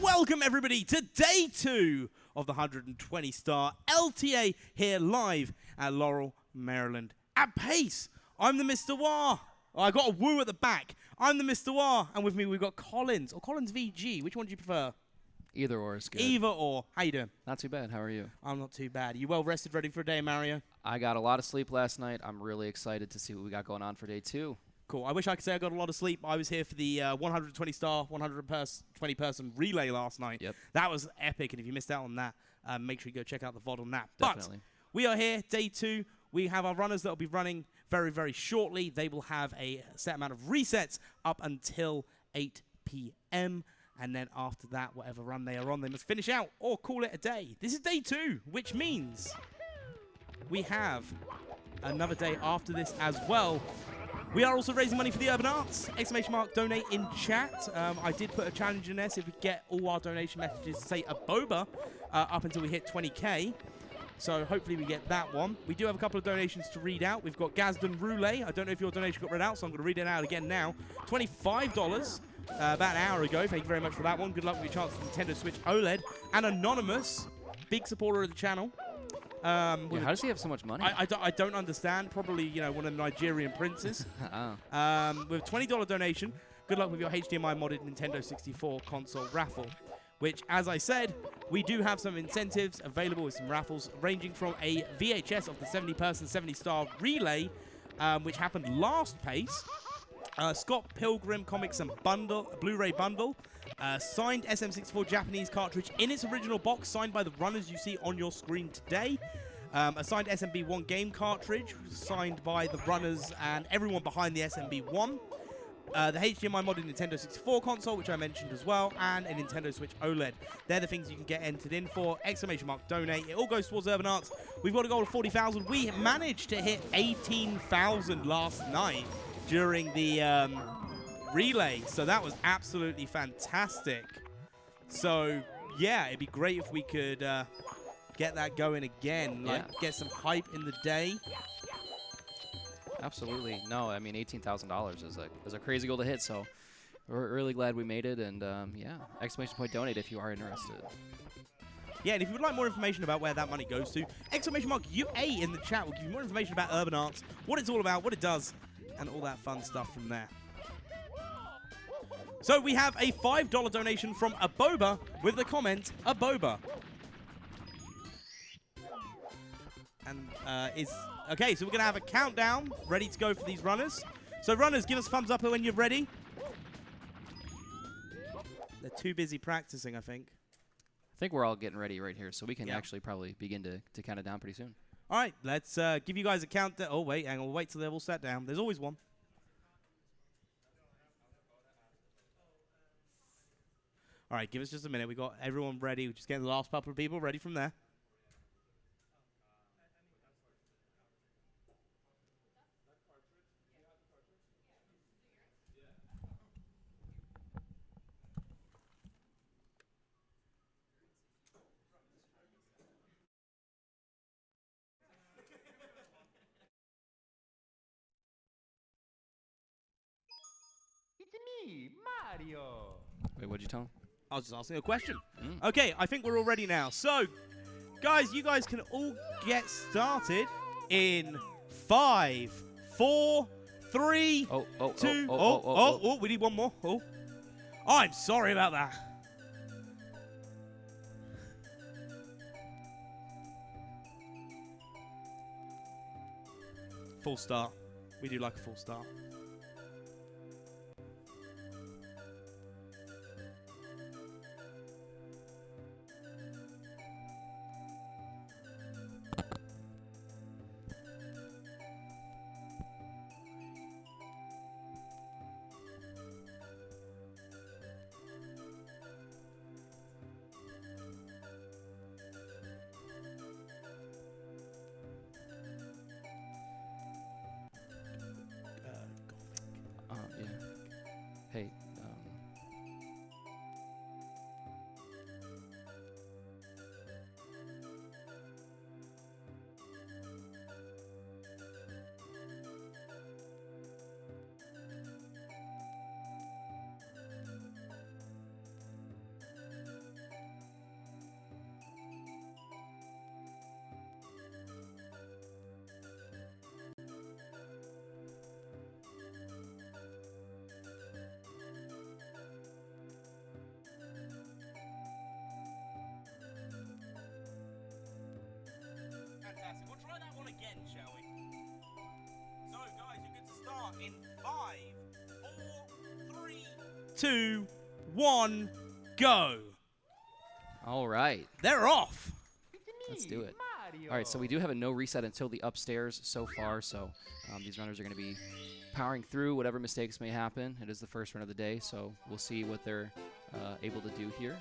Welcome everybody to day 2 of the 120-star LTA here live at Laurel, Maryland at Pace. I'm the Mr. Wah. Oh, I got a woo at the back. I'm the Mr. Wah, and with me we've got Collins, or Collins VG. Which one do you prefer? Either or is good. Either or. How you doing? Not too bad. How are you? I'm not too bad. You well rested, ready for a day, Mario? I got a lot of sleep last night. I'm really excited to see what we got going on for day 2. Cool. I wish I could say I got a lot of sleep. I was here for the 120-star, 120-person relay last night. Yep. That was epic, and if you missed out on that, make sure you go check out the VOD on that. Definitely. But we are here, day 2. We have our runners that will be running very, very shortly. They will have a set amount of resets up until 8 p.m., and then after that, whatever run they are on, they must finish out or call it a day. This is day 2, which means we have another day after this as well. We are also raising money for the Urban Arts! ! Donate in chat. I did put a challenge in there, so if we get all our donation messages, say a boba, up until we hit 20k. So hopefully we get that one. We do have a couple of donations to read out. We've got Gazdan Roulette. I don't know if your donation got read out, so I'm going to read it out again now. $25 about an hour ago. Thank you very much for that one. Good luck with your chance for Nintendo Switch OLED. And Anonymous, big supporter of the channel. Yeah, how does he have so much money? I don't understand. Probably, you know, one of the Nigerian princes. Oh. With a $20 donation, good luck with your HDMI modded Nintendo 64 console raffle. Which, as I said, we do have some incentives available with some raffles, ranging from a VHS of the 70-person, 70-star relay, which happened last Pace. Scott Pilgrim Comics and Blu-ray bundle. Signed SM64 Japanese cartridge in its original box, signed by the runners you see on your screen today. A signed SMB1 game cartridge, signed by the runners and everyone behind the SMB1. The HDMI modded Nintendo 64 console, which I mentioned as well, and a Nintendo Switch OLED. They're the things you can get entered in for. !Donate. It all goes towards Urban Arts. We've got a goal of 40,000. We managed to hit 18,000 last night during the relay, so that was absolutely fantastic. So yeah, it'd be great if we could get that going again, like get some hype in the day. Absolutely. No, I mean, $18,000 is a crazy goal to hit, so we're really glad we made it, and yeah, !Donate if you are interested. Yeah, and if you would like more information about where that money goes to, !UA in the chat will give you more information about Urban Arts, what it's all about, what it does, and all that fun stuff from there. So we have a $5 donation from Aboba with the comment, Aboba. And okay, so we're going to have a countdown ready to go for these runners. So runners, give us a thumbs up when you're ready. They're too busy practicing, I think. I think we're all getting ready right here, so we can actually probably begin to count it down pretty soon. All right, let's give you guys a countdown. Oh, wait, hang on. We'll wait till they're all sat down. There's always one. All right, give us just a minute. We got everyone ready. We're just getting the last couple of people ready from there. It's me, Mario. Wait, what'd you tell him? I was just asking a question. Okay, I think we're all ready now. So, guys, you guys can all get started in 5, 4, 3, 2. Oh, we need one more. Oh, I'm sorry about that. Full start. We do like a full start. again, shall we? So, guys, you're good to start in 5, 4, 3, 2, 1, go. All right. They're off. Let's do it. Mario. All right, so we do have a no reset until the upstairs so far, so these runners are going to be powering through whatever mistakes may happen. It is the first run of the day, so we'll see what they're able to do here.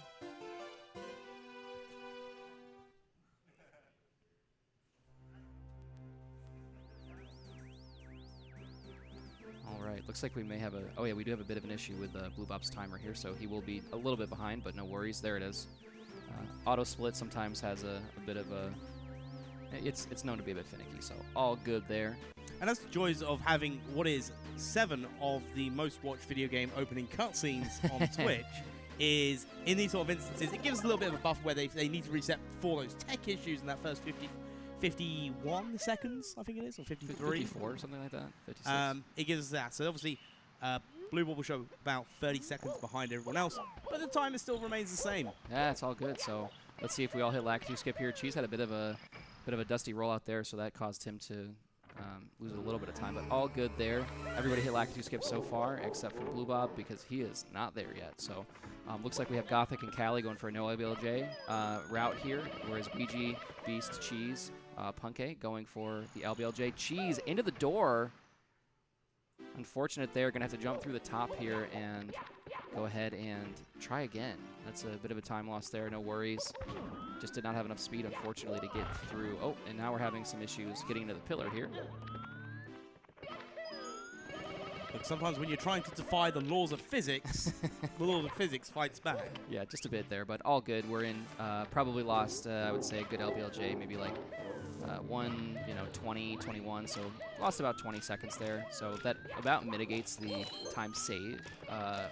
All right, looks like we may have a... Oh, yeah, we do have a bit of an issue with Blue Bob's timer here, so he will be a little bit behind, but no worries. There it is. Auto split sometimes has a bit of a... It's known to be a bit finicky, so all good there. And that's the joys of having what is 7 of the most watched video game opening cutscenes on Twitch. Is in these sort of instances, it gives us a little bit of a buffer where they need to reset for those tech issues in that first 51 seconds, I think it is, or 53. 54, something like that. 56. It gives us that. So obviously, Blue Ball will show about 30 seconds behind everyone else, but the timer still remains the same. Yeah, it's all good. So let's see if we all hit Lakitu skip here. Cheese had a bit of a dusty rollout there, so that caused him to lose a little bit of time, but all good there. Everybody hit Lakitu skip so far, except for Blue Bob, because he is not there yet. So looks like we have Gothic and Callie going for a no LBLJ route here, whereas Ouija, Beast, Cheese, Punke going for the LBLJ. Cheese into the door. Unfortunate there, going to have to jump through the top here and go ahead and try again. That's a bit of a time loss there, no worries. Just did not have enough speed, unfortunately, to get through. Oh, and now we're having some issues getting into the pillar here. But sometimes when you're trying to defy the laws of physics, the laws of physics fights back. Yeah, just a bit there, but all good. We're in, probably lost, I would say, a good LBLJ, maybe like 20, 21, so lost about 20 seconds there. So that about mitigates the time saved.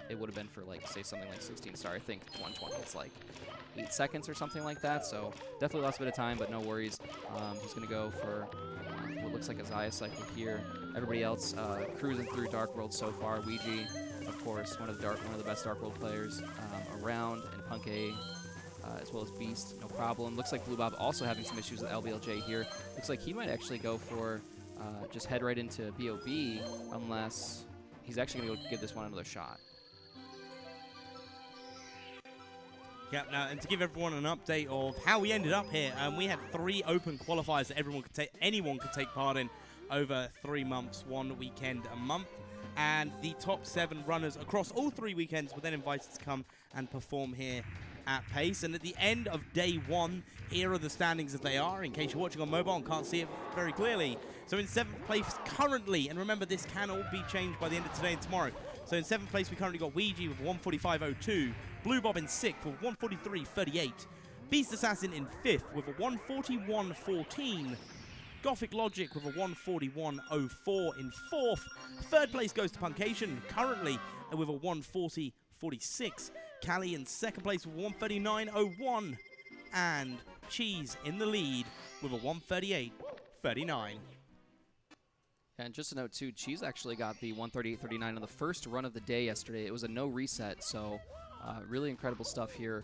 It would have been for, like, say, something like 16 star. I think 120 is like 8 seconds or something like that, so definitely lost a bit of time, but no worries. He's going to go for what looks like a Zaya cycle here. Everybody else cruising through Dark World so far. Ouija, of course, one of the best Dark World players around, and Punke, as well as Beast, no problem. Looks like Blue Bob also having some issues with LBLJ here. Looks like he might actually go for just head right into BOB, unless he's actually going to go give this one another shot. Yeah, now, and to give everyone an update of how we ended up here, we had 3 open qualifiers that anyone could take part in over 3 months, 1 weekend a month. And the top 7 runners across all 3 weekends were then invited to come and perform here at Pace. And at the end of day 1, here are the standings as they are, in case you're watching on mobile and can't see it very clearly. So in 7th place currently, and remember this can all be changed by the end of today and tomorrow. So in 7th place we currently got Ouija with 145.02, Blue Bob in 6th with 143.38, Beast Assassin in 5th with a 141.14, Gothic Logic with a 141.04 in 4th. 3rd place goes to Puncation currently with a 140.46. Callie in 2nd place with 139.01. And Cheese in the lead with a 138.39. And just a note, too, Cheese actually got the 138.39 on the first run of the day yesterday. It was a no reset, so really incredible stuff here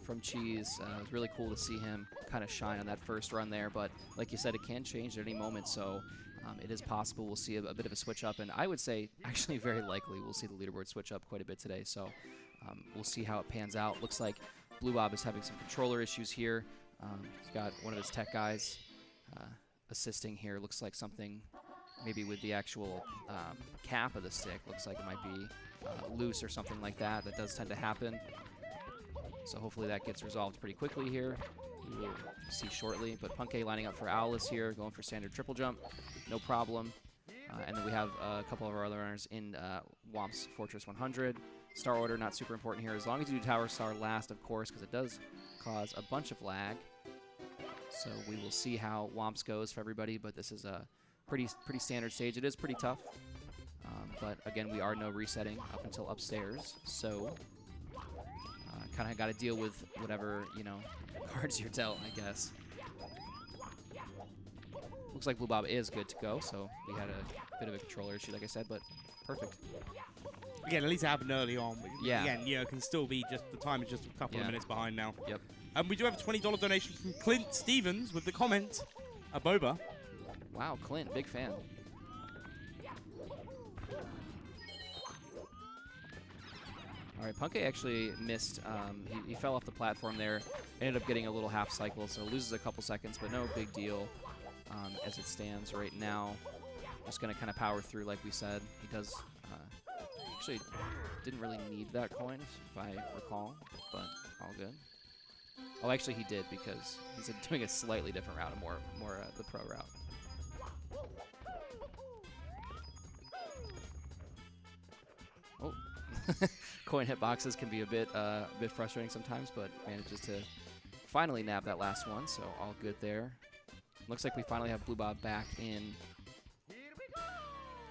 from Cheese. It was really cool to see him kind of shine on that first run there, but like you said, it can change at any moment, so it is possible we'll see a bit of a switch up, and I would say actually very likely we'll see the leaderboard switch up quite a bit today, so we'll see how it pans out. Looks like Blue Bob is having some controller issues here. He's got one of his tech guys assisting here. Looks like something maybe with the actual cap of the stick. Looks like it might be loose or something like that. That does tend to happen. So hopefully that gets resolved pretty quickly here. We will see shortly. But Punke lining up for Owlus here, going for standard triple jump. No problem. And then we have a couple of our other runners in Womp's Fortress 100. Star order, not super important here. As long as you do Tower Star last, of course, because it does cause a bunch of lag. So we will see how Womp's goes for everybody, but this is a pretty standard stage. It is pretty tough. But again, we are no resetting up until upstairs. So kind of got to deal with whatever, cards you're dealt, I guess. Looks like Blue Bob is good to go, so we had a bit of a controller issue, like I said, but perfect. Again, at least it happened early on. But yeah. Again, it can still be just, the time is just a couple of minutes behind now. Yep. We do have a $20 donation from Clint Stevens with the comment, a boba. Wow, Clint, big fan. All right, Punkei actually missed. He fell off the platform there. Ended up getting a little half cycle, so loses a couple seconds, but no big deal as it stands right now. Just going to kind of power through, like we said. He does actually didn't really need that coin, if I recall, but all good. Oh, actually, he did because he's doing a slightly different route, more the pro route. Oh, coin hitboxes can be a bit frustrating sometimes, but manages to finally nab that last one, so all good there. Looks like we finally have Blue Bob back in.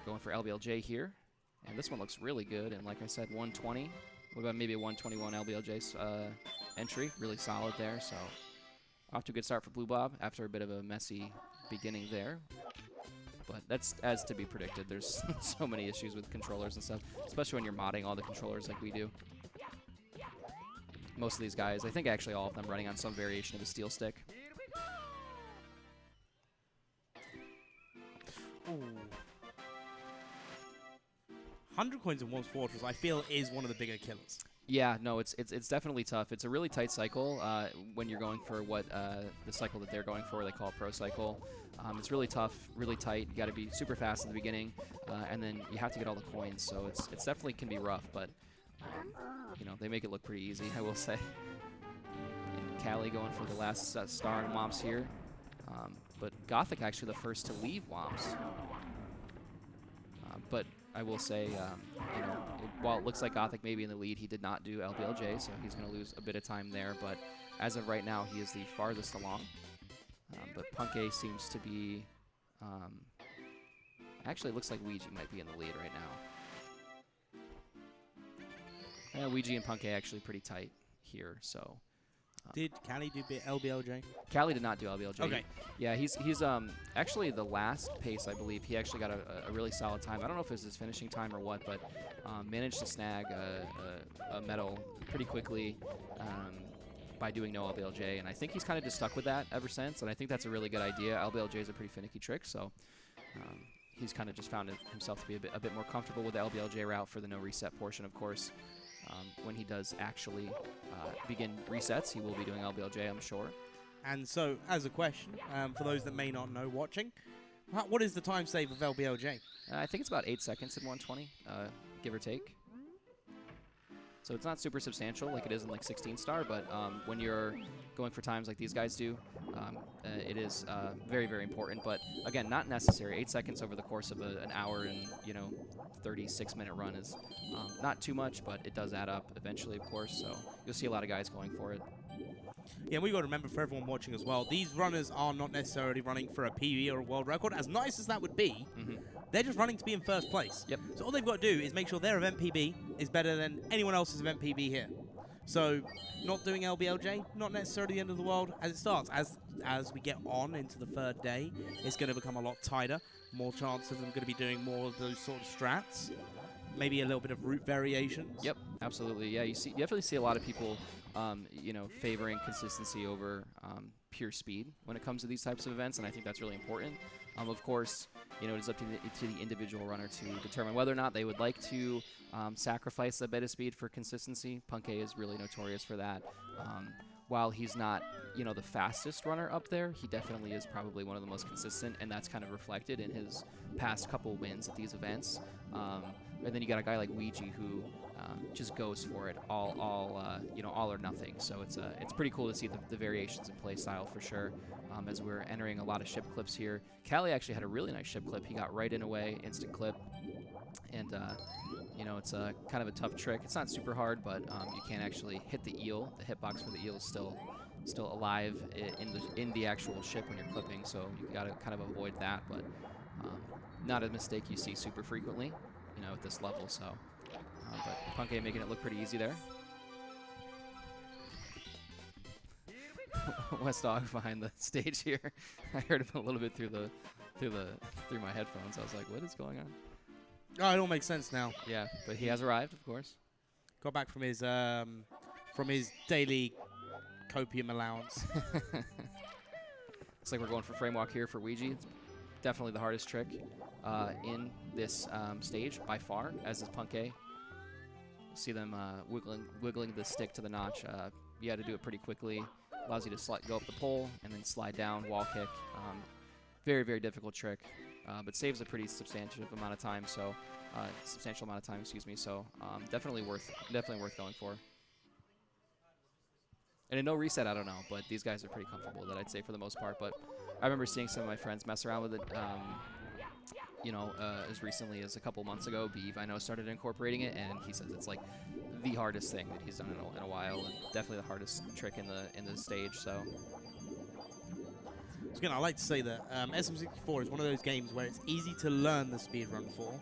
Going for LBLJ here, and this one looks really good. And like I said, 120. What about maybe a 121 LBLJ entry? Really solid there. So off to a good start for Blue Bob after a bit of a messy beginning there. But that's as to be predicted. There's so many issues with controllers and stuff, especially when you're modding all the controllers like we do. Most of these guys, I think actually all of them, running on some variation of the steel stick. Ooh. 100 coins in Worms Fortress, I feel, is one of the bigger killers. Yeah, no, it's definitely tough. It's a really tight cycle when you're going for what the cycle that they're going for, they call pro cycle. It's really tough, really tight. You got to be super fast in the beginning, and then you have to get all the coins. So it's definitely can be rough, but you know, they make it look pretty easy, I will say. And Callie going for the last star in Womps here, but Gothic actually the first to leave Womps. But I will say, you know, while it looks like Gothic may be in the lead, he did not do LBLJ, so he's going to lose a bit of time there. But as of right now, he is the farthest along. But Punkei seems to be... actually, it looks like Ouija might be in the lead right now. Yeah, Ouija and Punkei actually pretty tight here, so... Did Callie do LBLJ? Callie did not do LBLJ. Okay. Yeah, he's actually the last pace, I believe. He actually got a really solid time. I don't know if it was his finishing time or what, but managed to snag a medal pretty quickly by doing no LBLJ. And I think he's kind of just stuck with that ever since. And I think that's a really good idea. LBLJ is a pretty finicky trick, so he's kind of just found himself to be a bit more comfortable with the LBLJ route for the no reset portion, of course. When he does actually begin resets, he will be doing LBLJ, I'm sure. And so, as a question, for those that may not know watching, what is the time save of LBLJ? I think it's about 8 seconds in 120, give or take. So it's not super substantial like it is in like 16 star, but when you're going for times like these guys do, it is very, very important. But again, not necessary. 8 seconds over the course of an hour and 36-minute run is not too much, but it does add up eventually, of course. So you'll see a lot of guys going for it. Yeah, we got to remember for everyone watching as well, these runners are not necessarily running for a PB or a world record. As nice as that would be, they're just running to be in first place. Yep. So all they've got to do is make sure their event PB is better than anyone else's event PB here. So not doing LBLJ, not necessarily the end of the world as it starts. As we get on into the third day, it's going to become a lot tighter. More chance of them going to be doing more of those sort of strats. Maybe a little bit of route variations. Yep, absolutely. Yeah, you definitely see a lot of people, favoring consistency over pure speed when it comes to these types of events, and I think that's really important. Of course, it is up to the individual runner to determine whether or not they would like to sacrifice a bit of speed for consistency. Punkei is really notorious for that. While he's not, the fastest runner up there, he definitely is probably one of the most consistent, and that's kind of reflected in his past couple wins at these events. And then you got a guy like Ouija who just goes for it all or nothing. So it's pretty cool to see the variations in play style for sure. As we're entering a lot of ship clips here, Callie actually had a really nice ship clip. He got right in away, instant clip, and it's a kind of a tough trick. It's not super hard, but you can't actually hit the eel. The hitbox for the eel is still alive in the actual ship when you're clipping, so you got to kind of avoid that. But not a mistake you see super frequently, at this level. So, but Punkei making it look pretty easy there. West Dog behind the stage here. I heard him a little bit through my headphones. I was like, what is going on? Oh, it all makes sense now. Yeah, but he has arrived, of course. Got back from his daily copium allowance. Looks like we're going for frame walk here for Ouija. It's definitely the hardest trick in this stage by far, as is Punkay. See them wiggling the stick to the notch. You got to do it pretty quickly. Allows you to go up the pole and then slide down, wall kick. Very, very difficult trick, but saves a pretty substantial amount of time. So, excuse me. So, definitely worth going for. And in no reset, I don't know, but these guys are pretty comfortable, that I'd say for the most part. But I remember seeing some of my friends mess around with it. As recently as a couple months ago, Beeve, I know, started incorporating it, and he says it's like the hardest thing that he's done in a while, and definitely the hardest trick in the stage. So, Again, I like to say that SM64 is one of those games where it's easy to learn the speedrun for,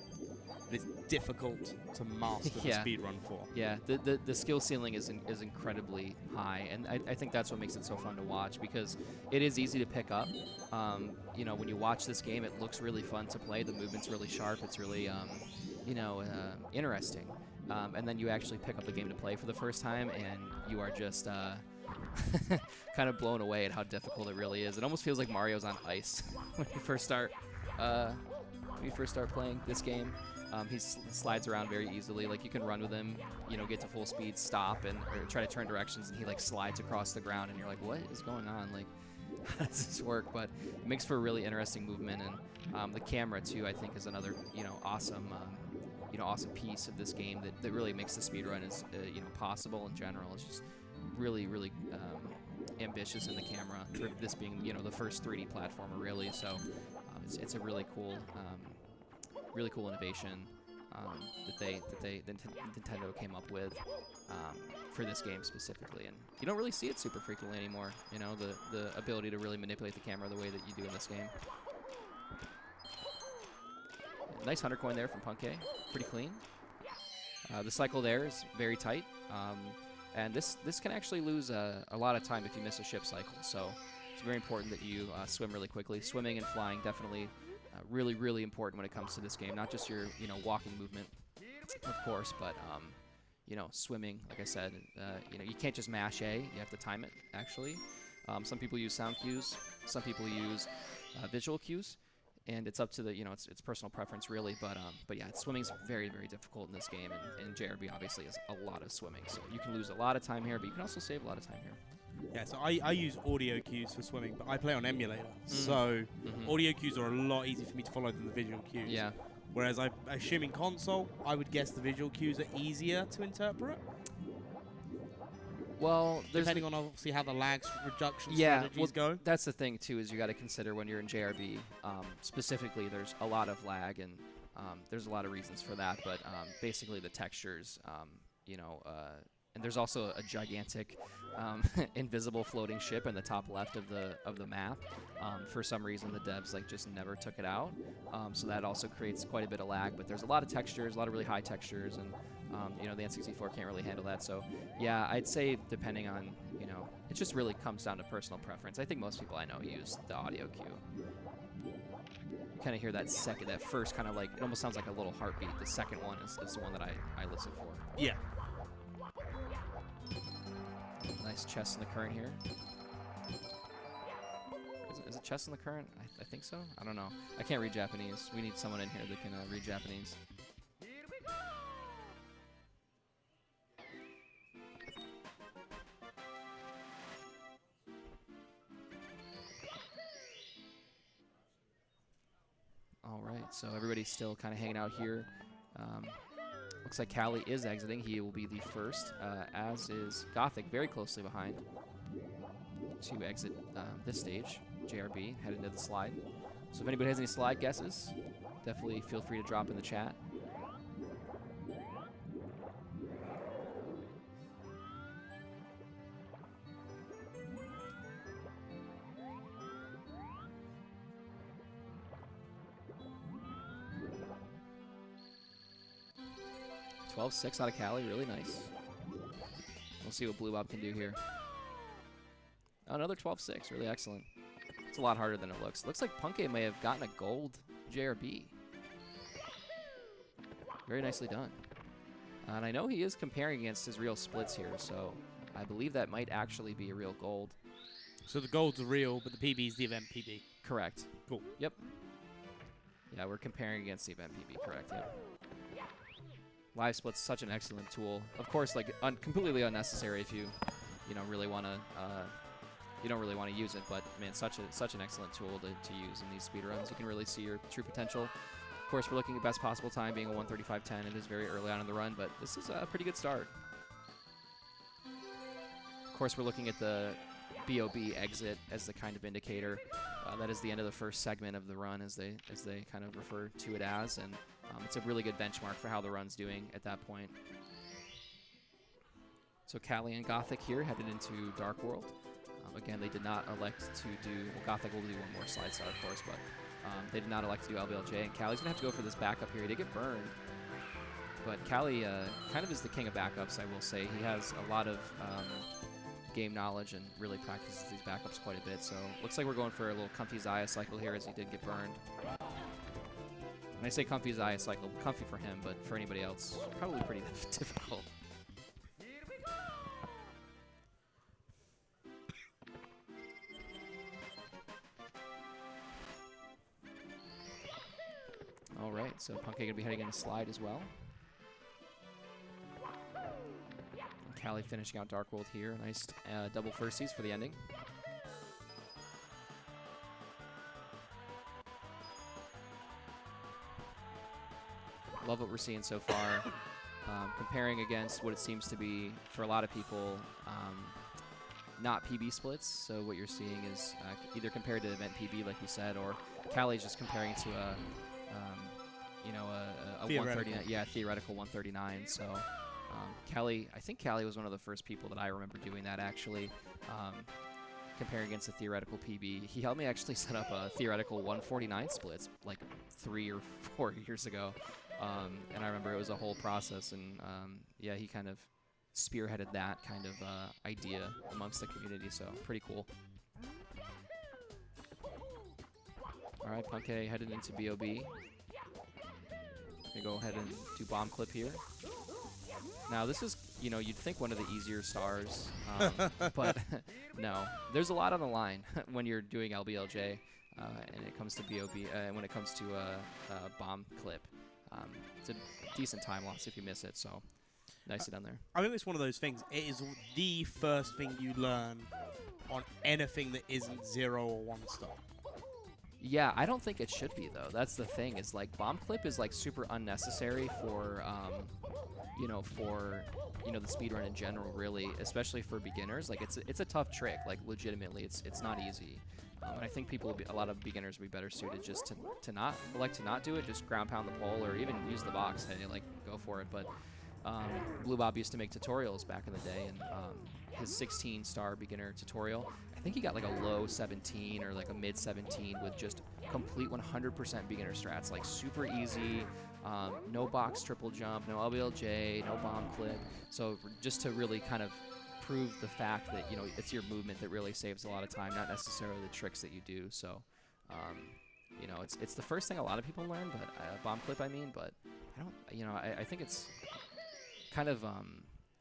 but it's difficult to master the speedrun for. Yeah, the skill ceiling is incredibly high, and I think that's what makes it so fun to watch, because it is easy to pick up. When you watch this game, it looks really fun to play. The movement's really sharp. It's really, interesting. And then you actually pick up the game to play for the first time, and you are just kind of blown away at how difficult it really is. It almost feels like Mario's on ice when you first start playing this game. He slides around very easily. Like, you can run with him, get to full speed, stop, or try to turn directions, and he like slides across the ground, and you're like, what is going on? Like, how does this work? But it makes for a really interesting movement, and the camera too, I think, is another awesome awesome piece of this game that really makes the speedrun as possible in general. It's just really, really ambitious in the camera, for this being the first 3D platformer, really. So it's a really cool innovation that Nintendo came up with for this game specifically, and you don't really see it super frequently anymore. The ability to really manipulate the camera the way that you do in this game. Nice 100 coin there from Punkay, pretty clean. The cycle there is very tight, and this can actually lose a lot of time if you miss a ship cycle. So it's very important that you swim really quickly. Swimming and flying definitely really, really important when it comes to this game. Not just your walking movement, of course, but swimming. Like I said, you can't just mash A. You have to time it. Actually, some people use sound cues. Some people use visual cues. And it's up to the, it's personal preference, really. But yeah, swimming's very, very difficult in this game, and JRB obviously has a lot of swimming. So you can lose a lot of time here, but you can also save a lot of time here. Yeah, so I use audio cues for swimming, but I play on emulator. So audio cues are a lot easier for me to follow than the visual cues. Yeah. Whereas I assume in console, I would guess the visual cues are easier to interpret. Well, depending on obviously how the lag reduction strategies go. That's the thing too, is you got to consider when you're in JRB, specifically, there's a lot of lag, and there's a lot of reasons for that. But basically, the textures, and there's also a gigantic invisible floating ship in the top left of the map. For some reason, the devs just never took it out, so that also creates quite a bit of lag. But there's a lot of textures, a lot of really high textures, and the N64 can't really handle that. So yeah, I'd say depending on it just really comes down to personal preference. I think most people I know use the audio cue. You kind of hear that first kind of it almost sounds like a little heartbeat. The second one is the one that I listen for. Yeah. Nice chest in the current here. Is it chest in the current? I think so. I don't know. I can't read Japanese. We need someone in here that can read Japanese. All right, so everybody's still kind of hanging out here. Looks like Callie is exiting. He will be the first, as is Gothic, very closely behind to exit this stage. JRB headed into the slide. So if anybody has any slide guesses, definitely feel free to drop in the chat. .12.6 out of Cali, really nice. We'll see what Blue Bob can do here. Oh, another 12.6, really excellent. It's a lot harder than it looks. Looks like Punkay may have gotten a gold JRB. Very nicely done. And I know he is comparing against his real splits here, so I believe that might actually be a real gold. So the golds are real, but the PB is the event PB. Correct. Cool. Yep. Yeah, we're comparing against the event PB, correct? Yep. Live split's such an excellent tool. Of course, like completely unnecessary if you really want to. You don't really want to use it, but man, such an excellent tool to use in these speed runs. You can really see your true potential. Of course, we're looking at best possible time being a 1:35.10. It is very early on in the run, but this is a pretty good start. Of course, we're looking at the BOB exit as the kind of indicator. That is the end of the first segment of the run, as they kind of refer to it as, and it's a really good benchmark for how the run's doing at that point. So Callie and Gothic here headed into Dark World. Again, they did not elect to do, well, Gothic will do one more slide star, of course, but they did not elect to do LBLJ, and Callie's going to have to go for this backup here. He did get burned, but Callie kind of is the king of backups, I will say. He has a lot of game knowledge and really practices these backups quite a bit, so looks like we're going for a little comfy Zaya cycle here, as he did get burned. When I say comfy Zaya cycle, comfy for him, but for anybody else, probably pretty difficult. All right, so Punkei going to be heading in a slide as well. And Callie finishing out Dark World here. Nice double firsties for the ending. Love what we're seeing so far. Comparing against what it seems to be, for a lot of people, not PB splits. So what you're seeing is either compared to event PB, like we said, or Callie's just comparing to a 139, yeah, theoretical 139. So Callie, I think Callie was one of the first people that I remember doing that, actually, comparing against a theoretical PB. He helped me actually set up a theoretical 149 splits like 3 or 4 years ago, and I remember it was a whole process, and yeah, he kind of spearheaded that kind of idea amongst the community, so pretty cool. All right, Punkei headed into BOB. Gonna go ahead and do bomb clip here. Now this is, you'd think one of the easier stars, but no. There's a lot on the line when you're doing LBLJ, and it comes to BOB, and when it comes to bomb clip. It's a decent time loss if you miss it, so nicely done there. I think it's one of those things. It is the first thing you learn on anything that isn't 0 or 1 star. Yeah, I don't think it should be, though. That's the thing, is like bomb clip is like super unnecessary for the speedrun in general, really, especially for beginners. Like it's a tough trick, like legitimately it's not easy. And I think a lot of beginners would be better suited just to not do it, just ground pound the pole, or even use the box. Hey, like, go for it. But Blue Bob used to make tutorials back in the day, and his 16-star beginner tutorial, I think he got like a low 17 or like a mid 17 with just complete 100% beginner strats, like super easy, no box triple jump, no LBLJ, no bomb clip. So just to really kind of prove the fact that, it's your movement that really saves a lot of time, not necessarily the tricks that you do. So, it's the first thing a lot of people learn, but bomb clip, I mean, but I think it's kind of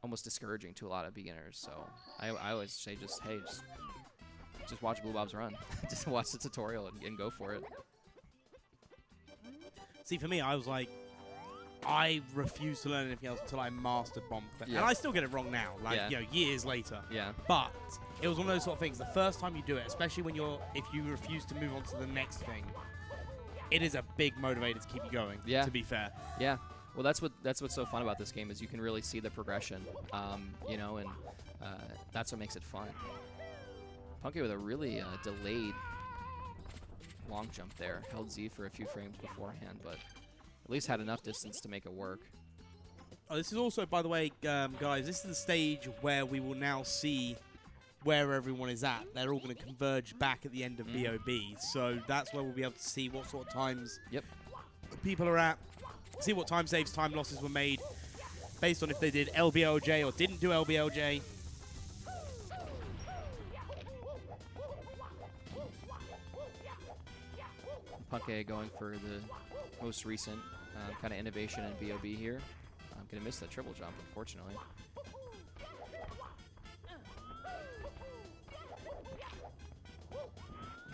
almost discouraging to a lot of beginners. So I always say just watch Blue Bob's run. Just watch the tutorial and go for it. See, for me, I was like, I refused to learn anything else until I mastered bomb clip. Yeah. And I still get it wrong now, years later. Yeah. But it was one of those sort of things, the first time you do it, especially if you refuse to move on to the next thing, it is a big motivator to keep you going, to be fair. Yeah. Well, that's what's so fun about this game, is you can really see the progression, and that's what makes it fun. Punkei with a really delayed long jump there. Held Z for a few frames beforehand, but at least had enough distance to make it work. Oh, this is also, by the way, guys, this is the stage where we will now see where everyone is at. They're all going to converge back at the end of BOB. So that's where we'll be able to see what sort of times people are at, see what time saves, time losses were made, based on if they did LBLJ or didn't do LBLJ. Punkei going for the most recent kind of innovation in BOB here. I'm going to miss that triple jump, unfortunately.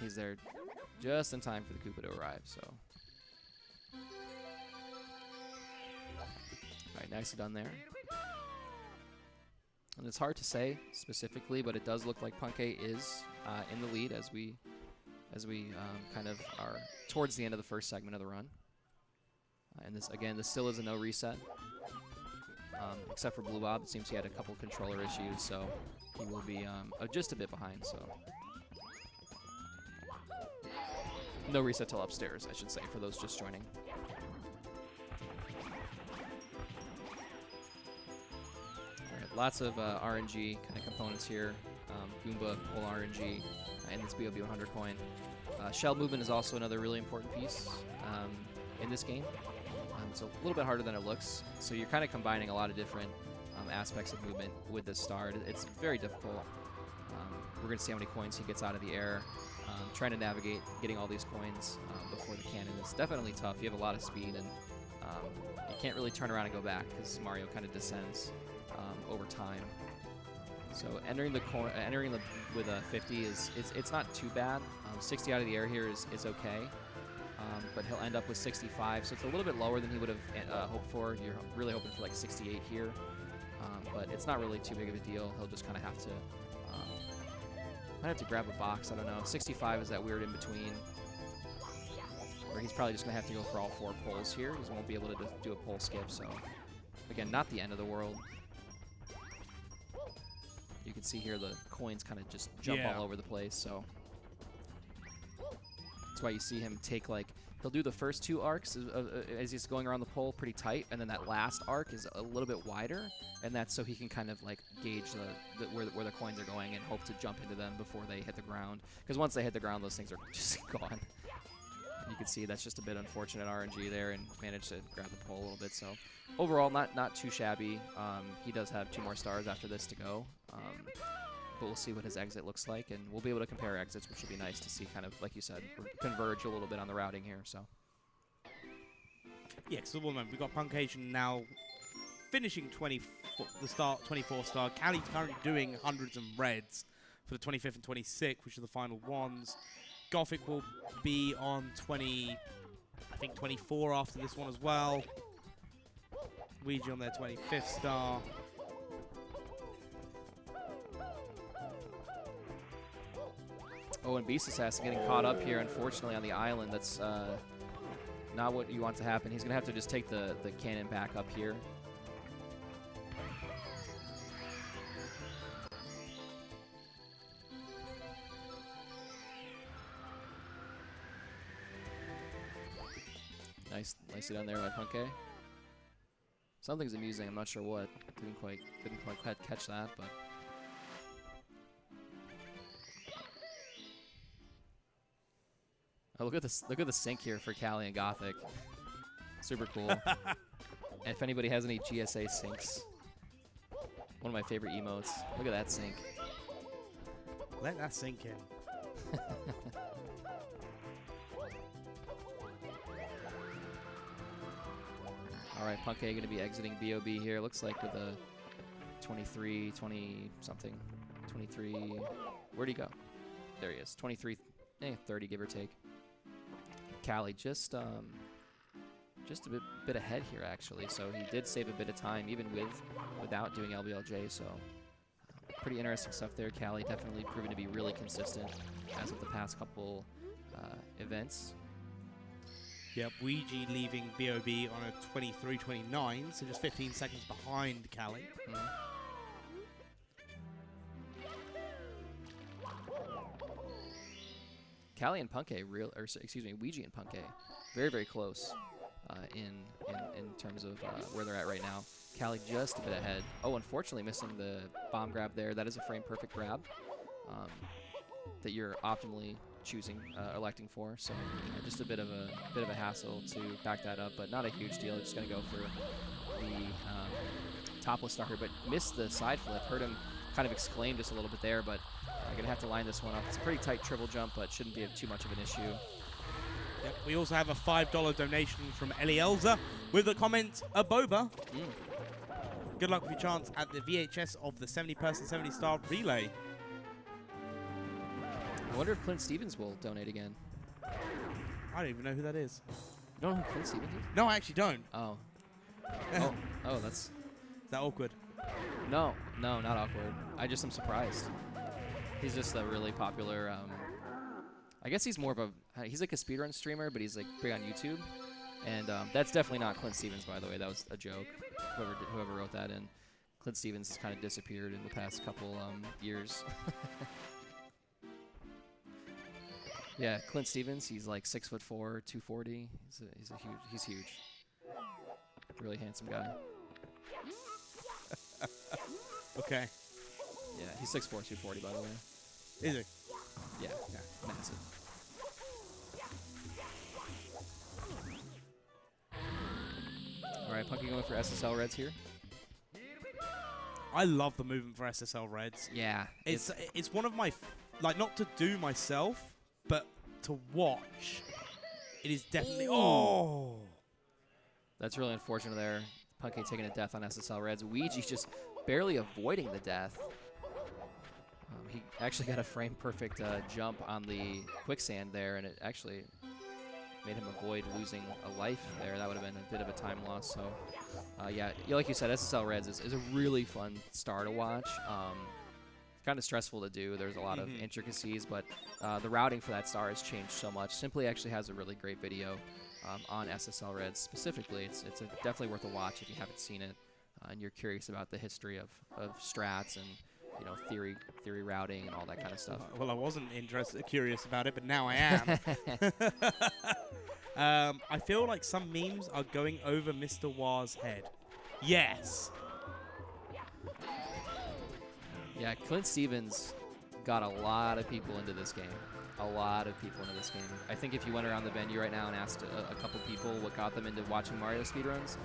He's there just in time for the Koopa to arrive, so Nicely done there. And it's hard to say specifically, but it does look like Punkei is in the lead as we kind of are towards the end of the first segment of the run. And this still is a no reset, except for Blue Bob. It seems he had a couple controller issues, so he will be just a bit behind. So no reset till upstairs, I should say, for those just joining. Lots of RNG kind of components here. Goomba, full RNG, and this BOB 100 coin. Shell movement is also another really important piece in this game. It's a little bit harder than it looks, so you're kind of combining a lot of different aspects of movement with this star. It's very difficult. We're going to see how many coins he gets out of the air. Trying to navigate getting all these coins before the cannon is definitely tough. You have a lot of speed, and you can't really turn around and go back because Mario kind of descends over time. So entering with a 50 it's not too bad. 60 out of the air here is okay, but he'll end up with 65, so it's a little bit lower than he would have hoped for. You're really hoping for like 68 here, but it's not really too big of a deal. He'll just kind of have to might have to grab a box. I don't know. 65 is that weird in between where he's probably just gonna have to go for all 4 poles here. He won't be able to do a pole skip. So again, not the end of the world. You can see here the coins kind of just jump all over the place, so that's why you see him take he'll do the first 2 arcs as he's going around the pole pretty tight, and then that last arc is a little bit wider, and that's so he can kind of gauge where the coins are going and hope to jump into them before they hit the ground, because once they hit the ground, those things are just gone. You can see that's just a bit unfortunate RNG there, and managed to grab the pole a little bit. So overall, not too shabby. He does have 2 more stars after this to go, but we'll see what his exit looks like, and we'll be able to compare exits, which will be nice to see kind of, like you said, converge a little bit on the routing here. So yeah, so we've got Punkation now finishing 24 star. Cali's currently doing hundreds and reds for the 25th and 26th, which are the final ones. Gothic will be on 24 after this one as well. Ouija on their 25th star. Oh, and Beast Assassin getting caught up here, unfortunately, on the island. That's not what you want to happen. He's going to have to just take the cannon back up here. Nicely done there by Punkei. Something's amusing. I'm not sure what. Didn't quite catch that, but. Oh, look at this! Look at the sync here for Cali and Gothic. Super cool. And if anybody has any GSA syncs, one of my favorite emotes. Look at that sync. Let that sink in. All right, Punkei going to be exiting BOB here. Looks like with a 23, 20 something, 23. Where'd he go? There he is. 23, 30, give or take. Cali just a bit ahead here, actually. So he did save a bit of time, even without doing LBLJ. So pretty interesting stuff there. Cali definitely proven to be really consistent as of the past couple events. Yep, Ouija leaving BOB on a 23-29, so just 15 seconds behind Cali. Cali and Punkei, Ouija and Punkei, very, very close in terms of where they're at right now. Cali just a bit ahead. Oh, unfortunately missing the bomb grab there. That is a frame perfect grab that you're optimally electing for. So just a bit of a hassle to back that up, but not a huge deal. Just gonna go for the topless starter, but missed the side flip. Heard him kind of exclaim just a little bit there, but gonna have to line this one up. It's a pretty tight triple jump, but shouldn't be too much of an issue. Yep. We also have a $5 donation from Elielza with the comment, "Aboba." Good luck with your chance at the VHS of the 70-person 70-star relay. I wonder if Clint Stevens will donate again. I don't even know who that is. You don't know who Clint Stevens is? No, I actually don't. Oh. Oh. Oh, that's... Is that awkward? No, not awkward. I just am surprised. He's just a really popular... I guess he's more of a... He's like a speedrun streamer, but he's like big on YouTube. And that's definitely not Clint Stevens, by the way. That was a joke. Whoever wrote that in. Clint Stevens has kind of disappeared in the past couple years. Yeah, Clint Stevens. He's like 6'4", 240. He's huge. Really handsome guy. Okay. Yeah, he's 6'4", 240, by the way. Is it? Yeah, massive. All right, Punky going for SSL Reds here. I love the movement for SSL Reds. Yeah, It's one of my, like, not to do myself, but to watch. It is definitely, oh! That's really unfortunate there. Punky taking a death on SSL Reds. Ouija just barely avoiding the death. He actually got a frame-perfect jump on the quicksand there, and it actually made him avoid losing a life there. That would have been a bit of a time loss. So, yeah, like you said, SSL Reds is a really fun star to watch. It's kind of stressful to do. There's a lot of intricacies, but the routing for that star has changed so much. Simply actually has a really great video on SSL Reds specifically. It's definitely worth a watch if you haven't seen it and you're curious about the history of strats and theory routing and all that kind of stuff. Well, I wasn't curious about it, but now I am. I feel like some memes are going over Mr. Wa's head. Yes. Yeah, Clint Stevens got a lot of people into this game. A lot of people into this game. I think if you went around the venue right now and asked a couple people what got them into watching Mario speedruns,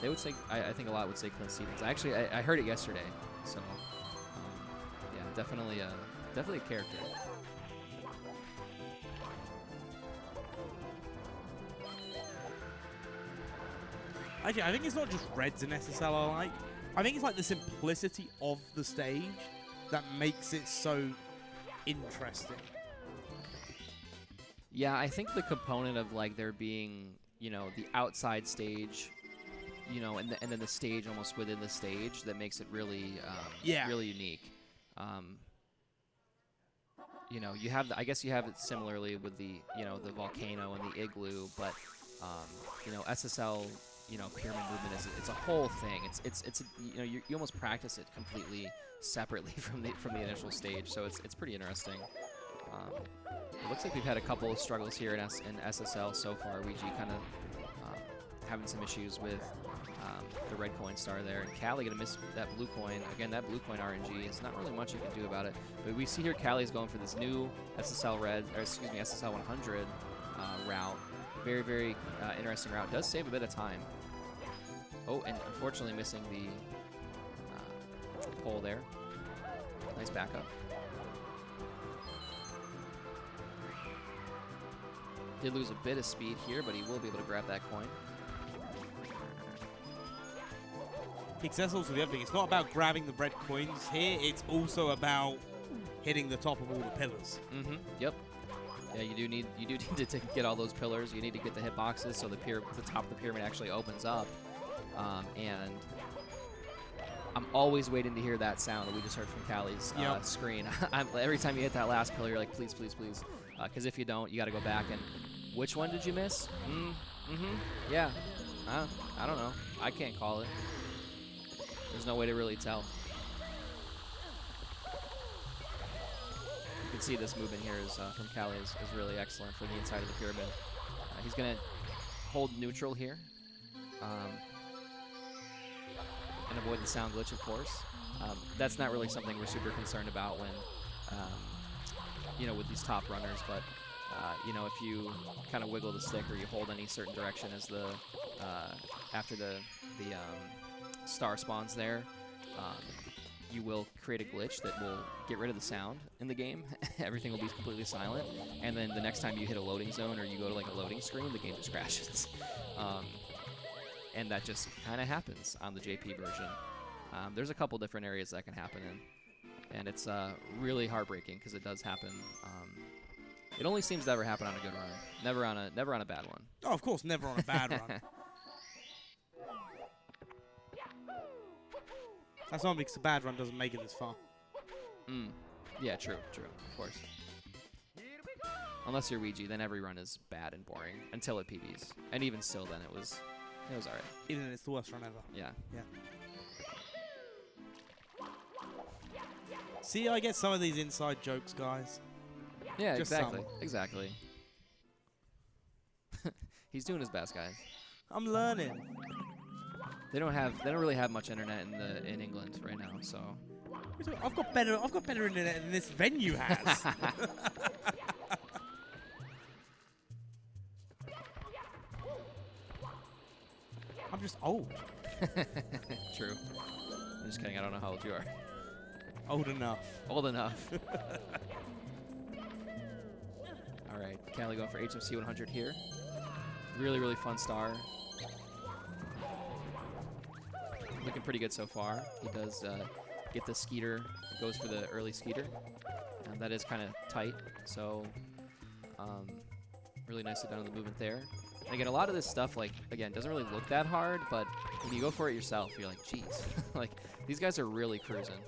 they would say, I think a lot would say Clint Stevens. Actually, I heard it yesterday, so yeah, definitely a character. Actually, I think it's not just Reds and SSL I like. I think it's like the simplicity of the stage that makes it so interesting. Yeah, I think the component of like there being, the outside stage, and then the stage almost within the stage that makes it really, really unique. You have, I guess you have it similarly with the, the volcano and the igloo, but, SSL, pyramid movement it's a whole thing. It's you almost practice it completely separately from the initial stage, so it's pretty interesting. It looks like we've had a couple of struggles here in SSL so far. Ouija kind of having some issues with the red coin star there, and Callie gonna miss that blue coin. Again, that blue coin RNG. It's not really much you can do about it. But we see here Callie's going for this new SSL SSL 100 route. Very, very interesting route. Does save a bit of time. Oh, and unfortunately missing the pole there. Nice backup. Did lose a bit of speed here, but he will be able to grab that coin. That's also the other thing. It's not about grabbing the red coins here. It's also about hitting the top of all the pillars. Yep. Yeah, you do need to get all those pillars. You need to get the hitboxes so the top of the pyramid actually opens up. And I'm always waiting to hear that sound that we just heard from Callie's screen. Every time you hit that last pillar, you're like, please, please, please. Because if you don't, you got to go back and... Which one did you miss? Yeah. I don't know. I can't call it. There's no way to really tell. You can see this movement here is from Callie is really excellent for the inside of the pyramid. He's going to hold neutral here. And avoid the sound glitch, of course. That's not really something we're super concerned about when, with these top runners, but if you kind of wiggle the stick or you hold any certain direction as the after the star spawns there, you will create a glitch that will get rid of the sound in the game. Everything will be completely silent, and then the next time you hit a loading zone or you go to like a loading screen, the game just crashes. And that just kind of happens on the JP version. There's a couple different areas that can happen in, and it's really heartbreaking because it does happen. It only seems to ever happen on a good run, never on a bad one. Oh, of course, never on a bad run. That's normally because the bad run doesn't make it this far. Yeah, true, of course. Unless you're Ouija, then every run is bad and boring until it PBs. And even still, then it was alright. Even then, it's the worst run ever. Yeah. Yeah. See, I get some of these inside jokes, guys. Yeah, Just exactly. He's doing his best, guys. I'm learning. They don't really have much internet in England right now, so. I've got better internet than this venue has. I'm just old. True. I'm just kidding. I don't know how old you are. Old enough. Old enough. All right, Callie going for HMC 100 here. Really, really fun star. Looking pretty good so far. He does get the Skeeter, goes for the early Skeeter. And that is kind of tight, so really nicely done on the movement there. And again, a lot of this stuff, like, again, doesn't really look that hard, but when you go for it yourself, you're like, geez. Like, these guys are really cruising.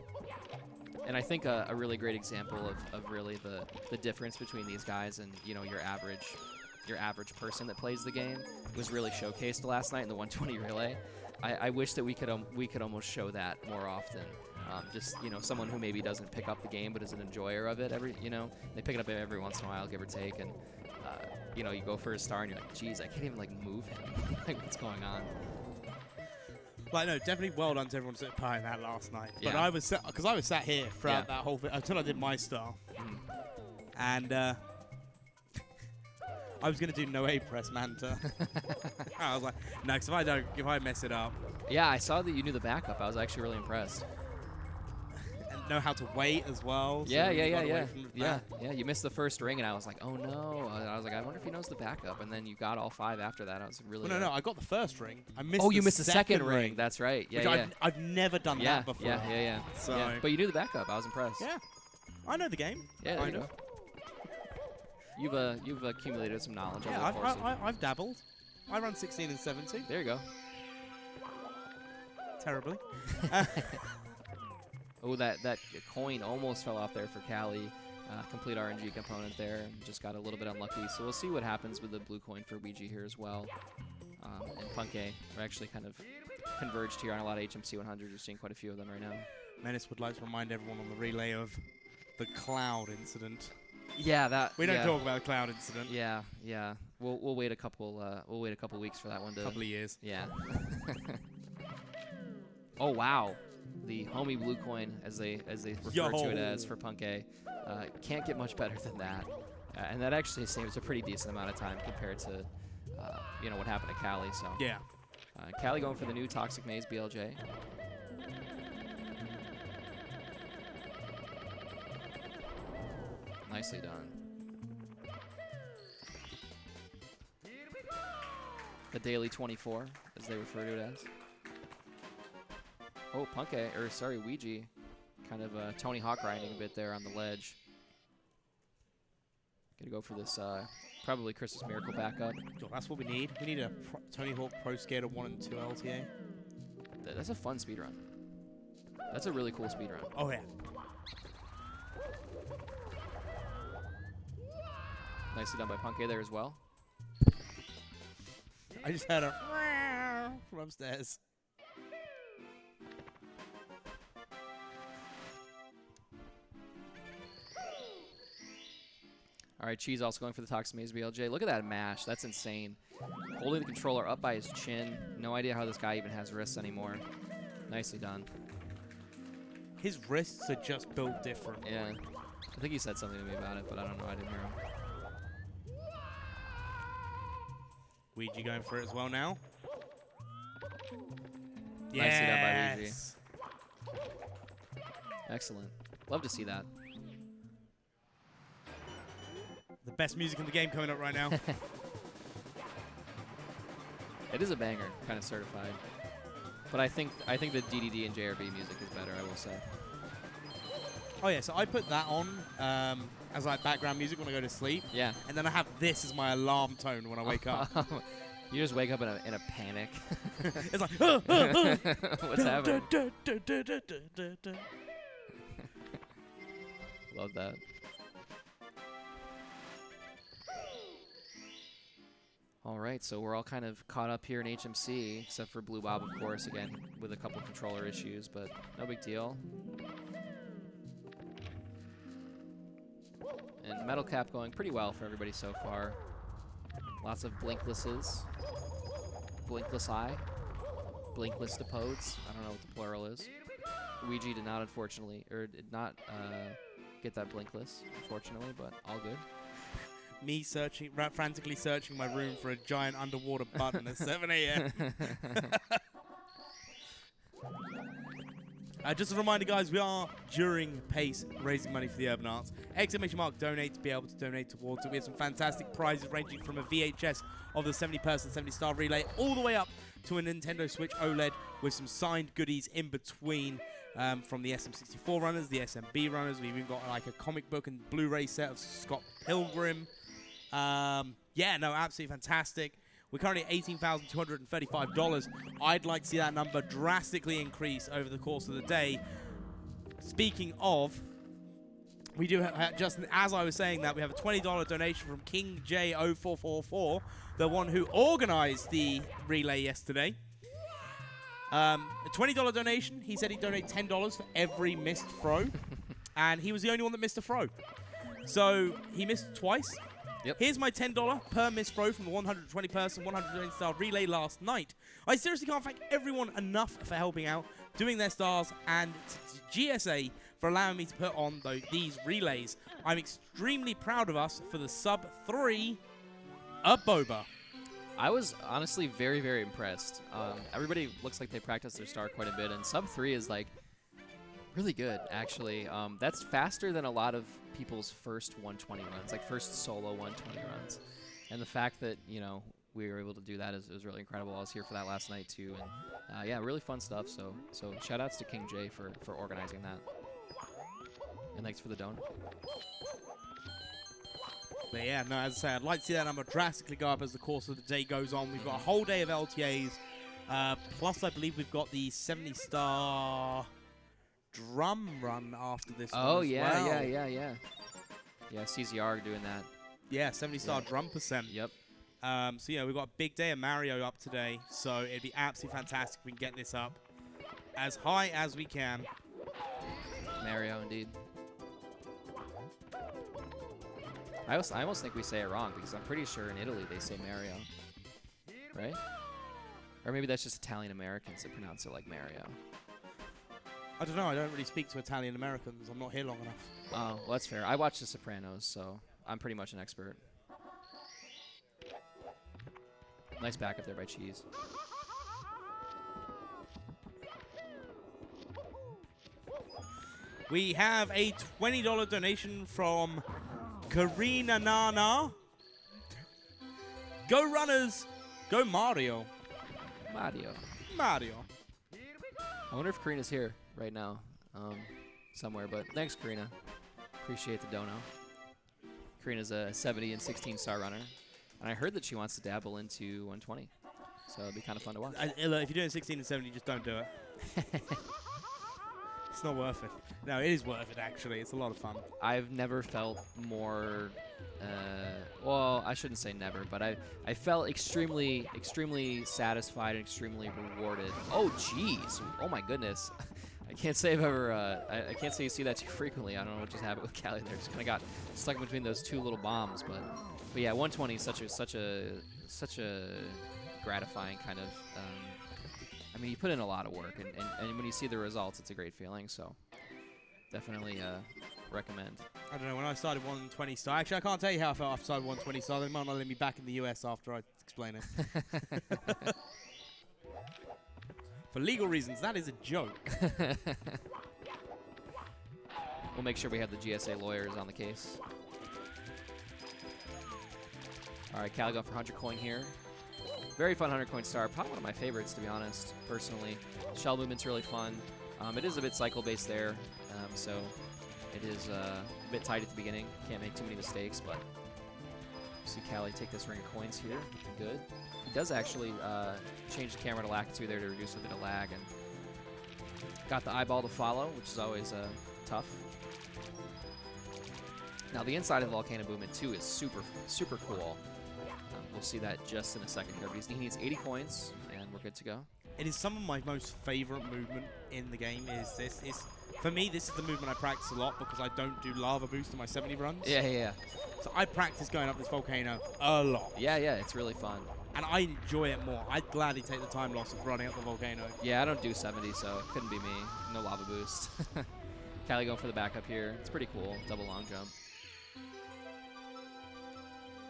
And I think a really great example of really the difference between these guys and, you know, your average person that plays the game was really showcased last night in the 120 relay. I wish that we could almost show that more often. Just, you know, someone who maybe doesn't pick up the game but is an enjoyer of it. They pick it up every once in a while, give or take, and you know, you go for a star and you're like, geez, I can't even like move him. Like, what's going on? Like, no, definitely well done to everyone sitting behind that last night. Yeah. But I was sat here throughout that whole thing until I did my star, and I was gonna do no A press manta. I was like, no, because if I mess it up, Yeah, I saw that you knew the backup. I was actually really impressed. and know how to wait as well. So Yeah. you got away from that. Yeah, you missed the first ring, and I was like, oh no. I was like, I wonder if he knows the backup. And then you got all 5 after that. I was really. Well, no, I got the first ring. I missed. Oh, you missed the second ring. That's right. Yeah, which yeah. I've never done that before. Yeah. So, Yeah. But you knew the backup. I was impressed. yeah, I know the game. Yeah, there you kind go. of. You've accumulated some knowledge over Yeah, the course of. I've dabbled. I run 16 and 17. There you go. Terribly. Oh, that coin almost fell off there for Callie. Complete RNG component there. And just got a little bit unlucky. So we'll see what happens with the blue coin for Ouija here as well. And Punke are actually kind of converged here on a lot of HMC 100s. You're seeing quite a few of them right now. Menace would like to remind everyone on the relay of the cloud incident. Yeah, We don't talk about the cloud incident. Yeah. We'll wait a couple. We'll wait a couple weeks for that one to. Couple of years. Yeah. Oh wow, the homie blue coin, as they refer to it as for Punke, can't get much better than that. And that actually seems a pretty decent amount of time compared to you know, what happened to Callie. So Yeah. Callie going for the new Toxic Maze BLJ. Nicely done. The Daily 24, as they refer to it as. Oh, Ouija, kind of Tony Hawk grinding a bit there on the ledge. Gonna go for this, probably Chris's Miracle backup. Oh, that's what we need. We need a Tony Hawk Pro Skater 1 and 2 LTA. That's a fun speedrun. That's a really cool speedrun. Oh, yeah. Nicely done by Punke there as well. I just had a from upstairs. All right, Cheese also going for the Toxic Maze BLJ. Look at that mash. That's insane. Holding the controller up by his chin. No idea how this guy even has wrists anymore. Nicely done. His wrists are just built different. Yeah. I think he said something to me about it, but I don't know. I didn't hear him. Ouija going for it as well now. Nicely done by Ouija. Excellent. Love to see that. The best music in the game coming up right now. It is a banger, kind of certified. But I think the DDD and JRB music is better, I will say. Oh yeah, so I put that on as like background music when I go to sleep. Yeah. And then I have this as my alarm tone when I wake up. You just wake up in a panic. It's like, What's happening? Love that. All right, so we're all kind of caught up here in HMC, except for Blue Bob, of course, again, with a couple controller issues, but no big deal. And Metal Cap going pretty well for everybody so far. Lots of blinklesses. Blinkless Eye. Blinkless Depodes. I don't know what the plural is. Luigi did not, unfortunately, or did not get that blinkless, unfortunately, but all good. Me searching, frantically searching my room for a giant underwater button at 7 a.m. Just a reminder, guys, we are during PACE raising money for the Urban Arts. Exclamation mark donate to be able to donate towards it. We have some fantastic prizes ranging from a VHS of the 70-person 70-star relay all the way up to a Nintendo Switch OLED with some signed goodies in between from the SM64 runners, the SMB runners. We've even got like a comic book and Blu-ray set of Scott Pilgrim. Yeah, no, absolutely fantastic. We're currently at $18,235. I'd like to see that number drastically increase over the course of the day. Speaking of, we do have, just as I was saying that, we have a $20 donation from King J0444, the one who organized the relay yesterday. A $20 donation. He said he'd donate $10 for every missed throw, and he was the only one that missed a throw. So he missed twice. Yep. Here's my $10 per missed throw from the 120-person, 120-star relay last night. I seriously can't thank everyone enough for helping out, doing their stars, and GSA for allowing me to put on these relays. I'm extremely proud of us for the sub-3 Boba. I was honestly very, very impressed. Everybody looks like they practiced their star quite a bit, and sub-3 is like really good, actually. That's faster than a lot of people's first 120 runs, like first solo 120 runs. And the fact that, you know, we were able to do that is really incredible. I was here for that last night too, and yeah, really fun stuff. So shout outs to King J for organizing that. And thanks for the donut. But yeah, no, as I say, I'd like to see that number drastically go up as the course of the day goes on. We've got a whole day of LTAs, plus I believe we've got the 70-star drum run after this one as yeah, well. yeah, CZR doing that. Yeah, 70-star drum percent. Yep. So yeah, we've got a big day of Mario up today, so it'd be absolutely fantastic if we can get this up as high as we can. Mario, indeed. I almost think we say it wrong, because I'm pretty sure in Italy they say Mario, right? Or maybe that's just Italian Americans that pronounce it like Mario. I don't know. I don't really speak to Italian Americans. I'm not here long enough. Oh, well, that's fair. I watch The Sopranos, so I'm pretty much an expert. Nice backup there by Cheese. We have a $20 donation from Karina Nana. Go Runners! Go Mario! Mario. Mario. I wonder if Karina's here right now, somewhere, but thanks, Karina. Appreciate the dono. Karina's a 70 and 16-star runner, and I heard that she wants to dabble into 120, so it'd be kind of fun to watch. Look, if you're doing 16 and 70, just don't do it. It's not worth it. No, it is worth it, actually. It's a lot of fun. I've never felt more, well, I shouldn't say never, but I felt extremely, extremely satisfied and extremely rewarded. Oh, jeez. Oh, my goodness. I can't say I've ever, I can't say you see that too frequently. I don't know what just happened with Callie there. Just kind of got stuck between those two little bombs. But yeah, 120 is such a gratifying kind of, I mean, you put in a lot of work, and when you see the results, it's a great feeling. So definitely recommend. I don't know, when I started 120 star, actually I can't tell you how I felt after I started 120 star. They might not let me back in the US after I explain it. For legal reasons, that is a joke. We'll make sure we have the GSA lawyers on the case. All right, Cal going for 100 coin here. Very fun 100 coin star. Probably one of my favorites, to be honest, personally. Shell movement's really fun. It is a bit cycle based there, so it is a bit tight at the beginning. Can't make too many mistakes, but see Callie take this ring of coins here. Looking good. He does actually change the camera to lag 2 there to reduce a bit of lag, and got the eyeball to follow, which is always tough. Now the inside of the Volcano Movement too is super cool. We'll see that just in a second here, but he needs 80 coins, and we're good to go. It is some of my most favorite movement in the game. For me, this is the movement I practice a lot because I don't do lava boost in my 70 runs. Yeah. So I practice going up this volcano a lot. Yeah, it's really fun. And I enjoy it more. I'd gladly take the time loss of running up the volcano. Yeah, I don't do 70, so it couldn't be me. No lava boost. Callie going for the backup here. It's pretty cool. Double long jump.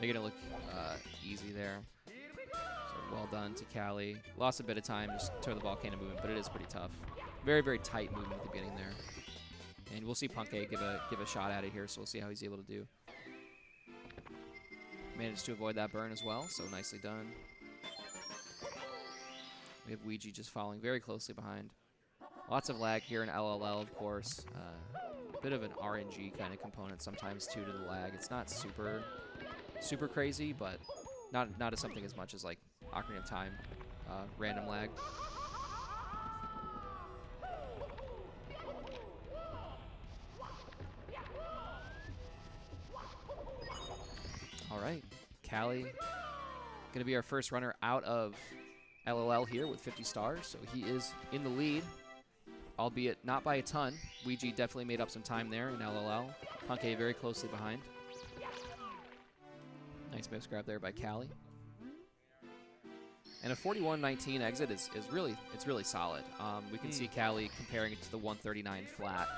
Making it look easy there. So well done to Callie. Lost a bit of time just to the volcano movement, but it is pretty tough. Very, very tight movement at the beginning there. And we'll see Punkay give a shot at it here, so we'll see how he's able to do. Managed to avoid that burn as well, so nicely done. We have Ouija just following very closely behind. Lots of lag here in LLL, of course. A bit of an RNG kind of component sometimes too to the lag. It's not super crazy, but not as something as much as like Ocarina of Time random lag. All right, Callie going to be our first runner out of LOL here with 50 stars, so he is in the lead, albeit not by a ton. Ouija definitely made up some time there in LOL. Punkay very closely behind. Nice mouse grab there by Callie. And a 41-19 exit is really solid. We can see Callie comparing it to the 139 flat.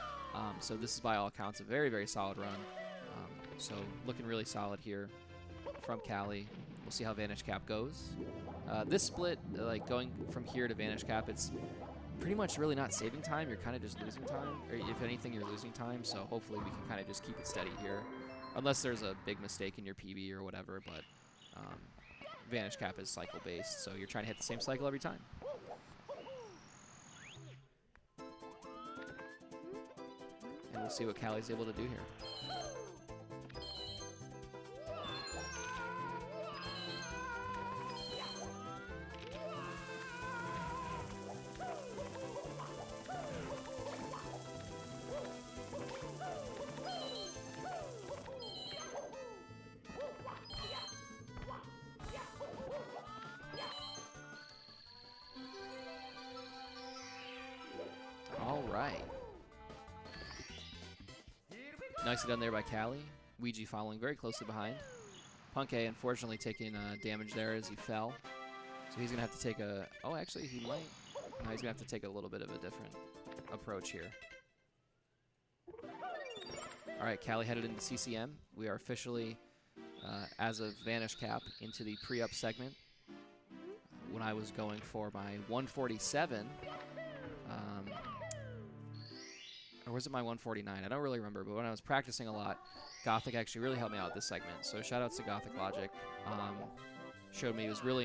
So this is by all accounts a very, very solid run. So looking really solid here from Callie. We'll see how Vanish Cap goes. This split, like going from here to Vanish Cap, it's pretty much really not saving time. You're kind of just losing time, or if anything, you're losing time. So hopefully we can kind of just keep it steady here, unless there's a big mistake in your PB or whatever. But Vanish Cap is cycle based, so you're trying to hit the same cycle every time. And we'll see what Callie's able to do here. All right. Nicely done there by Callie. Ouija following very closely behind. Punkay unfortunately taking damage there as he fell. So he's going to have to take a... Oh, actually, he might... No, he's going to have to take a little bit of a different approach here. All right, Callie headed into CCM. We are officially, as of Vanish Cap, into the pre-up segment. When I was going for my 147... or was it my 149? I don't really remember, but when I was practicing a lot, Gothic actually really helped me out with this segment. So shout outs to Gothic Logic. Showed me it was really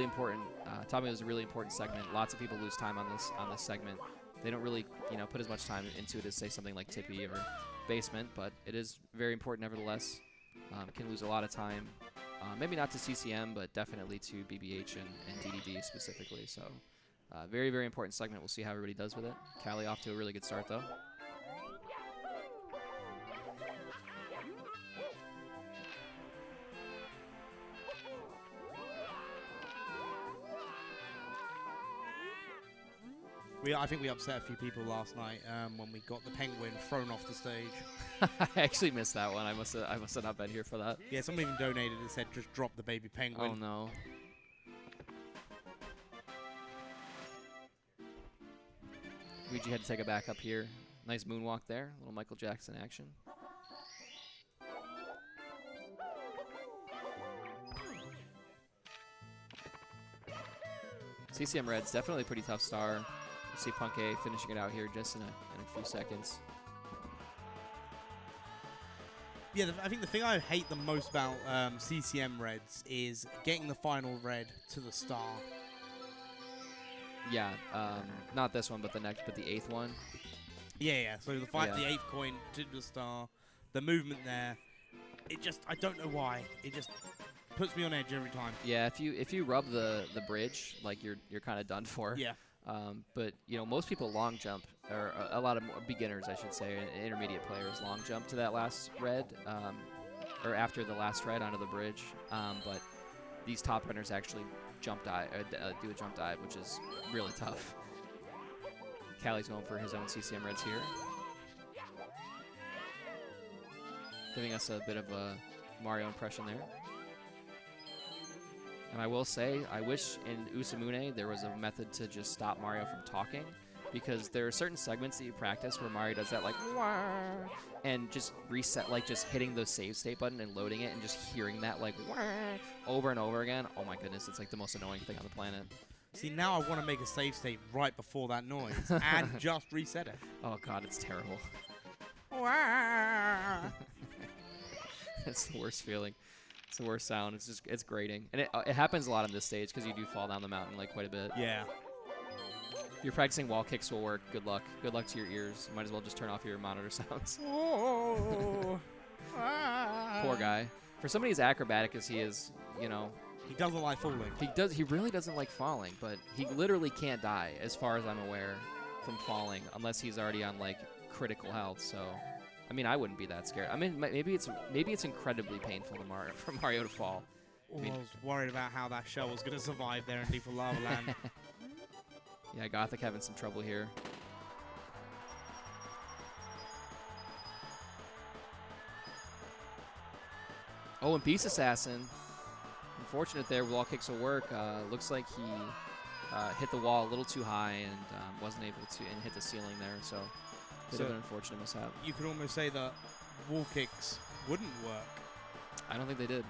important. Taught me it was a really important segment. Lots of people lose time on this segment. They don't really, put as much time into it as say something like Tippy or Basement, but it is very important nevertheless. Can lose a lot of time. Maybe not to CCM, but definitely to BBH and DDD specifically. So very, very important segment. We'll see how everybody does with it. Callie off to a really good start though. I think we upset a few people last night when we got the penguin thrown off the stage. I actually missed that one. I must have not been here for that. Yeah, someone even donated and said just drop the baby penguin. Oh no. Ouija had to take a back up here. Nice moonwalk there. Little Michael Jackson action. CCM Red's definitely a pretty tough star. We'll see Punkay finishing it out here just in a few seconds. Yeah, I think the thing I hate the most about CCM Reds is getting the final red to the star. Yeah, not this one, but the 8th one. Yeah. So the 8th coin to the star, the movement there. I don't know why. It just puts me on edge every time. Yeah, if you rub the bridge, like you're kind of done for. Yeah. But most people long jump, or a lot of beginners, I should say, and intermediate players long jump to that last red, or after the last red onto the bridge. But these top runners actually jump dive, do a jump dive, which is really tough. Callie's going for his own CCM reds here, giving us a bit of a Mario impression there. And I will say, I wish in Usamune there was a method to just stop Mario from talking, because there are certain segments that you practice where Mario does that like, wah, and just reset, like just hitting the save state button and loading it and just hearing that like wah, over and over again. Oh my goodness, it's like the most annoying thing on the planet. See, now I want to make a save state right before that noise and just reset it. Oh god, it's terrible. It's the worst feeling. It's the worst sound. It's grating, and it happens a lot on this stage because you do fall down the mountain like quite a bit. Yeah. If you're practicing wall kicks will work. Good luck. Good luck to your ears. You might as well just turn off your monitor sounds. Oh. Poor guy. For somebody as acrobatic as he is, He doesn't like falling. He really doesn't like falling, but he literally can't die, as far as I'm aware, from falling unless he's already on like critical health. So. I mean, I wouldn't be that scared. I mean, maybe it's incredibly painful for Mario to fall. I was worried about how that shell was going to survive there in Lethal Lava Land. Yeah, Gothic having some trouble here. Oh, and Beast Assassin. Unfortunate there. Wall kicks will work. Looks like he hit the wall a little too high and wasn't able to hit the ceiling there. So. Bit of an unfortunate mishap. You could almost say that wall kicks wouldn't work. I don't think they did.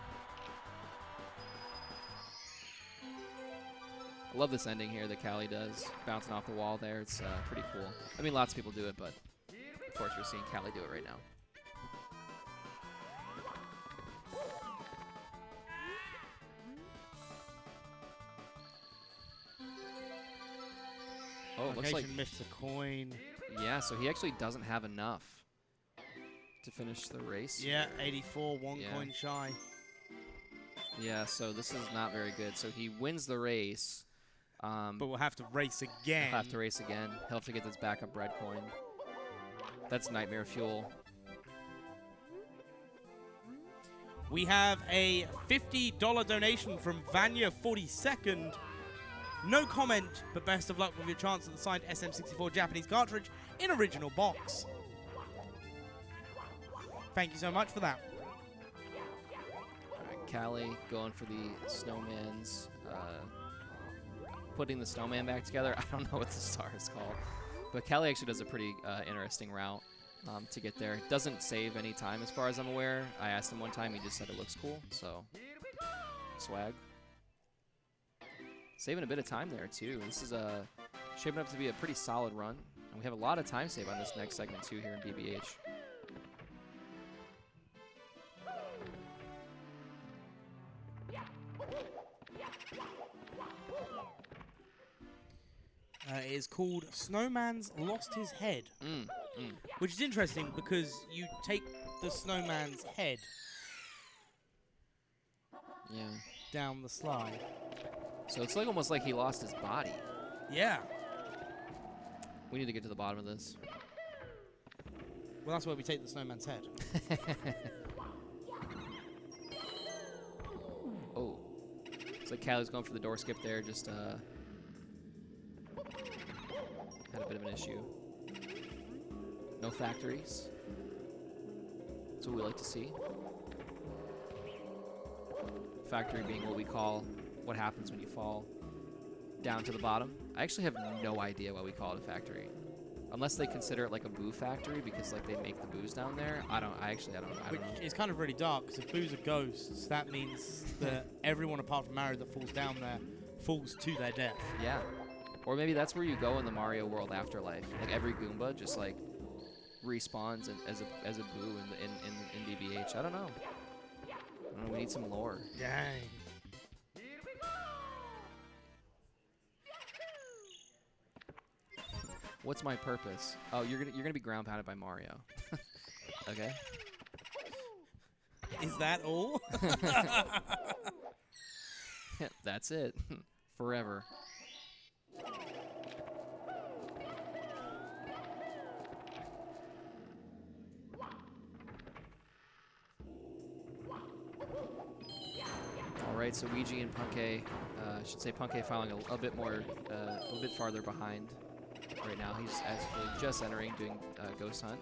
I love this ending here that Callie does, bouncing off the wall there. It's pretty cool. I mean, lots of people do it, but of course we're seeing Callie do it right now. Oh, it looks like missed the coin. Yeah, so he actually doesn't have enough to finish the race. Yeah, 84, one coin shy. Yeah, so this is not very good. So he wins the race. But we'll have to race again. He'll have to race again. He'll have to get this backup red coin. That's nightmare fuel. We have a $50 donation from Vanya42nd. No comment, but best of luck with your chance at the signed SM64 Japanese cartridge in original box. Thank you so much for that. All right, Callie going for the snowman's, putting the snowman back together. I don't know what the star is called, but Callie actually does a pretty interesting route to get there. Doesn't save any time as far as I'm aware. I asked him one time, he just said it looks cool, so swag. Saving a bit of time there, too. This is shaping up to be a pretty solid run. And we have a lot of time save on this next segment, too, here in BBH. It is called Snowman's Lost His Head, which is interesting because you take the snowman's head down the slide. So it's like almost like he lost his body. Yeah. We need to get to the bottom of this. Well, that's why we take the snowman's head. Oh. So Callie's going for the door skip there, just had a bit of an issue. No factories. That's what we like to see. Factory being what we call what happens when you fall down to the bottom. I actually have no idea why we call it a factory. Unless they consider it like a boo factory because like they make the boos down there. I don't know. Which is kind of really dark because if boos are ghosts, that means that everyone apart from Mario that falls down there falls to their death. Yeah. Or maybe that's where you go in the Mario World afterlife. Like every Goomba just like respawns as a boo in BBH. I don't know. We need some lore. Dang. What's my purpose? Oh, you're gonna be ground pounded by Mario. Okay. Is that all? That's it. Forever. All right, so Ouija and Punkei, I should say Punkei following a bit more, a little bit farther behind right now. He's actually just entering, doing Ghost Hunt.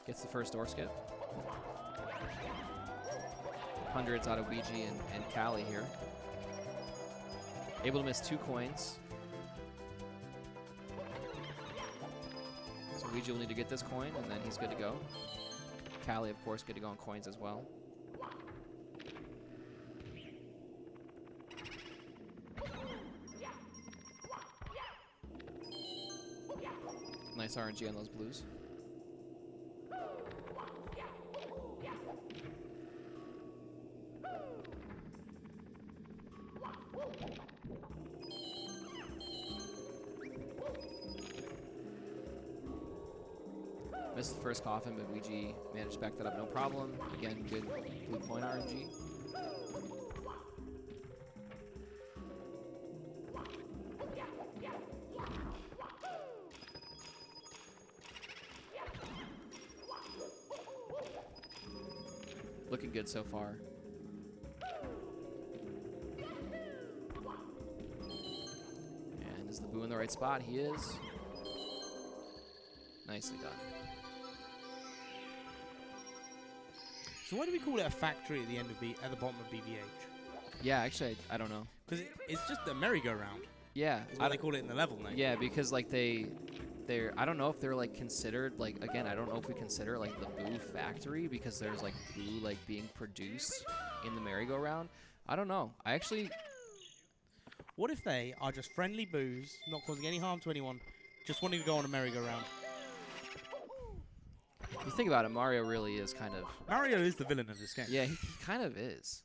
Gets the first door skip. Hundreds out of Ouija and Callie here. Able to miss 2 coins. So Ouija will need to get this coin, and then he's good to go. Callie, of course, good to go on coins as well. Nice RNG on those blues. Missed the first coffin, but Ouija managed to back that up no problem. Again, good blue point RNG. Looking good so far. And is the boo in the right spot? He is. Nicely done. So why do we call it a factory at the end of at the bottom of BBH? Yeah, actually, I don't know. Because it's just a merry-go-round. Yeah, Is what they call it in the level name. yeah, because like they're I don't know if they're like considered like again I don't know if we consider like the boo factory because there's like boo like being produced in the merry-go-round. I don't know. I actually What if they are just friendly boos, not causing any harm to anyone, just wanting to go on a merry-go-round? if you think about it, Mario really is kind of Mario is the villain of this game. yeah he kind of is.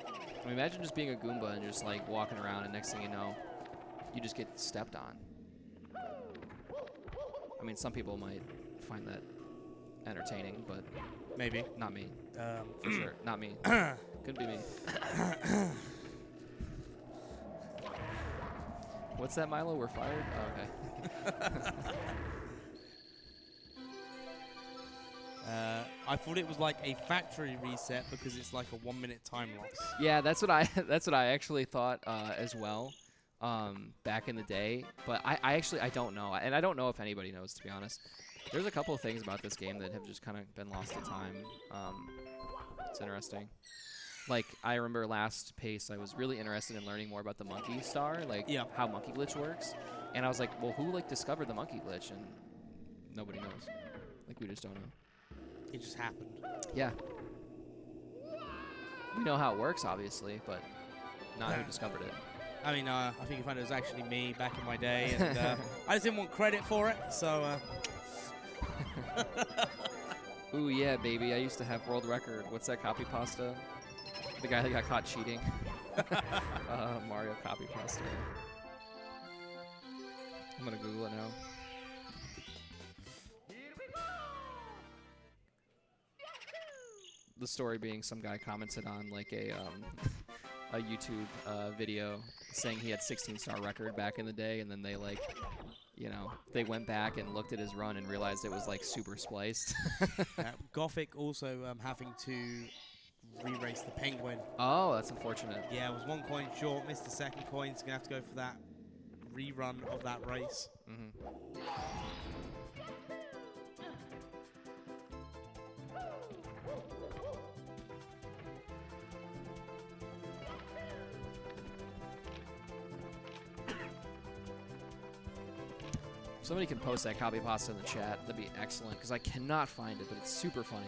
I mean, imagine just being a Goomba and just like walking around and next thing you know, you just get stepped on. I mean, some people might find that entertaining, but Maybe. not me. For sure, not me. Couldn't be me. What's that, Milo? We're fired? Oh, okay. I thought it was like a factory reset because it's like a 1 minute time loss. Yeah, that's what I actually thought as well back in the day. But I don't know, and I don't know if anybody knows, to be honest. There's a couple of things about this game that have just kind of been lost to time. It's interesting. Like, I remember last pace, I was really interested in learning more about the monkey star, like how monkey glitch works. And I was like, well, who like discovered the monkey glitch? And nobody knows. Like, we just don't know. It just happened. Yeah. We know how it works, obviously, but not who discovered it. I mean, I think you found it was actually me back in my day, and I just didn't want credit for it, so... Ooh, yeah, baby. I used to have world record. What's that, copy pasta? The guy that got caught cheating. Mario copy pasta. I'm going to Google it now. The story being some guy commented on like a YouTube video saying he had 16-star record back in the day, and then they like, you know, they went back and looked at his run and realized it was like super spliced. Gothic also having to re-race the penguin. Oh, that's unfortunate. Yeah, it was 1 coin short, missed the second coin, so gonna have to go for that rerun of that race. Mm-hmm. Somebody can post that copy pasta in the chat. That'd be excellent, because I cannot find it, but it's super funny.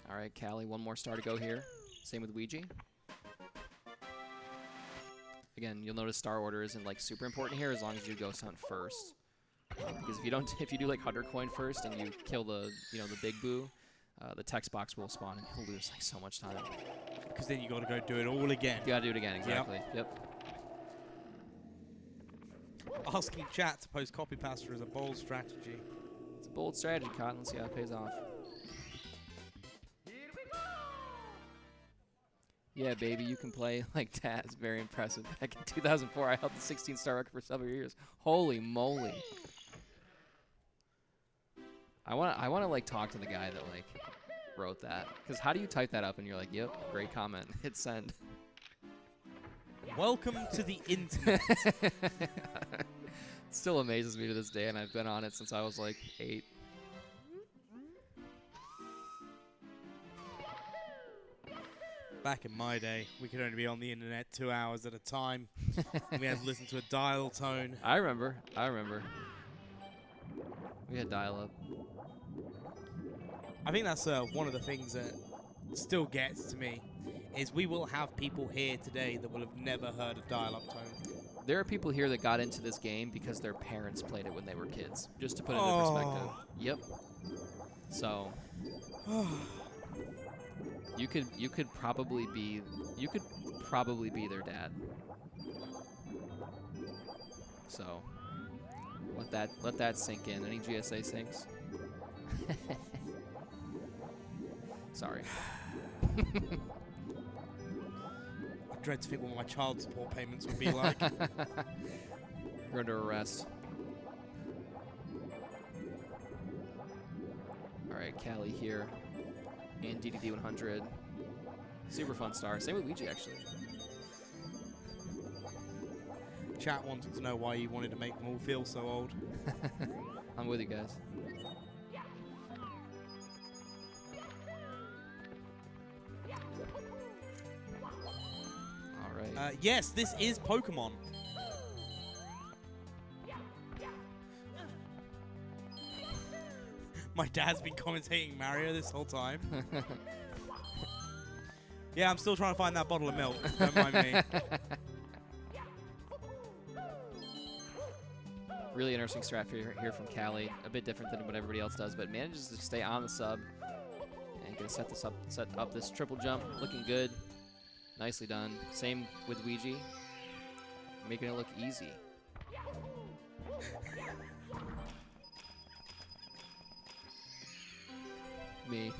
All right, Callie, 1 more star to go here. Same with Ouija. Again, you'll notice star order isn't like super important here as long as you Ghost Hunt first. Because if you do like 100 coin first and you kill the the big boo, the text box will spawn and you'll lose like so much time. Because then you got to go do it all again. You gotta do it again, exactly. Yep. Asking chat to post copy pasta is a bold strategy. It's a bold strategy, Cotton. Let's see how it pays off. Yeah, baby, you can play like Taz. Very impressive. Back in 2004, I held the 16-star record for several years. Holy moly. I want to like talk to the guy that like wrote that. Because how do you type that up and you're like, yep, great comment. Hit send. Welcome to the internet. Still amazes me to this day, and I've been on it since I was like 8. Back in my day, we could only be on the internet 2 hours at a time. We had to listen to a dial tone. I remember. We had dial-up. I think that's one of the things that still gets to me, is we will have people here today that will have never heard of dial-up tone. There are people here that got into this game because their parents played it when they were kids. Just to put it into perspective. Yep. So you could probably be their dad. So let that sink in. Any GSA sinks? Sorry. I dread to think what my child support payments would be like. You're under arrest. All right, Callie here. And DDD 100. Super fun star. Same with Ouija, actually. Chat wanted to know why you wanted to make them all feel so old. I'm with you guys. All right. Yes, this is Pokemon. My dad's been commentating Mario this whole time. Yeah, I'm still trying to find that bottle of milk. Don't mind me. Really interesting strat here from Callie. A bit different than what everybody else does, but manages to stay on the sub and gonna set up this triple jump. Looking good. Nicely done. Same with Ouija. Making it look easy. Me.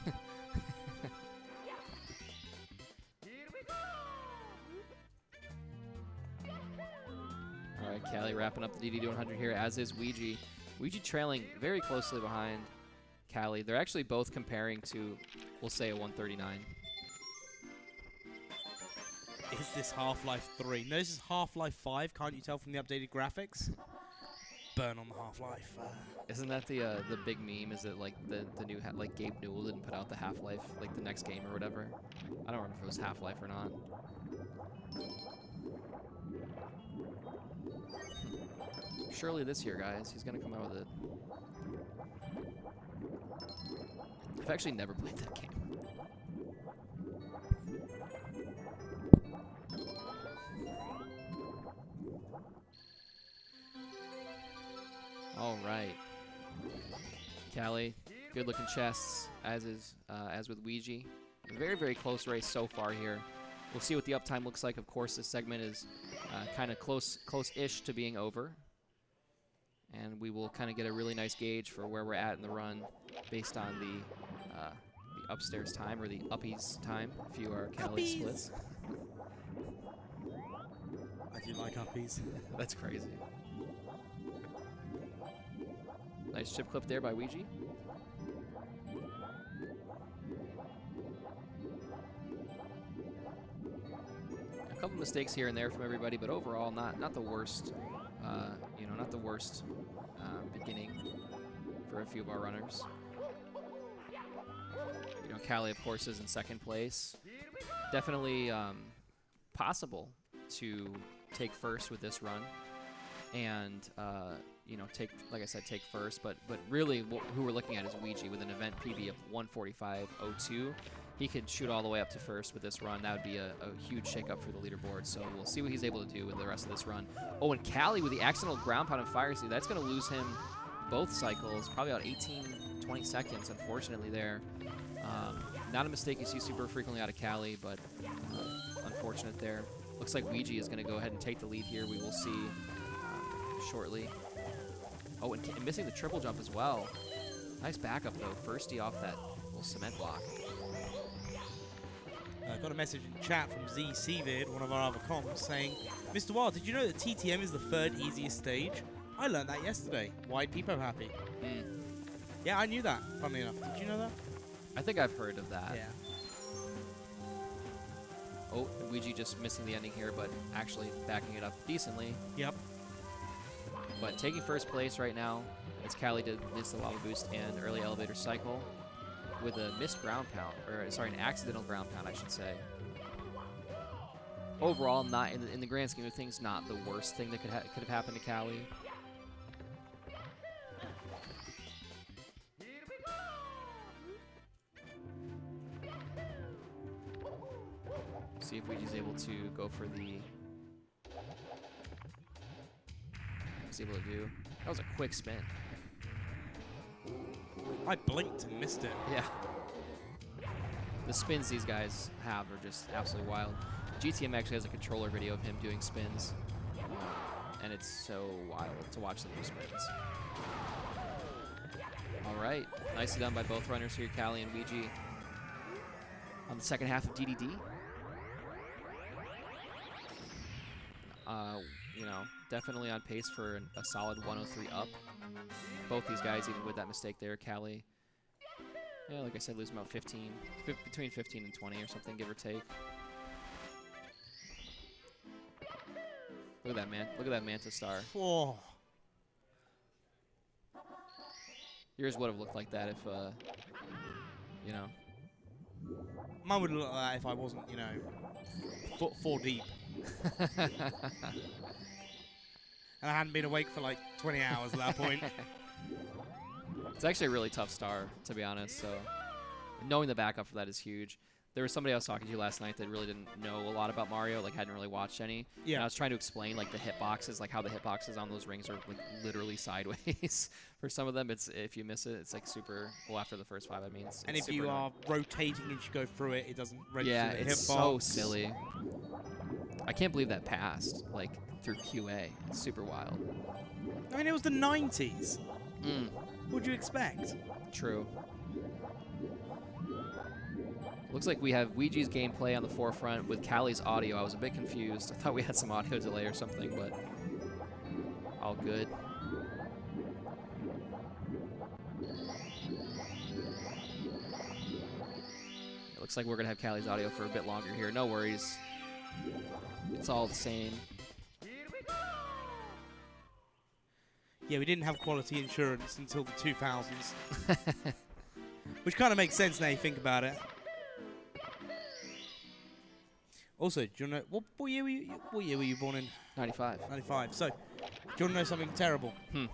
All right, Callie wrapping up the DD 100 here, as is Ouija. Ouija trailing very closely behind Callie. They're actually both comparing to, we'll say, a 139. Is this Half-Life 3? No, this is Half-Life 5. Can't you tell from the updated graphics? Burn on the Half-Life. Isn't that the big meme? Is it like the new like Gabe Newell didn't put out the Half-Life like the next game or whatever? I don't remember if it was Half-Life or not. Surely this year, guys, he's gonna come out with it. I've actually never played that game. All right, Callie, good looking chests, as with Ouija. A very, very close race so far here. We'll see what the uptime looks like. Of course, this segment is kind of close-ish to being over. And we will kind of get a really nice gauge for where we're at in the run based on the upstairs time, or the uppies time, if you are Callie splits. I do like uppies. That's crazy. Nice chip clip there by Ouija. A couple mistakes here and there from everybody, but overall not the worst. Not the worst beginning for a few of our runners. Callie, of course, is in second place. Definitely possible to take first with this run, and take first. But really, who we're looking at is Ouija with an event PB of 145.02. He could shoot all the way up to first with this run. That would be a huge shakeup for the leaderboard. So we'll see what he's able to do with the rest of this run. Oh, and Callie with the accidental ground pound and fire seed. That's going to lose him both cycles, probably about 18, 20 seconds, unfortunately, there. Not a mistake you see super frequently out of Callie, but unfortunate there. Looks like Ouija is going to go ahead and take the lead here. We will see shortly. Oh, and missing the triple jump as well. Nice backup, though. Firstie off that little cement block. Got a message in chat from Z Seavid, one of our other comms, saying, Mr. Wild, did you know that TTM is the 3rd easiest stage? I learned that yesterday. Why Peepo happy? Yeah, I knew that, funnily enough. Did you know that? I think I've heard of that. Yeah. Oh, Luigi just missing the ending here, but actually backing it up decently. Yep. But taking first place right now, as Callie did miss the lava boost and early elevator cycle with a missed ground pound, or sorry, an accidental ground pound, I should say. Overall, not in the grand scheme of things, not the worst thing that could have happened to Callie. See if Ouija's able to go for the... Was able to do. That was a quick spin. I blinked and missed it. Yeah. The spins these guys have are just absolutely wild. GTM actually has a controller video of him doing spins. And it's so wild to watch them do spins. All right. Nicely done by both runners here, Callie and Ouija. On the second half of DDD. You know, definitely on pace for a solid 103 up. Both these guys, even with that mistake there, Callie, yeah, like I said, losing about 15, between 15 and 20 or something, give or take. Look at that, man. Look at that Manta Star. Oh. Yours would have looked like that if, you know. Mine would look like that if I wasn't, you know, four deep. And I hadn't been awake for like 20 hours at that point. It's actually a really tough star, to be honest, so knowing the backup for that is huge. There was somebody I was talking to last night that really didn't know a lot about Mario, like hadn't really watched any. Yeah. And I was trying to explain like the hitboxes, like how the hitboxes on those rings are like literally sideways. For some of them, it's if you miss it, it's like super. Well, after the first 5, I mean. It's and if super you annoying. are rotating and you go through it, it doesn't register Yeah, the it's hitbox. so silly. I can't believe that passed like through QA. It's super wild. I mean, it was the 90s. Mm. What'd you expect? True. Looks like we have Ouija's gameplay on the forefront with Callie's audio. I was a bit confused. I thought we had some audio delay or something, but all good. It looks like we're going to have Callie's audio for a bit longer here. No worries. It's all the same. Yeah, we didn't have quality insurance until the 2000s. Which kind of makes sense now you think about it. Also, do you know what year were you born in? 95. 95. So, do you want to know something terrible? Hmm.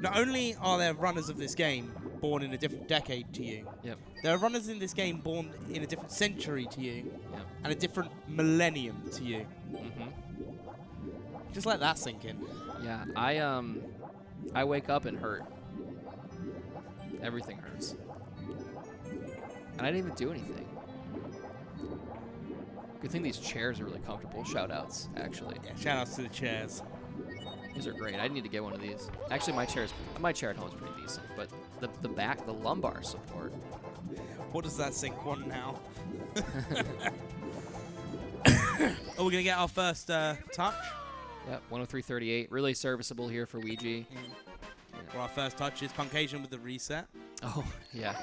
Not only are there runners of this game born in a different decade to you, Yep. there are runners in this game born in a different century to you, Yep. and a different millennium to you. Mm-hmm. Just let that sink in. Yeah, I wake up and hurt. Everything hurts. And I didn't even do anything. Good thing these chairs are really comfortable. Shout outs, actually. Yeah, shout outs to the chairs. These are great. I need to get one of these. Actually, my chair at home is pretty decent, but the back, the lumbar support. What does that sink one now? Are we going to get our first touch? Yep, 103.38. Really serviceable here for Ouija. Well, our first touch is Punkation with the reset. Oh, yeah.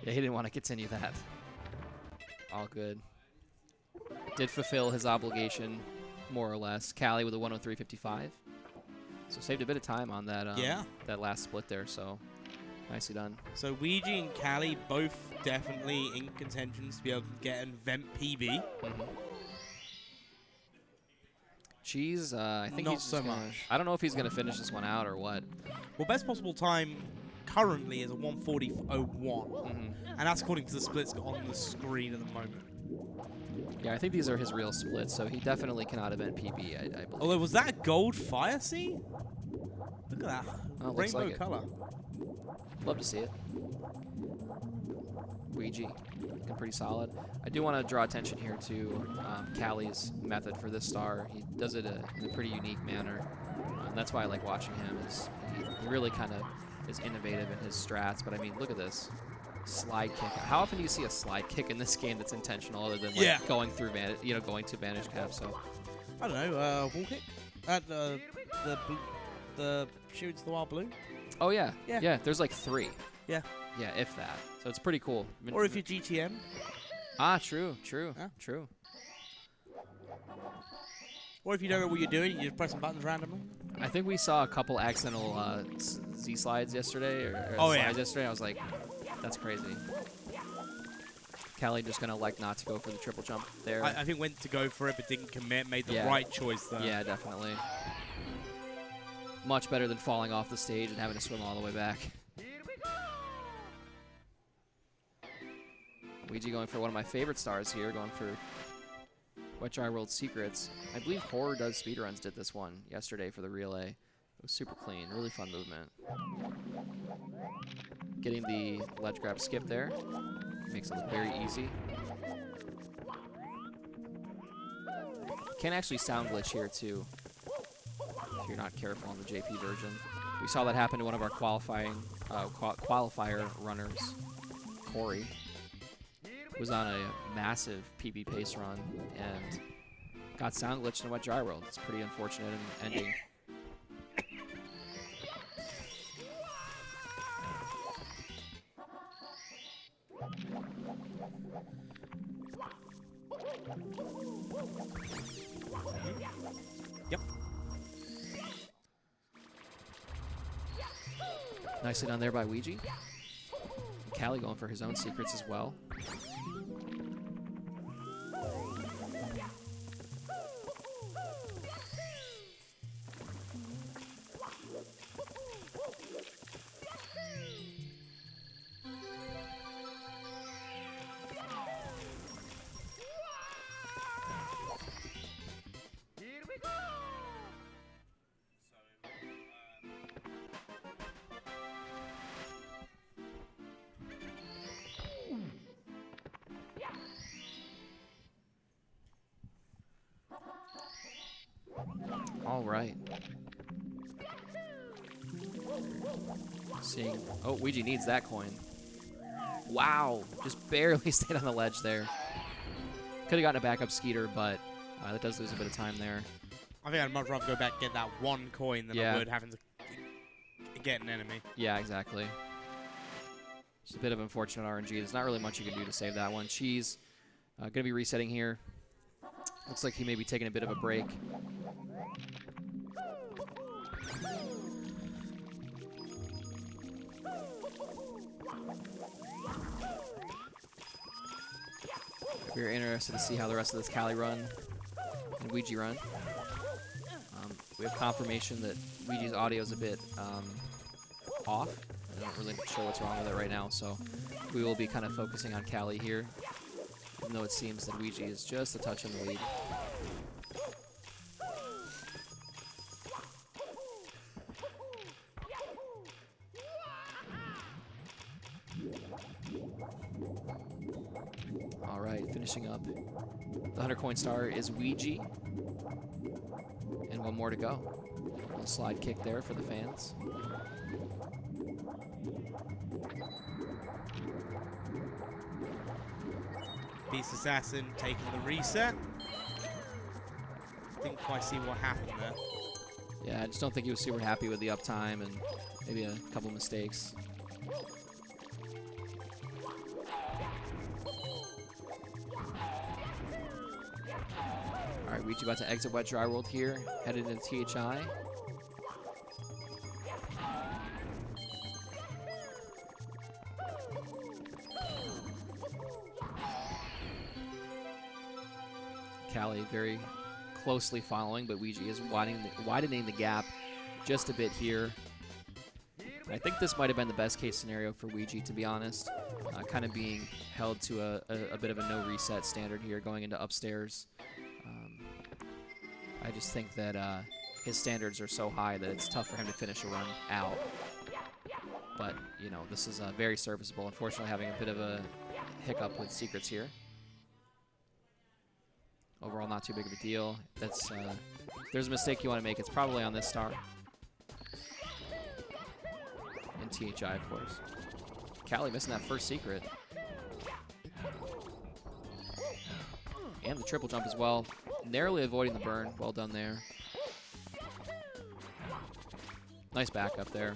Yeah, he didn't want to continue that. All good. Did fulfill his obligation, more or less. Callie with a 103.55. So saved a bit of time on that that last split there, so nicely done. So Ouija and Callie both definitely in contentions to be able to get an event PB. Mm-hmm. Cheese, I think Not he's so just gonna, much. I don't know if he's going to finish this one out or what. Well, best possible time currently is a 140.01. Mm-hmm. And that's according to the splits on the screen at the moment. Yeah, I think these are his real splits, so he definitely cannot event PB, I believe. Although, was that a gold fire sea? Look at that. Oh, looks Rainbow like it. color. Love to see it. Ouija, looking pretty solid. I do want to draw attention here to Callie's method for this star. He does it in a pretty unique manner. And that's why I like watching him. Is he really kind of is innovative in his strats. But I mean, look at this. slide kick. How often do you see a slide kick in this game that's intentional, other than like Yeah. going through going to vanish cap? So I don't know. Wall kick. The shooting to the wild blue. oh yeah, Yeah. yeah. There's like 3. Yeah. Yeah, if that. So it's pretty cool. Or if you're GTM. ah, true, true, Yeah. true. Or if you don't know what you're doing, you're just pressing buttons randomly. I think we saw a couple accidental Z slides yesterday, or Oh, slides yeah. yesterday. I was like, that's crazy. Callie just gonna elect not to go for the triple jump there. I think went to go for it, but didn't commit. Made the Yeah. right choice there. Yeah, definitely. Much better than falling off the stage and having to swim all the way back. Ouija going for one of my favorite stars here, going for Wet Dry World Secrets. I believe Horror Does Speedruns did this one yesterday for the relay. It was super clean, really fun movement. Getting the ledge grab skip there makes it look very easy. Can actually sound glitch here too, if you're not careful on the JP version. We saw that happen to one of our qualifier runners, Corey. Was on a massive PB pace run and got sound glitched in Wet Dry World. It's pretty unfortunate ending. Yep. Nicely done there by Ouija. Callie going for his own secrets as well. All right. Seeing, oh, Ouija needs that coin. Wow, just barely stayed on the ledge there. Could have gotten a backup Skeeter, but that does lose a bit of time there. I think I'd much rather go back and get that one coin than Yeah. I would having to get an enemy. Yeah, exactly. Just a bit of unfortunate RNG. There's not really much you can do to save that one. Cheese going to be resetting here. Looks like he may be taking a bit of a break. We're interested to see how the rest of this Callie run and Ouija run. We have confirmation that Ouija's audio is a bit off. I'm not really sure what's wrong with it right now, so we will be kind of focusing on Callie here, even though it seems that Ouija is just a touch in the lead. All right, finishing up. The 100 coin star is Ouija. And one more to go. A little slide kick there for the fans. Beast Assassin taking the reset. Didn't quite see what happened there. Yeah, I just don't think he was super happy with the uptime and maybe a couple mistakes. All right, Ouija about to exit Wet Dry World here, headed into THI. Callie very closely following, but Ouija is widening the gap just a bit here. I think this might have been the best case scenario for Ouija, to be honest. Kind of being held to a bit of a no reset standard here going into upstairs. I just think that his standards are so high that it's tough for him to finish a run out. But, you know, this is very serviceable. Unfortunately, having a bit of a hiccup with secrets here. Overall, not too big of a deal. That's if there's a mistake you want to make, it's probably on this star. And THI, of course. Callie missing that first secret. And the triple jump as well. Narrowly avoiding the burn. Well done there. Nice backup there.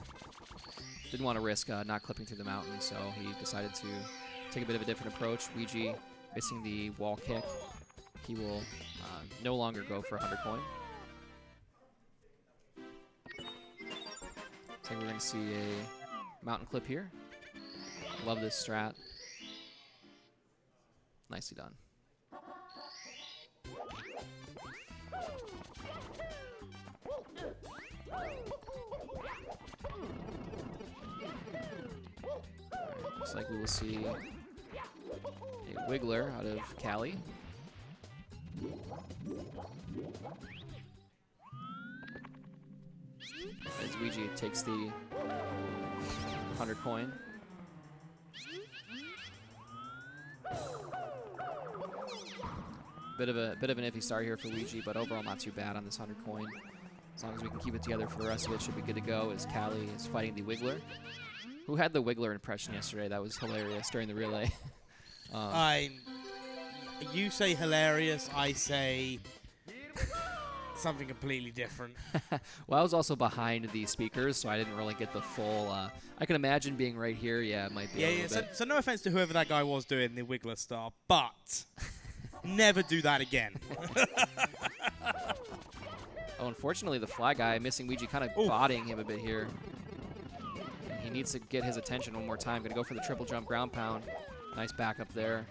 Didn't want to risk not clipping through the mountain, so he decided to take a bit of a different approach. Ouija missing the wall kick. He will no longer go for 100 coin. Looks like we're going to see a mountain clip here. Love this strat. Nicely done. Looks like we will see a wiggler out of Callie. As Ouija takes the 100 coin. Bit of an iffy start here for Ouija, but overall not too bad on this 100 coin. As long as we can keep it together for the rest of it, should be good to go. As Callie is fighting the wiggler. Who had the wiggler impression yesterday? That was hilarious during the relay. You say hilarious, I say something completely different. Well, I was also behind the speakers, so I didn't really get the full. I can imagine being right here. Yeah, it might be. Yeah. So no offense to whoever that guy was doing the wiggler star, but never do that again. Oh, unfortunately, the fly guy missing Ouija, kind of botting him a bit here. And he needs to get his attention one more time. Going to go for the triple jump ground pound. Nice backup there.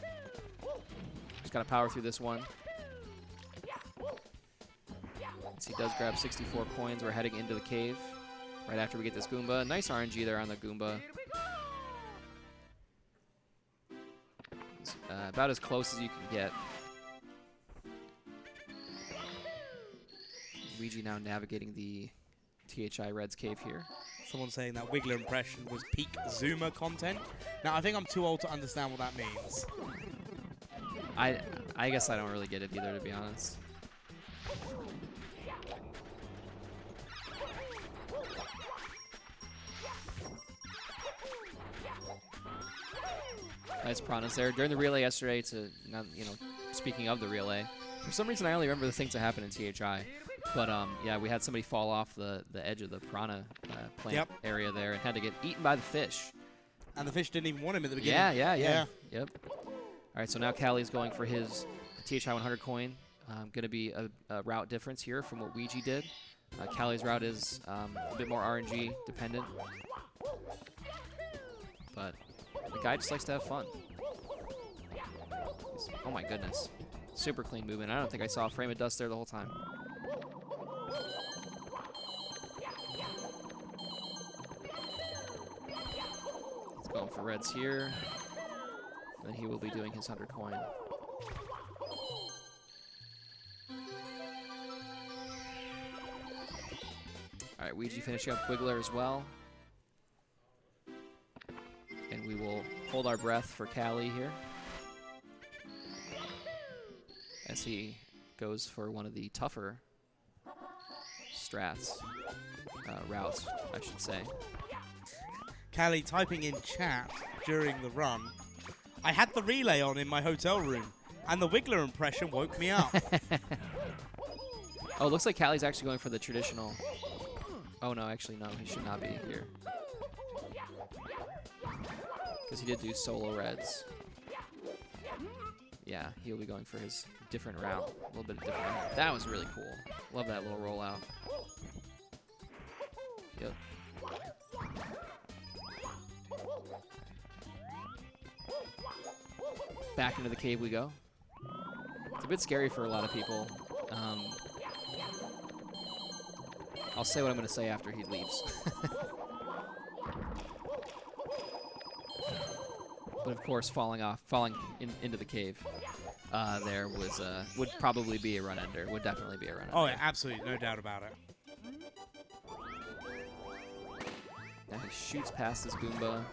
Just got to power through this one. He does grab 64 coins. We're heading into the cave right after we get this Goomba. Nice RNG there on the Goomba. It's, about as close as you can get. Ouija now navigating the THI Reds cave here. Someone saying that wiggler impression was peak Zoomer content. Now, I think I'm too old to understand what that means. I guess I don't really get it either, to be honest. Nice piranhas there. During the relay yesterday, speaking of the relay, for some reason I only remember the things that happened in THI. But yeah, we had somebody fall off the edge of the piranha plant area there and had to get eaten by the fish. And the fish didn't even want him at the beginning. Yeah. Yep. All right, so now Callie's going for his THI 100 coin. Going to be a route difference here from what Ouija did. Callie's route is a bit more RNG dependent. But the guy just likes to have fun. Oh my goodness. Super clean movement. I don't think I saw a frame of dust there the whole time. Let's go for Reds here. Then he will be doing his 100 coin. All right, Ouija finishing up Wiggler as well. And we will hold our breath for Callie here. As he goes for one of the tougher strats, routes, I should say. Callie typing in chat during the run. I had the relay on in my hotel room, and the wiggler impression woke me up. Oh, looks like Callie's actually going for the traditional. Oh, no, actually, no, he should not be here. Because he did do solo Reds. Yeah, he'll be going for his different route. A little bit of different route. That was really cool. Love that little rollout. Yep. Back into the cave we go. It's a bit scary for a lot of people. I'll say what I'm going to say after he leaves. But of course, falling into the cave there was would probably be a run ender. Would definitely be a run ender. Oh, yeah, absolutely, no doubt about it. Now he shoots past this Goomba.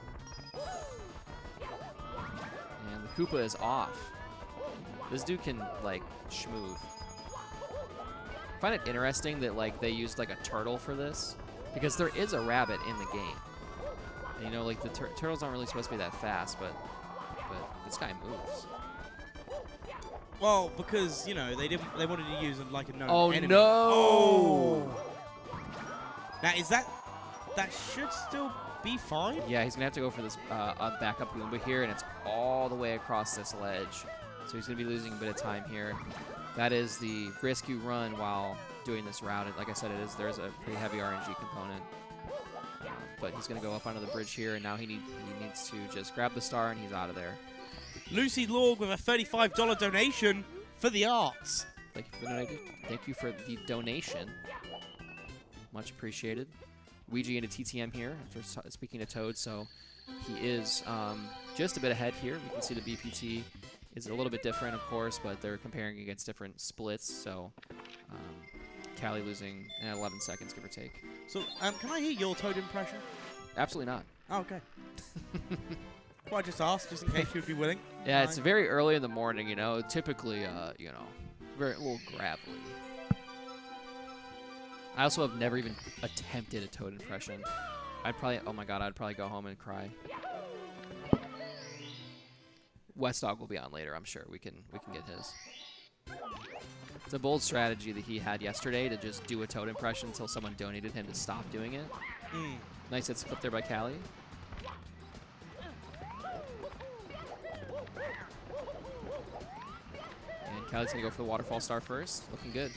And the Koopa is off. This dude can, like, schmoove. I find it interesting that, like, they used, like, a turtle for this. Because there is a rabbit in the game. And, you know, like the turtles aren't really supposed to be that fast, but this guy moves. Well, because you know they wanted to use like a known Oh enemy. no! Oh. Now is that should still be fine? Yeah, he's gonna have to go for this backup Goomba here, and it's all the way across this ledge. So he's gonna be losing a bit of time here. That is the risk you run while doing this route. And like I said, there's a pretty heavy RNG component. But he's gonna go up onto the bridge here, and now he needs to just grab the star, and he's out of there. Lucy Lorg with a $35 donation for the arts. Thank you for the donation. Thank you for the donation. Much appreciated. Ouija into TTM here after speaking to Toad, so he is just a bit ahead here. We can see the BPT is a little bit different, of course, but they're comparing against different splits, so Callie losing 11 seconds, give or take. So, can I hear your Toad impression? Absolutely not. Oh, okay. Well, I just asked, just in case you'd be willing. Yeah, it's very early in the morning, you know. Typically, you know, a little gravelly. I also have never even attempted a Toad impression. Oh my god, I'd probably go home and cry. Westdog will be on later, I'm sure. We can get his. It's a bold strategy that he had yesterday to just do a Toad impression until someone donated him to stop doing it. Nice hit flip there by Callie. And Callie's going to go for the waterfall star first. Looking good.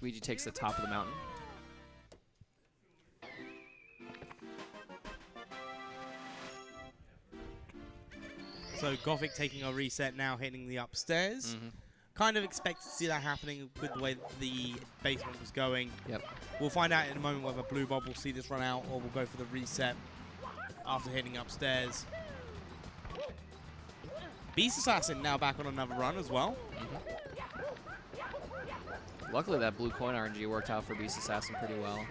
Luigi takes the top of the mountain. So Gothic taking a reset now, hitting the upstairs. Kind of expect to see that happening with the way the basement was going. Yep. We'll find out in a moment whether Blue Bob will see this run out or we'll go for the reset after hitting upstairs. Beast Assassin now back on another run as well. Luckily that blue coin RNG worked out for Beast Assassin pretty well.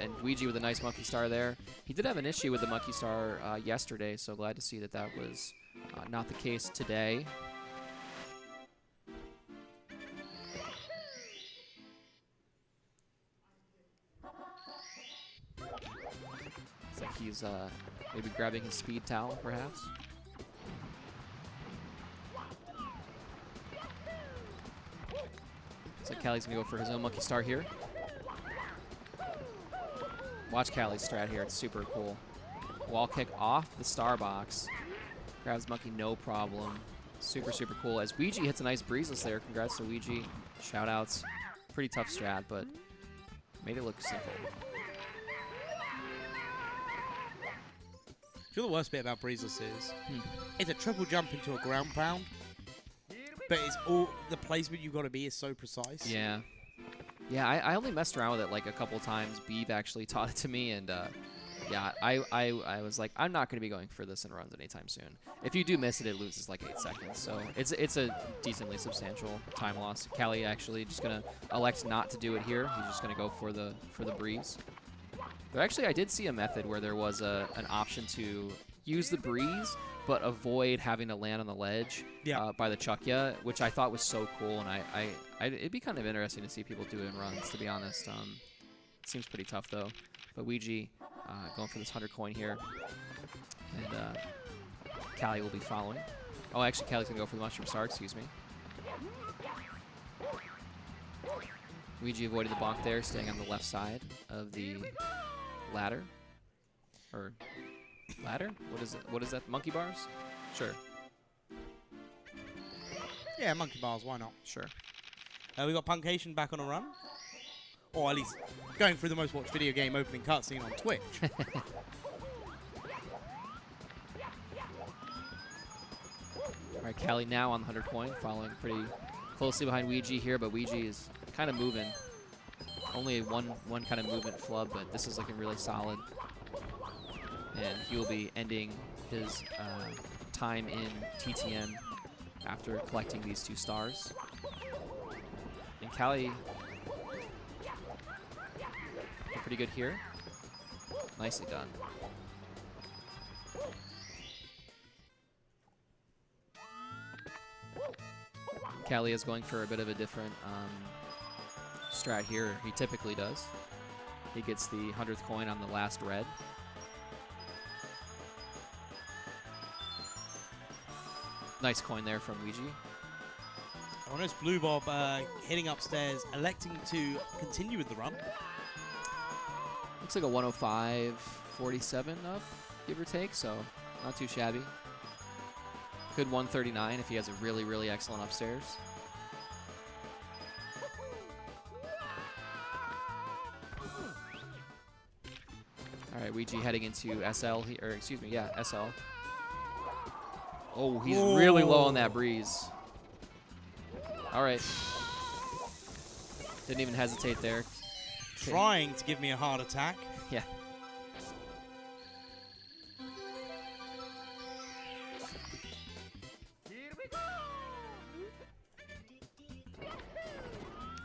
And Ouija with a nice monkey star there. He did have an issue with the monkey star yesterday, so glad to see that that was not the case today. Looks like he's maybe grabbing his speed towel, perhaps. Looks like Callie's gonna go for his own monkey star here. Watch Callie's strat here, it's super cool. Wall kick off the star box. Grabs monkey, no problem. Super, super cool. As Ouija hits a nice breezeless there. Congrats to Ouija. Shout outs. Pretty tough strat, but made it look simple. You know the worst bit about breezeless is? It's a triple jump into a ground pound, but it's all the placement you've got to be is so precise. Yeah. Yeah, I only messed around with it like a couple times. Beeve actually taught it to me, and yeah, I was like, I'm not going to be going for this in runs anytime soon. If you do miss it, it loses like 8 seconds, so it's a decently substantial time loss. Callie actually just going to elect not to do it here. He's just going to go for the breeze. But actually, I did see a method where there was an option to use the breeze, but avoid having to land on the ledge by the Chukya, which I thought was so cool, and it'd be kind of interesting to see people do it in runs, to be honest. It seems pretty tough, though. But Ouija going for this 100 coin here, and Callie will be following. Oh, actually, Callie's going to go for the Mushroom Star, excuse me. Ouija avoided the bonk there, staying on the left side of the ladder. Or ladder? What is it? What is that? Monkey bars? Sure. Yeah, monkey bars, why not? Sure. We got Punkation back on a run. Or at least going through the most watched video game opening cutscene on Twitch. Alright, Callie now on the 100 coin, following pretty closely behind Ouija here, but Ouija is kind of moving. Only one kind of movement flub, but this is looking really solid. And he will be ending his time in TTM after collecting these 2 stars. And Callie, pretty good here. Nicely done. Callie is going for a bit of a different strat here. He typically does. He gets the 100th coin on the last red. Nice coin there from Ouija. I noticed Blue Bob hitting upstairs, electing to continue with the run. Looks like a 105.47 up, give or take, so not too shabby. Could 139 if he has a really, really excellent upstairs. All right, Ouija heading into SL, or excuse me, yeah, SL. Oh, he's really low on that breeze. All right. Didn't even hesitate there. Trying to give me a heart attack. Yeah.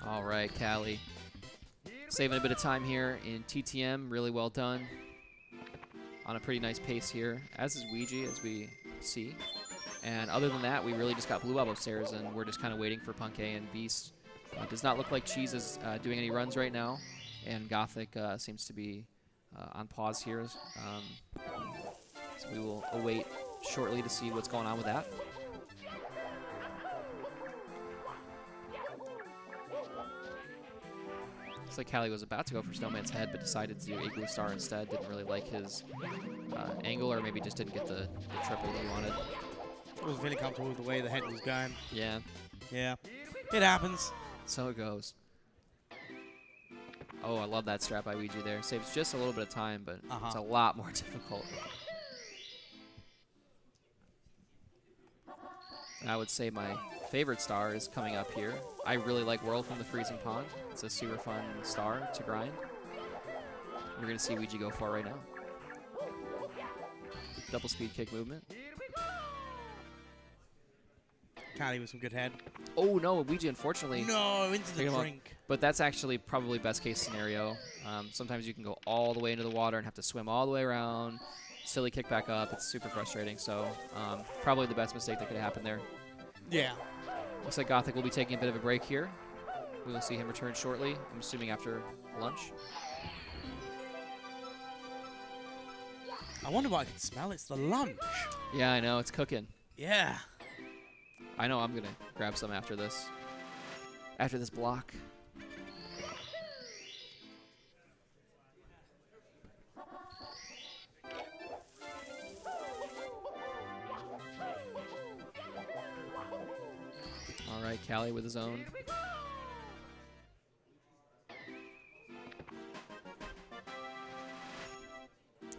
All right, Callie. Saving a bit of time here in TTM. Really well done. On a pretty nice pace here, as is Ouija, as we see. And other than that, we really just got Blue Bob upstairs, and we're just kind of waiting for Punk A and Beast. Does not look like Cheese is doing any runs right now, and Gothic seems to be on pause here. So we will await shortly to see what's going on with that. Looks like Callie was about to go for Snowman's Head, but decided to do Igloo Star instead. Didn't really like his angle, or maybe just didn't get the triple that he wanted. Wasn't feeling comfortable with the way the head was going. Yeah. Yeah. It happens. So it goes. Oh, I love that strap by Ouija there. Saves just a little bit of time, but it's a lot more difficult. And I would say my favorite star is coming up here. I really like Whirl from the Freezing Pond. It's a super fun star to grind. We're going to see Ouija go for it right now. Double speed kick movement. Callie with some good head. Oh, no, Ouija, unfortunately. No, into the drink. But that's actually probably best case scenario. Sometimes you can go all the way into the water and have to swim all the way around. Silly kick back up. It's super frustrating. So probably the best mistake that could happen there. Yeah. Looks like Gothic will be taking a bit of a break here. We will see him return shortly. I'm assuming after lunch. I wonder what I can smell. It's the lunch. Yeah, I know. It's cooking. Yeah. I know I'm going to grab some after this. After this block. All right, Callie with his own.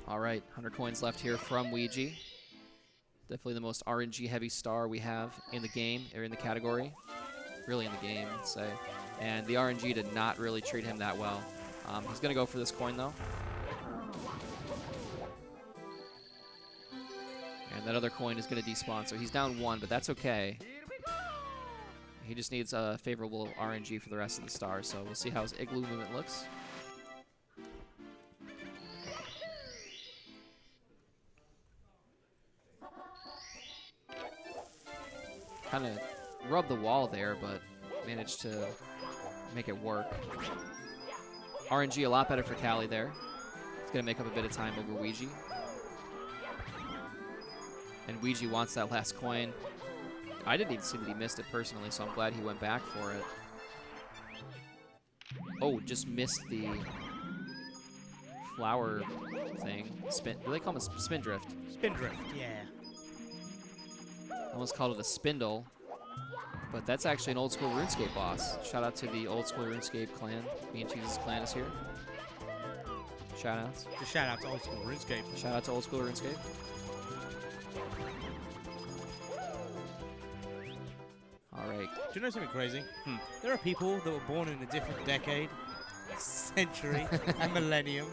All right, 100 coins left here from Ouija. Definitely the most RNG-heavy star we have in the game, or in the category. Really in the game, I'd say. And the RNG did not really treat him that well. He's going to go for this coin, though. And that other coin is going to despawn, so he's down 1, but that's okay. He just needs a favorable RNG for the rest of the stars, so we'll see how his Igloo movement looks. Kind of rubbed the wall there, but managed to make it work. RNG a lot better for Callie there. It's going to make up a bit of time over Ouija. And Ouija wants that last coin. I didn't even see that he missed it personally, so I'm glad he went back for it. Oh, just missed the flower thing. Spin. Do they call him a spin drift? Spin drift, yeah. I almost called it a spindle, but that's actually an old school RuneScape boss. Shout out to the old school RuneScape clan. Me and Jesus' clan is here. Shout outs. Just shout out to old school RuneScape. Shout out to old school RuneScape. All right. Do you know something crazy? There are people that were born in a different decade, century, and millennium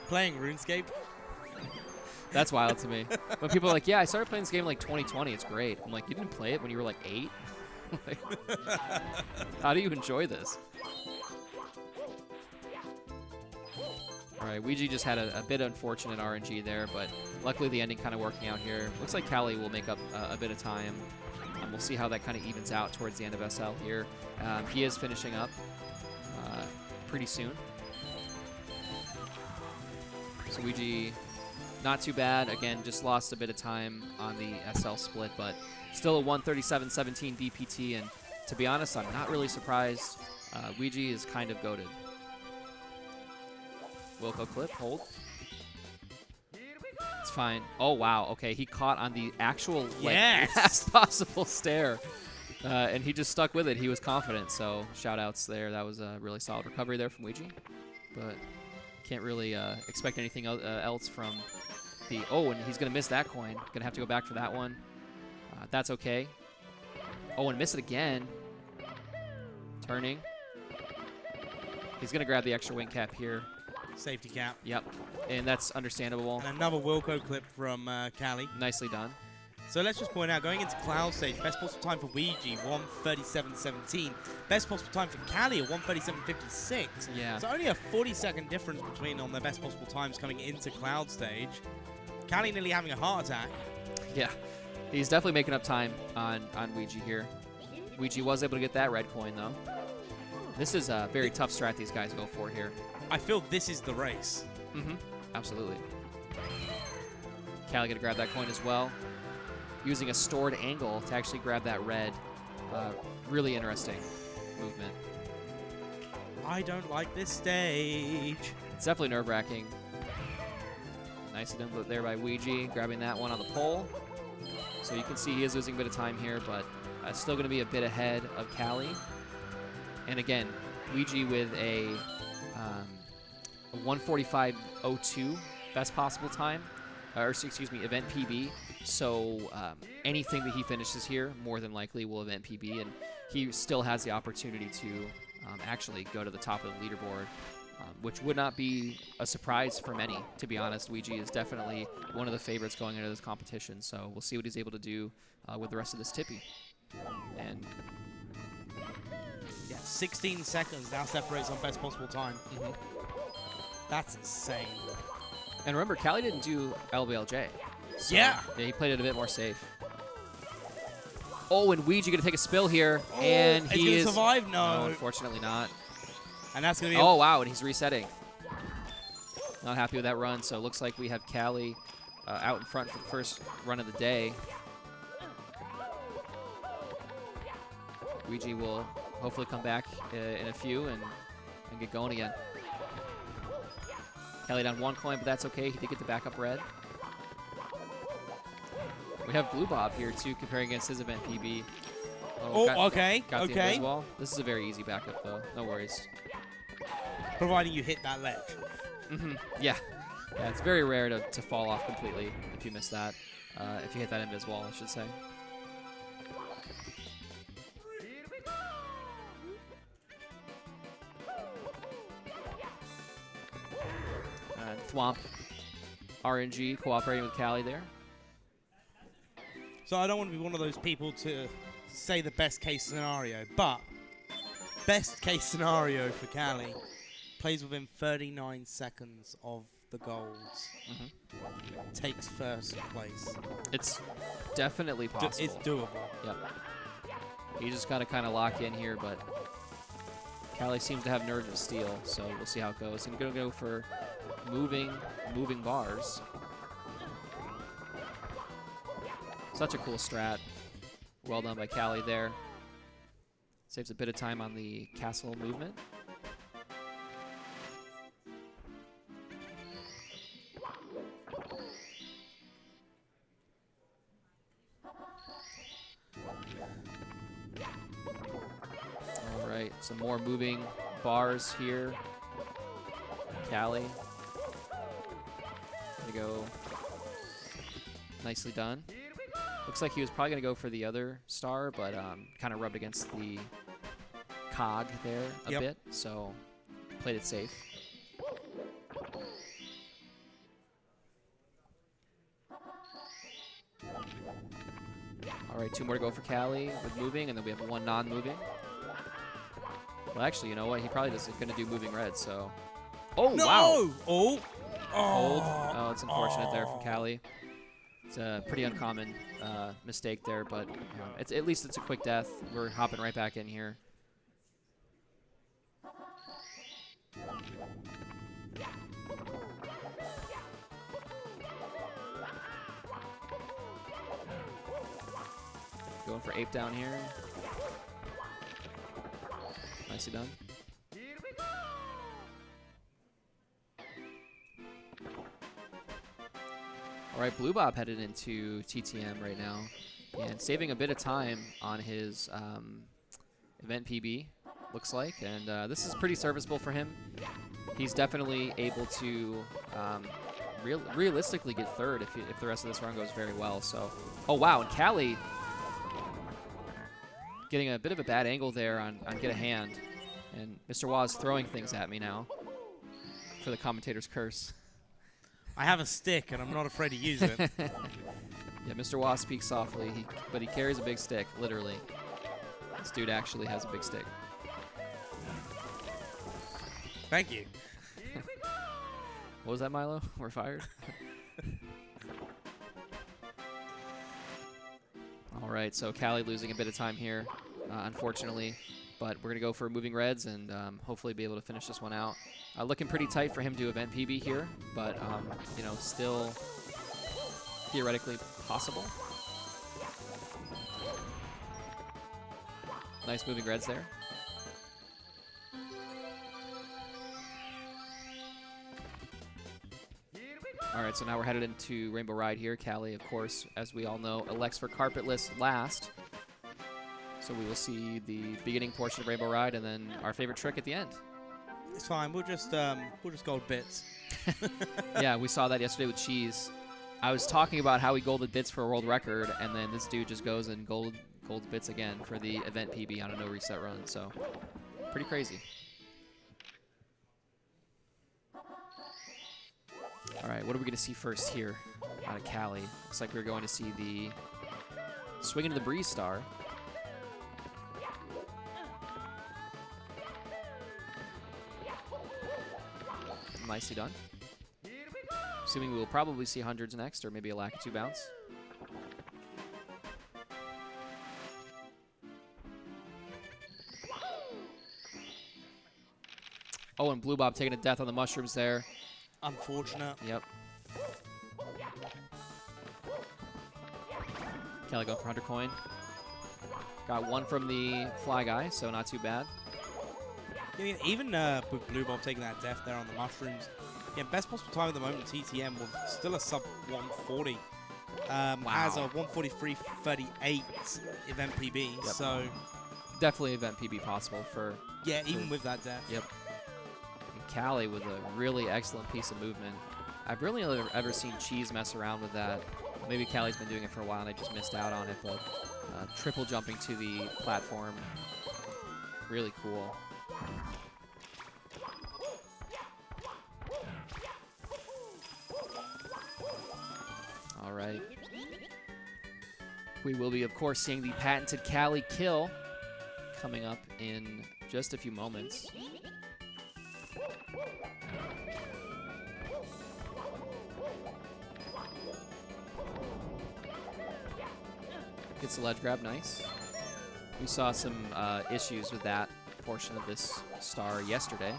playing RuneScape. That's wild to me. When people are like, yeah, I started playing this game in like 2020. It's great. I'm like, you didn't play it when you were like 8? Like, how do you enjoy this? All right, Ouija just had a bit unfortunate RNG there, but luckily the ending kind of working out here. Looks like Callie will make up a bit of time. We'll see how that kind of evens out towards the end of SL here. He is finishing up pretty soon. So Ouija, not too bad. Again, just lost a bit of time on the SL split, but Still a 137.17 DPT, and to be honest, I'm not really surprised. Ouija is kind of goated. Wilco clip, hold. It's fine. Oh, wow. Okay, he caught on the actual last possible stair. And he just stuck with it. He was confident, so shout-outs there. That was a really solid recovery there from Ouija. But can't really expect anything else from the... Oh, and he's going to miss that coin. Going to have to go back for that one. That's okay. Oh, and miss it again. Turning. He's going to grab the extra wing cap here. Safety cap. Yep, and that's understandable. And another Wilco clip from Cali. Nicely done. So let's just point out, going into Cloud Stage, best possible time for Ouija, 1:37.17. Best possible time for Cali, 1:37.56. Yeah. So only a 40-second difference between on their best possible times coming into Cloud Stage. Cali nearly having a heart attack. Yeah, he's definitely making up time on Ouija here. Ouija was able to get that red coin, though. This is a very tough strat these guys go for here. I feel this is the race. Mm-hmm. Absolutely. Cali gonna grab that coin as well. Using a stored angle to actually grab that red. Really interesting movement. I don't like this stage. It's definitely nerve-wracking. Nice done there by Ouija, grabbing that one on the pole. So you can see he is losing a bit of time here, but still going to be a bit ahead of Cali. And again, Ouija with a 1:45.02 best possible time, or excuse me, event PB. So anything that he finishes here, more than likely will event PB, and he still has the opportunity to actually go to the top of the leaderboard, which would not be a surprise for many, to be honest. Ouija is definitely one of the favorites going into this competition, so we'll see what he's able to do with the rest of this tippy. And yeah, 16 seconds now separates on best possible time. mm-hmm. That's insane. And remember, Cali didn't do LBLJ. So yeah, he played it a bit more safe. Oh, and Ouija gonna take a spill here, and he is gonna survive. No, unfortunately not. And that's gonna be. Oh wow, and he's resetting. Not happy with that run. So it looks like we have Cali out in front for the first run of the day. Ouija will hopefully come back in a few and get going again. Cali down one coin, but that's okay. He did get the backup red. We have Blue Bob here, too, comparing against his event PB. Okay, got the okay. Invis. This is a very easy backup, though. No worries. Providing you hit that ledge. Mm-hmm. Yeah. Yeah, it's very rare to fall off completely if you miss that. If you hit that Invis wall, I should say. And Thwomp RNG cooperating with Cali there. So I don't want to be one of those people to say the best case scenario, but best case scenario for Cali, plays within 39 seconds of the golds, takes first place. It's definitely possible. It's doable. Yep. You just got to kind of lock in here, but Cali seems to have nerves of steel, so we'll see how it goes. I'm going to go for moving bars. Such a cool strat. Well done by Cali there. Saves a bit of time on the castle movement. All right, some more moving bars here. Cali. Gonna go. Nicely done. Looks like he was probably going to go for the other star, but kind of rubbed against the cog there a bit, so played it safe. All right, 2 more to go for Cali with moving, and then we have 1 non-moving. Well, actually, you know what? He probably just going to do moving red, so... Oh, no! Wow! Oh! Hold. Oh, it's unfortunate there from Cali. It's a pretty uncommon mistake there, but at least it's a quick death. We're hopping right back in here. Going for ape down here. Nicely done. All right, Blue Bob headed into TTM right now and saving a bit of time on his event PB, looks like. And this is pretty serviceable for him. He's definitely able to realistically get third if the rest of this run goes very well. So, oh, wow, and Callie getting a bit of a bad angle there on get a hand. And Mr. Waz throwing things at me now for the commentator's curse. I have a stick, and I'm not afraid to use it. Yeah, Mr. Waz speaks softly, but he carries a big stick, literally. This dude actually has a big stick. Thank you. What was that, Milo? We're fired? All right, so Callie losing a bit of time here, unfortunately. But we're going to go for moving reds and hopefully be able to finish this one out. Looking pretty tight for him to event PB here, but, you know, still theoretically possible. Nice moving reds there. All right, so now we're headed into Rainbow Ride here. Callie, of course, as we all know, elects for carpetless last. So we will see the beginning portion of Rainbow Ride and then our favorite trick at the end. It's fine. We'll just gold bits. Yeah, we saw that yesterday with Cheese. I was talking about how he golded bits for a world record, and then this dude just goes and gold bits again for the event PB on a no reset run. So pretty crazy. All right, what are we going to see first here out of Callie? Looks like we're going to see the Swing into the Breeze star. Nicely done. Assuming we will probably see hundreds next, or maybe a Lakitu bounce. Oh, and Blue Bob taking a death on the mushrooms there. Unfortunate. Yep. Kelly going for 100 coin. Got one from the fly guy, so not too bad. Yeah, even with Blue Bob taking that death there on the mushrooms, yeah, best possible time at the moment TTM was still a sub 140. As a 143.38 event PB, Yep. so Definitely event PB possible for... yeah, even with that death. Yep. And Callie with a really excellent piece of movement. I've really only ever seen Cheese mess around with that. Maybe Callie's been doing it for a while and I just missed out on it, but triple jumping to the platform, really cool. All right. We will be, of course, seeing the patented Callie kill coming up in just a few moments. Gets the ledge grab, nice. We saw some issues with that portion of this star yesterday.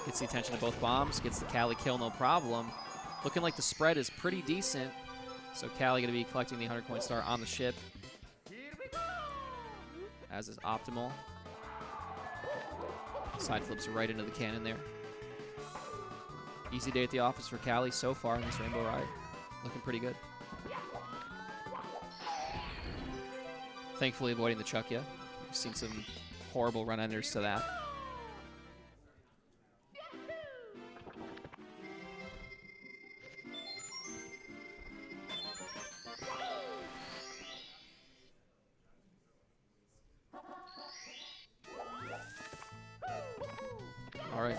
Gets the attention of both bombs, gets the Callie kill, no problem. Looking like the spread is pretty decent. So Callie going to be collecting the 100 coin star on the ship, as is optimal. Side flips right into the cannon there. Easy day at the office for Callie so far in this Rainbow Ride. Looking pretty good. Thankfully avoiding the Chuckya. We've seen some horrible run-enders to that. All right.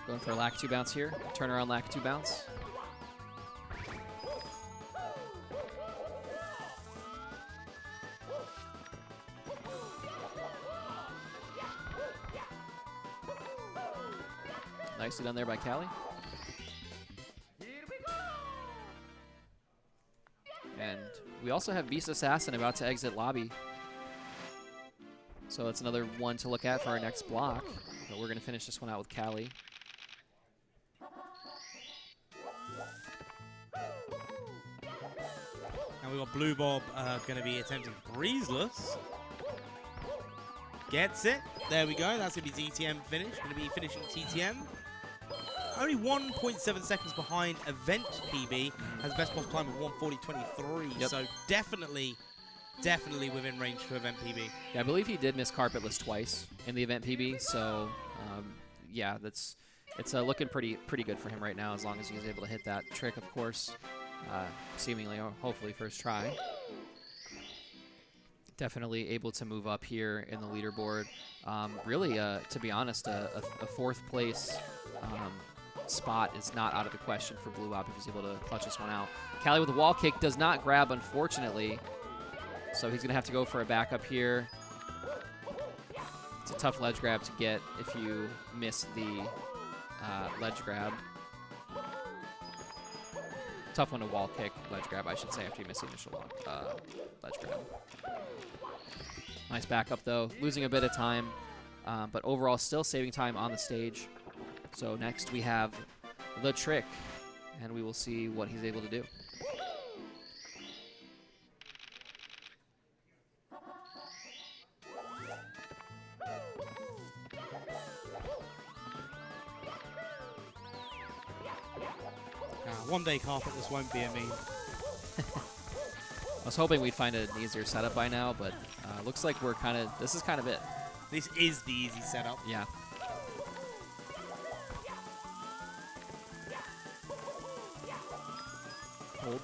Going for a Lakitu bounce here. Turnaround Lakitu bounce. Nicely done there by Callie. And we also have Beast Assassin about to exit lobby. So that's another one to look at for our next block. But we're going to finish this one out with Callie. And we've got Blue Bob going to be attempting Breezeless. Gets it. There we go. That's going to be DTM finish. Going to be finishing TTM. Only 1.7 seconds behind Event PB. Has best boss climb of 140.23. Yep. So definitely within range to Event PB. Yeah, I believe he did miss carpetless twice in the Event PB. So, yeah, it's looking pretty good for him right now, as long as he's able to hit that trick, of course, seemingly or hopefully first try. Definitely able to move up here in the leaderboard. Really, to be honest, a fourth place spot is not out of the question for Blue Bob if he's able to clutch this one out. Callie with a wall kick does not grab, unfortunately, so he's going to have to go for a backup here. It's a tough ledge grab to get if you miss the ledge grab. Tough one to wall kick, ledge grab, I should say, after you miss the initial ledge grab. Nice backup, though. Losing a bit of time, but overall still saving time on the stage. So next we have the trick, and we will see what he's able to do. One day carpetless won't be a me. I was hoping we'd find an easier setup by now, but looks like this is kind of it. This is the easy setup. Yeah. Hold.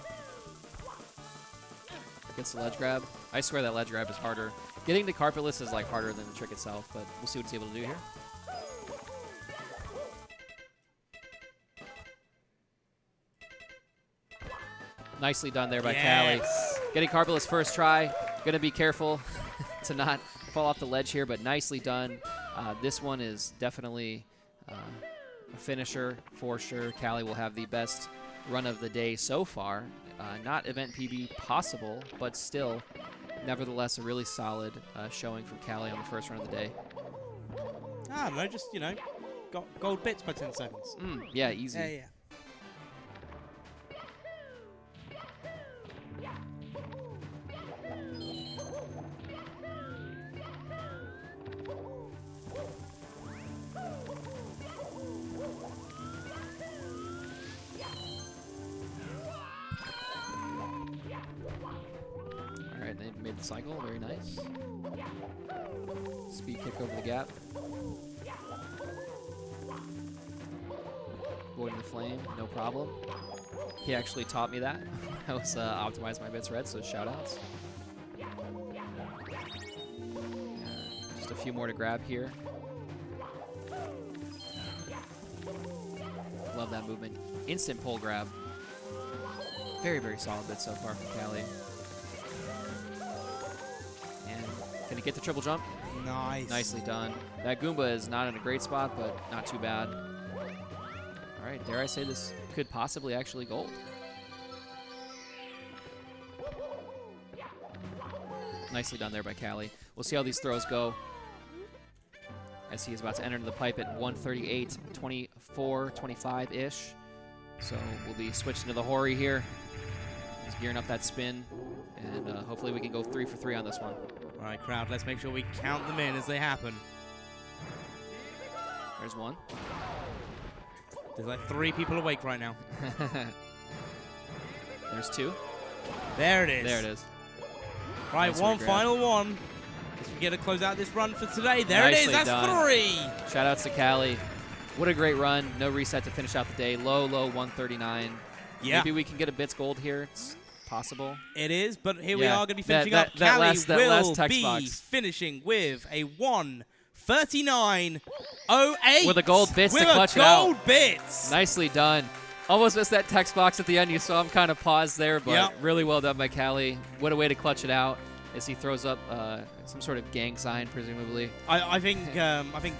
Gets the ledge grab. I swear that ledge grab is harder. Getting to carpetless is like harder than the trick itself, but we'll see what he's able to do here. Nicely done there by Callie. Getting carpetless first try. Gonna be careful to not fall off the ledge here, but nicely done. This one is definitely a finisher for sure. Callie will have the best run of the day so far. Not event PB possible, but still, nevertheless, a really solid showing from Callie on the first run of the day. I don't know, just, you know, got gold bits by 10 seconds. Yeah, easy. Yeah. They made the cycle, very nice. Speed kick over the gap. Avoiding the flame, no problem. He actually taught me that. I was optimizing my bits red, so shout outs. Just a few more to grab here. Love that movement. Instant pull grab. Very, very solid bit so far from Callie. Can he get the triple jump? Nice. Nicely done. That Goomba is not in a great spot, but not too bad. All right, dare I say this could possibly actually gold. Nicely done there by Callie. We'll see how these throws go as he is about to enter into the pipe at 138, 24, 25-ish. So we'll be switching to the Hori here. He's gearing up that spin, and hopefully we can go 3 for 3 on this one. All right, crowd, let's make sure we count them in as they happen. There's one. There's like 3 people awake right now. There's 2. There it is. There it is. Right, Nice one regrab. final one. As we get to close out this run for today. There it is. Nicely That's done. 3. Shout outs to Callie. What a great run. No reset to finish out the day. Low 139. Yeah. Maybe we can get a bits gold here. It's possible. It is, but here we Yeah, are going to be finishing up. that Callie last will text be box. finishing with a 1:39.08 With a gold bits to with clutch a it out. gold bits. Nicely done. Almost missed that text box at the end. You saw him kind of pause there, but Yep. really well done by Callie. What a way to clutch it out as he throws up some sort of gang sign, presumably. I think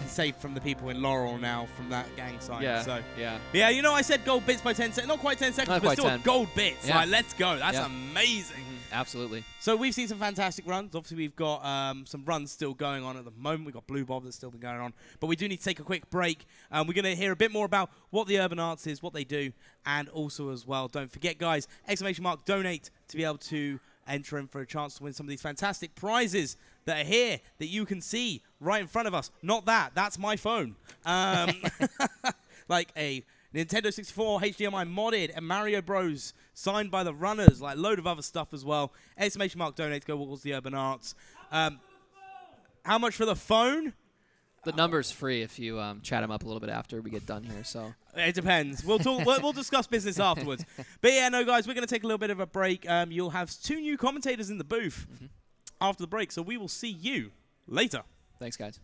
he's safe from the people in Laurel now from that gang sign. Yeah, So. yeah. Yeah, you know, I said gold bits by 10 seconds. Not quite 10 seconds, Not but quite still 10. gold bits. Yeah. Like, let's go. That's Yeah. amazing. Absolutely. So we've seen some fantastic runs. Obviously, we've got some runs still going on at the moment. We've got Blue Bob that's still been going on. But we do need to take a quick break. We're going to hear a bit more about what the Urban Arts is, what they do, and also as well, don't forget, guys, !donate to be able to enter in for a chance to win some of these fantastic prizes that are here that you can see right in front of us. Not that. That's my phone. Like a Nintendo 64 HDMI modded and Mario Bros. Signed by the runners, like a load of other stuff as well. !donate to go towards the Urban Arts. How much for the phone? The number's free if you chat them up a little bit after we get done here. So It depends. We'll talk. We'll discuss business afterwards. But yeah, no, guys, we're going to take a little bit of a break. You'll have 2 new commentators in the booth after the break, so we will see you later. thanks, guys.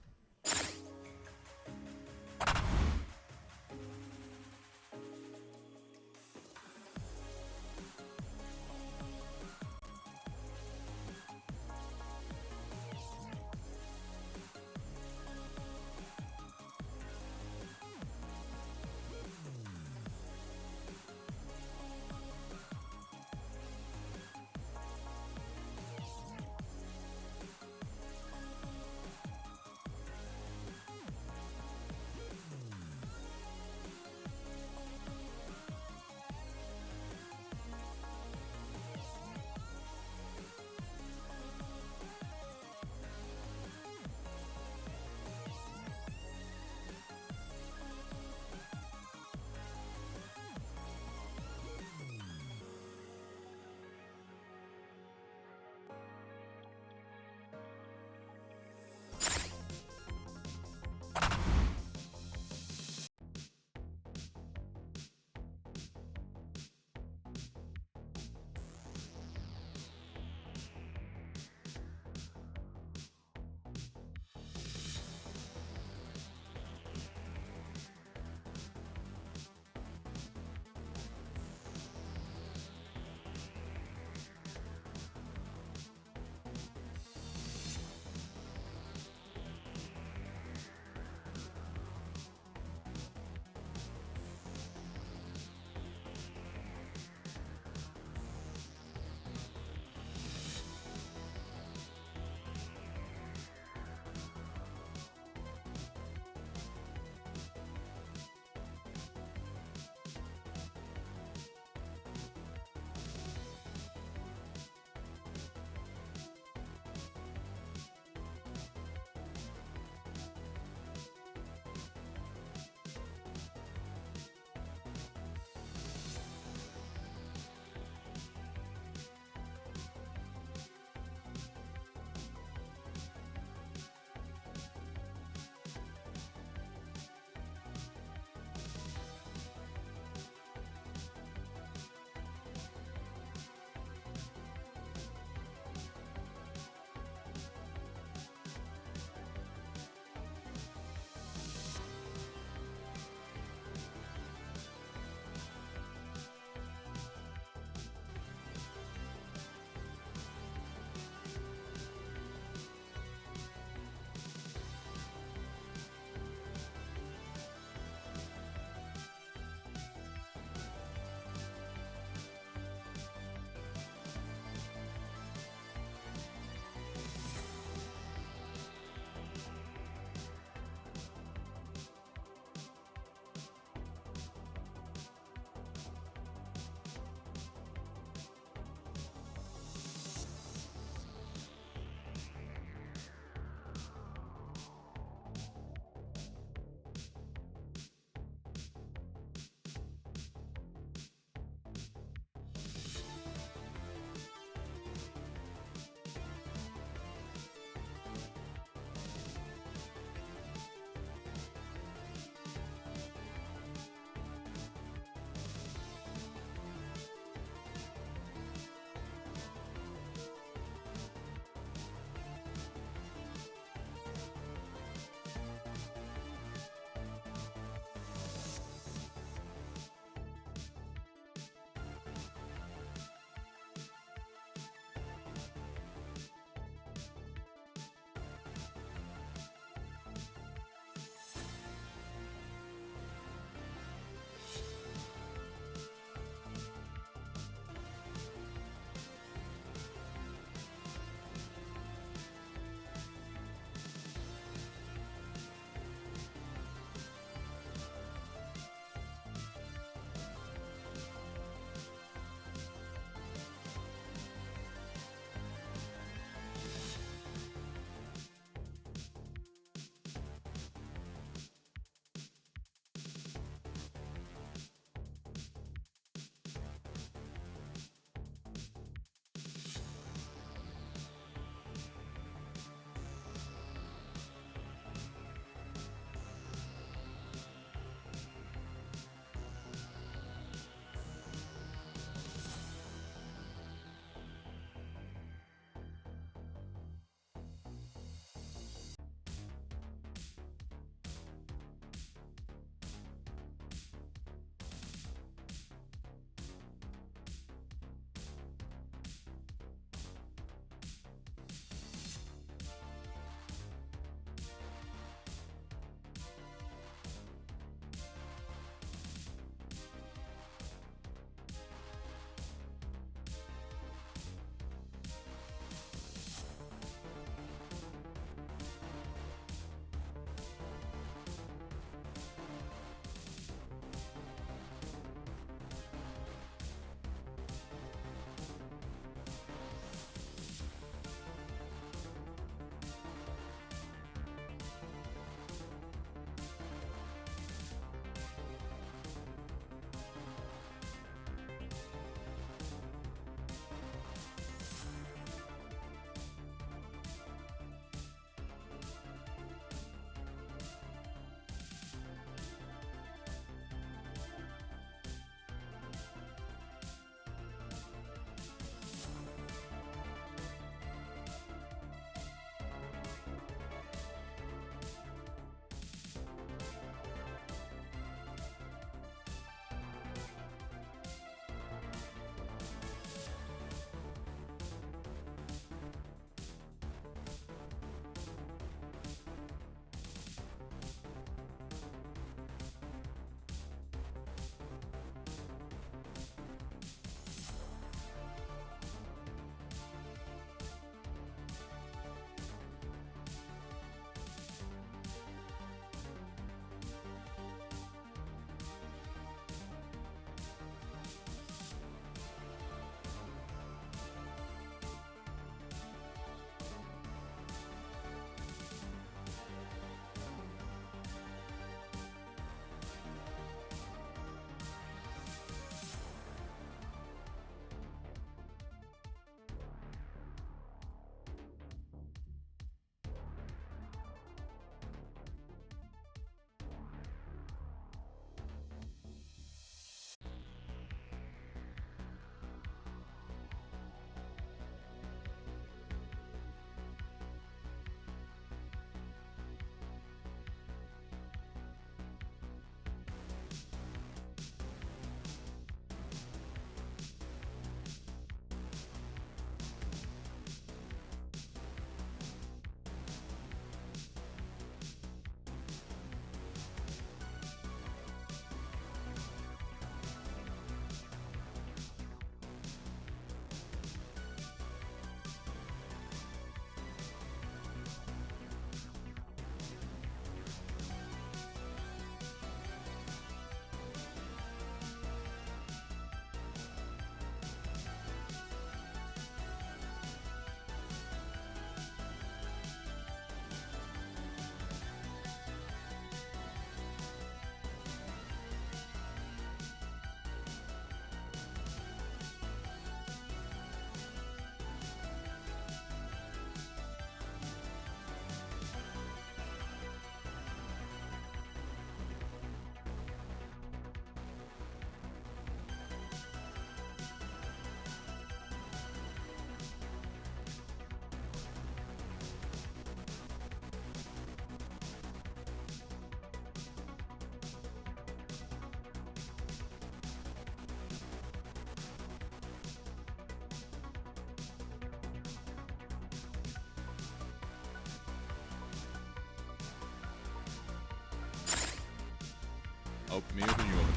Oh, me open, you open.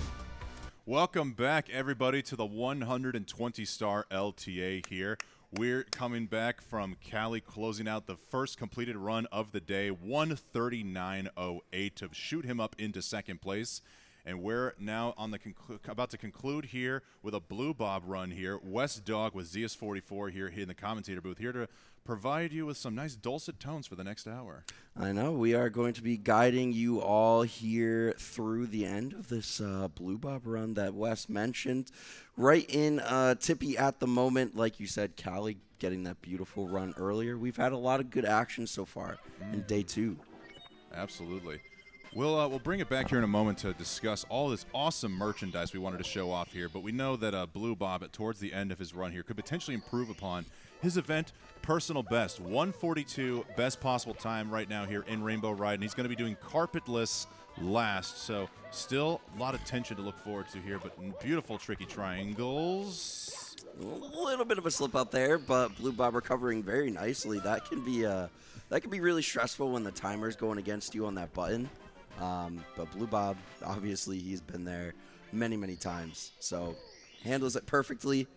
Welcome back, everybody, to the 120-star LTA here. We're coming back from Cali, closing out the first completed run of the day, 139.08 to shoot him up into second place. And we're now on the about to conclude here with a Blue Bob run here. West Dog with Zeus44 here in the commentator booth, here to provide you with some nice dulcet tones for the next hour. I know. We are going to be guiding you all here through the end of this Blue Bob run that Wes mentioned. Right in Tippy at the moment. Like you said, Cali getting that beautiful run earlier. We've had a lot of good action so far in day 2. Absolutely. We'll bring it back here in a moment to discuss all this awesome merchandise we wanted to show off here, but we know that Blue Bob, towards the end of his run here, could potentially improve upon his event personal best. 142, best possible time right now here in Rainbow Ride, and he's going to be doing carpetless last, so still a lot of tension to look forward to here, but beautiful tricky triangles. A little bit of a slip out there, but Blue Bob recovering very nicely. That can be really stressful when the timer's going against you on that button. But Blue Bob, obviously, he's been there many, many times. So handles it perfectly,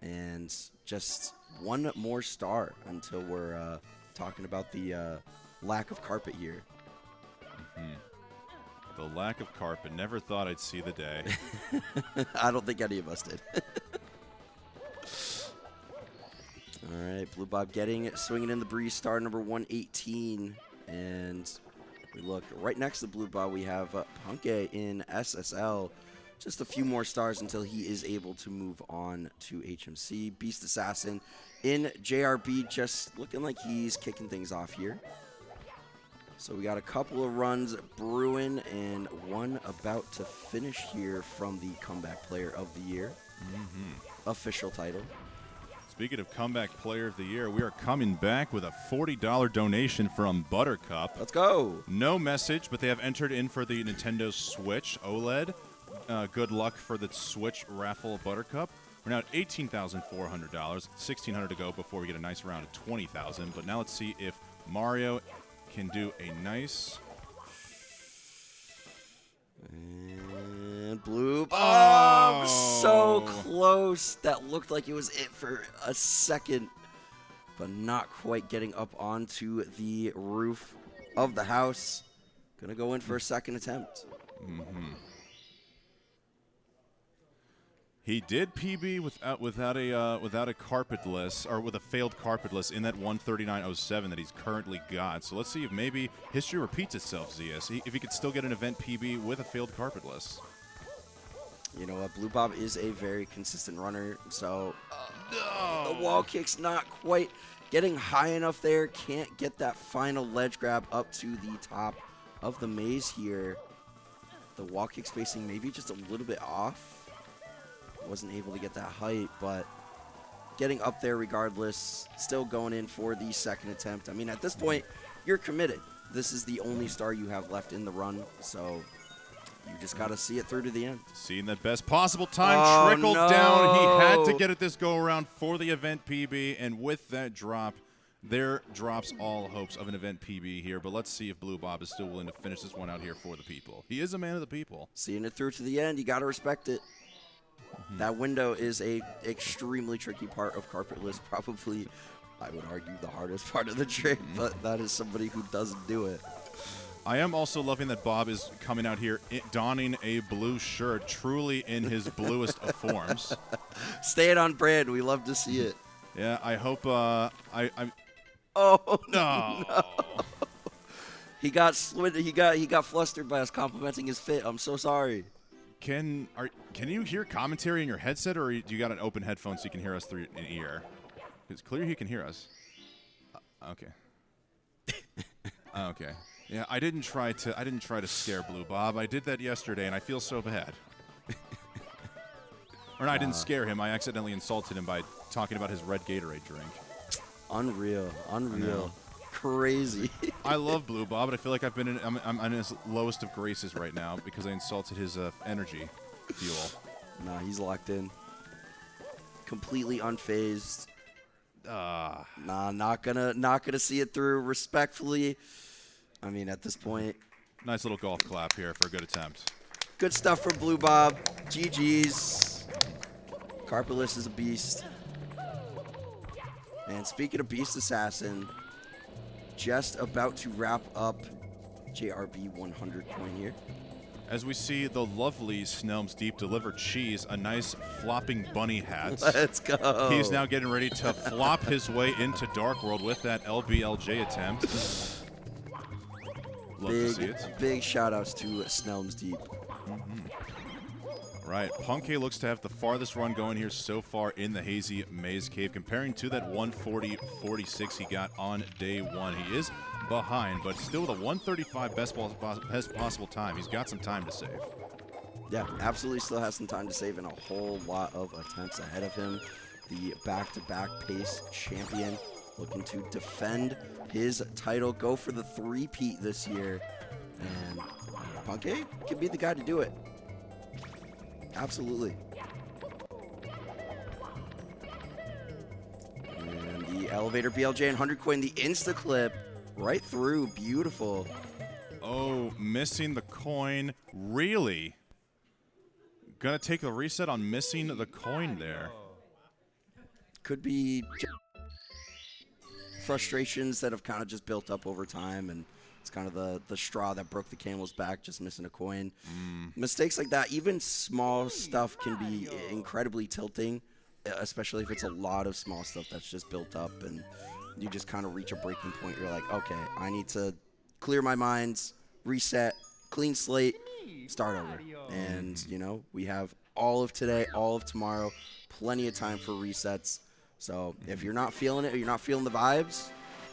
and just one more star until we're talking about the lack of carpet here. The lack of carpet. Never thought I'd see the day. I don't think any of us did. All right, Blue Bob swinging in the breeze, star number 118. And we look right next to Blue Bob, we have Punke in SSL. Just a few more stars until he is able to move on to HMC. Beast Assassin in JRB, just looking like he's kicking things off here. So we got a couple of runs brewing and one about to finish here from the Comeback Player of the Year. Official title. Speaking of Comeback Player of the Year, we are coming back with a $40 donation from Buttercup. Let's go. No message, but they have entered in for the Nintendo Switch OLED. Good luck for the Switch raffle Buttercup. We're now at $18,400. $1,600 to go before we get a nice round of $20,000. But now let's see if Mario can do a nice... And Blue Bob, so close. That looked like it was it for a second, but not quite getting up onto the roof of the house. Gonna go in for a second attempt. He did PB without a carpetless, or with a failed carpetless in that 139.07 that he's currently got. So let's see if maybe history repeats itself, ZS. If he could still get an event PB with a failed carpetless. You know what? Blue Bob is a very consistent runner, so the wall kick's not quite getting high enough there. Can't get that final ledge grab up to the top of the maze here. The wall kick spacing maybe just a little bit off. Wasn't able to get that height, but getting up there regardless. Still going in for the second attempt. I mean, at this point, you're committed. This is the only star you have left in the run, so you just got to see it through to the end. Seeing that best possible time trickle down. He had to get it this go-around for the event PB, and with that drop, there drops all hopes of an event PB here. But let's see if Blue Bob is still willing to finish this one out here for the people. He is a man of the people. Seeing it through to the end, you got to respect it. That window is a extremely tricky part of carpetless. Probably, I would argue, the hardest part of the trick, but that is somebody who doesn't do it. I am also loving that Bob is coming out here donning a blue shirt, truly in his bluest of forms. Staying on brand. We love to see it. Yeah, I hope Oh, no. He got flustered by us complimenting his fit. I'm so sorry. Can you hear commentary in your headset, or do you got an open headphone so you can hear us through an ear? It's clear he can hear us. Okay. Okay. Yeah, I didn't try to scare Blue Bob. I did that yesterday, and I feel so bad. Or no, I didn't scare him. I accidentally insulted him by talking about his red Gatorade drink. Unreal. Crazy. I love Blue Bob, but I feel like I'm in his lowest of graces right now because I insulted his energy fuel. Nah, he's locked in. Completely unfazed. Nah, not gonna see it through. Respectfully, I mean, at this point, nice little golf clap here for a good attempt. Good stuff from Blue Bob. GG's. Carpelus is a beast. And speaking of Beast Assassin, just about to wrap up JRB 100 coin here. As we see the lovely Snelms Deep deliver Cheese a nice flopping bunny hat. Let's go. He's now getting ready to flop his way into Dark World with that LBLJ attempt. Love to see it. Big shout outs to Snelms Deep. Right, Punke looks to have the farthest run going here so far in the Hazy Maze Cave, comparing to that 140.46 he got on day one. He is behind, but still with a 135 best possible time. He's got some time to save. Yeah, absolutely still has some time to save and a whole lot of attempts ahead of him. The back-to-back pace champion looking to defend his title, go for the three-peat this year. And Punke could be the guy to do it. Absolutely. And the elevator BLJ and 100 coin, the insta clip right through. Beautiful. Oh, missing the coin. Really? Gonna take a reset on missing the coin there. Could be frustrations that have kind of just built up over time, and it's kind of the straw that broke the camel's back, just missing a coin. Mistakes like that, even small stuff, can be incredibly tilting, especially if it's a lot of small stuff that's just built up and you just kind of reach a breaking point. You're like, okay, I need to clear my minds, reset, clean slate, start over. And, you know, we have all of today, all of tomorrow, plenty of time for resets. So if you're not feeling it or you're not feeling the vibes,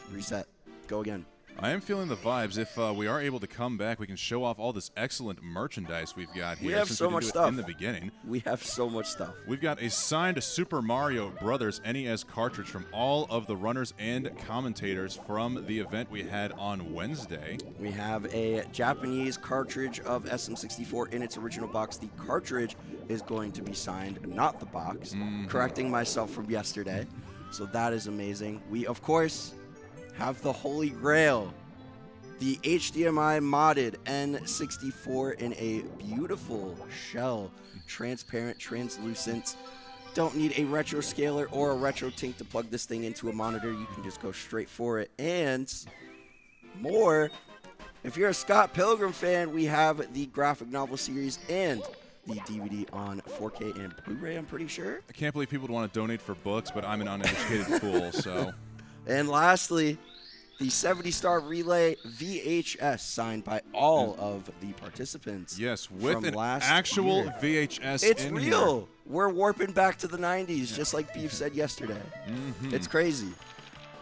reset, go again. I am feeling the vibes. If we are able to come back, we can show off all this excellent merchandise we've got here. We have since so we didn't much do it stuff in the beginning. We have so much stuff. We've got a signed Super Mario Brothers NES cartridge from all of the runners and commentators from the event we had on Wednesday. We have a Japanese cartridge of SM64 in its original box. The cartridge is going to be signed, not the box. Correcting myself from yesterday. So that is amazing. We, of course, have the Holy Grail, the HDMI modded N64 in a beautiful shell, transparent, translucent. Don't need a retro scaler or a retro tink to plug this thing into a monitor. You can just go straight for it. And more, if you're a Scott Pilgrim fan, we have the graphic novel series and the DVD on 4K and Blu-ray, I'm pretty sure. I can't believe people would want to donate for books, but I'm an uneducated fool, so. And lastly, the 70-star relay VHS signed by all of the participants. Yes, with from an last actual year. VHS It's in real. here. We're warping back to the 90s, just like Beef said yesterday. It's crazy.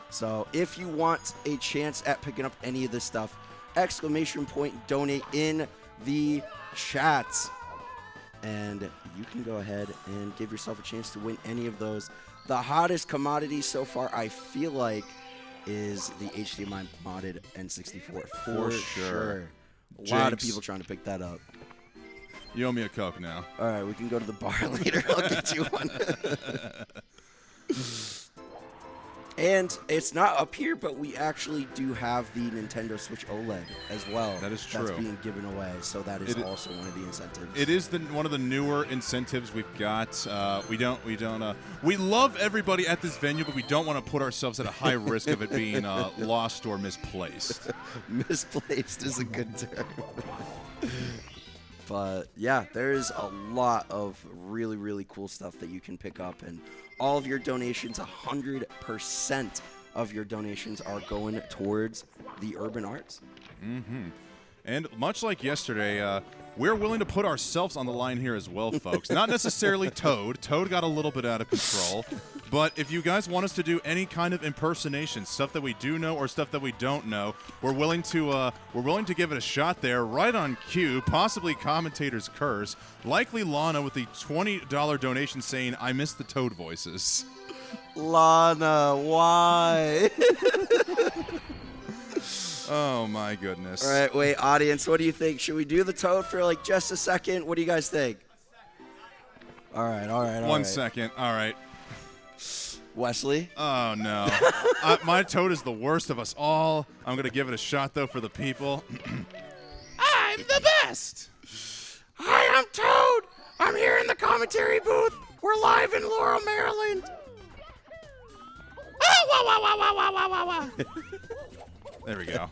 So if you want a chance at picking up any of this stuff, exclamation point donate in the chats. And you can go ahead and give yourself a chance to win any of those. The hottest commodity so far, I feel like, is the HDMI modded N64 for sure. A lot of people trying to pick that up. You owe me a Coke now. All right, we can go to the bar later. I'll get you one. And it's not up here, but we actually do have the Nintendo Switch OLED as well. That is true. That's being given away, so that is also one of the incentives. It is one of the newer incentives we've got. We love everybody at this venue, but we don't want to put ourselves at a high risk of it being lost or misplaced. Misplaced is a good term. But yeah, there's a lot of really, really cool stuff that you can pick up, and all of your donations, 100% of your donations are going towards the urban arts. And much like yesterday, we're willing to put ourselves on the line here as well, folks. Not necessarily Toad. Toad got a little bit out of control. But if you guys want us to do any kind of impersonation, stuff that we do know or stuff that we don't know, we're willing to give it a shot there, right on cue. Possibly commentator's curse. Likely Lana with the $20 donation saying, "I miss the Toad voices." Lana, why? Oh my goodness. All right, wait, audience, what do you think? Should we do the Toad for like just a second? What do you guys think? All right. One second. All right. Wesley? Oh, no. My Toad is the worst of us all. I'm going to give it a shot, though, for the people. I'm the best. I'm the commentary booth. We're live in Laurel, Maryland. There we go.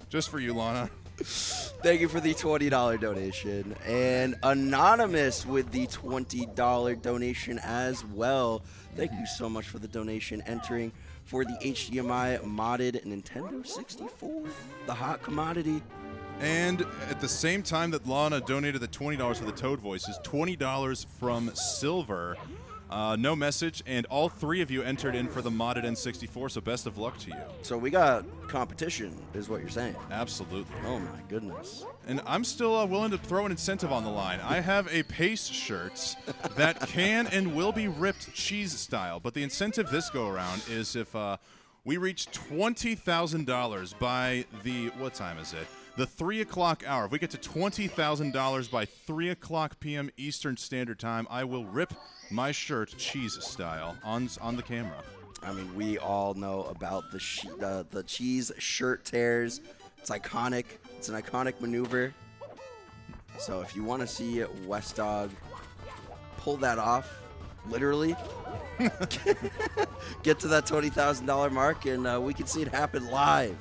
Just for you, Lana. Thank you for the $20 donation. And Anonymous with the $20 donation as well. Thank you so much for the donation. Entering for the HDMI modded Nintendo 64, the hot commodity. And at the same time that Lana donated the $20 for the Toad Voices, $20 from Silver. No message, and all three of you entered in for the modded N64, so best of luck to you. So we got competition, is what you're saying. Absolutely. Oh my goodness. And I'm still willing to throw an incentive on the line. I have a Pace shirt that can and will be ripped cheese style, but the incentive this go around is if we reach $20,000 by the, what time is it? The 3 o'clock hour. If we get to $20,000 by 3 o'clock p.m. Eastern Standard Time, I will rip my shirt cheese style on the camera. I mean, we all know about the cheese shirt tears. It's iconic. It's an iconic maneuver. So if you want to see West Dog pull that off, literally, get to that $20,000 mark, and we can see it happen live.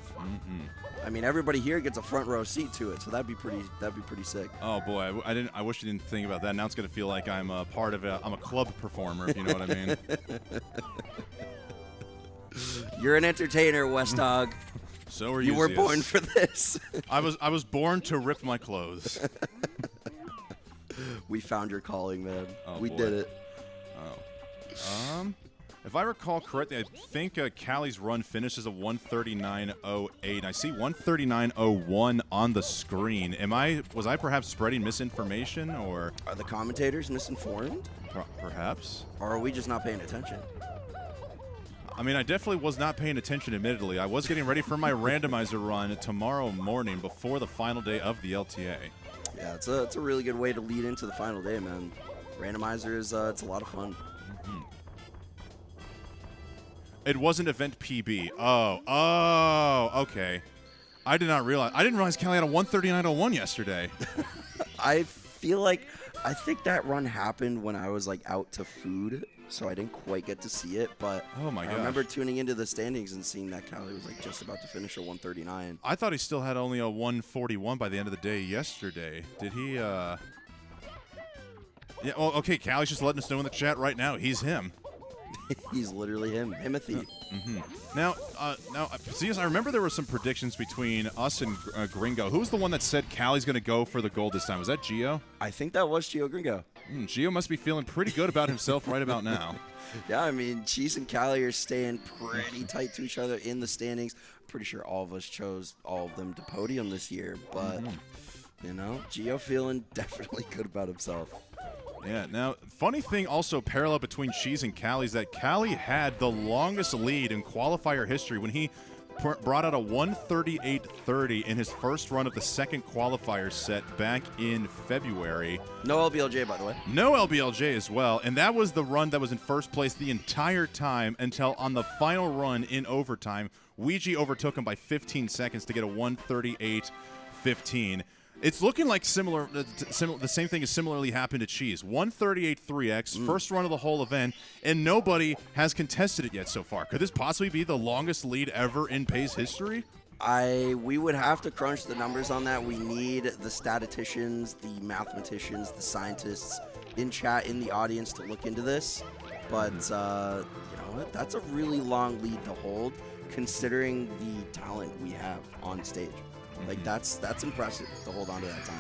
I mean, everybody here gets a front row seat to it, so that'd be pretty sick. Oh boy, I wish I didn't think about that. Now it's gonna feel like I'm a part of I'm a club performer, if you know what I mean. You're an entertainer, West Dog. So are you. You were born for this. I was born to rip my clothes. We found your calling, man. Oh, we boy. did it. Oh. If I recall correctly, I think Callie's run finishes at 139.08. I see 139.01 on the screen. Was I perhaps spreading misinformation, or Are the commentators misinformed? Perhaps? Or are we just not paying attention? I mean, I definitely was not paying attention, admittedly. I was getting ready for my randomizer run tomorrow morning before the final day of the LTA. Yeah, it's a really good way to lead into the final day, man. Randomizer is it's a lot of fun. It wasn't event PB. Oh, okay. I didn't realize Callie had a 139.01 yesterday. I think that run happened when I was like out to food, so I didn't quite get to see it. But Oh my I gosh. remember tuning into the standings and seeing that Callie was like just about to finish a 139. I thought he still had only a 141 by the end of the day yesterday. Did he? Yeah. Well, okay. Callie's just letting us know in the chat right now. He's him. He's literally him, Himothy. Now, see, I remember there were some predictions between us and Gringo. Who was the one that said Callie's going to go for the gold this time? Was that Gio? I think that was Gio Gringo. Gio must be feeling pretty good about himself right about now. Yeah, I mean, Cheese and Callie are staying pretty tight to each other in the standings. I'm pretty sure all of us chose all of them to podium this year, but, you know, Gio feeling definitely good about himself. Yeah, now, funny thing also parallel between Cheese and Callie is that Callie had the longest lead in qualifier history when he brought out a 138.30 in his first run of the second qualifier set back in February. No LBLJ, by the way. No LBLJ as well, and that was the run that was in first place the entire time until on the final run in overtime, Ouija overtook him by 15 seconds to get a 138.15. It's looking like the same thing has similarly happened to Cheese. 138.3x, first run of the whole event, and nobody has contested it yet so far. Could this possibly be the longest lead ever in PAY's history? We would have to crunch the numbers on that. We need the statisticians, the mathematicians, the scientists in chat, in the audience to look into this. But, you know what? That's a really long lead to hold, considering the talent we have on stage. Like, that's impressive to hold on to that time.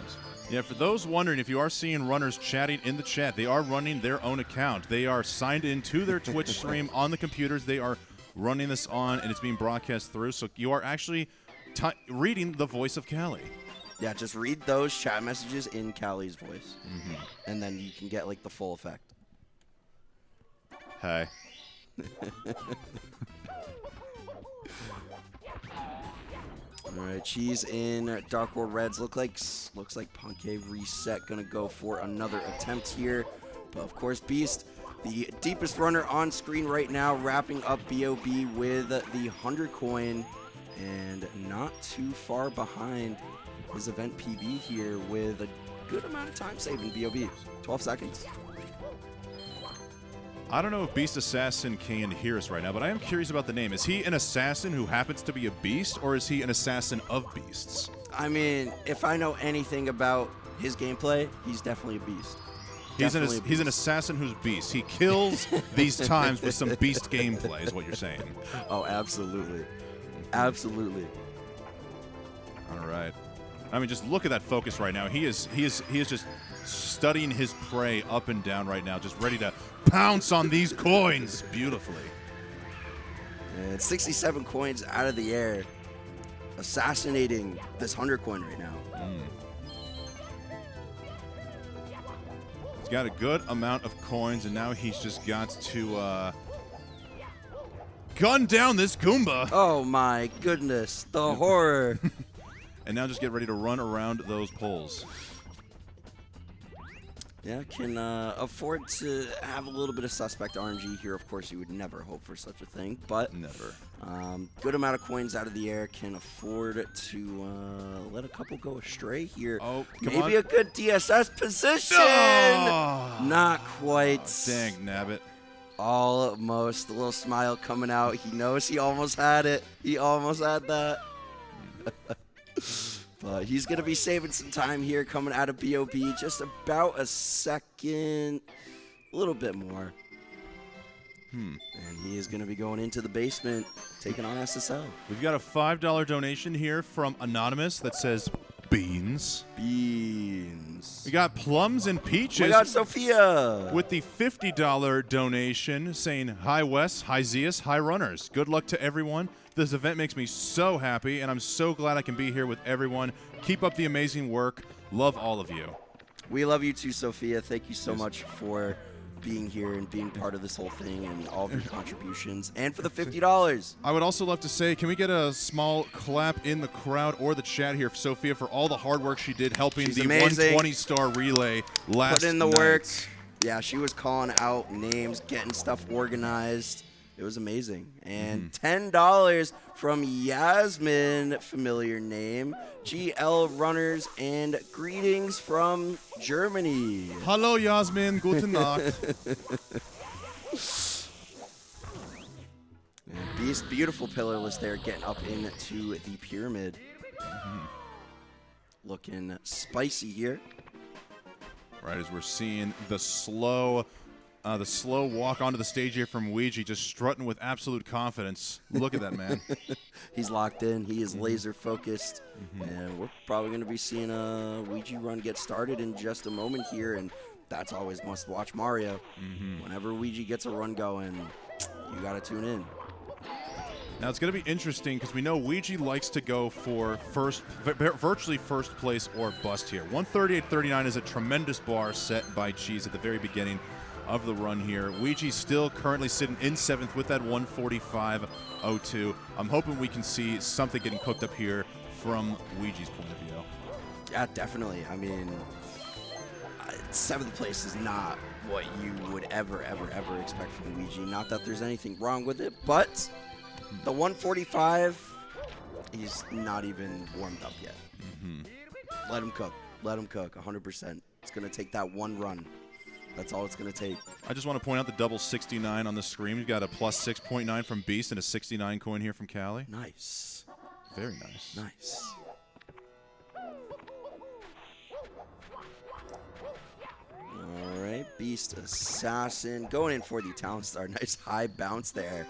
Yes. Yeah, for those wondering, if you are seeing runners chatting in the chat, they are running their own account. They are signed into their Twitch stream on the computers. They are running this on, and it's being broadcast through. So you are actually reading the voice of Callie. Yeah, just read those chat messages in Callie's voice, and then you can get, like, the full effect. Hey. All right, Cheese in Dark World Reds. Looks like Punkay Reset gonna go for another attempt here, but of course Beast, the deepest runner on screen right now, wrapping up BOB with the 100 coin, and not too far behind his event PB here with good amount of time saving BOB. 12 seconds. I don't know if Beast Assassin can hear us right now, but I am curious about the name. Is he an assassin who happens to be a beast, or is he an assassin of beasts? I mean, if I know anything about his gameplay, he's definitely a beast. He's an assassin who's beast. He kills these times with some beast gameplay, is what you're saying. Oh, absolutely. Absolutely. All right. I mean, just look at that focus right now. He is just studying his prey up and down right now, just ready to pounce on these coins beautifully. And 67 coins out of the air, assassinating this 100 coin right now. He's got a good amount of coins, and now he's just got to gun down this Goomba. Oh my goodness, the horror. And now just get ready to run around those poles. Yeah, can afford to have a little bit of suspect RNG here. Of course, you would never hope for such a thing, but Never. good amount of coins out of the air. Can afford to let a couple go astray here. Oh, come Maybe on. a good DSS position. Oh! Not quite. Dang, nabbit. Almost. A little smile coming out. He knows he almost had it. He almost had that. But he's going to be saving some time here coming out of BOB. Just about a second, a little bit more. And he is going to be going into the basement, taking on SSL. We've got a $5 donation here from Anonymous that says beans. Beans. We got plums and Oh my peaches God, Sophia. with the $50 donation saying, hi Wes, hi Zeus, hi runners. Good luck to everyone. This event makes me so happy, and I'm so glad I can be here with everyone. Keep up the amazing work. Love all of you. We love you too, Sophia. Thank you so much for being here and being part of this whole thing and all of your contributions. And for the $50. I would also love to say, can we get a small clap in the crowd or the chat here for Sophia for all the hard work she did helping She's the amazing. 120-star relay last Put in the night. work. Yeah, she was calling out names, getting stuff organized. It was amazing. And $10 from Yasmin, familiar name, GL Runners, and greetings from Germany. Hello, Yasmin. Guten Nacht. And Beast, beautiful pillarless there, getting up into the pyramid. Looking spicy here. Right as we're seeing the slow walk onto the stage here from Ouija, just strutting with absolute confidence. Look at that man. He's locked in. He is laser focused. And we're probably going to be seeing a Ouija run get started in just a moment here. And that's always must watch Mario. Whenever Ouija gets a run going, you got to tune in. Now, it's going to be interesting because we know Ouija likes to go for virtually first place or bust here. 138.39 is a tremendous bar set by Cheese at the very beginning of the run here. Ouija's still currently sitting in 7th with that 145.02. I'm hoping we can see something getting cooked up here from Ouija's point of view. Yeah, definitely. I mean, 7th place is not what you would ever expect from Ouija. Not that there's anything wrong with it, but the 145, he's not even warmed up yet. Let him cook. Let him cook 100%. It's going to take that one run. That's all it's going to take. I just want to point out the double 69 on the screen. We've got a plus 6.9 from Beast and a 69 coin here from Callie. Nice. Very nice. Nice. All right, Beast Assassin going in for the Talent Star. Nice high bounce there.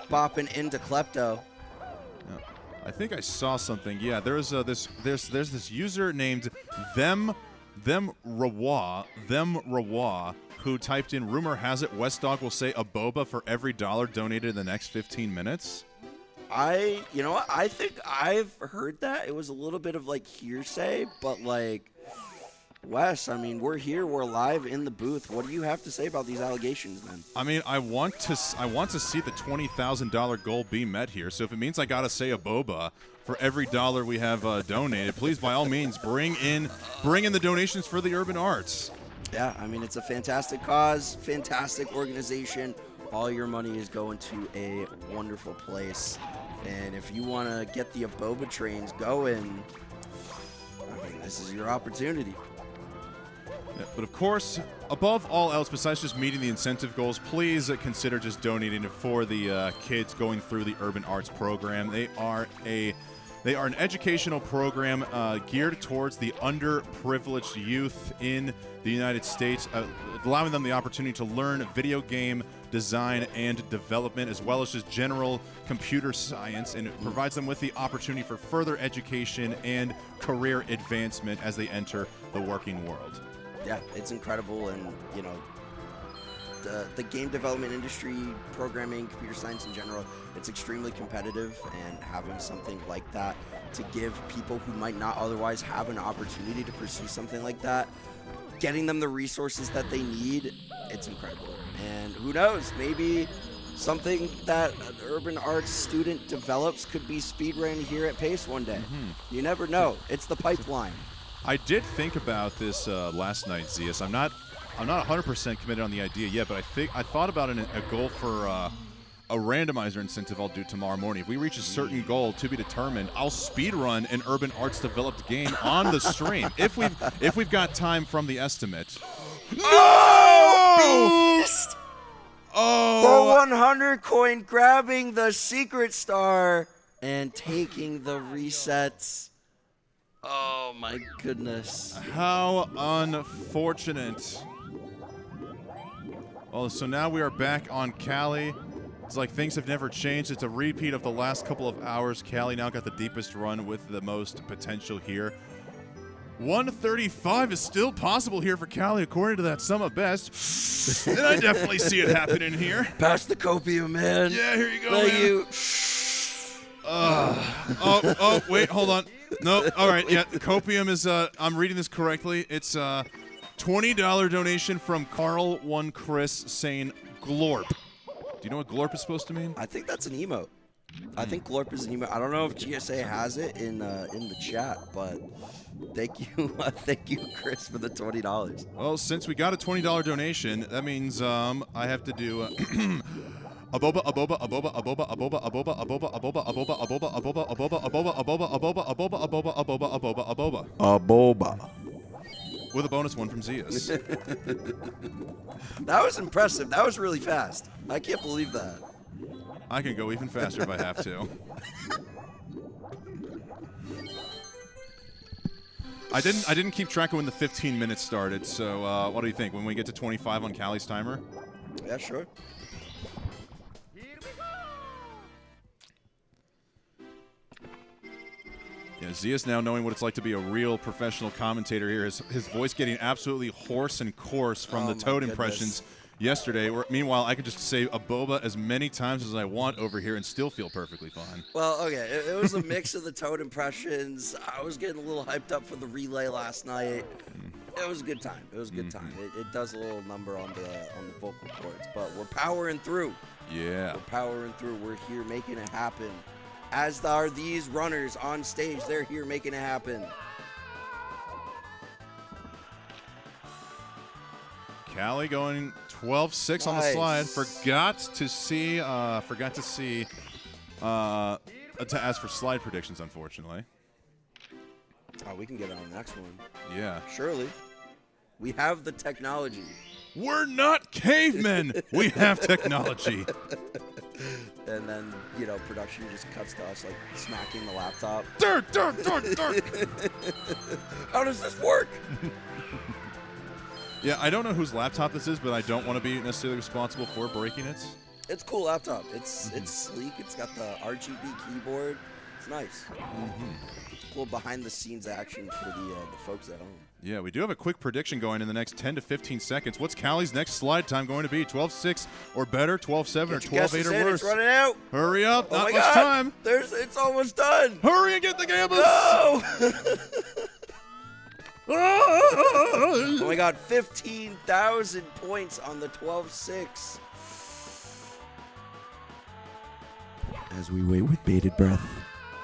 Bopping into Klepto. Yeah. I think I saw something. Yeah, there's this user named them Rawa who typed in, rumor has it Westdog will say a boba for every dollar donated in the next 15 minutes. You know what? I think I've heard that. It was a little bit of like hearsay, but like, Wes, I mean, we're here, we're live in the booth. What do you have to say about these allegations, man? I mean, I want to see the $20,000 goal be met here. So if it means I gotta say a boba for every dollar we have donated, please, by all means, bring in the donations for the urban arts. Yeah, I mean, it's a fantastic cause, fantastic organization. All your money is going to a wonderful place. And if you want to get the Aboba trains going, I mean, this is your opportunity. Yeah, but of course, above all else, besides just meeting the incentive goals, please consider just donating for the kids going through the Urban Arts program. They are an educational program geared towards the underprivileged youth in the United States, allowing them the opportunity to learn video game design and development, as well as just general computer science, and it provides them with the opportunity for further education and career advancement as they enter the working world. Yeah, it's incredible, and you know, the game development industry, programming, computer science in general, it's extremely competitive, and having something like that to give people who might not otherwise have an opportunity to pursue something like that, getting them the resources that they need, it's incredible. And who knows, maybe something that an urban arts student develops could be speedrun here at Pace one day. You never know. It's the pipeline. I did think about this last night, Zeus. I'm not 100% committed on the idea yet, but I thought about a goal for a randomizer incentive I'll do tomorrow morning. If we reach a certain goal to be determined, I'll speedrun an urban arts developed game on the stream if we've got time from the estimate. No! Beast! Oh! For 100 coin, grabbing the secret star and taking the resets. Oh my goodness. How unfortunate. Well, so now we are back on Cali. It's like things have never changed. It's a repeat of the last couple of hours. Cali now got the deepest run with the most potential here. 135 is still possible here for Cali, according to that sum of best. And I definitely see it happening here. Pass the copium, man. Yeah, here you go, Thank man. you. Wait, hold on. No, all right, yeah, copium is, I'm reading this correctly. It's a $20 donation from Carl1 Chris saying glorp. Do you know what glorp is supposed to mean? I think that's an emote. I think glorp is an emote. I don't know if GSA has it in the chat, but thank you, thank you, Chris, for the $20. Well, since we got a $20 donation, that means I have to do aboba aboba aboba aboba aboba aboba aboba aboba aboba aboba aboba aboba aboba aboba aboba aboba aboba aboba aboba Aboba. with a bonus one from Zeus. That was impressive. That was really fast. I can't believe that. I can go even faster if I have to. I didn't keep track of when the 15 minutes started, so what do you think? When we get to 25 on Cali's timer? Yeah, sure. Yeah, Zeus now knowing what it's like to be a real professional commentator here. His voice getting absolutely hoarse and coarse from the Toad impressions yesterday. Meanwhile, I could just say aboba as many times as I want over here and still feel perfectly fine. Well, okay, it was a mix of the Toad impressions. I was getting a little hyped up for the relay last night. It was a good time. It was a good time. It does a little number on the vocal cords, but we're powering through. Yeah. We're powering through. We're here making it happen. As are these runners on stage. They're here making it happen. Cali going 12-6 on the slide. Forgot to ask for slide predictions, unfortunately. Oh, we can get on the next one. Yeah. Surely. We have the technology. We're not cavemen. We have technology. And then, you know, production just cuts to us, like, smacking the laptop. Dirt. How does this work? Yeah, I don't know whose laptop this is, but I don't want to be necessarily responsible for breaking it. It's a cool laptop. It's sleek. It's got the RGB keyboard. It's nice. A little behind-the-scenes action for the folks at home. Yeah, we do have a quick prediction going in the next 10 to 15 seconds. What's Cali's next slide time going to be? 12-6 or better? 12-7 or 12-8 or worse? It's running out. Hurry up. Oh Not my much God. time. It's almost done. Hurry and get the gambles. No! Oh my God, 15,000 points on the 12-6. As we wait with bated breath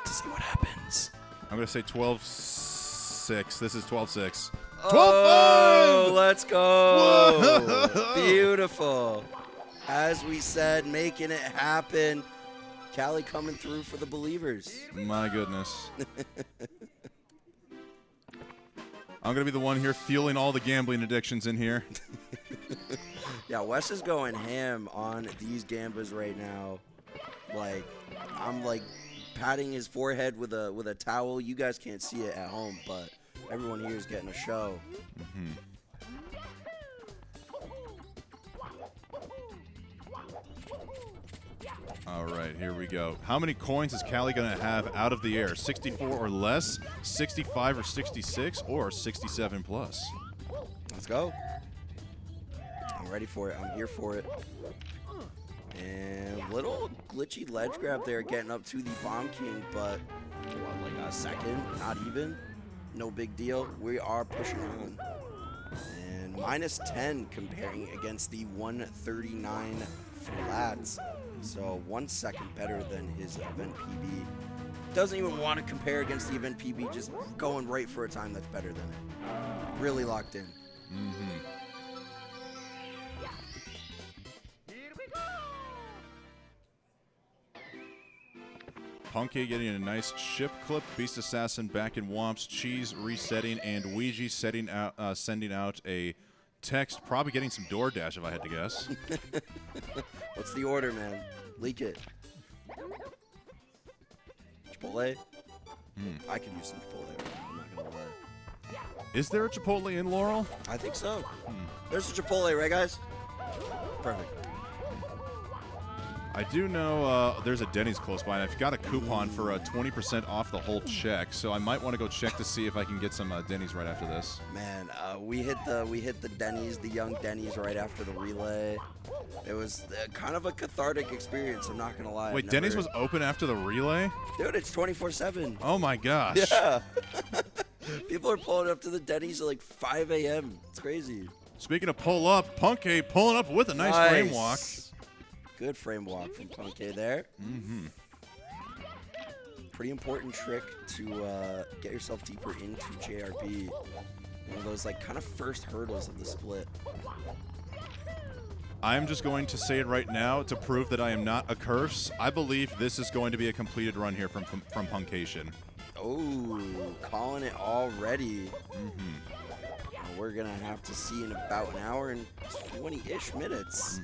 to see what happens. I'm going to say 12-6. This is 12-6. 12-5! Oh, let's go. Beautiful. As we said, making it happen. Cali coming through for the believers. My goodness. I'm going to be the one here fueling all the gambling addictions in here. Yeah, Wes is going ham on these gambas right now. Like, I'm like patting his forehead with a towel. You guys can't see it at home, but everyone here is getting a show. Mm-hmm. All right, here we go. How many coins is Callie going to have out of the air? 64 or less, 65 or 66, or 67 plus? Let's go. I'm ready for it. I'm here for it. And little glitchy ledge grab there getting up to the Bomb King, but what, like a second? Not even? No big deal. We are pushing on. And minus 10 comparing against the 139 flats. So 1 second better than his event PB. Doesn't even want to compare against the event PB, just going right for a time that's better than it. Really locked in. Mm-hmm. Punky getting a nice ship clip. Beast Assassin back in Womps. Cheese resetting, and Ouija sending out a text. Probably getting some DoorDash if I had to guess. What's the order, man? Leak it. Chipotle? I could use some Chipotle right now. I'm not gonna lie. Is there a Chipotle in Laurel? I think so. There's a Chipotle, right, guys? Perfect. I do know there's a Denny's close by, and I've got a coupon for 20% off the whole check, so I might want to go check to see if I can get some Denny's right after this. Man, we hit the Denny's, the young Denny's, right after the relay. It was kind of a cathartic experience. I'm not gonna lie. Wait, Denny's was open after the relay? Dude, it's 24/7. Oh my gosh! Yeah. People are pulling up to the Denny's at like 5 a.m. It's crazy. Speaking of pull up, Punky pulling up with a nice frame walk. Good frame walk from Punky there. Mm-hmm. Pretty important trick to get yourself deeper into JRB. One of those like kind of first hurdles of the split. I'm just going to say it right now to prove that I am not a curse. I believe this is going to be a completed run here from Punkation. Oh, calling it already. We're going to have to see in about an hour and 20-ish minutes.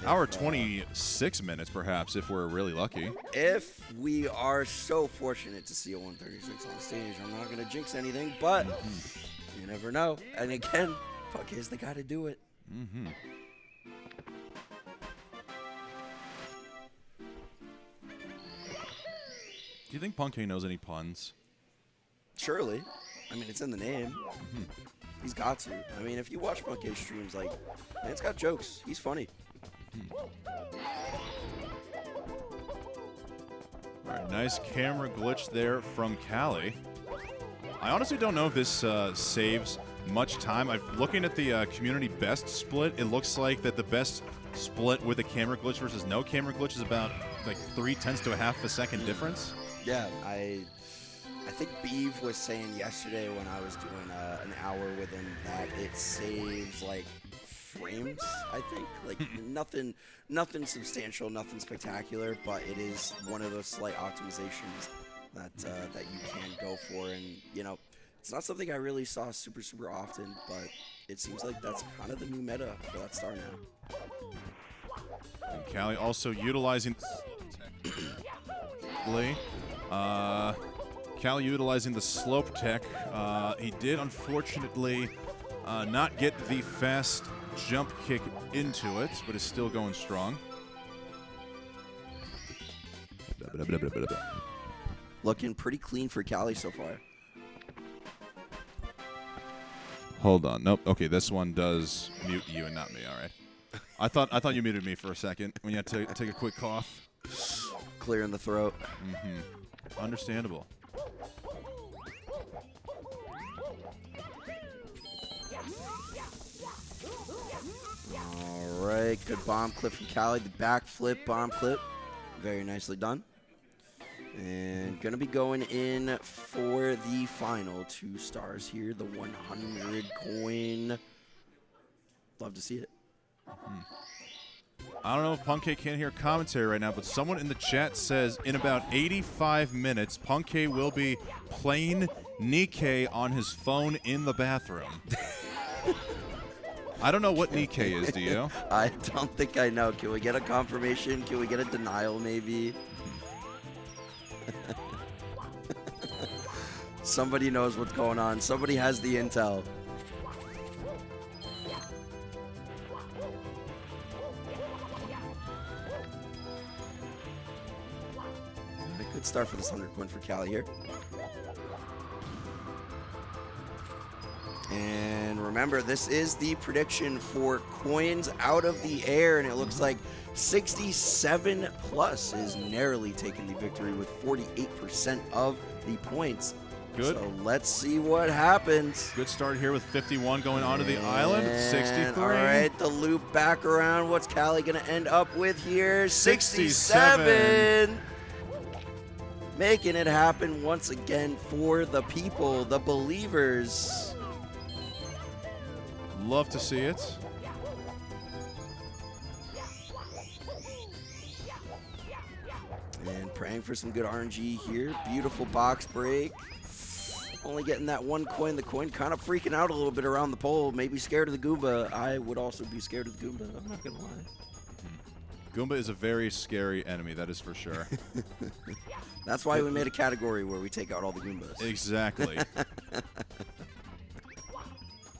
Hour 26 minutes, perhaps, if we're really lucky. If we are so fortunate to see a 136 on stage, I'm not going to jinx anything, but you never know. And again, Puck is the guy to do it. Do you think Punky knows any puns? Surely. I mean, it's in the name. He's got to. I mean, if you watch Punky streams, like, man's got jokes. He's funny. All right, nice camera glitch there from Callie. I honestly don't know if this saves much time. I'm looking at the community best split. It looks like that the best split with a camera glitch versus no camera glitch is about like 0.3 to a half a second difference. Yeah, I think Beeve was saying yesterday when I was doing an hour with him that it saves like frames, I think. Like nothing substantial, nothing spectacular, but it is one of those slight optimizations that you can go for. And, you know, it's not something I really saw super often, but it seems like that's kind of the new meta for that star now. And Callie also utilizing Callie utilizing the slope tech. He did unfortunately not get the fast jump kick into it, but is still going strong. Looking pretty clean for Callie so far. Hold on. Nope. Okay, this one does mute you and not me. All right. I thought you muted me for a second when you had to take a quick cough. Clearing the throat. Understandable. All right, good bomb clip from Callie. The backflip bomb clip, very nicely done. And gonna be going in for the final 2 stars here, the 100 coin. Love to see it. I don't know if Punkei can't hear commentary right now, but someone in the chat says in about 85 minutes, Punkei will be playing Nikkei on his phone in the bathroom. I don't know what Nikkei is, do you? I don't think I know. Can we get a confirmation? Can we get a denial, maybe? Somebody knows what's going on. Somebody has the intel. A good start for this 100 coin for Cali here. And remember, this is the prediction for coins out of the air, and it looks like 67 plus is narrowly taking the victory with 48% of the points. Good. So let's see what happens. Good start here with 51 going onto the island. And 63. All right, the loop back around. What's Cali going to end up with here? 67. Making it happen once again for the people, the believers. Love to see it. And praying for some good RNG here. Beautiful box break. Only getting that one coin. The coin kind of freaking out a little bit around the pole. Maybe scared of the Goomba. I would also be scared of the Goomba. I'm not going to lie. Goomba is a very scary enemy, that is for sure. That's why we made a category where we take out all the Goombas. Exactly.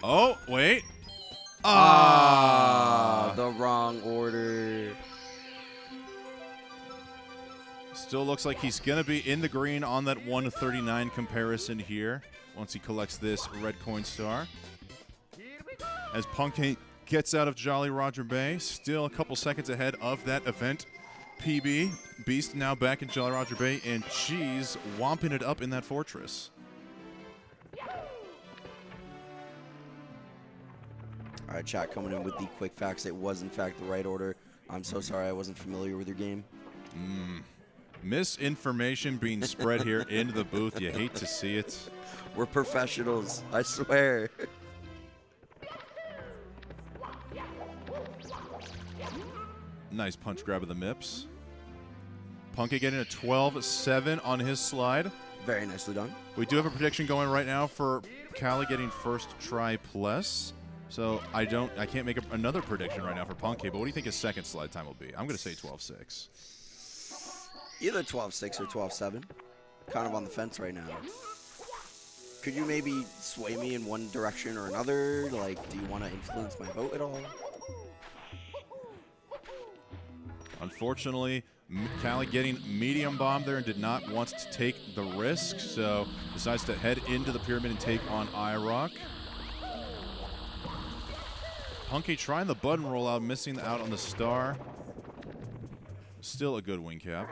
Oh, wait. Ah! The wrong order. Still looks like he's going to be in the green on that 139 comparison here once he collects this red coin star. As Punkei gets out of Jolly Roger Bay, still a couple seconds ahead of that event PB. Beast now back in Jolly Roger Bay, and Cheese womping it up in that fortress. All right, chat coming in with the quick facts. It was, in fact, the right order. I'm so sorry I wasn't familiar with your game. Misinformation being spread here into the booth. You hate to see it. We're professionals, I swear. Nice punch grab of the MIPS. Punkei getting a 12-7 on his slide. Very nicely done. We do have a prediction going right now for Cali getting first try plus. So I can't make another prediction right now for Punkei, but what do you think his second slide time will be? I'm going to say 12-6. Either 12-6 or 12-7. Kind of on the fence right now. Could you maybe sway me in one direction or another? Like, do you want to influence my vote at all? Unfortunately, Cali getting medium bomb there and did not want to take the risk, so decides to head into the pyramid and take on IROC. Punkei trying the button rollout, missing out on the star. Still a good wing cap.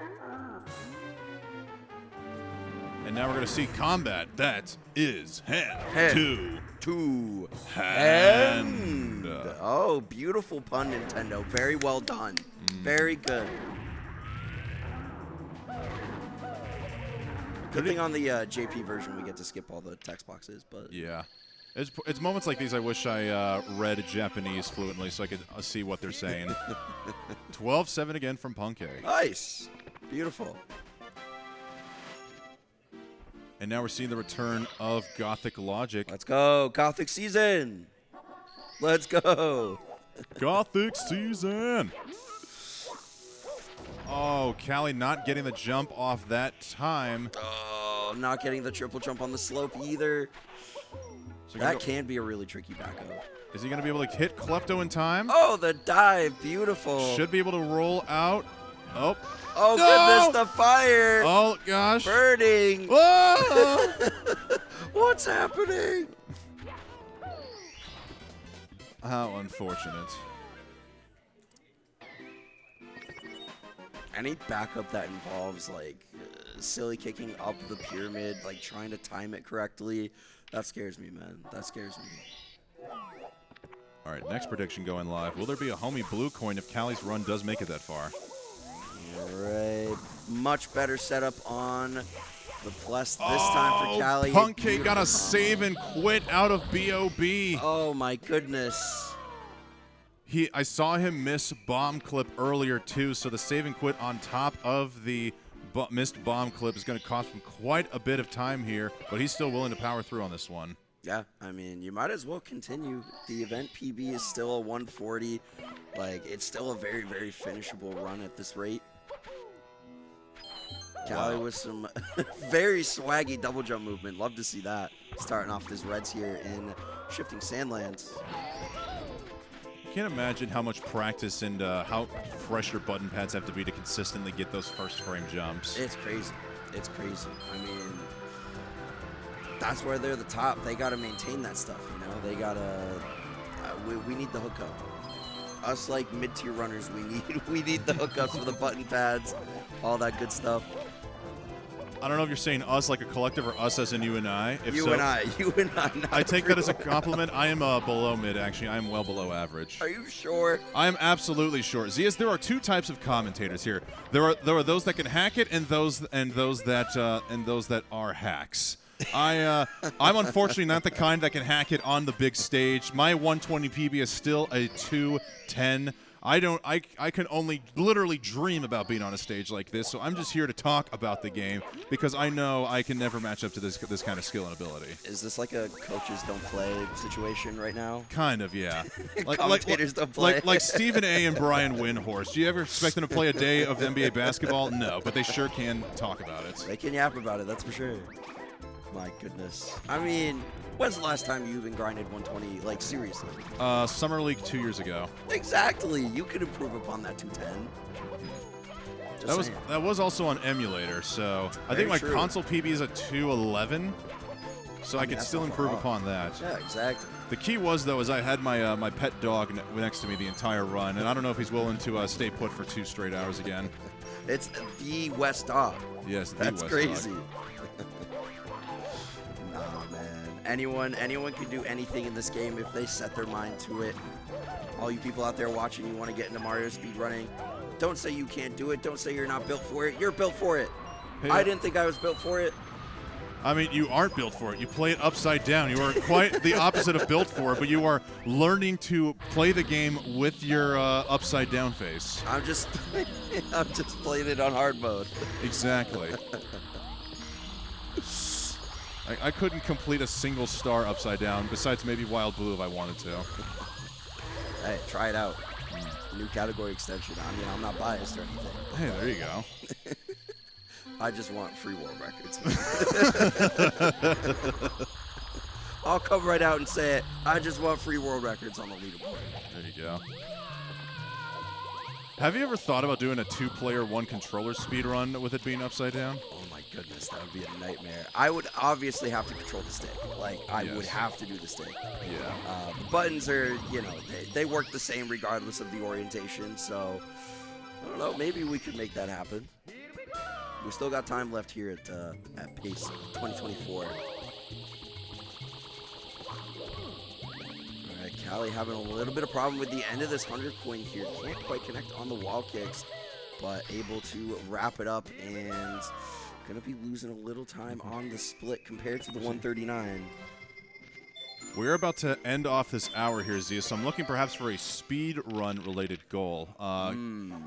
And now we're going to see combat. That is hand to hand. Oh, beautiful pun, Nintendo. Very well done. Very good. Good thing on the JP version we get to skip all the text boxes, but Yeah. It's moments like these I wish I read Japanese fluently so I could see what they're saying. 12-7 again from Punkei. nice. Beautiful. And now we're seeing the return of Gothic Logic. Let's go. Gothic season. Let's go. Gothic season. Oh, Cali not getting the jump off that time. Oh, not getting the triple jump on the slope either. So That can be a really tricky backup. Is he going to be able to hit Klepto in time? Oh, the dive. Beautiful. Should be able to roll out. Oh. Oh, No! goodness, the fire. Oh, gosh. Burning. Whoa! What's happening? How unfortunate. Any backup that involves, like, silly kicking up the pyramid, like, trying to time it correctly, that scares me, man. That scares me. All right, next prediction going live. Will there be a homie blue coin if Cali's run does make it that far? All right. Much better setup on the plus this time for Cali. Punkei got a save and quit out of BOB. Oh, my goodness. I saw him miss bomb clip earlier too, so the save and quit on top of the missed bomb clip is going to cost him quite a bit of time here, but he's still willing to power through on this one. Yeah, I mean, you might as well continue. The event PB is still a 140. Like, it's still a very, very finishable run at this rate. Callie with some very swaggy double jump movement. Love to see that. Starting off this Reds here in Shifting Sandlands. Can't imagine how much practice and how fresh your button pads have to be to consistently get those first frame jumps. It's crazy. It's crazy. I mean, that's where they're the top. They got to maintain that stuff, you know? They got to we need the hookup. Us like mid-tier runners, we need the hookups for the button pads, all that good stuff. I don't know if you're saying us like a collective or us as in you and I. If you so, and I. I take that as a compliment. I am below mid, actually. I am well below average. Are you sure? I am absolutely sure. Zias, there are two types of commentators here. There are those that can hack it, and those that are hacks. I'm unfortunately not the kind that can hack it on the big stage. My 120 PB is still a 210. I can only literally dream about being on a stage like this, so I'm just here to talk about the game because I know I can never match up to this kind of skill and ability. Is this like a coaches don't play situation right now? Kind of, yeah. Commentators don't play. Like Stephen A. and Brian Windhorst. Do you ever expect them to play a day of NBA basketball? No, but they sure can talk about it. They can yap about it, that's for sure. My goodness. I mean, when's the last time you even grinded 120, like, seriously? Summer League 2 years ago. Exactly. You could improve upon that 210. That was also on emulator, so I think my console PB is a 211, so I could still improve upon that. Yeah, exactly. The key was, though, is I had my my pet dog next to me the entire run, and I don't know if he's willing to stay put for 2 straight hours again. It's the West dog. Yes, the That's West crazy. dog. Nah, man. Anyone can do anything in this game if they set their mind to it. All you people out there watching, you want to get into Mario speedrunning, don't say you can't do it. Don't say you're not built for it. You're built for it. Hey, I didn't think I was built for it. I mean, you aren't built for it. You play it upside down. You are quite the opposite of built for it, but you are learning to play the game with your upside down face. I'm just playing it on hard mode. Exactly. I couldn't complete a single star upside down, besides maybe Wild Blue if I wanted to. Hey, try it out. New category extension. I mean, I'm not biased or anything. Hey, there you go. I just want free world records. I'll come right out and say it. I just want free world records on the leaderboard. There you go. Have you ever thought about doing a 2-player, 1-controller speedrun with it being upside down? Oh my goodness, that would be a nightmare. I would obviously have to control the stick. Like, I would have to do the stick. Yeah. The buttons are, you know, they work the same regardless of the orientation, so I don't know, maybe we could make that happen. We still got time left here at PACE 2024. Callie having a little bit of problem with the end of this 100 coin here. Can't quite connect on the wall kicks, but able to wrap it up and going to be losing a little time on the split compared to the 139. We're about to end off this hour here, Zia, so I'm looking perhaps for a speed run related goal.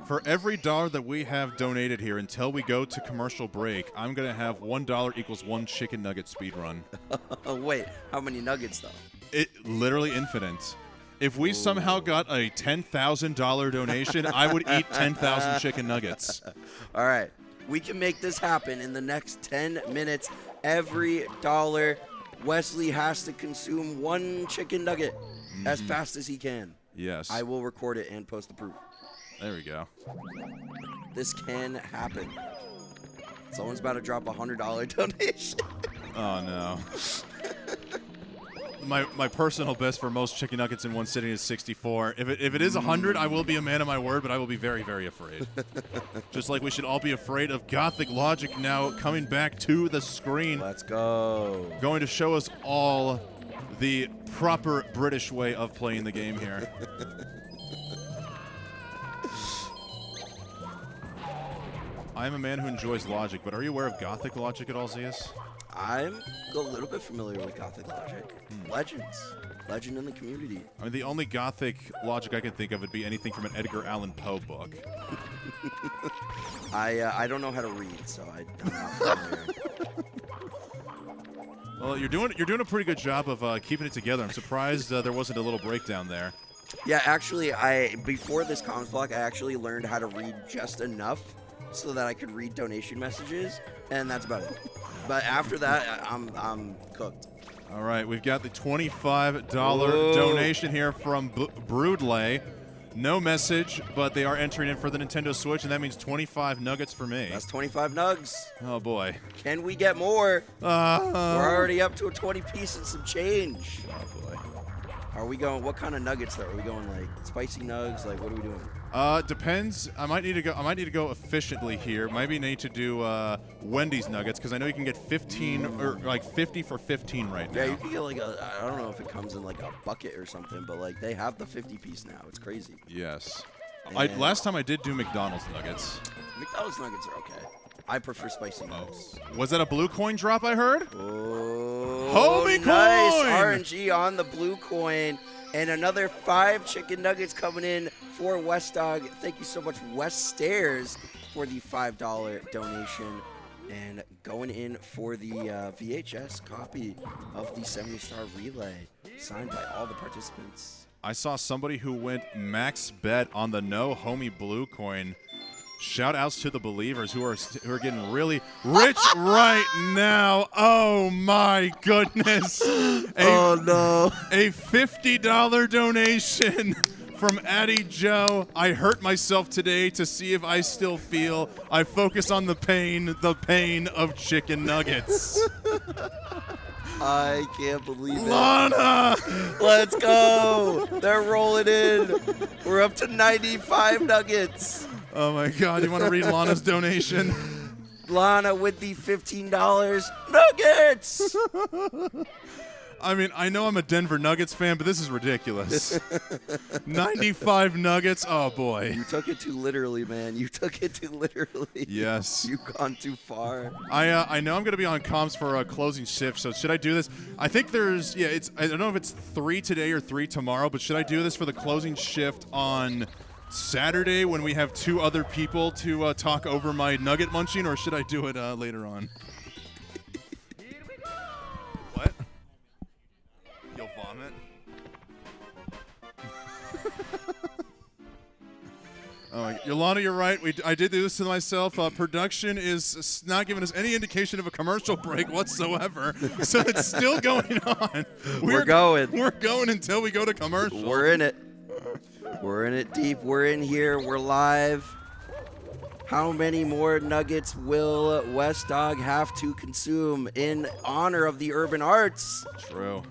For every $1 that we have donated here until we go to commercial break, I'm going to have $1 equals 1 chicken nugget speed run. Wait, how many nuggets though? It literally infinite. If we somehow got a $10,000 donation, I would eat 10,000 chicken nuggets. All right. We can make this happen in the next 10 minutes. Every $1, Wesley has to consume 1 chicken nugget as fast as he can. Yes. I will record it and post the proof. There we go. This can happen. Someone's about to drop a $100 donation. Oh, no. My personal best for most chicken nuggets in one sitting is 64. If it is 100, I will be a man of my word, but I will be very, very afraid. Just like we should all be afraid of Gothic Logic now coming back to the screen. Let's go. Going to show us all the proper British way of playing the game here. I am a man who enjoys logic, but are you aware of Gothic Logic at all, Zias? I'm a little bit familiar with Gothic Logic. Legends. legend in the community. I mean, the only Gothic logic I can think of would be anything from an Edgar Allan Poe book. I don't know how to read, so I'm not familiar. Well, you're doing a pretty good job of keeping it together. I'm surprised there wasn't a little breakdown there. Yeah, actually, before this comms block, I actually learned how to read just enough so that I could read donation messages, and that's about it. But after that, I'm cooked. All right, we've got the $25 donation here from Broodlay. No message, but they are entering in for the Nintendo Switch, and that means 25 nuggets for me. That's 25 nugs. Oh, boy. Can we get more? We're already up to a 20 piece and some change. Oh, boy. Are we going? What kind of nuggets though? Are we going like spicy nugs? Like what are we doing? Depends. I might need to go efficiently here. Maybe need to do Wendy's nuggets because I know you can get 15 or like 50 for 15 right now. Yeah, you can get like I don't know if it comes in like a bucket or something, but like they have the 50 piece now. It's crazy. Yes. And Last time I did do McDonald's nuggets. McDonald's nuggets are okay. I prefer spicy nuggets. Was that a blue coin drop I heard? Oh, Homie nice coin! RNG on the blue coin. And another 5 chicken nuggets coming in for West Dog. Thank you so much, West Stairs, for the $5 donation. And going in for the VHS copy of the 70-star relay, signed by all the participants. I saw somebody who went max bet on the no homie blue coin. Shout outs to the believers who are getting really rich right now. Oh my goodness. Oh no. A $50 donation from Addy Joe. I hurt myself today to see if I still feel. I focus on the pain of chicken nuggets. I can't believe it. Lana! Let's go. They're rolling in. We're up to 95 nuggets. Oh my God, you want to read Lana's donation? Lana with the $15 nuggets. I mean, I know I'm a Denver Nuggets fan, but this is ridiculous. 95 nuggets? Oh, boy. You took it too literally, man. You took it too literally. Yes. You've gone too far. I know I'm going to be on comms for a closing shift, so should I do this? I think there's, I don't know if it's 3 today or 3 tomorrow, but should I do this for the closing shift on Saturday when we have 2 other people to talk over my nugget munching, or should I do it later on? What? You'll vomit? Oh, Yolanda, you're right. I did do this to myself. Production is not giving us any indication of a commercial break whatsoever, so it's still going on. We're going. We're going until we go to commercial. We're in it. We're in it deep. We're in here. We're live. How many more nuggets will West Dog have to consume in honor of the urban arts? True.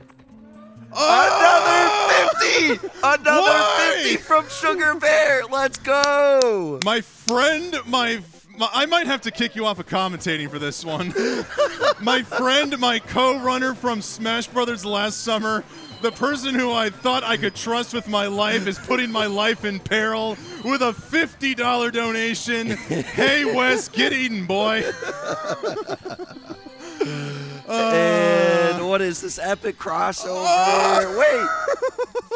Another 50! Another 50 from Sugar Bear. Let's go. My friend, I might have to kick you off of commentating for this one. My friend, my co-runner from Smash Brothers last summer, the person who I thought I could trust with my life is putting my life in peril with a $50 donation. Hey, Wes, get eaten, boy. And what is this epic crossover? Wait,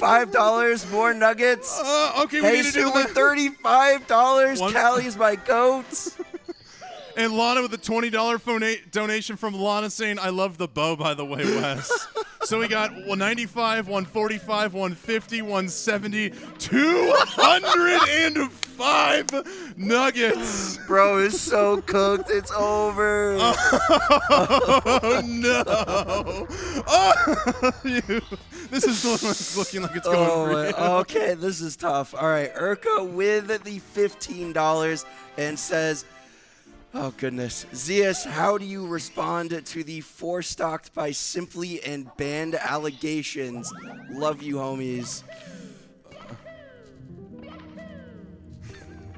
$5 more nuggets. Okay, we need to do with $35. Callie's my goat. And Lana with a $20 donation from Lana saying, I love the bow, by the way, Wes. So we got 195, 145, 150, 170, 205 nuggets. Bro is so cooked. It's over. Oh, no. Oh, this is looking like it's going for you. Okay, this is tough. All right, Urka with the $15 and says, oh, goodness. Zeus, how do you respond to the four-stocked by Simply and banned allegations? Love you, homies.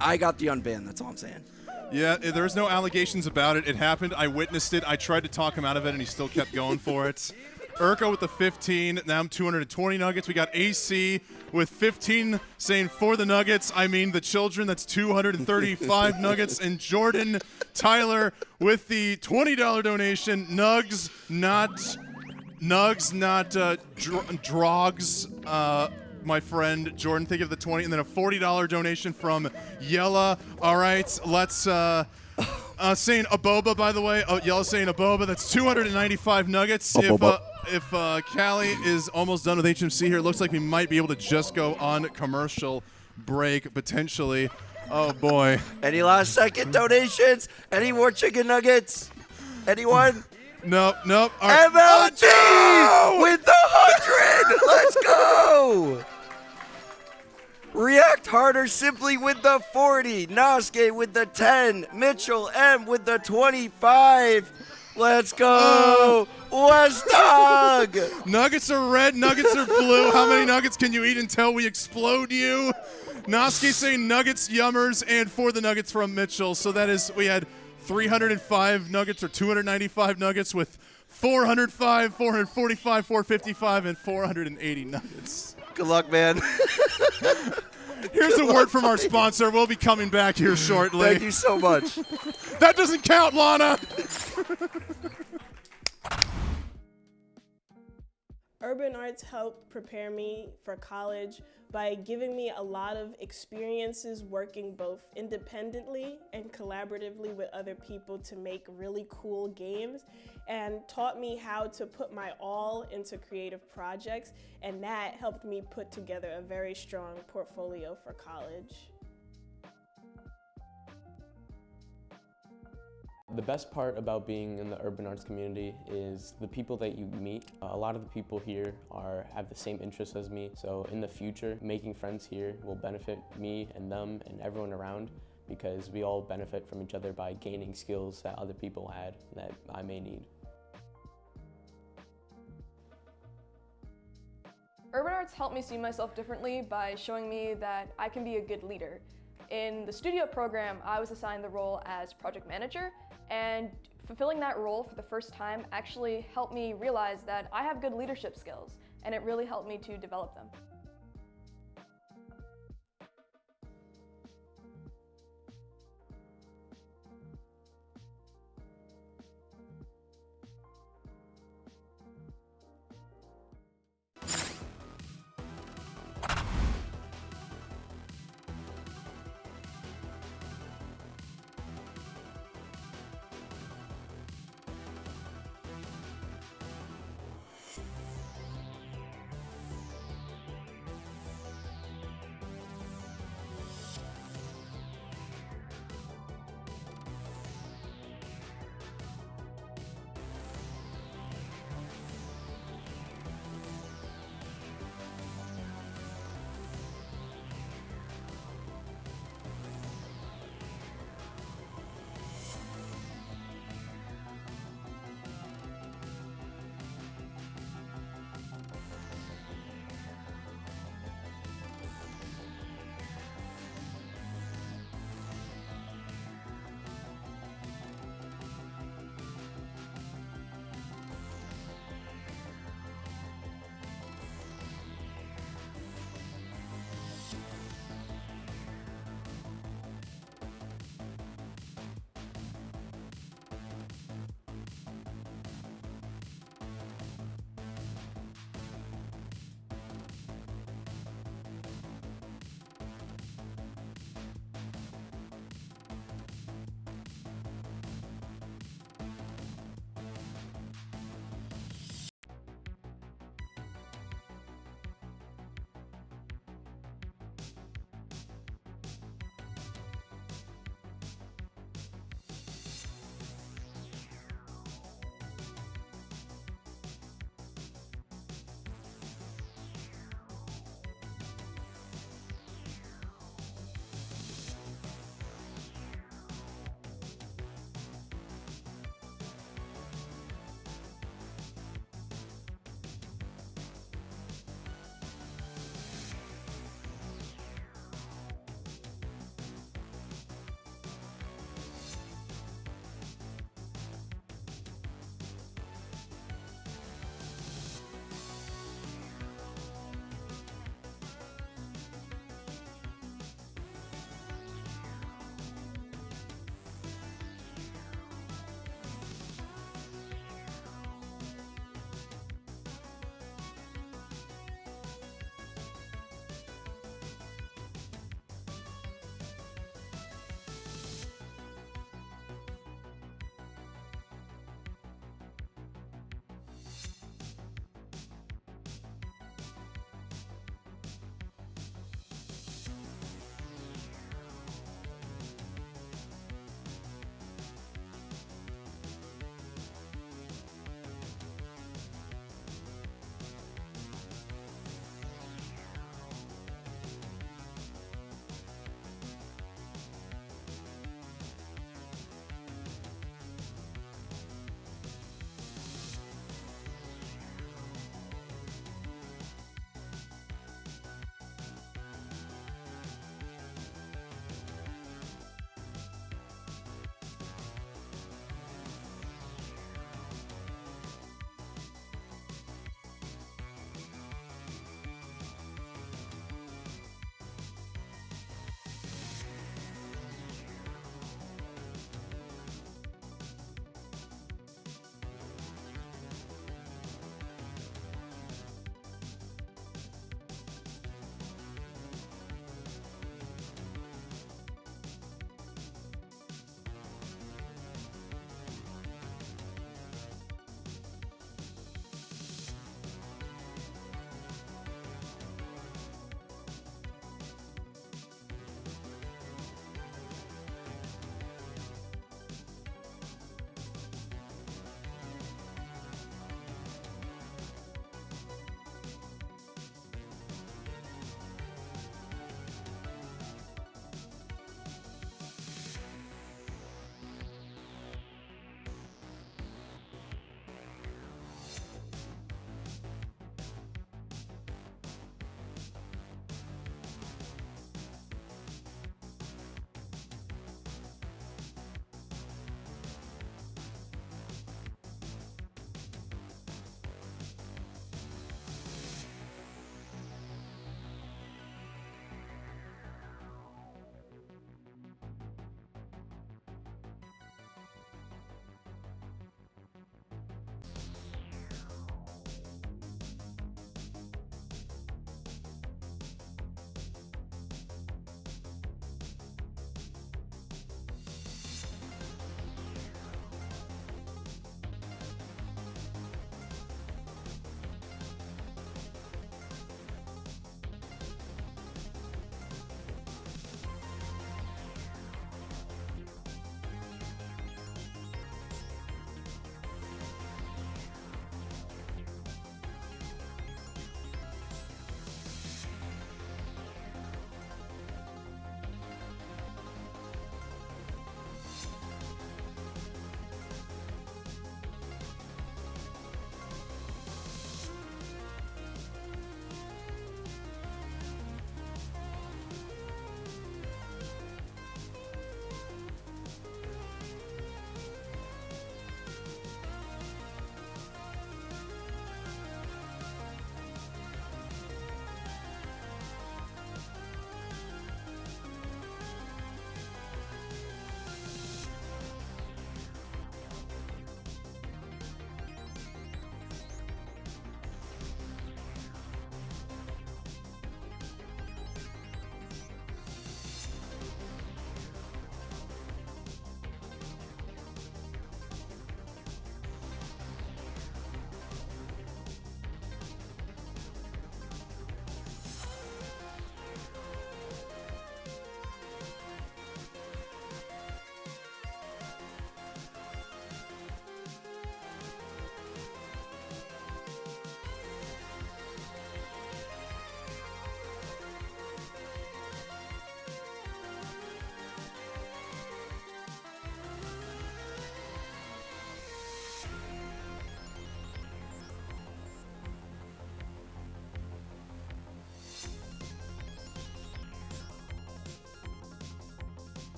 I got the unbanned, that's all I'm saying. Yeah, there's no allegations about it. It happened. I witnessed it. I tried to talk him out of it, and he still kept going for it. Urko with the 15. Now I'm 220 nuggets. We got AC with 15 saying for the nuggets. I mean the children. That's 235 nuggets. And Jordan Tyler with the $20 donation. Nugs, not Nugs, not Drogs. My friend Jordan, think of the 20, and then a $40 donation from Yella. All right, let's saying Aboba, by the way. Oh, Yella's saying Aboba. That's 295 nuggets. Aboba. If Callie is almost done with HMC here, it looks like we might be able to just go on commercial break potentially. Oh boy. Any last second donations? Any more chicken nuggets? Anyone? Nope. All right. MLG with the 100. Let's go. React Harder Simply with the 40. Nosuke with the 10. Mitchell M with the 25. Let's go. West Dog. Nuggets are red, nuggets are blue. How many nuggets can you eat until we explode you? Nosuke saying nuggets, yummers, and for the nuggets from Mitchell. So that is, we had 305 nuggets or 295 nuggets with 405, 445, 455, and 480 nuggets. Good luck, man. Here's a word from our sponsor. We'll be coming back here shortly. Thank you so much. That doesn't count, Lana. Urban Arts helped prepare me for college by giving me a lot of experiences working both independently and collaboratively with other people to make really cool games, and taught me how to put my all into creative projects, and that helped me put together a very strong portfolio for college. The best part about being in the urban arts community is the people that you meet. A lot of the people here have the same interests as me, so in the future, making friends here will benefit me and them and everyone around, because we all benefit from each other by gaining skills that other people had that I may need. Urban Arts helped me see myself differently by showing me that I can be a good leader. In the studio program, I was assigned the role as project manager, and fulfilling that role for the first time actually helped me realize that I have good leadership skills, and it really helped me to develop them.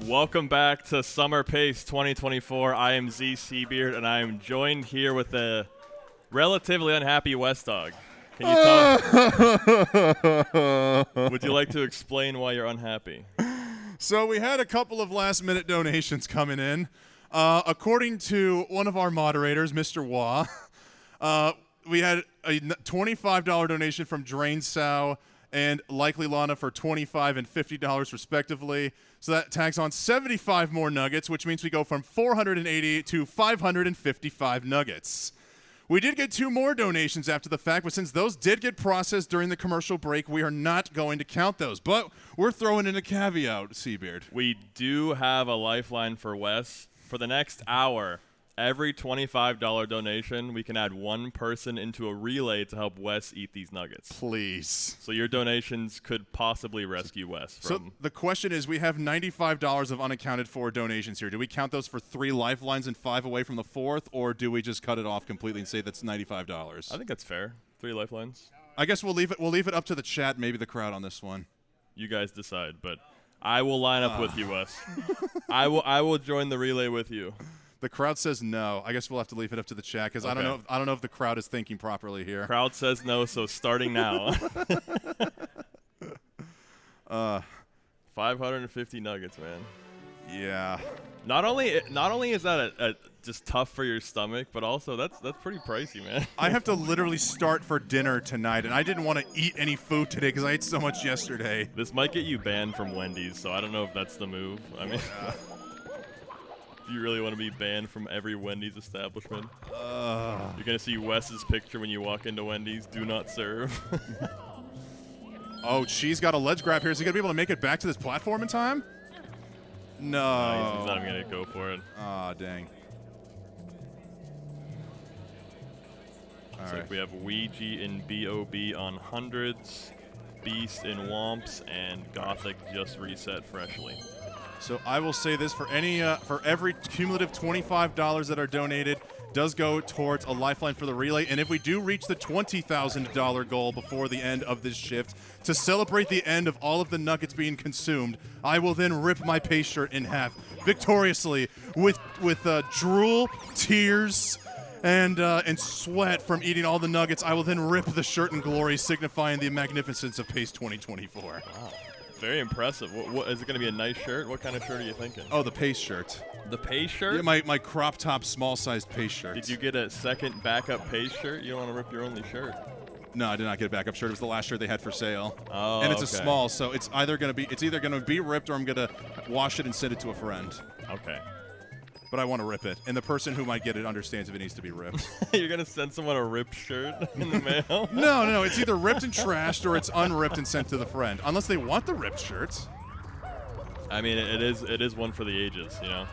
Welcome back to Summer Pace 2024. I am Z Seabeard, and I am joined here with a relatively unhappy West Dog. Can you talk? Would you like to explain why you're unhappy? So we had a couple of last-minute donations coming in. According to one of our moderators, Mr. Wah, we had a $25 donation from Drain Sow and Likely Lana for $25 and $50 respectively. So that tags on 75 more nuggets, which means we go from 480 to 555 nuggets. We did get 2 more donations after the fact, but since those did get processed during the commercial break, we are not going to count those. But we're throwing in a caveat, Seabeard. We do have a lifeline for Wes. For the next hour, every $25 donation, we can add 1 person into a relay to help Wes eat these nuggets. Please. So your donations could possibly rescue Wes from... So the question is, we have $95 of unaccounted for donations here. Do we count those for 3 lifelines and 5 away from the 4th, or do we just cut it off completely and say that's $95? I think that's fair. 3 lifelines. I guess we'll leave it up to the chat, maybe the crowd on this one. You guys decide, but I will line up with you, Wes. I will join the relay with you. The crowd says no. I guess we'll have to leave it up to the chat because Okay. I don't know if the crowd is thinking properly here. Crowd says no, so starting now. 550 nuggets, man. Yeah. Not only is that a just tough for your stomach, but also that's pretty pricey, man. I have to literally start for dinner tonight, and I didn't want to eat any food today because I ate so much yesterday. This might get you banned from Wendy's, so I don't know if that's the move. I mean, do you really want to be banned from every Wendy's establishment? You're gonna see Wes's picture when you walk into Wendy's. Do not serve. Oh, she's got a ledge grab here. Is he gonna be able to make it back to this platform in time? No. He's not even gonna go for it. Aw, dang. Looks like we have Ouija in BOB on hundreds, Beast in Womps, and Gothic just reset freshly. So I will say this: for every cumulative $25 that are donated, does go towards a lifeline for the relay. And if we do reach the $20,000 goal before the end of this shift, to celebrate the end of all of the nuggets being consumed, I will then rip my pace shirt in half victoriously with drool, tears, and sweat from eating all the nuggets. I will then rip the shirt in glory, signifying the magnificence of Pace 2024. Wow. Very impressive. What is it going to be, a nice shirt? What kind of shirt are you thinking? Oh, the Pace shirt. The Pace shirt? Yeah, my crop top, small-sized Pace shirt. Did you get a second backup Pace shirt? You don't want to rip your only shirt. No, I did not get a backup shirt. It was the last shirt they had for sale. Oh, and it's a okay. small, so it's either gonna be ripped or I'm gonna wash it and send it to a friend. Okay. But I want to rip it, and the person who might get it understands if it needs to be ripped. You're gonna send someone a ripped shirt in the mail? No. It's either ripped and trashed or it's unripped and sent to the friend, unless they want the ripped shirts. I mean, it is one for the ages, you know.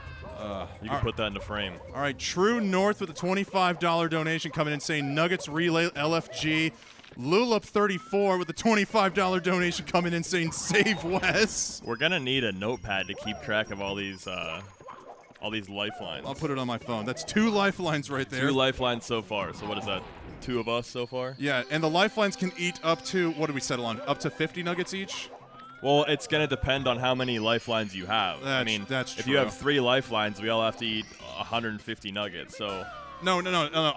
You can put that in the frame. All right, True North with a $25 donation coming in saying Nuggets Relay LFG. Lulup34 with a $25 donation coming in saying Save Wes. We're gonna need a notepad to keep track of all these lifelines. I'll put it on my phone. That's 2 lifelines right there. 2 lifelines so far. So what is that? 2 of us so far? Yeah, and the lifelines can eat up to, what did we settle on? Up to 50 nuggets each? Well, it's going to depend on how many lifelines you have. That's if true. you have 3 lifelines, we all have to eat 150 nuggets. So No.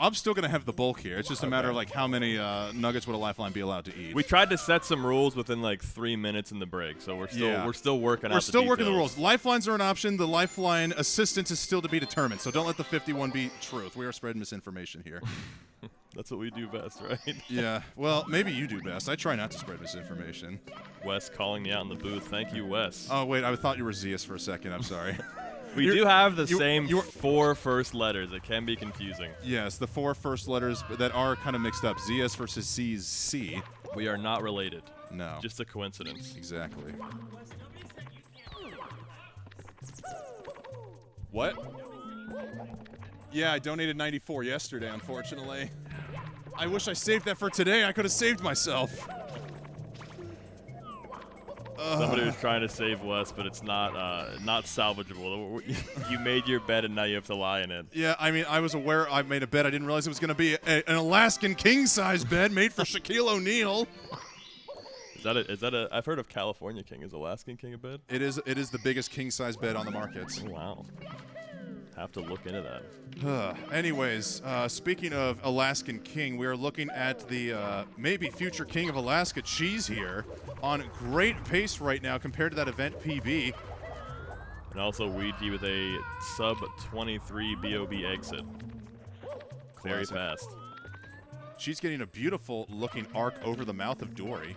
I'm still going to have the bulk here. It's just a matter of like how many nuggets would a lifeline be allowed to eat. we tried to set some rules within like 3 minutes in the break. So we're still working out We're still the working the details. rules. Lifelines are an option. The lifeline assistance is still to be determined. So don't let the 51 be truth. We are spreading misinformation here. That's what we do best, right? Yeah. Well, maybe you do best. I try not to spread misinformation. Wes calling me out in the booth. Thank you, Wes. Oh, wait. I thought you were Zeus for a second. I'm sorry. We do have the same 4 first letters. It can be confusing. Yes, the 4 first letters that are kind of mixed up. ZS versus C's C. We are not related. No. Just a coincidence. Exactly. What? Yeah, I donated 94 yesterday, unfortunately. I wish I saved that for today. I could have saved myself. Somebody was trying to save Wes, but it's not salvageable. You made your bed, and now you have to lie in it. Yeah, I mean, I was aware I made a bed. I didn't realize it was going to be an Alaskan king-size bed made for Shaquille O'Neal. Is that a? I've heard of California King. Is Alaskan King a bed? It is the biggest king size bed on the market. Oh, wow. Have to look into that. Anyways, speaking of Alaskan King, we are looking at the maybe future king of Alaska, Cheese, here, on great pace right now compared to that event PB. And also Ouija with a sub-23 BOB exit. Very fast. She's getting a beautiful looking arc over the mouth of Dory.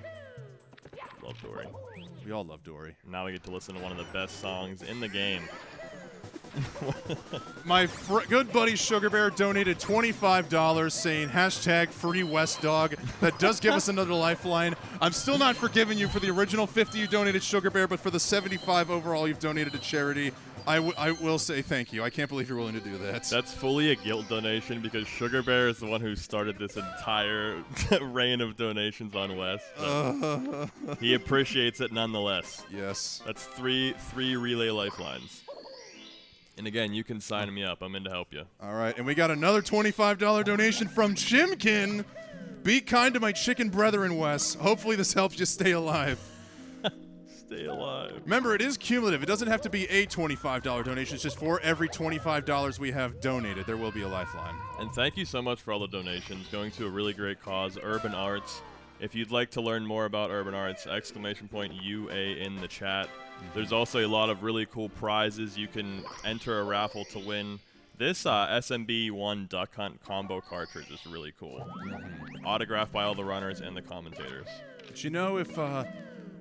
Love Dory. We all love Dory. Now we get to listen to one of the best songs in the game. My good buddy Sugar Bear donated $25 saying #FreeWestDog. That does give us another lifeline. I'm still not forgiving you for the original 50 you donated, Sugar Bear, but for the 75 overall you've donated to charity, I will say thank you. I can't believe you're willing to do that. That's fully a guilt donation because Sugar Bear is the one who started this entire reign of donations on Wes. He appreciates it nonetheless. Yes. That's three relay lifelines. And again, you can sign me up. I'm in to help you. All right, and we got another $25 donation from Chimkin. Be kind to my chicken brethren, Wes. Hopefully this helps you stay alive. Stay alive. Remember, it is cumulative. It doesn't have to be a $25 donation. It's just for every $25 we have donated, there will be a lifeline. And thank you so much for all the donations going to a really great cause, Urban Arts. If you'd like to learn more about Urban Arts, !UA in the chat. There's also a lot of really cool prizes. You can enter a raffle to win. This SMB1 Duck Hunt combo cartridge is really cool. Autographed by all the runners and the commentators. But you know, if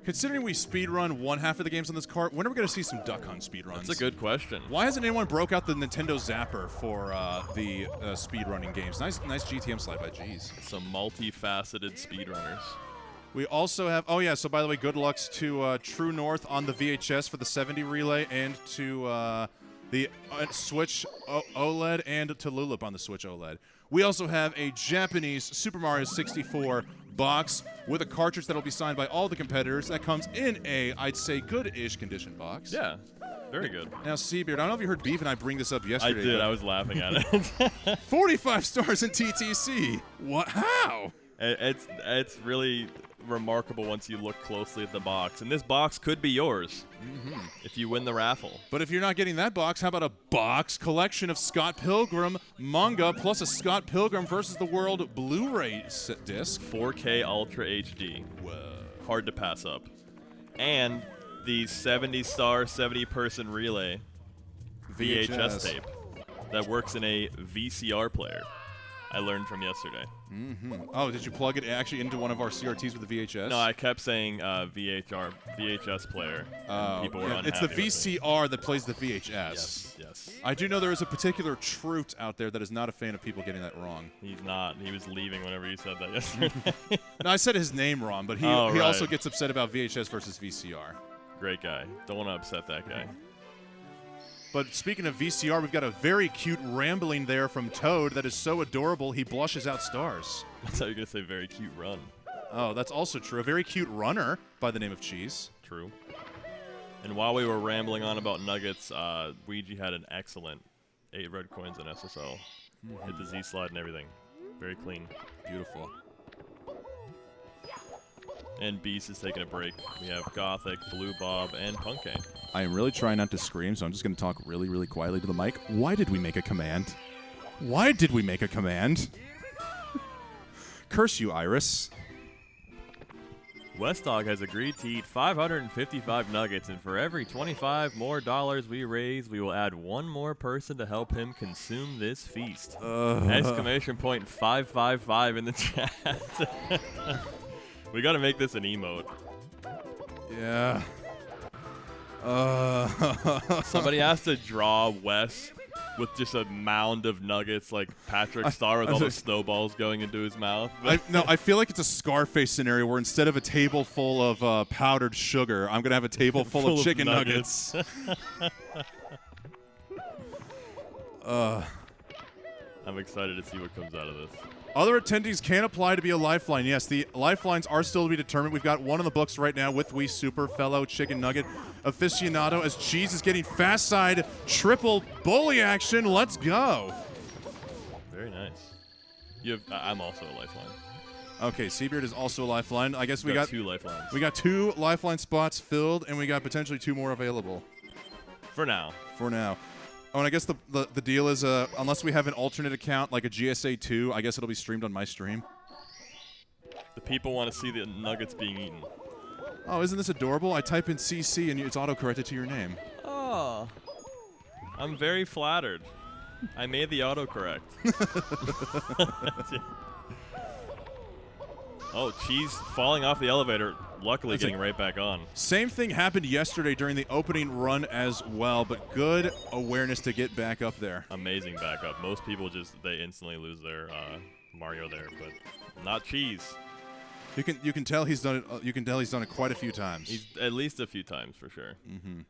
considering we speedrun one half of the games on this cart, when are we going to see some Duck Hunt speedruns? That's a good question. Why hasn't anyone broke out the Nintendo Zapper for the speedrunning games? Nice GTM slide by G's. Some multifaceted speedrunners. We also have, oh yeah, so by the way, good lucks to True North on the VHS for the 70 relay and to the Switch OLED and to Lulup on the Switch OLED. We also have a Japanese Super Mario 64 box with a cartridge that will be signed by all the competitors. That comes in a, I'd say, good-ish condition box. Yeah, very good. Now, Seabeard, I don't know if you heard Beef and I bring this up yesterday. I did. I was laughing at it. 45 stars in TTC. What? How? It's really remarkable once you look closely at the box. And this box could be yours if you win the raffle. But if you're not getting that box, how about a box collection of Scott Pilgrim manga plus a Scott Pilgrim versus the World Blu-ray disc? 4K Ultra HD. Whoa. Hard to pass up. And the 70-star, 70-person relay VHS tape that works in a VCR player. I learned from yesterday. Oh, did you plug it actually into one of our CRTs with the VHS? No, I kept saying VHS player. People were unhappy it's the with me. VCR that plays the VHS. Yes. I do know there is a particular Troot out there that is not a fan of people getting that wrong. He's not. He was leaving whenever you said that yesterday. No, I said his name wrong, but he right. also gets upset about VHS versus VCR. Great guy. Don't want to upset that guy. But speaking of VCR, we've got a very cute rambling there from Toad that is so adorable he blushes out stars. That's how you're going to say very cute run. Oh, that's also true. A very cute runner by the name of Cheese. True. And while we were rambling on about Nuggets, Ouija had an excellent 8 red coins in SSL. Hit the Z slide and everything. Very clean. Beautiful. And Beast is taking a break. We have Gothic, Blue Bob, and Punke. I am really trying not to scream, so I'm just going to talk really, really quietly to the mic. Why did we make a command? Why did we make a command? Curse you, Iris. Westdog has agreed to eat 555 nuggets, and for every $25 more we raise, we will add one more person to help him consume this feast. Exclamation point 555 in the chat. We got to make this an emote. Yeah. Somebody has to draw Wes with just a mound of nuggets like Patrick Star with all the snowballs going into his mouth. I feel like it's a Scarface scenario where instead of a table full of powdered sugar, I'm going to have a table full of chicken nuggets. I'm excited to see what comes out of this. Other attendees can apply to be a lifeline. Yes, the lifelines are still to be determined. We've got one in the books right now with Wii Super, fellow chicken nugget aficionado, as Cheese is getting fast side triple bully action. Let's go. Very nice. I'm also a lifeline. Okay, Seabeard is also a lifeline. I guess we got 2 lifelines. We got 2 lifeline spots filled, and we got potentially 2 more available. For now. For now. Oh, and I guess the deal is, unless we have an alternate account, like a GSA 2, I guess it'll be streamed on my stream. The people want to see the nuggets being eaten. Oh, isn't this adorable? I type in CC, and it's auto-corrected to your name. Oh. I'm very flattered. I made the autocorrect. Oh, Cheese falling off the elevator, luckily getting right back on. Same thing happened yesterday during the opening run as well, but good awareness to get back up there. Amazing backup. Most people they instantly lose their Mario there, but not Cheese. You can tell he's done it. You can tell he's done it quite a few times. He's at least a few times for sure. Mm-hmm.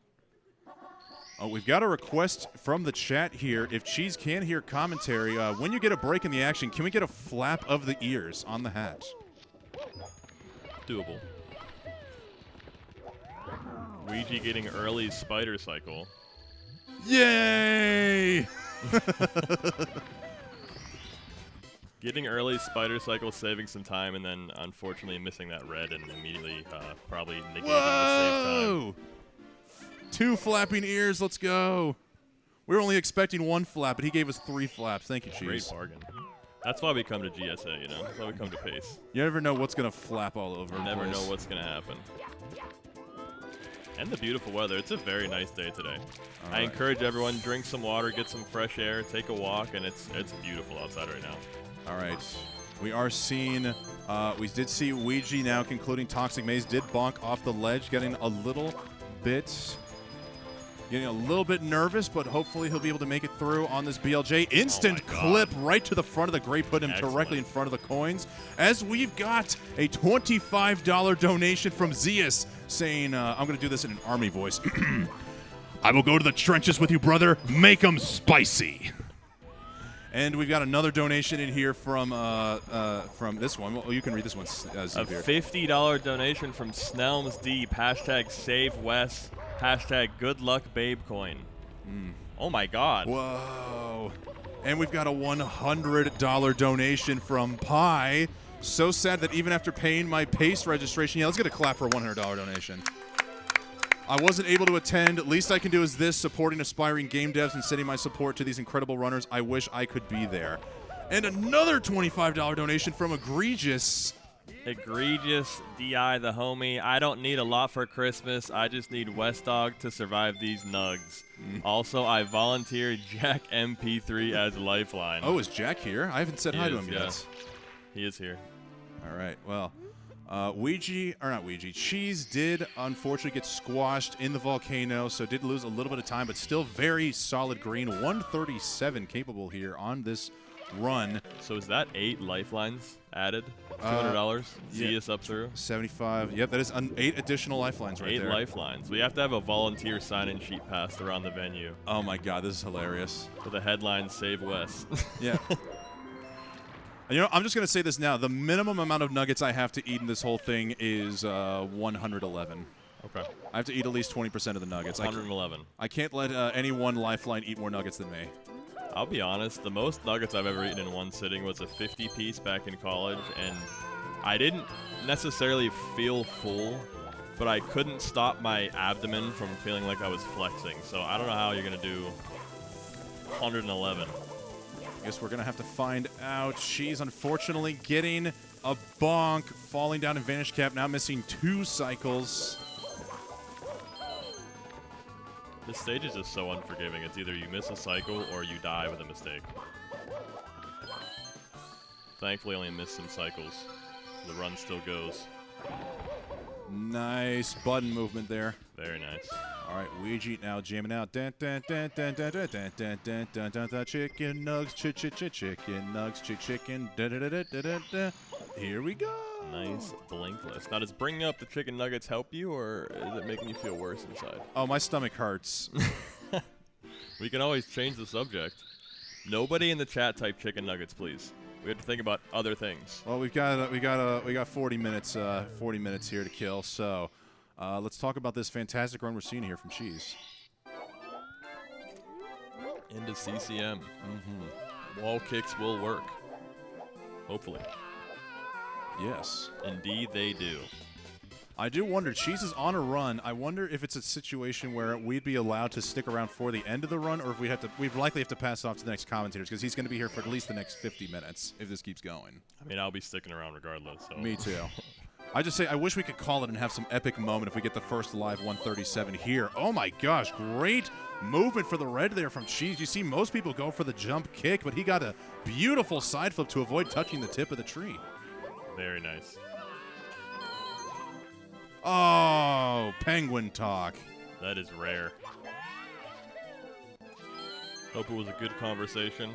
Oh, we've got a request from the chat here. If Cheese can hear commentary, when you get a break in the action, can we get a flap of the ears on the hat? Doable. Ouija getting early spider cycle. Yay! Getting early spider cycle, saving some time, and then unfortunately missing that red and immediately probably negating the save time. 2 flapping ears, let's go. We were only expecting 1 flap, but he gave us 3 flaps. Thank you, Cheese. Great bargain. That's why we come to GSA, you know? That's why we come to Pace. You never know what's going to flap all over. You never know what's going to happen. And the beautiful weather. It's a very nice day today. I encourage everyone, drink some water, get some fresh air, take a walk, and it's beautiful outside right now. All right. We are seeing, we did see Ouija now concluding Toxic Maze, did bonk off the ledge, getting a little bit nervous, but hopefully he'll be able to make it through on this BLJ. Instant clip right to the front of the grate, put him directly in front of the coins. As we've got a $25 donation from Zeus saying, I'm going to do this in an army voice. I will go to the trenches with you, brother. Make them spicy. And we've got another donation in here from this one. Well, you can read this one. A $50 donation from Snelms Deep. Hashtag Save Wes. Hashtag Good Luck Babe Coin. Oh my God. Whoa. And we've got a $100 donation from Pi. So sad that even after paying my Pace registration, let's get a clap for a $100 donation. I wasn't able to attend. Least I can do is this, supporting aspiring game devs and sending my support to these incredible runners. I wish I could be there. And another $25 donation from Egregious. Egregious DI the homie. I don't need a lot for Christmas. I just need West Dog to survive these nugs. Also, I volunteer Jack MP3 as lifeline. Oh, is Jack here? I haven't said hi to him yet. He is here. All right. Well, Cheese did unfortunately get squashed in the volcano, so did lose a little bit of time, but still very solid green. 137 capable here on this run. So is that 8 lifelines added? $200? Zeus up through? 75. Yep, that is 8 additional lifelines right there. 8 lifelines. We have to have a volunteer sign-in sheet passed around the venue. Oh my God, this is hilarious. With a headline, Save Wes. Yeah. You know, I'm just going to say this now. The minimum amount of nuggets I have to eat in this whole thing is 111. Okay. I have to eat at least 20% of the nuggets. 111. I can't let any one lifeline eat more nuggets than me. I'll be honest, the most nuggets I've ever eaten in one sitting was a 50-piece back in college, and I didn't necessarily feel full, but I couldn't stop my abdomen from feeling like I was flexing. So I don't know how you're going to do 111. I guess we're going to have to find out. She's unfortunately getting a bonk, falling down in Vanish Cap, now missing 2 cycles. This stage is just so unforgiving. It's either you miss a cycle or you die with a mistake. Thankfully, I only missed some cycles. The run still goes. Nice button movement there. Very nice. All right, Ouija now jamming out. Chicken nugs, chicken nugs, chicken. Here we go. Nice blinkless. Now, does bringing up the chicken nuggets help you, or is it making you feel worse inside? Oh, my stomach hurts. We can always change the subject. Nobody in the chat type chicken nuggets, please. We have to think about other things. Well, we got 40 minutes here to kill. So, let's talk about this fantastic run we're seeing here from Cheese. Into CCM. Wall kicks will work. Hopefully. Yes. Indeed, they do. I do wonder, Cheese is on a run. I wonder if it's a situation where we'd be allowed to stick around for the end of the run, or if we'd likely have to pass it off to the next commentators, because he's going to be here for at least the next 50 minutes if this keeps going. I mean, I'll be sticking around regardless. So. Me too. I just say, I wish we could call it and have some epic moment if we get the first live 137 here. Oh my gosh, great movement for the red there from Cheese. You see most people go for the jump kick, but he got a beautiful side flip to avoid touching the tip of the tree. Very nice. Oh, penguin talk. That is rare. Hope it was a good conversation.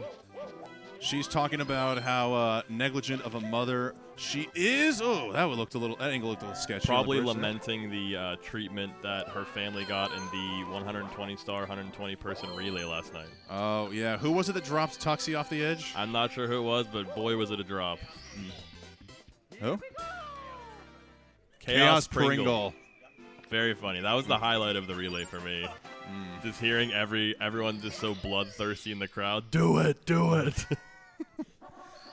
She's talking about how negligent of a mother she is. Oh, that angle looked a little sketchy. Probably lamenting the treatment that her family got in the 120-star, 120-person relay last night. Oh, yeah. Who was it that dropped Tuxie off the edge? I'm not sure who it was, but boy, was it a drop. Who? Chaos Pringle. Very funny. That was the highlight of the relay for me. Just hearing everyone just so bloodthirsty in the crowd. Do it, do it.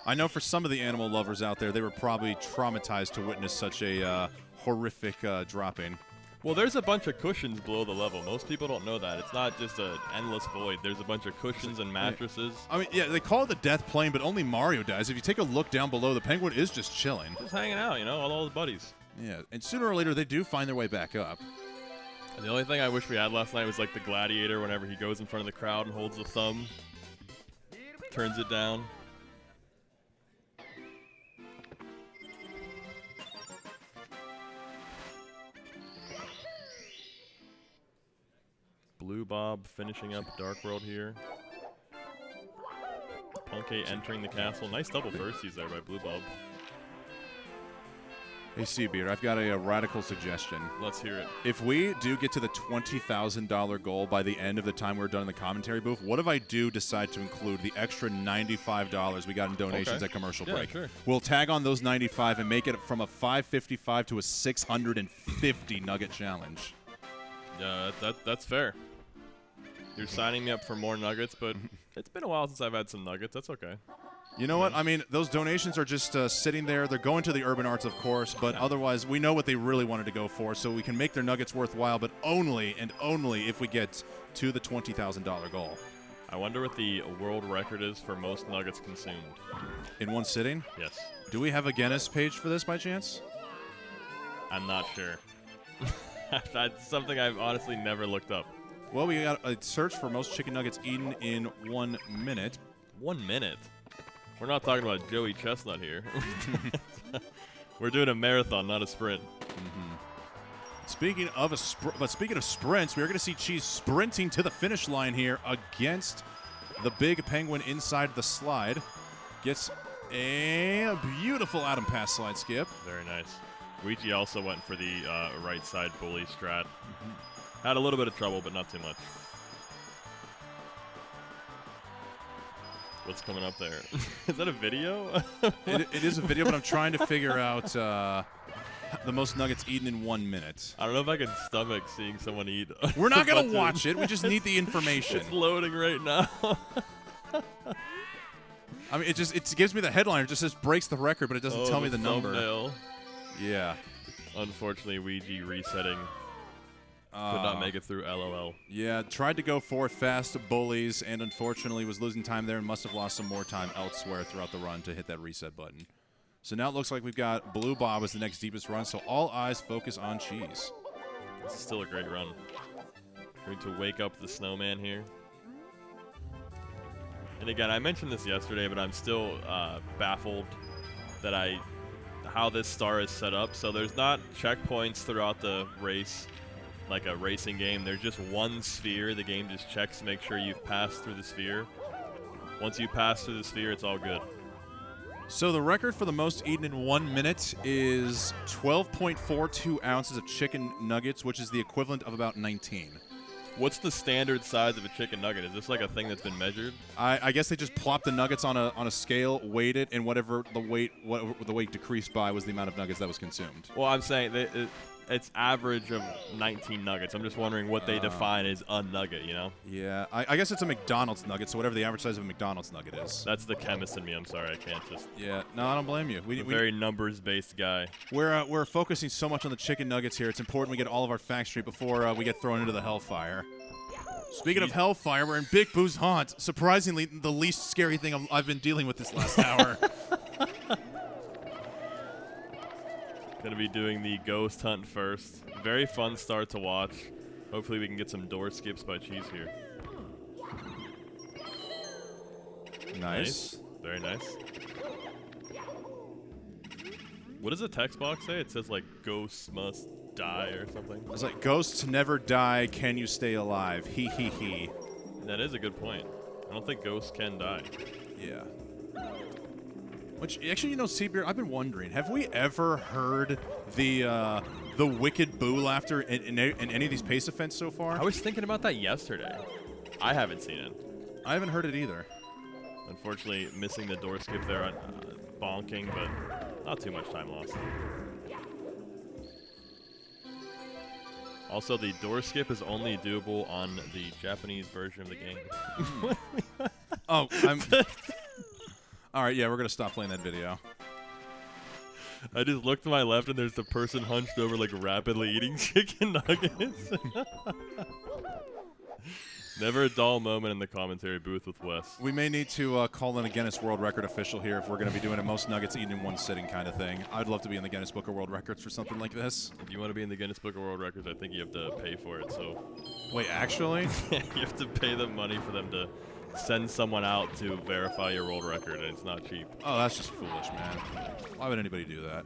I know for some of the animal lovers out there, they were probably traumatized to witness such a horrific dropping. Well, there's a bunch of cushions below the level. Most people don't know that. It's not just an endless void. There's a bunch of cushions and mattresses. I mean, yeah, they call it the death plane, but only Mario does. If you take a look down below, the penguin is just chilling. Just hanging out, you know, all his buddies. Yeah, and sooner or later, they do find their way back up. And the only thing I wish we had last night was like the gladiator whenever he goes in front of the crowd and holds the thumb, turns it down. Blue Bob finishing up Dark World here. Punkay entering the castle. Nice double firsties there by Blue Bob. Hey, Seabeard, I've got a radical suggestion. Let's hear it. If we do get to the $20,000 goal by the end of the time we're done in the commentary booth, what if I do decide to include the extra $95 we got in donations at commercial break? Sure. We'll tag on those 95 and make it from a 555 to a 650 nugget challenge. Yeah, that's fair. You're signing me up for more nuggets, but it's been a while since I've had some nuggets. That's okay. You know what? I mean, those donations are just sitting there. They're going to the Urban Arts, of course, but otherwise we know what they really wanted to go for, so we can make their nuggets worthwhile, but only and only if we get to the $20,000 goal. I wonder what the world record is for most nuggets consumed. In one sitting? Yes. Do we have a Guinness page for this by chance? I'm not sure. That's something I've honestly never looked up. Well, we got a search for most chicken nuggets eaten in 1 minute. 1 minute? We're not talking about Joey Chestnut here. We're doing a marathon, not a sprint. Speaking of sprints, we are going to see Cheese sprinting to the finish line here against the big penguin inside the slide. Gets a beautiful Adam pass slide skip. Very nice. Ouija also went for the right side bully strat. Had a little bit of trouble, but not too much. What's coming up there? Is that a video? It is a video, but I'm trying to figure out the most nuggets eaten in 1 minute. I don't know if I can stomach seeing someone eat. We're not going to watch it. We just need the information. It's loading right now. I mean, it gives me the headline. It just says breaks the record, but it doesn't tell me the number. Thumbnail. Yeah. Unfortunately, Ouija resetting. Could not make it through LOL. Yeah, tried to go for fast bullies, and unfortunately was losing time there and must have lost some more time elsewhere throughout the run to hit that reset button. So now it looks like we've got Blue Bob as the next deepest run, so all eyes focus on Cheese. This is still a great run. Going to wake up the snowman here. And again, I mentioned this yesterday, but I'm still baffled that how this star is set up. So there's not checkpoints throughout the race like a racing game. There's just one sphere. The game just checks to make sure you've passed through the sphere. Once you pass through the sphere, it's all good. So the record for the most eaten in 1 minute is 12.42 ounces of chicken nuggets, which is the equivalent of about 19. What's the standard size of a chicken nugget? Is this like a thing that's been measured? I guess they just plopped the nuggets on a scale, weighed it, and whatever the weight decreased by was the amount of nuggets that was consumed. Well, I'm saying it's average of 19 nuggets. I'm just wondering what they define as a nugget, you know? Yeah, I guess it's a McDonald's nugget, so whatever the average size of a McDonald's nugget is. That's the chemist in me. I'm sorry, I can't just. Yeah, no, I don't blame you. I'm a very numbers-based guy. We're focusing so much on the chicken nuggets here. It's important we get all of our facts straight before we get thrown into the hellfire. Speaking of hellfire, we're in Big Boo's haunt. Surprisingly, the least scary thing I've been dealing with this last hour. Gonna be doing the ghost hunt first. Very fun start to watch. Hopefully we can get some door skips by Cheese here. Nice. Very nice. What does the text box say? It says like ghosts must die or something. It's like, ghosts never die, can you stay alive? He. That is a good point. I don't think ghosts can die. Yeah. Which, actually, you know, Seabeer, I've been wondering, have we ever heard the wicked boo laughter in any of these pace events so far? I was thinking about that yesterday. I haven't seen it. I haven't heard it either. Unfortunately, missing the door skip there on bonking, but not too much time lost. Also, the door skip is only doable on the Japanese version of the game. Oh, all right, yeah, we're going to stop playing that video. I just looked to my left, and there's the person hunched over, like, rapidly eating chicken nuggets. Never a dull moment in the commentary booth with Wes. We may need to call in a Guinness World Record official here if we're going to be doing a most nuggets eaten in one sitting kind of thing. I'd love to be in the Guinness Book of World Records for something like this. If you want to be in the Guinness Book of World Records, I think you have to pay for it, so... Wait, actually? You have to pay them money for them to send someone out to verify your world record, and it's not cheap. Oh, that's just foolish, man. Why would anybody do that?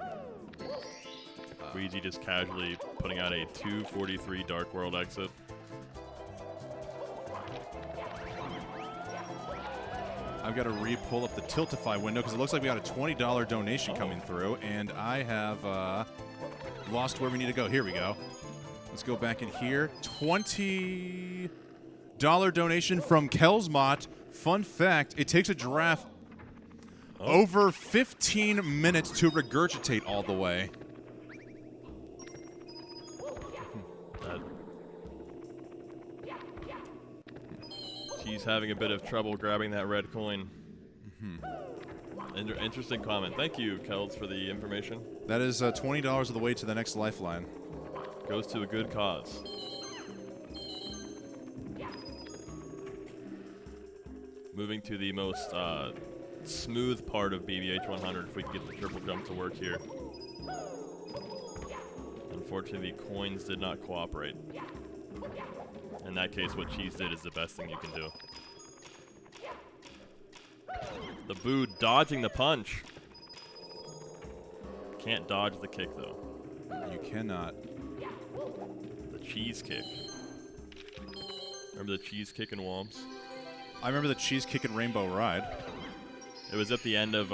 Luigi just casually putting out a 2:43 Dark World exit. I've got to re-pull up the Tiltify window because it looks like we got a $20 donation coming through, and I have lost where we need to go. Here we go. Let's go back in here. $20 donation from Kelsmott. Fun fact, it takes a giraffe over 15 minutes to regurgitate all the way. She's having a bit of trouble grabbing that red coin. Interesting comment. Thank you, Kels, for the information. That is $20 of the way to the next lifeline. Goes to a good cause. Moving to the most smooth part of BBH 100, if we can get the triple jump to work here. Unfortunately, the coins did not cooperate. In that case, what Cheese did is the best thing you can do. The Boo dodging the punch. Can't dodge the kick, though. You cannot. The cheese kick. Remember the cheese kick in Womps? I remember the cheese kick and Rainbow Ride. It was at the end of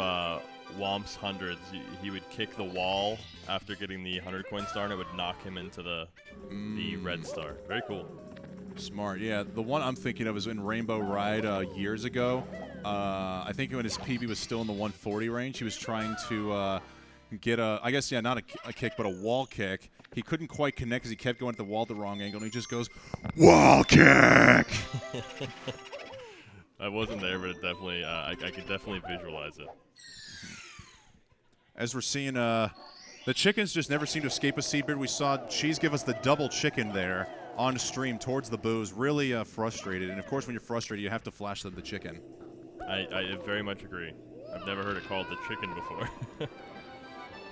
Womps hundreds. He would kick the wall after getting the 100 coin star, and it would knock him into the red star. Very cool. Smart, yeah. The one I'm thinking of is in Rainbow Ride years ago. I think when his PB was still in the 140 range, he was trying to get I guess, yeah, not a kick, but a wall kick. He couldn't quite connect because he kept going at the wall at the wrong angle, and he just goes, wall kick! I wasn't there, but it definitely, I could definitely visualize it. As we're seeing, the chickens just never seem to escape a Seabird. We saw Cheese give us the double chicken there on stream towards the Boos. Really frustrated. And, of course, when you're frustrated, you have to flash them the chicken. I very much agree. I've never heard it called the chicken before.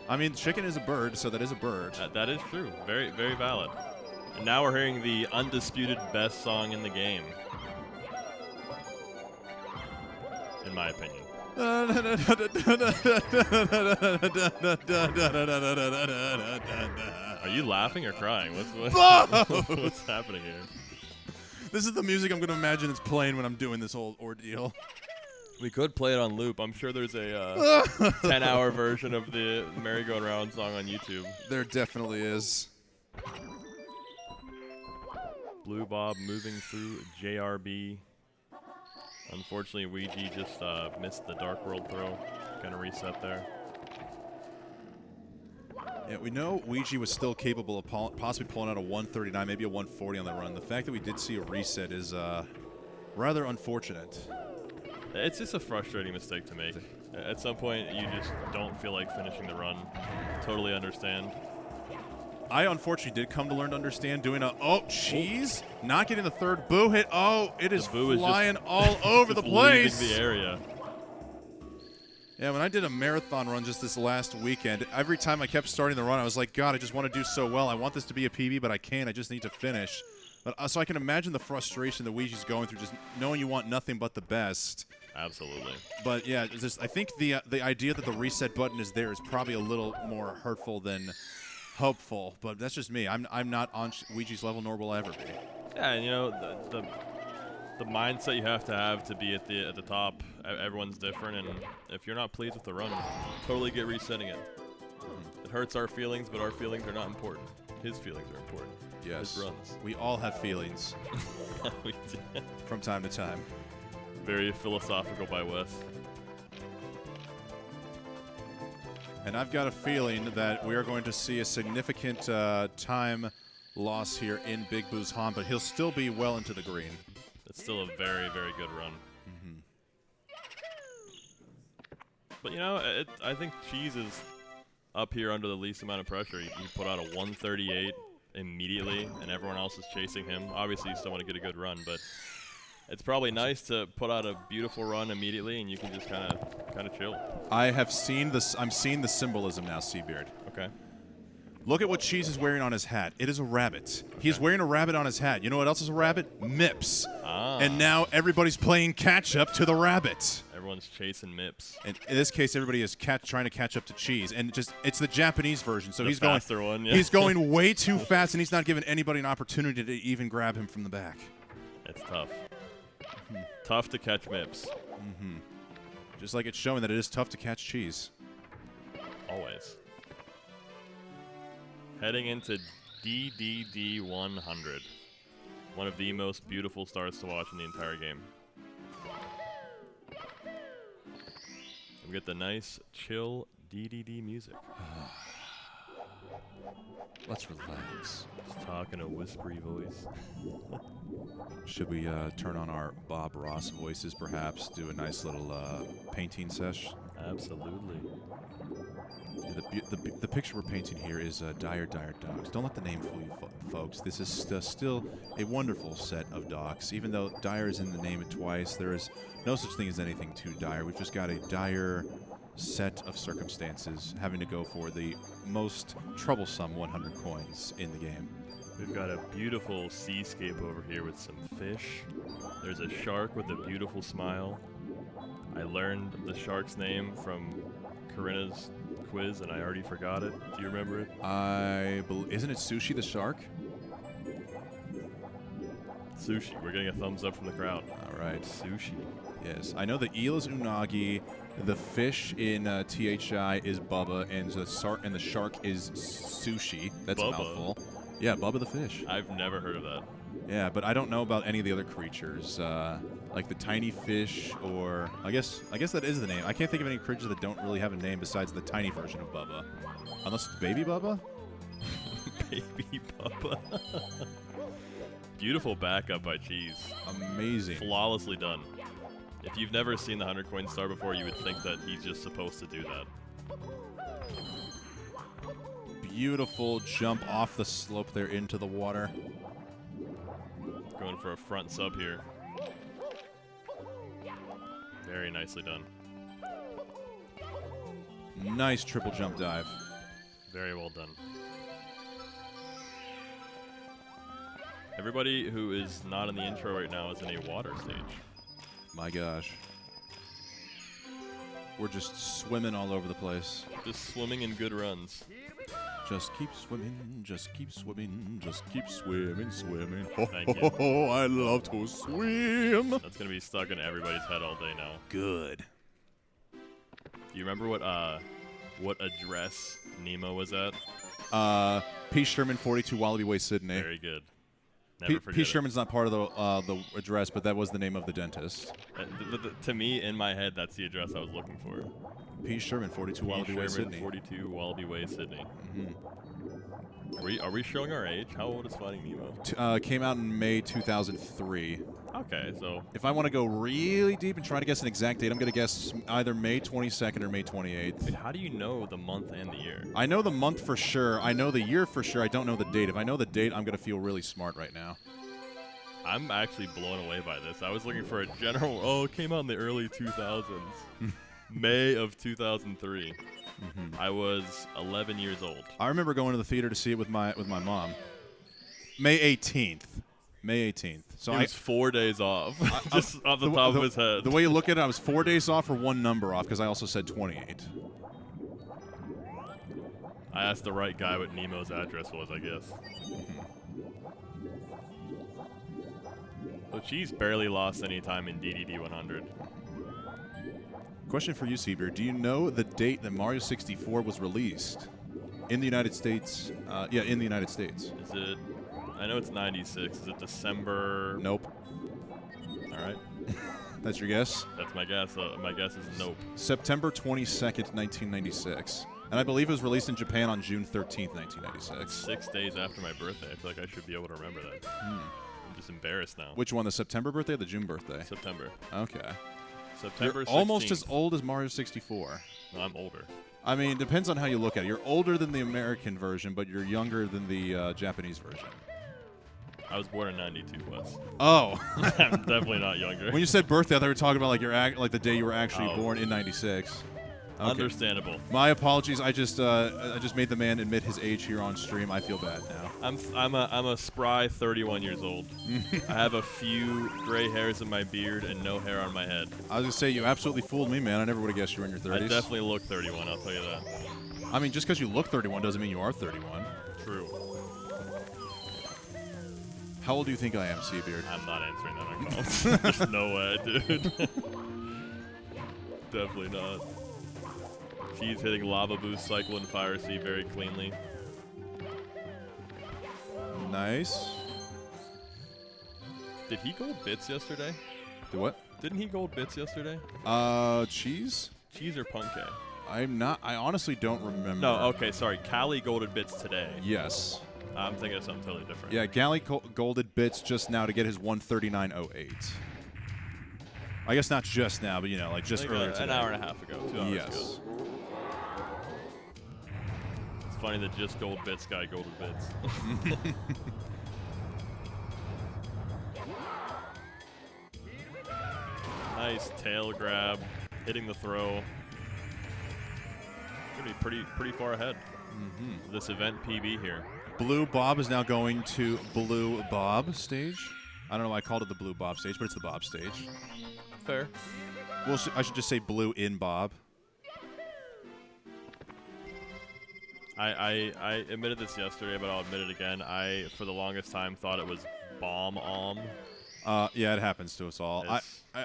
I mean, chicken is a bird, so that is a bird. That is true. Very, very valid. And now we're hearing the undisputed best song in the game. In my opinion. Are you laughing or crying? What's happening here? This is the music I'm going to imagine it's playing when I'm doing this whole ordeal. We could play it on loop. I'm sure there's a 10-hour version of the merry-go-round song on YouTube. There definitely is. Blue Bob moving through JRB. Unfortunately, Ouija just missed the Dark World throw. Gonna reset there. Yeah, we know Ouija was still capable of possibly pulling out a 139, maybe a 140 on the run. The fact that we did see a reset is rather unfortunate. It's just a frustrating mistake to make. At some point, you just don't feel like finishing the run. Totally understand. I unfortunately did come to learn to understand doing cheese, not getting the third boo hit. Oh, it is flying all over the place. Leaving the area. Yeah, when I did a marathon run just this last weekend, every time I kept starting the run, I was like, God, I just want to do so well. I want this to be a PB, but I can't. I just need to finish. But so I can imagine the frustration that Ouija's going through, just knowing you want nothing but the best. Absolutely. But yeah, I think the idea that the reset button is there is probably a little more hurtful than hopeful. But that's just me. I'm not on Ouija's level, nor will I ever be. Yeah, and you know the mindset you have to be at the top. Everyone's different, and if you're not pleased with the run, totally get resetting it. It hurts our feelings, but our feelings are not important. His feelings are important. Yes. His runs. We all have feelings. We do. From time to time. Very philosophical by Wes. And I've got a feeling that we are going to see a significant time loss here in Big Boo's Han, but he'll still be well into the green. It's still a very, very good run. But, you know, I think Cheese is up here under the least amount of pressure. He put out a 138 immediately, and everyone else is chasing him. Obviously, you still want to get a good run, but it's probably nice to put out a beautiful run immediately, and you can just kind of chill. I'm seeing the symbolism now, Seabeard. Okay. Look at what Cheese is wearing on his hat. It is a rabbit. He's wearing a rabbit on his hat. You know what else is a rabbit? Mips. Ah. And now everybody's playing catch-up to the rabbit. Everyone's chasing Mips. And in this case, everybody is trying to catch up to Cheese. And it's the Japanese version. So the he's going faster one, yeah. He's going way too fast, and he's not giving anybody an opportunity to even grab him from the back. It's tough. Tough to catch Mips. Just like it's showing that it is tough to catch Cheese. Always. Heading into DDD 100. One of the most beautiful starts to watch in the entire game. We get the nice, chill DDD music. Let's relax. Just talk in a whispery voice. Should we turn on our Bob Ross voices, perhaps? Do a nice little painting sesh? Absolutely. Yeah, the picture we're painting here is Dire Dogs. Don't let the name fool you, folks. This is still a wonderful set of dogs. Even though Dire is in the name twice, there is no such thing as anything too dire. We've just got a dire set of circumstances having to go for the most troublesome 100 coins in the game. We've got a beautiful seascape over here with some fish. There's a shark with a beautiful smile. I learned the shark's name from Corinna's quiz, and I already forgot it. Do you remember it? Isn't it Sushi the shark? Sushi. We're getting a thumbs up from the crowd. All right. Sushi. Yes. I know the eel is unagi, the fish in THI is Bubba, and the shark is Sushi. That's Bubba. a mouthful. Yeah, Bubba the fish. I've never heard of that. Yeah, but I don't know about any of the other creatures, like the tiny fish, or I guess that is the name. I can't think of any creatures that don't really have a name besides the tiny version of Bubba, unless it's Baby Bubba. Baby Bubba. Beautiful backup by Cheese. Amazing. Flawlessly done. If you've never seen the 100 coin star before, you would think that he's just supposed to do that. Beautiful jump off the slope there into the water. Going for a front sub here. Very nicely done. Nice triple jump dive. Very well done. Everybody who is not in the intro right now is in a water stage. My gosh. We're just swimming all over the place. Just swimming in good runs. Just keep swimming, just keep swimming, just keep swimming, swimming. Thank you. Oh, I love to swim. That's going to be stuck in everybody's head all day now. Good. Do you remember what address Nemo was at? P. Sherman, 42 Wallaby Way, Sydney. Very good. Never forget P. it. Sherman's not part of the address, but that was the name of the dentist. To me, in my head, that's the address I was looking for. P. Sherman, 42 P. Wallaby Way, Sherman, Sydney. 42 Wallaby Way, Sydney. Mm-hmm. Are we showing our age? How old is Finding Nemo? Came out in May 2003. Okay, so If I want to go really deep and try to guess an exact date, I'm going to guess either May 22nd or May 28th. wait, how do you know the month and the year? I know the month for sure. I know the year for sure. I don't know the date. If I know the date, I'm going to feel really smart right now. I'm actually blown away by this. I was looking for a general. Oh, it came out in the early 2000s. May of 2003. I was 11 years old. I remember going to the theater to see it with my mom. May 18th. May 18th. So He was 4 days off, just off the top of his head. The way you look at it, I was 4 days off or one number off because I also said 28. I asked the right guy what Nemo's address was, I guess. So she's barely lost any time in DDD 100. Question for you, Seabeer. Do you know the date that Mario 64 was released in the United States? Yeah, in the United States. Is it? I know it's 96. Is it December? Nope. All right. That's your guess? That's my guess. My guess is nope. September 22nd, 1996. And I believe it was released in Japan on June 13th, 1996. 6 days after my birthday. I feel like I should be able to remember that. I'm just embarrassed now. Which one, the September birthday or the June birthday? September. Okay. September You're 16th. almost as old as Mario 64. No, I'm older. I mean, it depends on how you look at it. You're older than the American version, but you're younger than the Japanese version. I was born in 92, Wes. Oh. I'm definitely not younger. When you said birthday, I thought you were talking about like the day you were actually born in 96. Okay. Understandable. My apologies. I just made the man admit his age here on stream. I feel bad now. I'm a spry 31 years old. I have a few gray hairs in my beard and no hair on my head. I was gonna say you absolutely fooled me, man. I never would have guessed you were in your 30s. I definitely look 31. I'll tell you that. I mean, just because you look 31 doesn't mean you are 31. True. How old do you think I am, Seabeard? I'm not answering that on calls. There's no way, dude. Definitely not. She's hitting Lava Boost, Cycle, and Fire Sea very cleanly. Nice. Did he gold bits yesterday? Do what? Didn't he gold bits yesterday? Cheese? Cheese or Punke? I'm not. I honestly don't remember. No, okay, sorry. Callie golded bits today. Yes. I'm thinking of something totally different. Yeah, Galley golded bits just now to get his 139.08. I guess not just now, but like just Like earlier today. an hour and a half ago. 2 hours Yes. ago. It's funny that just gold bits guy golded bits. Nice tail grab, hitting the throw. Gonna be pretty far ahead. This event PB here. Blue Bob is now going to Blue Bob stage. I don't know why I called it the Blue Bob stage, but it's the Bob stage. Fair. Well, I should just say Blue in Bob. I admitted this yesterday, but I'll admit it again. I, for the longest time, thought it was Bomb-Om. Yeah, it happens to us all.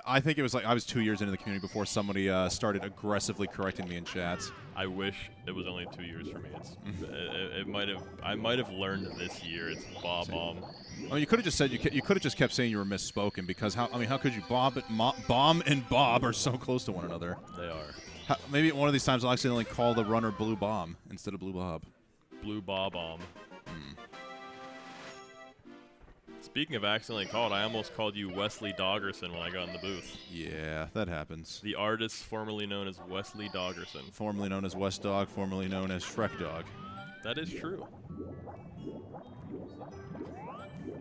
I think it was like I was 2 years into the community before somebody started aggressively correcting me in chats. I wish it was only 2 years for me. I might have learned this year. It's Bob-Om. I mean, you could have just said you could have just kept saying you were misspoken because how could you Bomb and Bob are so close to one another. They are. Maybe one of these times I'll accidentally call the runner Blue Bomb instead of Blue Bob. Blue Bob-Om. Speaking of accidentally called, I almost called you Wesley Doggerson when I got in the booth. Yeah, that happens. The artist formerly known as Wesley Doggerson. Formerly known as West Dog, formerly known as Shrek Dog. That is true.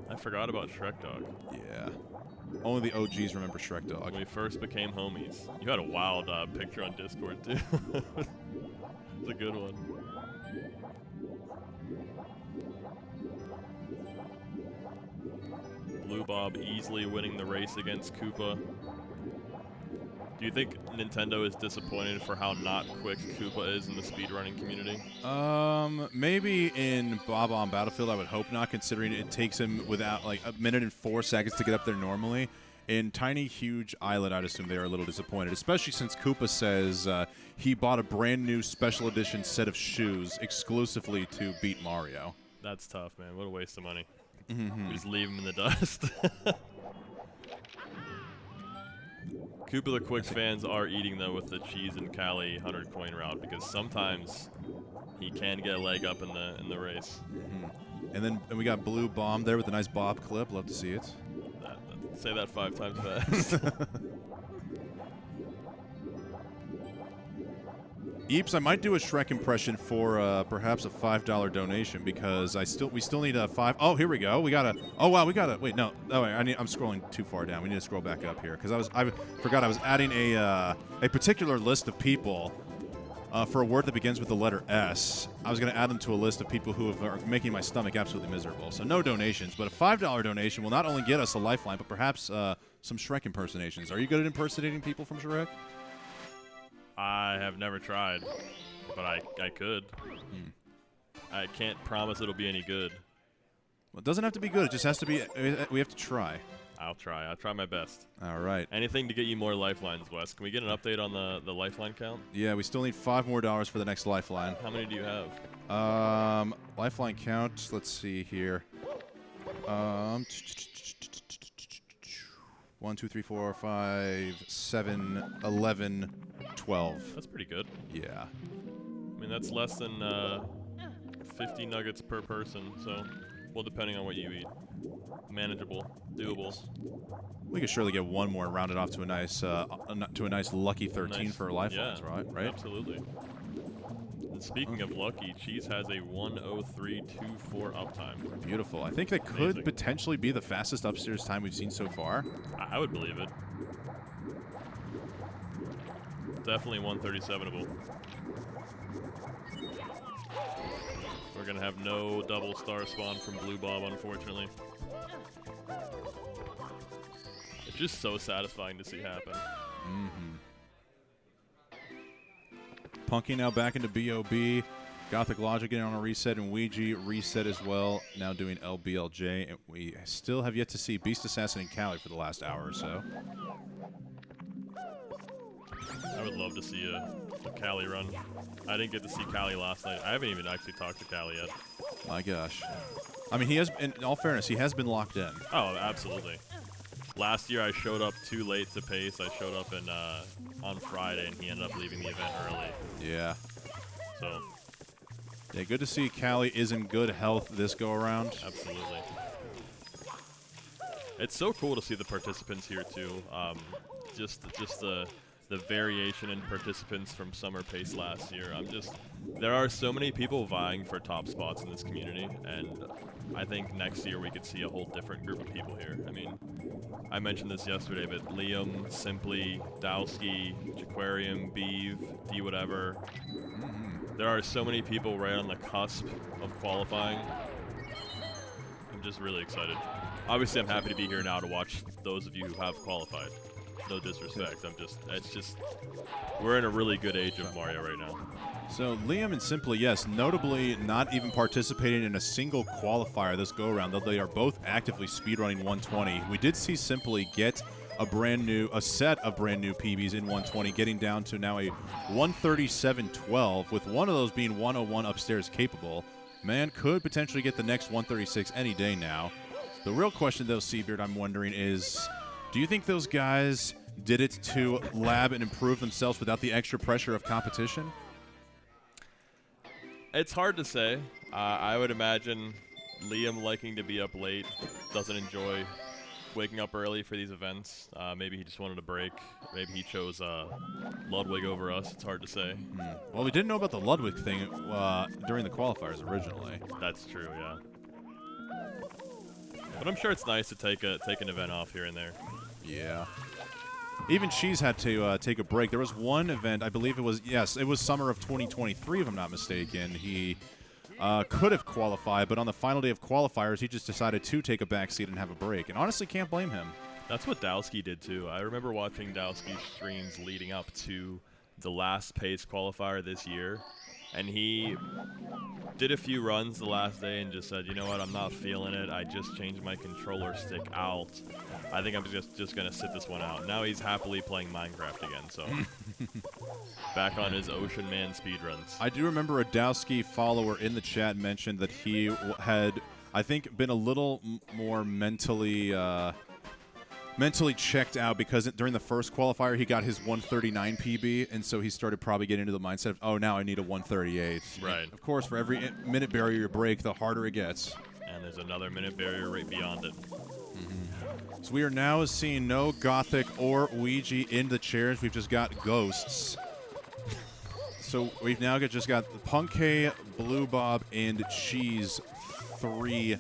I forgot about Shrek Dog. Yeah. Only the OGs remember Shrek Dog. When we first became homies. You had a wild picture on Discord, too. It's a good one. Blue Bob easily winning the race against Koopa. Do you think Nintendo is disappointed for how not quick Koopa is in the speedrunning community? Maybe in Bob on Battlefield, I would hope not, considering it takes him without like a minute and 4 seconds to get up there normally. In Tiny Huge Island, I'd assume they are a little disappointed, especially since Koopa says he bought a brand new special edition set of shoes exclusively to beat Mario. That's tough, man. What a waste of money. We just leave him in the dust. Koopa the Quick fans are eating, though, with the Cheese and Cali 100 coin route, because sometimes he can get a leg up in the race. And we got Blue Bomb there with a nice bob clip. Love to see it. Say that 5 times fast. Eeps, I might do a Shrek impression for perhaps a $5 donation because we still need a 5. Oh, here we go. We got a. Oh wow, we got a. Wait, no. Oh, wait, I'm scrolling too far down. We need to scroll back up here because I forgot I was adding a particular list of people for a word that begins with the letter S. I was going to add them to a list of people who are making my stomach absolutely miserable. So no donations, but a $5 donation will not only get us a lifeline, but perhaps some Shrek impersonations. Are you good at impersonating people from Shrek? I have never tried, but I could. I can't promise it'll be any good. Well, it doesn't have to be good. It just has to be. We have to try. I'll try. I'll try my best. All right. Anything to get you more lifelines, Wes. Can we get an update on the lifeline count? Yeah, we still need $5 more for the next lifeline. How many do you have? Lifeline count. Let's see here. 1, 2, 3, 4, 5, 7, 11, 12. That's pretty good. Yeah. I mean, that's less than 50 nuggets per person, so, well, depending on what you eat. Manageable, doable. We could surely get one more and round it off to a nice lucky 13 for lifelines, yeah, right? Absolutely. And speaking of lucky, Cheese has a 1:03.24 uptime. Beautiful. I think that could potentially be the fastest upstairs time we've seen so far. I would believe it. Definitely 137able. We're going to have no double star spawn from Blue Bob, unfortunately. It's just so satisfying to see happen. Punky now back into BOB. Gothic Logic getting on a reset, and Ouija reset as well. Now doing LBLJ. And we still have yet to see Beast Assassin and Cali for the last hour or so. I would love to see a Cali run. I didn't get to see Cali last night. I haven't even actually talked to Cali yet. My gosh. I mean, he has, in all fairness, he has been locked in. Oh, absolutely. Last year I showed up too late to pace. I showed up on Friday, and he ended up leaving the event early. Yeah. So. Yeah, good to see Cali is in good health this go around. Absolutely. It's so cool to see the participants here too. Just the variation in participants from summer pace last year. There are so many people vying for top spots in this community, and I think next year we could see a whole different group of people here. I mean, I mentioned this yesterday, but Liam, Simply, Dowski, Jaquarium, Beeve, D whatever. There are so many people right on the cusp of qualifying. I'm just really excited. Obviously, I'm happy to be here now to watch those of you who have qualified. No disrespect. We're in a really good age of Mario right now. So Liam and Simply, yes, notably not even participating in a single qualifier this go-around, though they are both actively speedrunning 120. We did see Simply get a set of brand new PBs in 120, getting down to now a 137.12, with one of those being 101 upstairs capable. Man could potentially get the next 136 any day now. The real question, though, Seabeard, I'm wondering is, do you think those guys did it to lab and improve themselves without the extra pressure of competition? It's hard to say. I would imagine Liam liking to be up late, doesn't enjoy waking up early for these events. Maybe he just wanted a break. Maybe he chose Ludwig over us. It's hard to say. Well, we didn't know about the Ludwig thing during the qualifiers originally. That's true, yeah. But I'm sure it's nice to take an event off here and there. Yeah. Even Cheese had to take a break. There was one event, I believe it was summer of 2023, if I'm not mistaken. He could have qualified, but on the final day of qualifiers, he just decided to take a backseat and have a break. And honestly, can't blame him. That's what Dowski did, too. I remember watching Dowski's streams leading up to the last pace qualifier this year. And he did a few runs the last day and just said, you know what, I'm not feeling it. I just changed my controller stick out. I think I'm just going to sit this one out. Now he's happily playing Minecraft again, so back on his Ocean Man speedruns. I do remember a Dowski follower in the chat mentioned that he had I think, been a little more mentally checked out because during the first qualifier he got his 139 PB, and so he started probably getting into the mindset of, oh, now I need a 138. Right. And of course, for every minute barrier you break, the harder it gets. And there's another minute barrier right beyond it. So we are now seeing no Gothic or Ouija in the chairs. We've just got ghosts. So we've now just got Punkay, Blue Bob, and Cheese. Three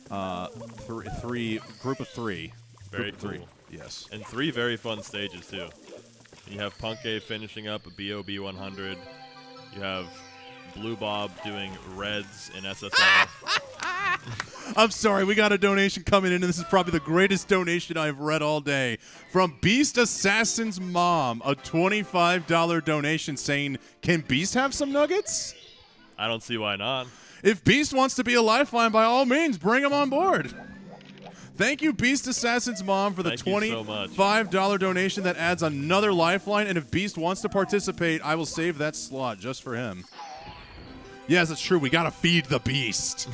group of three. Very group of cool. Three. Yes. And 3 very fun stages, too. You have Punkay finishing up a BOB 100. You have Blue Bob doing Reds in SSL. I'm sorry, we got a donation coming in, and this is probably the greatest donation I've read all day. From Beast Assassin's mom, a $25 donation saying, can Beast have some nuggets? I don't see why not. If Beast wants to be a lifeline, by all means, bring him on board. Thank you, Beast Assassin's mom, for the $25 donation that adds another lifeline. And if Beast wants to participate, I will save that slot just for him. Yes, that's true. We got to feed the Beast.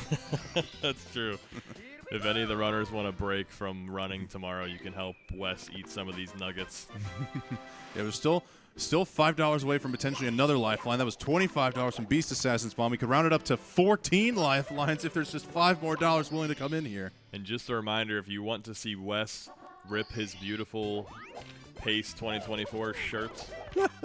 That's true. If any of the runners want to break from running tomorrow, you can help Wes eat some of these nuggets. Yeah, we're still $5 away from potentially another lifeline. That was $25 from Beast Assassin's mom. We could round it up to 14 lifelines if there's just $5 more willing to come in here. And just a reminder, if you want to see Wes rip his beautiful Pace 2024 shirt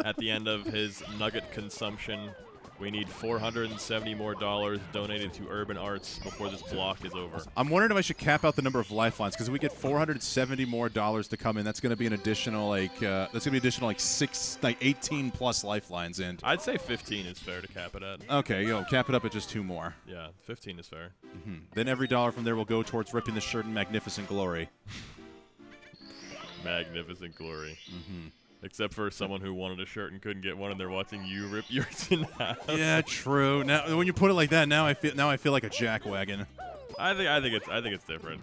at the end of his nugget consumption, we need $470 more donated to Urban Arts before this block is over. I'm wondering if I should cap out the number of lifelines, because if we get $470 more to come in, that's going to be an additional 18 plus lifelines in. I'd say 15 is fair to cap it at. Okay, cap it up at just 2 more. Yeah, 15 is fair. Then every dollar from there will go towards ripping the shirt in magnificent glory. Magnificent glory. Except for someone who wanted a shirt and couldn't get one, and they're watching you rip yours in half. Yeah, true. Now, when you put it like that, now I feel like a jackwagon. I think it's different.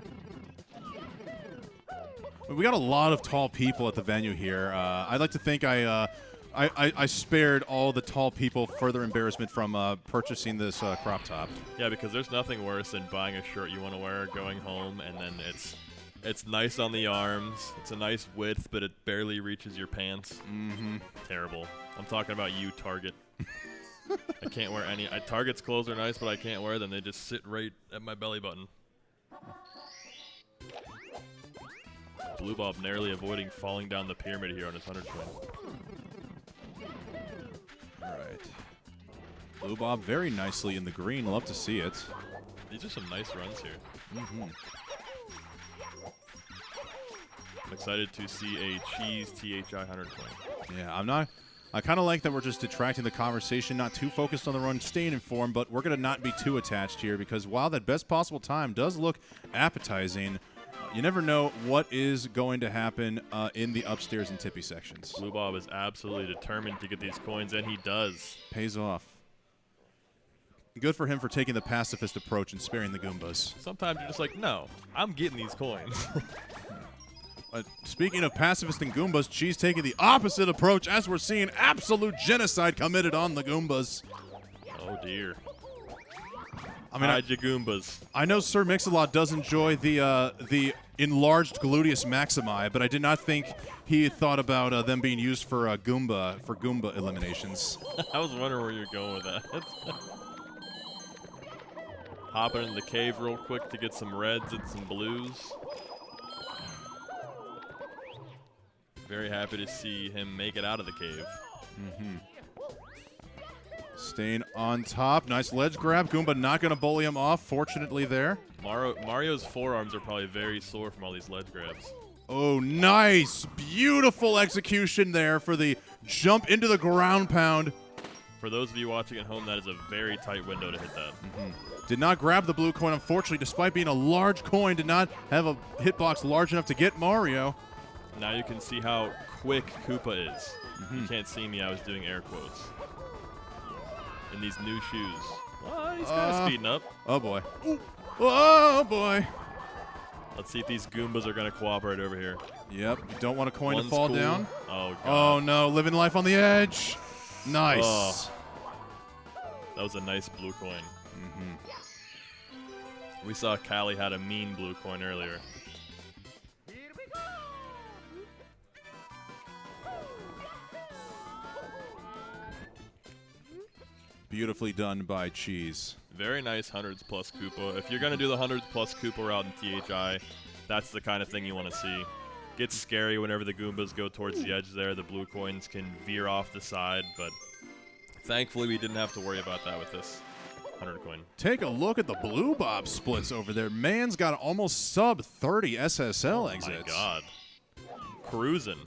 We got a lot of tall people at the venue here. I'd like to think I spared all the tall people further embarrassment from purchasing this crop top. Yeah, because there's nothing worse than buying a shirt you want to wear, going home, and then it's nice on the arms. It's a nice width, but it barely reaches your pants. Terrible. I'm talking about you, Target. I can't wear any. Target's clothes are nice, but I can't wear them. They just sit right at my belly button. Blue Bob narrowly avoiding falling down the pyramid here on his 100 twin. All right. Blue Bob very nicely in the green. Love to see it. These are some nice runs here. I'm excited to see a Cheese THI 120. Yeah, I kind of like that we're just detracting the conversation, not too focused on the run, staying informed, but we're going to not be too attached here because while that best possible time does look appetizing, you never know what is going to happen in the upstairs and tippy sections. Blue Bob is absolutely determined to get these coins, and he does. Pays off. Good for him for taking the pacifist approach and sparing the Goombas. Sometimes you're just like, no, I'm getting these coins. Speaking of pacifist and Goombas, Cheese taking the opposite approach as we're seeing absolute genocide committed on the Goombas. Oh, dear. I mean, hide your Goombas. I know Sir Mix-a-Lot does enjoy the enlarged gluteus maximi, but I did not think he thought about them being used for Goomba eliminations. I was wondering where you're going with that. Hopping into the cave real quick to get some reds and some blues. Very happy to see him make it out of the cave. Staying on top. Nice ledge grab. Goomba not going to bully him off, fortunately there. Mario's forearms are probably very sore from all these ledge grabs. Oh, nice. Beautiful execution there for the jump into the ground pound. For those of you watching at home, that is a very tight window to hit that. Did not grab the blue coin, unfortunately, despite being a large coin, did not have a hitbox large enough to get Mario. Now you can see how quick Koopa is. You can't see me, I was doing air quotes. In these new shoes. Well, he's kind of speeding up. Oh, boy. Ooh. Oh, boy. Let's see if these Goombas are going to cooperate over here. Yep. You don't want a coin One's to fall cool. down. Oh, God. Oh, no. Living life on the edge. Nice. Oh. That was a nice blue coin. We saw Callie had a mean blue coin earlier. Beautifully done by Cheese. Very nice hundreds plus Koopa. If you're going to do the hundreds plus Koopa route in THI, that's the kind of thing you want to see. Gets scary whenever the Goombas go towards the edge there. The blue coins can veer off the side, but thankfully we didn't have to worry about that with this 100 coin. Take a look at the Blue Bob splits over there. Man's got almost sub 30 SSL exits. My God. Cruising.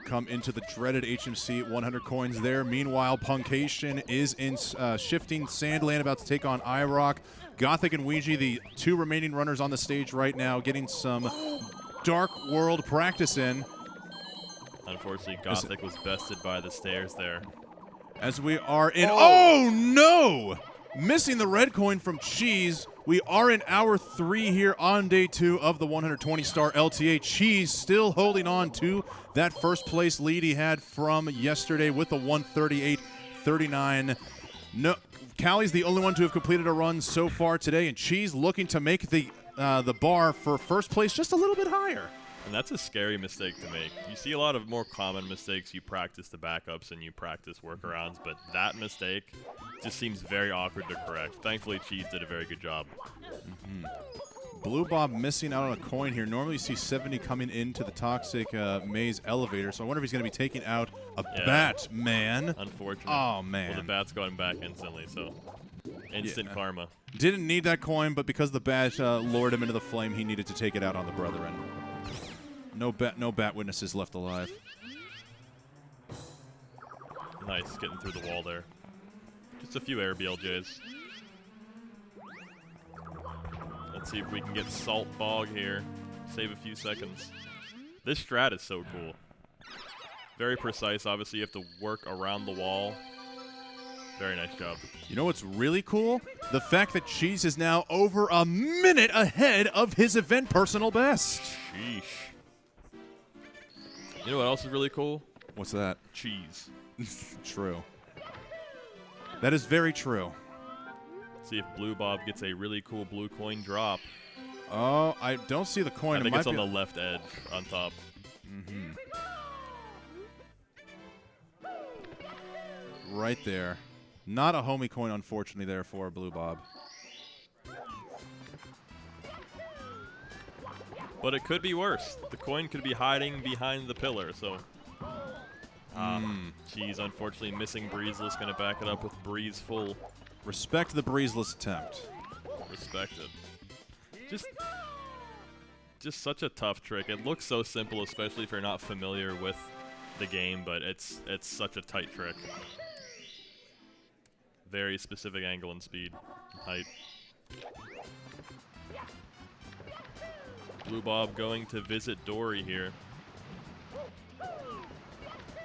Come into the dreaded HMC 100 coins there. Meanwhile, Puncation is in shifting Sandland, about to take on iRock. Gothic and Ouija, the two remaining runners on the stage right now, getting some Dark World practice in. Unfortunately, Gothic was bested by the stairs there. As we are in... Oh, no! Missing the red coin from Cheese. We are in hour 3 here on day 2 of the 120-star LTA. Cheese still holding on to that first place lead he had from yesterday with the 138.39. No, Callie's the only one to have completed a run so far today, and Cheese looking to make the bar for first place just a little bit higher. And that's a scary mistake to make. You see a lot of more common mistakes. You practice the backups and you practice workarounds, but that mistake just seems very awkward to correct. Thankfully, Cheese did a very good job. Blue Bob missing out on a coin here. Normally you see 70 coming into the Toxic Maze elevator, so I wonder if he's going to be taking out a bat, man. Unfortunate. Oh, man. Well, the bat's going back instantly, so instant karma. Didn't need that coin, but because the bat lured him into the flame, he needed to take it out on the brethren. No bat witnesses left alive. Nice, getting through the wall there. Just a few air BLJs. Let's see if we can get Salt Bog here. Save a few seconds. This strat is so cool. Very precise. Obviously, you have to work around the wall. Very nice job. You know what's really cool? The fact that Cheese is now over a minute ahead of his event personal best. Sheesh. You know what else is really cool? What's that? Cheese. True. That is very true. See if Blue Bob gets a really cool blue coin drop. Oh, I don't see the coin. I think it's on the left edge on top. Right there. Not a homie coin, unfortunately, there for Blue Bob. But it could be worse. The coin could be hiding behind the pillar, so... Cheese, unfortunately, missing Breezeless. Going to back it up with Breeze full. Respect the Breezeless attempt. Respected. Just such a tough trick. It looks so simple, especially if you're not familiar with the game, but it's such a tight trick. Very specific angle and speed and height. Blue Bob going to visit Dory here.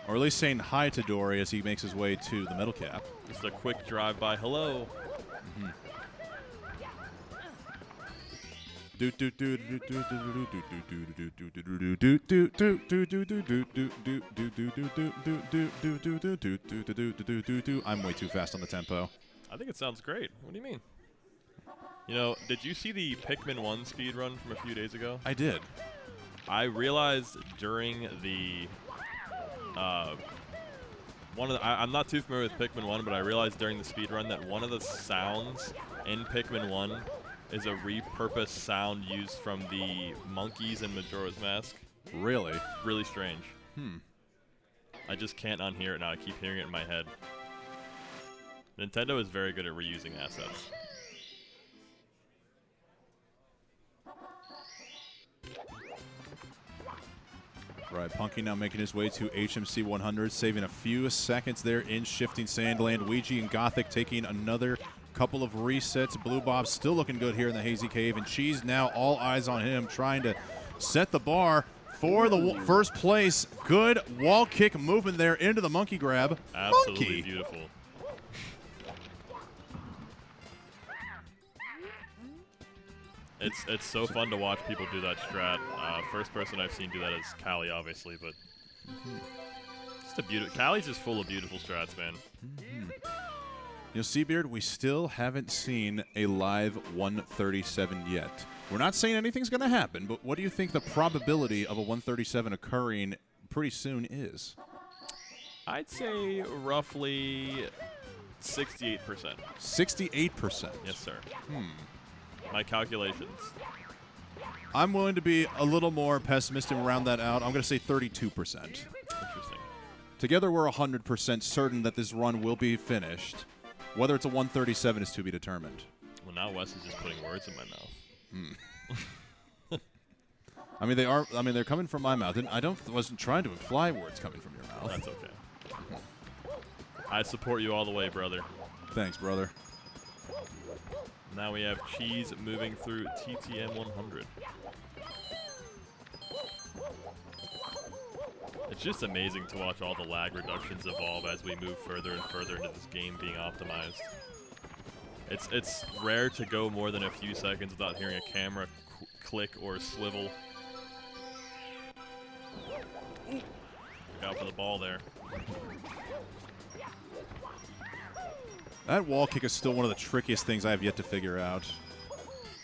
Or at least saying hi to Dory as he makes his way to the middle cap. Just a quick drive-by. Hello. I'm way too fast on the tempo. I think it sounds great. What do you mean? You know, did you see the Pikmin 1 speedrun from a few days ago? I did. I realized during the I'm not too familiar with Pikmin 1, but I realized during the speedrun that one of the sounds in Pikmin 1 is a repurposed sound used from the monkeys in Majora's Mask. Really? Really strange. I just can't unhear it now. I keep hearing it in my head. Nintendo is very good at reusing assets. Right, Punky now making his way to HMC 100, saving a few seconds there in shifting Sandland. Ouija and Gothic taking another couple of resets. Blue Bob still looking good here in the Hazy Cave, and Cheese now all eyes on him, trying to set the bar for the first place. Good wall kick movement there into the monkey grab. Absolutely Monkey. Beautiful. It's so fun to watch people do that strat. First person I've seen do that is Callie, obviously, but just a beautiful. Callie's just full of beautiful strats, man. You know, Seabeard, we still haven't seen a live 137 yet. We're not saying anything's going to happen, but what do you think the probability of a 137 occurring pretty soon is? I'd say roughly 68%. 68%? Yes, sir. My calculations. I'm willing to be a little more pessimistic and round that out. I'm going to say 32%. Interesting. Together, we're 100% certain that this run will be finished. Whether it's a 137 is to be determined. Well, now Wes is just putting words in my mouth. I mean, they're coming from my mouth, and wasn't trying to imply words coming from your mouth. That's okay. I support you all the way, brother. Thanks, brother. Now we have Cheese moving through TTM 100. It's just amazing to watch all the lag reductions evolve as we move further and further into this game being optimized. It's rare to go more than a few seconds without hearing a camera click or swivel. Look out for the ball there. That wall kick is still one of the trickiest things I have yet to figure out.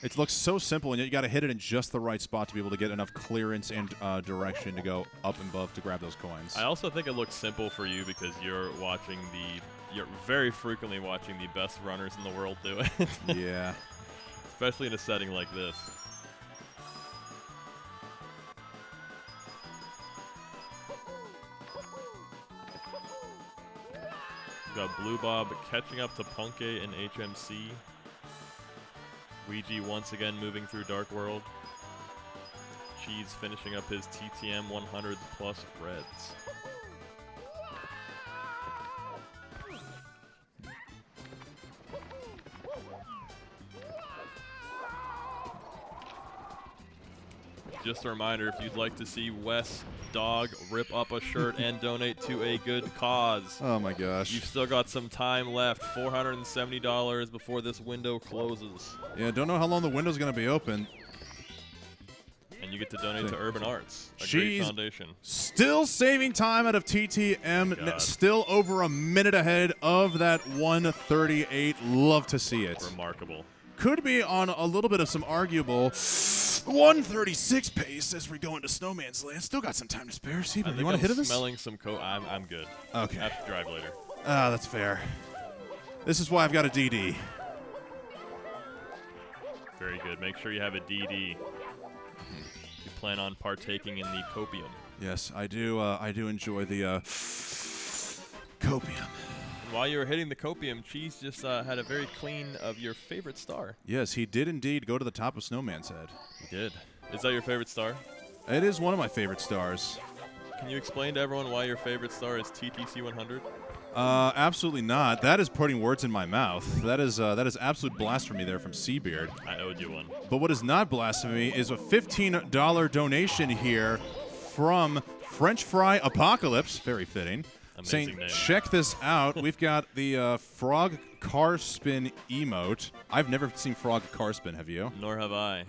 It looks so simple, and yet you got to hit it in just the right spot to be able to get enough clearance and direction to go up and above to grab those coins. I also think it looks simple for you because you're very frequently watching the best runners in the world do it. Yeah. Especially in a setting like this. We've got Blue Bob catching up to Punke and HMC. Ouija once again moving through Dark World. Cheese finishing up his TTM 100 plus reds. Just a reminder, if you'd like to see Wes Dog rip up a shirt and donate to a good cause. Oh my gosh. You've still got some time left, $470 before this window closes. Yeah, don't know how long the window's going to be open. And you get to donate to Urban Arts, a great She's foundation. Still saving time out of TTM, God. still over a minute ahead of that 138. Love to see it. Remarkable. Could be on a little bit of some arguable 136 pace as we go into Snowman's Land. Still got some time to spare. I Seaman, think you want to hit this? Smelling some I'm good. Okay. I have to drive later. Ah, that's fair. This is why I've got a DD. Very good. Make sure you have a DD. You plan on partaking in the copium. Yes, I do. I do enjoy the copium. And while you were hitting the copium, Cheese just had a very clean of your favorite star. Yes, he did indeed go to the top of Snowman's Head. He did. Is that your favorite star? It is one of my favorite stars. Can you explain to everyone why your favorite star is TTC 100? Absolutely not. That is putting words in my mouth. That is absolute blasphemy there from Seabeard. I owed you one. But what is not blasphemy is a $15 donation here from French Fry Apocalypse. Very fitting. Amazing Saying, name. check this out. We've got the frog car spin emote. I've never seen frog car spin. Have you? Nor have I.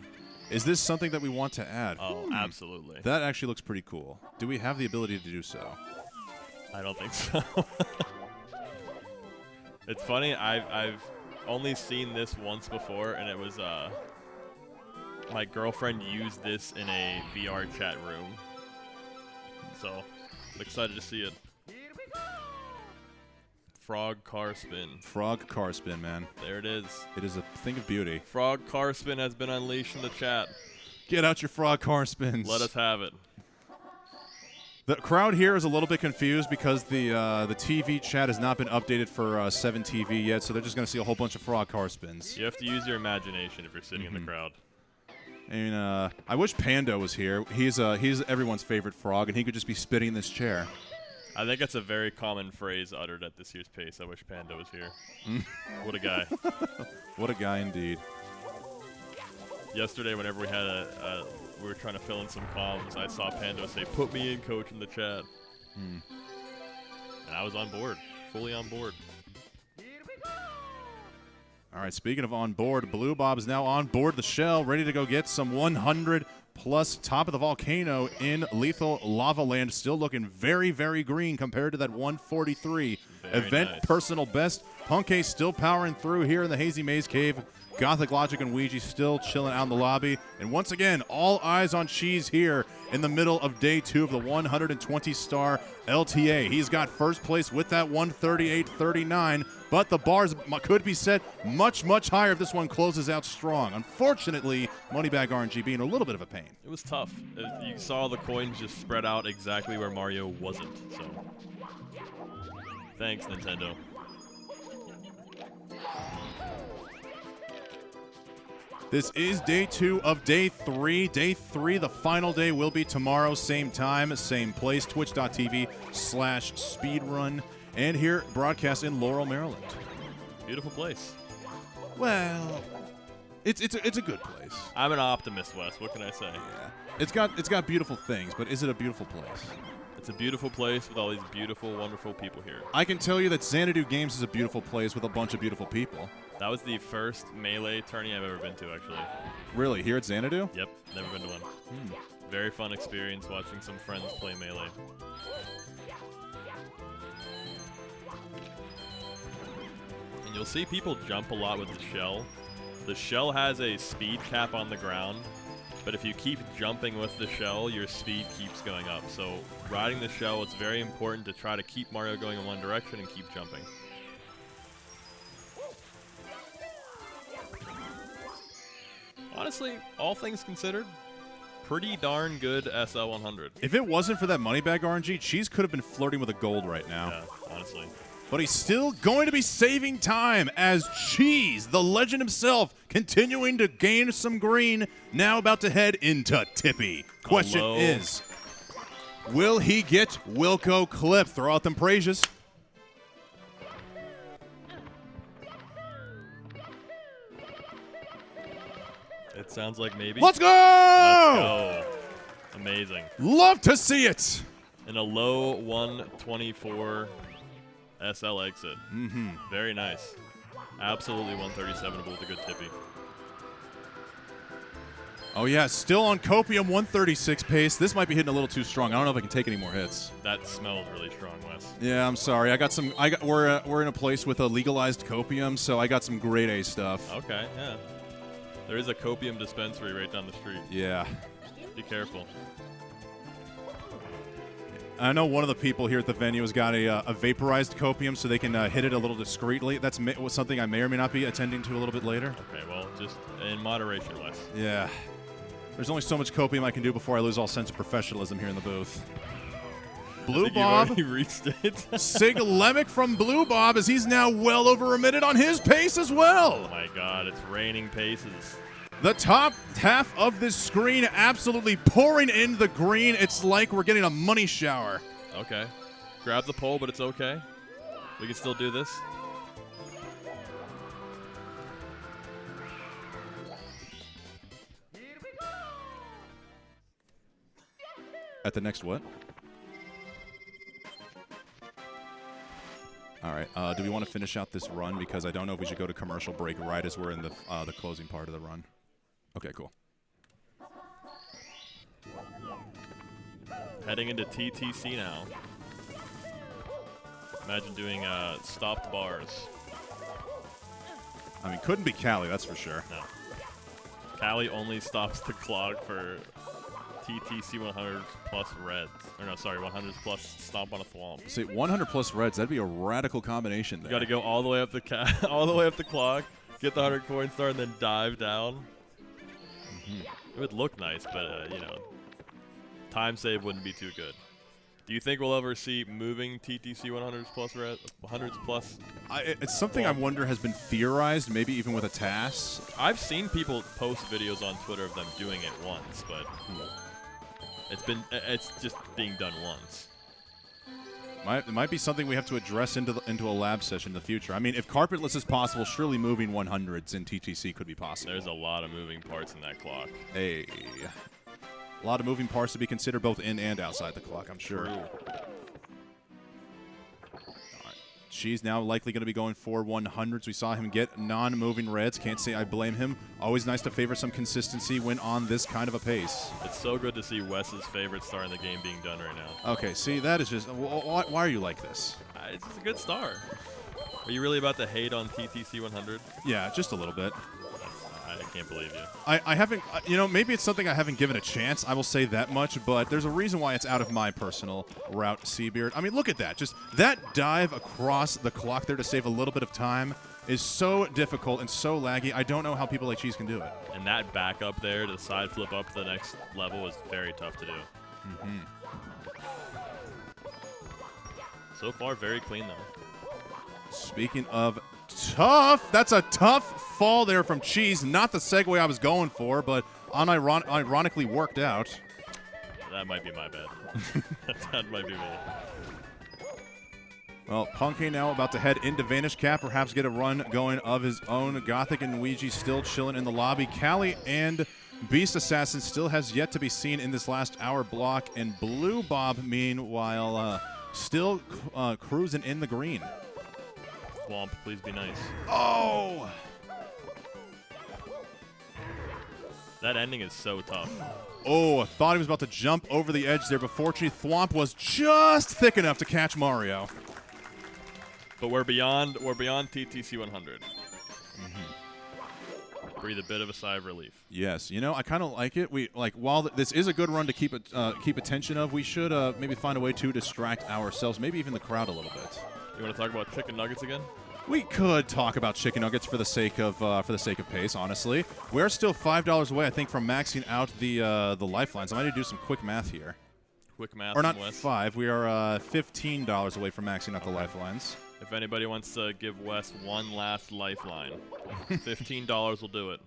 Is this something that we want to add? Oh, absolutely. That actually looks pretty cool. Do we have the ability to do so? I don't think so. It's funny. I've only seen this once before, and it was my girlfriend used this in a VR chat room. So, I'm excited to see it. Frog car spin. Frog car spin, man. There it is. It is a thing of beauty. Frog car spin has been unleashed in the chat. Get out your frog car spins. Let us have it. The crowd here is a little bit confused because the TV chat has not been updated for 7 TV yet, so they're just going to see a whole bunch of frog car spins. You have to use your imagination if you're sitting in the crowd. And I wish Pando was here. He's everyone's favorite frog, and he could just be spitting in this chair. I think that's a very common phrase uttered at this year's pace. I wish Pando was here. What a guy. What a guy indeed. Yesterday, whenever we had we were trying to fill in some comms, I saw Pando say, "Put me in, coach," in the chat. And I was on board, fully on board. All right, speaking of on board, Blue Bob is now on board the shell, ready to go get some 100 plus top of the volcano in Lethal Lava Land. Still looking very, very green compared to that 143 Very event nice. personal best. Punkay still powering through here in the Hazy Maze Cave. Gothic Logic and Ouija still chilling out in the lobby. And once again, all eyes on Cheese here in the middle of day 2 of the 120-star LTA. He's got first place with that 138.39, but the bars could be set much, much higher if this one closes out strong. Unfortunately, Moneybag RNG being a little bit of a pain. It was tough. You saw the coins just spread out exactly where Mario wasn't. So, thanks, Nintendo. This is day 2 of day 3. Day 3, the final day, will be tomorrow, same time, same place, twitch.tv/speedrun, and here broadcast in Laurel, Maryland. Beautiful place. Well, it's a good place. I'm an optimist, Wes. What can I say? Yeah. It's got beautiful things, but is it a beautiful place? It's a beautiful place with all these beautiful, wonderful people here. I can tell you that Xanadu Games is a beautiful place with a bunch of beautiful people. That was the first Melee tourney I've ever been to, actually. Really? Here at Xanadu? Yep, never been to one. Very fun experience watching some friends play Melee. And you'll see people jump a lot with the shell. The shell has a speed cap on the ground, but if you keep jumping with the shell, your speed keeps going up. So riding the shell, it's very important to try to keep Mario going in one direction and keep jumping. Honestly, all things considered, pretty darn good SL100. If it wasn't for that Moneybag RNG, Cheese could have been flirting with a gold right now. Yeah, honestly. But he's still going to be saving time as Cheese, the legend himself, continuing to gain some green, now about to head into Tippy. Question is, will he get Wilco Clip? Throw out them praises. It sounds like maybe. Let's go! Let's go. Amazing. Love to see it. In a low 124 SL exit. Very nice. Absolutely 137able with a good tippy. Oh, yeah, still on Copium 136 pace. This might be hitting a little too strong. I don't know if I can take any more hits. That smells really strong, Wes. Yeah, I'm sorry. We're in a place with a legalized Copium, so I got some grade A stuff. Okay, yeah. There is a copium dispensary right down the street. Yeah. Be careful. I know one of the people here at the venue has got a vaporized copium so they can hit it a little discreetly. That's something I may or may not be attending to a little bit later. Okay, well, just in moderation, Wes. Yeah. There's only so much copium I can do before I lose all sense of professionalism here in the booth. Blue Bob. You've already reached it. Sig Lemick from Blue Bob as he's now well over a minute on his pace as well. Oh my god, it's raining paces. The top half of this screen absolutely pouring in the green. It's like we're getting a money shower. Okay. Grab the pole, but it's okay. We can still do this. At the next what? All right. Do we want to finish out this run? Because I don't know if we should go to commercial break right as we're in the closing part of the run. Okay, cool. Heading into TTC now. Imagine doing stopped bars. I mean, couldn't be Cali, that's for sure. No. Cali only stops the clock for TTC 100 plus reds. Or no, sorry, 100 plus stomp on a thwomp. See, 100 plus reds, that'd be a radical combination there. You got to go all the way up the all the way up the clock, get the 100 coin star, and then dive down. It would look nice, but you know, time save wouldn't be too good. Do you think we'll ever see moving TTC 100s plus 100s plus? It's something I wonder has been theorized, maybe even with a TAS. I've seen people post videos on Twitter of them doing it once, but it's just being done once. It might be something we have to address into a lab session in the future. I mean, if carpetless is possible, surely moving 100s in TTC could be possible. There's a lot of moving parts in that clock. Hey. A lot of moving parts to be considered both in and outside the clock, I'm sure. True. All right. She's now likely going to be going for 100s. We saw him get non-moving reds. Can't say I blame him. Always nice to favor some consistency when on this kind of a pace. It's so good to see Wes's favorite star in the game being done right now. Okay, see, that is just... Why are you like this? It's just a good star. Are you really about to hate on TTC 100? Yeah, just a little bit. I can't believe you. I haven't, you know, maybe it's something I haven't given a chance. I will say that much, but there's a reason why it's out of my personal route, Seabeard. I mean, look at that. Just that dive across the clock there to save a little bit of time is so difficult and so laggy. I don't know how people like Cheese can do it. And that back up there to side flip up to the next level is very tough to do. Mm-hmm. So far, very clean, though. Speaking of tough, that's a tough fall there from Cheese. Not the segue I was going for, but ironically worked out. That might be my bad. That might be me. Well, Punky now about to head into Vanish Cap, perhaps get a run going of his own. Gothic and Luigi still chilling in the lobby. Callie and Beast Assassin still has yet to be seen in this last hour block, and Blue Bob, meanwhile, still cruising in the green. Swamp, please be nice. Oh! That ending is so tough. Oh, I thought he was about to jump over the edge there, but fortunately, Thwomp was just thick enough to catch Mario. But we're beyond TTC 100. Mm-hmm. Breathe a bit of a sigh of relief. Yes, you know, I kind of like it. While this is a good run to keep attention of, we should maybe find a way to distract ourselves, maybe even the crowd a little bit. You want to talk about chicken nuggets again? We could talk about chicken nuggets for the sake of pace. Honestly, we're still $5 away, I think, from maxing out the lifelines. I might need to do some quick math here. Quick math. Or not Wes. 5. We are $15 away from maxing out the lifelines. If anybody wants to give Wes one last lifeline, $15 will do it.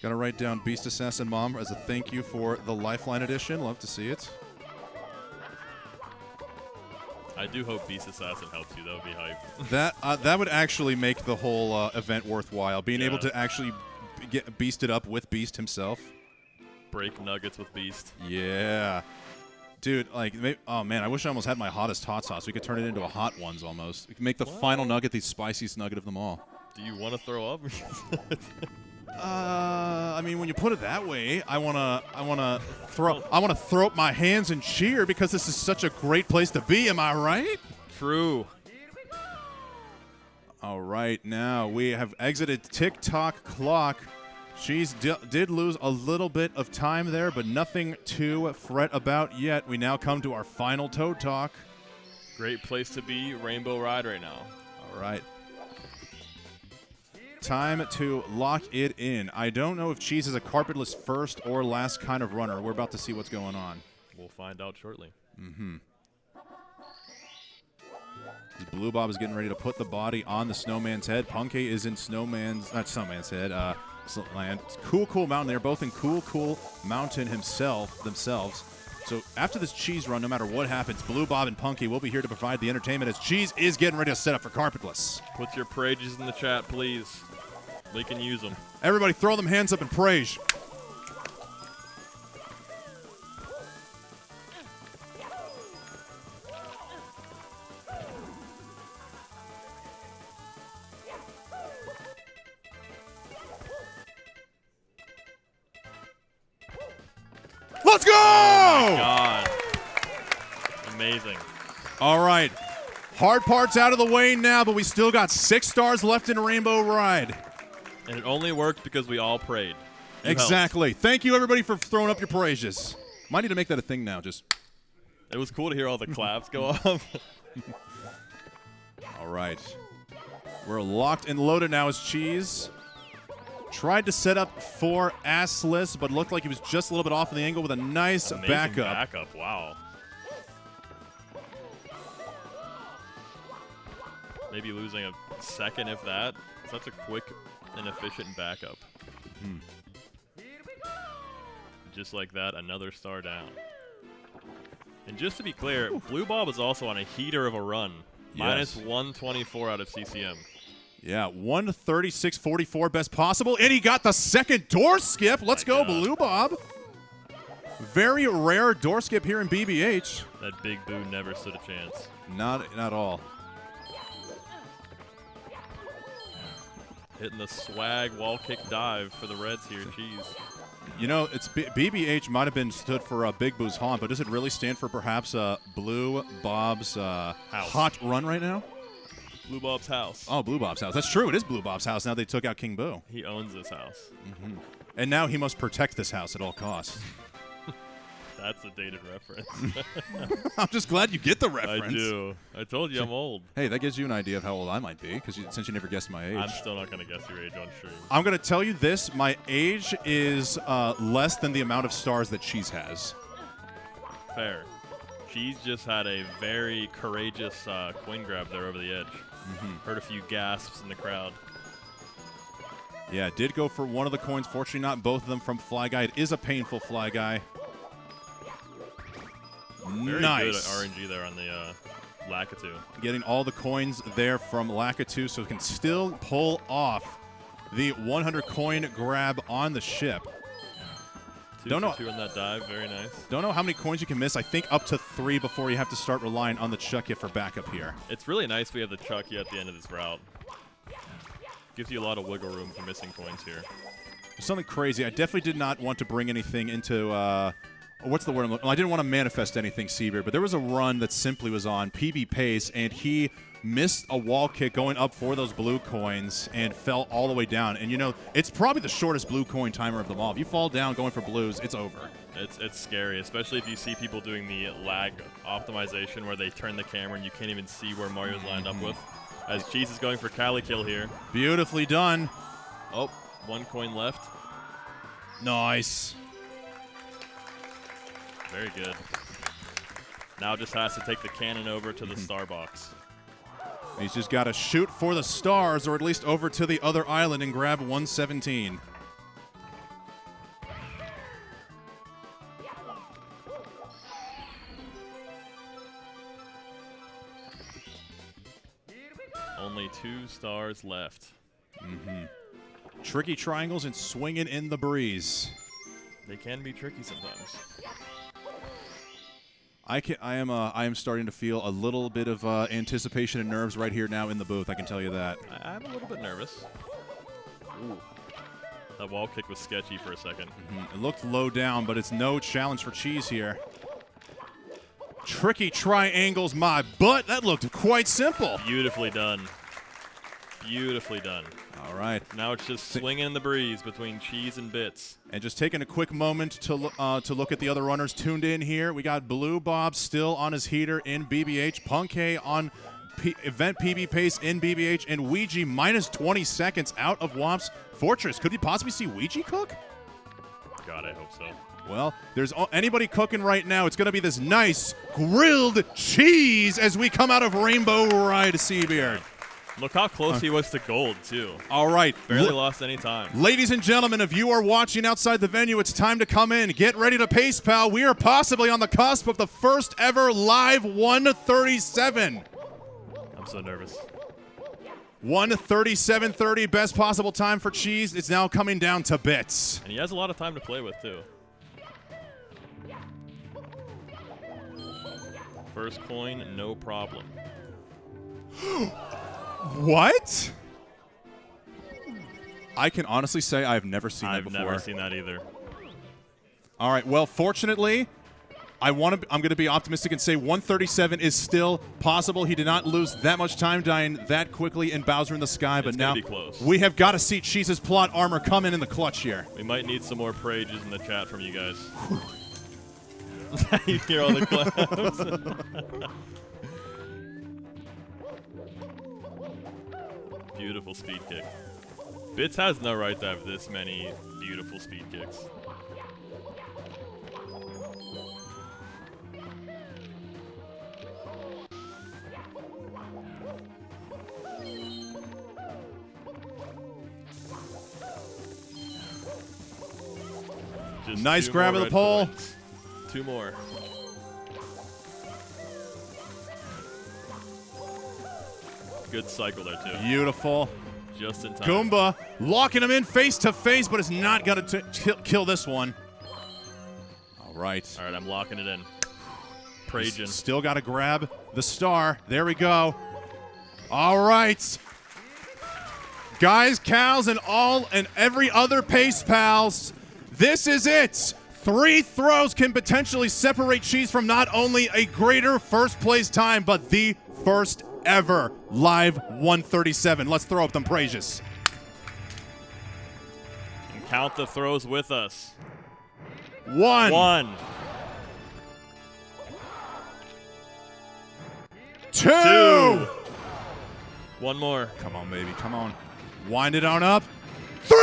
Gotta write down Beast Assassin Mom as a thank you for the lifeline edition. Love to see it. I do hope Beast Assassin helps you. That would be hype. That would actually make the whole event worthwhile. Being able to actually get beasted up with Beast himself. Break nuggets with Beast. Yeah. Dude, oh man, I wish I almost had my hottest hot sauce. We could turn it into a hot ones almost. We could make the final nugget the spiciest nugget of them all. Do you want to throw up? I mean, when you put it that way, I wanna throw up my hands and cheer because this is such a great place to be. Am I right? True. All right, now we have exited TikTok clock. She's did lose a little bit of time there, but nothing to fret about yet. We now come to our final Toad Talk. Great place to be, Rainbow Ride right now. All right. Time to lock it in. I don't know if Cheese is a carpetless first or last kind of runner. We're about to see what's going on. We'll find out shortly. Mm-hmm. Blue Bob is getting ready to put the body on the snowman's head. Punky is in not snowman's head, land. Cool Mountain. They're both in Cool Mountain themselves. So after this Cheese run, no matter what happens, Blue Bob and Punky will be here to provide the entertainment as Cheese is getting ready to set up for carpetless. Put your prages in the chat, please. We can use them. Everybody throw them hands up and praise. Let's go! Oh my God. Amazing. All right. Hard part's out of the way now, but we still got 6 stars left in Rainbow Ride. And it only worked because we all prayed. You Exactly. helped. Thank you, everybody, for throwing up your praises. Might need to make that a thing now. Just. It was cool to hear all the claps go off. All right. We're locked and loaded now as Cheese. Tried to set up for Assless, but looked like he was just a little bit off in the angle with a nice Amazing backup. Wow. Maybe losing a second, if that. Such a quick and efficient backup. Just like that, another star down. And just to be clear, Blue Bob is also on a heater of a run. Yes. Minus 124 out of CCM. Yeah, 136.44 best possible, and he got the second door skip. Let's go, God. Blue Bob. Very rare door skip here in BBH. That big boo never stood a chance. Not at all. Hitting the swag wall kick dive for the Reds here. Jeez. You know, it's BBH might have been stood for Big Boo's haunt, but does it really stand for perhaps Blue Bob's hot run right now? Blue Bob's house. Oh, Blue Bob's house. That's true. It is Blue Bob's house. Now they took out King Boo. He owns this house. And now he must protect this house at all costs. That's a dated reference. I'm just glad you get the reference. I do. I told you I'm old. Hey, that gives you an idea of how old I might be, because since you never guessed my age. I'm still not going to guess your age on stream. I'm going to tell you this. My age is less than the amount of stars that Cheese has. Fair. Cheese just had a very courageous coin grab there over the edge. Heard a few gasps in the crowd. Yeah, did go for one of the coins. Fortunately, not both of them from Fly Guy. It is a painful Fly Guy. Very nice. good RNG there on the Lakitu. Getting all the coins there from Lakitu, so it can still pull off the 100 coin grab on the ship. Two on that dive. Very nice. Don't know how many coins you can miss. I think up to 3 before you have to start relying on the Chucky for backup here. It's really nice we have the Chucky at the end of this route. Gives you a lot of wiggle room for missing coins here. Something crazy. I definitely did not want to bring anything into what's the word? Well, I didn't want to manifest anything, Seabeard, but there was a run that simply was on PB pace, and he missed a wall kick going up for those blue coins and fell all the way down. And, you know, it's probably the shortest blue coin timer of them all. If you fall down going for blues, it's over. It's scary, especially if you see people doing the lag optimization where they turn the camera and you can't even see where Mario's lined up with. As Cheese is going for Cali kill here. Beautifully done. Oh, 1 coin left. Nice. Very good. Now just has to take the cannon over to the star box. He's just got to shoot for the stars, or at least over to the other island and grab 117. Only 2 stars left. Tricky triangles and swinging in the breeze. They can be tricky sometimes. I am starting to feel a little bit of anticipation and nerves right here now in the booth. I can tell you that. I'm a little bit nervous. Ooh. That wall kick was sketchy for a second. It looked low down, but it's no challenge for Cheese here. Tricky triangles, my butt. That looked quite simple. Beautifully done. Beautifully done. All right. Now it's just swinging in the breeze between Cheese and Bits. And just taking a quick moment to look at the other runners tuned in here. We got Blue Bob still on his heater in BBH. Punkay on event PB pace in BBH. And Ouija minus 20 seconds out of Womp's Fortress. Could we possibly see Ouija cook? God, I hope so. Well, there's anybody cooking right now. It's going to be this nice grilled cheese as we come out of Rainbow Ride, Seabeard. Look how close he was to gold, too. All right. Barely lost any time. Ladies and gentlemen, if you are watching outside the venue, it's time to come in. Get ready to pace, pal. We are possibly on the cusp of the first ever live 137. I'm so nervous. 137.30, best possible time for Cheese. It's now coming down to Bits. And he has a lot of time to play with, too. First coin, no problem. What? I can honestly say I've never seen that before. I've never seen that either. All right. Well, fortunately, I'm going to be optimistic and say 137 is still possible. He did not lose that much time dying that quickly in Bowser in the Sky, but now be close. We have got to see Cheese's plot armor come in the clutch here. We might need some more prages in the chat from you guys. You hear all the claps. Beautiful speed kick. Bits has no right to have this many beautiful speed kicks. Just nice 2 grab more of the red pole. coins. 2 more. Good cycle there, too. Beautiful. Just in time. Goomba locking him in face to face, but it's not going to kill this one. All All right. All right, I'm locking it in. Pragin. Still got to grab the star. There we go. All right. Guys, cows, and every other pace pals, this is it. 3 throws can potentially separate Cheese from not only a greater first place time, but the first ever live 137. Let's throw up them praises. And count the throws with us. 1. 1. 2. 2. One more. Come on, baby. Come on. Wind it on up. 3.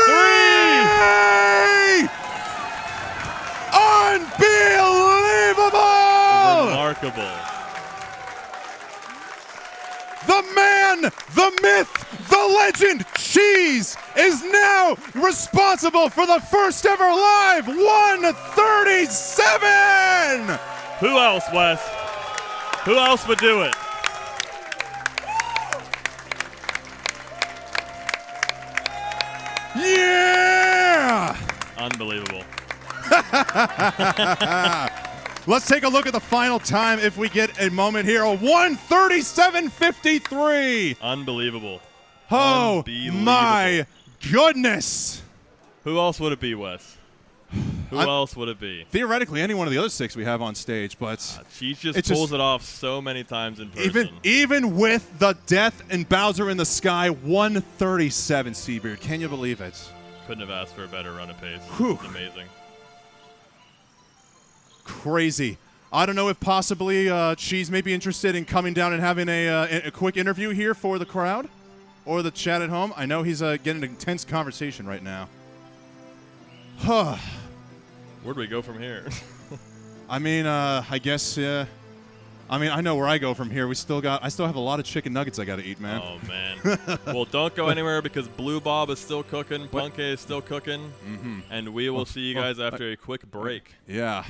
Unbelievable! Remarkable. The man, the myth, the legend, Cheese is now responsible for the first ever live 137! Who else, Wes? Who else would do it? Yeah! Unbelievable. Let's take a look at the final time if we get a moment here. A 137.53. Unbelievable. Oh, Unbelievable. my goodness. Who else would it be, Wes? Who else would it be? Theoretically, any one of the other 6 we have on stage, but Cheese just pulls it off so many times in person. even with the death and Bowser in the sky, 137, Seabeard. Can you believe it? Couldn't have asked for a better run of pace. Whew. It's amazing. Crazy. I don't know if possibly Cheese may be interested in coming down and having a quick interview here for the crowd or the chat at home. I know he's getting an intense conversation right now. Huh. Where do we go from here? I mean, I guess, I mean, I know where I go from here. I still have a lot of chicken nuggets I got to eat, man. Oh, man. Well, don't go anywhere because Blue Bob is still cooking, Punke is still cooking, and we will see you guys after a quick break. Yeah.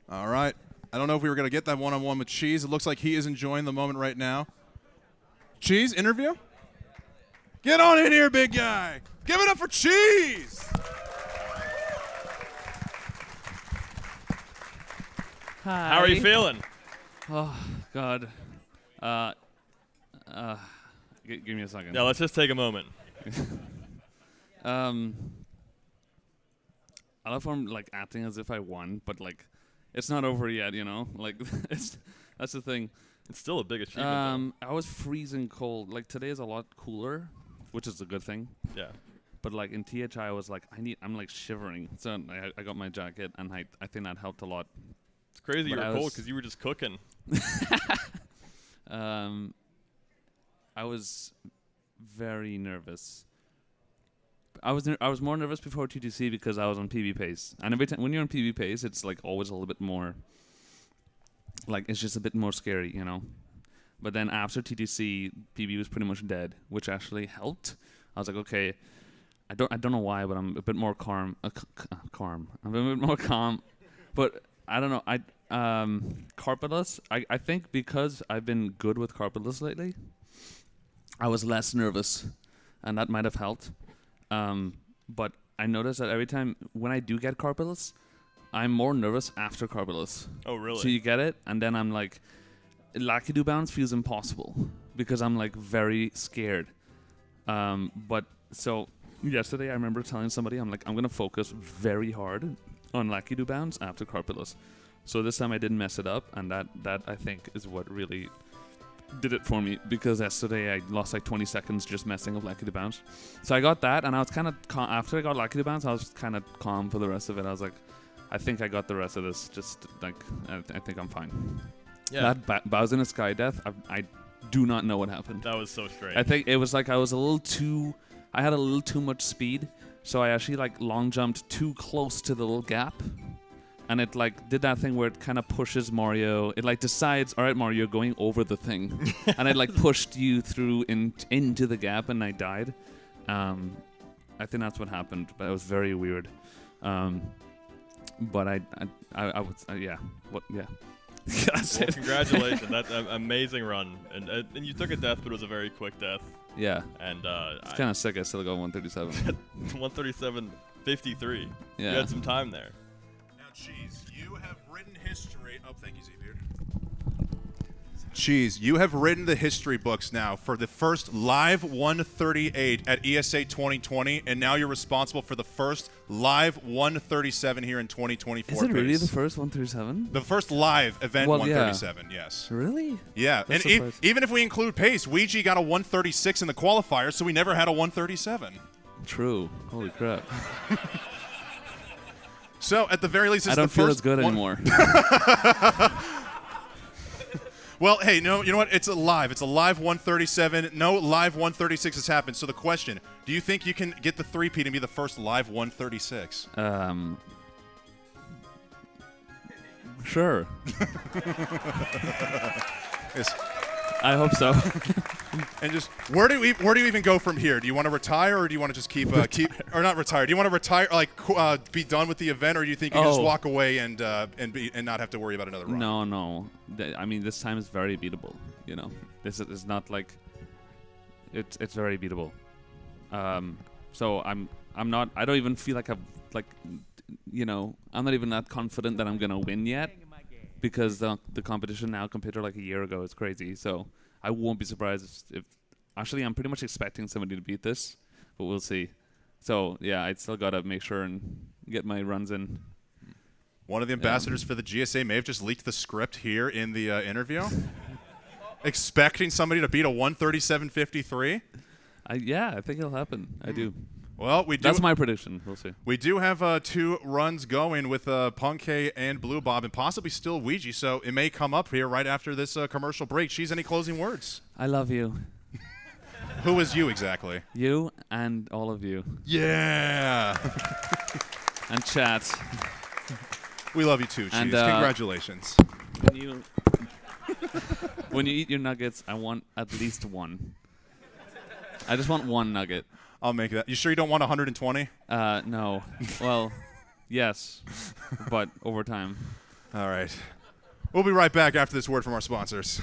All right. I don't know if we were going to get that one-on-one with Cheese. It looks like he is enjoying the moment right now. Cheese, interview? Get on in here, big guy. Give it up for Cheese. Hi. How are you feeling? Oh, God. Give me a second. Yeah, let's just take a moment. I love how I'm like acting as if I won, but like it's not over yet, you know? Like that's the thing. It's still a big achievement. I was freezing cold. Like today is a lot cooler, which is a good thing. Yeah. But like in THI I was like I'm like shivering. So I got my jacket and I think that helped a lot. It's crazy But you I were cold was- because you were just cooking. I was very nervous. I was more nervous before TTC because I was on PB pace, and every time when you're on PB pace, it's like always a little bit more. Like it's just a bit more scary, you know. But then after TTC, PB was pretty much dead, which actually helped. I was like, okay, I don't know why, but I'm a bit more calm. I'm a bit more calm, but I don't know. Carpetless. I think because I've been good with carpetless lately, I was less nervous, and that might have helped. But I noticed that every time when I do get carpetless, I'm more nervous after carpetless. Oh, really? So you get it, and then I'm like, Lucky Do Bounce feels impossible because I'm like very scared. But so yesterday I remember telling somebody, I'm like, I'm gonna focus very hard on Lucky Do Bounce after carpetless. So this time I didn't mess it up, and that I think is what really did it for me, because yesterday I lost like 20 seconds just messing up Lucky to Bounce. So I got that, and I was kind of after I got Lucky to Bounce, I was kind of calm for the rest of it. I was like, I think I got the rest of this. Just like I think I'm fine. Yeah. That Bowser in a Sky Death, I do not know what happened. That was so strange. I think it was like I had a little too much speed, so I actually like long jumped too close to the little gap. And it like did that thing where it kind of pushes Mario. It like decides, all right, Mario, you're going over the thing, and it like pushed you through into the gap, and I died. I think that's what happened, but it was very weird. But I would yeah. What yeah. Well, congratulations! That's an amazing run, and you took a death, but it was a very quick death. Yeah. And it's kind of sick. I still got 137. 137.53. Yeah. You had some time there. Cheese, you have written history. Oh, thank you, Z-Beard. Cheese, you have written the history books now for the first live 138 at ESA 2020, and now you're responsible for the first live 137 here in 2024. Is it really the first 137? The first live event Well, 137, yes. Really? Yeah, That's and surprising. even if we include pace, Ouija got a 136 in the qualifier, so we never had a 137. True. Holy crap. So at the very least, it's I don't the feel first as good one- anymore. Well, hey, no, you know what? It's a live 137. No live 136 has happened. So the question, do you think you can get the three-peat and be the first live 136? Sure. Yes. I hope so. And just where do you even go from here? Do you want to retire, or do you want to just keep or not retire? Do you want to retire, like be done with the event, or do you think you can just walk away and not have to worry about another run? No. I mean, this time is very beatable. You know, this is not like it's very beatable. So I'm not. I don't even feel like I'm not even that confident that I'm gonna win yet, because the competition now compared to like a year ago is crazy. So I won't be surprised if actually I'm pretty much expecting somebody to beat this, but we'll see. So yeah, I still gotta make sure and get my runs in. One of the ambassadors for the GSA may have just leaked the script here in the interview, expecting somebody to beat a 137.53. Yeah, I think it'll happen. I do. Well, That's my prediction. We'll see. We do have 2 runs going with Punkay and Blue Bob, and possibly still Ouija, so it may come up here right after this commercial break. She's any closing words? I love you. Who is you exactly? You and all of you. Yeah. And chat. We love you too, Cheese. And, Congratulations. When you eat your nuggets, I want at least one. I just want one nugget. I'll make that. You sure you don't want 120? No. Well, yes, but over time. All right. We'll be right back after this word from our sponsors.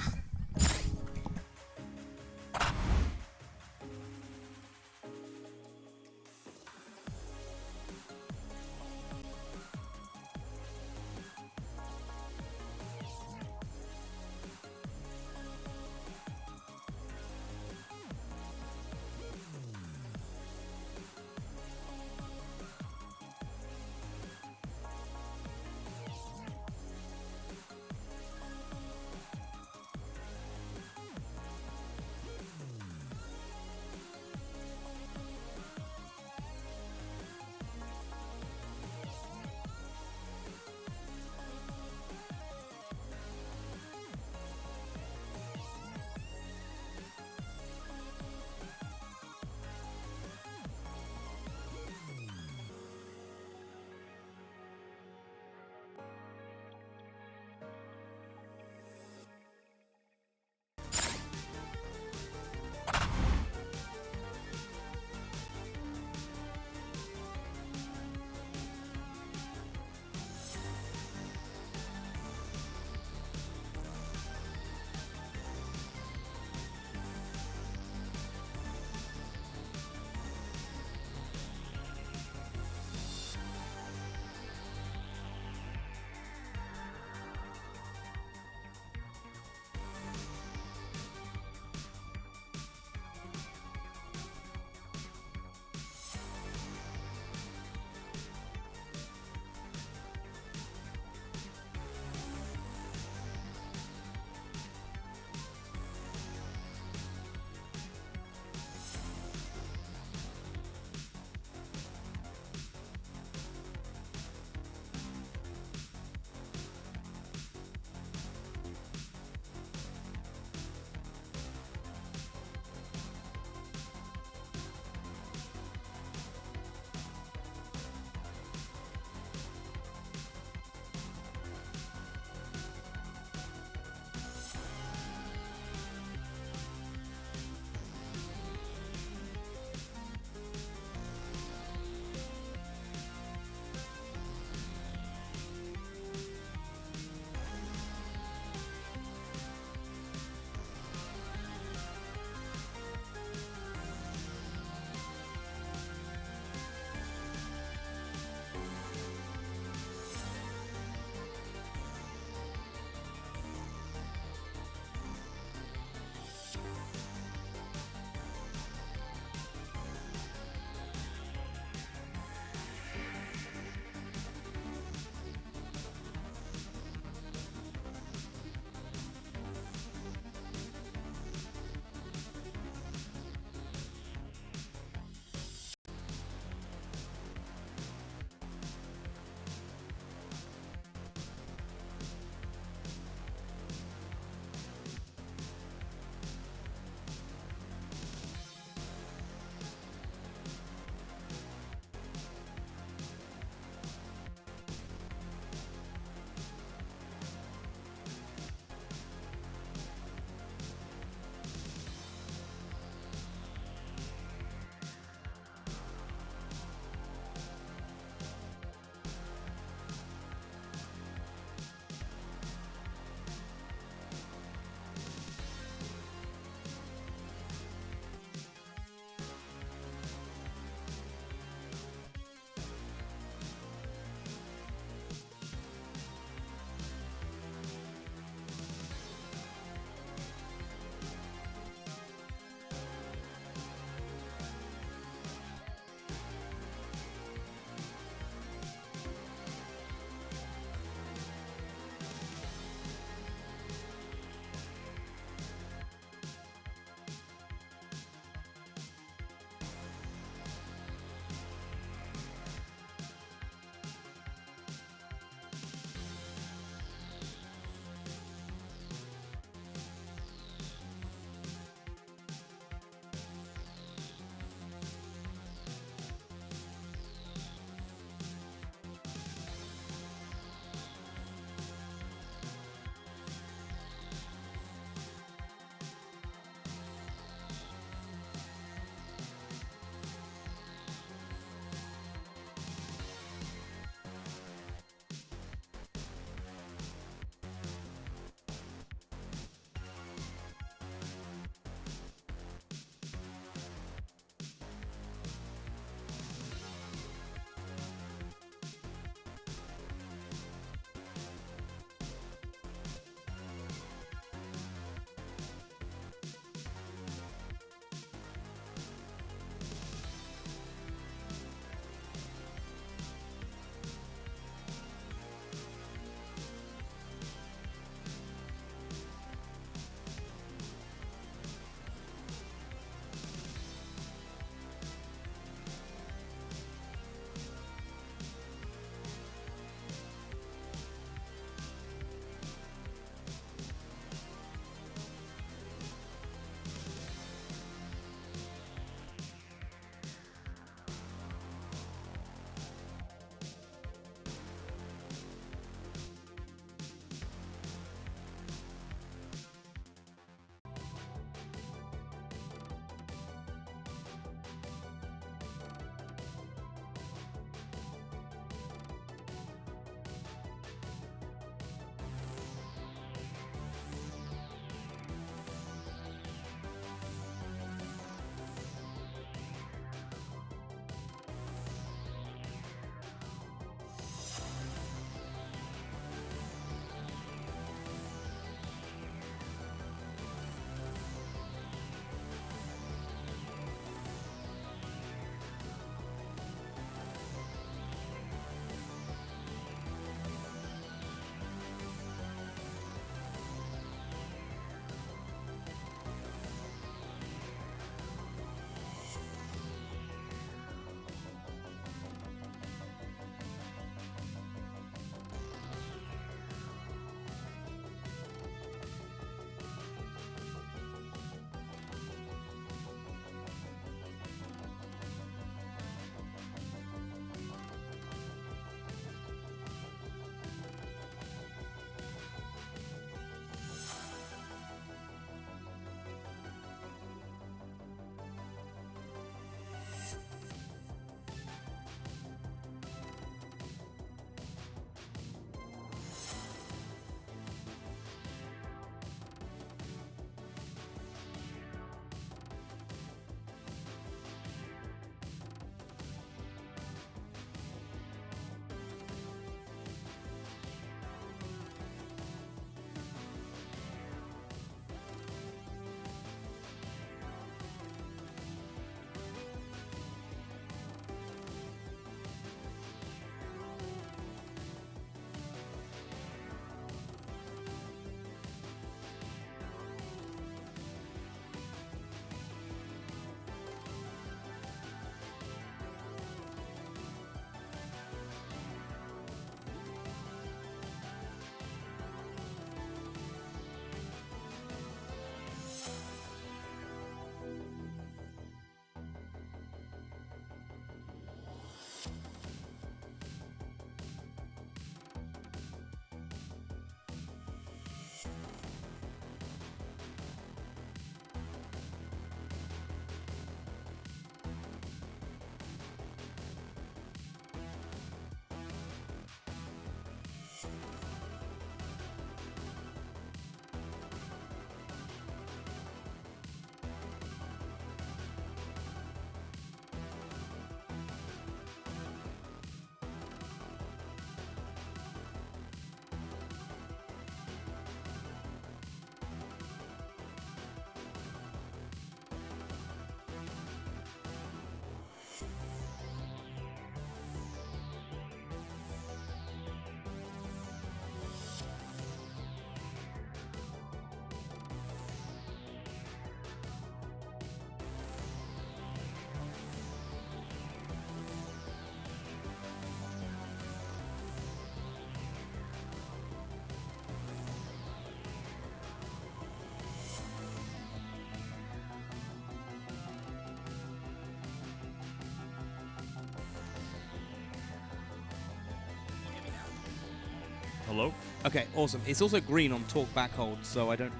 Hello? Okay, awesome. It's also green on talk back hold, so I don't...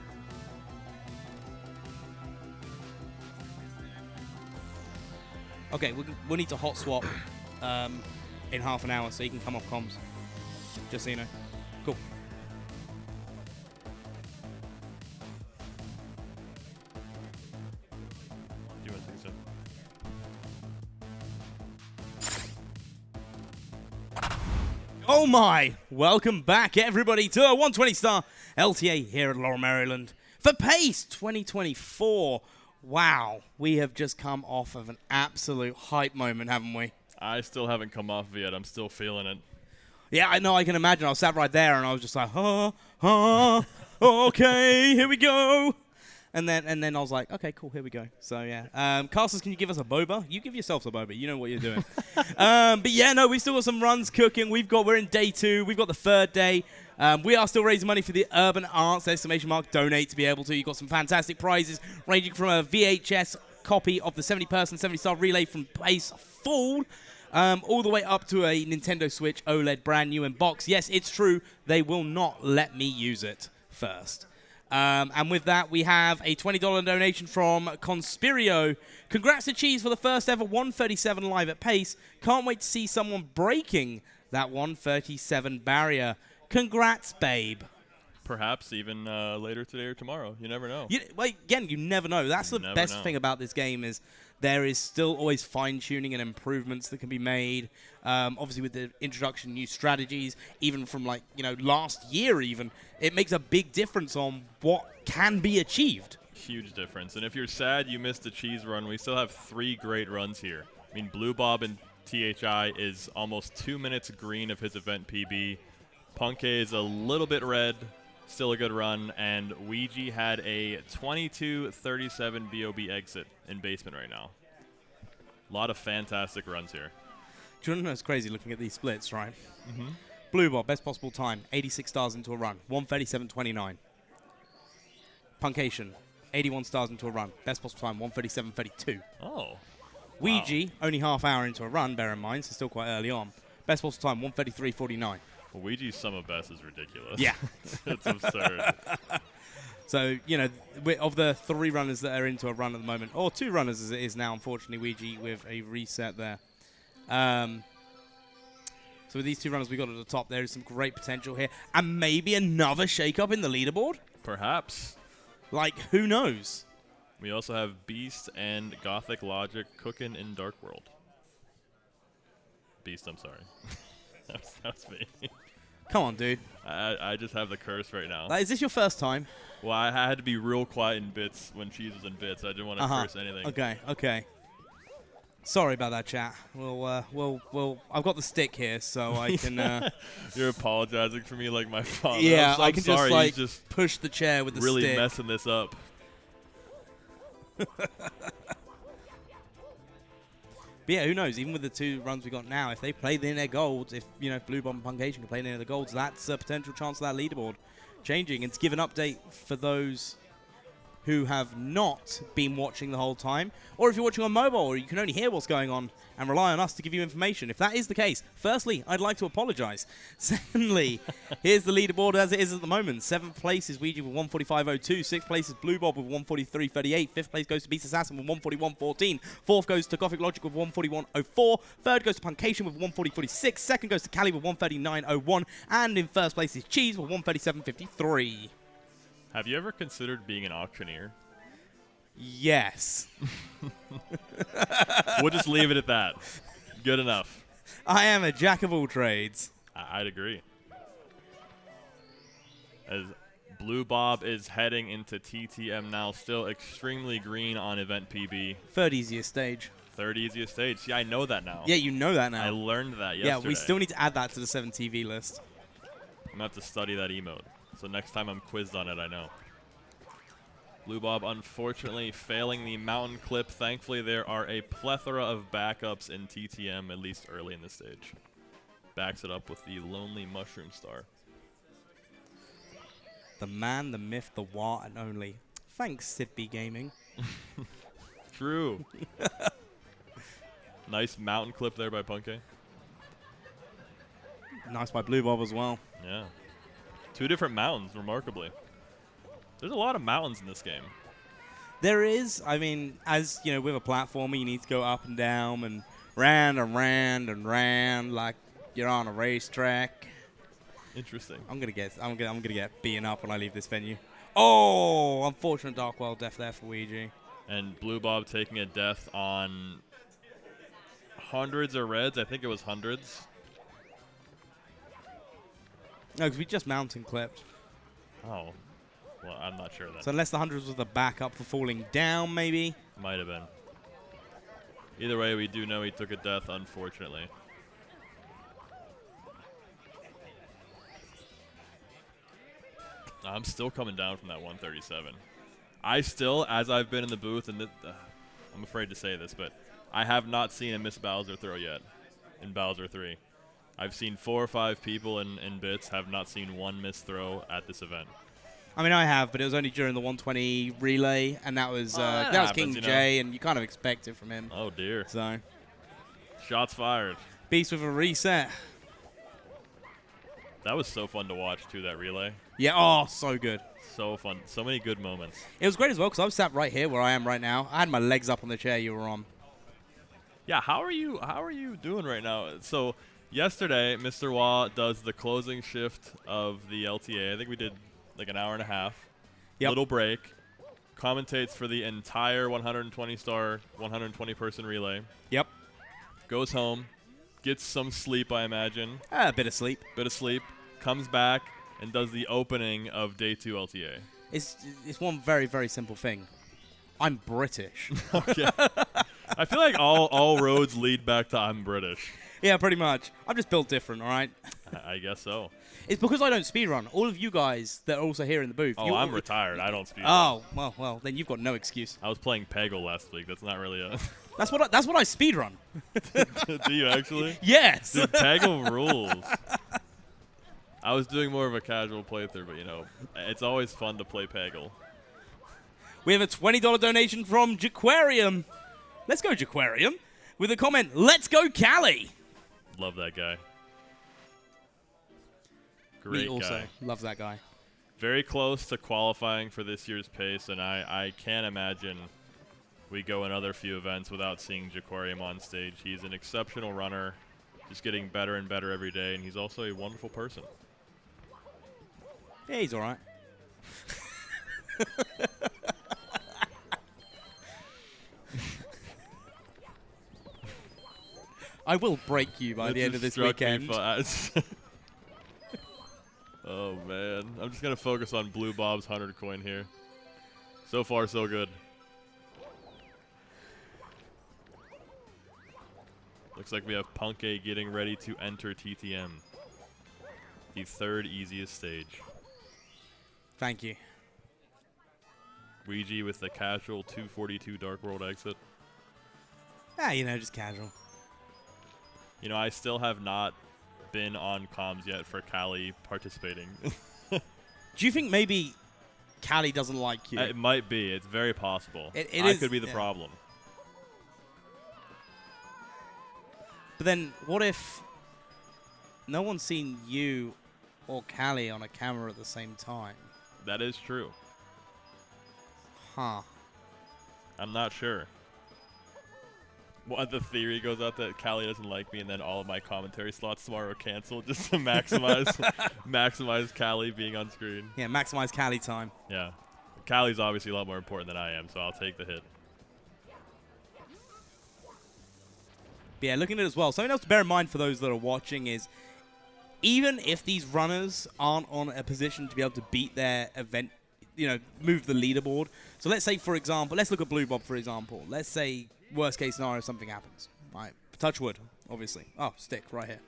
Okay, we'll need to hot swap in half an hour so you can come off comms. Just so you know. Cool. Do you want to take a sip? Oh my! Welcome back, everybody, to a 120-star LTA here at Laurel, Maryland for PACE 2024. Wow, we have just come off of an absolute hype moment, haven't we? I still haven't come off of it yet. I'm still feeling it. Yeah, I know, I can imagine. I was sat right there and I was just like, okay, here we go. And then I was like, okay, cool, here we go. So, yeah. Casters, can you give us a boba? You give yourselves a boba. You know what you're doing. But, yeah, no, we've still got some runs cooking. We're in day 2. We've got the 3rd day. We are still raising money for the Urban Arts, / donate to be able to. You've got some fantastic prizes ranging from a VHS copy of the 70-person, 70-star relay from PACE Full, all the way up to a Nintendo Switch OLED brand new in box. Yes, it's true. They will not let me use it first. And with that, we have a $20 donation from Conspirio. Congrats to Cheese for the first ever 137 live at PACE. Can't wait to see someone breaking that 137 barrier. Congrats, babe. Perhaps even later today or tomorrow. You never know. Again, you never know. That's the best thing about this game is there is still always fine-tuning and improvements that can be made. Obviously, with the introduction of new strategies, even from last year even, it makes a big difference on what can be achieved. Huge difference. And if you're sad you missed the Cheese run, we still have 3 great runs here. I mean, Blue Bob and THI is almost 2 minutes green of his event PB. Punke is a little bit red, still a good run, and Ouija had a 22:37 BOB exit in basement right now. A lot of fantastic runs here. Do you want to know what's crazy looking at these splits, right? Mm-hmm. Blue Bob, best possible time, 86 stars into a run, 137.29. Punkation, 81 stars into a run, best possible time, 137.32. Oh. Ouija, only half hour into a run, bear in mind, so still quite early on. Best possible time, 133.49. Well, Ouija's sum of best is ridiculous. Yeah. It's absurd. So, of the 3 runners that are into a run at the moment, or 2 runners as it is now, unfortunately, Ouija with a reset there. So with these 2 runners we got at the top, there is some great potential here. And maybe another shake-up in the leaderboard? Perhaps. Who knows? We also have Beast and Gothic Logic cooking in Dark World. Beast, I'm sorry. That's me. Come on, dude. I just have the curse right now. Is this your first time? Well, I had to be real quiet in bits when Cheese was in bits. I didn't want to curse anything. Okay. Sorry about that, chat. Well, I've got the stick here, so I can... You're apologizing for me like my father. Yeah, I can sorry, just push the chair with the really stick. Really messing this up. But yeah, who knows? Even with the 2 runs we got now, if they play in their golds, if Blue Bomb and Punkation can play in their golds, that's a potential chance of that leaderboard changing. And to give an update for those who have not been watching the whole time, or if you're watching on mobile, or you can only hear what's going on and rely on us to give you information. If that is the case, firstly, I'd like to apologize. Secondly, here's the leaderboard as it is at the moment. 7th place is Ouija with 145.02. 6th place is Blue Bob with 143.38. 5th place goes to Beast Assassin with 141.14. 4th goes to Gothic Logic with 141.04. 3rd goes to Punkation with 140.46. 2nd goes to Cali with 139.01. And in 1st place is Cheese with 137.53. Have you ever considered being an auctioneer? Yes. We'll just leave it at that. Good enough. I am a jack of all trades. I'd agree. As Blue Bob is heading into TTM now, still extremely green on event PB. 3rd easiest stage. 3rd easiest stage. See, I know that now. Yeah, you know that now. I learned that yesterday. Yeah, we still need to add that to the 7 TV list. I'm going to have to study that emote. So next time I'm quizzed on it, I know. Blue Bob, unfortunately, failing the mountain clip. Thankfully, there are a plethora of backups in TTM, at least early in the stage. Backs it up with the Lonely Mushroom Star. The man, the myth, the what, and only. Thanks, Sidby Gaming. True. Nice mountain clip there by Punke. Nice by Blue Bob as well. Yeah. 2 different mountains, remarkably. There's a lot of mountains in this game. There is. I mean, as you know, with a platformer, you need to go up and down and round and round and round like you're on a racetrack. Interesting. I'm gonna get beaten up when I leave this venue. Oh, unfortunate Dark World death there for Ouija. And Blue Bob taking a death on hundreds of reds. I think it was hundreds. No, because we just mountain clipped. Oh, well, I'm not sure then. So unless the hundreds was the backup for falling down, maybe. Might have been. Either way, we do know he took a death, unfortunately. I'm still coming down from that 137. I still, as I've been in the booth, and I'm afraid to say this, but I have not seen a missed Bowser throw yet in Bowser 3. I've seen 4 or 5 people in bits, have not seen one missed throw at this event. I mean, I have, but it was only during the 120 relay, and that was that was happens, King you know. J, and you kind of expect it from him. Oh, dear. So, Shots fired. Beast with a reset. That was so fun to watch, too, that relay. Yeah, oh, so good. So fun. So many good moments. It was great as well, because I was sat right here where I am right now. I had my legs up on the chair you were on. Yeah, how are you doing right now? So, yesterday, Mr. Wah does the closing shift of the LTA. I think we did like an hour and a half. Yep. Little break. Commentates for the entire 120-star, 120-person relay. Yep. Goes home. Gets some sleep, I imagine. A bit of sleep. Bit of sleep. Comes back and does the opening of Day 2 LTA. It's one very, very simple thing. I'm British. Okay. I feel like all roads lead back to I'm British. Yeah, pretty much. I'm just built different, all right? I guess so. It's because I don't speedrun. All of you guys that are also here in the booth. Oh, I'm retired. I don't speedrun. Oh, well, then you've got no excuse. I was playing Peggle last week. That's not really a... That's what I speedrun. Do you actually? Yes. Dude, Peggle rules. I was doing more of a casual playthrough, but, you know, it's always fun to play Peggle. We have a $20 donation from Jaquarium. Let's go, Jaquarium. With a comment, let's go, Cali. Love that guy. Great Me also guy. love that guy. Very close to qualifying for this year's pace, and I can't imagine we go another few events without seeing Jaquarium on stage. He's an exceptional runner, just getting better and better every day, and he's also a wonderful person. Yeah, he's all right. I will break you by the end of this weekend. Oh, man. I'm just going to focus on Blue Bob's 100 coin here. So far, so good. Looks like we have Punke getting ready to enter TTM. The 3rd easiest stage. Thank you. Ouija with the casual 242 Dark World exit. Ah, you know, just casual. You know, I still have not been on comms yet for Cali participating. Do you think maybe Cali doesn't like you? It might be. It's very possible. It I is, could be the yeah. problem. But then, what if no one's seen you or Cali on a camera at the same time? That is true. Huh. I'm not sure. What the theory goes out that Cali doesn't like me, and then all of my commentary slots tomorrow are canceled just to maximize maximize Cali being on screen. Yeah, maximize Cali time. Yeah, Cali's obviously a lot more important than I am, so I'll take the hit. But yeah, looking at it as well. Something else to bear in mind for those that are watching is, even if these runners aren't on a position to be able to beat their event, you know, move the leaderboard. So let's say, for example, let's look at Blue Bob, for example. Let's say, worst case scenario, something happens. Right? Touch wood, obviously. Oh, stick right here.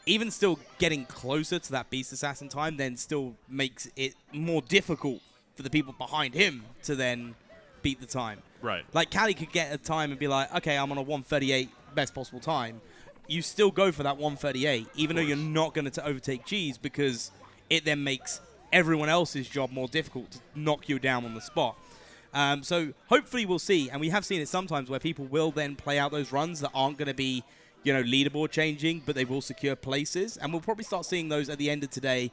Even still getting closer to that Beast Assassin time then still makes it more difficult for the people behind him to then beat the time. Right. Like, Cali could get a time and be like, okay, I'm on a 138 best possible time. You still go for that 138, even though you're not going to overtake G's, because it then makes everyone else's job more difficult to knock you down on the spot. So hopefully we'll see, and we have seen it sometimes where people will then play out those runs that aren't going to be leaderboard changing, but they will secure places, and we'll probably start seeing those at the end of today,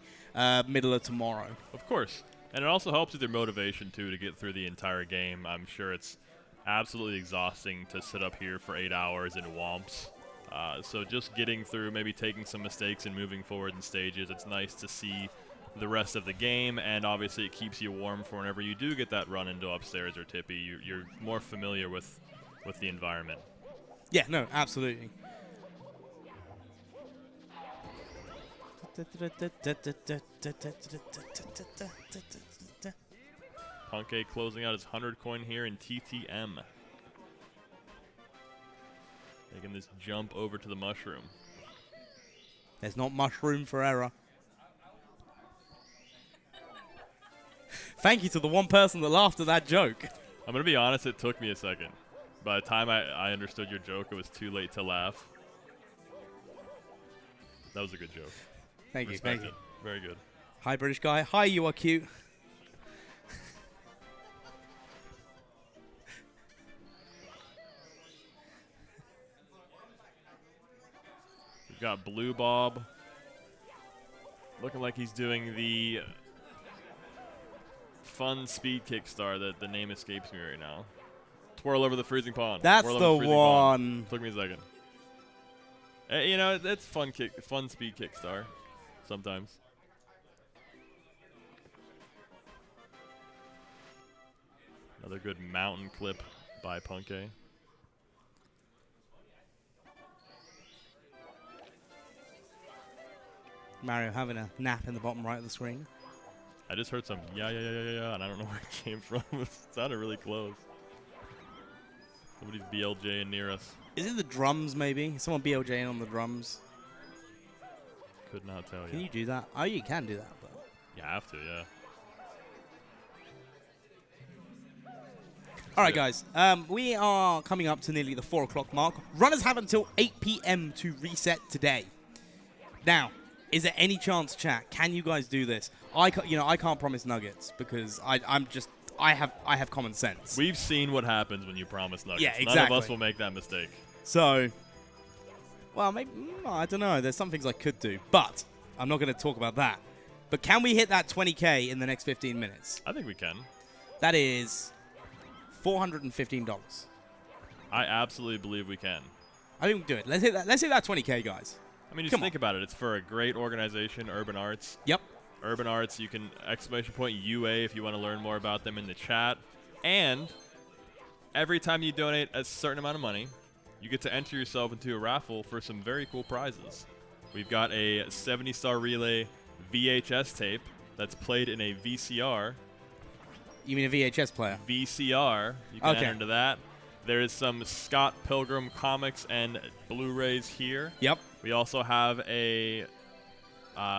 middle of tomorrow. Of course. And it also helps with their motivation, too, to get through the entire game. I'm sure it's absolutely exhausting to sit up here for 8 hours in womps. So just getting through, maybe taking some mistakes and moving forward in stages, it's nice to see the rest of the game, and obviously it keeps you warm for whenever you do get that run into upstairs or tippy. You're more familiar with the environment. Yeah, no, absolutely. Punke closing out his 100 coin here in TTM. Making this jump over to the mushroom. There's not much room for error. Thank you to the one person that laughed at that joke. I'm going to be honest, it took me a second. By the time I understood your joke, it was too late to laugh. That was a good joke. Thank you, Respect thank it. you. Very good. Hi, British guy. Hi, you are cute. We've got Blue Bob looking like he's doing the fun speed kickstar that the name escapes me right now. Twirl over the freezing pond. That's Twirl the over freezing pond. one. Took me a second. It's fun speed kickstar sometimes. Another good mountain clip by Punke. Mario having a nap in the bottom right of the screen. I just heard some yeah, and I don't know where it came from. It sounded really close. Somebody's BLJing near us. Is it the drums, maybe? Someone BLJing on the drums. Could not tell you. Can you do that? Oh, you can do that. But You have to, yeah. all right, guys. We are coming up to nearly the 4 o'clock mark. Runners have until 8 p.m. to reset today. Now, is there any chance, chat? Can you guys do this? I can't promise nuggets because I have common sense. We've seen what happens when you promise nuggets. Yeah, exactly. None of us will make that mistake. So, well, maybe I don't know. There's some things I could do, but I'm not going to talk about that. But can we hit that 20K in the next 15 minutes? I think we can. That is $415. I absolutely believe we can. I think we can do it. Let's hit that. Let's hit that 20K, guys. I mean, just Come think about it. It's for a great organization, Urban Arts. Yep. Urban Arts, you can !UA if you want to learn more about them in the chat. And every time you donate a certain amount of money, you get to enter yourself into a raffle for some very cool prizes. We've got a 70-star relay VHS tape that's played in a VCR. You mean a VHS player? VCR. You can enter into that. There is some Scott Pilgrim comics and Blu-rays here. Yep. We also have a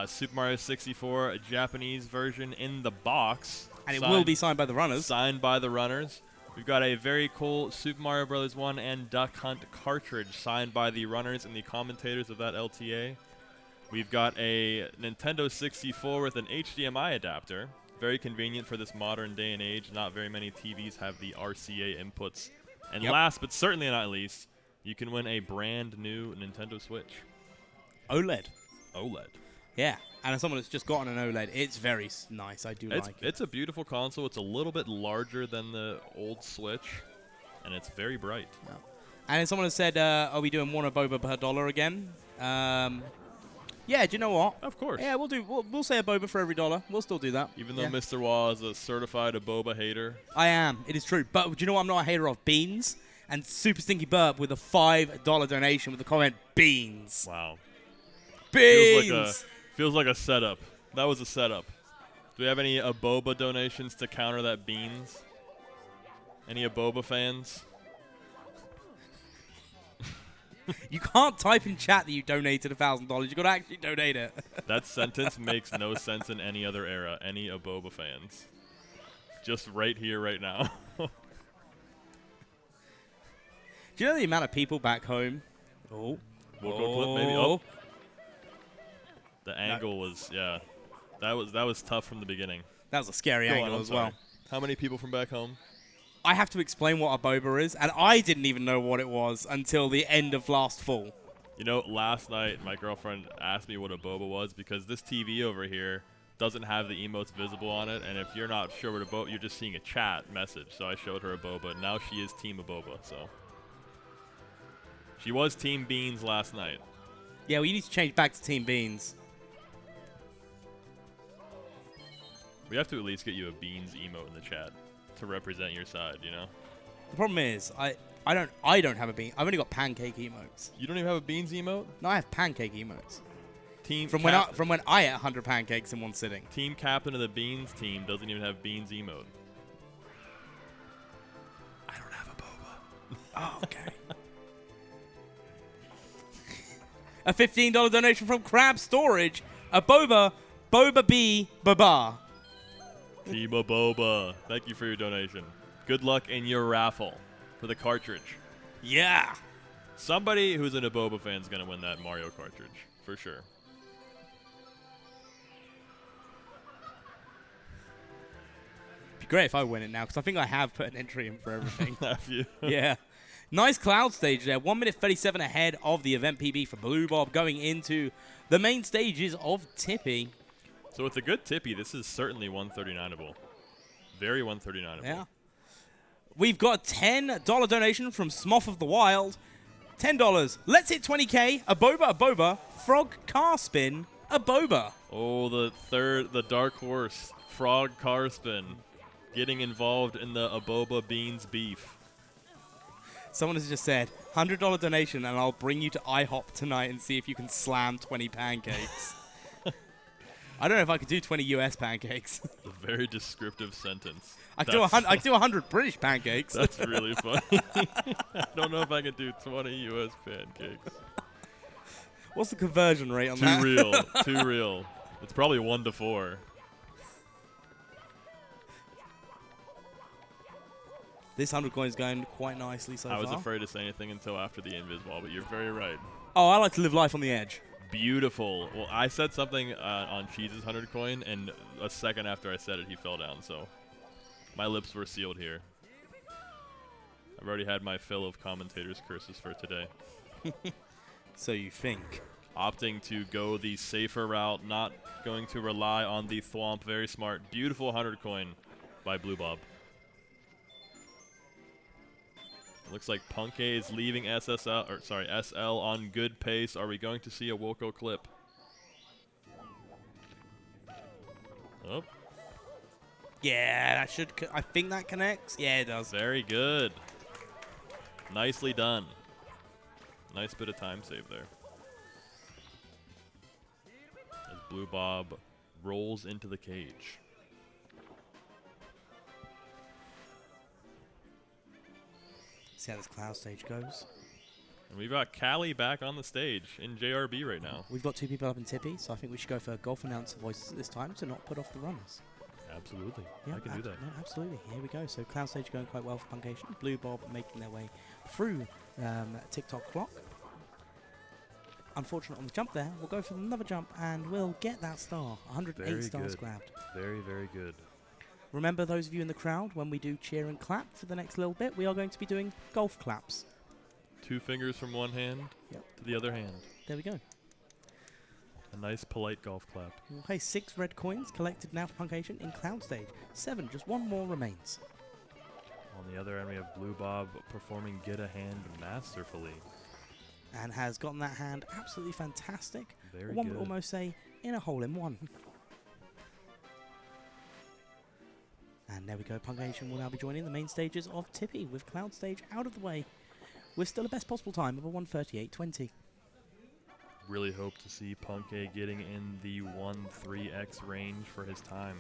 Super Mario 64 Japanese version in the box. And it will be signed by the runners. Signed by the runners. We've got a very cool Super Mario Bros. 1 and Duck Hunt cartridge signed by the runners and the commentators of that LTA. We've got a Nintendo 64 with an HDMI adapter. Very convenient for this modern day and age. Not very many TVs have the RCA inputs. And last but certainly not least, you can win a brand new Nintendo Switch. OLED. OLED. Yeah, and as someone that's just gotten an OLED, it's very nice. I do like it. It's a beautiful console. It's a little bit larger than the old Switch, and it's very bright. No. And as someone has said, are we doing Warner Boba per dollar again? Yeah, do you know what? Of course. Yeah, we'll say a boba for every dollar. We'll still do that. Even though Mr. Wah is a certified boba hater. I am. It is true. But do you know what? I'm not a hater of beans. And Super Stinky Burp with a $5 donation with the comment, beans. Wow. Beans! Feels like a setup. That was a setup. Do we have any Aboba donations to counter that beans? Any Aboba fans? You can't type in chat that you donated $1,000. You've got to actually donate it. That sentence makes no sense in any other era. Any Aboba fans. Just right here, right now. Do you know the amount of people back home? We'll go clip maybe. Oh. The angle was, yeah. That was tough from the beginning. That was a scary angle as well. How many people from back home? I have to explain what a boba is, and I didn't even know what it was until the end of last fall. You know, last night my girlfriend asked me what a boba was because this TV over here doesn't have the emotes visible on it, and if you're not sure what a boba, you're just seeing a chat message. So I showed her a boba. Now she is Team Aboba. So she was Team Beans last night. Yeah, we need to change back to Team Beans. We have to at least get you a Beans emote in the chat to represent your side, you know? The problem is, I don't have a bean. I've only got pancake emotes. You don't even have a Beans emote? No, I have pancake emotes. Team From when I ate 100 pancakes in one sitting. Team captain of the Beans team doesn't even have Beans emote. I don't have a boba. Oh, okay. A $15 donation from Crab Storage. A boba B baba. Team Aboba, thank you for your donation. Good luck in your raffle for the cartridge. Yeah. Somebody who's an Aboba fan is going to win that Mario cartridge, for sure. It'd be great if I win it now, because I think I have put an entry in for everything. Have you? Yeah. Nice cloud stage there. 1 minute 37 ahead of the event PB for Blue Bob going into the main stages of Tippy. So with a good Tippy, this is certainly 139able. Very 139able. Yeah. We've got a $10 donation from Smoff of the Wild. $10. Let's hit 20K. A boba. Frog car spin. A boba. Oh, the dark horse, Frog car spin, getting involved in the Aboba Beans beef. Someone has just said, $100 donation and I'll bring you to IHOP tonight and see if you can slam 20 pancakes. I don't know if I could do 20 US pancakes. A very descriptive sentence. I could do 100 British pancakes. That's really funny. I don't know if I could do 20 US pancakes. What's the conversion rate on that? Too real. It's probably 1 to 4. This 100 coin is going quite nicely so far. I was afraid to say anything until after the invis wall, but you're very right. Oh, I like to live life on the edge. Beautiful. Well, I said something on Cheese's 100 coin, and a second after I said it, he fell down. So my lips were sealed here. I've already had my fill of commentators' curses for today. So you think. Opting to go the safer route, not going to rely on the thwomp. Very smart. Beautiful 100 coin by Blue Bob. Looks like Punke is leaving SL on good pace. Are we going to see a Wilco clip? Oh. Yeah, that should. I think that connects. Yeah, it does. Very good. Nicely done. Nice bit of time save there. As Blue Bob rolls into the cage. See how this cloud stage goes. And we've got Callie back on the stage in JRB right now. We've got 2 people up in Tippy, so I think we should go for golf announcer voices this time to not put off the runners. Absolutely. Yeah, I can do that. No, absolutely. Here we go. So cloud stage going quite well for Punkation. Blue Bob making their way through TikTok clock. Unfortunate on the jump there. We'll go for another jump and we'll get that star. 108 Very stars good. grabbed. Very, very good. Remember, those of you in the crowd, when we do cheer and clap for the next little bit, we are going to be doing golf claps. 2 fingers from one hand to the other hand. There we go. A nice, polite golf clap. Okay, 6 red coins collected now for Punkation in cloud stage. 7, just 1 more remains. On the other end, we have Blue Bob performing Get a Hand masterfully. And has gotten that hand absolutely fantastic. Very One good. would almost say in a hole in one. And there we go, Punkation will now be joining the main stages of Tippy with cloud stage out of the way. With still a best possible time of a 1:38.20. Really hope to see Punke getting in the 1-3x range for his time.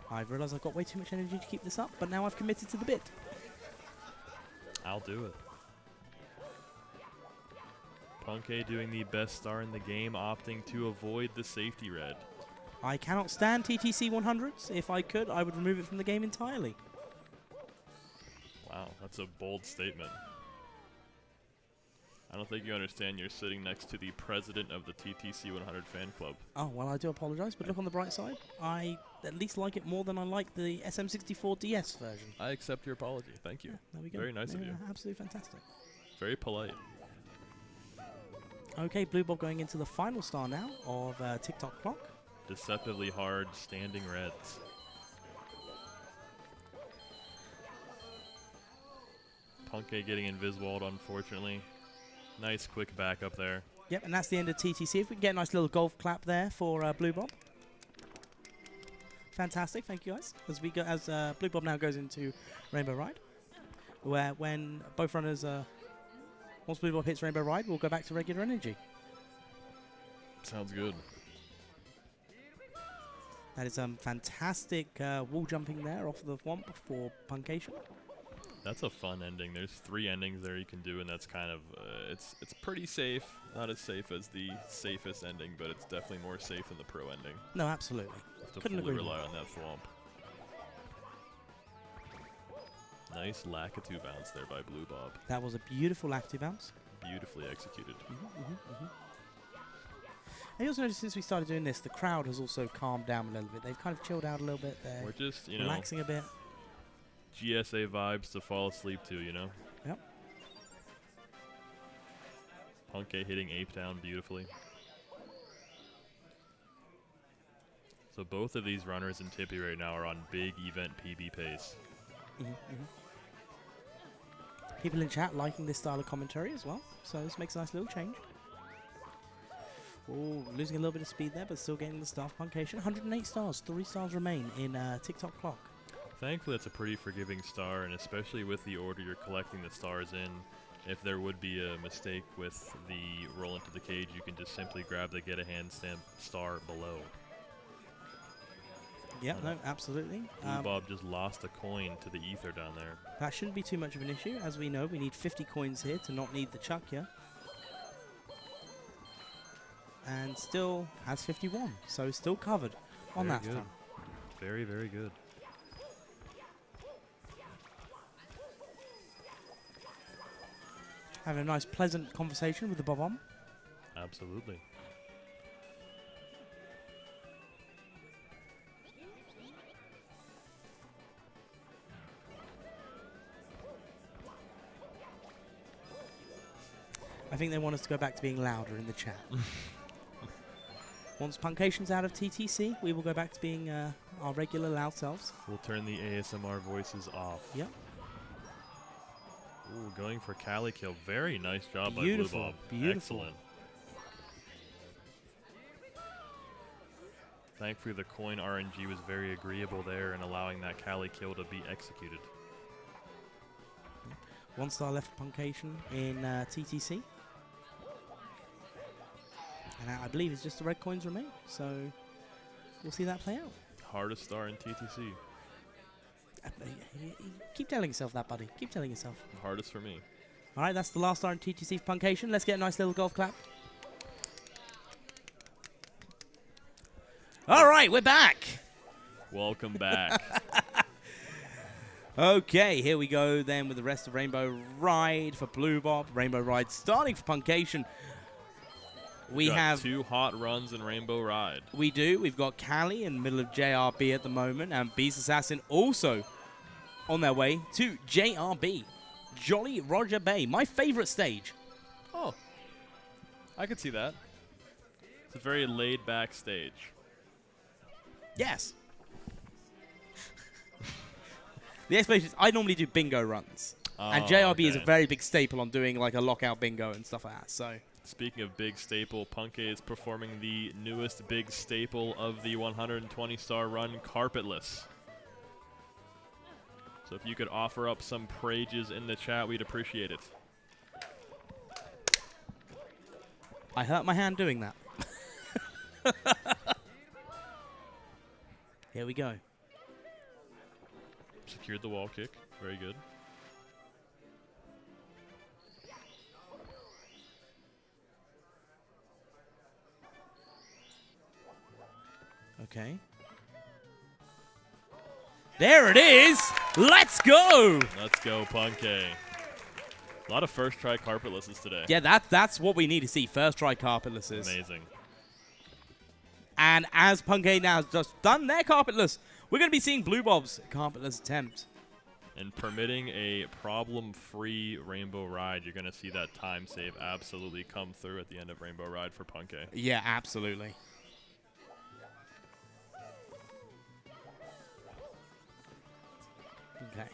I've realised I've got way too much energy to keep this up, but now I've committed to the bit. I'll do it. Punke doing the best star in the game, opting to avoid the safety red. I cannot stand TTC 100s. If I could, I would remove it from the game entirely. Wow, that's a bold statement. I don't think you understand you're sitting next to the president of the TTC 100 fan club. Oh, well, I do apologise, but look on the bright side. I at least like it more than I like the SM64 DS version. I accept your apology. Thank you. Yeah, there we go. Very nice of you. Absolutely fantastic. Very polite. Okay, Blue Bob going into the final star now of TikTok Clock. Deceptively hard standing reds. Punke getting invis-walled, unfortunately. Nice quick back up there. Yep, and that's the end of TTC. If we can get a nice little golf clap there for Blue Bob. Fantastic, thank you guys. As Blue Bob now goes into Rainbow Ride, where when both runners, once Blue Bob hits Rainbow Ride, we'll go back to regular energy. Sounds good. That is fantastic wall jumping there off the Womp for Puncation. That's a fun ending. There's 3 endings there you can do, and that's kind of it's pretty safe. Not as safe as the safest ending, but it's definitely more safe than the pro ending. No, absolutely. To Couldn't fully agree rely more. on that thwomp. Nice Lakitu bounce there by Blue Bob. That was a beautiful active bounce. Beautifully executed. I also noticed since we started doing this, the crowd has also calmed down a little bit. They've kind of chilled out a little bit. They're We're just, relaxing a bit. GSA vibes to fall asleep to, Yep. Punke hitting ape down beautifully. So both of these runners in Tippy right now are on big event PB pace. People in chat liking this style of commentary as well, so this makes a nice little change. Oh, losing a little bit of speed there, but still getting the star for Puncation. 108 stars, 3 stars remain in TikTok Clock. Thankfully, that's a pretty forgiving star, and especially with the order you're collecting the stars in, if there would be a mistake with the roll into the cage, you can just simply grab the get a hand stamp star below. Yep, no, absolutely. Blue Bob just lost a coin to the ether down there. That shouldn't be too much of an issue. As we know, we need 50 coins here to not need the Chukya. And still has 51, so still covered on Very that good. front. Very, very good. Having a nice, pleasant conversation with the Bob-omb. Absolutely. I think they want us to go back to being louder in the chat. Once Puncation's out of TTC, we will go back to being our regular loud selves. We'll turn the ASMR voices off. Yep. Ooh, going for Cali kill. Very nice job Beautiful, by Blue Bob. beautiful. Excellent. Thankfully, the coin RNG was very agreeable there in allowing that Cali kill to be executed. 1 star left for Puncation in TTC. And I believe it's just the red coins remain. So we'll see that play out. Hardest star in TTC. Keep telling yourself that, buddy. Keep telling yourself. Hardest for me. All right, that's the last star in TTC for Puncation. Let's get a nice little golf clap. All right, we're back. Welcome back. Okay, here we go then with the rest of Rainbow Ride for Blue Bob. Rainbow Ride starting for Puncation. We Got have 2 hot runs in Rainbow Ride. We do. We've got Cali in the middle of JRB at the moment, and Beast Assassin also on their way to JRB. Jolly Roger Bay, my favorite stage. Oh, I could see that. It's a very laid-back stage. Yes. The explanation is I normally do bingo runs. And JRB is a okay. very big staple on doing like a lockout bingo and stuff like that. So Speaking of big staple, Punke is performing the newest big staple of the 120-star run, Carpetless. So if you could offer up some prages in the chat, we'd appreciate it. I hurt my hand doing that. Here we go. Secured the wall kick. Very good. Okay. There it is! Let's go! Let's go, Punke. A lot of first try carpetlesses today. Yeah, that's what we need to see. First try carpetlesses. Amazing. And as Punkade now has just done their carpetless, we're going to be seeing Blue Bob's carpetless attempt. And permitting a problem-free Rainbow Ride, you're going to see that time save absolutely come through at the end of Rainbow Ride for Punkay. Yeah, absolutely. Okay.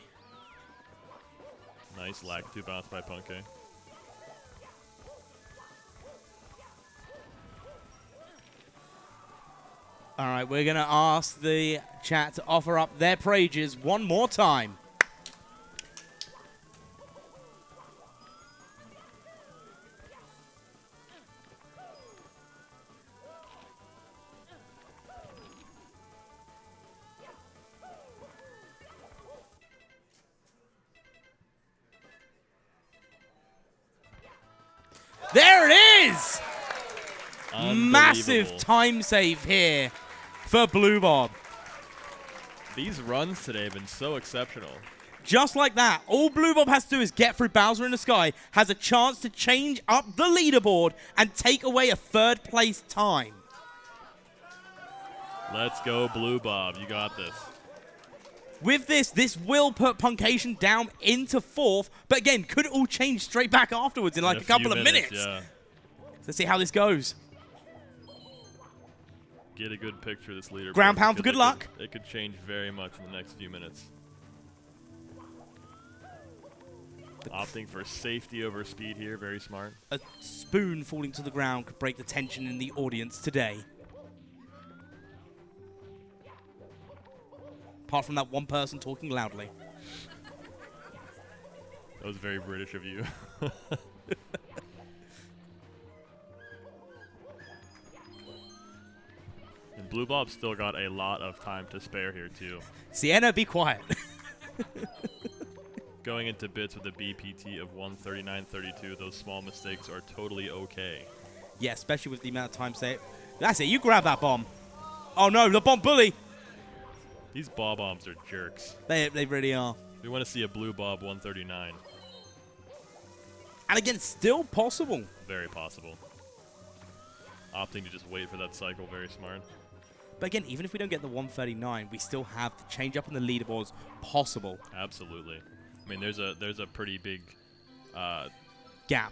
Nice lag 2 bounce by Punkay. All right, we're going to ask the chat to offer up their prages one more time. There it is! Massive time save here for Blue Bob. These runs today have been so exceptional. Just like that, all Blue Bob has to do is get through Bowser in the Sky, has a chance to change up the leaderboard and take away a third place time. Let's go, Blue Bob. You got this. With this will put Puncation down into 4th, but again, could all change straight back afterwards in like a couple of minutes. Yeah. Let's see how this goes. Get a good picture of this leaderboard. Ground pound for good luck. It could change very much in the next few minutes. Opting for safety over speed here, very smart. A spoon falling to the ground could break the tension in the audience today. Apart from that one person talking loudly. That was very British of you. And Blue Bob's still got a lot of time to spare here, too. Sienna, be quiet. Going into bits with a BPT of 139.32, those small mistakes are totally okay. Yeah, especially with the amount of time saved. That's it, you grab that bomb. Oh no, the bomb bully! These bob-bombs are jerks. They really are. We want to see a Blue Bob 139. And again, still possible. Very possible. Opting to just wait for that cycle, very smart. But again, even if we don't get the 139, we still have the change up in the leaderboards possible. Absolutely. I mean, there's a pretty big Gap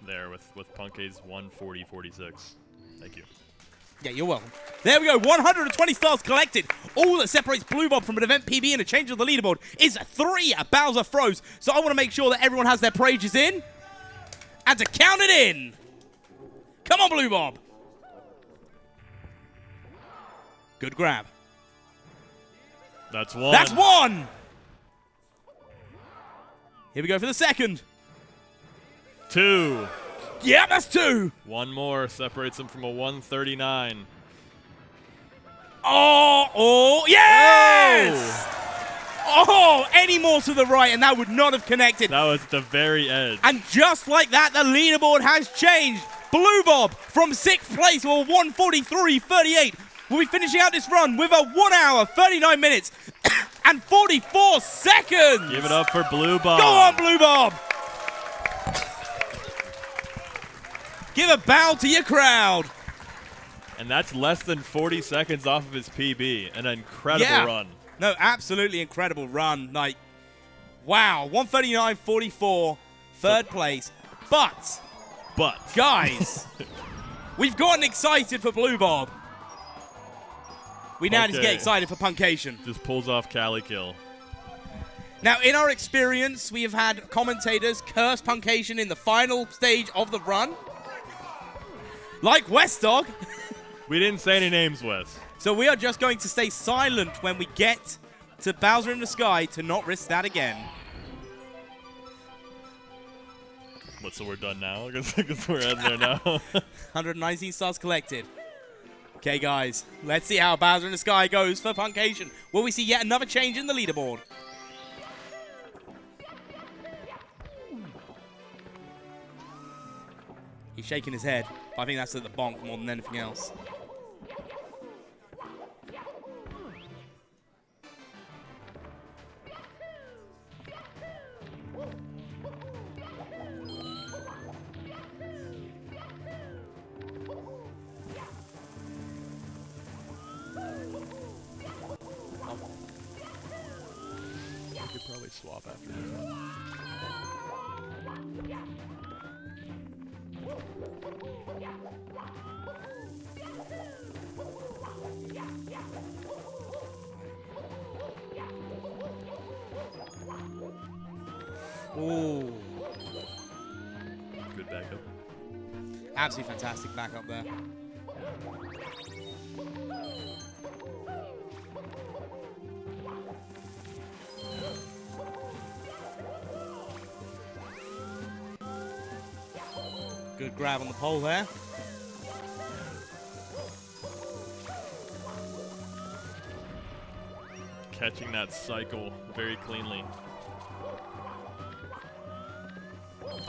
there with Punkay's 140.46. Thank you. Yeah, you're welcome. There we go, 120 stars collected. All that separates Blue Bob from an event PB and a change of the leaderboard is 3 Bowser throws. So I want to make sure that everyone has their prages in and to count it in. Come on, Blue Bob. Good grab. That's one. That's one. Here we go for the second. 2. Yeah, that's 2. One more separates him from a 139. Oh, yes! Oh, any more to the right, and that would not have connected. That was the very edge. And just like that, the leaderboard has changed. Blue Bob from 6th place with a 143.38 will be finishing out this run with a 1 hour, 39 minutes, and 44 seconds. Give it up for Blue Bob. Go on, Blue Bob. Give a bow to your crowd. And that's less than 40 seconds off of his PB. An incredible run. No, absolutely incredible run. Like, wow, 139.44, third place. But, guys, we've gotten excited for Blue Bob. We now need to get excited for Puncation. Just pulls off Cali Kill. Now, in our experience, we have had commentators curse Puncation in the final stage of the run. Like West Dog. We didn't say any names, Wes. So we are just going to stay silent when we get to Bowser in the Sky to not risk that again. What, so we're done now? I guess we're in there now. 119 stars collected. Okay, guys. Let's see how Bowser in the Sky goes for Puncation. Will we see yet another change in the leaderboard? He's shaking his head. I think that's at the bonk more than anything else. swap after this one. Ooh. Good backup. Absolutely fantastic backup there. Good grab on the pole there. Catching that cycle very cleanly.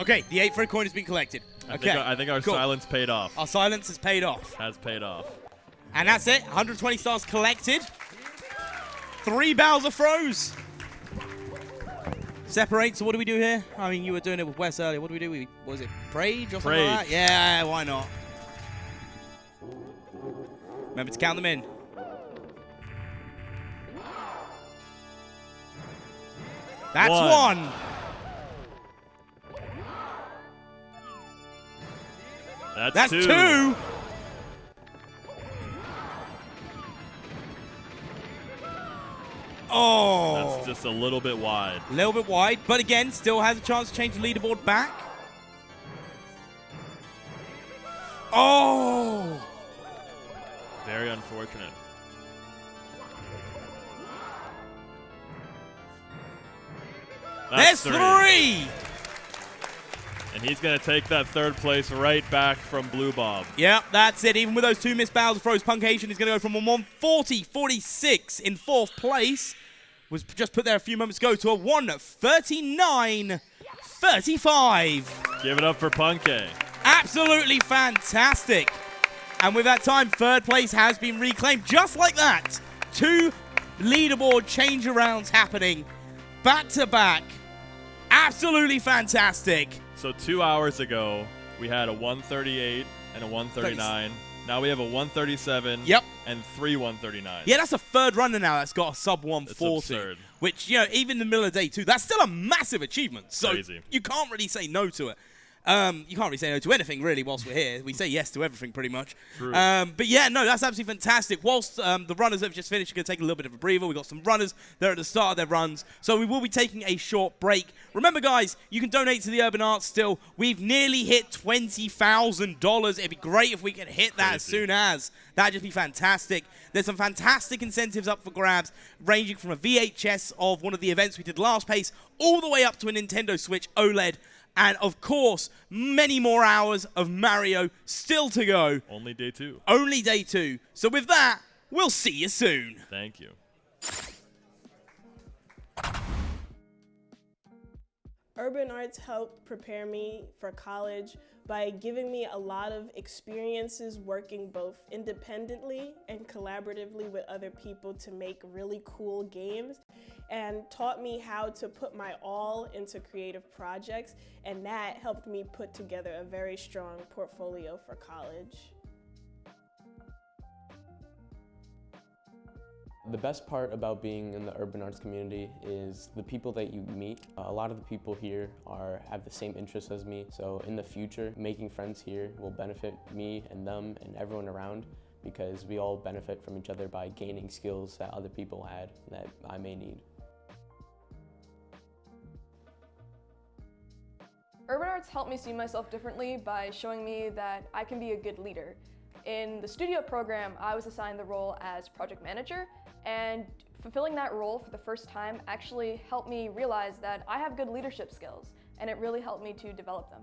Okay, the 8 for a coin has been collected. Okay, I think our cool. silence paid off. Our silence has paid off. Has paid off. And that's it. 120 stars collected. 3 Bowser throws. Separate. So what do we do here? I mean, you were doing it with Wes earlier. What do we do? What was it Prage or something like that? Yeah, why not? Remember to count them in. That's one. That's two. Oh. That's just a little bit wide. A little bit wide, but again, still has a chance to change the leaderboard back. Oh. Very unfortunate. There's 3. And he's going to take that 3rd place right back from Blue Bob. Yep, that's it. Even with those 2 missed Bowser throws, Punkation is going to go from a 140.46 in 4th place, was just put there a few moments ago, to a 139.35. Give it up for Punke. Absolutely fantastic. And with that time, 3rd place has been reclaimed. Just like that, 2 leaderboard change-arounds happening back-to-back. Absolutely fantastic. So 2 hours ago, we had a 138 and a 139. Now we have a 137 Yep. and 3 139. Yeah, that's a 3rd runner now that's got a sub That's 140. absurd. Which, you know, even in the middle of day 2, that's still a massive achievement. So Crazy. you can't really say no to it. You can't really say no to anything, really, whilst we're here. We say yes to everything, pretty much. True. But yeah, no, that's absolutely fantastic. Whilst the runners have just finished, we're going to take a little bit of a breather. We've got some runners. They're at the start of their runs. So we will be taking a short break. Remember, guys, you can donate to the Urban Arts still. We've nearly hit $20,000. It'd be great if we could hit that as soon as. That'd just be fantastic. There's some fantastic incentives up for grabs, ranging from a VHS of one of the events we did last pace, all the way up to a Nintendo Switch OLED. And, of course, many more hours of Mario still to go. Only day 2. Only day 2. So with that, we'll see you soon. Thank you. Urban Arts helped prepare me for college by giving me a lot of experiences working both independently and collaboratively with other people to make really cool games, and taught me how to put my all into creative projects, and that helped me put together a very strong portfolio for college. The best part about being in the urban arts community is the people that you meet. A lot of the people here have the same interests as me, so in the future, making friends here will benefit me and them and everyone around, because we all benefit from each other by gaining skills that other people had that I may need. Urban Arts helped me see myself differently by showing me that I can be a good leader. In the studio program, I was assigned the role as project manager, and fulfilling that role for the first time actually helped me realize that I have good leadership skills, and it really helped me to develop them.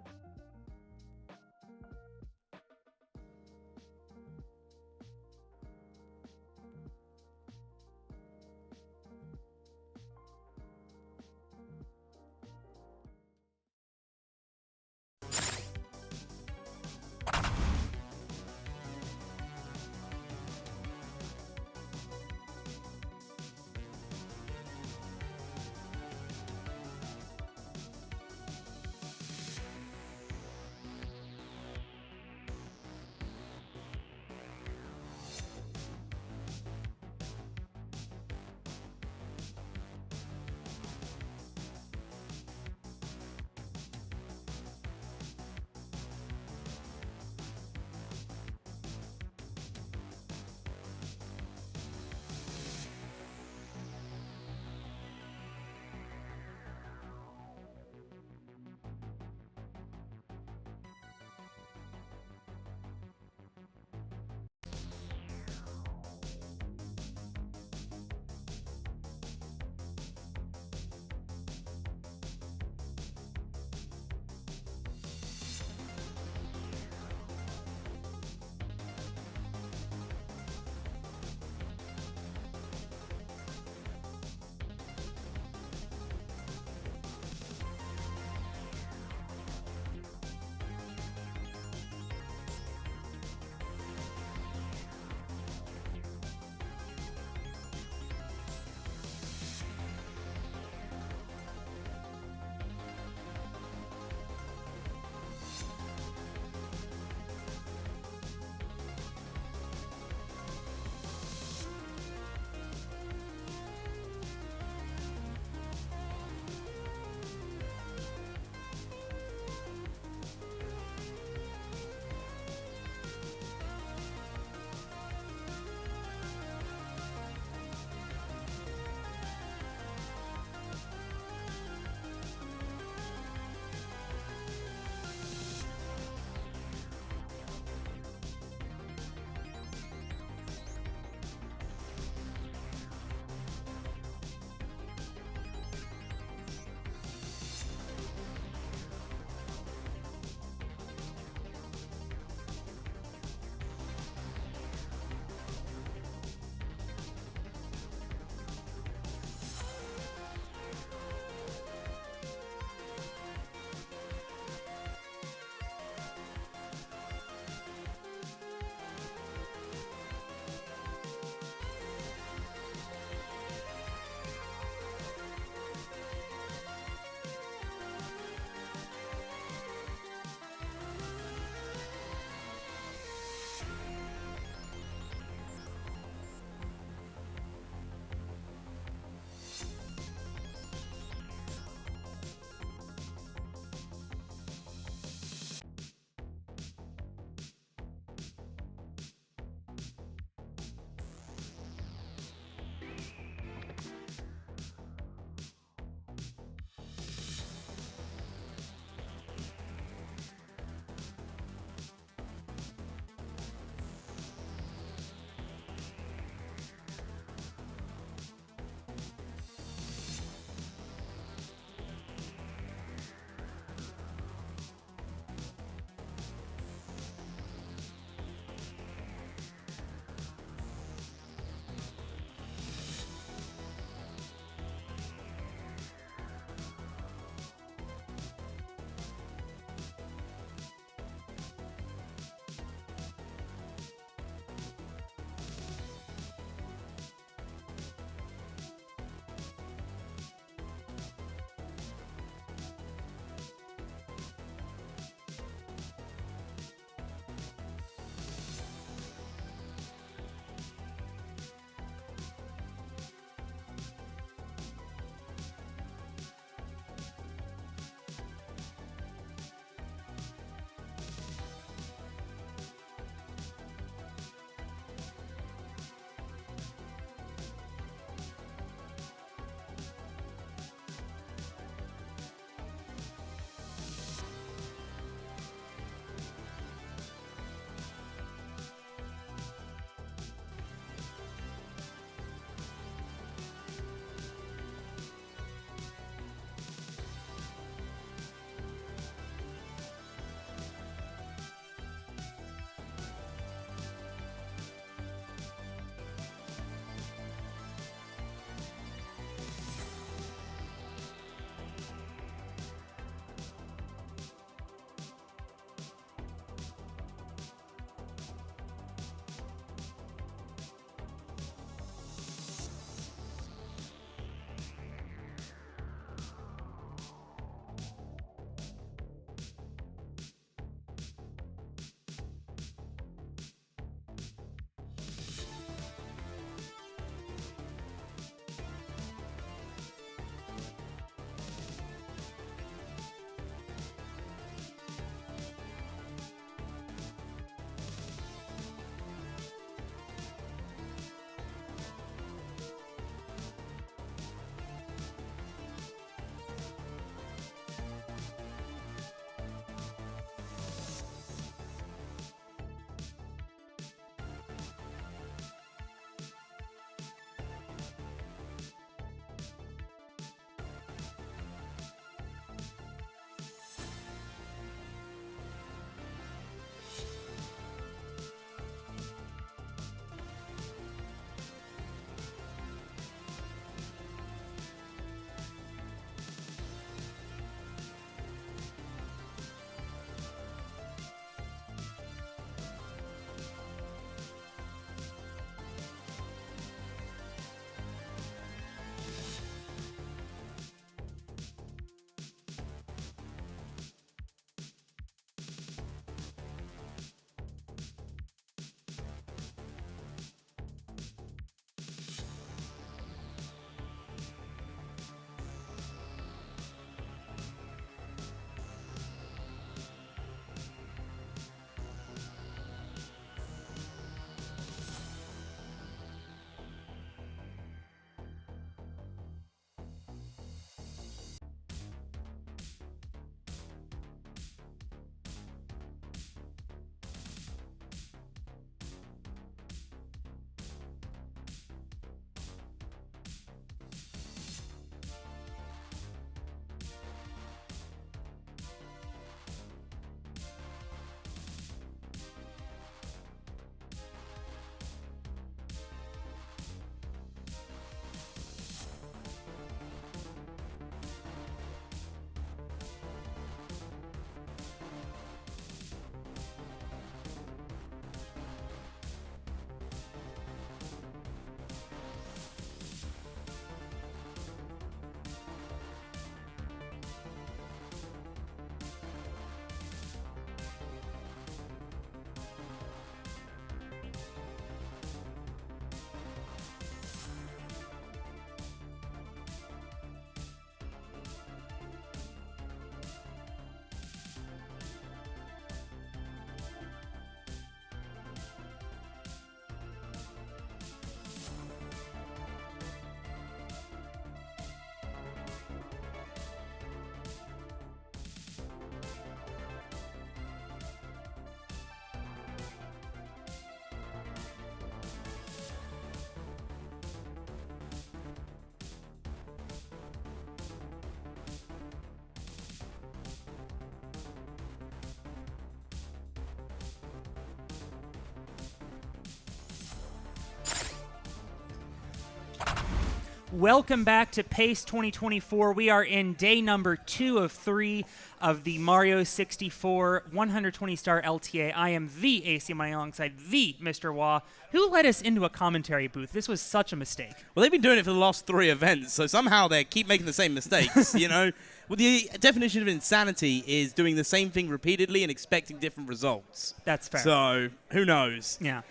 Welcome back to PACE 2024. We are in day number 2 of 3 of the Mario 64 120-star LTA. I am the ACMI alongside the Mr. Wah, who led us into a commentary booth. This was such a mistake. Well, they've been doing it for the last 3 events, so somehow they keep making the same mistakes, you know? Well, the definition of insanity is doing the same thing repeatedly and expecting different results. That's fair. So, who knows? Yeah.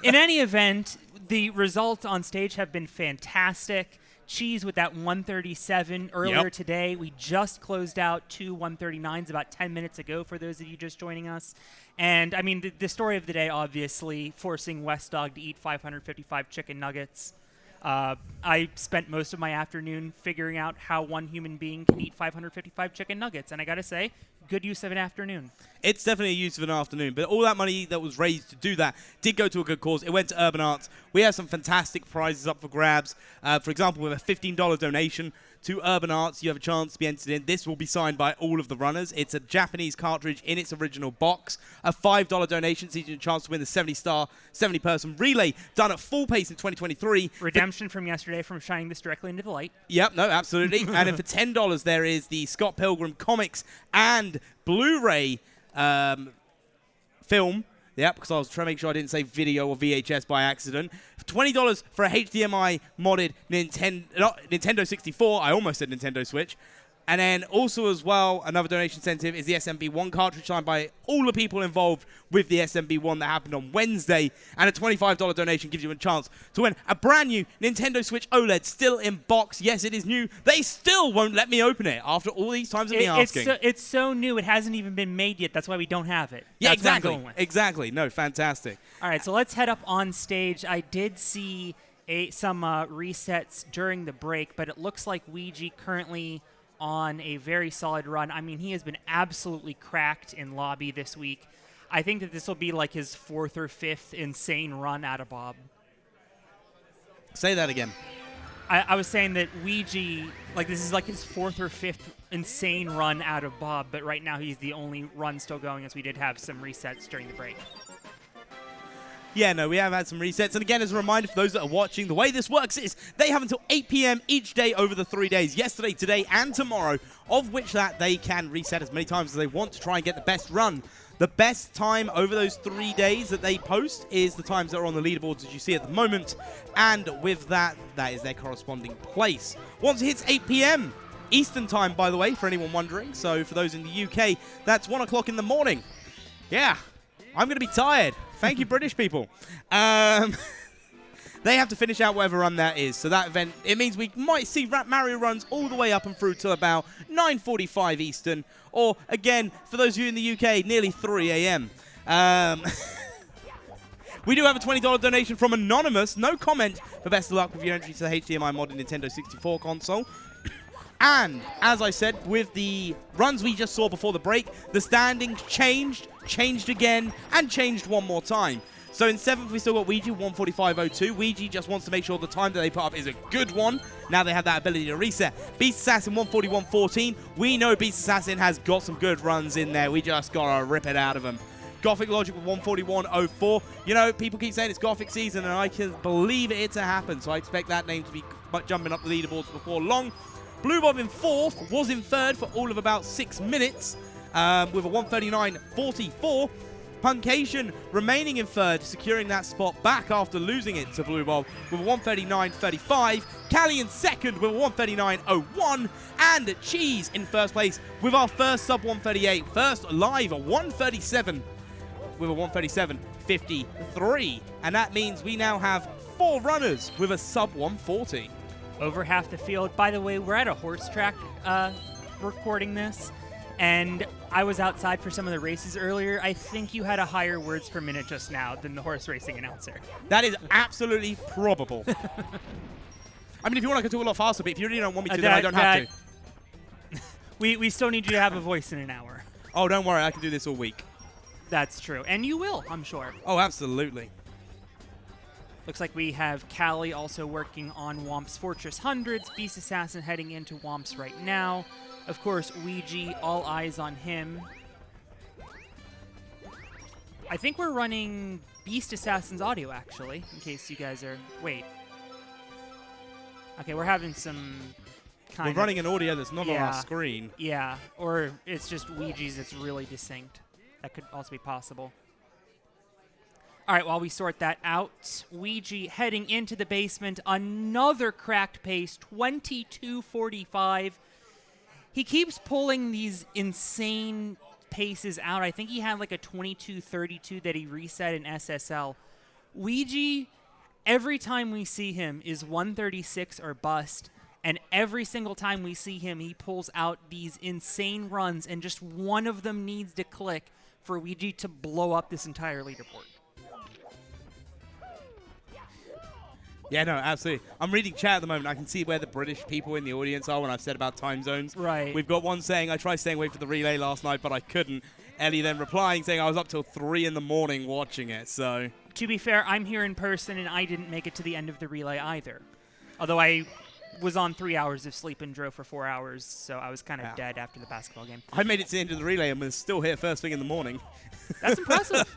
In any event, the results on stage have been fantastic. Cheese with that 137 earlier today. We just closed out 2 139s about 10 minutes ago for those of you just joining us. And, I mean, the story of the day, obviously, forcing West Dog to eat 555 chicken nuggets. I spent most of my afternoon figuring out how one human being can eat 555 chicken nuggets. And I got to say, good use of an afternoon. It's definitely a use of an afternoon, but all that money that was raised to do that did go to a good cause. It went to Urban Arts. We have some fantastic prizes up for grabs. For example, with a $15 donation to Urban Arts, you have a chance to be entered in. This will be signed by all of the runners. It's a Japanese cartridge in its original box. A $5 donation sees you a chance to win the 70-person relay done at full pace in 2023. Redemption from yesterday from shining this directly into the light. Yep, no, absolutely. And then for $10, there is the Scott Pilgrim comics and Blu-ray film. Yep, because I was trying to make sure I didn't say video or VHS by accident. $20 for a HDMI modded Nintendo 64. I almost said Nintendo Switch. And then also as well, another donation incentive is the SMB1 cartridge signed by all the people involved with the SMB1 that happened on Wednesday. And a $25 donation gives you a chance to win a brand new Nintendo Switch OLED, still in box. Yes, it is new. They still won't let me open it after all these times of me asking. It's so new, it hasn't even been made yet. That's why we don't have it. Yeah, That's what I'm exactly. going with. Exactly. No, fantastic. All right, so let's head up on stage. I did see some resets during the break, but it looks like Ouija currently on a very solid run. I mean, he has been absolutely cracked in lobby this week. I think that this will be like his 4th or 5th insane run out of Bob. Say that again. I was saying that Ouija, like this is like his 4th or 5th insane run out of Bob, but right now he's the only run still going as we did have some resets during the break. Yeah, no, we have had some resets. And again, as a reminder for those that are watching, the way this works is they have until 8 p.m. each day over the 3 days, yesterday, today, and tomorrow, of which that they can reset as many times as they want to try and get the best run. The best time over those 3 days that they post is the times that are on the leaderboards as you see at the moment. And with that, that is their corresponding place. Once it hits 8 p.m. Eastern time, by the way, for anyone wondering. So for those in the UK, that's 1 o'clock in the morning. Yeah, I'm going to be tired. Thank you, British people. They have to finish out whatever run that is. So that event, it means we might see Mario runs all the way up and through till about 9:45 Eastern. Or, again, for those of you in the UK, nearly 3 a.m. We do have a $20 donation from Anonymous. No comment, but best of luck with your entry to the HDMI modded Nintendo 64 console. And, as I said, with the runs we just saw before the break, the standings changed again, and changed one more time. So in 7th, we still got Ouija, 145.02. Ouija just wants to make sure the time that they put up is a good one. Now they have that ability to reset. Beast Assassin, 141.14. We know Beast Assassin has got some good runs in there. We just got to rip it out of him. Gothic Logic with 141.04. You know, people keep saying it's Gothic season, and I can believe it to happen. So I expect that name to be jumping up the leaderboards before long. Blue Bob in 4th, was in 3rd for all of about 6 minutes with a 139.44. Puncation remaining in 3rd, securing that spot back after losing it to Blue Bob with a 139.35. Callie in 2nd with a 139.01. And Cheese in 1st place with our first sub 138. First live 137 with a 137.53. And that means we now have 4 runners with a sub 140. Over half the field. By the way, we're at a horse track recording this, and I was outside for some of the races earlier. I think you had a higher words per minute just now than the horse racing announcer. That is absolutely probable. I mean, if you want, I can talk a lot faster, but if you really don't want me to, then I don't have to. We still need you to have a voice in an hour. Oh, don't worry. I can do this all week. That's true. And you will, I'm sure. Oh, absolutely. Looks like we have Callie also working on Womp's Fortress Hundreds. Beast Assassin heading into Womp's right now. Of course, Ouija, all eyes on him. I think we're running Beast Assassin's audio, actually, in case you guys are... Wait. Okay, we're having some kind We're of... running an audio that's not on Yeah. our screen. Yeah, or it's just Ouija's that's really distinct. That could also be possible. All right, while we sort that out, Ouija heading into the basement, another cracked pace, 22:45. He keeps pulling these insane paces out. I think he had like a 22:32 that he reset in SSL. Ouija, every time we see him, is 136 or bust. And every single time we see him, he pulls out these insane runs, and just one of them needs to click for Ouija to blow up this entire leaderboard. Yeah, no, absolutely. I'm reading chat at the moment. I can see where the British people in the audience are when I've said about time zones. Right. We've got one saying, I tried staying awake for the relay last night, but I couldn't. Ellie then replying, saying I was up till 3 in the morning watching it, so... To be fair, I'm here in person, and I didn't make it to the end of the relay either. Although I was on 3 hours of sleep and drove for 4 hours, so I was kind of dead after the basketball game. I made it to the end of the relay and was still here first thing in the morning. That's impressive.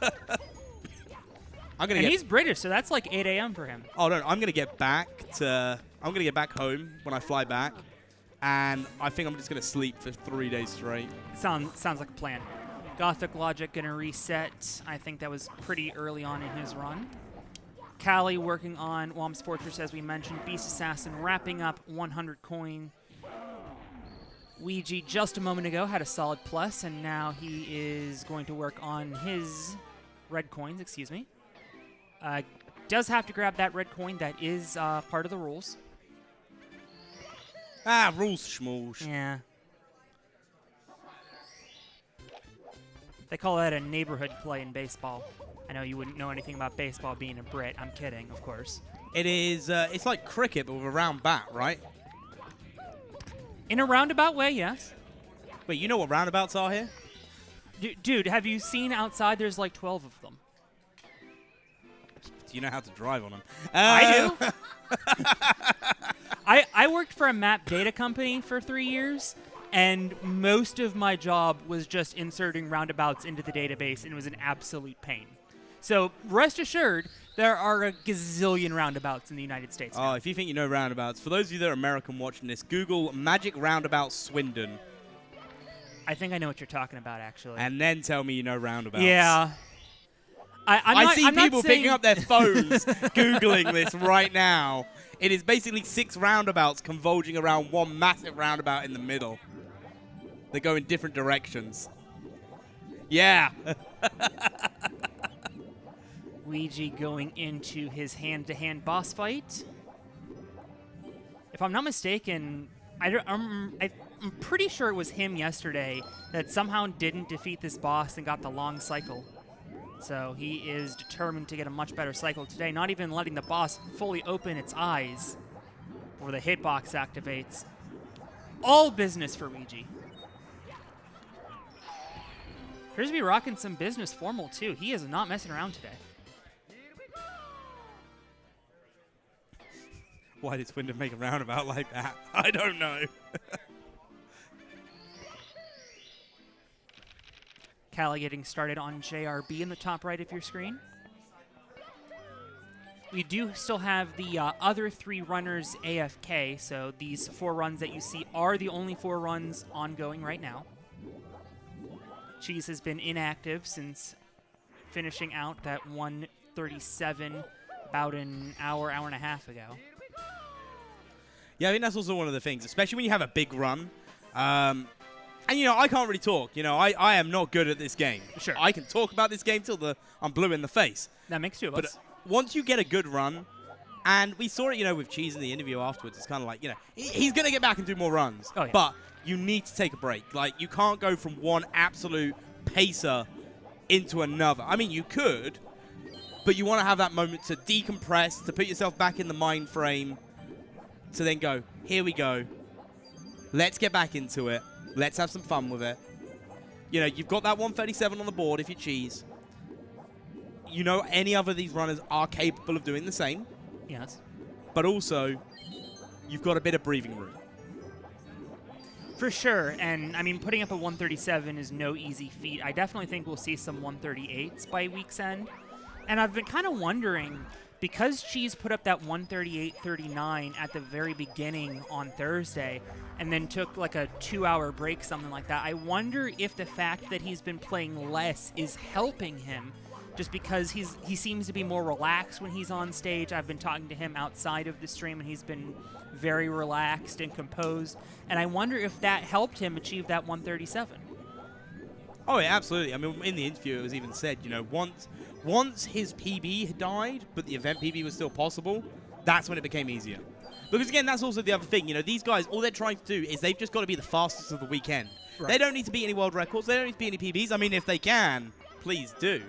I'm gonna And get, he's British, so that's like 8 a.m. for him. oh no, I'm gonna get back home when I fly back, and I think I'm just gonna sleep for 3 days straight. Sounds like a plan. Gothic Logic gonna reset. I think that was pretty early on in his run. Callie working on Whomp's Fortress, as we mentioned. Beast Assassin wrapping up 100 coin. Ouija just a moment ago had a solid plus, and now he is going to work on his red coins, excuse me. Does have to grab that red coin. That is part of the rules. Ah, rules schmoosh. Yeah. They call that a neighborhood play in baseball. I know you wouldn't know anything about baseball being a Brit. I'm kidding, of course. It is, it's like cricket, but with a round bat, right? In a roundabout way, yes. Wait, you know what roundabouts are here? Dude, have you seen outside? There's like 12 of them. Do you know how to drive on them? I do. I worked for a map data company for 3 years, and most of my job was just inserting roundabouts into the database, and it was an absolute pain. So rest assured, there are a gazillion roundabouts in the United States now. Oh, if you think you know roundabouts, for those of you that are American watching this, Google Magic Roundabout Swindon. I think I know what you're talking about, actually. And then tell me you know roundabouts. Yeah. I see people picking up their phones, Googling this right now. It is basically 6 roundabouts converging around one massive roundabout in the middle. They go in different directions. Yeah. Ouija going into his hand-to-hand boss fight. If I'm not mistaken, I'm pretty sure it was him yesterday that somehow didn't defeat this boss and got the long cycle. So he is determined to get a much better cycle today, not even letting the boss fully open its eyes before the hitbox activates. All business for Ouija. Appears to be rocking some business formal, too. He is not messing around today. Why did Swindon make a roundabout like that? I don't know. Callie getting started on JRB in the top right of your screen. We do still have the other 3 runners AFK, so these 4 runs that you see are the only 4 runs ongoing right now. Cheese has been inactive since finishing out that 137 about an hour and a half ago. Yeah, I think that's also one of the things, especially when you have a big run. And, you know, I can't really talk. You know, I am not good at this game. Sure. I can talk about this game till I'm blue in the face. That makes 2 of But us. once you get a good run, and we saw it, you know, with Cheese in the interview afterwards, it's kind of like, you know, he's going to get back and do more runs. Oh, yeah. But you need to take a break. Like, you can't go from one absolute pacer into another. I mean, you could, but you want to have that moment to decompress, to put yourself back in the mind frame, to then go, here we go. Let's get back into it. Let's have some fun with it. You know, you've got that 137 on the board if you Cheese. You know, any other of these runners are capable of doing the same. Yes. But also, you've got a bit of breathing room. For sure, and I mean, putting up a 137 is no easy feat. I definitely think we'll see some 138s by week's end. And I've been kind of wondering, because Cheese put up that 138.39 at the very beginning on Thursday and then took like a 2-hour break, something like that, I wonder if the fact that he's been playing less is helping him, just because he seems to be more relaxed when he's on stage. I've been talking to him outside of the stream, and he's been very relaxed and composed, and I wonder if that helped him achieve that 137. Oh, yeah, absolutely. I mean, in the interview, it was even said, you know, once his PB had died, but the event PB was still possible, that's when it became easier. Because, again, that's also the other thing. You know, these guys, all they're trying to do is they've just got to be the fastest of the weekend. Right. They don't need to beat any world records. They don't need to beat any PBs. I mean, if they can, please do.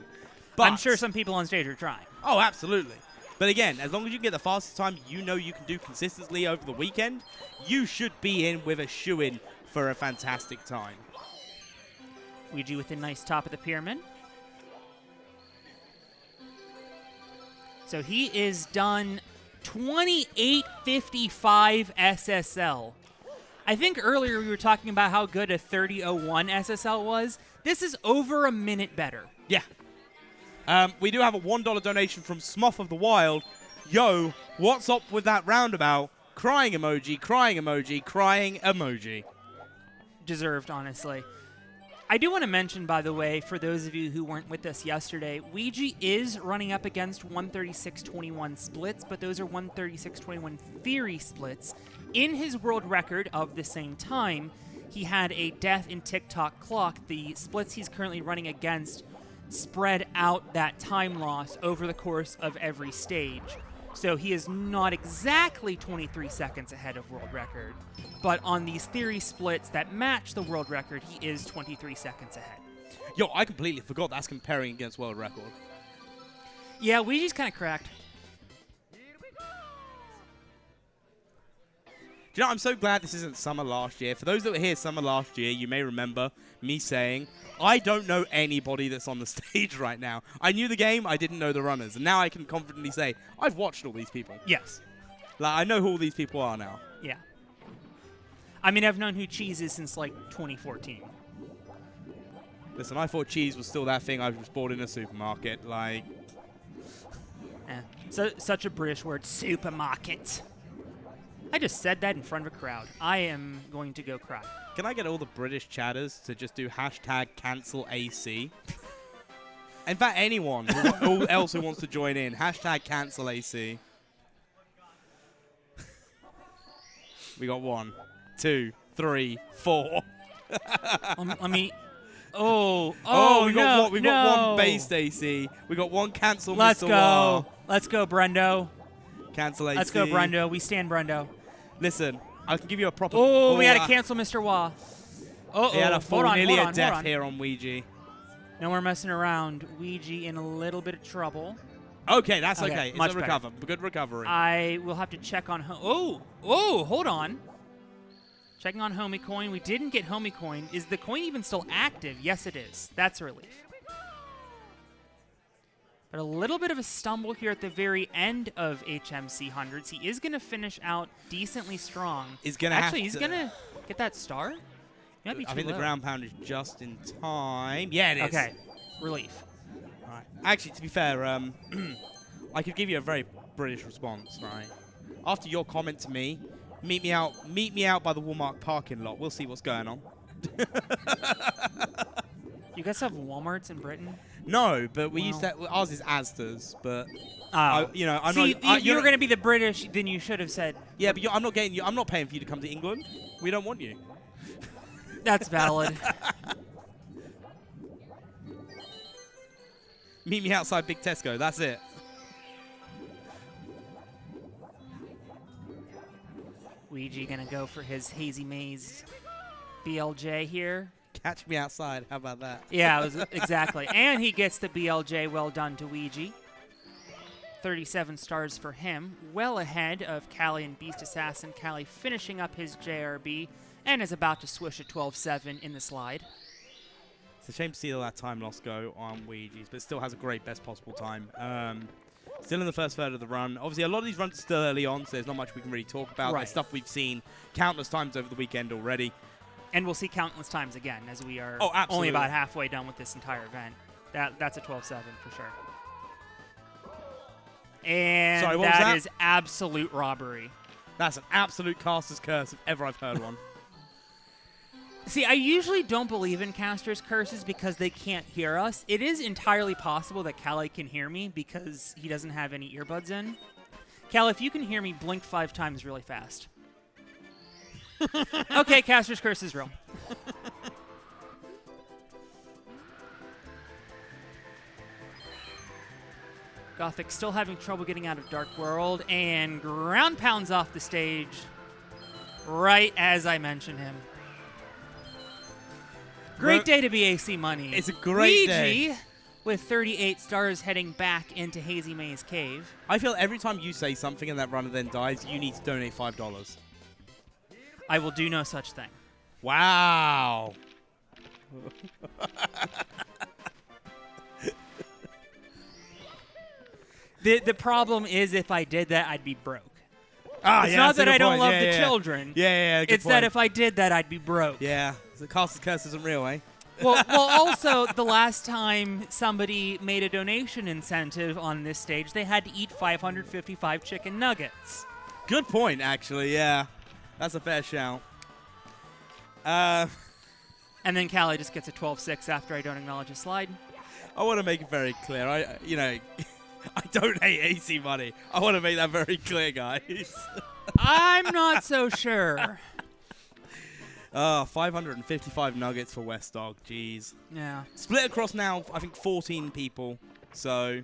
But I'm sure some people on stage are trying. Oh, absolutely. But, again, as long as you get the fastest time you know you can do consistently over the weekend, you should be in with a shoo-in for a fantastic time. Ouija with a nice top of the pyramid. So he is done 28.55 SSL. I think earlier we were talking about how good a 30.01 SSL was. This is over a minute better. Yeah. We do have a $1 donation from Smoth of the Wild. Yo, what's up with that roundabout? Crying emoji, crying emoji, crying emoji. Deserved, honestly. I do want to mention, by the way, for those of you who weren't with us yesterday, Ouija is running up against 136.21 splits, but those are 136.21 theory splits. In his world record of the same time, he had a death in TikTok clock. The splits he's currently running against spread out that time loss over the course of every stage. So he is not exactly 23 seconds ahead of world record, but on these theory splits that match the world record, he is 23 seconds ahead. Yo, I completely forgot that's comparing against world record. Yeah, Ouija's kind of cracked. Do you know, I'm so glad this isn't summer last year. For those that were here summer last year, you may remember me saying, I don't know anybody that's on the stage right now. I knew the game, I didn't know the runners. And now I can confidently say, I've watched all these people. Yes. Like, I know who all these people are now. Yeah. I mean, I've known who Cheese is since, like, 2014. Listen, I thought cheese was still that thing I was bought in a supermarket. Like, so such a British word, supermarket. I just said that in front of a crowd. I am going to go cry. Can I get all the British chatters to just do hashtag cancel AC? In fact, anyone who else who wants to join in, hashtag cancel AC. We got 1, 2, 3, 4. let me. Oh, we got no, one. We got one based AC. We got one cancel. Let's Mr. go. Wah. Let's go, Brendo. Cancel AC. Let's go, Brendo. We stand Brendo. Listen, I can give you a proper. Oh, we had to cancel Mr. Wah. He had a full, nearly a death on. here on Ouija. No more messing around. Ouija in a little bit of trouble. Okay, that's okay. Much It's a recover. Good recovery. I will have to check on. Hold on. Checking on Homie Coin. We didn't get Homie Coin. Is the coin even still active? Yes, it is. That's a relief. But a little bit of a stumble here at the very end of HMC hundreds. He is going to finish out decently strong. He's going he's going to get that star. Might be too I think low. the ground pound is just in time. Yeah, it is. Okay, relief. All right. Actually, to be fair, I could give you a very British response. Right. After your comment to me, meet me out by the Walmart parking lot. We'll see what's going on. You guys have Walmarts in Britain? No, but we used to. Ours is Asda's, but I'm not. If you were going to be the British, then you should have said. Yeah, but I'm not getting you. I'm not paying for you to come to England. We don't want you. That's valid. Meet me outside Big Tesco. That's it. Ouija gonna go for his Hazy Maze BLJ here. Catch me outside. How about that? Yeah, exactly. And he gets the BLJ. Well done to Ouija. 37 stars for him. Well ahead of Callie and Beast Assassin. Callie finishing up his JRB and is about to swish a 12.7 in the slide. It's a shame to see all that time loss go on Ouija's, but still has a great best possible time. Still in the first third of the run. Obviously, a lot of these runs are still early on, so there's not much we can really talk about. Right. There's stuff we've seen countless times over the weekend already. And we'll see countless times again as we are absolutely. only about halfway done with this entire event. That's a 12.7 for sure. And Sorry, what was that? that is absolute robbery. That's an absolute caster's curse if ever I've heard one. See, I usually don't believe in casters' curses because they can't hear us. It is entirely possible that Callie can hear me because he doesn't have any earbuds in. Cal, if you can hear me, blink 5 times really fast. Okay, caster's curse is real. Gothic still having trouble getting out of Dark World, and ground pounds off the stage right as I mention him. Great day to be AC Money. It's a great day. Ouija, with 38 stars heading back into Hazy Maze Cave. I feel every time you say something and that runner then dies, you need to donate $5. I will do no such thing. Wow. The problem is if I did that, I'd be broke. Ah, It's yeah, not that's a that good I don't point. love Yeah, the yeah. children. Yeah, good It's point. that if I did that, I'd be broke. Yeah, the caster's curse isn't real, eh? Well, also, the last time somebody made a donation incentive on this stage, they had to eat 555 chicken nuggets. Good point, actually, yeah. That's a fair shout. And then Callie just gets a 12-6 after I don't acknowledge a slide. I want to make it very clear. I don't hate AC Money. I want to make that very clear, guys. I'm not so sure. 555 nuggets for West Dog. Jeez. Yeah. Split across now, I think 14 people. So.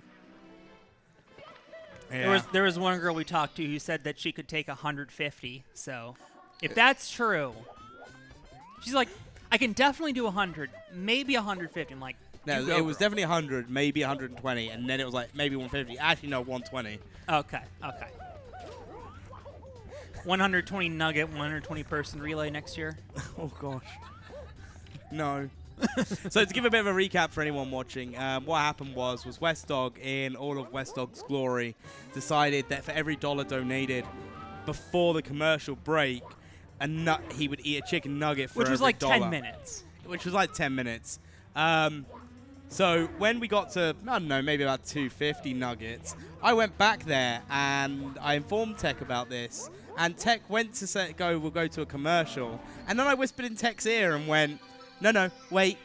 Yeah. There was one girl we talked to who said that she could take 150. So, if that's true, she's like, I can definitely do 100, maybe 150. I'm like, No, you go, it was girl. definitely 100, maybe 120, and then it was like maybe 150. Actually, no, 120. Okay. 120 nugget, 120 person relay next year. Oh gosh. No. So to give a bit of a recap for anyone watching, what happened was West Dog, in all of West Dog's glory, decided that for every dollar donated before the commercial break, he would eat a chicken nugget for Which was every like dollar. 10 minutes. Which was like 10 minutes. So when we got to, I don't know, maybe about 250 nuggets, I went back there and I informed Tech about this. And Tech went to we'll go to a commercial. And then I whispered in Tech's ear and went, no, wait,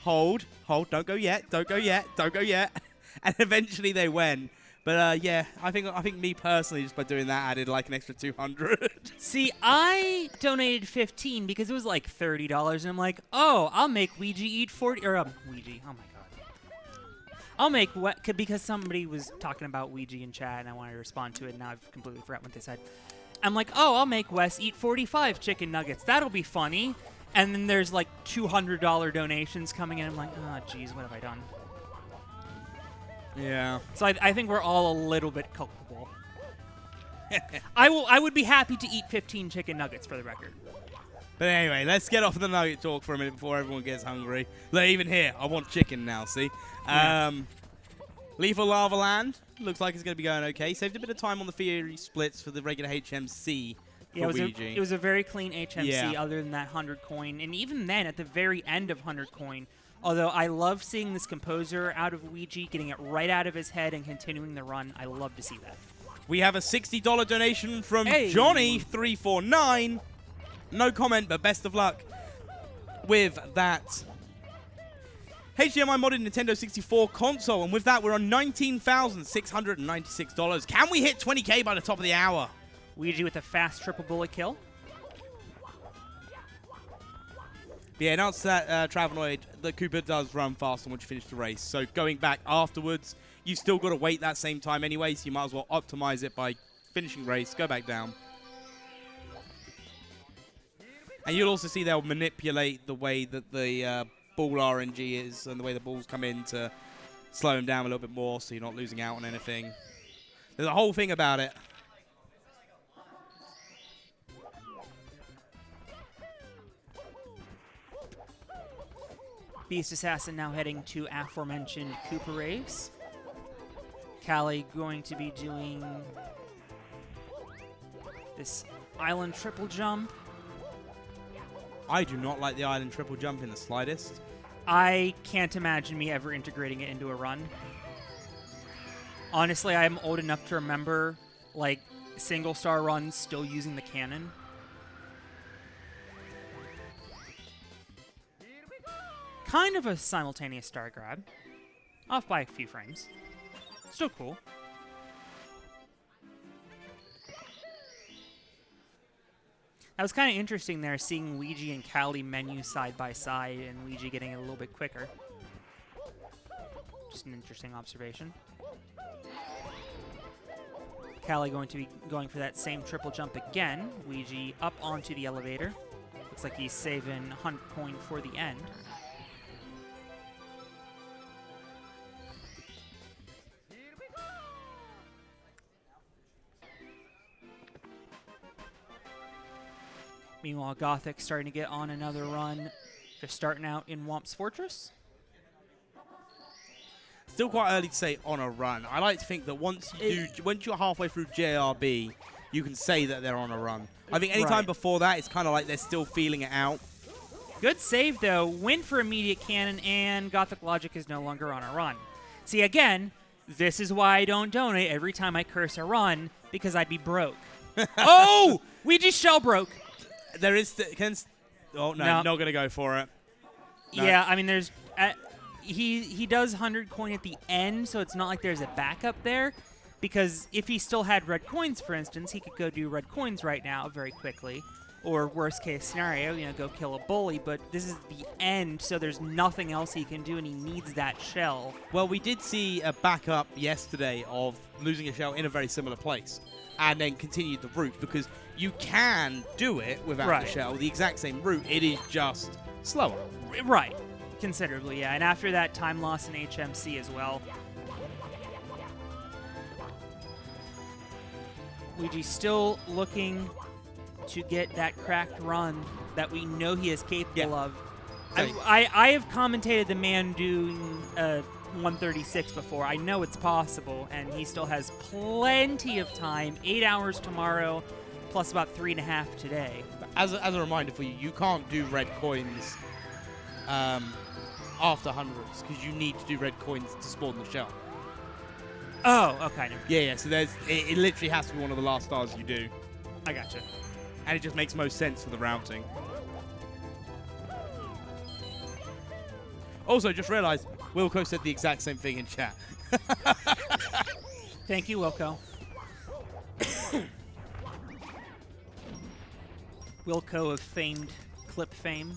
hold, don't go yet. And eventually they went. But yeah, I think me personally, just by doing that, added like an extra 200. See, I donated 15 because it was like $30, and I'm like, oh, I'll make Ouija eat 40, or Ouija, oh my god. I'll make, because somebody was talking about Ouija in chat, and I wanted to respond to it, and now I've completely forgot what they said. I'm like, oh, I'll make Wes eat 45 chicken nuggets. That'll be funny. And then there's like $200 donations coming in. I'm like, oh, geez, what have I done? Yeah. So I think we're all a little bit culpable. I would be happy to eat 15 chicken nuggets for the record. But anyway, let's get off the nugget talk for a minute before everyone gets hungry. Look, even here, I want chicken now, see? Lethal Lava Land looks like it's going to be going okay. Saved a bit of time on the Fury splits for the regular HMC for Ouija. It was a very clean HMC Yeah. other than that 100 coin. And even then, at the very end of 100 coin, although I love seeing this composer out of Ouija, getting it right out of his head and continuing the run. I love to see that. We have a $60 donation from Hey. Johnny349. No comment, but best of luck with that HDMI modded Nintendo 64 console. And with that, we're on $19,696. Can we hit 20K by the top of the hour? Ouija with a fast triple bullet kill. Yeah, announced that Travenoid, the Cooper does run faster once you finish the race. So going back afterwards, you've still got to wait that same time anyway, so you might as well optimize it by finishing race, go back down. And you'll also see they'll manipulate the way that the ball RNG is and the way the balls come in to slow them down a little bit more so you're not losing out on anything. There's a whole thing about it. Beast Assassin now heading to aforementioned Cooper race. Callie going to be doing this island triple jump. I do not like the island triple jump in the slightest. I can't imagine me ever integrating it into a run. Honestly, I'm old enough to remember, like, single-star runs still using the cannon. Kind of a simultaneous star grab. Off by a few frames. Still cool. That was kind of interesting there, seeing Luigi and Callie menu side by side, and Luigi getting it a little bit quicker. Just an interesting observation. Callie going to be going for that same triple jump again. Luigi up onto the elevator. Looks like he's saving 100 coin for the end. Meanwhile, Gothic starting to get on another run. Just starting out in Womp's Fortress. Still quite early to say on a run. I like to think that once you're halfway through JRB, you can say that they're on a run. I think anytime before that, it's kind of like they're still feeling it out. Good save, though. Win for immediate cannon, and Gothic Logic is no longer on a run. See, again, this is why I don't donate every time I curse a run, because I'd be broke. Oh! Ouija's shell broke. There is... oh, no, not going to go for it. No. Yeah, I mean, there's... He does 100 coin at the end, so it's not like there's a backup there. Because if he still had red coins, for instance, he could go do red coins right now very quickly. Or worst case scenario, go kill a bully. But this is the end, so there's nothing else he can do, and he needs that shell. Well, we did see a backup yesterday of losing a shell in a very similar place. And then continued the route, because you can do it without the shell. The exact same route, it is just slower. Right. Considerably, yeah. And after that, time loss in HMC as well. Luigi still looking to get that cracked run that we know he is capable of. I have commentated the man doing 136 before. I know it's possible, and he still has plenty of time. 8 hours tomorrow, plus about 3.5 today. As a reminder for you, you can't do red coins after hundreds, because you need to do red coins to spawn the shell. Oh, okay. Yeah, so it literally has to be one of the last stars you do. I gotcha. And it just makes most sense for the routing. Also, just realized, Wilco said the exact same thing in chat. Thank you, Wilco. Wilco of famed clip fame.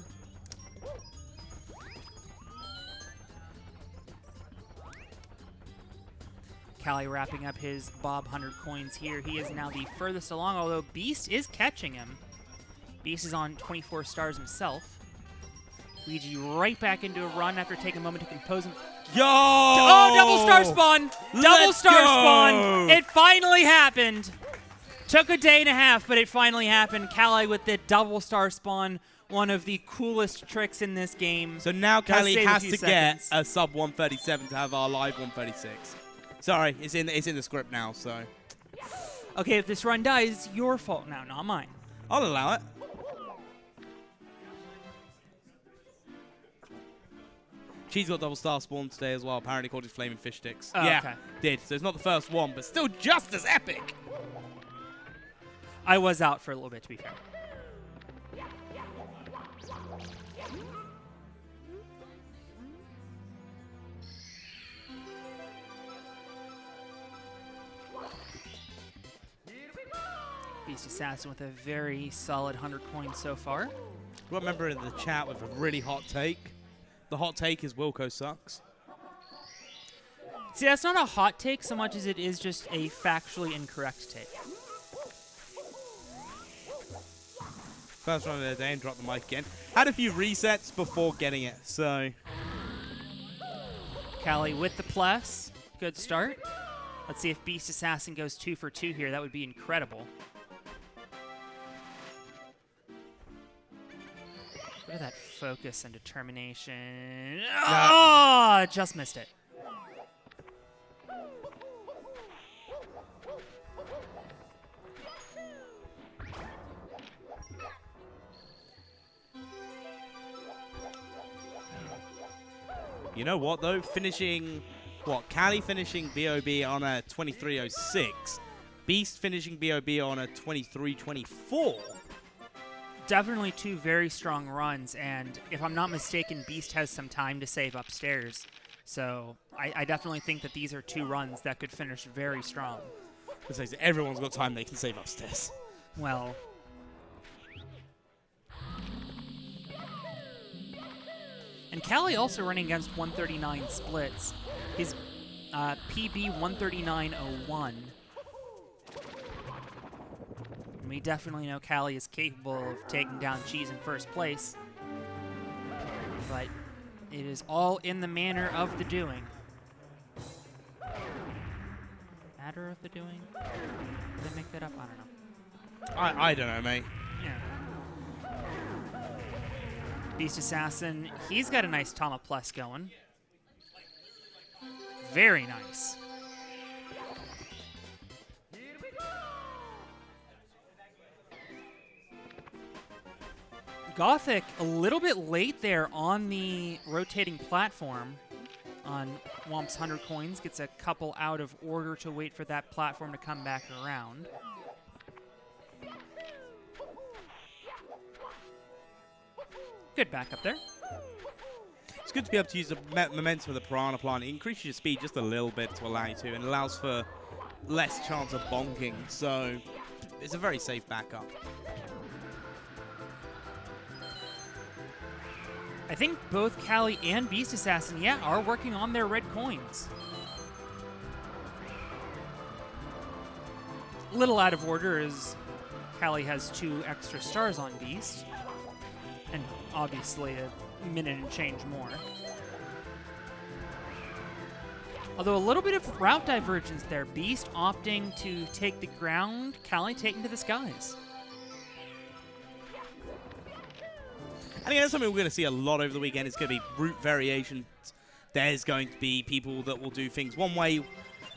Callie wrapping up his Bob 100 coins here. He is now the furthest along, although Beast is catching him. Beast is on 24 stars himself. Luigi right back into a run after taking a moment to compose him. Yo! Oh, double star spawn! Double star spawn! It finally happened! Took a day and a half, but it finally happened. Callie with the double star spawn, one of the coolest tricks in this game. So now Callie has to get a sub 137 to have our live 136. Sorry, it's in the script now, so. Okay, if this run dies, your fault now, not mine. I'll allow it. She's got double star spawn today as well. Apparently called his flaming fish sticks. Oh, yeah, okay. did. So it's not the first one, but still just as epic. I was out for a little bit, to be fair. Beast Assassin with a very solid 100 coins so far. Got a member in the chat with a really hot take. The hot take is Wilco sucks. See, that's not a hot take so much as it is just a factually incorrect take. First run of the day and drop the mic again. Had a few resets before getting it, so. Callie with the plus. Good start. Let's see if Beast Assassin goes 2 for 2 here. That would be incredible. Look at that focus and determination. Oh, just missed it. You know what, though? Finishing what, Cali finishing BOB on a 23:06, Beast finishing BOB on a 23:24. Definitely two very strong runs, and if I'm not mistaken, Beast has some time to save upstairs. So I definitely think that these are two runs that could finish very strong. Everyone's got time they can save upstairs. Well, and Callie also running against 139 splits. His PB 139.01. We definitely know Callie is capable of taking down Cheese in first place. But it is all in the manner of the doing. Matter of the doing? Did they make that up? I don't know. I don't know, mate. Yeah. Beast Assassin, he's got a nice Tama Plus going. Very nice. Gothic a little bit late there on the rotating platform on Womp's 100 coins. Gets a couple out of order to wait for that platform to come back around. Good backup there. It's good to be able to use the momentum of the Piranha Plant. It increases your speed just a little bit to allow you to, and allows for less chance of bonking. So it's a very safe backup. I think both Callie and Beast Assassin, are working on their red coins. A little out of order as Callie has 2 extra stars on Beast. And obviously a minute and change more. Although a little bit of route divergence there. Beast opting to take the ground, Callie taking to the skies. I think that's something we're going to see a lot over the weekend. It's going to be route variations. There's going to be people that will do things one way.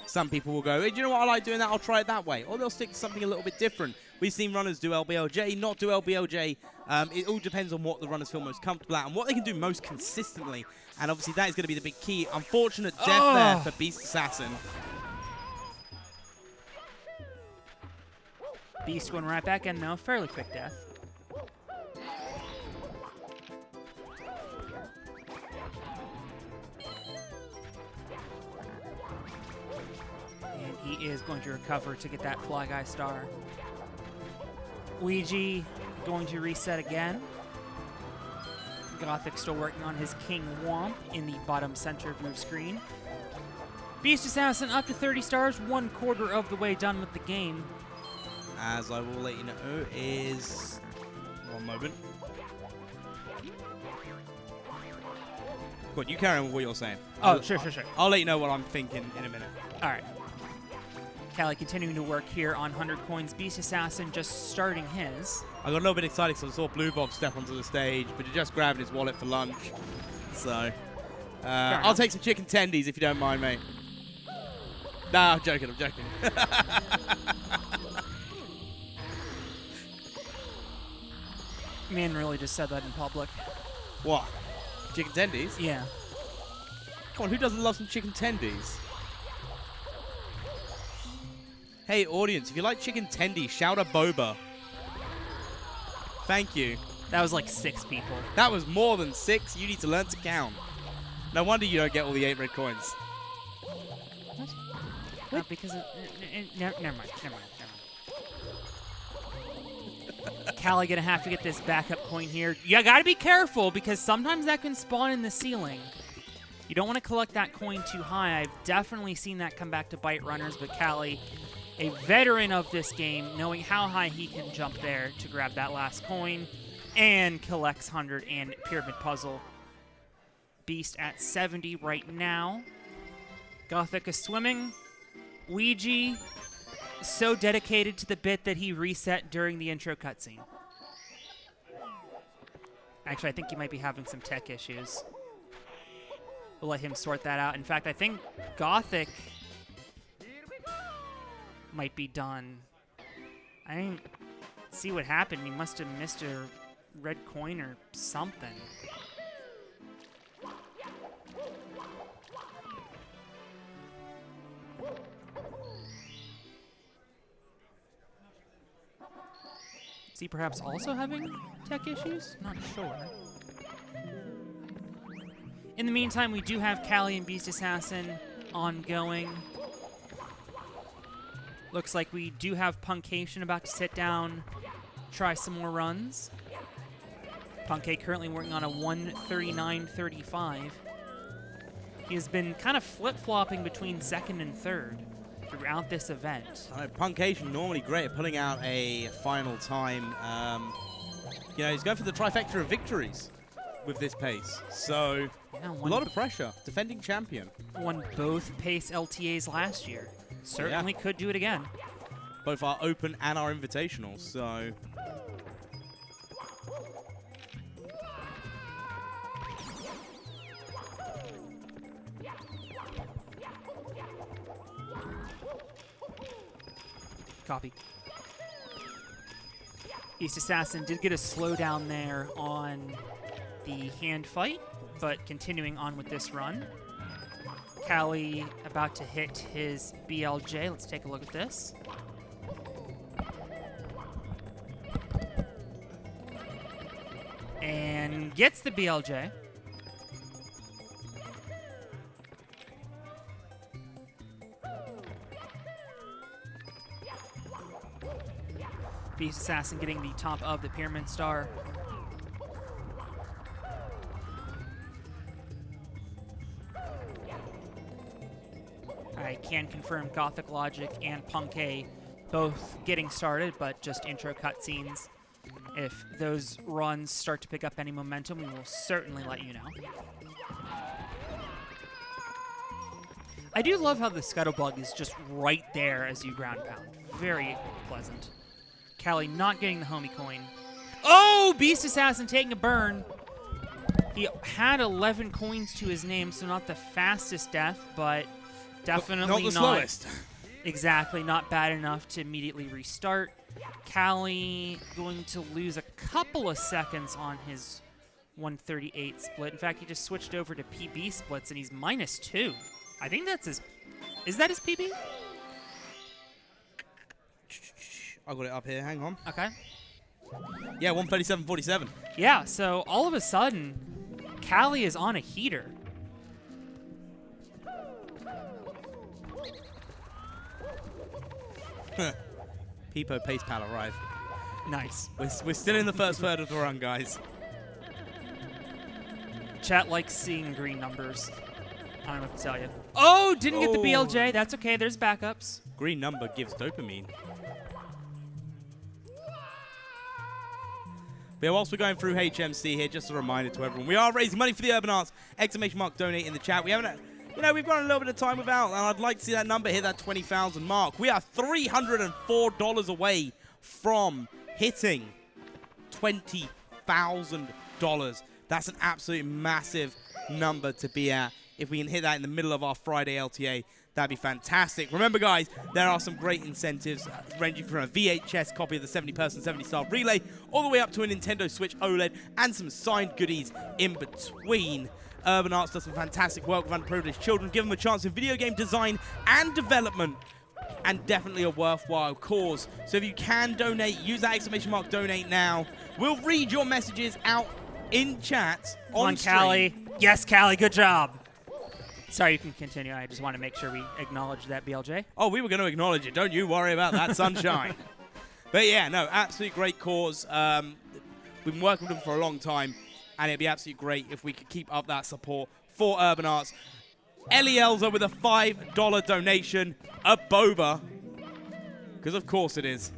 Some people will go, hey, do you know what, I like doing that, I'll try it that way. Or they'll stick to something a little bit different. We've seen runners do LBLJ, not do LBLJ. It all depends on what the runners feel most comfortable at and what they can do most consistently. And obviously that is going to be the big key. Unfortunate death there for Beast Assassin. Beast going right back in now, fairly quick death. And he is going to recover to get that Fly Guy star. Ouija going to reset again. Gothic still working on his King Womp in the bottom center of your screen. Beast Assassin up to 30 stars, 1/4 of the way done with the game. As I will let you know is... One moment. Good, you carry on with what you're saying. Oh, sure. I'll let you know what I'm thinking in a minute. All right. Callie continuing to work here on 100 coins. Beast Assassin just starting his. I got a little bit excited because I saw Blue Bob step onto the stage, but he just grabbed his wallet for lunch. So, I'll take some chicken tendies if you don't mind, mate. Nah, I'm joking. Man really just said that in public. What? Chicken tendies? Yeah. Come on, who doesn't love some chicken tendies? Hey, audience, if you like chicken tendies, shout a boba. Thank you. That was like 6 people. That was more than 6. You need to learn to count. No wonder you don't get all the 8 red coins. What? Because never mind. Callie gonna have to get this backup coin here. You gotta be careful because sometimes that can spawn in the ceiling. You don't want to collect that coin too high. I've definitely seen that come back to bite runners, but Callie, a veteran of this game, knowing how high he can jump there to grab that last coin and collects 100 and Pyramid Puzzle. Beast at 70 right now. Gothic is swimming. Ouija, so dedicated to the bit that he reset during the intro cutscene. Actually, I think he might be having some tech issues. We'll let him sort that out. In fact, I think Gothic might be done. I didn't see what happened. He must have missed a red coin or something. Is he perhaps also having tech issues? Not sure. In the meantime, we do have Callie and Beast Assassin ongoing. Looks like we do have Punkation about to sit down, try some more runs. Punkay currently working on a 139.35. He has been kind of flip-flopping between second and third throughout this event. Punkation normally great at pulling out a final time. He's going for the trifecta of victories with this pace. So, yeah, a lot of pressure. Defending champion. Won both pace LTAs last year. Certainly could do it again. Both our open and our invitationals, so... Copy. Beast Assassin did get a slowdown there on the hand fight, but continuing on with this run. Callie about to hit his BLJ. Let's take a look at this. And gets the BLJ. Beast Assassin getting the top of the Pyramid Star. I can confirm Gothic Logic and Punkay both getting started, but just intro cutscenes. If those runs start to pick up any momentum, we will certainly let you know. I do love how the Scuttlebug is just right there as you ground pound. Very pleasant. Callie not getting the homie coin. Oh, Beast Assassin taking a burn. He had 11 coins to his name, so not the fastest death, but definitely not the slowest. Exactly, not bad enough to immediately restart. Callie going to lose a couple of seconds on his 138 split. In fact, he just switched over to PB splits, and he's -2. I think that's his... Is that his PB? I got it up here. Hang on. Okay. Yeah, 137.47. Yeah, so all of a sudden, Callie is on a heater. Peepo pace pal arrive. Nice. We're still in the first third of the run, guys. Chat likes seeing green numbers. I don't know what to tell you. Oh, didn't get the BLJ. That's okay. There's backups. Green number gives dopamine. But whilst we're going through HMC here, just a reminder to everyone, we are raising money for the Urban Arts. ! Donate in the chat. We haven't, we've got a little bit of time without, and I'd like to see that number hit that 20,000 mark. We are $304 away from hitting $20,000. That's an absolute massive number to be at. If we can hit that in the middle of our Friday LTA, that'd be fantastic. Remember, guys, there are some great incentives ranging from a VHS copy of the 70-person 70-star relay all the way up to a Nintendo Switch OLED and some signed goodies in between. Urban Arts does some fantastic work with underprivileged children. Give them a chance in video game design and development, and definitely a worthwhile cause. So if you can donate, use that !donate now. We'll read your messages out in chat on stream. Callie. Yes, Callie, good job. Sorry, you can continue. I just want to make sure we acknowledge that BLJ. Oh, we were going to acknowledge it. Don't you worry about that, sunshine. But yeah, no, absolutely great cause. We've been working with them for a long time, and it'd be absolutely great if we could keep up that support for Urban Arts. Ellie Elza with a $5 donation. A boba. Because of course it is.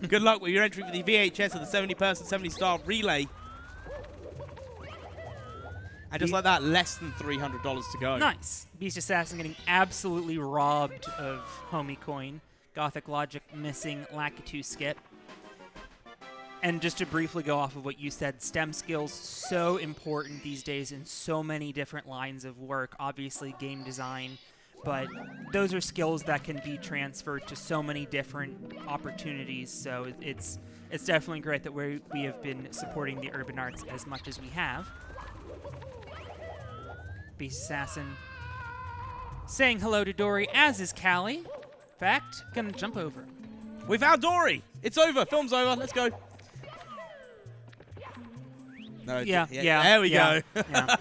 Good luck with your entry for the VHS of the 70-person 70-star relay. And just like that, less than $300 to go. Nice. Beast Assassin getting absolutely robbed of homie coin. Gothic Logic missing Lakitu skip. And just to briefly go off of what you said, STEM skills so important these days in so many different lines of work. Obviously game design, but those are skills that can be transferred to so many different opportunities. So it's definitely great that we have been supporting the Urban Arts as much as we have. Beast Assassin saying hello to Dory, as is Callie. In fact, gonna jump over. We found Dory. It's over. Film's over. Let's go. No, Yeah. There we go. Yeah.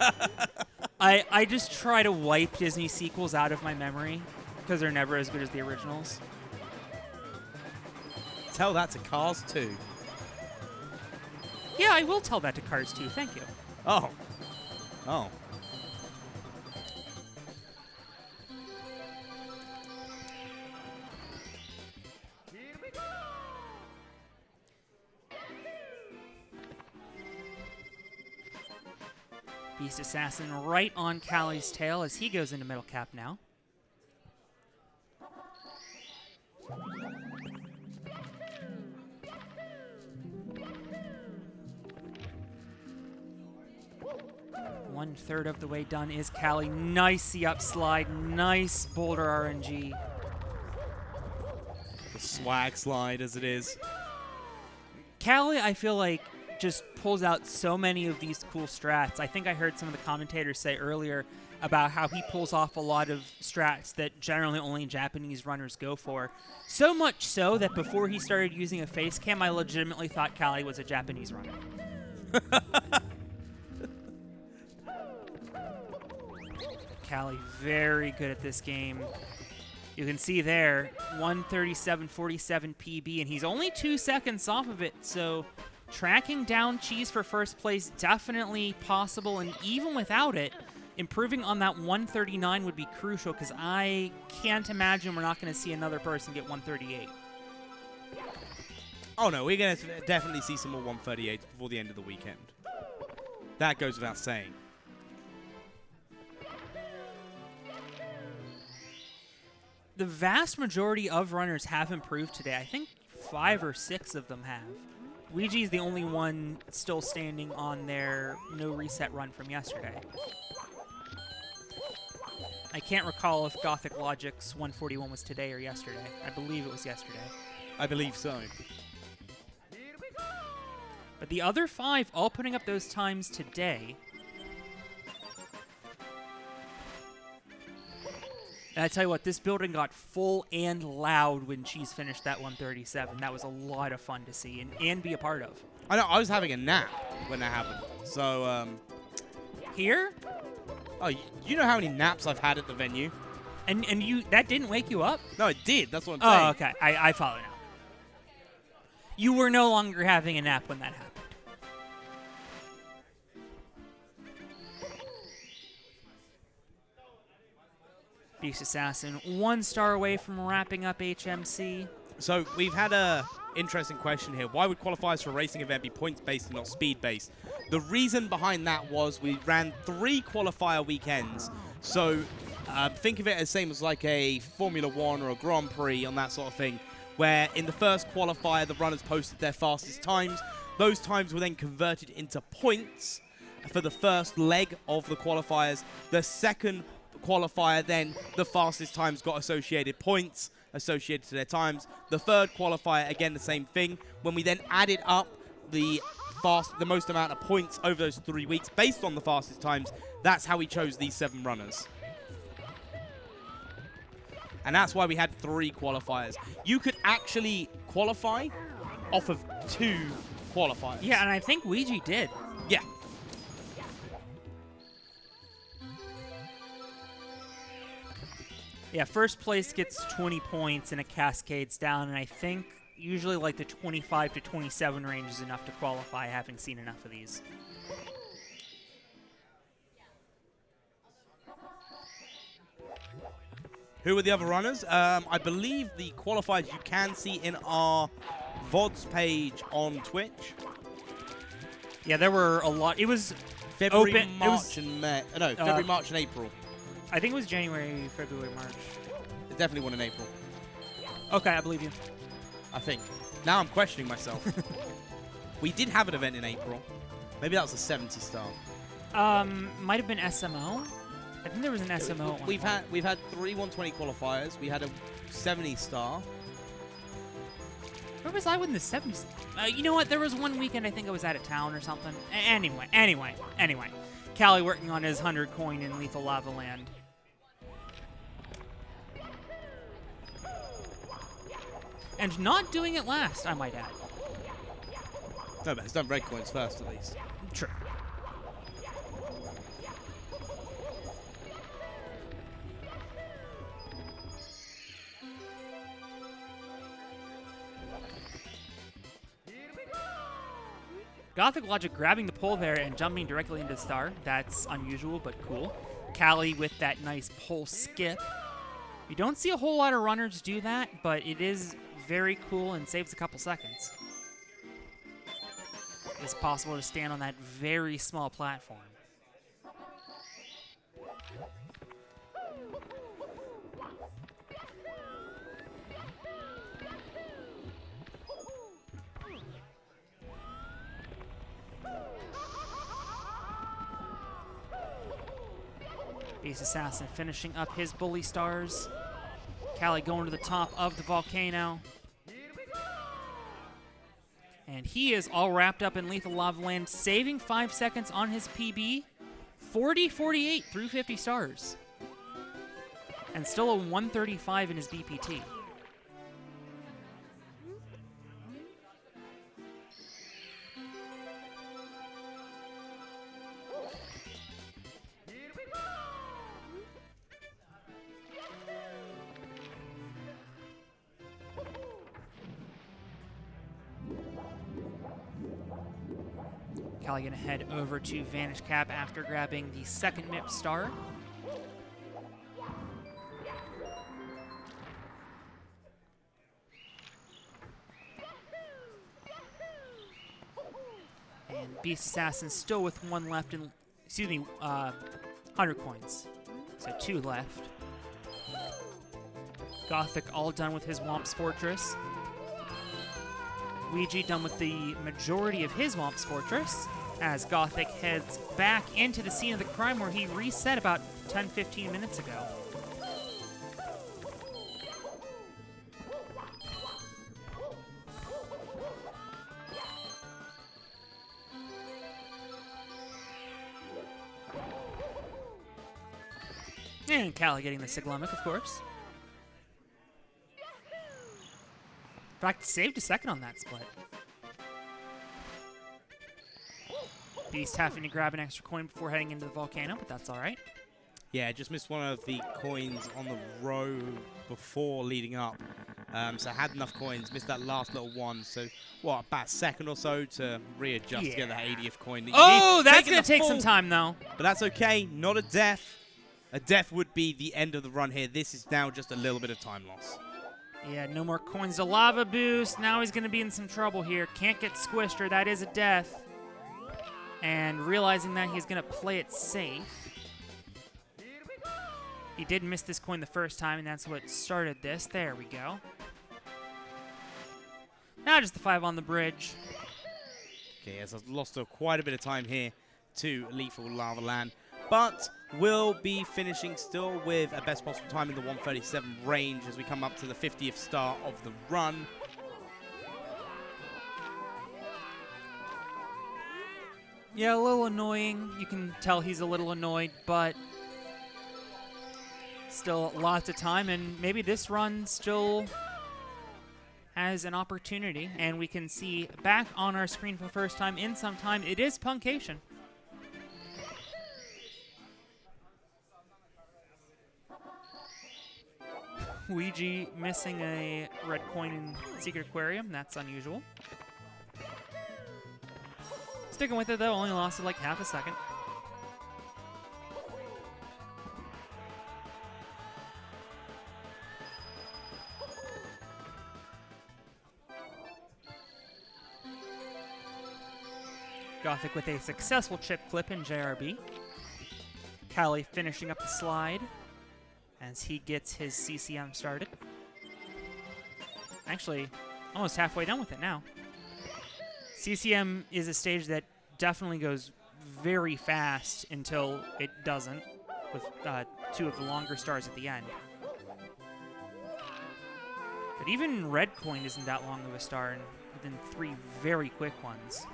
I just try to wipe Disney sequels out of my memory because they're never as good as the originals. Tell that to Cars 2. Yeah, I will tell that to Cars 2. Thank you. Oh. Oh. Beast Assassin right on Callie's tail as he goes into middle cap now. One third of the way done is Callie. Nice up slide, nice boulder RNG. The swag slide as it is. Callie, I feel like, just pulls out so many of these cool strats. I think I heard some of the commentators say earlier about how he pulls off a lot of strats that generally only Japanese runners go for. So much so that before he started using a face cam, I legitimately thought Callie was a Japanese runner. Callie very good at this game. You can see there, 137.47 PB, and he's only 2 seconds off of it, so tracking down Cheese for first place definitely possible, and even without it, improving on that 139 would be crucial because I can't imagine we're not going to see another person get 138. Oh no, we're going to definitely see some more 138s before the end of the weekend. That goes without saying. The vast majority of runners have improved today. I think 5 or 6 of them have. Ouija's the only one still standing on their no reset run from yesterday. I can't recall if Gothic Logic's 141 was today or yesterday. I believe it was yesterday. I believe so. But the other 5 all putting up those times today. And I tell you what, this building got full and loud when Cheese finished that 137. That was a lot of fun to see and be a part of. I know, I was having a nap when that happened. So, Here? Oh, you know how many naps I've had at the venue? And you that didn't wake you up? No, it did. That's what I'm saying. Oh, okay. I follow now. You were no longer having a nap when that happened. Beast Assassin, 1 star away from wrapping up HMC. So we've had a interesting question here. Why would qualifiers for a racing event be points-based and not speed-based? The reason behind that was we ran 3 qualifier weekends. So think of it as same as like a Formula 1 or a Grand Prix on that sort of thing, where in the first qualifier, the runners posted their fastest times. Those times were then converted into points for the first leg of the qualifiers. The second qualifier, then the fastest times got associated points associated to their times. The third qualifier, again, the same thing. When we then added up the most amount of points over those 3 weeks based on the fastest times, that's how we chose these 7 runners. And that's why we had 3 qualifiers. You could actually qualify off of 2 qualifiers. Yeah, and I think Ouija did. Yeah. Yeah, first place gets 20 points and it cascades down, and I think usually like the 25 to 27 range is enough to qualify, having seen enough of these. Who were the other runners? I believe the qualifiers you can see in our VODs page on Twitch. Yeah, there were a lot. It was February, open, March, and May. No, February, March, and April. I think it was January, February, March. There's definitely one in April. Okay, I believe you. I think. Now I'm questioning myself. We did have an event in April. Maybe that was a 70 star. Might have been SMO. I think there was an SMO. At one We've point. had 3 120 qualifiers. We had a 70 star. Where was I when the 70s? You know what? There was one weekend I think I was out of town or something. Anyway. Callie working on his 100 coin in Lethal Lava Land. And not doing it last, I might add. No, but it's done red coins first, at least. True. Gothic Logic grabbing the pole there and jumping directly into star. That's unusual, but cool. Callie with that nice pole skip. You don't see a whole lot of runners do that, but it is very cool and saves a couple seconds. It's possible to stand on that very small platform. Beast Assassin finishing up his bully stars. Callie going to the top of the volcano. And he is all wrapped up in Lethal Lava Land, saving 5 seconds on his PB. 40-48 through 50 stars. And still a 135 in his BPT. Callie gonna head over to Vanish Cap after grabbing the second MIP star. And Beast Assassin still with 1 left in, 100 coins. So 2 left. Gothic all done with his Womp's Fortress. Ouija done with the majority of his Womp's Fortress, as Gothic heads back into the scene of the crime where he reset about 10-15 minutes ago. And Callie getting the Siglemic, of course. In fact, saved a second on that split. Beast having to grab an extra coin before heading into the volcano, but that's all right. Yeah, just missed one of the coins on the row before leading up. So had enough coins, missed that last little one. So, what, about a second or so to readjust to get that 80th coin. That oh, that's going to take some time, though. But that's okay. Not a death. A death would be the end of the run here. This is now just a little bit of time loss. Yeah, no more coins to lava boost. Now he's going to be in some trouble here. Can't get squished or that is a death. And realizing that, he's going to play it safe. He did miss this coin the first time, and that's what started this. There we go. Now just the 5 on the bridge. Okay, yes, I've lost quite a bit of time here to Lethal Lava Land. But will be finishing still with a best possible time in the 137 range as we come up to the 50th star of the run. Yeah, a little annoying. You can tell he's a little annoyed, but still lots of time, and maybe this run still has an opportunity, and we can see back on our screen for the first time in some time, it is Punkation. Ouija missing a red coin in Secret Aquarium. That's unusual. Sticking with it, though. Only lost it like half a second. Gothic with a successful chip clip in JRB. Callie finishing up the slide as he gets his CCM started. Actually, almost halfway done with it now. CCM is a stage that definitely goes very fast until it doesn't, with 2 of the longer stars at the end. But even Red Coin isn't that long of a star, and within 3 very quick ones.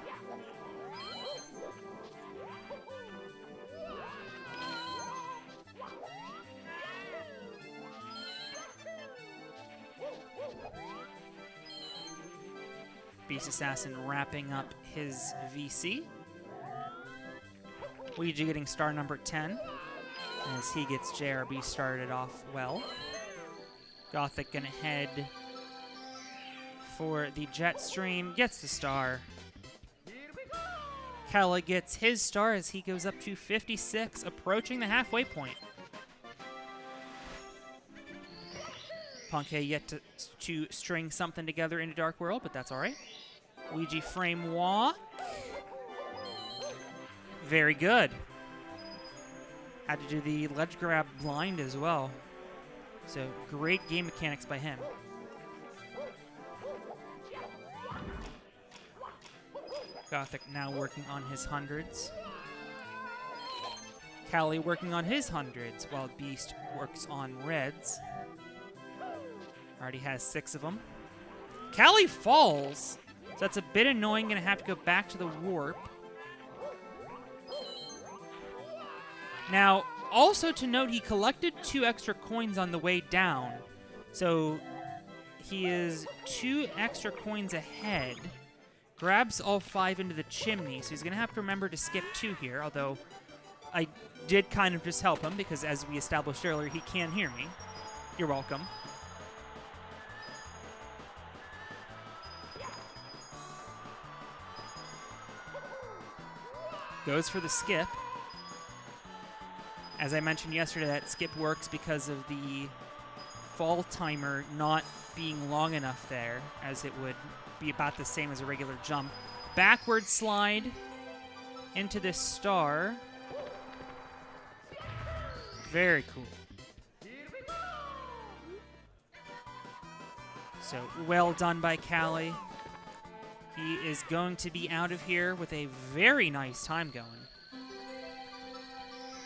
Beast Assassin wrapping up his VC. Ouija getting star number 10 as he gets JRB started off well. Gothic gonna head for the jet stream, gets the star. Kala gets his star as he goes up to 56, approaching the halfway point. Punkei yet to string something together into Dark World, but that's all right. Ouija frame walk. Very good. Had to do the ledge grab blind as well. So great game mechanics by him. Gothic now working on his hundreds. Callie working on his hundreds while Beast works on reds. Already has 6 of them. Callie falls, so that's a bit annoying. Gonna have to go back to the warp. Now, also to note, he collected 2 extra coins on the way down, so he is 2 extra coins ahead. Grabs all 5 into the chimney, so he's gonna have to remember to skip 2 here, although I did kind of just help him because, as we established earlier, he can hear me. You're welcome. Goes for the skip. As I mentioned yesterday, that skip works because of the fall timer not being long enough there, as it would be about the same as a regular jump. Backward slide into this star. Very cool. So well done by Callie. He is going to be out of here with a very nice time going.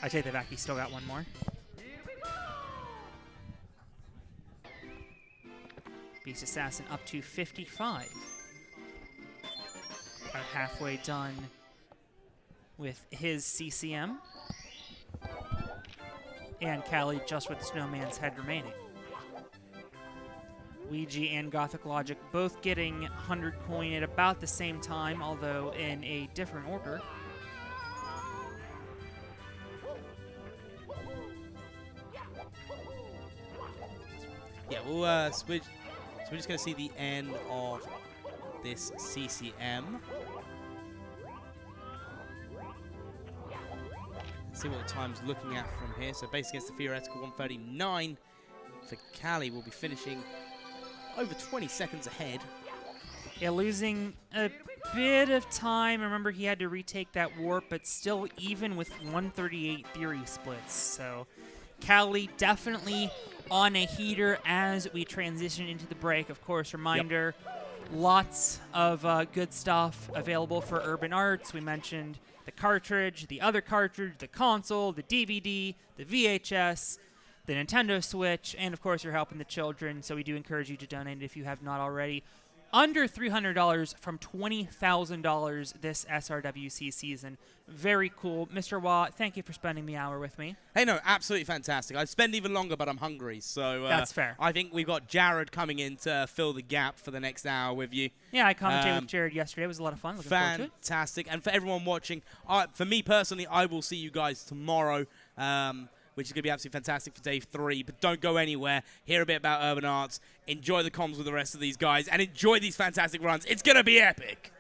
I take that back, he still got one more. Beast Assassin up to 55. About halfway done with his CCM. And Callie just with Snowman's head remaining. Ouija and Gothic Logic both getting 100 coin at about the same time, although in a different order. Yeah, well, so we're just going to see the end of this CCM. Let's see what the time's looking at from here. So base against the theoretical 139 for Callie will be finishing over 20 seconds ahead. Yeah, losing a bit of time. Remember, he had to retake that warp, but still even with 138 theory splits. So Callie definitely on a heater as we transition into the break. Of course, reminder, lots of good stuff available for Urban Arts. We mentioned the cartridge, the other cartridge, the console, the DVD, the VHS, the Nintendo Switch, and of course you're helping the children, so we do encourage you to donate if you have not already. Under $300 from $20,000 this SRWC season. Very cool. Mr. Watt, thank you for spending the hour with me. Hey, no, absolutely fantastic. I'd spend even longer, but I'm hungry, so that's fair. I think we've got Jared coming in to fill the gap for the next hour with you. Yeah, I commentated with Jared yesterday. It was a lot of fun. Looking forward to it. Fantastic. And for everyone watching, for me personally, I will see you guys tomorrow. Which is going to be absolutely fantastic for day 3. But don't go anywhere. Hear a bit about Urban Arts. Enjoy the comms with the rest of these guys. And enjoy these fantastic runs. It's going to be epic.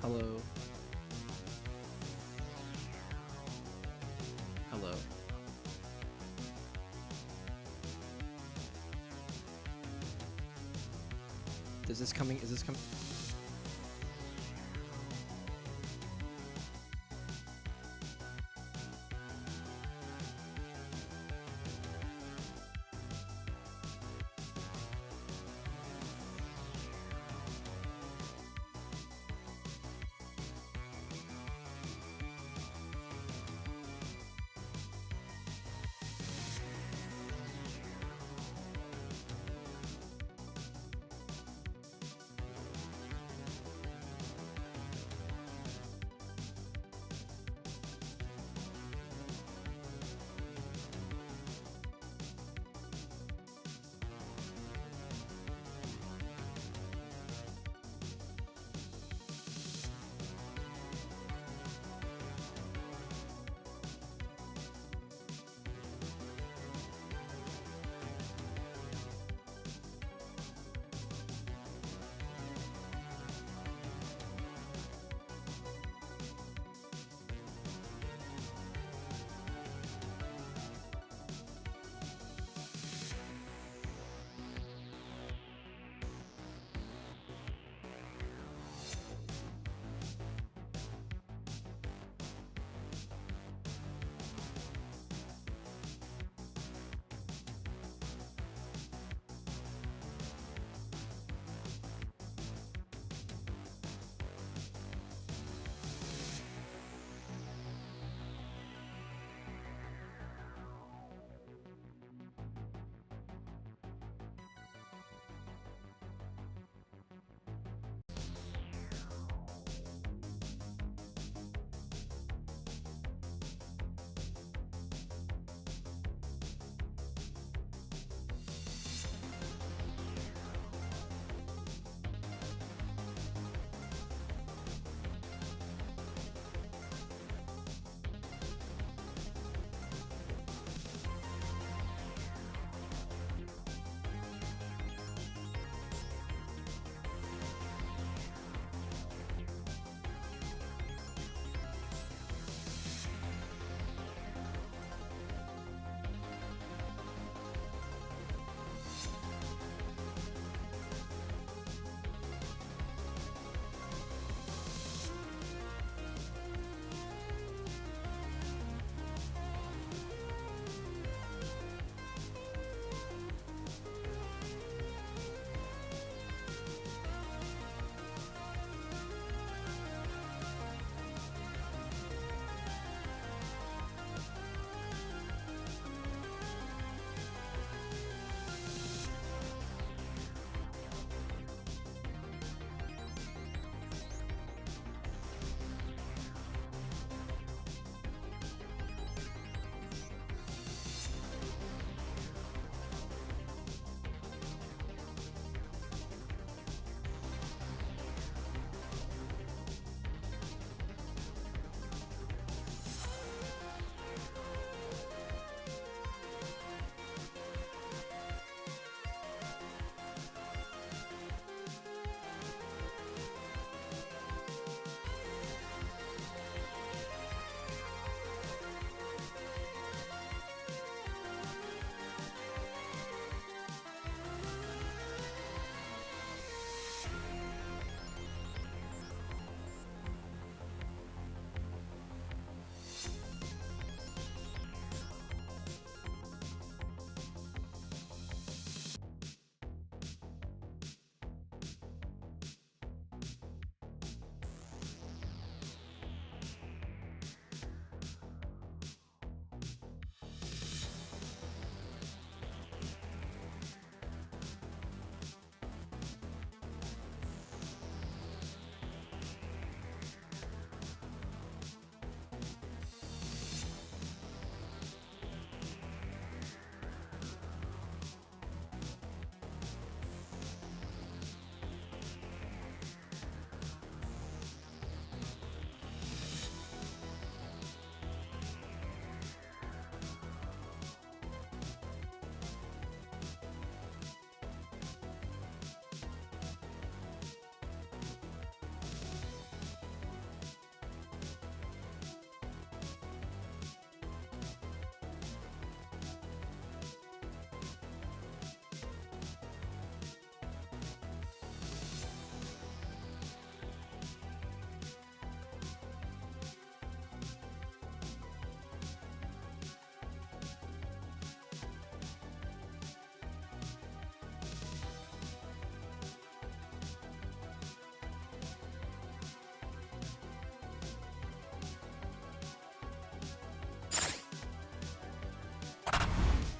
Hello. Hello. Is this coming? Is this coming?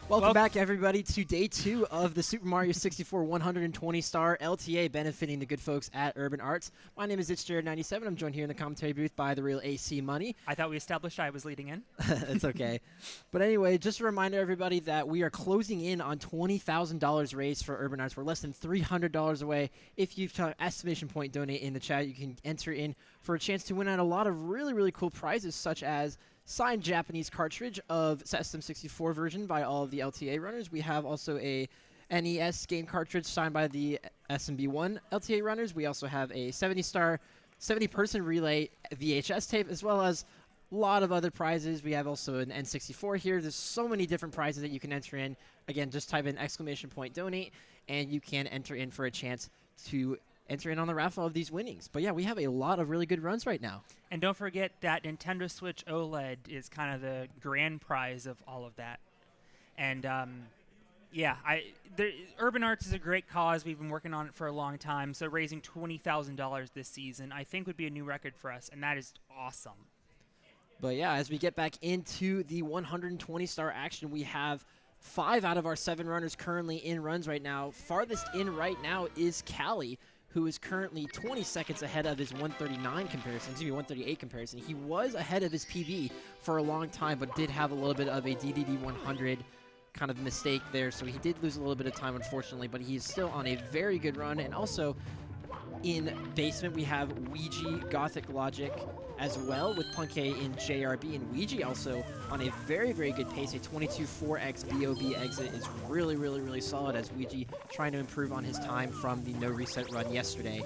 Welcome back, everybody, to day 2 of the Super Mario 64 120-star LTA benefiting the good folks at Urban Arts. My name is ItchJared97. I'm joined here in the commentary booth by the real AC Money. I thought we established I was leading in. It's okay. But anyway, just a reminder, everybody, that we are closing in on $20,000 raised for Urban Arts. We're less than $300 away. If you've estimation point donate in the chat, you can enter in for a chance to win out a lot of really, really cool prizes, such as signed Japanese cartridge of SM64 version by all of the LTA runners. We have also a NES game cartridge signed by the SMB1 LTA runners. We also have a 70-person relay VHS tape, as well as a lot of other prizes. We have also an N64 here. There's so many different prizes that you can enter in. Again, just type in exclamation point donate, and you can enter in for a chance to enter in on the raffle of these winnings. But yeah, we have a lot of really good runs right now. And don't forget that Nintendo Switch OLED is kind of the grand prize of all of that. And Urban Arts is a great cause. We've been working on it for a long time. So raising $20,000 this season, I think, would be a new record for us, and that is awesome. But yeah, as we get back into the 120-star action, we have 5 out of our 7 runners currently in runs right now. Farthest in right now is Callie, who is currently 20 seconds ahead of his 138 comparison. He was ahead of his PB for a long time, but did have a little bit of a DDD 100 kind of mistake there, so he did lose a little bit of time, unfortunately, but he's still on a very good run. And also in basement, we have Ouija, Gothic Logic, as well, with Punkay in JRB, and Ouija also on a very, very good pace. A 22.4x BOB exit is really, really, really solid, as Ouija trying to improve on his time from the no reset run yesterday.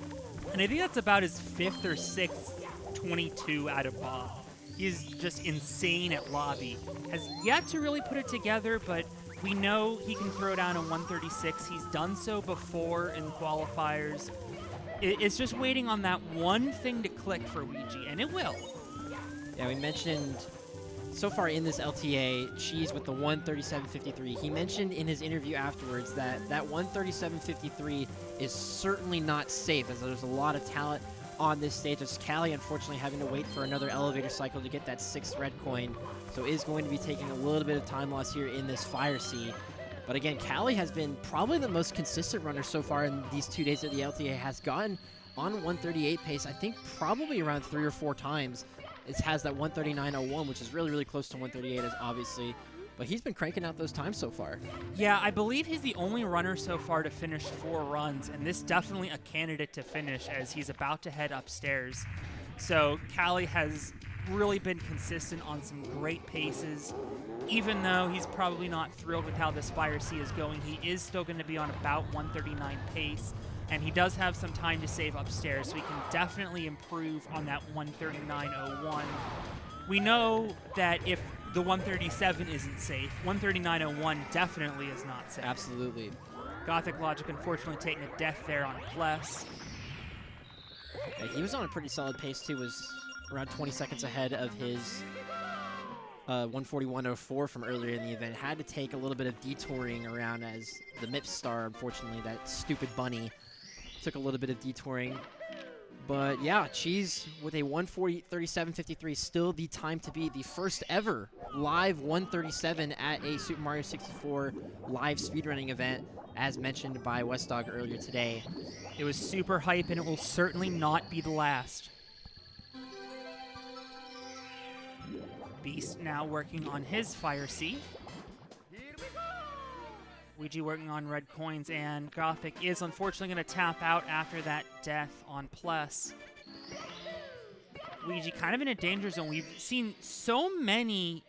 And I think that's about his 5th or 6th 22 out of Bob. He's just insane at lobby. Has yet to really put it together, but we know he can throw down a 136. He's done so before in qualifiers. It's just waiting on that one thing to click for Ouija, and it will. Yeah, we mentioned so far in this LTA, Cheese with the 137.53. He mentioned in his interview afterwards that 137.53 is certainly not safe, as there's a lot of talent on this stage. As Callie, unfortunately, having to wait for another elevator cycle to get that 6th red coin, so is going to be taking a little bit of time loss here in this Fire Sea. But again, Callie has been probably the most consistent runner so far in these 2 days that the LTA has gotten on 138 pace. I think probably around 3 or 4 times. It has that 139.01, which is really, really close to 138, as obviously. But he's been cranking out those times so far. Yeah, I believe he's the only runner so far to finish 4 runs, and this definitely a candidate to finish, as he's about to head upstairs. So Callie has really been consistent on some great paces. Even though he's probably not thrilled with how this Fire Sea is going, he is still going to be on about 139 pace, and he does have some time to save upstairs, so he can definitely improve on that 139.01. We know that if the 137 isn't safe, 139.01 definitely is not safe. Absolutely. Gothic Logic unfortunately taking a death there on Pless. Yeah, he was on a pretty solid pace too, was around 20 seconds ahead of his 141.04 from earlier in the event. Had to take a little bit of detouring around, as the MIP star, unfortunately, that stupid bunny, took a little bit of detouring. But yeah, Cheese with a 1:37.53, still the time to beat, the first ever live 137 at a Super Mario 64 live speedrunning event, as mentioned by Westdog earlier today. It was super hype, and it will certainly not be the last. Beast now working on his Fire Sea. Ouija working on red coins, and Gothic is unfortunately going to tap out after that death on Pless. Ouija kind of in a danger zone. We've seen so many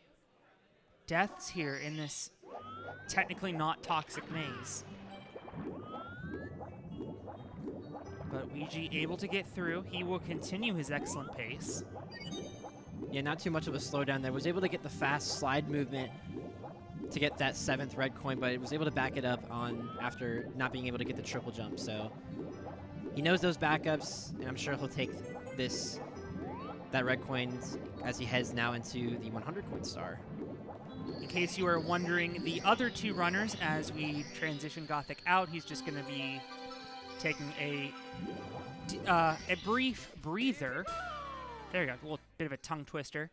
deaths here in this technically not toxic maze. But Ouija able to get through. He will continue his excellent pace. Yeah, not too much of a slowdown there. Was able to get the fast slide movement to get that 7th red coin, but it was able to back it up on after not being able to get the triple jump. So he knows those backups, and I'm sure he'll take that red coin as he heads now into the 100 coin star. In case you are wondering, the other 2 runners, as we transition Gothic out, he's just going to be taking a brief breather. There you go, a little bit of a tongue twister.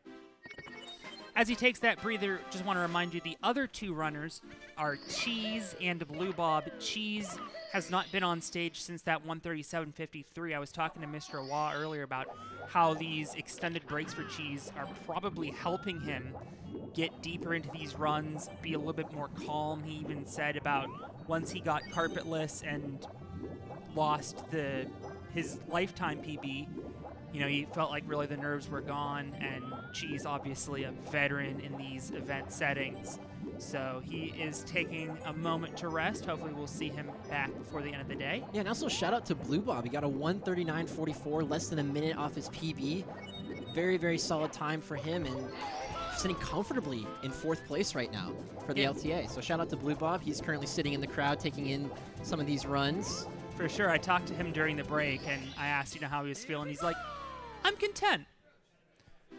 as he takes that breather, just want to remind you the other two runners are Cheese and Blue Bob. Cheese has not been on stage since that 137.53. I was talking to Mr. Wah earlier about how these extended breaks for Cheese are probably helping him get deeper into these runs, be a little bit more calm. He even said about once he got carpetless and lost his lifetime PB, you know, he felt like really the nerves were gone, and Cheese obviously a veteran in these event settings. So he is taking a moment to rest. Hopefully we'll see him back before the end of the day. Yeah, and also shout out to Blue Bob. He got a 1:39.44, less than a minute off his PB. Very, very solid time for him, and sitting comfortably in 4th place right now for the LTA. So shout out to Blue Bob. He's currently sitting in the crowd taking in some of these runs. For sure. I talked to him during the break, and I asked, you know, how he was feeling. He's like, I'm content.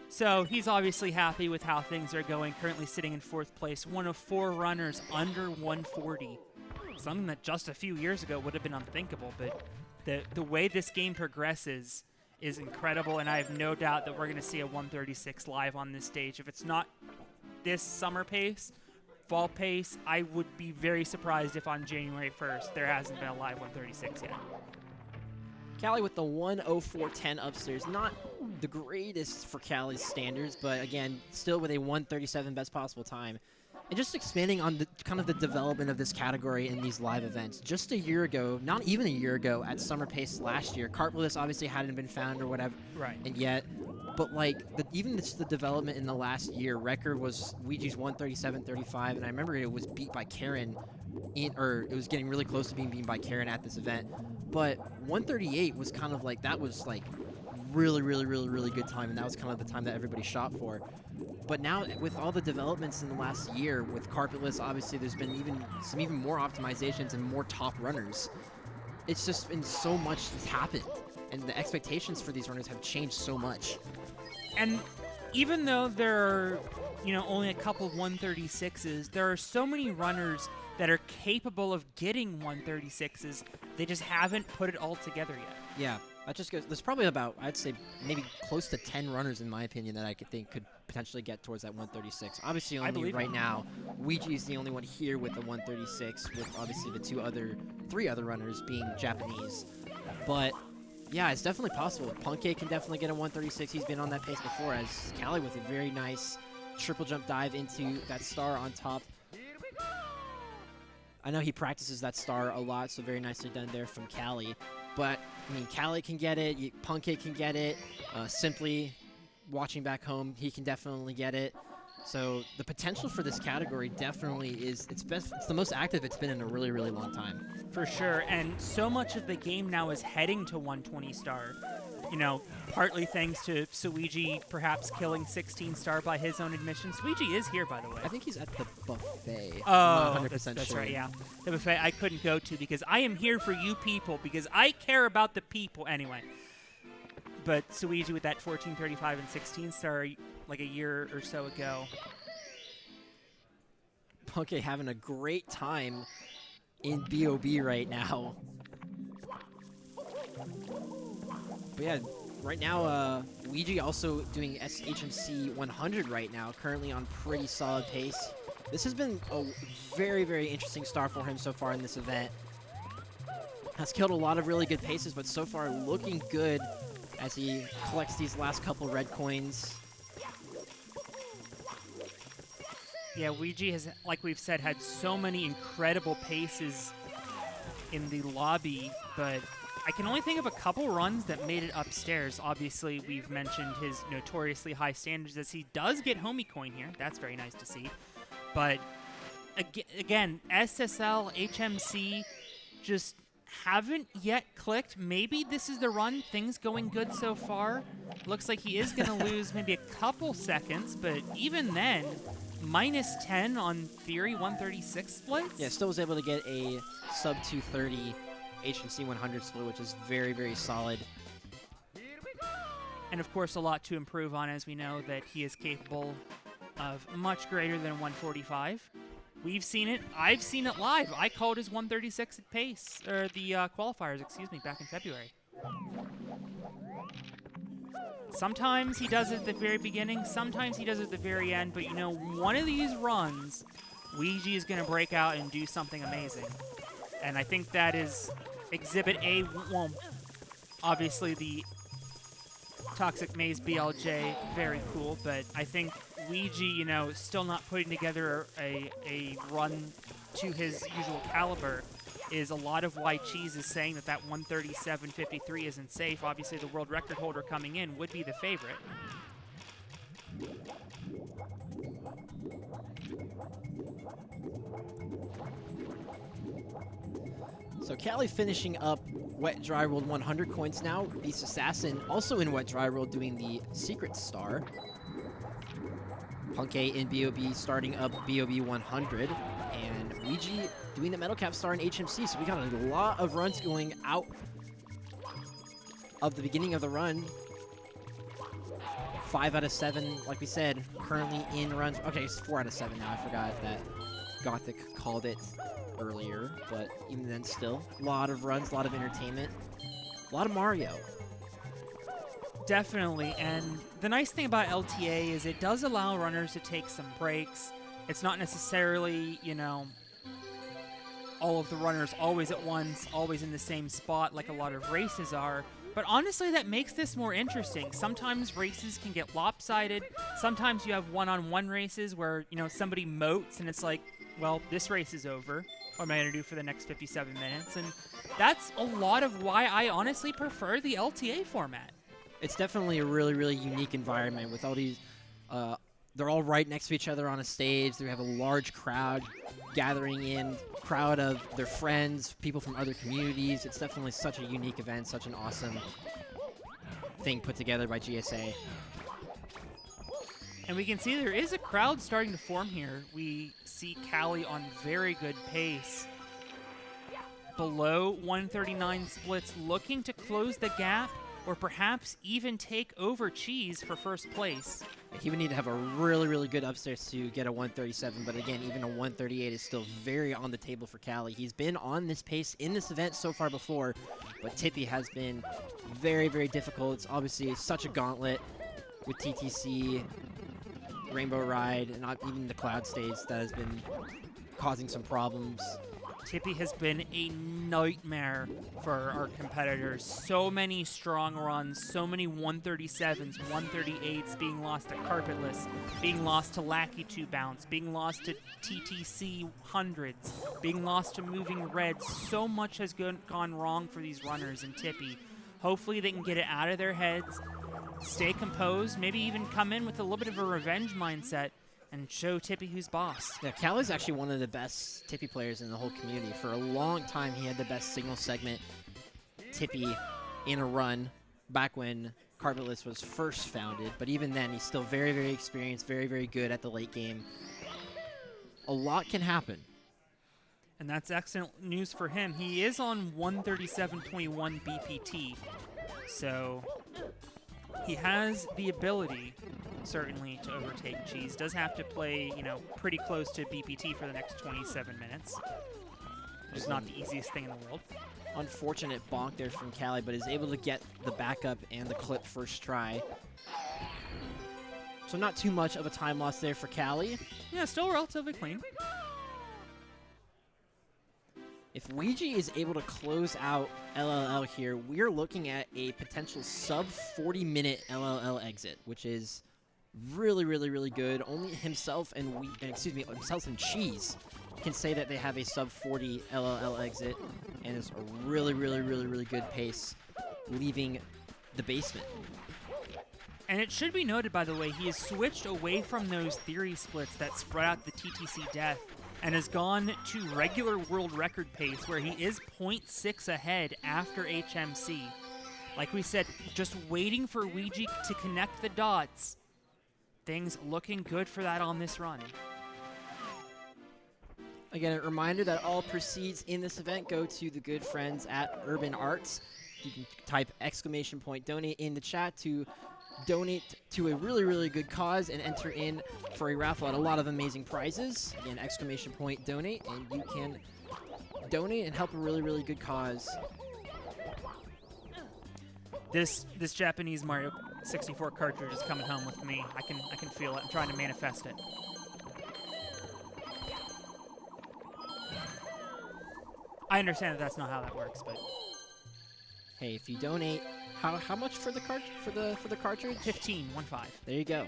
So he's obviously happy with how things are going, currently sitting in 4th place, one of 4 runners under 140. Something that just a few years ago would have been unthinkable, but the way this game progresses is incredible, and I have no doubt that we're going to see a 136 live on this stage. If it's not this summer pace, fall pace, I would be very surprised if on January 1st there hasn't been a live 136 yet. Callie with the 1:04.10 upstairs. Not the greatest for Callie's standards, but again, still with a 1:37 best possible time. And just expanding on the kind of the development of this category in these live events. Just a year ago, not even a year ago, at Summer Pace last year, cartwheelers obviously hadn't been found or whatever. Right. And yet, but like even the development in the last year, record was Ouija's 1:37.35, and I remember it was beat by Karen, or it was getting really close to being beaten by Karen at this event. But 1:38 was kind of like, that was like really, really, really, really good time, and that was kind of the time that everybody shot for. But now, with all the developments in the last year, with carpetless, obviously there's been even more optimizations and more top runners. It's just been so much that's happened, and the expectations for these runners have changed so much. And even though there are, you know, only a couple of 136s, there are so many runners that are capable of getting 136s. They just haven't put it all together yet. Yeah, that just goes. There's probably about, I'd say, maybe close to 10 runners in my opinion that I could potentially get towards that 136. Obviously, only right now, Ouija is the only one here with the 136, with obviously the 3 other runners being Japanese. But yeah, it's definitely possible. Punkei can definitely get a 136. He's been on that pace before, as Callie with a very nice triple jump dive into that star on top. I know he practices that star a lot, so very nicely done there from Callie. But, I mean, Callie can get it, Punkei can get it. Simply watching back home, he can definitely get it. So the potential for this category definitely is, it's the most active it's been in a really, really long time. For sure, and so much of the game now is heading to 120 star. You know, partly thanks to Suiji perhaps killing 16 star by his own admission. Suiji is here, by the way. I think he's at the buffet. Oh, I'm not 100% that's sure. right, yeah. The buffet I couldn't go to because I am here for you people, because I care about the people anyway. But Suiji with that 1435 and 16 star like a year or so ago. Punkei having a great time in BOB right now. But yeah, right now, Ouija also doing HMC 100 right now, currently on pretty solid pace. This has been a very, very interesting start for him so far in this event. Has killed a lot of really good paces, but so far looking good as he collects these last couple red coins. Yeah, Ouija has, like we've said, had so many incredible paces in the lobby, but I can only think of a couple runs that made it upstairs. Obviously, we've mentioned his notoriously high standards as he does get homie coin here. That's very nice to see. But again, SSL, HMC just haven't yet clicked. Maybe this is the run. Things going good so far. Looks like he is going to lose maybe a couple seconds, but even then, minus 10 on theory 136 splits. Yeah, still was able to get a sub 230 HMC 100 split, which is very, very solid. And of course, a lot to improve on, as we know that he is capable of much greater than 145. We've seen it. I've seen it live. I called his 136 at pace, or the qualifiers, excuse me, back in February. Sometimes he does it at the very beginning, sometimes he does it at the very end, but you know, one of these runs, Ouija is going to break out and do something amazing. And I think that is Exhibit A. Well, obviously the Toxic Maze BLJ, very cool, but I think Ouija, you know, still not putting together a run to his usual caliber is a lot of why Cheese is saying that that 137.53 isn't safe. Obviously, the world record holder coming in would be the favorite. So Callie finishing up Wet Dry World 100 coins now. Beast Assassin also in Wet Dry World doing the Secret Star. Punk A in BOB starting up BOB 100. And Ouija doing the Metal Cap Star in HMC. So we got a lot of runs going out of the beginning of the run. 5 out of 7, like we said, currently in runs. Okay, it's 4 out of 7 now. I forgot that Gothic called it earlier, but even then still, a lot of runs, a lot of entertainment, a lot of Mario. Definitely, and the nice thing about LTA is it does allow runners to take some breaks. It's not necessarily, you know, all of the runners always at once, always in the same spot like a lot of races are. But honestly, that makes this more interesting. Sometimes races can get lopsided. Sometimes you have one-on-one races where, you know, somebody moats and it's like, well, this race is over. What am I going to do for the next 57 minutes? And that's a lot of why I honestly prefer the LTA format. It's definitely a really, really unique environment with all these, they're all right next to each other on a stage. They have a large crowd gathering in, crowd of their friends, people from other communities. It's definitely such a unique event, such an awesome thing put together by GSA. And we can see there is a crowd starting to form here. We see Callie on very good pace. Below 139 splits, looking to close the gap or perhaps even take over Cheese for first place. He would need to have a really, really good upstairs to get a 137, but again, even a 138 is still very on the table for Callie. He's been on this pace in this event so far before, but Tippy has been very, very difficult. It's obviously such a gauntlet with TTC, Rainbow Ride, and not even the Cloud stage that has been causing some problems. Tippy has been a nightmare for our competitors. So many strong runs, so many 137s, 138s being lost to Carpetless, being lost to Lackey 2 Bounce, being lost to TTC 100s, being lost to Moving Red. So much has gone wrong for these runners in Tippy. Hopefully they can get it out of their heads, stay composed, maybe even come in with a little bit of a revenge mindset and show Tippy who's boss. Yeah, Callie's actually one of the best Tippy players in the whole community. For a long time, he had the best signal segment Tippy in a run back when Carpetless was first founded. But even then, he's still very, very experienced, very, very good at the late game. A lot can happen. And that's excellent news for him. He is on 137.21 BPT, so he has the ability, certainly, to overtake Cheese. Does have to play, you know, pretty close to BPT for the next 27 minutes, which is not the easiest thing in the world. Unfortunate bonk there from Callie, but is able to get the backup and the clip first try. So not too much of a time loss there for Callie. Yeah, still relatively clean. If Ouija is able to close out LLL here, we're looking at a potential sub 40-minute LLL exit, which is really, really, really good. Only himself and himself and Cheese can say that they have a sub 40 LLL exit, and it's a really, really, really, really good pace leaving the basement. And it should be noted, by the way, he has switched away from those theory splits that spread out the TTC death and has gone to regular world record pace where he is 0.6 ahead after HMC. Like we said, just waiting for Ouija to connect the dots. Things looking good for that on this run. Again, a reminder that all proceeds in this event go to the good friends at Urban Arts. You can type !donate in the chat to donate to a really, really good cause and enter in for a raffle at a lot of amazing prizes. Again, !donate, and you can donate and help a really, really good cause. This Japanese Mario 64 cartridge is coming home with me. I can feel it. I'm trying to manifest it. I understand that that's not how that works, but Hey, if you donate, how much for the cartridge? 15. There you go.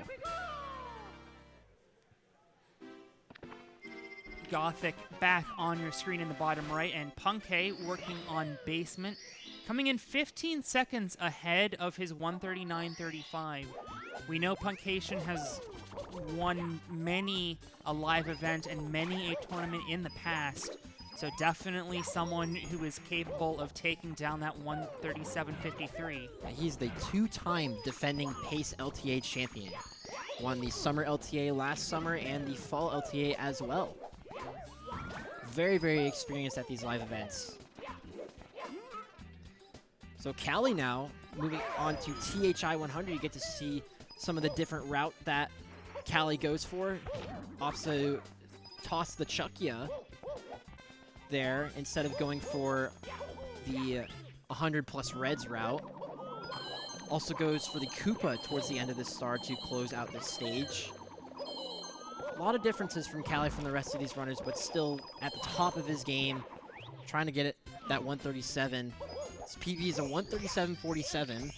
Gothic back on your screen in the bottom right, and Punkay working on basement, coming in 15 seconds ahead of his 139.35. We know Punkation has won many a live event and many a tournament in the past, so definitely someone who is capable of taking down that 137.53. He's the 2-time defending Pace LTA champion. Won the Summer LTA last summer and the Fall LTA as well. Very, very experienced at these live events. So Callie now, moving on to THI 100, you get to see some of the different route that Callie goes for. Also toss the Chuckya there instead of going for the 100 plus reds route. Also goes for the Koopa towards the end of the star to close out this stage. A lot of differences from Callie from the rest of these runners, but still at the top of his game, trying to get it that 137. His PB is a 137.47,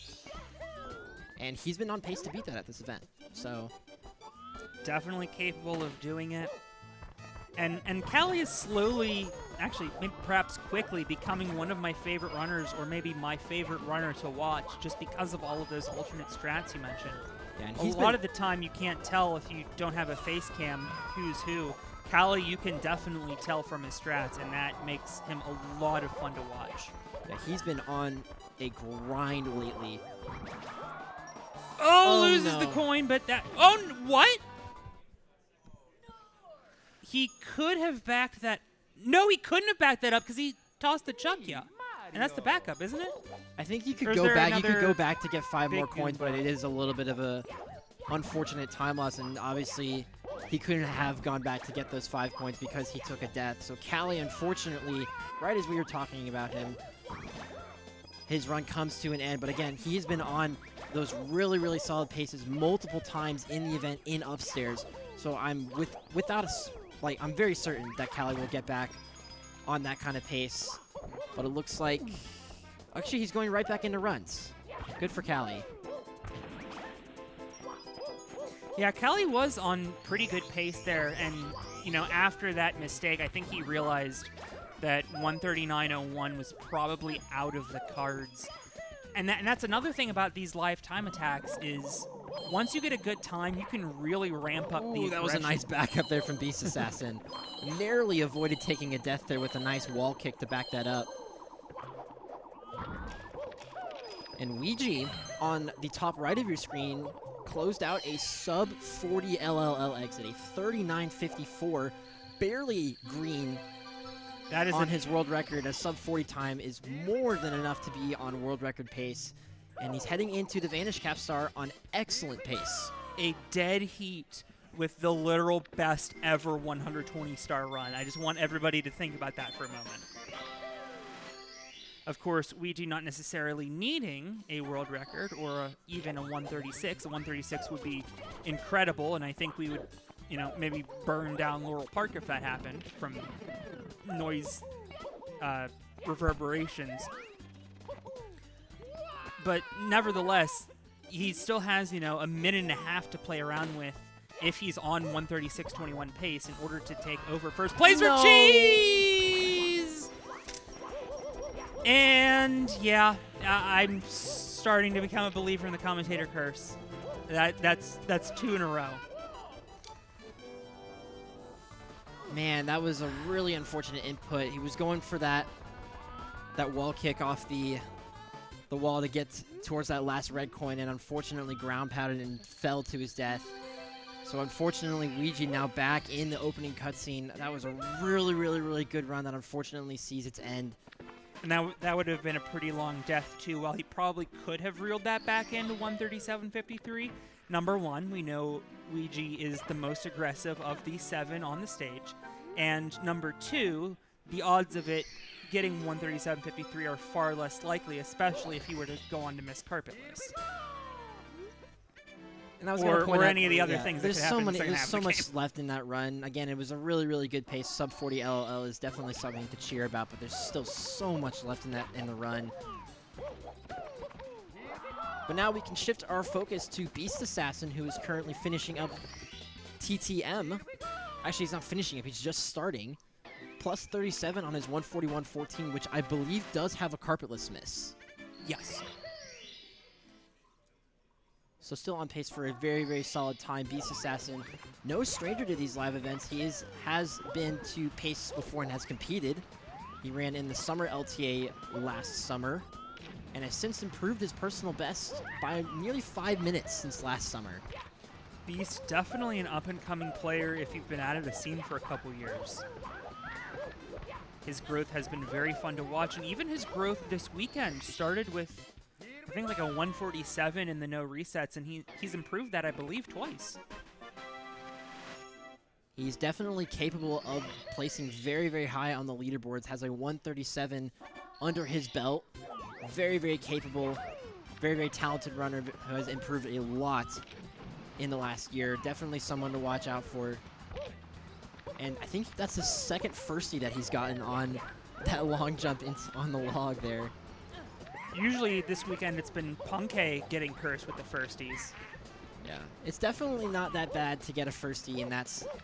and he's been on pace to beat that at this event. So Definitely capable of doing it. And Callie is slowly, actually, maybe perhaps quickly, becoming one of my favorite runners, or maybe my favorite runner to watch, just because of all of those alternate strats you mentioned. yeah, and A lot of the time, you can't tell if you don't have a face cam who's who. Callie, you can definitely tell from his strats, and that makes him a lot of fun to watch. Yeah, he's been on a grind lately. Oh, loses no. the coin, but that... Oh, what? He could have backed that... No, he couldn't have backed that up because he tossed the Chuckya. And that's the backup, isn't it? I think you Or could is go there back. You could another go back to get 5 more big coins, but goomba? it is a little bit of a unfortunate time loss, and obviously he couldn't have gone back to get those 5 coins because he took a death. So Callie, unfortunately, right as we were talking about him, his run comes to an end. But again, he's been on those really, really solid paces multiple times in the event in upstairs. So I'm I'm very certain that Callie will get back on that kind of pace. But it looks like, actually, he's going right back into runs. Good for Callie. Yeah, Callie was on pretty good pace there, and, you know, after that mistake, I think he realized that 139.01 was probably out of the cards. And that's another thing about these live time attacks is once you get a good time, you can really ramp up the aggression. That was a nice backup there from Beast Assassin. Narrowly avoided taking a death there with a nice wall kick to back that up. And Ouija, on the top right of your screen, closed out a sub 40 LLL exit, a 39.54, barely green. That is on his world record. A sub 40 time is more than enough to be on world record pace. And he's heading into the Vanish Cap Star on excellent pace. A dead heat with the literal best ever 120 star run. I just want everybody to think about that for a moment. Of course, Ouija not necessarily needing a world record or even a 136. A 136 would be incredible, and I think we would, you know, maybe burn down Laurel Park if that happened from noise reverberations. But nevertheless, he still has, you know, a minute and a half to play around with if he's on 136.21 pace in order to take over first place for Cheese! And yeah, I'm starting to become a believer in the commentator curse. That's 2 in a row. Man, that was a really unfortunate input. He was going for that wall kick off the wall to get towards that last red coin, and unfortunately ground pounded and fell to his death. So unfortunately, Ouija now back in the opening cutscene. That was a really, really, really good run that unfortunately sees its end. And that would have been a pretty long death, too. While he probably could have reeled that back into 137.53, number one, we know Ouija is the most aggressive of the 7 on the stage. And number 2, the odds of it getting 137.53 are far less likely, especially if he were to go on to miss carpetless. And I was going to point or out, any of the other things that There's could so happen in the many. second There's half so of the much game. left in that run. Again, it was a really, really good pace. Sub 40 LOL is definitely something to cheer about, but there's still so much left in the run. But now we can shift our focus to Beast Assassin, who is currently finishing up TTM. Actually, he's not finishing up. He's just starting. Plus 37 on his 141.14, which I believe does have a carpetless miss. Yes. So still on pace for a very, very solid time. Beast Assassin, no stranger to these live events. He has been to pace before and has competed. He ran in the summer LTA last summer and has since improved his personal best by nearly 5 minutes since last summer. Beast, definitely an up-and-coming player if you've been out of the scene for a couple years. His growth has been very fun to watch, and even his growth this weekend started with, I think, like a 147 in the no resets, and he's improved that, I believe, twice. He's definitely capable of placing very, very high on the leaderboards, has a 137 under his belt. Very, very capable, very, very talented runner who has improved a lot in the last year. Definitely someone to watch out for. And I think that's the second firstie that he's gotten on that long jump on the log there. Usually this weekend it's been Punkay getting cursed with the firsties. Yeah, it's definitely not that bad to get a firstie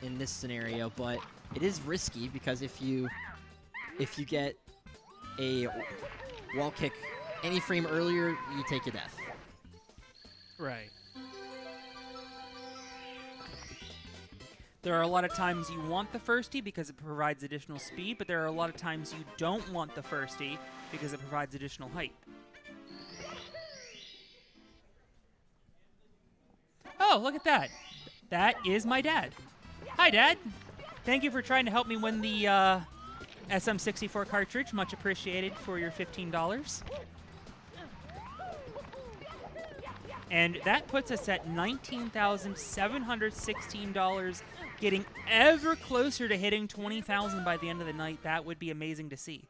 in this scenario, but it is risky because if you get a wall kick any frame earlier, you take a death. Right. There are a lot of times you want the firstie because it provides additional speed, but there are a lot of times you don't want the firstie because it provides additional height. Oh, look at that. That is my dad. Hi, Dad. Thank you for trying to help me win the SM64 cartridge. Much appreciated for your $15. And that puts us at $19,716, getting ever closer to hitting 20,000 by the end of the night. That would be amazing to see.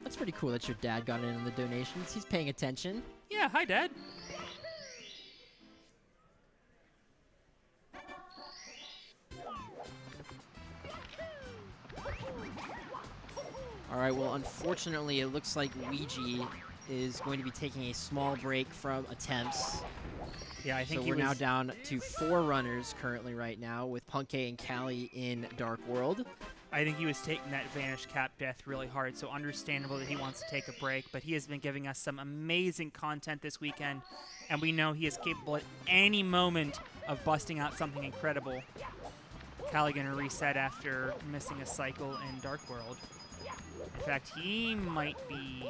That's pretty cool that your dad got in on the donations. He's paying attention. Yeah, hi, Dad. All right, well, unfortunately, it looks like Ouija is going to be taking a small break from attempts. Yeah, I think so we're now down to 4 runners currently right now with Punkay and Callie in Dark World. I think he was taking that Vanish Cap death really hard, so understandable that he wants to take a break, but he has been giving us some amazing content this weekend, and we know he is capable at any moment of busting out something incredible. Callie gonna reset after missing a cycle in Dark World. In fact, he might be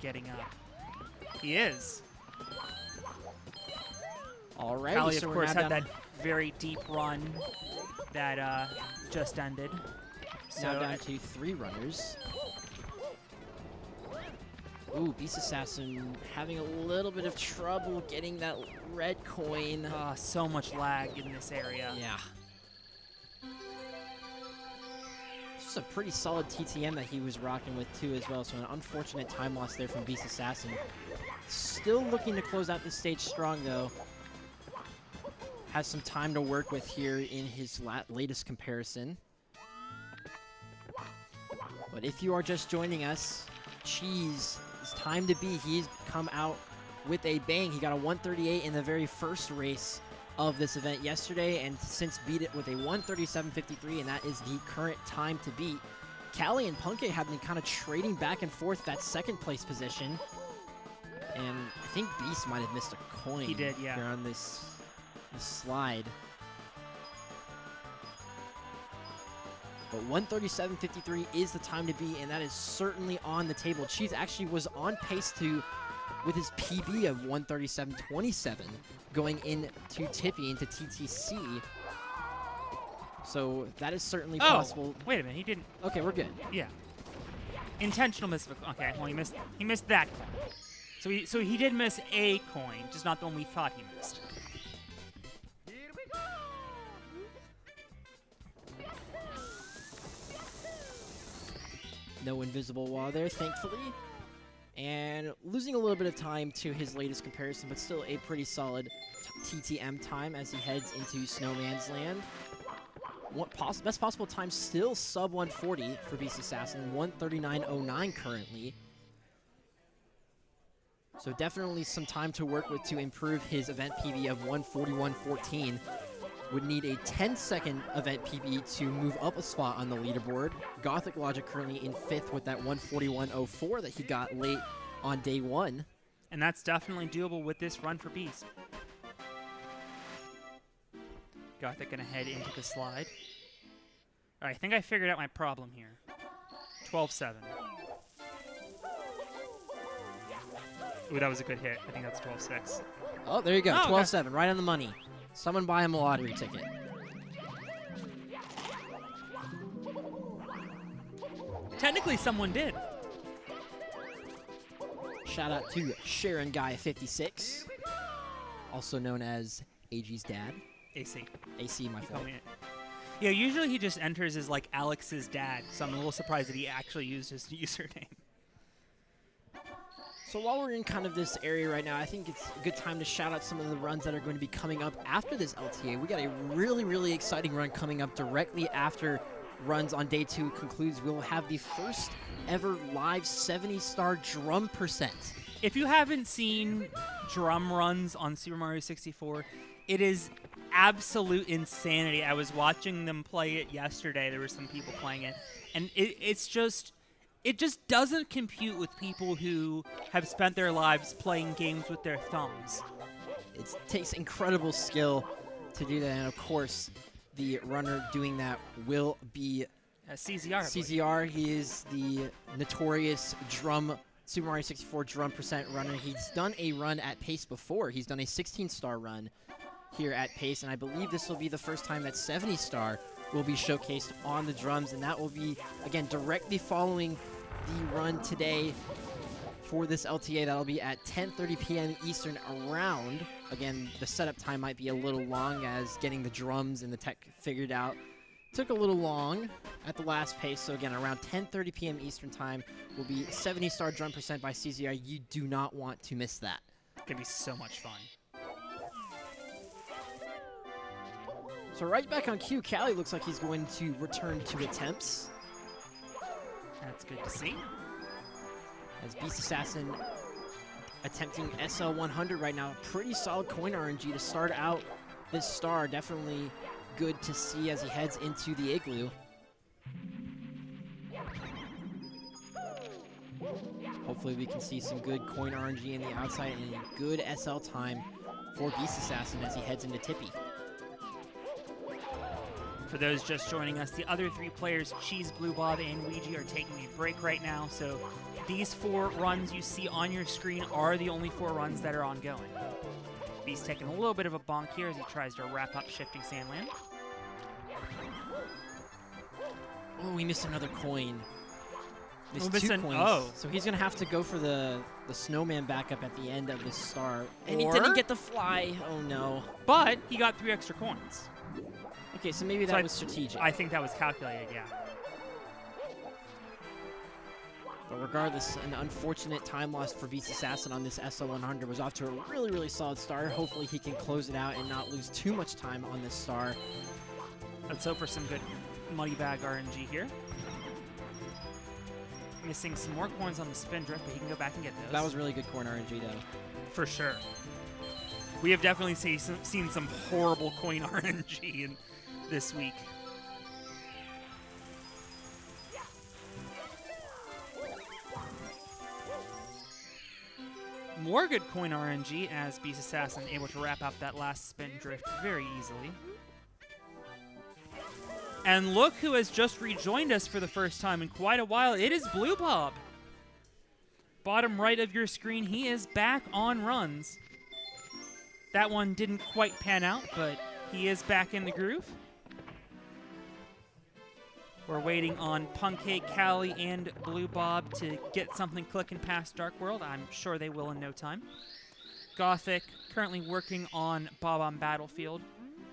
getting up. He is. All right. Callie, so of we're course, now had down, that very deep run that just ended. now So down to 3 runners. Ooh, Beast Assassin having a little bit of trouble getting that red coin. so much lag in this area. Yeah. This is a pretty solid TTM that he was rocking with too as well, so an unfortunate time loss there from Beast Assassin. Still looking to close out this stage strong though. Has some time to work with here in his latest comparison. But if you are just joining us, Cheese, it's time to be. He's come out with a bang. He got a 138 in the very first race of this event yesterday and since beat it with a 137.53, and that is the current time to beat. Callie and Punkay have been kind of trading back and forth that second place position. And I think Beast might have missed a coin. He did, yeah. Here on this slide. But 137.53 is the time to be, and that is certainly on the table. Cheese actually was on pace with his PB of 137.27 going into Tippy, into TTC. So that is certainly possible. Wait a minute, he didn't. Okay, we're good. Yeah. Intentional miss. Okay, well, he missed that coin. So he did miss a coin, just not the one we thought he missed. No invisible wall there, thankfully. And losing a little bit of time to his latest comparison, but still a pretty solid TTM time as he heads into Snowman's Land. Best possible time still sub 140 for Beast Assassin, 139.09 currently. So definitely some time to work with to improve his event PB of 141.14. Would need a 10-second event PB to move up a spot on the leaderboard. Gothic Logic currently in 5th with that 141.04 that he got late on day 1. And that's definitely doable with this run for Beast. Gothic gonna head into the slide. All right, I think I figured out my problem here. 12-7. Ooh, that was a good hit. I think that's 12-6. Oh, there you go. Oh, 12-7, right on the money. Someone buy him a lottery ticket. Technically, someone did. Shout out to Sharon Guy 56, also known as AG's dad. AC. AC, my fault. Yeah, usually he just enters as like Alex's dad, so I'm a little surprised that he actually used his username. So while we're in kind of this area right now, I think it's a good time to shout out some of the runs that are going to be coming up after this LTA. We got a really, really exciting run coming up directly after runs on day 2 concludes. We'll have the first ever live 70-star drum percent. If you haven't seen drum runs on Super Mario 64, it is absolute insanity. I was watching them play it yesterday. There were some people playing it, and it just doesn't compute with people who have spent their lives playing games with their thumbs. It takes incredible skill to do that, and of course, the runner doing that will be CZR. CZR, he is the notorious Super Mario 64 drum percent runner. He's done a run at Pace before. He's done a 16-star run here at Pace, and I believe this will be the first time that 70-star will be showcased on the drums, and that will be, again, directly following the run today for this LTA. That'll be at 10:30 p.m. Eastern around. Again, the setup time might be a little long as getting the drums and the tech figured out took a little long at the last pace. So again, around 10:30 p.m. Eastern time will be 70-star drum percent by CZR. You do not want to miss that. It's gonna be so much fun. So right back on cue, Callie looks like he's going to return to attempts. That's good to see. As Beast Assassin attempting SL100 right now. Pretty solid coin RNG to start out this star. Definitely good to see as he heads into the igloo. Hopefully we can see some good coin RNG in the outside and a good SL time for Beast Assassin as he heads into Tippy. For those just joining us, the other 3 players, Cheese, Blue Bob, and Ouija, are taking a break right now. So these 4 runs you see on your screen are the only 4 runs that are ongoing. Beast taking a little bit of a bonk here as he tries to wrap up Shifting Sandland. Oh, we missed another coin. Missed Oh, 2 coins. oh. So he's going to have to go for the snowman backup at the end of this star. And he Or- didn't get the fly. Oh, no. But he got 3 extra coins. Okay, so maybe that was strategic. I think that was calculated, yeah. But regardless, an unfortunate time loss for Beast Assassin on this SL100 was off to a really, really solid start. Hopefully he can close it out and not lose too much time on this star. Let's hope for some good money bag RNG here. Missing some more coins on the spin drift, but he can go back and get those. That was really good coin RNG, though. For sure. We have definitely seen some horrible coin RNG this week. More good coin RNG as Beast Assassin able to wrap up that last spin drift very easily. And look who has just rejoined us for the first time in quite a while. It is Blue Bob. Bottom right of your screen, he is back on runs. That one didn't quite pan out, but he is back in the groove. We're waiting on Punkcake, Callie, and Blue Bob to get something clicking past Dark World. I'm sure they will in no time. Gothic currently working on Bob on Battlefield.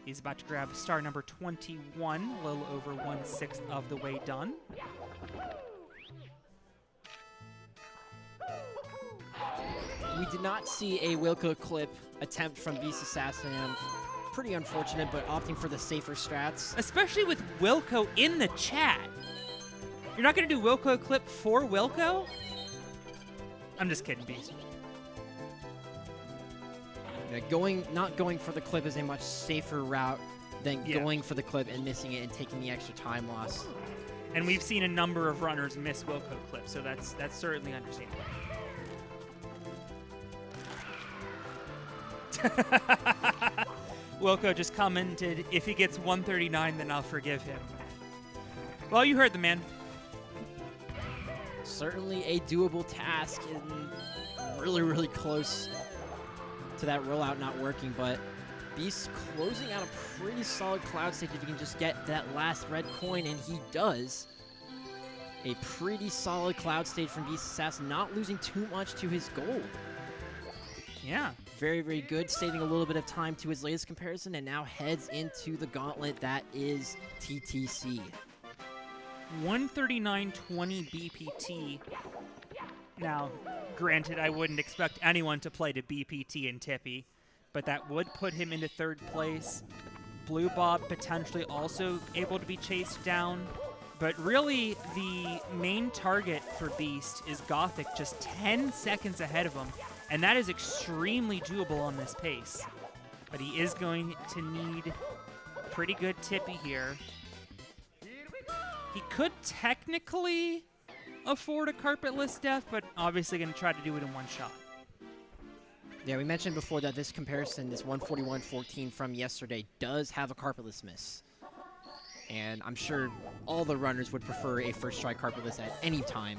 He's about to grab star number 21, a little over 1/6 of the way done. we did not see a Wilco clip attempt from Beast Assassin. Pretty unfortunate, but opting for the safer strats. Especially with Wilco in the chat. You're not going to do Wilco clip for Wilco? I'm just kidding, Beast. Yeah, not going for the clip is a much safer route than going for the clip and missing it and taking the extra time loss. And we've seen a number of runners miss Wilco clips, so that's certainly understandable. Wilco just commented, if he gets 139, then I'll forgive him. Well, you heard the man. Certainly a doable task and really, really close to that rollout not working, but Beast closing out a pretty solid cloud stage if he can just get that last red coin, and he does. A pretty solid cloud stage from Beast Assassin, not losing too much to his gold. Yeah. Very, very good, saving a little bit of time to his latest comparison, and now heads into the gauntlet that is TTC. 139.20 BPT. Now, granted, I wouldn't expect anyone to play to BPT in Tippy, but that would put him into third place. Blue Bob potentially also able to be chased down, but really the main target for Beast is Gothic, just 10 seconds ahead of him. And that is extremely doable on this pace. But he is going to need pretty good Tippy here. He could technically afford a carpetless death, but obviously going to try to do it in one shot. Yeah, we mentioned before that this comparison, this 141.14 from yesterday, does have a carpetless miss. And I'm sure all the runners would prefer a first try carpetless at any time.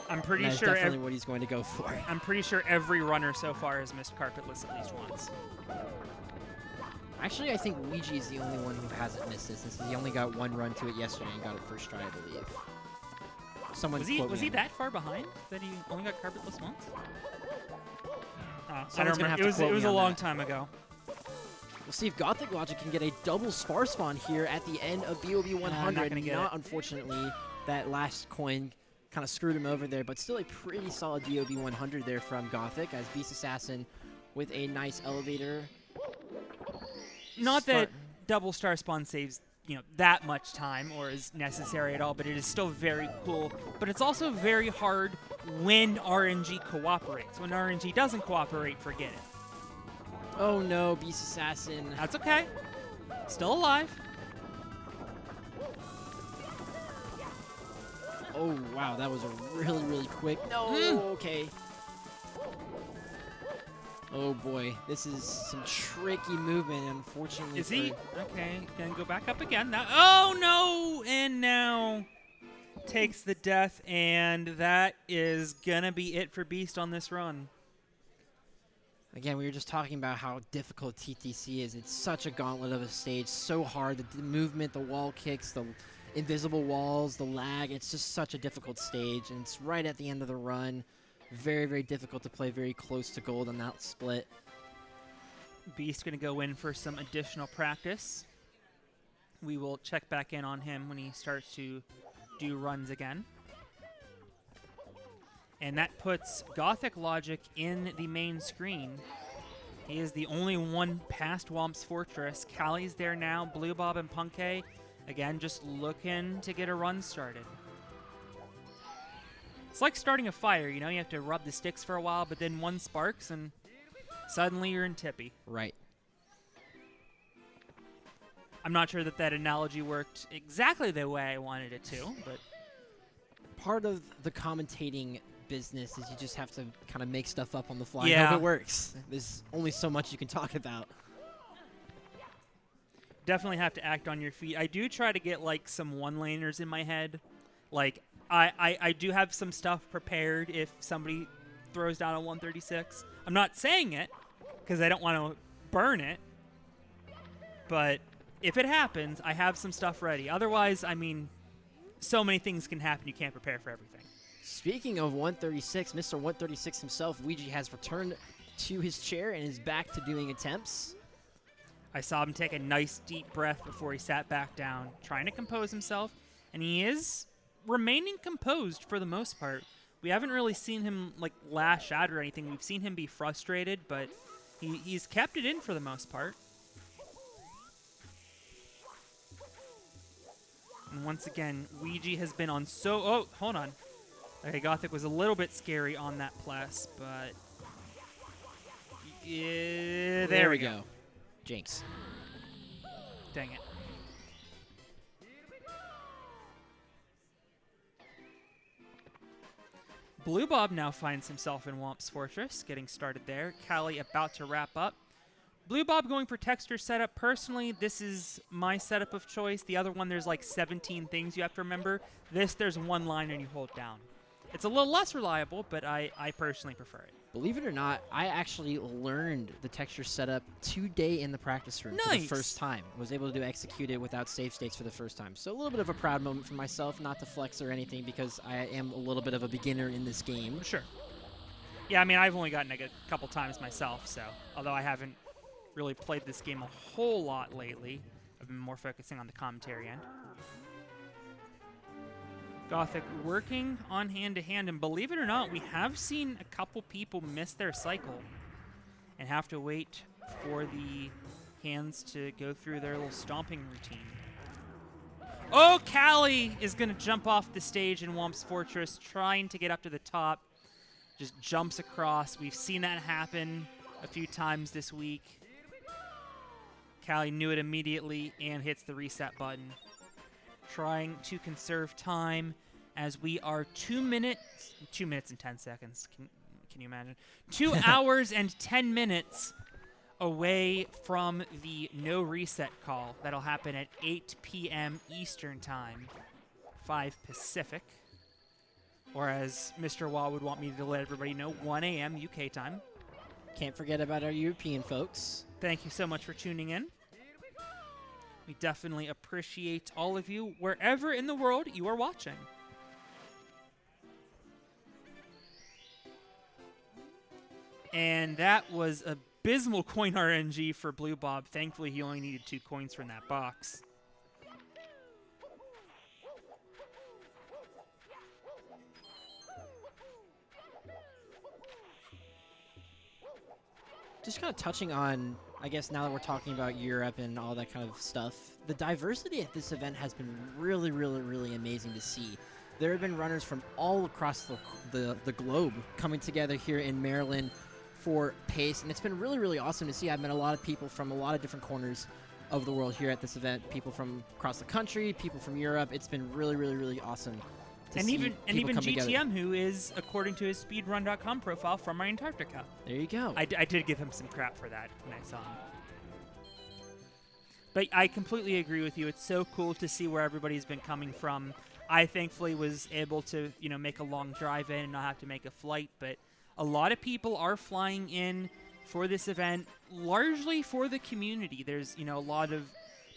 I'm pretty That's sure definitely what he's going to go for. I'm pretty sure every runner so far has missed carpetless at least once. Actually, I think Ouija is the only one who hasn't missed this, since he only got one run to it yesterday and got it first try, I believe. Someone was he that far behind that he only got carpetless once? I don't Someone's gonna remember. have to It was quote me a on long that. time ago. We'll see if Gothic Logic can get a double spar spawn here at the end of BOB 100. gonna get it. Unfortunately, that last coin kind of screwed him over there, but still a pretty solid BOB 100 there from Gothic, as Beast Assassin with a nice elevator. Not that double star spawn saves, that much time or is necessary at all, but it is still very cool. But it's also very hard when RNG cooperates. When RNG doesn't cooperate, forget it. Oh no, Beast Assassin. That's okay. Still alive. Oh wow, that was a really, really quick. No, okay. Oh boy, this is some tricky movement, unfortunately. Is he? Okay, gonna go back up again. Now, oh no! And now takes the death, and that is gonna be it for Beast on this run. Again, we were just talking about how difficult TTC is. It's such a gauntlet of a stage, so hard. The movement, the wall kicks, the invisible walls, the lag. It's just such a difficult stage, and it's right at the end of the run. Very, very difficult to play very close to gold on that split. Beast going to go in for some additional practice. We will check back in on him when he starts to do runs again. And that puts Gothic Logic in the main screen. He is the only one past Womp's Fortress. Callie's there now. Blue Bob and Punkay, again, just looking to get a run started. It's like starting a fire, you have to rub the sticks for a while, but then one sparks and suddenly you're in Tippy. Right. I'm not sure that analogy worked exactly the way I wanted it to, but part of the commentating business is you just have to kind of make stuff up on the fly. Yeah. I hope it works. There's only so much you can talk about. Definitely have to act on your feet. I do try to get some one-laners in my head. I do have some stuff prepared if somebody throws down a 136. I'm not saying it because I don't want to burn it. But if it happens, I have some stuff ready. Otherwise, so many things can happen. You can't prepare for everything. Speaking of 136, Mr. 136 himself, Ouija has returned to his chair and is back to doing attempts. I saw him take a nice deep breath before he sat back down, trying to compose himself. And he is remaining composed for the most part. we haven't really seen him like lash out or anything. We've seen him be frustrated, but he's kept it in for the most part. And once again, Ouija has been on oh, hold on. Okay, Gothic was a little bit scary on that plus, but yeah, there we go. Jinx. Dang it. Blue Bob now finds himself in Womp's Fortress, getting started there. Callie about to wrap up. Blue Bob going for texture setup. Personally, this is my setup of choice. The other one, there's like 17 things you have to remember. This, there's one line and you hold down. It's a little less reliable, but I personally prefer it. Believe it or not, I actually learned the texture setup today in the practice room for the first time. Was able to execute it without save states for the first time. So a little bit of a proud moment for myself, not to flex or anything, because I am a little bit of a beginner in this game. Sure. Yeah, I mean, I've only gotten it a couple times myself, so although I haven't really played this game a whole lot lately, I've been more focusing on the commentary end. Gothic working on hand-to-hand, and believe it or not, we have seen a couple people miss their cycle and have to wait for the hands to go through their little stomping routine. Oh, Callie is going to jump off the stage in Womp's Fortress, trying to get up to the top. Just jumps across. We've seen that happen a few times this week. Callie knew it immediately and hits the reset button. Trying to conserve time as we are 2 minutes and 10 seconds. Can you imagine? 2 hours and 10 minutes away from the no reset call. That'll happen at 8 p.m. Eastern Time, 5 Pacific. Or as Mr. Wall would want me to let everybody know, 1 a.m. UK time. Can't forget about our European folks. Thank you so much for tuning in. We definitely appreciate all of you wherever in the world you are watching. And that was abysmal coin RNG for Blue Bob. Thankfully, he only needed 2 coins from that box. Just kind of touching on, I guess now that we're talking about Europe and all that kind of stuff, the diversity at this event has been really, really, really amazing to see. There have been runners from all across the globe coming together here in Maryland for PACE, and it's been really, really awesome to see. I've met a lot of people from a lot of different corners of the world here at this event, people from across the country, people from Europe. It's been really, really, really awesome to see people come GTM, together. who is, according to his Speedrun.com profile, from my Antarctica. There you go. I did give him some crap for that when I saw him. But I completely agree with you. It's so cool to see where everybody's been coming from. I thankfully was able to, make a long drive in and not have to make a flight, but a lot of people are flying in for this event, largely for the community. There's, a lot of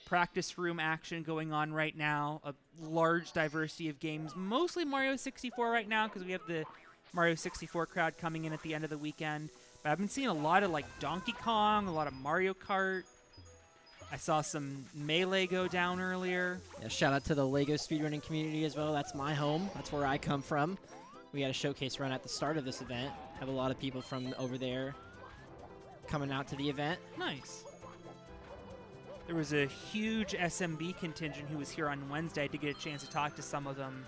practice room action going on right now, a large diversity of games, mostly Mario 64 right now because we have the Mario 64 crowd coming in at the end of the weekend. But I've been seeing a lot of Donkey Kong, a lot of Mario Kart. I saw some Melee go down earlier. Yeah, shout out to the LEGO speedrunning community as well. That's my home. That's where I come from. We had a showcase run at the start of this event. Have a lot of people from over there coming out to the event. Nice. There was a huge SMB contingent who was here on Wednesday to get a chance to talk to some of them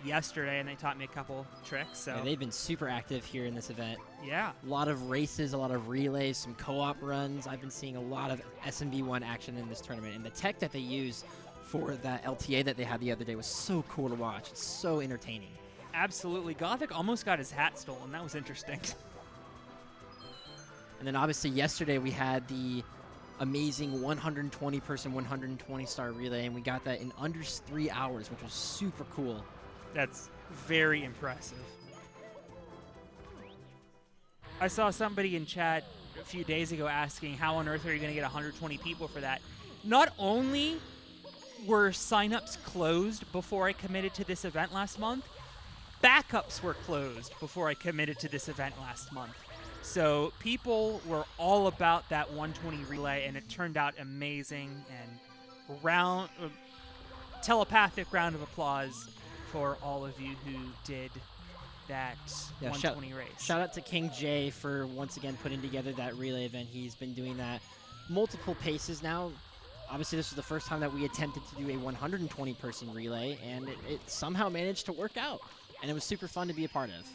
yesterday, and they taught me a couple tricks. So yeah, they've been super active here in this event. Yeah. A lot of races, a lot of relays, some co-op runs. I've been seeing a lot of SMB1 action in this tournament, and the tech that they use for that LTA that they had the other day was so cool to watch. It's so entertaining. Absolutely. Gothic almost got his hat stolen. That was interesting. And then obviously yesterday we had the amazing 120-person, 120-star relay, and we got that in under 3 hours, which was super cool. That's very impressive. I saw somebody in chat a few days ago asking how on earth are you going to get 120 people for that? Not only were signups closed before I committed to this event last month, backups were closed before I committed to this event last month. So people were all about that 120 relay, and it turned out amazing. And telepathic round of applause for all of you who did that Yeah, 120 race. Shout out to King J for once again putting together that relay event. He's been doing that multiple paces now. Obviously, this was the first time that we attempted to do a 120-person relay, and it somehow managed to work out. And it was super fun to be a part of.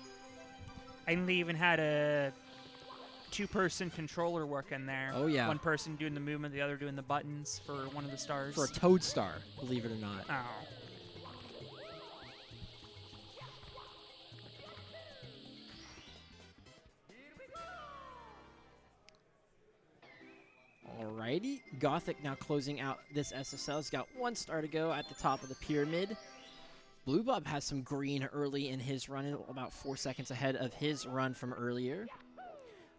I think they even had a 2-person controller work in there. Oh, yeah. One person doing the movement, the other doing the buttons for one of the stars. For a Toad Star, believe it or not. Oh. Alrighty, Gothic now closing out this SSL. He's got 1 star to go at the top of the pyramid. Blue Bob has some green early in his run, about 4 seconds ahead of his run from earlier.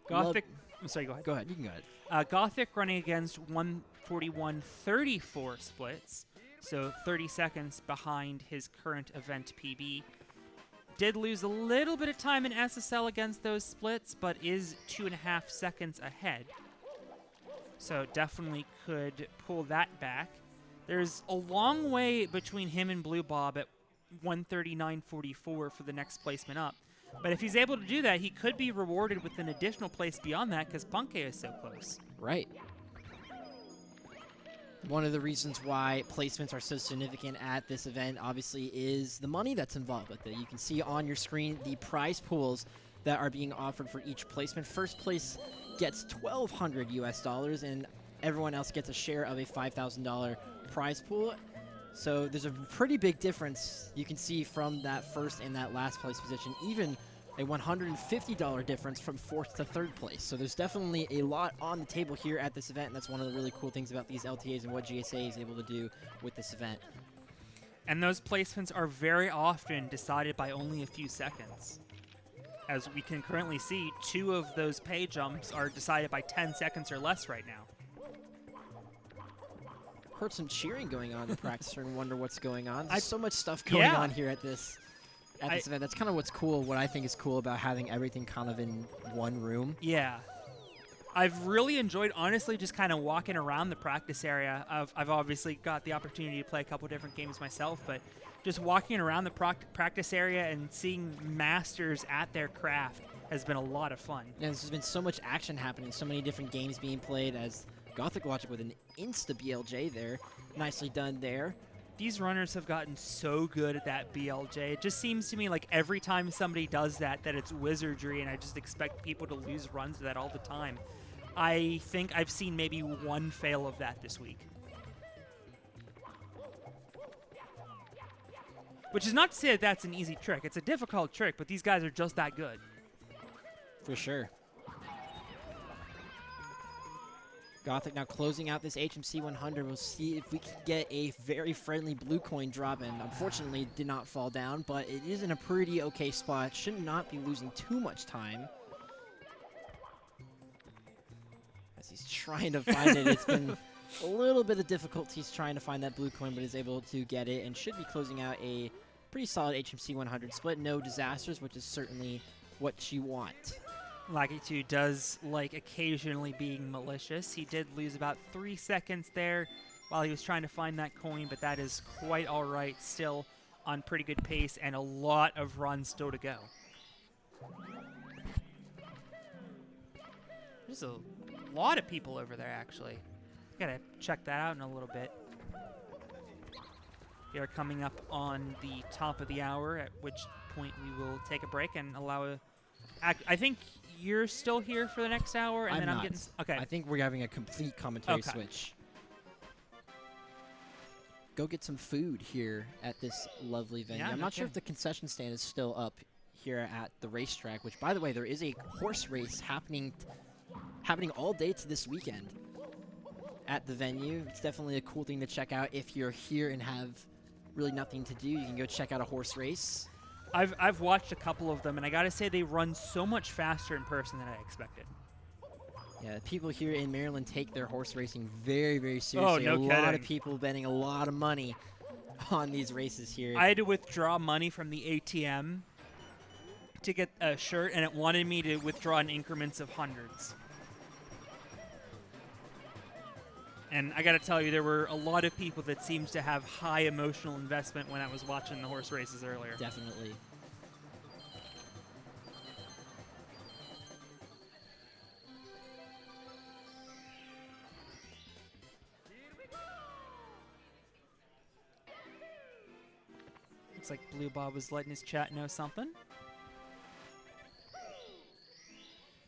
Gothic. I'm sorry, go ahead. Go ahead, you can go ahead. Gothic running against 141.34 splits, so 30 seconds behind his current event PB. Did lose a little bit of time in SSL against those splits, but is 2.5 seconds ahead. So definitely could pull that back. There's a long way between him and Blue Bob at 139.44 for the next placement up. But if he's able to do that, he could be rewarded with an additional place beyond that because Punke is so close. Right. One of the reasons why placements are so significant at this event, obviously, is the money that's involved with it. You can see on your screen the prize pools that are being offered for each placement. First place gets $1,200 US, and everyone else gets a share of a $5,000 prize pool. So there's a pretty big difference you can see from that first and that last place position, even a $150 difference from 4th to 3rd place. So there's definitely a lot on the table here at this event, and that's one of the really cool things about these LTAs and what GSA is able to do with this event. And those placements are very often decided by only a few seconds. As we can currently see, 2 of those pay jumps are decided by 10 seconds or less right now. Heard some cheering going on in the practice room. Wonder what's going on. There's so much stuff going on here at this event. That's kind of what's cool. What I think is cool about having everything kind of in one room. Yeah. I've really enjoyed, honestly, just kind of walking around the practice area. I've obviously got the opportunity to play a couple different games myself, but just walking around the practice area and seeing masters at their craft has been a lot of fun. Yeah, there's been so much action happening, so many different games being played as Gothic Logic with an insta-BLJ there. Nicely done there. These runners have gotten so good at that BLJ. It just seems to me like every time somebody does that it's wizardry, and I just expect people to lose runs to that all the time. I think I've seen maybe 1 fail of that this week. Which is not to say that that's an easy trick. It's a difficult trick, but these guys are just that good. For sure. Gothic now closing out this HMC 100. We'll see if we can get a very friendly blue coin drop in. Unfortunately, it did not fall down, but it is in a pretty okay spot. Should not be losing too much time. As he's trying to find it, it's been a little bit of difficulties trying to find that blue coin, but is able to get it and should be closing out a pretty solid HMC 100 split. No disasters, which is certainly what you want. Lucky2 does like occasionally being malicious. He did lose about 3 seconds there while he was trying to find that coin, but that is quite all right. Still on pretty good pace and a lot of runs still to go. There's a lot of people over there, actually. Gotta check that out in a little bit. We are coming up on the top of the hour, at which point we will take a break and allow I think you're still here for the next hour, and I'm then not. I'm getting. Okay. I think we're having a complete commentary switch. Go get some food here at this lovely venue. Yeah, I'm not sure if the concession stand is still up here at the racetrack, which, by the way, there is a horse race happening all day to this weekend at the venue. It's definitely a cool thing to check out if you're here and have really nothing to do. You can go check out a horse race. I've watched a couple of them, and I gotta say they run so much faster in person than I expected. Yeah, people here in Maryland take their horse racing very, very seriously. Oh, no a lot kidding. of people betting a lot of money on these races here. I had to withdraw money from the ATM to get a shirt, and it wanted me to withdraw in increments of hundreds. And I gotta tell you, there were a lot of people that seemed to have high emotional investment when I was watching the horse races earlier. Definitely. Looks like Blue Bob was letting his chat know something.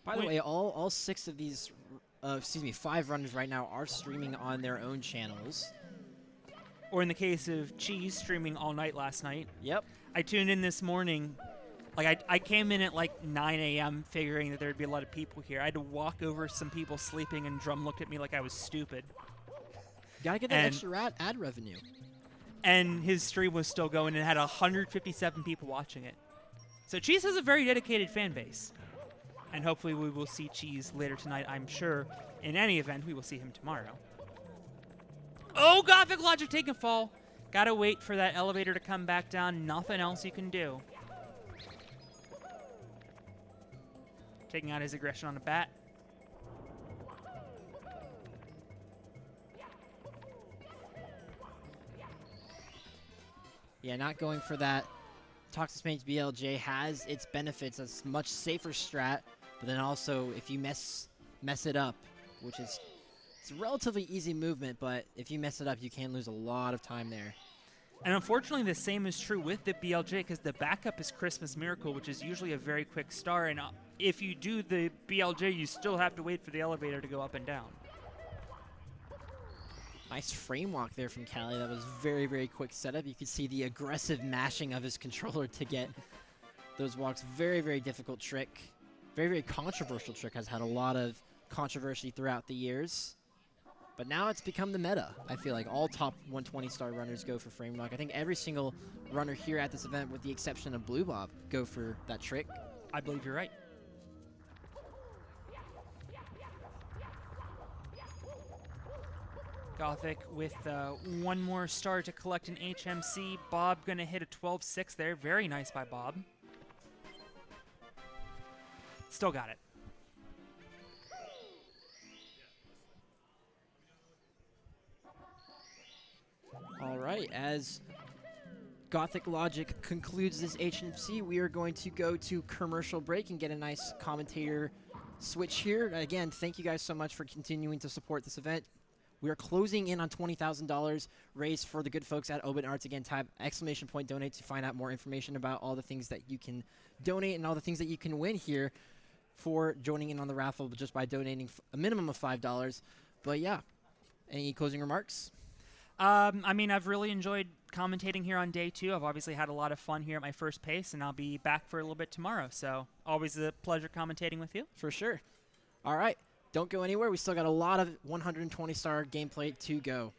By the way, all 6 of these, 5 runners right now are streaming on their own channels. Or in the case of Cheese, streaming all night last night. Yep. I tuned in this morning. Like, I came in at like 9 a.m. figuring that there'd be a lot of people here. I had to walk over some people sleeping, and Drum looked at me like I was stupid. Gotta get that extra ad revenue. And his stream was still going and had 157 people watching it. So Cheese has a very dedicated fan base. And hopefully we will see Cheese later tonight, I'm sure. In any event, we will see him tomorrow. Oh, Gothic Logic taking a fall. Gotta wait for that elevator to come back down. Nothing else you can do. Taking out his aggression on the bat. Yeah, not going for that. Toxic Mage BLJ has its benefits. It's a much safer strat, but then also if you mess it up, which is it's a relatively easy movement, but if you mess it up, you can lose a lot of time there. And unfortunately, the same is true with the BLJ because the backup is Christmas Miracle, which is usually a very quick star. And if you do the BLJ, you still have to wait for the elevator to go up and down. Nice frame walk there from Callie. That was very, very quick setup. You could see the aggressive mashing of his controller to get those walks. Very, very difficult trick. Very, very controversial trick. Has had a lot of controversy throughout the years. But now it's become the meta. I feel like all top 120-star runners go for frame walk. I think every single runner here at this event, with the exception of Blue Bob, go for that trick. I believe you're right. Gothic with one more star to collect an HMC. Bob going to hit a 12-6 there. Very nice by Bob. Still got it. All right, as Gothic Logic concludes this HMC, we are going to go to commercial break and get a nice commentator switch here. Again, thank you guys so much for continuing to support this event. We are closing in on $20,000 raised for the good folks at Open Arts. Again, type !donate to find out more information about all the things that you can donate and all the things that you can win here for joining in on the raffle just by donating a minimum of $5. But yeah, any closing remarks? I mean, I've really enjoyed commentating here on day 2. I've obviously had a lot of fun here at my first pace, and I'll be back for a little bit tomorrow. So always a pleasure commentating with you. For sure. All right. Don't go anywhere. We still got a lot of 120-star gameplay to go.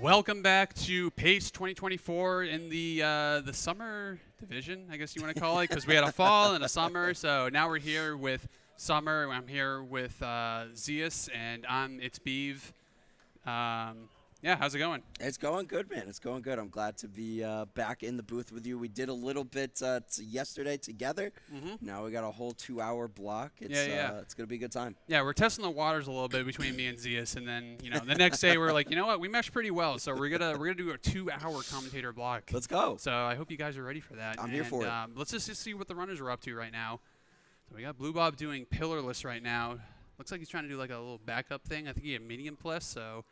Welcome back to PACE 2024 in the summer division, I guess you want to call it, because we had a fall and a summer. So now we're here with summer. I'm here with Zeus, and it's Beeve. Yeah, how's it going? It's going good, man. It's going good. I'm glad to be back in the booth with you. We did a little bit yesterday together. Now we got a whole 2-hour block. It's it's gonna be a good time. Yeah, we're testing the waters a little bit between me and Zeus, and then the next day we're like, you know what, we meshed pretty well, so we're gonna do a 2-hour commentator block. Let's go. So I hope you guys are ready for that. I'm here for it. Let's just see what the runners are up to right now. So we got Blue Bob doing pillarless right now. Looks like he's trying to do like a little backup thing. I think he had medium plus, so.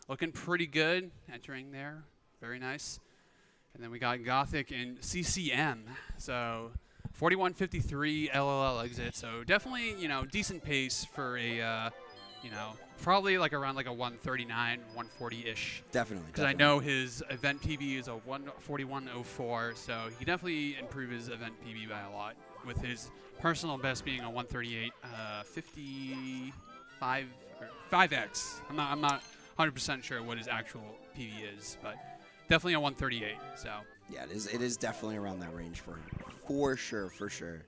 Looking pretty good, entering there. Very nice. And then we got Gothic and CCM. So 41.53 LLL exit. So definitely, decent pace for a, probably like around like a 139, 140-ish. Definitely. Because I know his event PB is a 141.04. So he definitely improved his event PB by a lot, with his personal best being a 138, 55, or 5X. I'm not 100% sure what his actual PB is, but definitely a 138. So yeah, it is definitely around that range for sure.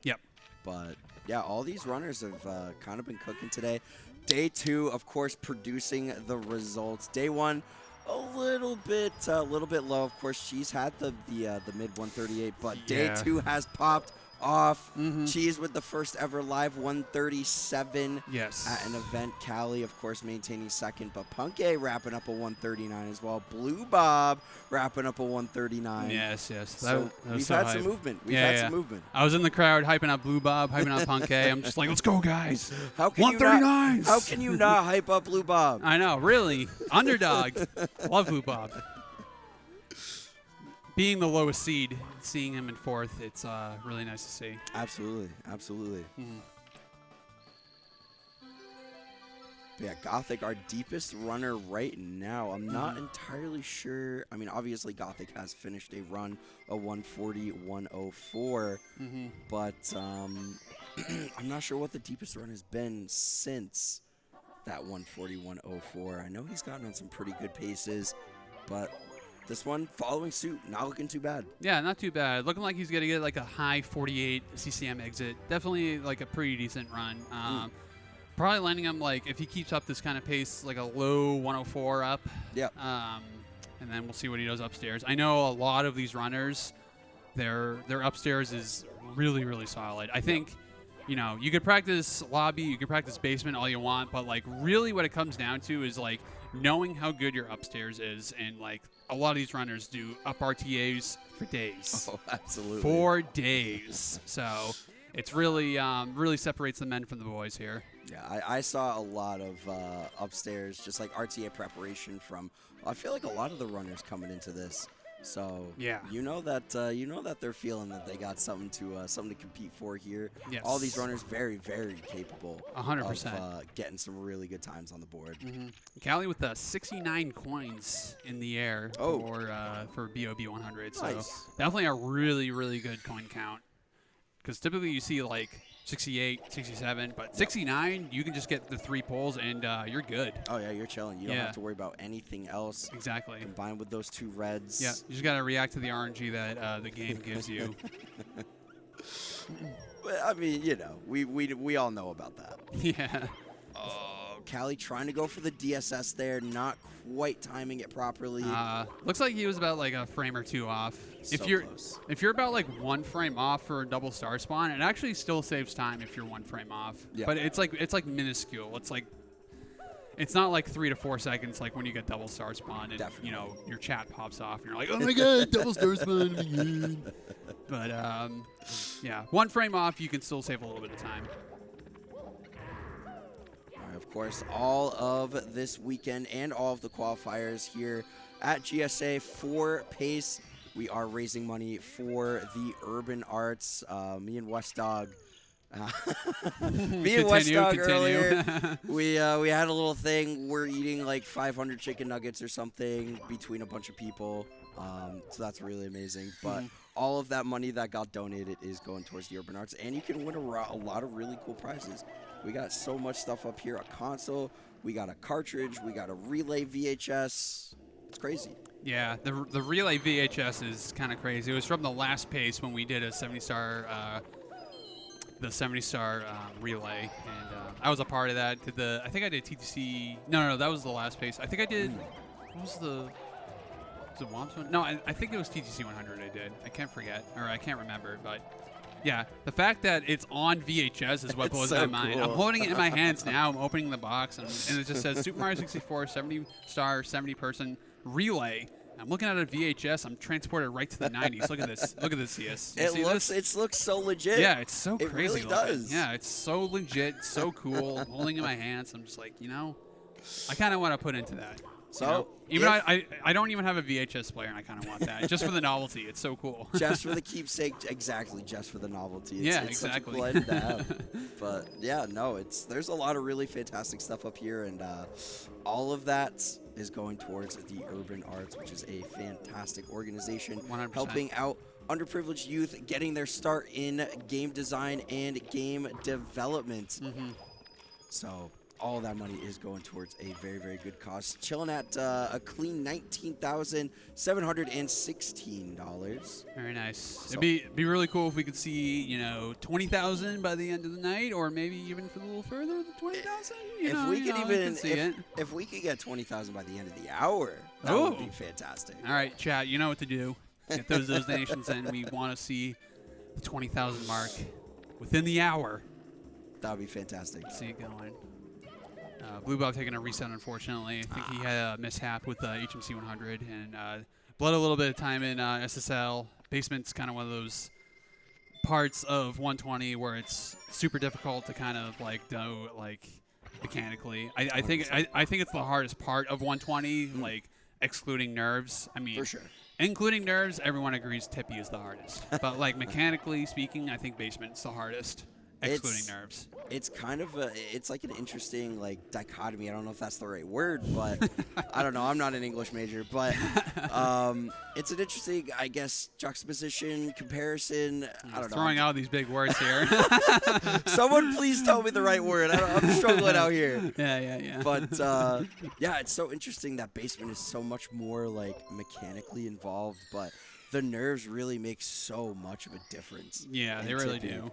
Yep. But yeah, all these runners have kind of been cooking today. Day 2, of course, producing the results. Day 1, a little bit low. Of course, Cheese had the mid 138, but Day 2 has popped off. Cheese with the first ever live 137 at an event. Cali, of course, maintaining second, but Punke wrapping up a 139 as well. Blue Bob wrapping up a 139. Yes. So we've had some movement. We've had some movement. I was in the crowd hyping up Blue Bob, hyping up Punke. I'm just like, let's go, guys. How can 139s. How can you not hype up Blue Bob? I know, really. Underdog. Love Blue Bob. Being the lowest seed, seeing him in 4th, it's really nice to see. Absolutely. Yeah, Gothic, our deepest runner right now. I'm not entirely sure. I mean, obviously, Gothic has finished a run, a 140, 104. But I'm not sure what the deepest run has been since that 140, 104. I know he's gotten on some pretty good paces, but this one following suit, not looking too bad. Yeah, not too bad. Looking like he's going to get like a high 48 CCM exit. Definitely like a pretty decent run. Probably landing him, like, if he keeps up this kind of pace, like a low 104 up. Yep. And then we'll see what he does upstairs. I know a lot of these runners, their upstairs is really, really solid. I think, you could practice lobby, you could practice basement all you want, but like really what it comes down to is like knowing how good your upstairs is, and like a lot of these runners do up RTAs for days. Oh, absolutely. 4 days. So it's really really separates the men from the boys here. Yeah, I saw a lot of upstairs, just like RTA preparation from, I feel like a lot of the runners coming into this. So yeah, you know that they're feeling that they got something to compete for here. Yes. All these runners very, very capable 100% of getting some really good times on the board. Cali with 69 coins in the air for BOB 100. So Nice. definitely a really, really good coin count. Because typically you see like 68, 67, but 69, you can just get the 3 pulls and you're good. Oh yeah, you're chilling. You don't have to worry about anything else. Exactly. Combined with those 2 reds. Yeah, you just got to react to the RNG that the game gives you. But, I mean, we all know about that. Yeah. Cali trying to go for the DSS there, not quite timing it properly. Looks like he was about like a frame or 2 off. So If you're about like 1 frame off for a double star spawn, it actually still saves time if you're 1 frame off. Yeah. But it's like minuscule. It's not like 3 to 4 seconds like when you get double star spawn and your chat pops off and you're like, oh my god, double star spawn again. But yeah, 1 frame off, you can still save a little bit of time. Of course, all of this weekend and all of the qualifiers here at GSA for PACE. We are raising money for the Urban Arts. Me and West Dog. Earlier, we had a little thing. We're eating like 500 chicken nuggets or something between a bunch of people. So that's really amazing. But all of that money that got donated is going towards the Urban Arts, and you can win a lot of really cool prizes. We got so much stuff up here. A console, we got a cartridge, we got a relay VHS. It's crazy. Yeah, the relay VHS is kind of crazy. It was from the last pace when we did a 70-star relay, and I was a part of that. I think I did TTC. No, that was the last pace. I think I did. What was the WOMS one? No, I think it was TTC 100. I did. I can't forget, or I can't remember, but. Yeah, the fact that it's on VHS is what blows so my mind. cool. I'm holding it in my hands now. I'm opening the box, and it just says Super Mario 64 70-star 70-person relay. I'm looking at a VHS. I'm transported right to the 90s. Look at this. Look at this, CS. It looks so legit. Yeah, it's so it crazy. It really does. Yeah, it's so legit, so cool. I'm holding it in my hands. I'm just like, I kind of want to put into that. So even I don't even have a VHS player, and I kind of want that just for the novelty. It's so cool. Just for the keepsake, exactly. Just for the novelty. It's exactly. Such a cool item to have. But yeah, no, there's a lot of really fantastic stuff up here, and all of that is going towards the Urban Arts, which is a fantastic organization 100%. helping out underprivileged youth getting their start in game design and game development. So all of that money is going towards a very, very good cause. Chilling at a clean $19,716. Very nice. So, It'd be really cool if we could see, 20,000 by the end of the night, or maybe even for a little further than 20,000. If we could get 20,000 by the end of the hour, that would be fantastic. All right, chat, you know what to do. Get those donations in. We want to see the 20,000 mark within the hour. That would be fantastic. See it going. Blue Bob taking a reset, unfortunately. I think he had a mishap with HMC 100 and bled a little bit of time in SSL. Basement's kind of one of those parts of 120 where it's super difficult to kind of do mechanically. I think it's the hardest part of 120, excluding nerves. I mean, for sure. Including nerves, everyone agrees Tippy is the hardest. But mechanically speaking, I think basement's the hardest. Excluding nerves. It's kind of it's like an interesting dichotomy. I don't know if that's the right word, but I don't know. I'm not an English major, but it's an interesting, I guess, juxtaposition, comparison. I don't know. Throwing out these big words here. Someone please tell me the right word. I'm struggling out here. Yeah. But yeah, it's so interesting that basement is so much more mechanically involved, but the nerves really make so much of a difference. Yeah, they really do.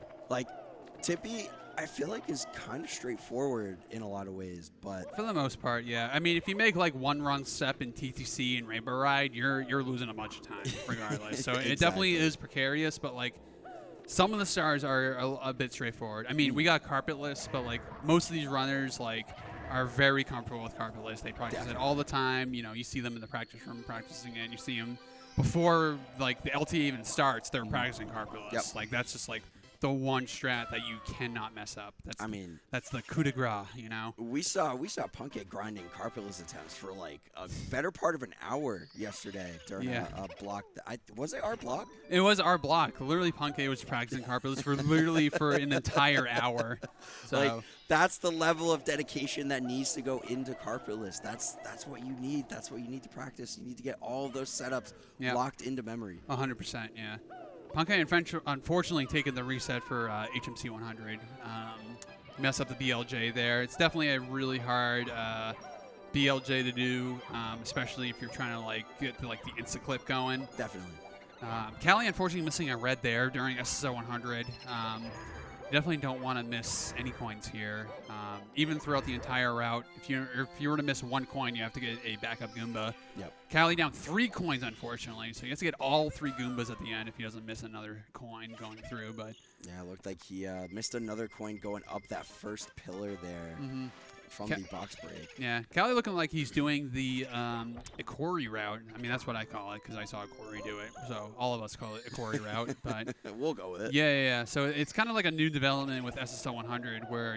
Tippy, I feel is kind of straightforward in a lot of ways, but for the most part, yeah. I mean, if you make one run step in TTC and Rainbow Ride, you're losing a bunch of time regardless. So Exactly. It definitely is precarious, but some of the stars are a bit straightforward. I mean, we got carpetless, but most of these runners are very comfortable with carpetless. They practice it all the time. You see them in the practice room practicing it. You see them before the LT even starts. They're practicing carpetless. Yep. That's just the one strat that you cannot mess up. That's the coup de grace, We saw Punkit grinding carpetless attempts for a better part of an hour yesterday during a block. Was it our block? It was our block. Literally, Punkit was practicing carpetless for an entire hour. So that's the level of dedication that needs to go into carpetless. That's what you need. That's what you need to practice. You need to get all of those setups locked into memory. 100%, yeah. Punkit unfortunately taking the reset for HMC 100. Mess up the BLJ there. It's definitely a really hard BLJ to do, especially if you're trying to get the insta clip going. Definitely. Callie unfortunately missing a red there during SSO 100. You definitely don't want to miss any coins here. Even throughout the entire route, if you were to miss one coin, you have to get a backup Goomba. Yep. Callie down 3 coins, unfortunately, so he has to get all 3 Goombas at the end if he doesn't miss another coin going through. But yeah, it looked like he missed another coin going up that first pillar there from the box break. Yeah, Callie looking like he's doing the Ikori route. I mean, that's what I call it because I saw Ikori do it. So all of us call it Ikori route, but we'll go with it. Yeah. So it's kind of like a new development with SSL 100 where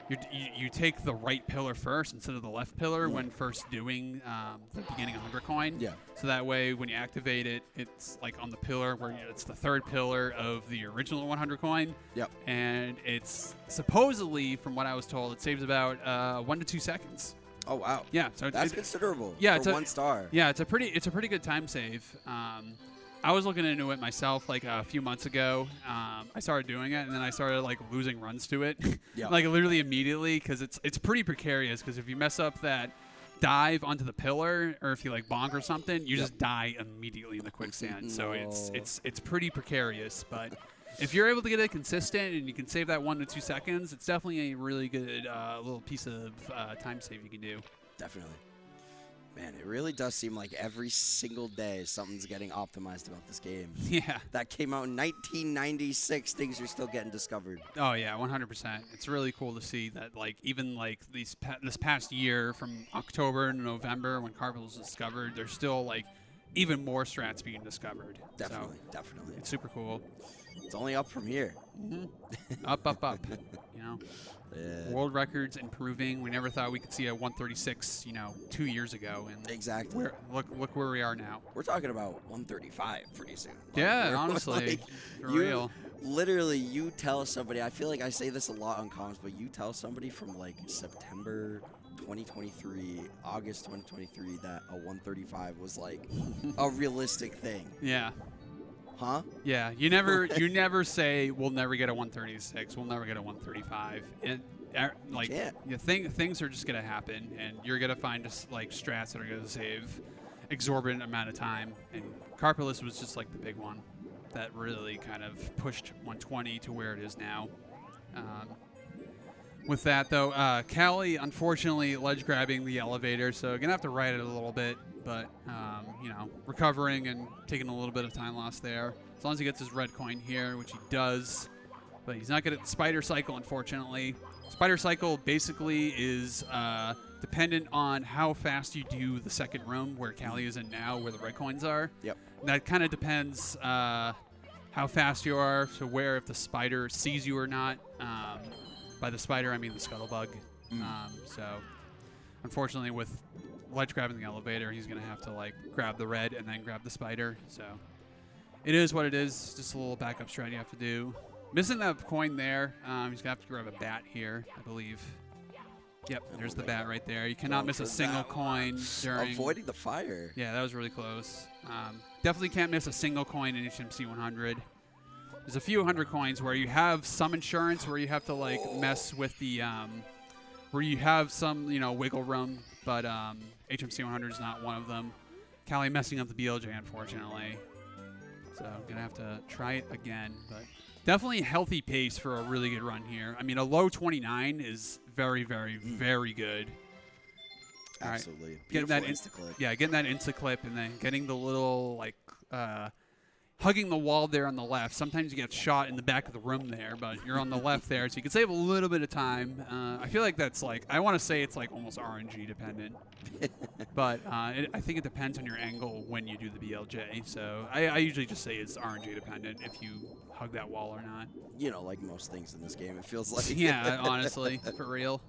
you take the right pillar first instead of the left pillar when first doing the beginning 100 coin. Yeah. So that way, when you activate it, it's on the pillar where it's the third pillar of the original 100 coin. Yep. And it's supposedly, from what I was told, it saves about 1 to 2 seconds. Oh wow. Yeah. So that's considerable. Yeah. For 1 star. Yeah, it's a pretty good time save. I was looking into it myself a few months ago. I started doing it, and then I started losing runs to it, Yeah. literally immediately because it's pretty precarious. Because if you mess up that dive onto the pillar or if you like bonk or something, you just die immediately in the quicksand. So it's pretty precarious. But if you're able to get it consistent and you can save that 1 to 2 seconds, it's definitely a really good little piece of time save you can do. Definitely. Man, it really does seem like every single day something's getting optimized about this game. Yeah. That came out in 1996. Things are still getting discovered. Oh, yeah, 100%. It's really cool to see that, like, even, like, this past year from October to November when Carpal was discovered, there's still, like, even more strats being discovered. Definitely, so definitely. It's super cool. It's only up from here. Up, you know. Yeah. World records improving. We never thought we could see a 136, 2 years ago. And exactly. Look where we are now. We're talking about 135 pretty soon. Yeah, honestly, for real. Literally, you tell somebody. I feel like I say this a lot on comms, but you tell somebody from like September 2023, August 2023, that a 135 was like a realistic thing. Yeah. Huh? Yeah, you never say we'll never get a 136, we'll never get a 135. And like things are just gonna happen, and you're gonna find just like strats that are gonna save exorbitant amount of time. And Carpalus was just like the big one that really kind of pushed 120 to where it is now. With that though, Callie unfortunately ledge grabbing the elevator, so gonna have to ride it a little bit. But, recovering and taking a little bit of time lost there. As long as he gets his red coin here, which he does. But he's not good at the spider cycle, unfortunately. Spider cycle basically is dependent on how fast you do the second room where Callie is in now, where the red coins are. Yep. And that kind of depends how fast you are to where if the spider sees you or not. By the spider, I mean the scuttlebug. So, unfortunately, with ledge grabbing the elevator, he's going to have to like grab the red and then grab the spider. So it is what it is. Just a little backup strat you have to do. Missing that coin there. He's going to have to grab a bat here, I believe. Yep, there's the bat right there. You cannot miss a single coin during... Avoiding the fire. Yeah, that was really close. Definitely can't miss a single coin in HMC 100. There's a few hundred coins where you have some insurance, where you have to like mess with the... where you have some, wiggle room, but HMC 100 is not one of them. Callie messing up the BLJ, unfortunately. So I'm going to have to try it again. But definitely a healthy pace for a really good run here. I mean, a low 29 is very, very, very good. Absolutely. All right. Getting that insta-clip. Yeah, getting that insta-clip and then getting the little, like, hugging the wall there on the left. Sometimes you get shot in the back of the room there, but you're on the left there, so you can save a little bit of time. I feel like that's like, I want to say it's like almost RNG dependent. But I think it depends on your angle when you do the BLJ. So I usually just say it's RNG dependent if you hug that wall or not. Like most things in this game, it feels like. Yeah, honestly, for real.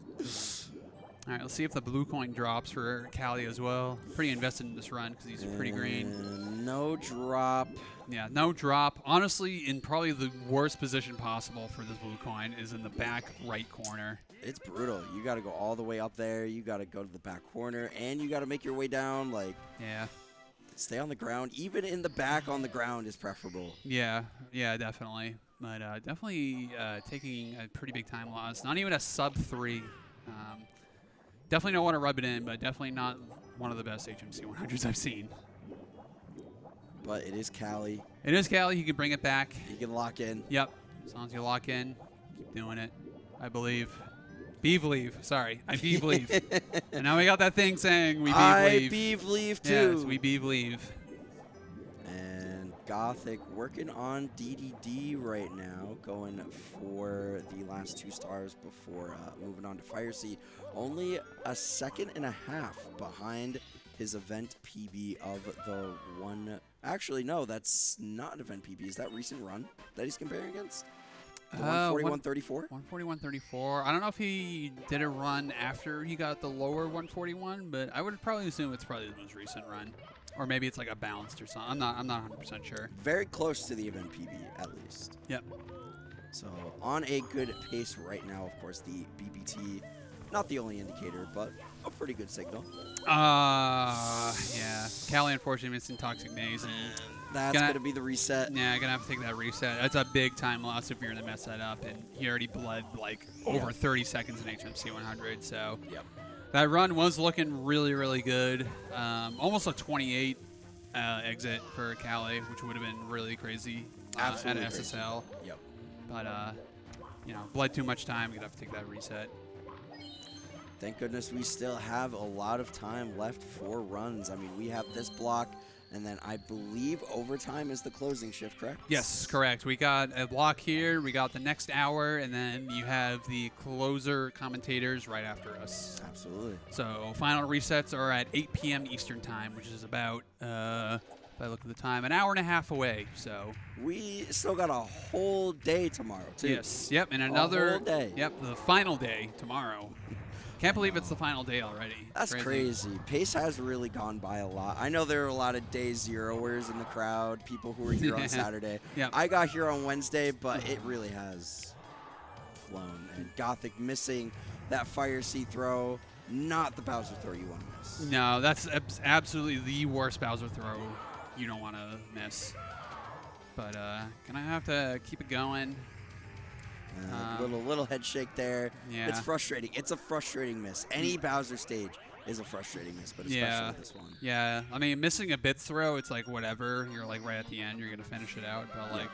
All right, let's see if the blue coin drops for Callie as well. Pretty invested in this run because he's pretty green. No drop. Yeah, no drop. Honestly, in probably the worst position possible for this blue coin is in the back right corner. It's brutal. You got to go all the way up there. You got to go to the back corner, and you got to make your way down. Like, yeah, stay on the ground. Even in the back on the ground is preferable. Yeah, definitely. But definitely taking a pretty big time loss. Not even a sub 3. Definitely don't want to rub it in, but definitely not one of the best HMC 100s I've seen. But it is Callie. It is Callie. He can bring it back. He can lock in. Yep. As long as you lock in, keep doing it. I believe. Believe. Sorry. I believe. And now we got that thing saying we believe. I believe too. Yes, we believe. And Gothic working on DDD right now, going for the last 2 stars before moving on to Fire Seed. Only a second and a half behind his event PB of the one. Actually, no, that's not an event PB. Is that recent run that he's comparing against? The 141.34? 141.34. I don't know if he did a run after he got the lower 141, but I would probably assume it's probably the most recent run. Or maybe it's like a balanced or something. I'm not 100% sure. Very close to the event PB, at least. Yep. So on a good pace right now, of course, the BBT, not the only indicator, but a pretty good signal. Yeah. Callie, unfortunately, missing Toxic Maze. And that's going to be the reset. Yeah, going to have to take that reset. That's a big time loss if you're going to mess that up. And he already bled like over 30 seconds in HMC 100. So yep. That run was looking really, really good. Almost a 28 exit for Cali, which would have been really crazy at SSL. Yep. But, bled too much time. You're going to have to take that reset. Thank goodness we still have a lot of time left for runs. I mean, we have this block, and then I believe overtime is the closing shift, correct? Yes, correct. We got a block here. We got the next hour, and then you have the closer commentators right after us. Absolutely. So final resets are at 8 p.m. Eastern time, which is about, if I look at the time, an hour and a half away. So we still got a whole day tomorrow, too. Yes. Yep. And another whole day. Yep. The final day tomorrow. Can't believe it's the final day already. That's crazy. Pace has really gone by a lot. I know there are a lot of day zeroers in the crowd, people who were here on Saturday. Yep. I got here on Wednesday, but it really has flown. And Gothic missing that Fire Sea throw, not the Bowser throw you want to miss. No, that's absolutely the worst Bowser throw you don't want to miss. But gonna have to keep it going. Little head shake there. Yeah. It's frustrating. It's a frustrating miss. Any Bowser stage is a frustrating miss, but especially this one. Yeah. I mean, missing a bit throw, it's like whatever. You're like right at the end, you're gonna finish it out. But like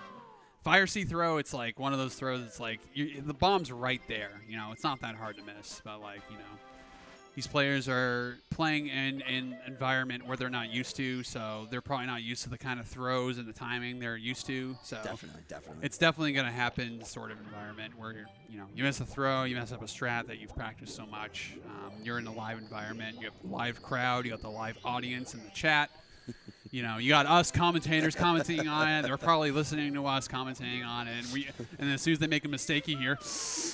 Fire Sea throw, it's like one of those throws. It's like the bomb's right there. It's not that hard to miss. But like these players are playing in an environment where they're not used to, so they're probably not used to the kind of throws and the timing they're used to. So definitely. It's definitely going to happen, sort of environment where you miss a throw, you mess up a strat that you've practiced so much. You're in a live environment, you have the live crowd, you got the live audience in the chat. You got us commentators commenting on it. They're probably listening to us commenting on it. And as soon as they make a mistake, you hear,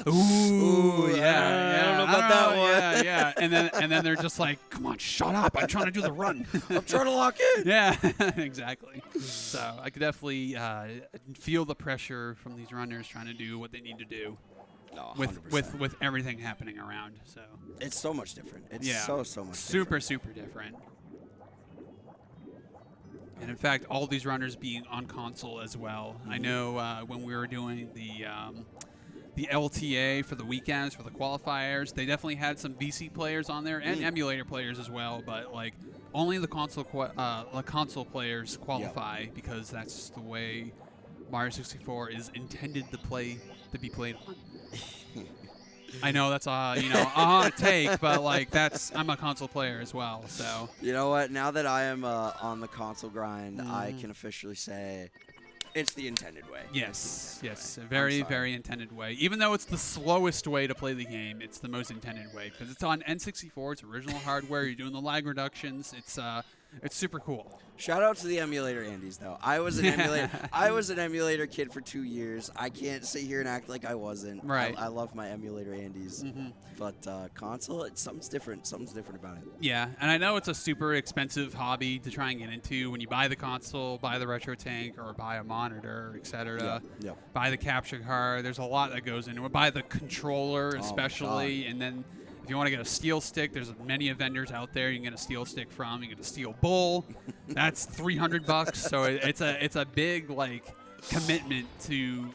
"Ooh, yeah, I don't know about that one." Yeah. And then they're just like, "Come on, shut up! I'm trying to do the run. I'm trying to lock in." Yeah, exactly. So I could definitely feel the pressure from these runners trying to do what they need to do. No, with everything happening around. So it's so much different. It's so much super different. And in fact, all these runners being on console as well. I know when we were doing the LTA for the weekends for the qualifiers, they definitely had some VC players on there and emulator players as well. But like only the console players qualify because that's the way Mario 64 is intended to be played on. I know that's a hot take, but like I'm a console player as well. So you know what? Now that I am on the console grind, I can officially say it's the intended way. Yes, a very intended way. Even though it's the slowest way to play the game, it's the most intended way because it's on N64. It's original hardware. You're doing the lag reductions. It's super cool. Shout out to the emulator Andes though. I was an emulator kid for 2 years. I can't sit here and act like I wasn't. Right. I love my emulator Andes. But console, something's different. Something's different about it. Yeah, and I know it's a super expensive hobby to try and get into when you buy the console, buy the retro tank, or buy a monitor, etc. Yeah. Buy the capture card. There's a lot that goes into it. Buy the controller especially, and then if you want to get a steel stick, there's many vendors out there you can get a steel stick from. You get a steel bowl. That's $300. So it's a big commitment to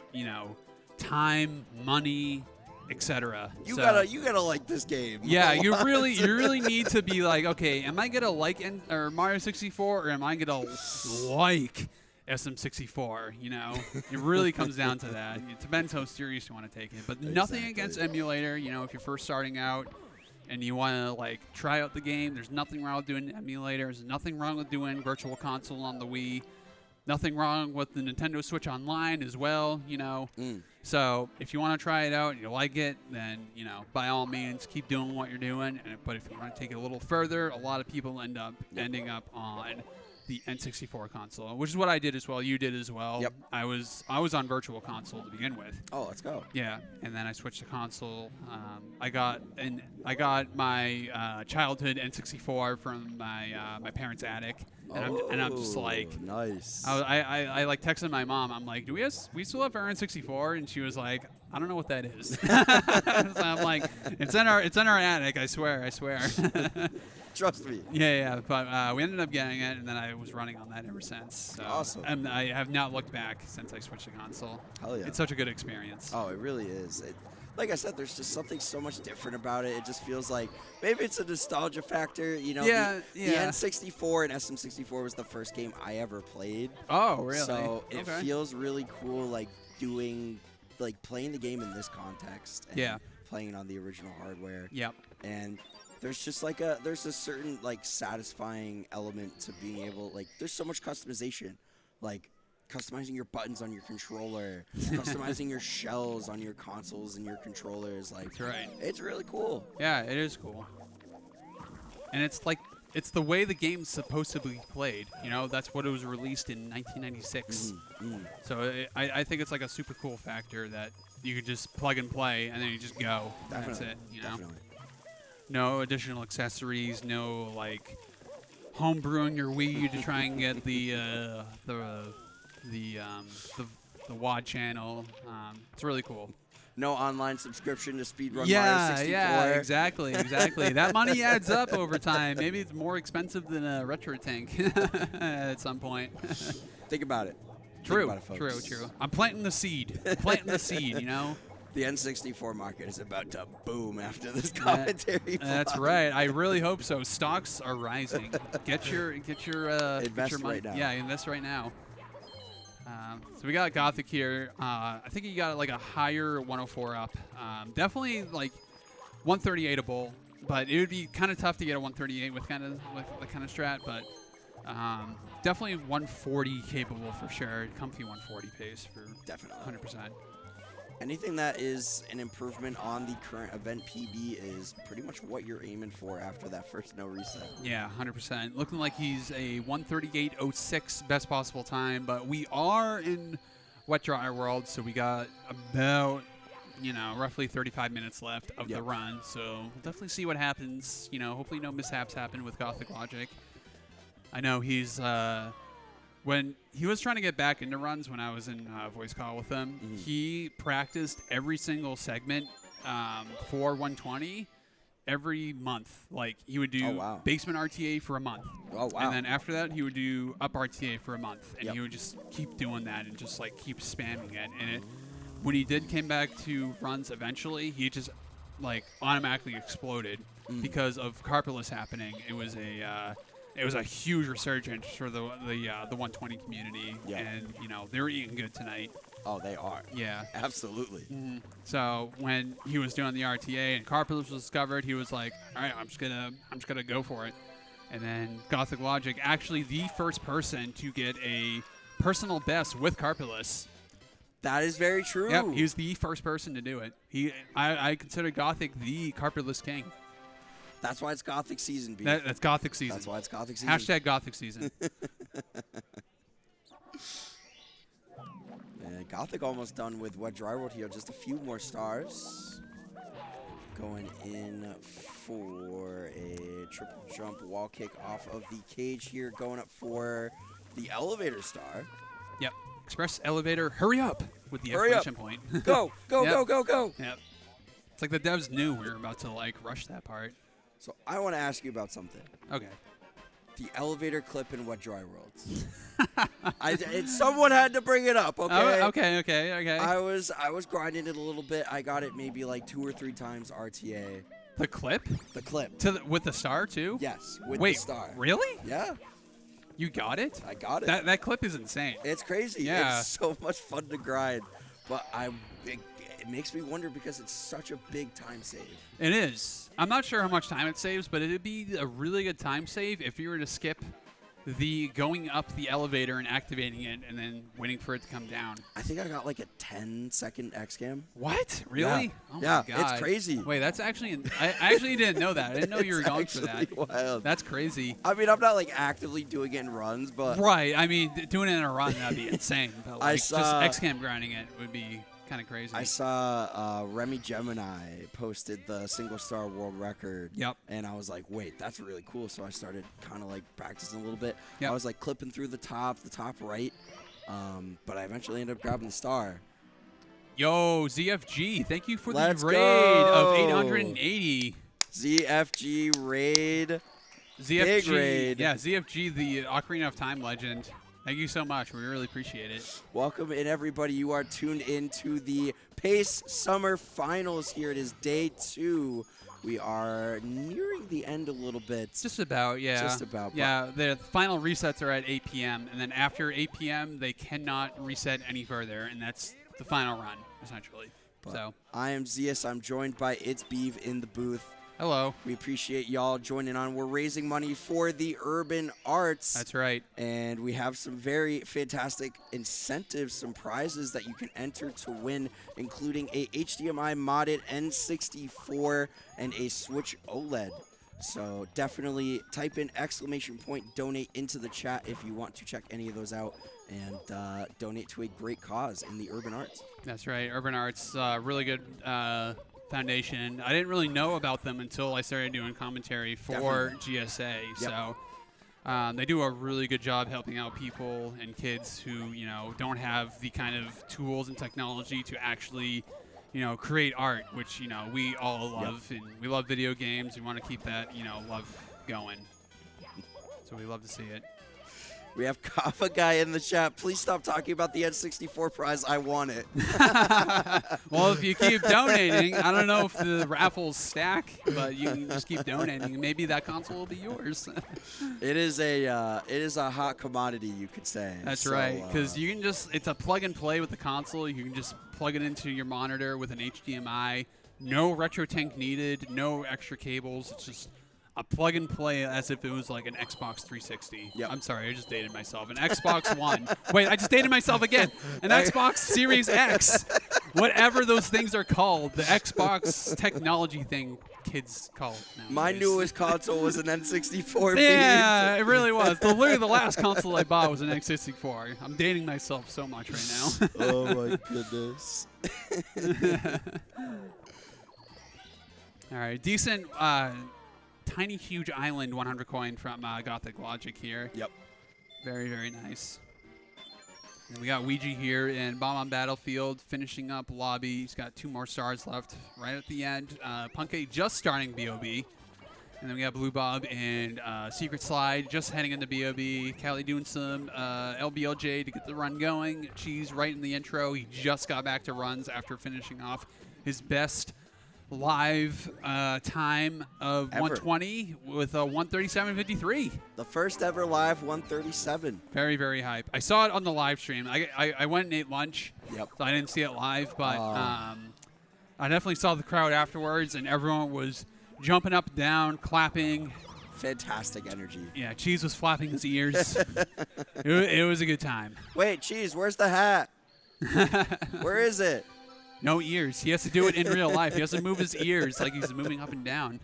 time, money, etc. You gotta like this game. Yeah, you really need to be like, okay, am I gonna like or Mario 64 or am I gonna like SM64? It really comes down to that. It depends how serious you want to take it. But nothing against emulator. If you're first starting out and you want to try out the game, there's nothing wrong with doing emulator. There's nothing wrong with doing Virtual Console on the Wii. Nothing wrong with the Nintendo Switch Online as well. So if you want to try it out and you like it, then by all means keep doing what you're doing. But if you want to take it a little further, a lot of people ending up on the N64 console, which is what I did as well. You did as well. Yep. I was on Virtual Console to begin with. Oh, let's go. Yeah, and then I switched to console. I got my childhood N64 from my parents' attic, and I'm just like, nice. I texted my mom. I'm like, do we still have our N64? And she was like, I don't know what that is. So I'm like, it's in our attic. I swear. Trust me. Yeah. But we ended up getting it, and then I was running on that ever since. So, awesome. And I have not looked back since I switched to console. Hell yeah. It's such a good experience. Oh, it really is. like I said, there's just something so much different about it. It just feels like maybe it's a nostalgia factor. You know, Yeah, the yeah. N64 and SM64 was the first game I ever played. Oh, really? So it Okay. feels really cool, like playing the game in this context. And Yeah. playing it on the original hardware. Yep. And there's just there's a certain like satisfying element to being able, like, there's so much customization, like customizing your buttons on your controller, customizing your shells on your consoles and your controllers. Like, That's right. It's really cool. Yeah, it is cool. And it's like, it's the way the game's supposed to be played. You know, that's what it was released in 1996. So I think it's like a super cool factor that you could just plug and play, and then you just go. And that's it. You know, Definitely. no additional accessories, no like homebrewing your Wii U to try and get the WAD channel. It's really cool. No online subscription to Speedrun Mario Yeah, 64. yeah, exactly, exactly. That money adds up over time. Maybe it's more expensive than a retro tank at some point. Think about it. True, Think about it, folks. true. I'm planting the seed. Planting the seed, you know? The N64 market is about to boom after this commentary. That's right. I really hope so. Stocks are rising. Get your Invest money. right now. Yeah, invest right now. So we got Gothic here. I think he got like a higher 104 up. Definitely like 138able, but it would be kind of tough to get a 138 with the kind of strat. But definitely 140 capable for sure. Comfy 140 pace for definitely 100%. Anything that is an improvement on the current event PB is pretty much what you're aiming for after that first no reset. Yeah, 100%. Looking like he's a 138.06 best possible time, but we are in Wet Dry World, so we got about, roughly 35 minutes left of the run. So we'll definitely see what happens. Hopefully no mishaps happen with Gothic Logic. I know he's when he was trying to get back into runs when I was in voice call with him, he practiced every single segment for 120 every month. Like, he would do basement RTA for a month. Oh, wow. And then after that, he would do up RTA for a month. And he would just keep doing that and just, like, keep spamming it. And when he came back to runs eventually, he just, like, automatically exploded because of Carpulus happening. It was a huge resurgence for the 120 community, and they were eating good tonight. Oh, they are. Yeah, absolutely. So when he was doing the RTA and Carpulus was discovered, he was like, "All right, I'm just gonna go for it." And then Gothic Logic, actually the first person to get a personal best with Carpulus. That is very true. Yep, he was the first person to do it. I consider Gothic the Carpulus king. That's why it's Gothic season, B. That's Gothic season. That's why it's Gothic season. Hashtag Gothic season. Gothic almost done with Wet Dry World here. Just a few more stars. Going in for a triple jump wall kick off of the cage here. Going up for the elevator star. Yep. Express elevator, hurry up with the Hurry exclamation up. point. Go, go, Yep. go, go, go. Yep. It's like the devs knew we were about to rush that part. So I want to ask you about something. Okay. The elevator clip in Wet Dry Worlds. Someone had to bring it up, okay? Oh, okay. I was grinding it a little bit. I got it maybe like 2 or 3 times RTA. The clip? The clip. With the star too? Yes, with Wait, the star. Really? Yeah. You got it? I got it. That clip is insane. It's crazy. Yeah. It's so much fun to grind. But it makes me wonder because it's such a big time save. It is. I'm not sure how much time it saves, but it'd be a really good time save if you were to skip the going up the elevator and activating it and then waiting for it to come down. I think I got like a 10-second X-Cam. What? Really? Yeah. Oh Yeah, my God. it's crazy. Wait, that's actually... I actually didn't know that. I didn't know you were going for that. Wild. That's crazy. I mean, I'm not like actively doing it in runs, but... Right. I mean, doing it in a run, that'd be insane. But I just saw- X-Cam grinding it would be kind of crazy. I saw Remy Gemini posted the single-star world record. Yep. And I was like, wait, that's really cool. So I started kind of like practicing a little bit. Yep. I was like clipping through the top right. But I eventually ended up grabbing the star. Yo, ZFG, thank you for Let's the raid go. of 880. ZFG raid. ZFG, Big raid. Yeah, ZFG, the Ocarina of Time legend. Thank you so much. We really appreciate it. Welcome in, everybody. You are tuned in to the Pace Summer Finals here. It is day 2. We are nearing the end a little bit. Just about, yeah. Just about. Yeah, the final resets are at 8 p.m., and then after 8 p.m., they cannot reset any further, and that's the final run, essentially. But so I am Zeus. I'm joined by It's Beeve in the booth. Hello. We appreciate y'all joining on. We're raising money for the Urban Arts. That's right. And we have some very fantastic incentives, some prizes that you can enter to win, including a HDMI modded N64 and a Switch OLED. So definitely type in !donate into the chat if you want to check any of those out and donate to a great cause in the Urban Arts. That's right. Urban Arts, really good foundation. I didn't really know about them until I started doing commentary for GSA. Yep. So they do a really good job helping out people and kids who, don't have the kind of tools and technology to actually, create art, which, we all love. And we love video games. We want to keep that, love going. So we love to see it. We have Kava Guy in the chat. Please stop talking about the N64 prize. I want it. Well, if you keep donating, I don't know if the raffles stack, but you can just keep donating. Maybe that console will be yours. It is a hot commodity, you could say. That's right, because you can it's a plug and play with the console. You can just plug it into your monitor with an HDMI. No retro tank needed. No extra cables. It's just a plug and play as if it was like an Xbox 360. Yep. I'm sorry, I just dated myself. An Xbox One. Wait, I just dated myself again. An Xbox Series X. Whatever those things are called. The Xbox technology thing kids call it nowadays. My newest console was an N64. Yeah, it really was. Literally the last console I bought was an N64. I'm dating myself so much right now. Oh my goodness. All right, decent Tiny Huge Island 100 coin from Gothic Logic here. Yep. Very, very nice. And we got Ouija here in Bomb on Battlefield finishing up lobby. He's got 2 more stars left right at the end. Punkay just starting BOB. And then we got Blue Bob and Secret Slide just heading into BOB. Callie doing some LBLJ to get the run going. Cheese right in the intro. He just got back to runs after finishing off his best live time of Ever. 120 with a 137.53. The first ever live 137. Very, very hype. I saw it on the live stream. I went and ate lunch. Yep. So I didn't see it live, but I definitely saw the crowd afterwards, and everyone was jumping up and down, clapping. Fantastic energy. Yeah, Cheese was flapping his ears. it was a good time. Wait, Cheese, where's the hat? Where is it? No ears. He has to do it in real life. He has to move his ears like he's moving up and down.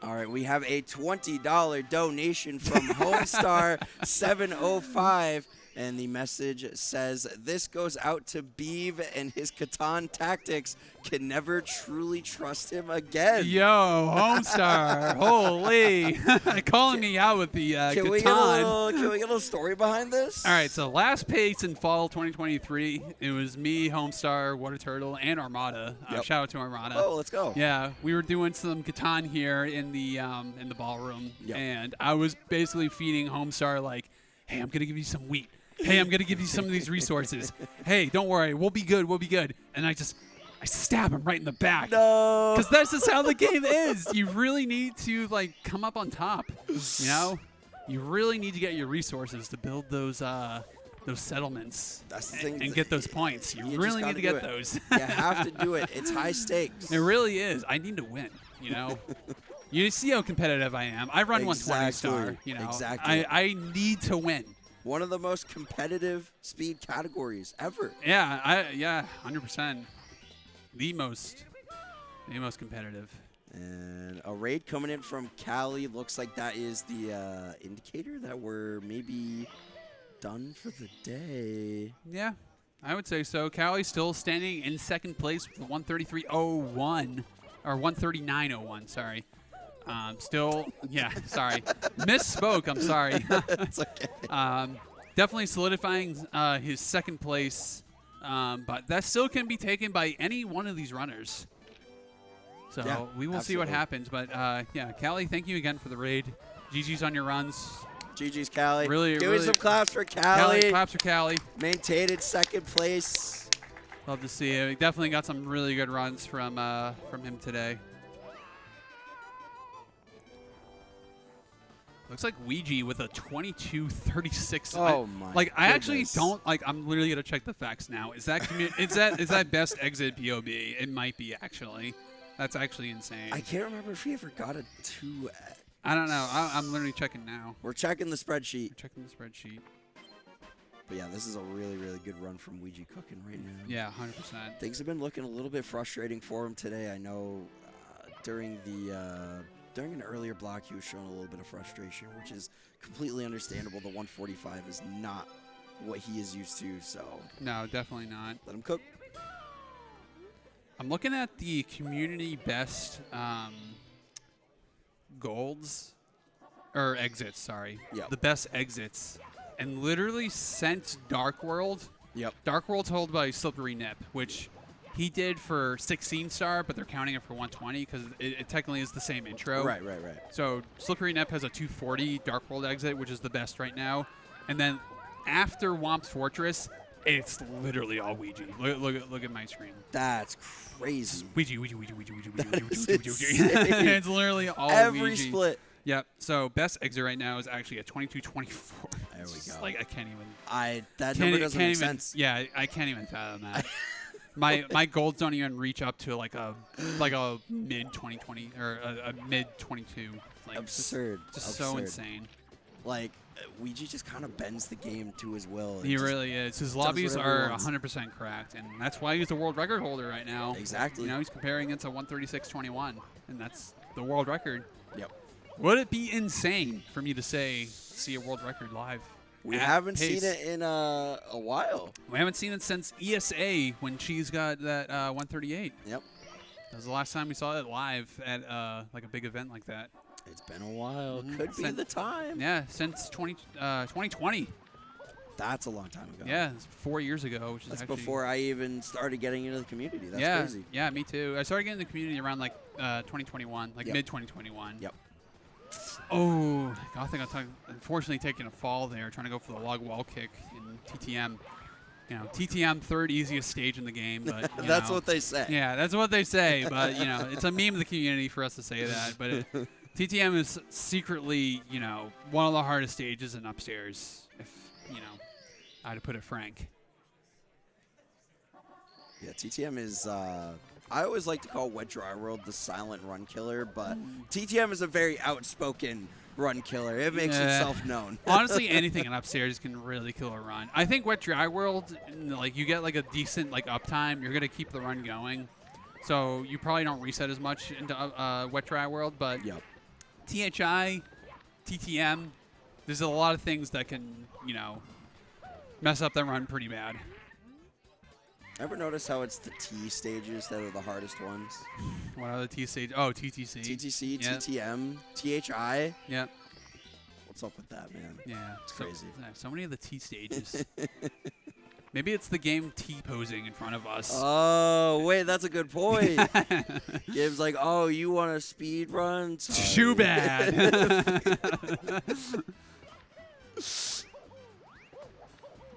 All right, we have a $20 donation from Homestar705. And the message says, this goes out to Beeve and his Catan tactics. Can never truly trust him again. Yo, Homestar. Holy. Calling me out with the can Catan. we get a little story behind this? All right, so last pace in fall 2023, it was me, Homestar, Water Turtle, and Armada. Yep. Shout out to Armada. Oh, let's go. Yeah, we were doing some Catan here in the ballroom, Yep. and I was basically feeding Homestar like, hey, I'm going to give you some wheat. Hey, I'm going to give you some of these resources. Hey, don't worry. We'll be good. We'll be good. And I stab him right in the back. No. Because that's just how the game is. You really need to, come up on top, You really need to get your resources to build those settlements. That's the thing. And get those points. You just really need gotta to do get it. those. You have to do it. It's high stakes. It really is. I need to win, You see how competitive I am. I run 120 star, Exactly. I need to win. One of the most competitive speed categories ever. Yeah, 100%. The most competitive. And a raid coming in from Cali. Looks like that is the indicator that we're maybe done for the day. Yeah, I would say so. Cali still standing in second place with 133.01 or 139.01. Sorry. Still, yeah, sorry. Misspoke, I'm sorry. It's okay. Definitely solidifying his second place, but that still can be taken by any one of these runners. So Yeah, we will see what happens. But, yeah, Callie, thank you again for the raid. GG's on your runs. GG's Callie. Really, Doing really some claps for Callie. Claps for Callie. Maintained second place. Love to see it. We definitely got some really good runs from him today. Looks like Ouija with a 22:36. Oh my! Like I actually goodness. don't like. I'm literally gonna check the facts now. Is that is that best exit POB? It might be actually. That's actually insane. I can't remember if he ever got a 2. I don't know. I'm literally checking now. We're checking the spreadsheet. We're checking the spreadsheet. But yeah, this is a really, really good run from Ouija cooking right now. Yeah, 100%. Things have been looking a little bit frustrating for him today. I know during an earlier block he was showing a little bit of frustration, which is completely understandable. The 145 is not what he is used to, so No, definitely not. let him cook. I'm looking at the community best golds or exits. Sorry, Yep. the best exits, and literally since Dark World. Yep. Dark World's held by Slippery Nip, which he did for 16 star, but they're counting it for 120 because it technically is the same intro. Right. So Slippery Nip has a 240 Dark World exit, which is the best right now. And then after Womp's Fortress, it's literally all Ouija. Look at my screen. That's crazy. Ouija. That is insane. It's literally all Every Ouija. split. Yep. So best exit right now is actually a 2224. There we go. Like I can't even. That number doesn't make even, sense. Yeah, I can't even fathom that. My golds don't even reach up to like a mid 2020 or a mid 22. Like Absurd. Just so insane. Like Ouija just kind of bends the game to his will. He really is. His lobbies are 100% cracked, and that's why he's the world record holder right now. Exactly. You know, he's comparing against a 136.21, and that's the world record. Yep. Would it be insane for me to see a world record live? We at haven't pace? seen it in a while. We haven't seen it since ESA when she's got that 138. Yep. That was the last time we saw it live at like a big event like that. It's been a while. Could be the time. Yeah, since 2020. That's a long time ago. Yeah, it's 4 years ago, which is That's actually before I even started getting into the community. That's yeah, crazy. Yeah, me too. I started getting in the community around like 2021, like Yep. mid 2021. Yep. Oh, I think I'm unfortunately taking a fall there, trying to go for the log wall kick in TTM. You know, TTM third easiest stage in the game, but you That's know, what they say. Yeah, that's what they say, but you know, it's a meme of the community for us to say that. But TTM is secretly, you know, one of the hardest stages in upstairs, if you know, I had to put it frank. Yeah, TTM is. I always like to call Wet Dry World the silent run killer, but TTM is a very outspoken run killer. It makes itself known. Honestly, anything in upstairs can really kill a run. I think Wet Dry World, like you get like a decent like uptime, you're gonna keep the run going, so you probably don't reset as much into Wet Dry World. But yep. THI, TTM, there's a lot of things that can mess up that run pretty bad. Ever notice how it's the T stages that are the hardest ones? What are the T stages? Oh, TTC. TTC, Yep. TTM, THI. Yep. What's up with that, man? Yeah. It's crazy. So many of the T stages. Maybe it's the game T-posing in front of us. Oh, wait, that's a good point. Game's like, oh, you want a speed run? Too bad.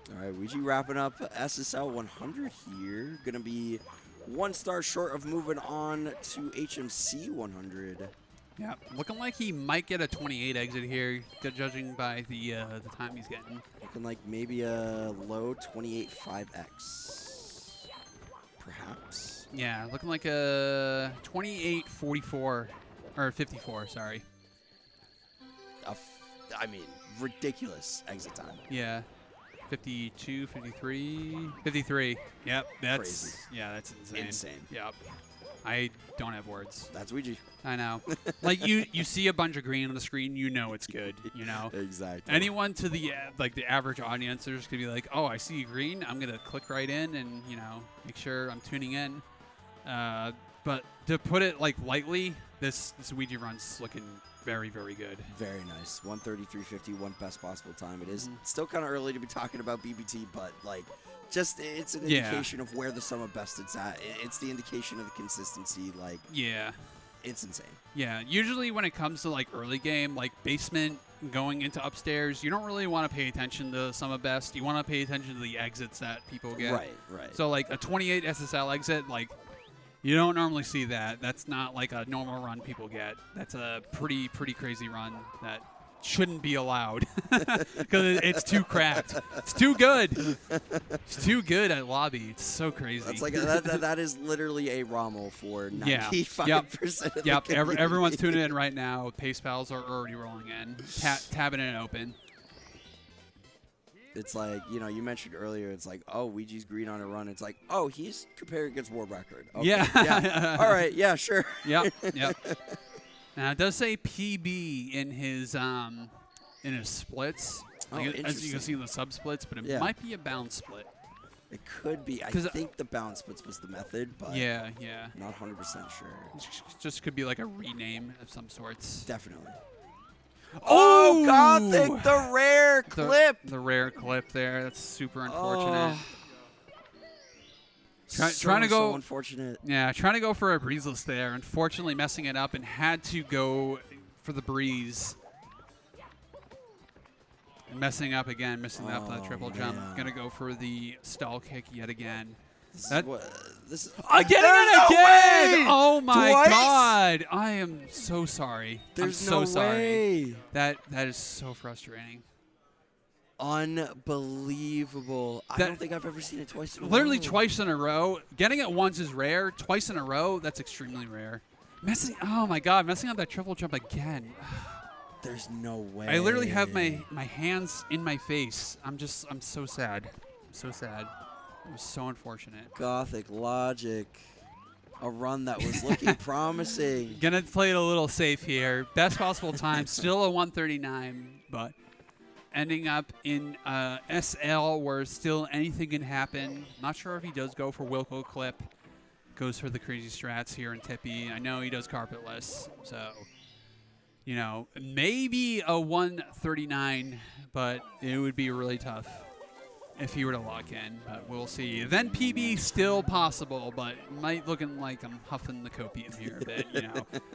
All right, Ouija wrapping up SSL 100 here. Going to be 1 star short of moving on to HMC 100. Yeah, looking like he might get a 28 exit here, judging by the time he's getting. Looking like maybe a low 28 5X, perhaps. Yeah, looking like a 28 44 or 54. Sorry. I mean, ridiculous exit time. Yeah. 52, 53, 53. Yep, that's crazy. Yeah, that's insane. Insane. Yep. I don't have words. That's Ouija. I know. Like you see a bunch of green on the screen, you know it's good. You know. Exactly. Anyone to the the average audience, they're just gonna be like, "Oh, I see green. I'm gonna click right in and make sure I'm tuning in." But to put it like lightly, this Ouija run's looking very, very good. Very nice. 133.51 best possible time. It is still kind of early to be talking about BBT, but like, just it's an indication of where the sum of best it's at. It's the indication of the consistency. Like, yeah, it's insane. Yeah, usually when it comes to like early game, like basement going into upstairs, you don't really want to pay attention to some of best. You want to pay attention to the exits that people get. Right. So like a 28 SSL exit, like you don't normally see that. That's not like a normal run people get. That's a pretty crazy run that shouldn't be allowed because it's too cracked. It's too good. It's too good at lobby. It's so crazy. That's like that is literally a Rommel for 95% of the community. Everyone's tuning in right now. Pace pals are already rolling in, tabbing it open. It's like, you mentioned earlier, it's like, oh, Ouija's green on a run. It's like, oh, he's compared against world record. Okay, yeah. All right, yeah, sure. Yep. Now it does say PB in his splits. Oh, as you can see in the sub splits, but it might be a bounce split. It could be. I think the bounce splits was the method, but yeah, not 100% sure. It just could be like a rename of some sorts. Definitely. Oh, Gothic, the rare clip. The rare clip there. That's super unfortunate. Trying to go. So unfortunate. Yeah, trying to go for a breezeless there. Unfortunately, messing it up and had to go for the breeze. And messing up again, missing up that triple jump. Gonna go for the stall kick yet again. Getting it again! Oh my God! I am so sorry. There's I'm so no sorry. way. That is so frustrating. Unbelievable. I don't think I've ever seen it twice in a row. Literally twice in a row. Getting it once is rare. Twice in a row, that's extremely rare. Oh my God, messing up that triple jump again. There's no way. I literally have my hands in my face. I'm so sad. I'm so sad. It was so unfortunate. Gothic Logic. A run that was looking promising. Gonna play it a little safe here. Best possible time, still a 139, but ending up in SL where still anything can happen. Not sure if he does go for Wilco clip. Goes for the crazy strats here in Tippy. I know he does carpetless, so maybe a 139, but it would be really tough if he were to lock in, but we'll see. Then PB still possible, but might looking like I'm huffing the copium here a bit.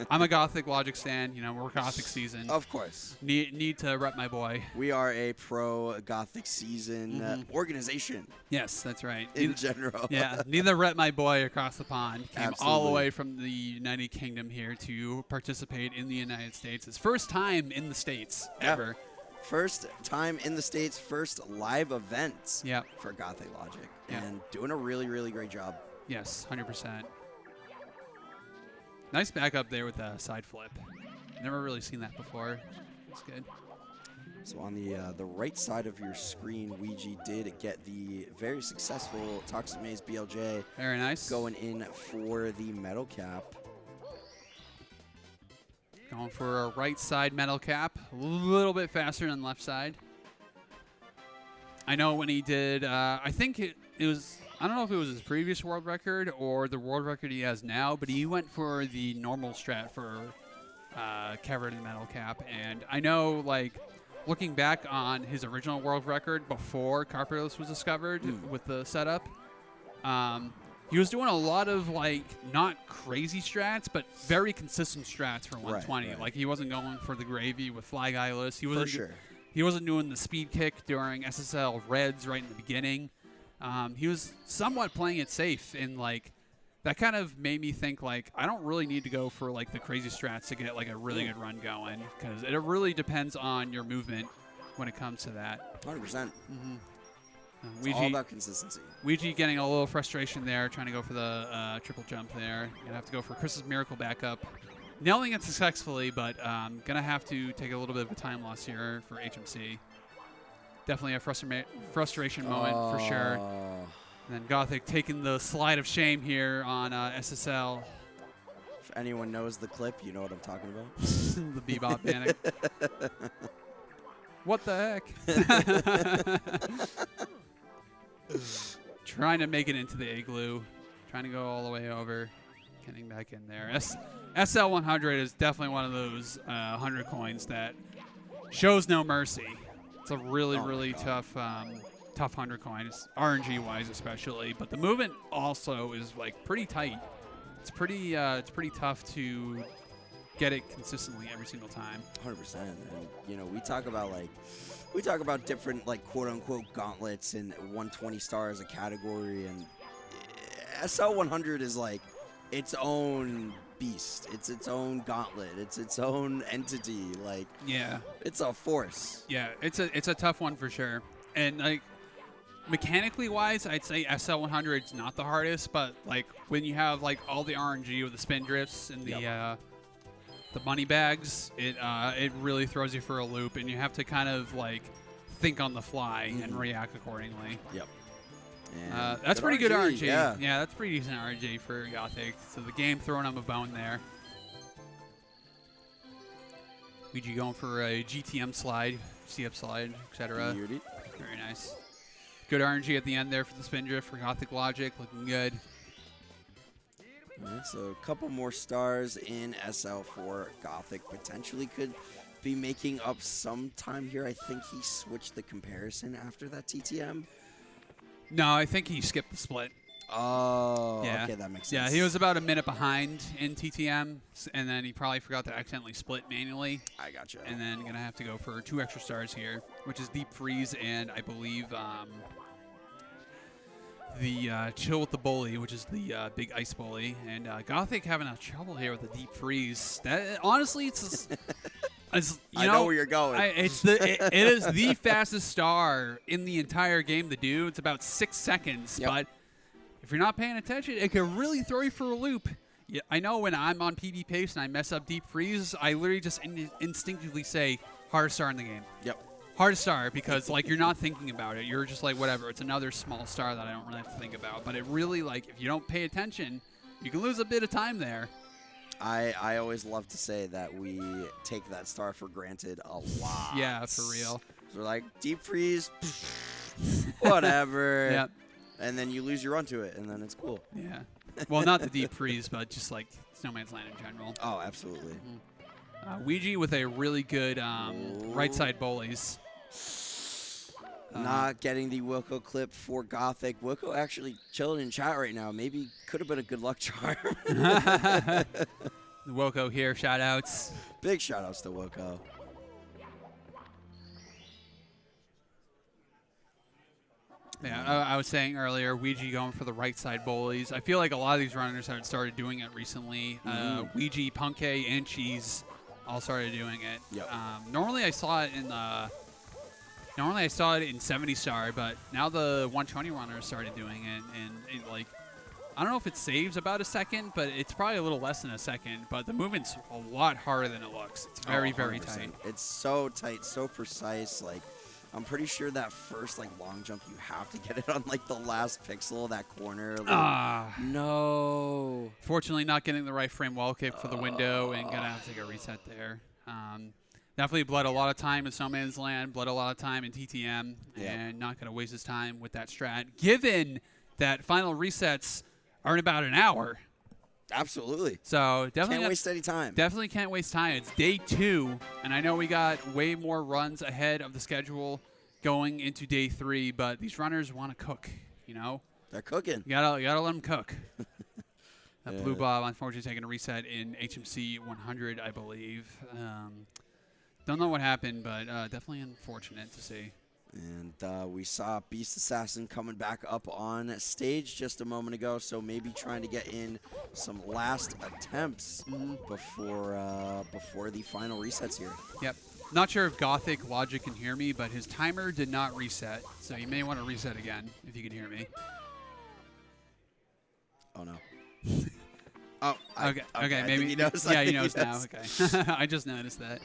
I'm a Gothic Logic stan. We're Gothic season. Of course. Need to rep my boy. We are a pro Gothic season organization. Yes, that's right. In general. Yeah, need to rep my boy across the pond. Came Absolutely. all the way from the United Kingdom here to participate in the United States. His first time in the States ever. First time in the States, first live event for Gothic Logic. Yep. And doing a really, really great job. Yes, 100%. Nice backup there with the side flip. Never really seen that before. It's good. So on the right side of your screen, Ouija did get the very successful Toxic Maze BLJ. Very nice. Going in for the metal cap. Going for a right side metal cap. A little bit faster than left side. I know when he did, I think it was, I don't know if it was his previous world record or the world record he has now, but he went for the normal strat for covered in metal cap. And I know, like, looking back on his original world record before carpetless was discovered with the setup, he was doing a lot of, like, not crazy strats, but very consistent strats for 120. Right. Like, he wasn't going for the gravy with flag eyeless. He wasn't For sure. He wasn't doing the speed kick during SSL Reds right in the beginning. He was somewhat playing it safe, and, like, that kind of made me think, like, I don't really need to go for, like, the crazy strats to get, like, a really good run going, because it really depends on your movement when it comes to that. 100%. Ouija, all about consistency. Ouija getting a little frustration there, trying to go for the triple jump there. Gonna have to go for Chris's miracle backup. Nailing it successfully, but gonna have to take a little bit of a time loss here for HMC. Definitely a frustration moment for sure. And then Gothic taking the slide of shame here on SSL. If anyone knows the clip, you know what I'm talking about. The Bebop Panic. What the heck? Trying to make it into the igloo. Trying to go all the way over. Getting back in there. SL 100 is definitely one of those 100 coins that shows no mercy. It's a really tough 100 coin. It's RNG wise especially, but the movement also is like pretty tight. It's pretty tough to get it consistently every single time. 100%. And you know, we talk about different like quote unquote gauntlets and 120 star as a category, and SL 100 is like its own beast. It's its own gauntlet. It's its own entity. Like, yeah, it's a force. Yeah, it's a tough one for sure. And like mechanically wise, I'd say SL 100 is not the hardest, but like when you have like all the RNG with the spin drifts and the money bags, it really throws you for a loop, and you have to kind of like think on the fly and react accordingly. Yep. That's pretty good RNG. Yeah, that's pretty decent RNG for Gothic. So the game throwing him a bone there. Luigi going for a GTM slide, CF slide, etc. Very nice. Good RNG at the end there for the spin drift for Gothic Logic, looking good. All right, so a couple more stars in SL for Gothic. Potentially could be making up some time here. I think he switched the comparison after that TTM. No, I think he skipped the split. Oh, yeah. Okay, that makes sense. Yeah, he was about a minute behind in TTM, and then he probably forgot to accidentally split manually. I gotcha. And then going to have to go for 2 extra stars here, which is Deep Freeze and I believe the Chill with the Bully, which is the big ice bully. And Gothic having a trouble here with the Deep Freeze. That honestly, it's I know where you're going. It is the fastest star in the entire game to do. It's about 6 seconds, but if you're not paying attention, it can really throw you for a loop. Yeah, I know when I'm on PB pace and I mess up Deep Freeze, I literally just instinctively say hardest star in the game. Yep. Hardest star because like you're not thinking about it. You're just like whatever. It's another small star that I don't really have to think about. But it really like if you don't pay attention, you can lose a bit of time there. I always love to say that we take that star for granted a lot. Yeah, for real. So we're like, Deep Freeze, whatever. Yep. And then you lose your run to it, and then it's cool. Yeah. Well, not the Deep Freeze, but just like Snowman's Land in general. Oh, absolutely. Ouija with a really good right side bullies. Not getting the Wilco clip for Gothic. Wilco actually chilling in chat right now. Maybe could have been a good luck charm. Wilco here, shout outs. Big shout outs to Wilco. Yeah, I was saying earlier, Ouija going for the right side bullies. I feel like a lot of these runners have started doing it recently. Ouija, Punkay, and Cheese all started doing it. Yep. Normally I saw it in 70 star, but now the 120 runners started doing it, and it, like, I don't know if it saves about a second, but it's probably a little less than a second. But the movement's a lot harder than it looks. It's very, very tight. It's so tight, so precise. Like, I'm pretty sure that first like long jump, you have to get it on like the last pixel of that corner. Like, no. Fortunately, not getting the right frame wall kick for the window, and gonna have to take a reset there. Definitely bled a lot of time in Snowman's Land, bled a lot of time in TTM, and not going to waste his time with that strat, given that final resets are in about an hour. Absolutely. So definitely can't waste any time. Definitely can't waste time. It's day 2, and I know we got way more runs ahead of the schedule going into day 3, but these runners want to cook, you know? They're cooking. You gotta let them cook. That Blue Bob, unfortunately, taking a reset in HMC 100, I believe. Don't know what happened, but definitely unfortunate to see. And we saw Beast Assassin coming back up on stage just a moment ago, so maybe trying to get in some last attempts before the final resets here. Yep. Not sure if Gothic Logic can hear me, but his timer did not reset, so you may want to reset again if you can hear me. Oh, no. Oh, okay, maybe. He knows. Yeah, he knows now. Okay. I just noticed that.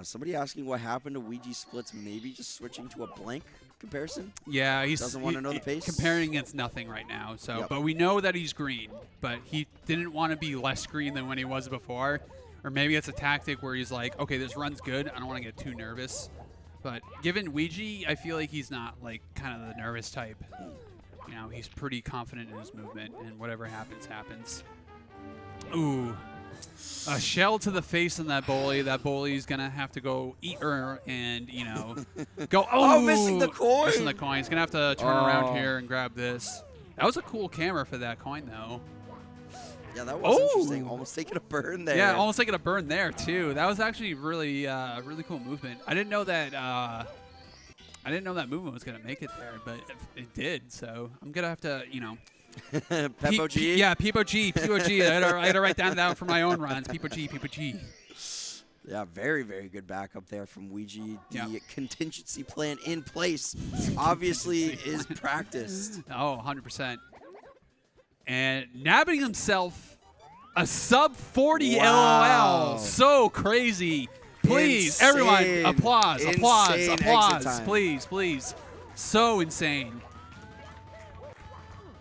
Somebody asking what happened to Ouija splits, maybe just switching to a blank comparison? Yeah, he doesn't want to know the pace. Comparing against nothing right now. So, but we know that he's green, but he didn't want to be less green than when he was before. Or maybe it's a tactic where he's like, okay, this run's good. I don't want to get too nervous. But given Ouija, I feel like he's not like kind of the nervous type. You know, he's pretty confident in his movement, and whatever happens, happens. Ooh. A shell to the face on that bully. That bully's going to have to go eat her and, you know, go. Oh, missing the coin. Missing the coin. He's going to have to turn around here and grab this. That was a cool camera for that coin, though. Yeah, that was interesting. Almost taking a burn there. Yeah, almost taking a burn there too. That was actually really really cool movement. I didn't know that movement was gonna make it there, but it did. So I'm gonna have to, Peppo G. Yeah, Peepo G. I had to write down that for my own runs. Peepo G. Yeah, very, very good backup there from Ouija. The contingency plan in place obviously is practiced. Oh, 100%. And nabbing himself a sub 40 LOL. So crazy. Please, everyone, applause. Please. So insane.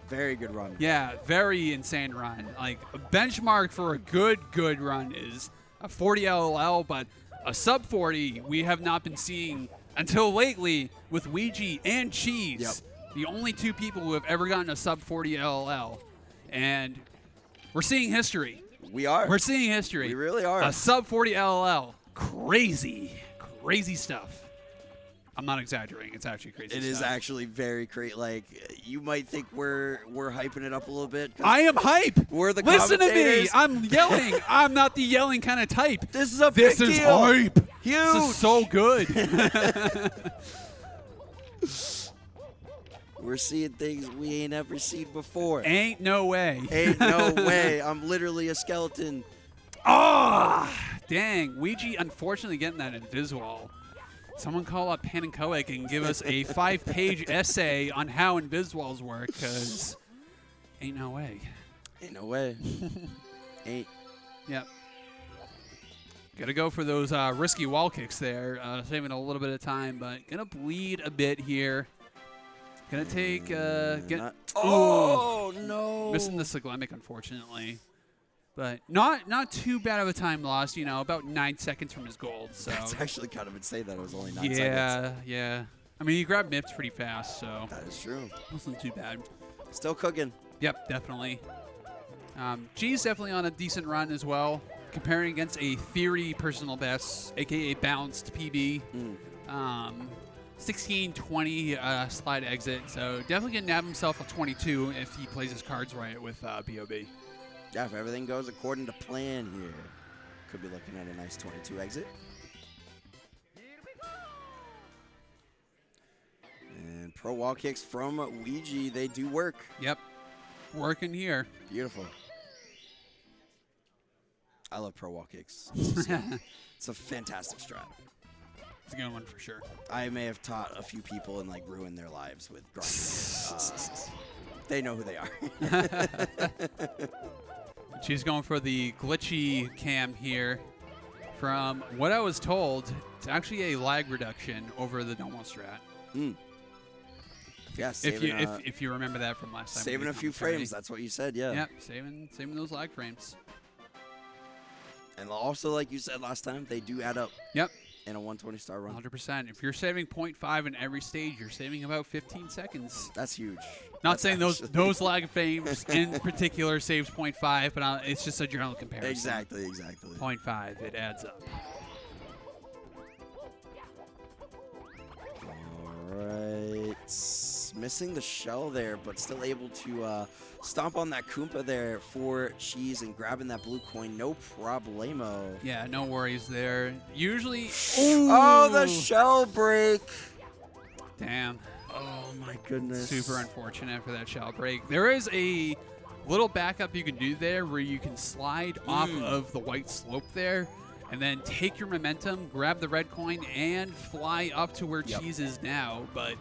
Very good run. Yeah, very insane run. Like, a benchmark for a good run is a 40 LOL, but a sub 40 we have not been seeing until lately with Ouija and Cheese. Yep. The only two people who have ever gotten a sub 40 LOL. And we're seeing history. We are. We're seeing history. We really are. A sub 40 LOL. Crazy stuff. I'm not exaggerating. It's actually crazy It stuff. is actually very crazy. Like, you might think we're hyping it up a little bit. I am hype. We're the Listen to me. commentators. I'm yelling. I'm not the yelling kind of type. This is a big deal. This is hype. Huge. This is so good. We're seeing things we ain't ever seen before. Ain't no way. Ain't no way. I'm literally a skeleton. Dang. Ouija unfortunately getting that in Visual. Someone call up Pan and Coic and give us a 5-page essay on how Invisuals work, because ain't no way. Ain't no way. Ain't. Yep. Got to go for those risky wall kicks there, saving a little bit of time, but going to bleed a bit here. Going to take... Oh, no. Missing the Siglemic, unfortunately. But not too bad of a time lost, about 9 seconds from his gold. So That's actually kind of insane that it was only 9 seconds. Yeah. I mean, he grabbed Mips pretty fast, so... That is true. Wasn't too bad. Still cooking. Yep, definitely. G's definitely on a decent run as well, comparing against a Theory personal best, a.k.a. bounced PB. 16-20 slide exit, so definitely going to nab himself a 22 if he plays his cards right with BOB. Yeah, if everything goes according to plan here, could be looking at a nice 22 exit. And pro wall kicks from Ouija, they do work. Yep, working here. Beautiful. I love pro wall kicks. It's a fantastic strat. It's a good one for sure. I may have taught a few people and ruined their lives with grinding. They know who they are. She's going for the glitchy cam here. From what I was told, it's actually a lag reduction over the normal strat. Yeah, if you remember that from last time. Saving a few frames, that's what you said, yeah. Yep, saving those lag frames. And also, like you said last time, they do add up. Yep. In a 120-star run. 100%. If you're saving 0.5 in every stage, you're saving about 15 seconds. That's huge. Not saying those lag frames in particular saves 0.5, but it's just a general comparison. Exactly. 0.5, it adds up. All right. Missing the shell there, but still able to stomp on that Koompa there for Cheese and grabbing that blue coin. No problemo. Yeah, no worries there. Usually... Ooh. Oh, the shell break. Damn. Oh, my goodness. Super unfortunate for that shell break. There is a little backup you can do there where you can slide off of the white slope there and then take your momentum, grab the red coin, and fly up to where Cheese is now. But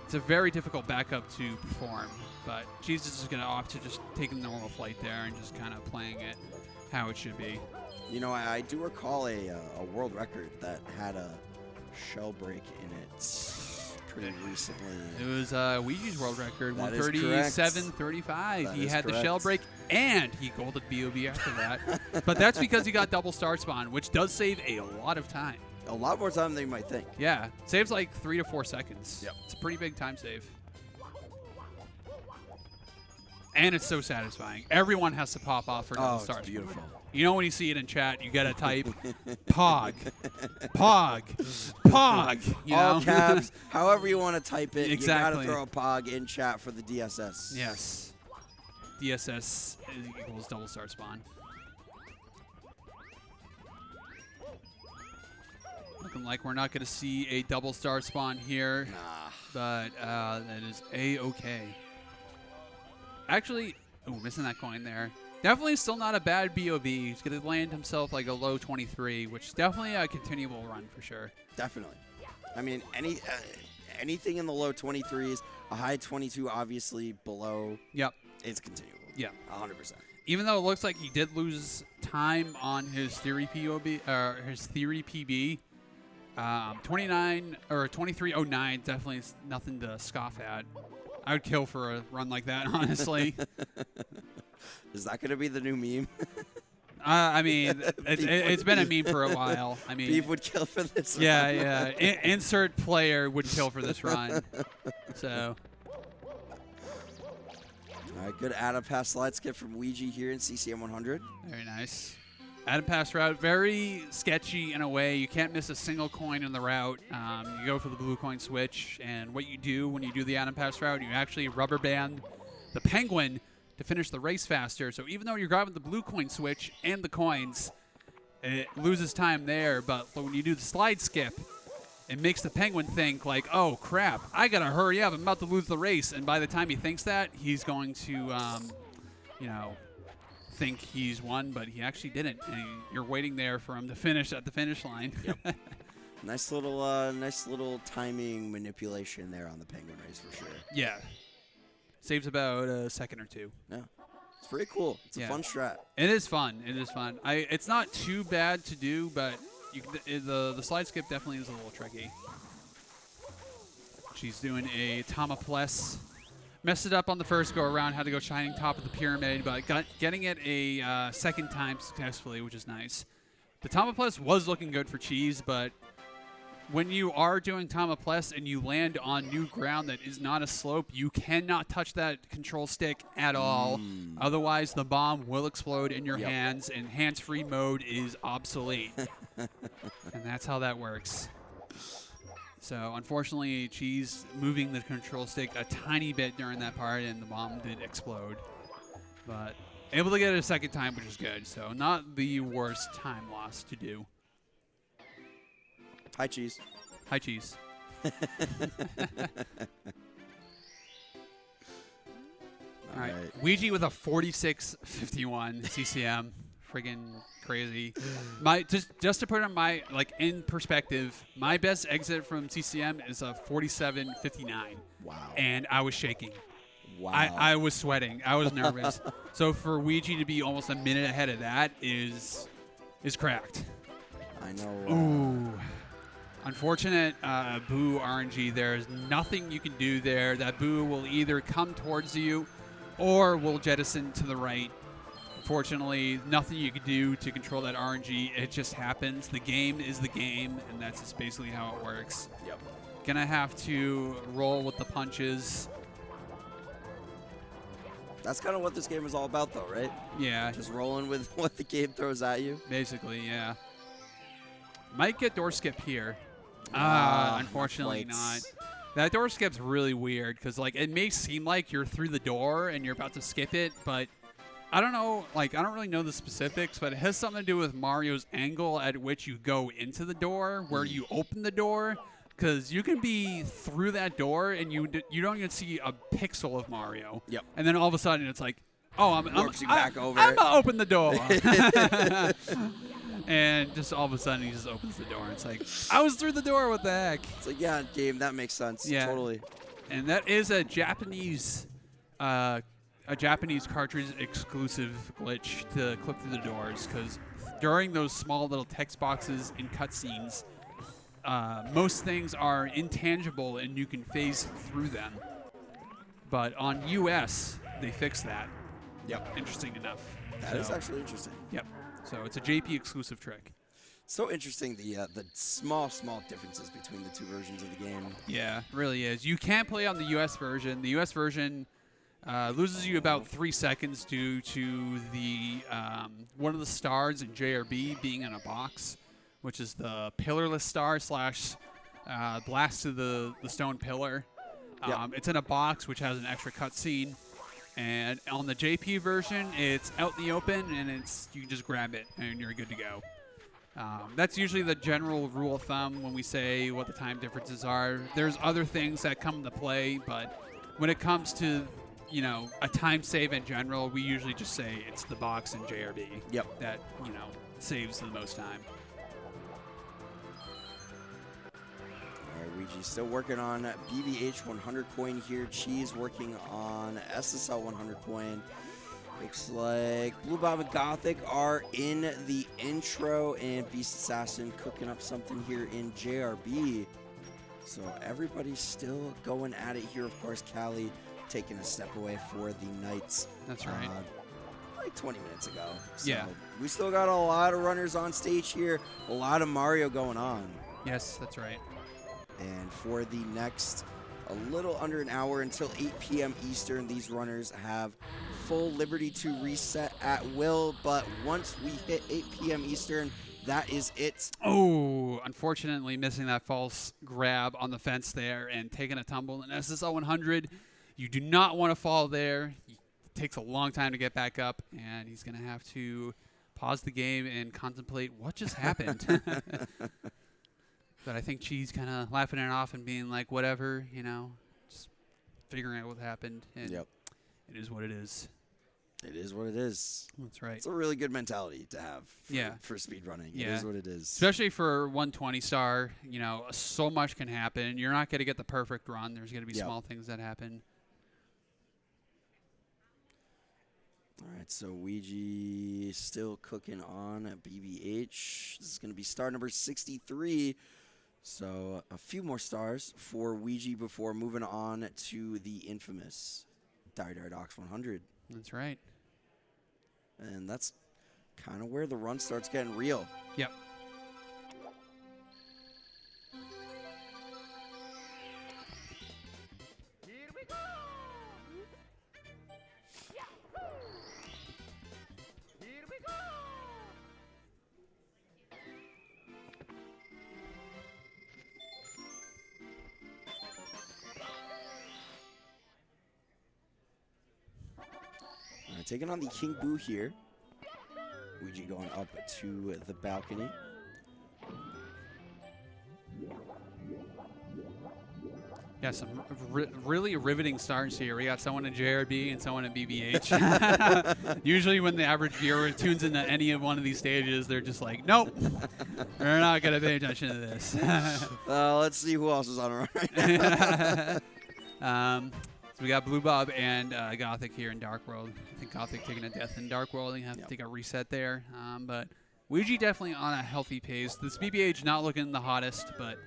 it's a very difficult backup to perform. But Cheese is just going to opt to just take a normal flight there and just kind of playing it how it should be. I do recall a world record that had a shell break in it pretty recently. It was Ouija's world record, 137.35. He had the shell break, and he golded BOB after that. But that's because he got double star spawn, which does save a lot of time. A lot more time than you might think. Yeah, saves like 3 to 4 seconds. Yep. It's a pretty big time save. And it's so satisfying. Everyone has to pop off for double stars. It's beautiful. You know when you see it in chat, you gotta type POG, POG, POG. All caps, however you want to type it. Exactly. You gotta throw a POG in chat for the DSS. Yes. DSS equals double star spawn. Looking like we're not going to see a double star spawn here, but that is A-okay. Actually, missing that coin there. Definitely still not a bad BOB. He's going to land himself like a low 23, which is definitely a continual run for sure. Definitely. I mean, anything in the low 23s, a high 22 obviously below. Yep. It's continual. Yeah. 100%. Even though it looks like he did lose time on his theory POB, his theory PB, 29 or 2309 definitely is nothing to scoff at. I would kill for a run like that, honestly. Is that going to be the new meme? I mean, it's been a meme for a while. I mean, Beef would kill for this run. Yeah. Insert player would kill for this run. So. All right, good Adam pass slide skip from Ouija here in CCM 100. Very nice. Adam pass route, very sketchy in a way. You can't miss a single coin in the route. You go for the blue coin switch, and what you do when you do the Adam pass route, you actually rubber band the penguin to finish the race faster. So even though you're grabbing the blue coin switch and the coins, it loses time there. But when you do the slide skip, it makes the penguin think like, oh, crap, I got to hurry up. I'm about to lose the race. And by the time he thinks that, he's going to, think he's won, but he actually didn't. And you're waiting there for him to finish at the finish line. Yep. Nice little timing manipulation there on the penguin race for sure. Yeah. Saves about a second or two. Yeah. It's pretty cool. It's a fun strat. It is fun. It is fun. It's not too bad to do, but the slide skip definitely is a little tricky. She's doing a Tama Plus. Messed it up on the first go around, had to go shining top of the pyramid, but getting it a second time successfully, which is nice. The Tama Plus was looking good for Cheese, but when you are doing Tama Plus and you land on new ground that is not a slope, you cannot touch that control stick at all. Otherwise, the bomb will explode in your hands, and hands-free mode is obsolete. And that's how that works. So, unfortunately, Cheese moving the control stick a tiny bit during that part, and the bomb did explode. But able to get it a second time, which is good. So, not the worst time loss to do. Hi, Cheese. Hi, Cheese. All right. Ouija with a 46.51 CCM. Friggin' crazy. Just to put it on my in perspective, my best exit from CCM is a 47.59. Wow. And I was shaking. Wow. I was sweating. I was nervous. So for Ouija to be almost a minute ahead of that is cracked. I know. Ooh. Unfortunate Boo RNG. There's nothing you can do there. That Boo will either come towards you or will jettison to the right. Unfortunately, nothing you can do to control that RNG. It just happens. The game is the game, and that's just basically how it works. Yep. Gonna have to roll with the punches. That's kind of what this game is all about, though, right? Yeah. Just rolling with what the game throws at you. Basically, yeah. Might get door skip here. Unfortunately not. That door skip's really weird because, it may seem like you're through the door and you're about to skip it, but I don't know. I don't really know the specifics, but it has something to do with Mario's angle at which you go into the door, where you open the door, because you can be through that door and you don't even see a pixel of Mario. Yep. And then all of a sudden it's like, oh, I'm Warps you back over. I'm gonna open the door. And just all of a sudden he just opens the door. And it's like, I was through the door. What the heck? It's like, yeah, game, that makes sense. Yeah. Totally. And that is a Japanese cartridge exclusive glitch to clip through the doors, because during those small little text boxes in cutscenes, most things are intangible and you can phase through them. But on US, they fixed that. Yep. Interesting enough. That is actually interesting. Yep. So it's a JP exclusive trick. So interesting, the small differences between the two versions of the game. Yeah, it really is. You can't play on the US version. The US version loses you about 3 seconds due to the one of the stars in JRB being in a box, which is the pillarless star / blast to the stone pillar. Yep. It's in a box which has an extra cutscene. And on the JP version, it's out in the open, and you can just grab it, and you're good to go. That's usually the general rule of thumb when we say what the time differences are. There's other things that come into play, but when it comes to, a time save in general, we usually just say it's the box and JRB. Yep. That, saves the most time. All right, Ouija still working on BBH 100 coin here. Cheese working on SSL 100 coin. Looks like Blue Bob and Gothic are in the intro, and Beast Assassin cooking up something here in JRB. So everybody's still going at it here. Of course, Callie taking a step away for the Knights. That's right. Like 20 minutes ago. So yeah. We still got a lot of runners on stage here. A lot of Mario going on. Yes, that's right. And for the next a little under an hour until 8 p.m. Eastern, these runners have full liberty to reset at will. But once we hit 8 p.m. Eastern, that is it. Oh, unfortunately missing that false grab on the fence there and taking a tumble in SSL 100. You do not want to fall there. It takes a long time to get back up, and he's going to have to pause the game and contemplate what just happened. But I think Cheese kind of laughing it off and being like, whatever, just figuring out what happened. And yep. It is what it is. It is what it is. That's right. It's a really good mentality to have for speedrunning. Yeah. It is what it is. Especially for 120 star, so much can happen. You're not going to get the perfect run. There's going to be small things that happen. All right, so Ouija still cooking on at BBH. This is going to be star number 63. So a few more stars for Ouija before moving on to the infamous Dire Docs 100. That's right. And that's kind of where the run starts getting real. Yep. Taking on the King Boo here. Ouija going up to the balcony. Yeah, some really riveting starts here. We got someone in JRB and someone in BBH. Usually when the average viewer tunes into any of one of these stages, they're just like, nope, we're not going to pay attention to this. Let's see who else is on a run right now. So we got Blue Bob and Gothic here in Dark World. I think Gothic taking a death in Dark World. You have to take a reset there. But Ouija definitely on a healthy pace. This BBH not looking the hottest, but,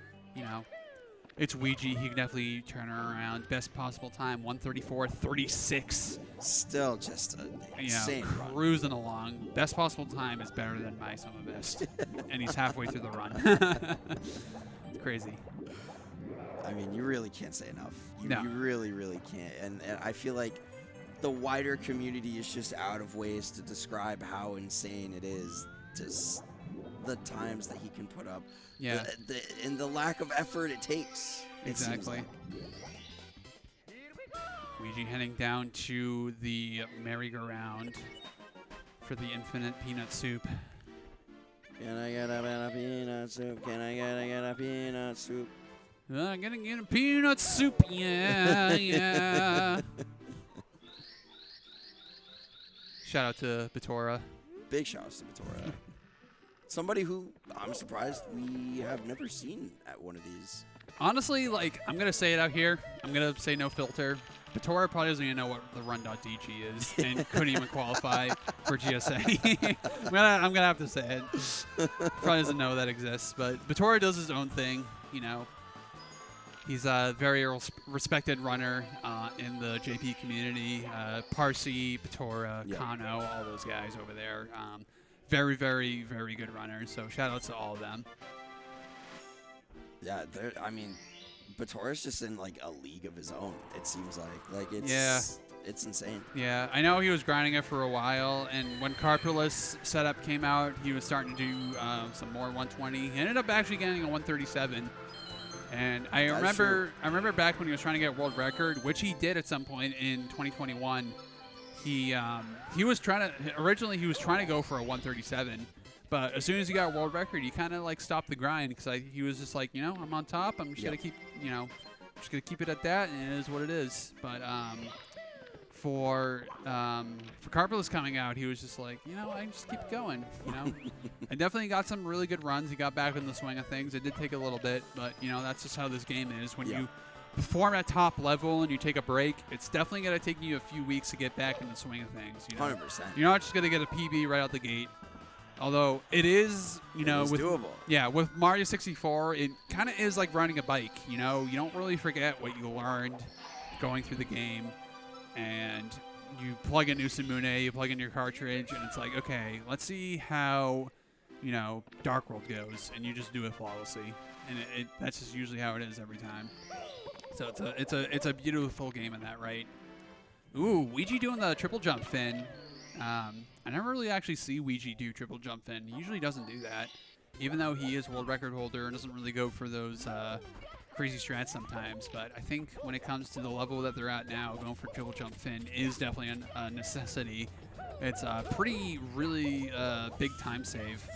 it's Ouija. He can definitely turn her around. Best possible time, 134.36. Still just insane run. Cruising along. Best possible time is better than my summer best. And he's halfway through the run. It's crazy. I mean, you really can't say enough. You really, really can't. And I feel like the wider community is just out of ways to describe how insane it is. Just the times that he can put up. Yeah. And the lack of effort it takes. Exactly. Ouija heading down to the merry-go-round for the infinite peanut soup. Can I get a peanut soup? Can I get a peanut soup? I'm gonna get a peanut soup, yeah. Shout out to Batora. Big shout outs to Batora. Somebody who I'm surprised we have never seen at one of these. Honestly, I'm gonna say it out here. I'm gonna say no filter. Batora probably doesn't even know what the run.dg is and couldn't even qualify for GSA. I'm gonna have to say it. Probably doesn't know that exists, but Batora does his own thing, He's a very respected runner in the JP community. Parsi, Batora, Kano, all those guys over there. Very, very, very good runners. So shout outs to all of them. Yeah, Batora's just in a league of his own. It seems like it's it's insane. Yeah, I know he was grinding it for a while, and when Carpulus setup came out, he was starting to do some more 120. He ended up actually getting a 137. And I remember back when he was trying to get world record, which he did at some point in 2021. he was trying to originally he was trying to go for a 137, but as soon as he got world record, he kind of like stopped the grind because he was just like, I'm on top. I'm just gonna keep just gonna keep it at that, and it is what it is. But for Carpelus coming out, he was just like, I just keep going. I definitely got some really good runs. He got back in the swing of things. It did take a little bit, but that's just how this game is. When you perform at top level and you take a break, it's definitely going to take you a few weeks to get back in the swing of things. 100%. You're not just going to get a PB right out the gate. Although it is, it is with doable. Yeah, with Mario 64, it kind of is like riding a bike. You don't really forget what you learned going through the game, and you plug in Usamune, you plug in your cartridge, and it's like, okay, let's see how, Dark World goes, and you just do it flawlessly, and that's just usually how it is every time. So it's a beautiful game in that, right? Ooh, Ouija doing the triple jump fin. I never really actually see Ouija do triple jump fin. He usually doesn't do that, even though he is world record holder and doesn't really go for those crazy strats sometimes. But I think when it comes to the level that they're at now, going for triple jump fin is definitely a necessity. It's a really big time save.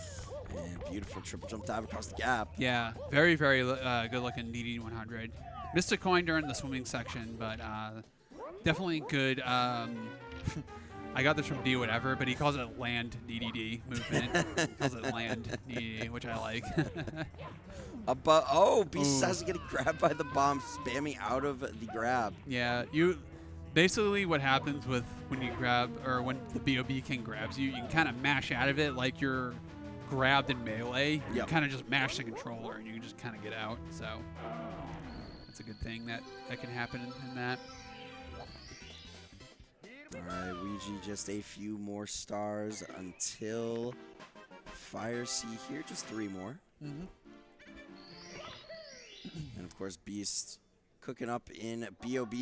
And beautiful triple jump dive across the gap. Yeah, very, very good looking DD 100. Missed a coin during the swimming section, but definitely good. I got this from D whatever, but he calls it land DDD movement. He calls it land DDD, which I like. Beast has to get grabbed by the bomb, spamming out of the grab. Yeah, basically what happens with when you grab, or when the BOB King grabs you, you can kind of mash out of it like you're grabbed in melee. You kind of just mash the controller and you can just kind of get out. So that's a good thing that can happen in that. All right, Ouija, just a few more stars until Fire Sea here. Just 3 more. Mm-hmm. And, of course, Beast cooking up in BOB.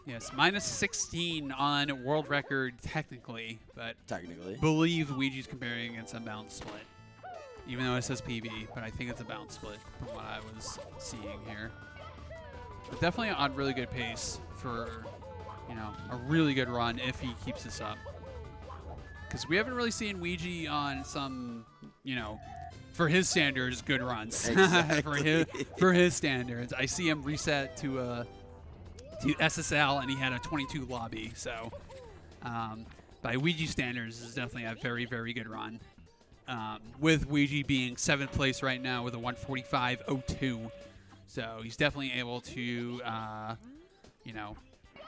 Yes, minus 16 on world record technically, but technically believe Ouija's comparing against a bounce split. Even though it says PB, but I think it's a bounce split from what I was seeing here. But definitely on really good pace for, a really good run if he keeps this up. Because we haven't really seen Ouija on some, for his standards, good runs. Exactly. for his standards. I see him reset to SSL, and he had a 22 lobby. So by Ouija standards, this is definitely a very, very good run. With Ouija being 7th place right now with a 145.02. So he's definitely able to,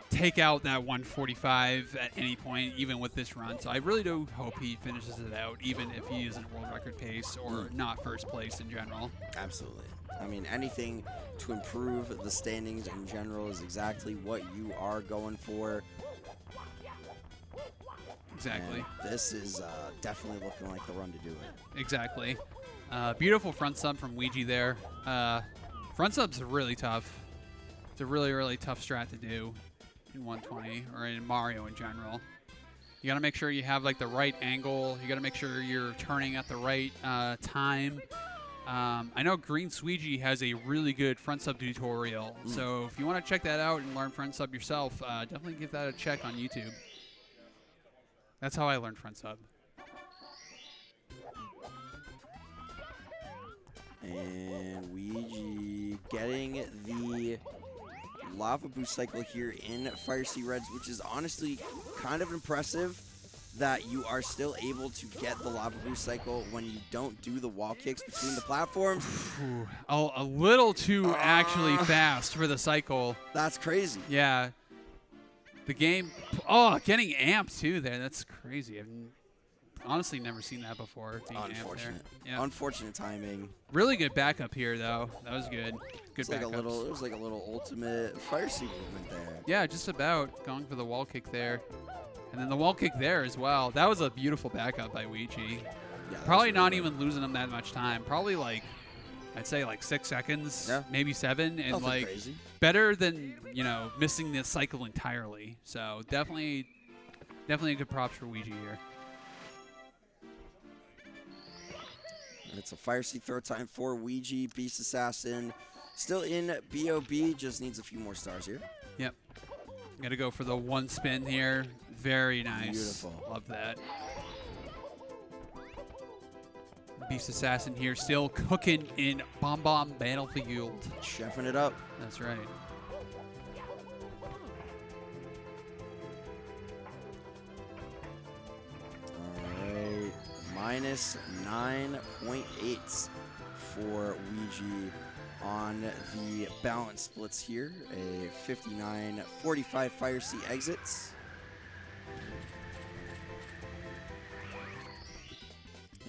take out that 145 at any point, even with this run. So I really do hope he finishes it out, even if he isn't world record pace or not first place in general. Absolutely. I mean, anything to improve the standings in general is exactly what you are going for. Exactly. And this is definitely looking like the run to do it. Exactly. Beautiful front sub from Ouija there. Front sub's really tough. It's a really, really tough strat to do in 120 or in Mario in general. You got to make sure you have like the right angle. You got to make sure you're turning at the right time. I know Green Sweegie has a really good front sub tutorial. So if you want to check that out and learn front sub yourself, definitely give that a check on YouTube. That's how I learned front sub. And Ouija getting the lava boost cycle here in Fire Sea Reds, which is honestly kind of impressive that you are still able to get the lava boost cycle when you don't do the wall kicks between the platforms. A little too actually fast for the cycle. That's crazy. Yeah. The game, getting amped too there. That's crazy. I've honestly never seen that before. Unfortunate. Yeah. Unfortunate timing. Really good backup here, though. That was good. Good backup. It was like a little ultimate Fire Sea movement there. Yeah, just about going for the wall kick there. And then the wall kick there as well. That was a beautiful backup by Ouija. Yeah, probably not even losing him that much time. Probably like, I'd say like 6 seconds, maybe 7. And Nothing like crazy. Better than, missing the cycle entirely. So definitely a good props for Ouija here. And it's a Fire Sea throw time for Ouija. Beast Assassin still in BOB, just needs a few more stars here. Yep. Gonna go for the one spin here. Very nice. Beautiful. Love that. Beast Assassin here, still cooking in Bomb Bomb Battlefield. Chefing it up. That's right. All right. Minus 9.8 for Ouija on the balance splits here. A 59-45 Fire Sea exits.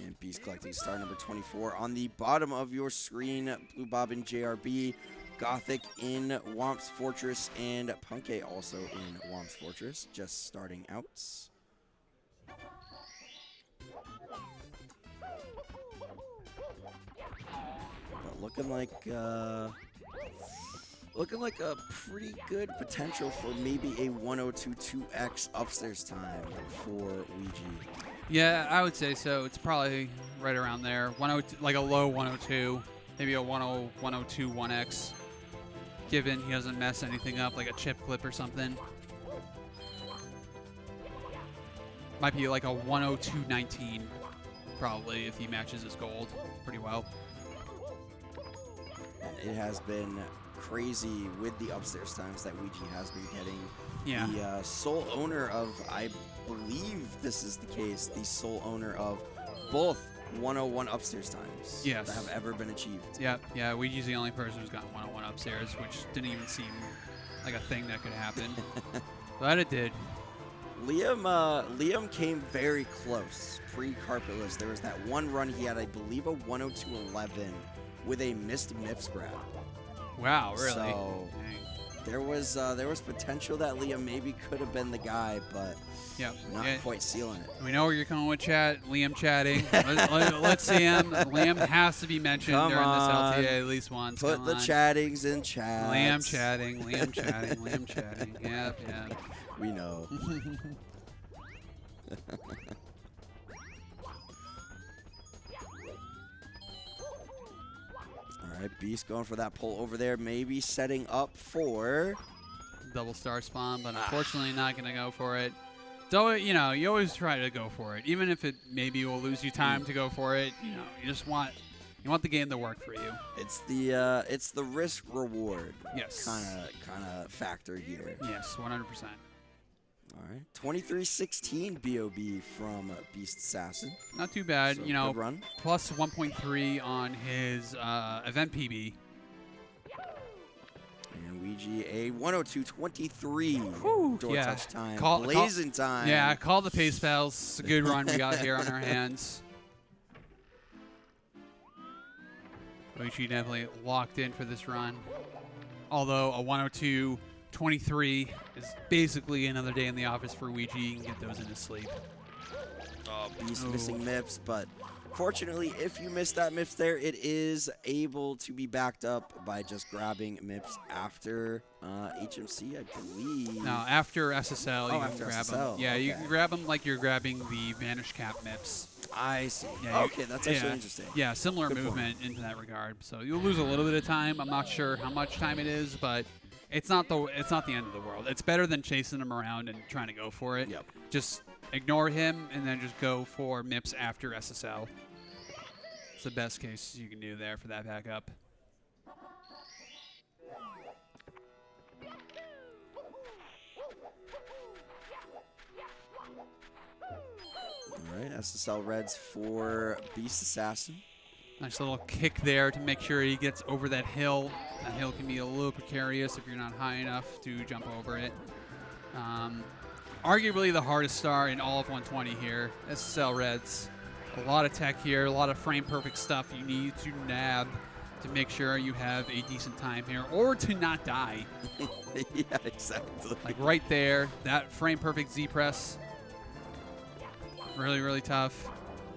And Beast collecting star number 24 on the bottom of your screen. Blue Bob in JRB, Gothic in Womp's Fortress, and Punke also in Womp's Fortress, just starting out. But looking like a pretty good potential for maybe a 102.2x upstairs time for Ouija. Yeah, I would say so. It's probably right around there. 102, like a low 102, maybe a 102 1x, given he doesn't mess anything up, like a chip clip or something. Might be like a 102.19, probably, if he matches his gold pretty well. And it has been crazy with the upstairs times that Ouija has been getting. Yeah. The sole owner of, I believe this is the case, the sole owner of both 101 upstairs times Yes. that have ever been achieved. Yeah, Ouija's the only person who's gotten 101 upstairs, which didn't even seem like a thing that could happen. But it did. Liam came very close pre-Carpetless. There was that one run he had, I believe, a 102.11 with a missed MIPS grab. Wow, really? So there was potential that Liam maybe could have been the guy, but not quite sealing it. We know where you're coming with chat. Liam chatting. Let's see him. Liam has to be mentioned during this LTA at least once. Put the chattings in chat. Liam chatting. Liam chatting. Liam chatting. Yeah. We know. All right, Beast going for that pull over there, maybe setting up for double star spawn, but unfortunately not going to go for it. So, you always try to go for it, even if it maybe will lose you time to go for it. You just want the game to work for you. It's the risk reward. Yes. Kind of factor here. Yes, 100%. All right, 23-16 BOB from Beast Assassin. Not too bad, So, good run. Plus 1.3 on his event PB. And Ouija a 102.23 door touch time, blazing time. Yeah, call the pace pals. It's a good run we got here on our hands. Ouija definitely locked in for this run. Although a 102.23 is basically another day in the office for Ouija. You can get those in his sleep. Beast missing MIPS, but fortunately, if you miss that MIPS there, it is able to be backed up by just grabbing MIPS after HMC, I believe. No, after SSL, you can grab SSL. them. Yeah, you can grab them like you're grabbing the Vanish Cap MIPS. I see. Yeah, okay, that's actually interesting. Yeah, similar Good point. movement into that regard. So you'll lose a little bit of time. I'm not sure how much time it is, but it's not the end of the world. It's better than chasing him around and trying to go for it. Yep. Just ignore him and then just go for MIPS after SSL. It's the best case you can do there for that backup. All right, SSL Reds for Beast Assassin. Nice little kick there to make sure he gets over that hill. That hill can be a little precarious if you're not high enough to jump over it. Arguably the hardest star in all of 120 here. SSL Reds. A lot of tech here, a lot of frame perfect stuff you need to nab to make sure you have a decent time here or to not die. Yeah, exactly. Like right there, that frame perfect Z press. Really, really tough.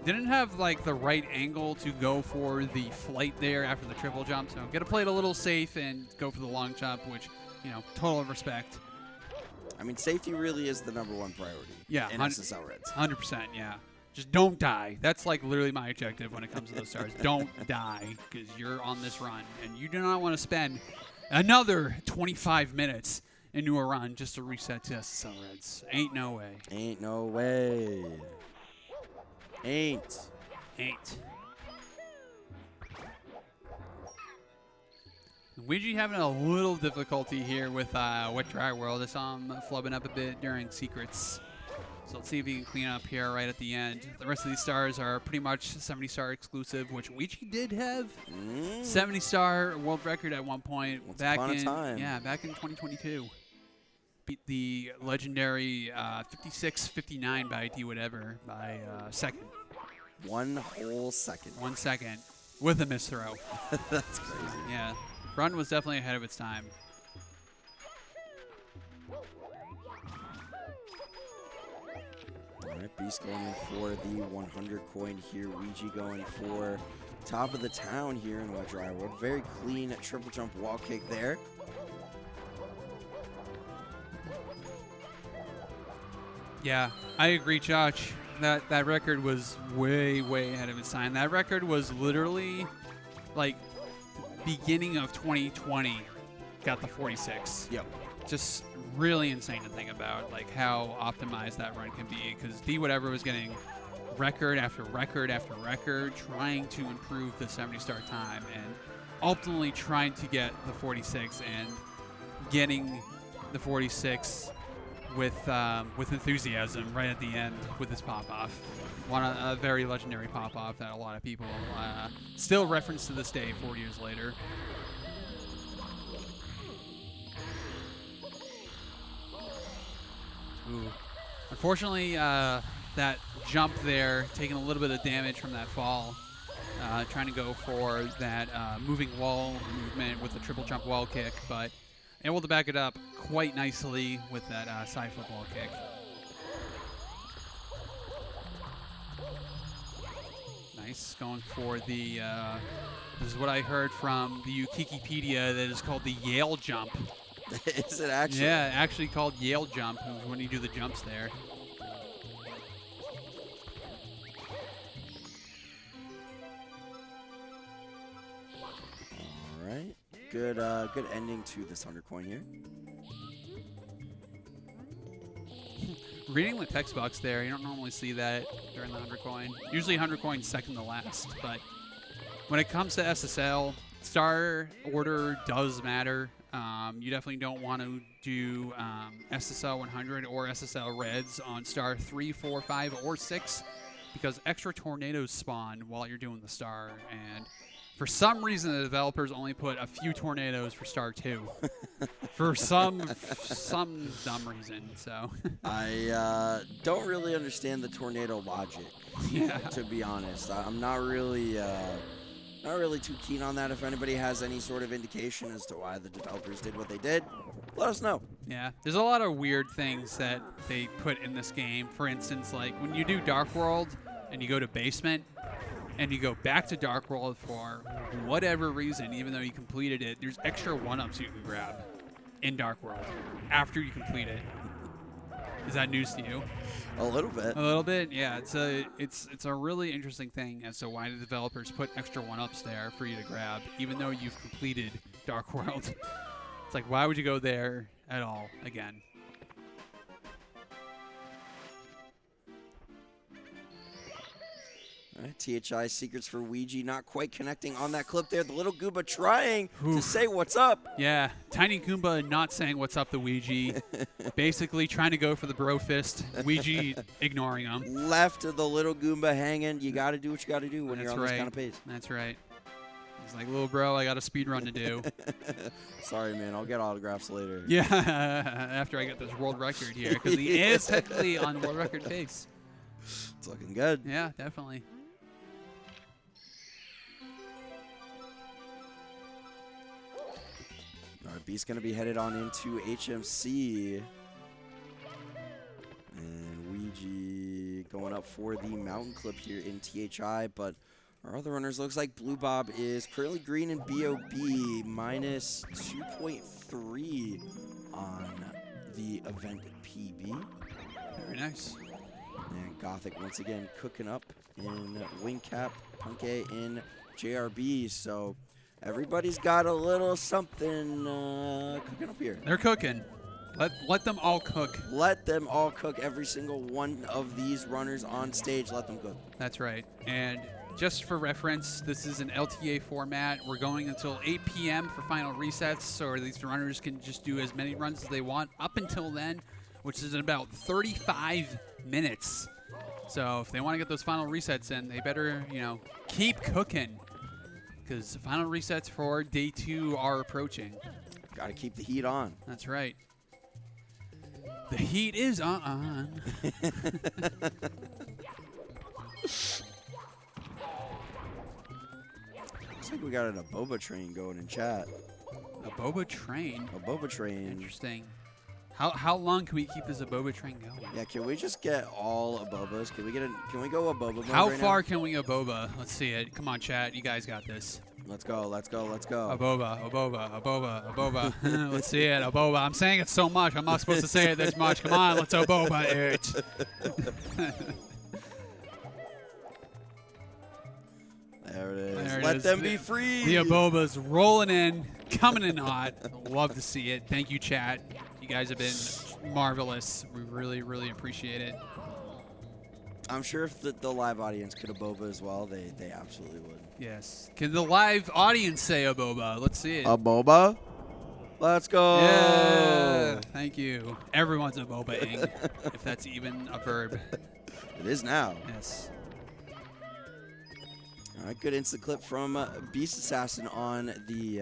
Didn't have like the right angle to go for the flight there after the triple jump, so gotta play it a little safe and go for the long jump, which, total respect. I mean, safety really is the #1 priority. Yeah, in SSL Reds. 100%, yeah. Just don't die. That's like literally my objective when it comes to those stars. Don't die, because you're on this run, and you do not want to spend another 25 minutes into a run just to reset to SSL Reds. Ain't no way. Ain't no way. Ain't. Ouija having a little difficulty here with Wet Dry World. I saw him flubbing up a bit during Secrets. So let's see if he can clean up here right at the end. The rest of these stars are pretty much 70-star exclusive, which Ouija did have 70-star world record at one point. Once upon a time. Yeah, back in 2022. Beat the legendary 56-59 by D whatever by second. 1 whole second. 1 second with a missed throw. That's crazy. Yeah. Run was definitely ahead of its time. All right, Beast going in for the 100 coin here. Ouija going for top of the town here in Wet Dry World. Very clean triple jump wall kick there. Yeah, I agree, Josh. That record was way, way ahead of its time. That record was literally like beginning of 2020 got the 46. Yep. Just really insane to think about, like how optimized that run can be, because D whatever was getting record after record after record, trying to improve the 70-star time and ultimately trying to get the 46 and getting the 46 with enthusiasm right at the end with his pop-off. A very legendary pop-off that a lot of people still reference to this day 4 years later. Ooh. Unfortunately, that jump there, taking a little bit of damage from that fall. Trying to go for that moving wall movement with the triple jump wall kick, but able to back it up quite nicely with that side flip wall kick. Nice, going for the, this is what I heard from the Wikipedia, that is called the Yale jump. Is it actually? Yeah, actually called Yale jump when you do the jumps there. All right. Good good ending to this 100 coin here. Reading the text box there, you don't normally see that during the 100 coin. Usually 100 coin second to last, but when it comes to SSL, star order does matter. You definitely don't want to do SSL 100 or SSL Reds on star 3, 4, 5, or 6 because extra tornadoes spawn while you're doing the star, and for some reason the developers only put a few tornadoes for star 2 for some dumb reason. So I don't really understand the tornado logic, to be honest. I'm not really too keen on that. If anybody has any sort of indication as to why the developers did what they did, let us know. Yeah, there's a lot of weird things that they put in this game. For instance, like when you do Dark World and you go to Basement and you go back to Dark World for whatever reason, even though you completed it, there's extra 1-ups you can grab in Dark World after you complete it. Is that news to you? A little bit. A little bit, yeah. It's a really interesting thing as to why the developers put extra 1-ups there for you to grab, even though you've completed Dark World. It's like, why would you go there at all again? All right, THI Secrets for Ouija not quite connecting on that clip there. The little Goomba trying to say what's up. Yeah, Tiny Goomba not saying what's up to Ouija. Basically trying to go for the bro fist. Ouija ignoring him. Left the little Goomba hanging. You got to do what you got to do when you're on this kind of pace. That's right. He's like, little bro, I got a speed run to do. Sorry, man. I'll get autographs later. Yeah, after I get this world record here, because he is technically on world record pace. It's looking good. Yeah, definitely. All right, B's going to be headed on into HMC. And Ouija going up for the mountain clip here in THI, but our other runners looks like Blue Bob is currently green in BOB, minus 2.3 on the event PB. Very nice. And Gothic once again cooking up in Wingcap, Punke in JRB. So everybody's got a little something cooking up here. They're cooking. Let them all cook. Let them all cook. Every single one of these runners on stage, let them cook. That's right. And just for reference, this is an LTA format. We're going until 8 p.m. for final resets, so these runners can just do as many runs as they want up until then, which is in about 35 minutes. So if they want to get those final resets in, they better, keep cooking, because final resets for day 2 are approaching. Got to keep the heat on. That's right. The heat is on. Looks like we got an Aboba train going in chat. A boba train? A boba train. Interesting. How long can we keep this Aboba train going? Yeah, can we just get all Abobas? Can we go Aboba mode How right far now? can we Aboba? Let's see it. Come on, chat. You guys got this. Let's go, let's go, let's go. Aboba, Aboba, Aboba, Aboba. Let's see it. Aboba. I'm saying it so much. I'm not supposed to say it this much. Come on, let's Aboba it. There it is. There it Let is. them be free. The Aboba's rolling in, coming in hot. Love to see it. Thank you, chat. You guys have been marvelous. We really, really appreciate it. I'm sure if the live audience could Aboba as well, they absolutely would. Yes. Can the live audience say Aboba? Let's see it. Aboba? Let's go. Yeah. Thank you. Everyone's Aboba-ing, if that's even a verb. It is now. Yes. All right, good instant clip from Beast Assassin on the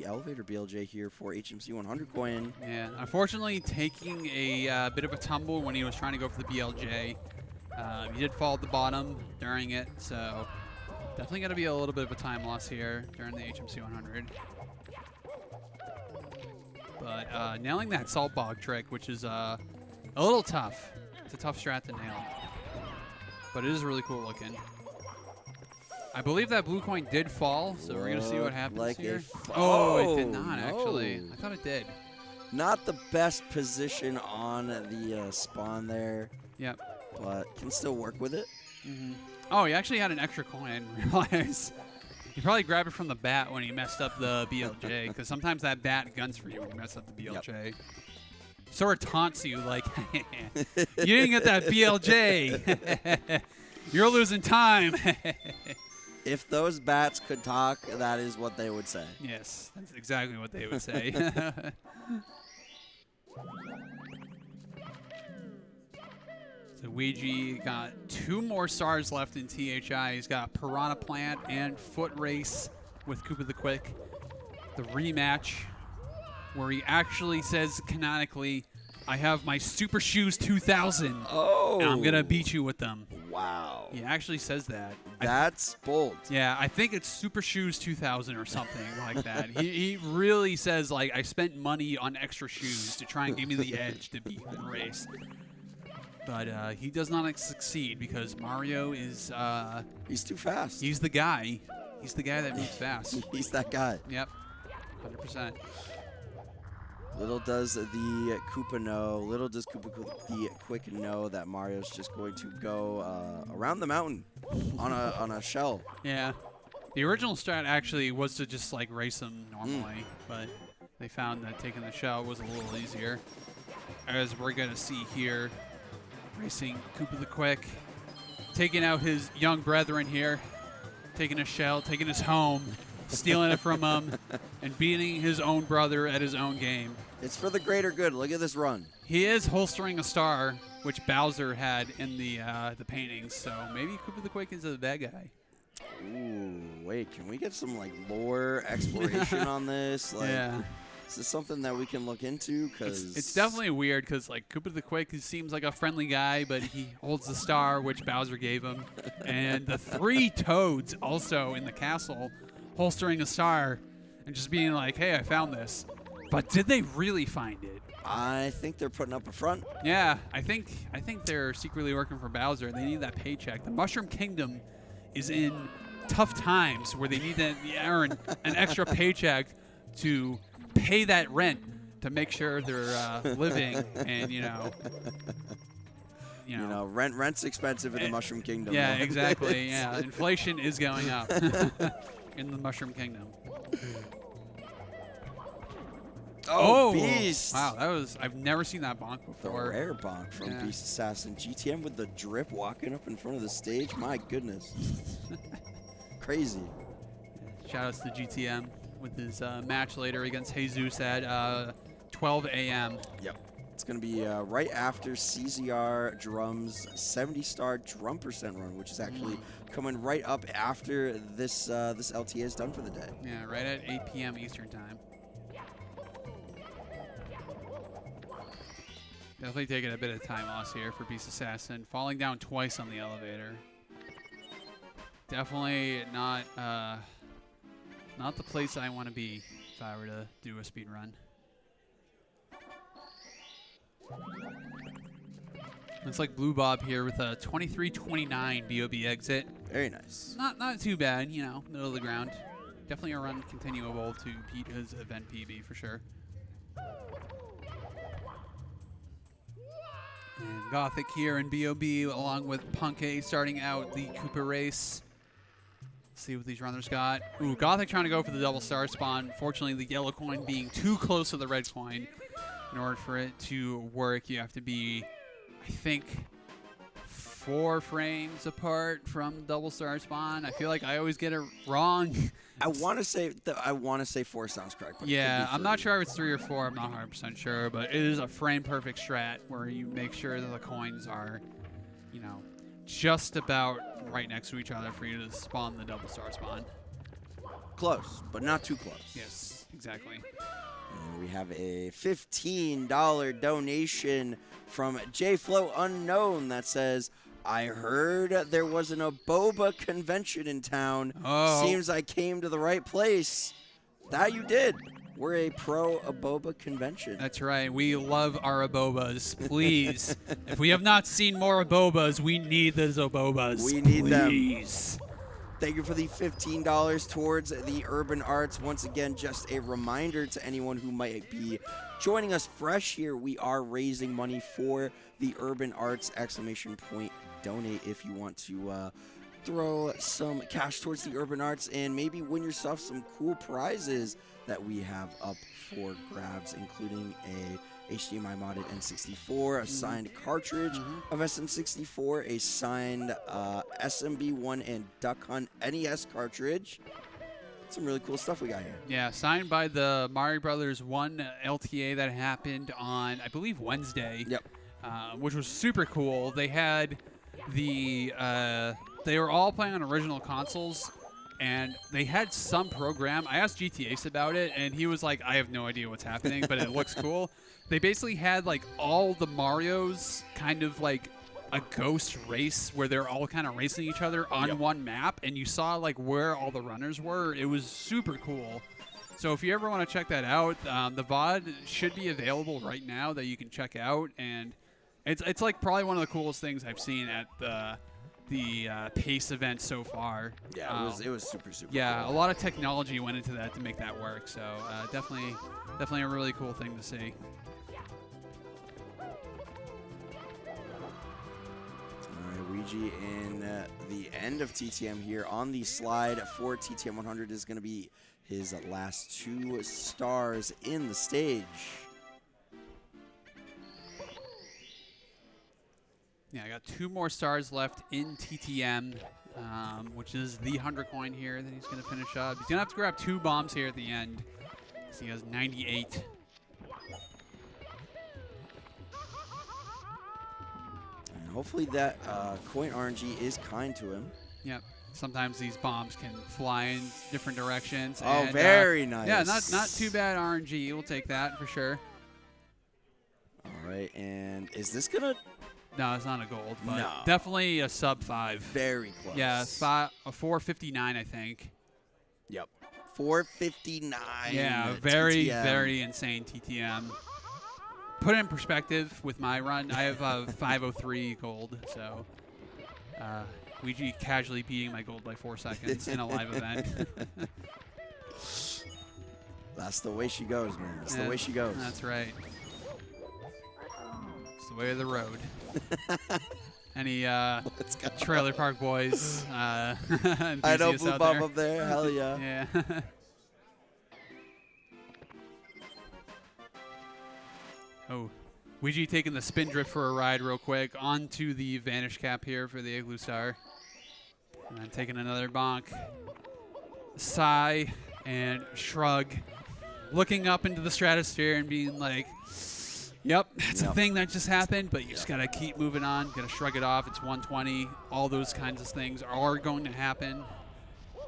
elevator BLJ here for HMC 100 coin. Yeah, unfortunately taking a bit of a tumble when he was trying to go for the BLJ. He did fall at the bottom during it, so definitely going to be a little bit of a time loss here during the HMC 100. But nailing that salt bog trick, which is a little tough. It's a tough strat to nail, but it is really cool looking. I believe that blue coin did fall, so we're going to see what happens here. Oh, it did not, actually. I thought it did. Not the best position on the spawn there. Yep. But can still work with it. Mm-hmm. Oh, he actually had an extra coin, I didn't realize. He probably grabbed it from the bat when he messed up the BLJ, because sometimes that bat guns for you when you mess up the BLJ. Yep. Sort of taunts you like, you didn't get that BLJ. You're losing time. If those bats could talk, that is what they would say. Yes, that's exactly what they would say. So Ouija got 2 more stars left in THI. He's got Piranha Plant and Foot Race with Koopa the Quick. The rematch where he actually says canonically, I have my Super Shoes 2000. Oh. And I'm going to beat you with them. Wow. He actually says that. That's bold. Yeah, I think it's Super Shoes 2000 or something like that. He really says, like, I spent money on extra shoes to try and give me the edge to beat the race. But he does not succeed because Mario is... he's too fast. He's the guy. He's the guy that moves fast. He's that guy. Yep, 100%. Little does the Koopa know, little does Koopa the Quick know that Mario's just going to go around the mountain on a shell. Yeah. The original strat actually was to just like race him normally, but they found that taking the shell was a little easier. As we're going to see here, racing Koopa the Quick, taking out his young brethren here, taking a shell, taking his home, stealing it from him, and beating his own brother at his own game. It's for the greater good. Look at this run. He is holstering a star, which Bowser had in the paintings, so maybe Koopa the Quick is a bad guy. Ooh, wait, can we get some like lore exploration on this? Like, yeah. Is this something that we can look into? Cause it's definitely weird because like Koopa the Quick seems like a friendly guy, but he holds the star which Bowser gave him, and the 3 Toads also in the castle holstering a star and just being like, "Hey, I found this." But did they really find it? I think they're putting up a front. Yeah, I think they're secretly working for Bowser. They need that paycheck. The Mushroom Kingdom is in tough times where they need to earn an extra paycheck to pay that rent to make sure they're living and you know rent's expensive in the Mushroom Kingdom. Yeah, exactly. Yeah, inflation is going up in the Mushroom Kingdom. Oh, Beast. Wow, I've never seen that bonk The before. rare bonk from Beast Assassin. GTM with the drip walking up in front of the stage. My goodness. Crazy. Shoutouts to GTM with his match later against Jesus at 12 a.m. Yep. It's going to be right after CZR Drum's 70-star drum percent run, which is actually coming right up after this LTA is done for the day. Yeah, right at 8 p.m. Eastern time. Definitely taking a bit of time loss here for Beast Assassin. Falling down twice on the elevator. Definitely not the place I want to be if I were to do a speed run. Looks like Blue Bob here with a 23:29 BOB exit. Very nice. Not too bad, you know, middle of the ground. Definitely a run continuable to beat his event PB for sure. And Gothic here in BOB along with Punk A starting out the Cooper race. Let's see what these runners got. Ooh, Gothic trying to go for the double star spawn. Fortunately, the yellow coin being too close to the red coin. In order for it to work, you have to be, I think, 4 frames apart from double star spawn. I feel like I always get it wrong. I want to say 4 sounds correct. But Yeah, I'm not sure if it's 3 or 4. I'm not 100% sure, but it is a frame perfect strat where you make sure that the coins are, you know, just about right next to each other for you to spawn the double star spawn. Close, but not too close. Yes, exactly. And we have a $15 donation from JFlow Unknown that says, I heard there was an Aboba convention in town. Oh. Seems I came to the right place. That you did. We're a pro Aboba convention. That's right. We love our Abobas. Please. If we have not seen more Abobas, we need those Abobas. We need Please. them. Thank you for the $15 towards the Urban Arts. Once again, just a reminder to anyone who might be joining us fresh here, we are raising money for the Urban Arts! Donate if you want to throw some cash towards the Urban Arts and maybe win yourself some cool prizes that we have up for grabs, including a HDMI modded N64, a signed cartridge of SM64, a signed SMB1 and Duck Hunt NES cartridge. Some really cool stuff we got here. Yeah, signed by the Mario Brothers 1 LTA that happened on, I believe, Wednesday. Yep. Which was super cool. They had the they were all playing on original consoles, and they had some program. I asked GTAce about it, and he was like, I have no idea what's happening, but it looks cool. They basically had like all the Marios kind of like a ghost race where they're all kind of racing each other on one map, and you saw like where all the runners were. It was super cool. So if you ever want to check that out, the VOD should be available right now that you can check out, and it's like probably one of the coolest things I've seen at the PACE event so far. Yeah, it was super yeah, cool. A lot of technology went into that to make that work. So definitely a really cool thing to see. Ouija in the end of TTM here on the slide for TTM 100 is going to be his last 2 stars in the stage. Yeah, I got 2 more stars left in TTM, which is the 100 coin here that he's going to finish up. He's going to have to grab 2 bombs here at the end, because he has 98. And hopefully that coin RNG is kind to him. Yep. Sometimes these bombs can fly in different directions. Oh, and, very nice. Yeah, not too bad RNG. We'll take that for sure. All right, and is this going to... No, it's not a gold, but No. definitely a sub 5. Very close. Yeah, a 459, I think. Yep. 459. Yeah, very, TTM. very insane TTM. Put it in perspective with my run, I have a 503 gold, so Ouija casually beating my gold by 4 seconds in a live event. That's the way she goes, man. That's the way she goes. That's right. It's the way of the road. Any Trailer Park Boys I enthusiasts know Blue out Bob there? up there. Hell yeah. Yeah. Oh, Ouija taking the spin drift for a ride real quick onto the vanish cap here for the Igloo Star. And then taking another bonk. Sigh and shrug. Looking up into the stratosphere and being like, yep, that's a thing that just happened, but you just got to keep moving on. Got to shrug it off. It's 120. All those kinds of things are going to happen,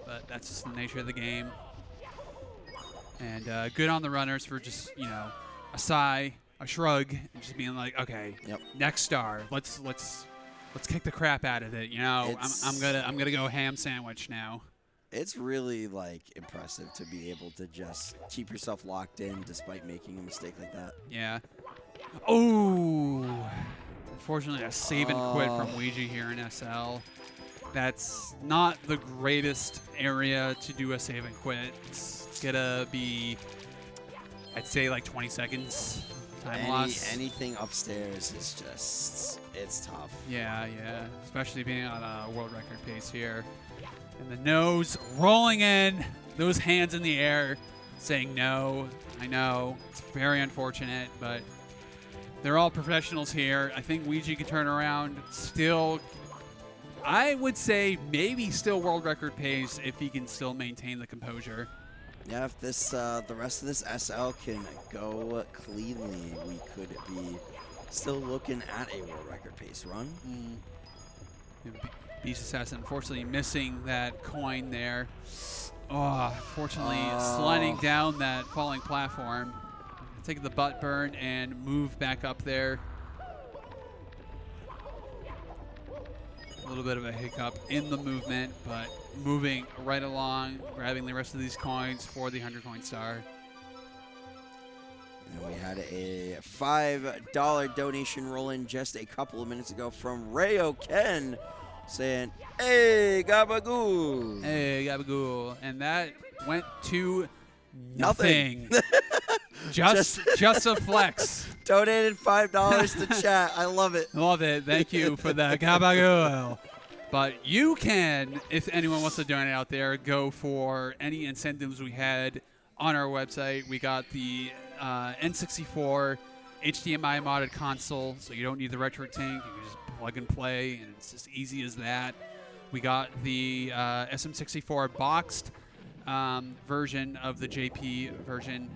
but that's just the nature of the game. And good on the runners for just, a sigh, a shrug, and just being like, okay, next star. Let's kick the crap out of it. I'm gonna go ham sandwich now. It's really impressive to be able to just keep yourself locked in despite making a mistake like that. Yeah. Oh, unfortunately, a save and quit from Ouija here in SL. That's not the greatest area to do a save and quit. It's gonna be, I'd say, 20 seconds time loss. Anything upstairs is just, it's tough. Yeah, especially being on a world record pace here. And the nose rolling in, those hands in the air, saying no. I know, it's very unfortunate, but they're all professionals here. I think Ouija can turn around. Still, I would say maybe still world record pace if he can still maintain the composure. Yeah, if this the rest of this SL can go cleanly, we could be still looking at a world record pace run. Beast Assassin unfortunately missing that coin there. Oh, fortunately sliding down that falling platform. Take the butt burn and move back up there. A little bit of a hiccup in the movement, but moving right along, grabbing the rest of these coins for the 100-coin star. And we had a $5 donation roll in just a couple of minutes ago from Rayo Ken saying, "Hey, Gabagoo." Hey, Gabagoo. And that went to nothing. just a flex. Donated $5 to chat. I love it. Love it. Thank you for the Gabagoo. But you can, if anyone wants to donate out there, go for any incentives we had on our website. We got the N64 HDMI modded console, so you don't need the retro tank. You can just plug and play, and it's as easy as that. We got the SM64 boxed version of the JP version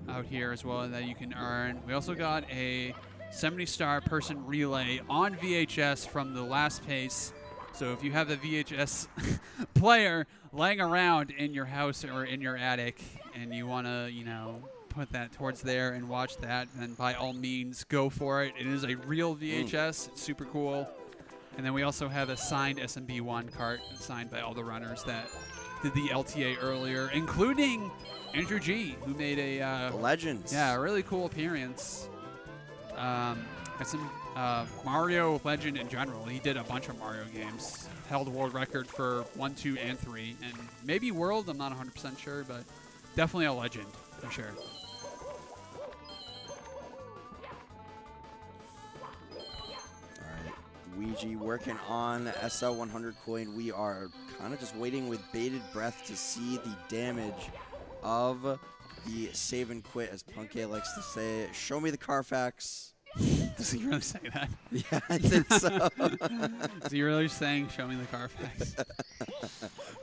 out here as well that you can earn. We also got a 70-star person relay on VHS from the last pace. So if you have the VHS player laying around in your house or in your attic and you want to, put that towards there and watch that, then by all means go for it. It is a real VHS. It's super cool. And then we also have a signed SMB1 cart signed by all the runners that did the LTA earlier, including Andrew G, who made a legend. Yeah, a really cool appearance. Mario legend in general. He did a bunch of Mario games. Held a world record for 1, 2, and 3, and maybe world. I'm not 100% sure, but definitely a legend for sure. Ouija working on SL 100 coin. We are kind of just waiting with bated breath to see the damage of the save and quit, as Punky likes to say. Show me the Carfax. Does he really say that? Yeah, I think so. Is he really saying show me the Carfax?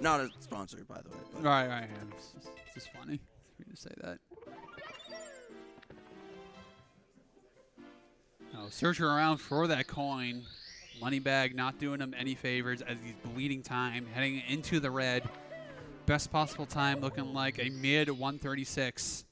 Not sponsored, by the way. Right. Yeah. It's just funny for you to say that. Oh, searching around for that coin. Moneybag not doing him any favors as he's bleeding time, heading into the red. Best possible time looking like a mid 136.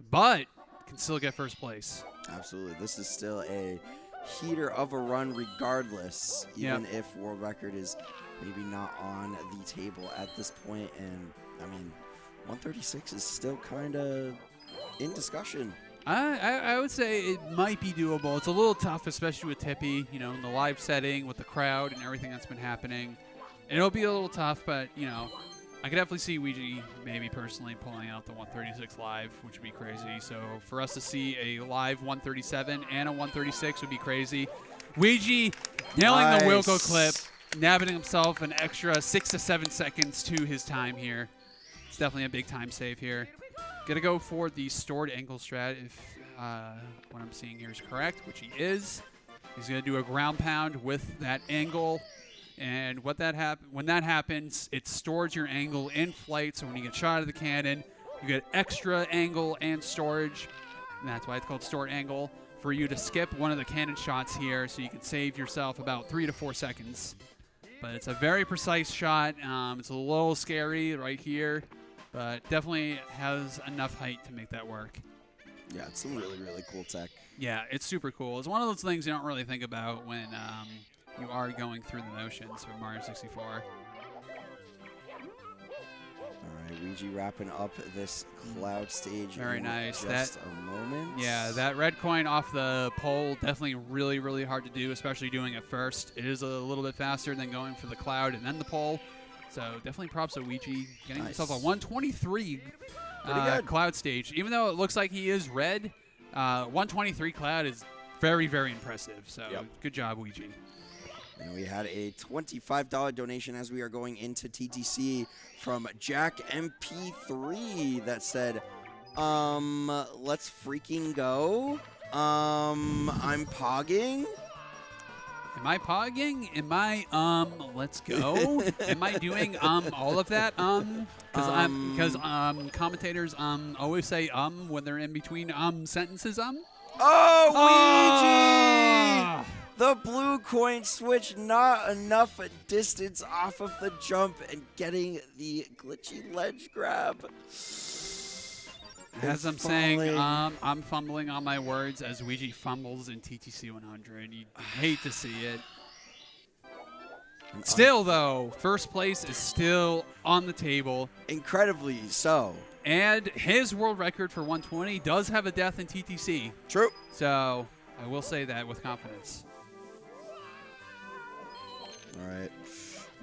But can still get first place. Absolutely. This is still a heater of a run regardless, even if world record is maybe not on the table at this point. And, 136 is still kind of in discussion. I would say it might be doable. It's a little tough, especially with Tippy, in the live setting with the crowd and everything that's been happening. It'll be a little tough, but, I could definitely see Ouija maybe personally pulling out the 136 live, which would be crazy. So for us to see a live 137 and a 136 would be crazy. Ouija nailing the Wilco clip, nabbing himself an extra 6 to 7 seconds to his time here. It's definitely a big time save here. Gonna go for the stored ankle strat. If what I'm seeing here is correct, which he is. He's going to do a ground pound with that angle. And when that happens, it stores your angle in flight. So when you get shot at the cannon, you get extra angle and storage. And that's why it's called stored angle, for you to skip one of the cannon shots here so you can save yourself about 3 to 4 seconds. But it's a very precise shot. It's a little scary right here, but definitely has enough height to make that work. Yeah, it's some really, really cool tech. Yeah, it's super cool. It's one of those things you don't really think about when you are going through the motions for Mario 64. All right, Ouija wrapping up this cloud stage. Very in nice. Just a moment. Yeah, that red coin off the pole, definitely really, really hard to do, especially doing it first. It is a little bit faster than going for the cloud and then the pole. So definitely props to Ouija getting himself a 123 cloud stage. Even though it looks like he is red, 123 cloud is very, very impressive. So good job, Ouija. And we had a $25 donation as we are going into TTC from Jack MP3 that said, let's freaking go. I'm pogging. Am I pogging? Am I let's go? Am I doing all of that? Because commentators always say when they're in between sentences. Oh, Ouija! The blue coin switch, not enough distance off of the jump and getting the glitchy ledge grab. As I'm saying, I'm fumbling on my words as Ouija fumbles in TTC 100. You hate to see it. Still, though, first place is still on the table. Incredibly so. And his world record for 120 does have a death in TTC. True. So I will say that with confidence. All right.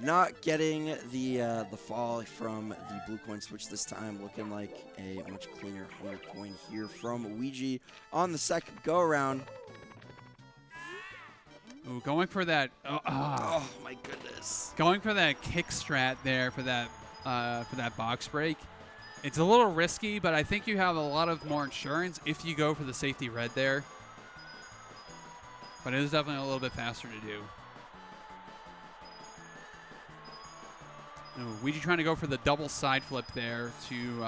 Not getting the fall from the blue coin switch this time. Looking like a much cleaner 100 coin here from Ouija on the second go-around. Ooh, going for that. Oh, my goodness. Going for that kick strat there for that box break. It's a little risky, but I think you have a lot of more insurance if you go for the safety red there. But it is definitely a little bit faster to do. Ouija trying to go for the double side flip there to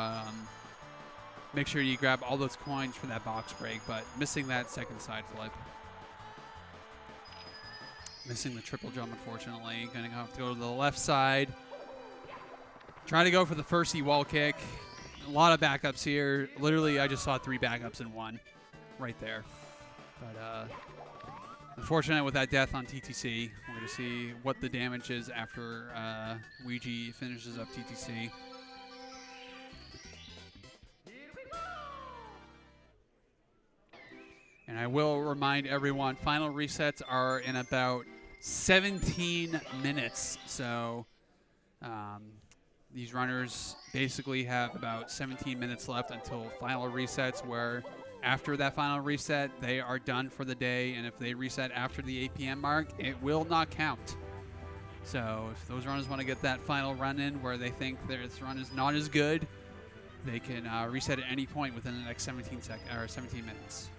make sure you grab all those coins for that box break, but missing that second side flip. Missing the triple jump, unfortunately. Going to have to go to the left side. Trying to go for the first wall kick. A lot of backups here. Literally, I just saw 3 backups in one right there. But unfortunate with that death on TTC. We're going to see what the damage is after Ouija finishes up TTC. And I will remind everyone, final resets are in about 17 minutes. So these runners basically have about 17 minutes left until final resets, where after that final reset, they are done for the day. And if they reset after the 8 p.m. mark, it will not count. So if those runners want to get that final run in where they think this run is not as good, they can reset at any point within the next 17 minutes.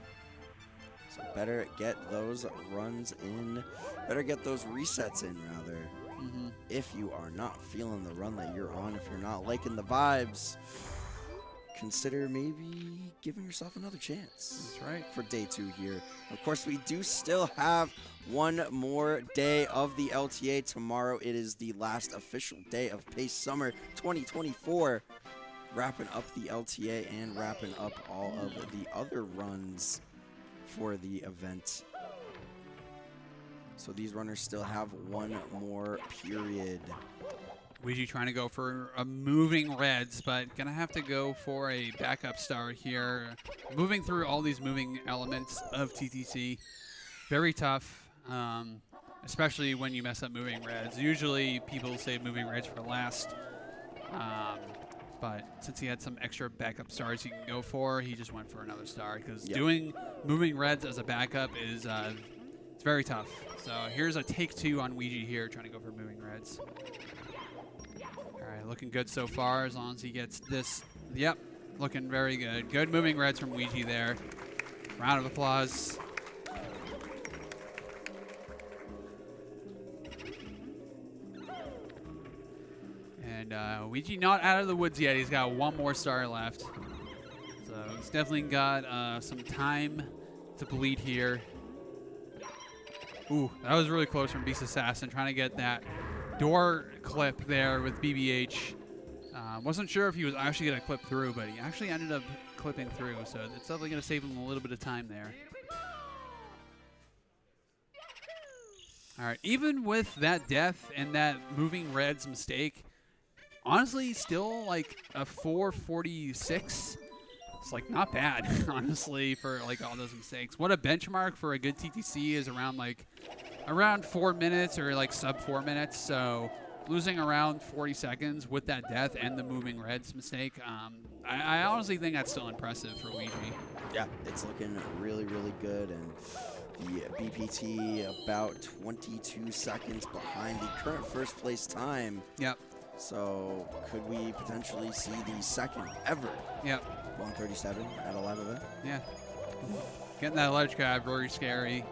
So better get those runs in. Better get those resets in, rather. Mm-hmm. If you are not feeling the run that you're on, if you're not liking the vibes, consider maybe giving yourself another chance. That's right. For day 2 here. Of course, we do still have one more day of the LTA. Tomorrow it is the last official day of Pace Summer 2024. Wrapping up the LTA and wrapping up all of the other runs for the event. So these runners still have one more period. Ouija trying to go for a moving reds, but going to have to go for a backup star here. Moving through all these moving elements of TTC. Very tough, especially when you mess up moving reds. Usually people save moving reds for last. But since he had some extra backup stars he can go for, he just went for another star. Because doing moving reds as a backup is it's very tough. So here's a take 2 on Ouija here, trying to go for moving reds. All right, looking good so far as long as he gets this. Yep, looking very good. Good moving reds from Ouija there. Round of applause. And Ouija not out of the woods yet. He's got one more star left. So he's definitely got some time to bleed here. Ooh, that was really close from Beast Assassin, trying to get that door clip there with BBH. Wasn't sure if he was actually going to clip through, but he actually ended up clipping through, so it's definitely going to save him a little bit of time there. All right, even with that death and that moving red's mistake, honestly, still like a 446. It's like not bad, honestly, for like all those mistakes. What a benchmark for a good TTC is around 4 minutes or like sub 4 minutes. So losing around 40 seconds with that death and the moving reds mistake, I honestly think that's still impressive for Ouija. Yeah, it's looking really, really good. And the BPT about 22 seconds behind the current first place time. Yep. So could we potentially see the second ever? Yep. 137 at a live event? Yeah. Getting that ledge grab, very scary.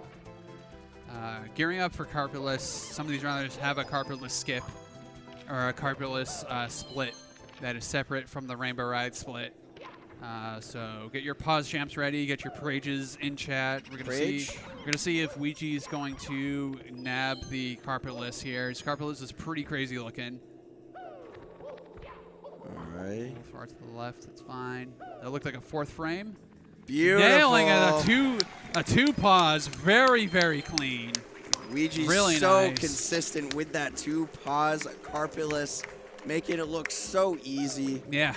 Gearing up for carpetless. Some of these runners have a carpetless skip or a carpetless split that is separate from the Rainbow Ride split. So get your pause champs ready. Get your parages in chat. We're gonna see if Ouija is going to nab the carpetless here. His carpetless is pretty crazy looking. All right. Far to the left, it's fine. That looked like a fourth frame. Beautiful. Nailing it, a two pause, very, very clean. Ouija's really so nice. consistent with that 2 pause carpetless, making it look so easy. Yeah.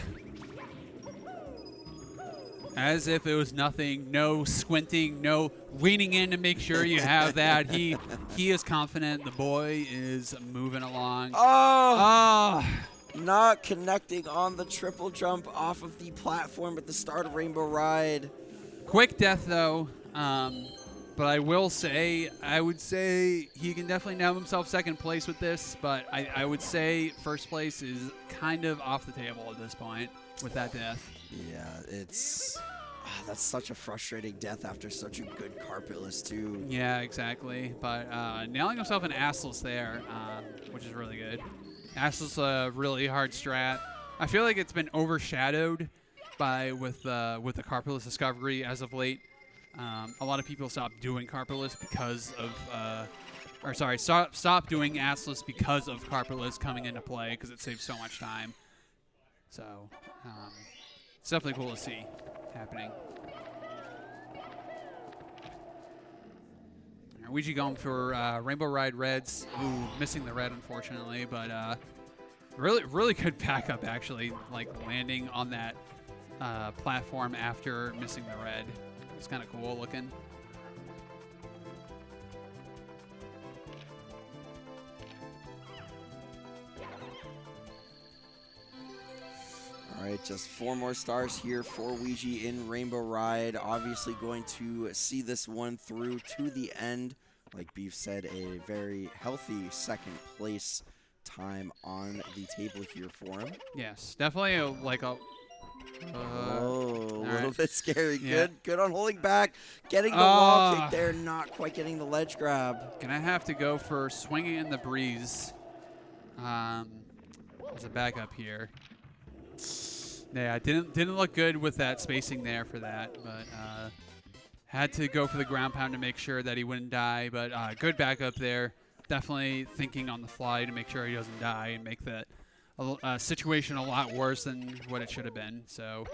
As if it was nothing, no squinting, no leaning in to make sure you have that. He is confident. The boy is moving along. Oh! Not connecting on the triple jump off of the platform at the start of Rainbow Ride. Quick death, though. But I would say he can definitely nab himself second place with this, but I would say first place is kind of off the table at this point with that death. Yeah, it's... that's such a frustrating death after such a good carpetless, too. Yeah, exactly. But nailing himself an assless there, which is really good. Assless a really hard strat. I feel like it's been overshadowed with the carpetless discovery as of late. A lot of people stopped doing carpetless because of, stop doing assless because of carpetless coming into play because it saves so much time. So it's definitely cool to see happening. Ouija going for Rainbow Ride Reds. Ooh, missing the red, unfortunately, but really, really good backup, actually, like landing on that platform after missing the red. It's kind of cool looking. All right, just 4 more stars here for Ouija in Rainbow Ride. Obviously going to see this one through to the end. Like Beef said, a very healthy second place time on the table here for him. Yes, definitely a little bit scary. Yeah. Good on holding back. Getting the wall kick there, not quite getting the ledge grab. Gonna have to go for swinging in the breeze as a backup here. Yeah, didn't look good with that spacing there for that, but had to go for the ground pound to make sure that he wouldn't die. But good backup there. Definitely thinking on the fly to make sure he doesn't die and make that situation a lot worse than what it should have been. So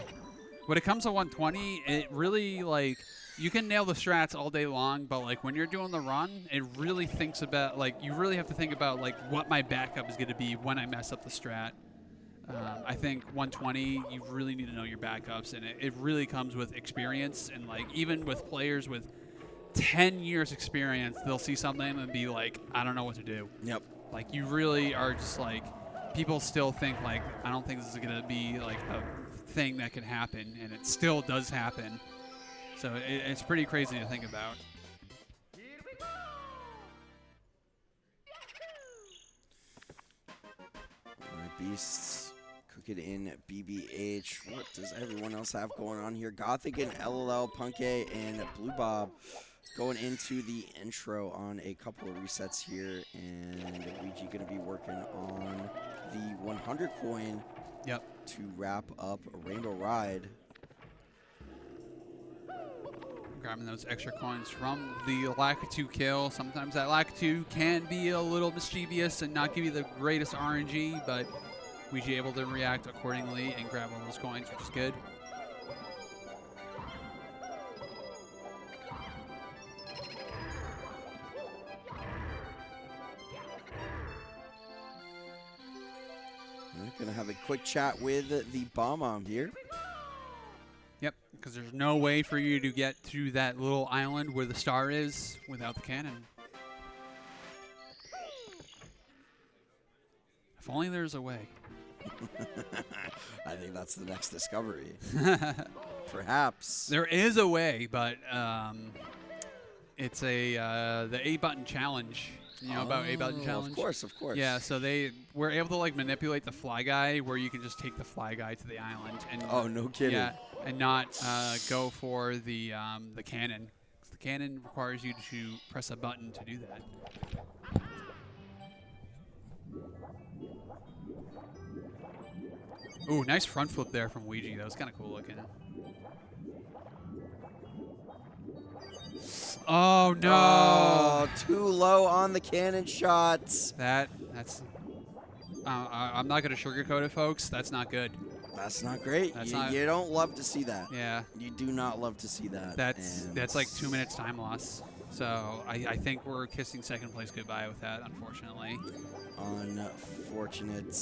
when it comes to 120, it really, like, you can nail the strats all day long, but like when you're doing the run, it really thinks about, like, you really have to think about like what my backup is going to be when I mess up the strat. I think 120, you really need to know your backups, and it really comes with experience. And like even with players with 10 years experience, they'll see something and be like, I don't know what to do. Yep. Like you really are just like, people still think like, I don't think this is going to be like a thing that can happen, and it still does happen. So it's pretty crazy to think about. All right, Beasts it in BBH. What does everyone else have going on here? Gothic and LLL, Punke and Blue Bob going into the intro on a couple of resets here. And Luigi going to be working on the 100 coin to wrap up Rainbow Ride. Grabbing those extra coins from the Lakitu kill. Sometimes that Lakitu can be a little mischievous and not give you the greatest RNG, but Ouija able to react accordingly and grab all those coins, which is good. We're going to have a quick chat with the Bomb here. Yep, because there's no way for you to get to that little island where the star is without the cannon. If only there's a way. I think that's the next discovery. Perhaps. There is a way, but it's the A-button challenge. You know about A-button challenge? Of course, of course. Yeah, so they were able to like manipulate the fly guy where you can just take the fly guy to the island. And oh, no kidding. Yeah, and not go for the cannon. The cannon requires you to press a button to do that. Ooh, nice front flip there from Ouija. That was kind of cool looking. Oh, no. Oh, too low on the cannon shots. That's I'm not going to sugarcoat it, folks. That's not good. That's not great. You don't love to see that. Yeah. You do not love to see that. That's like 2 minutes time loss. So I think we're kissing second place goodbye with that, unfortunately. Unfortunate.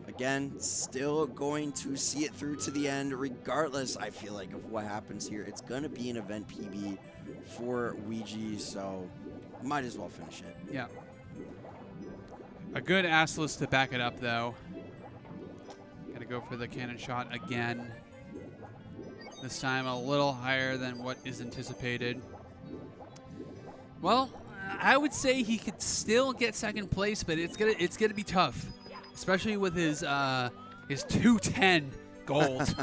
Again, still going to see it through to the end, regardless, I feel like, of what happens here. It's going to be an event PB for Ouija, so might as well finish it. Yeah. A good assless to back it up, though. Got to go for the cannon shot again. This time a little higher than what is anticipated. Well, I would say he could still get second place, but it's gonna be tough. Especially with his 210 gold.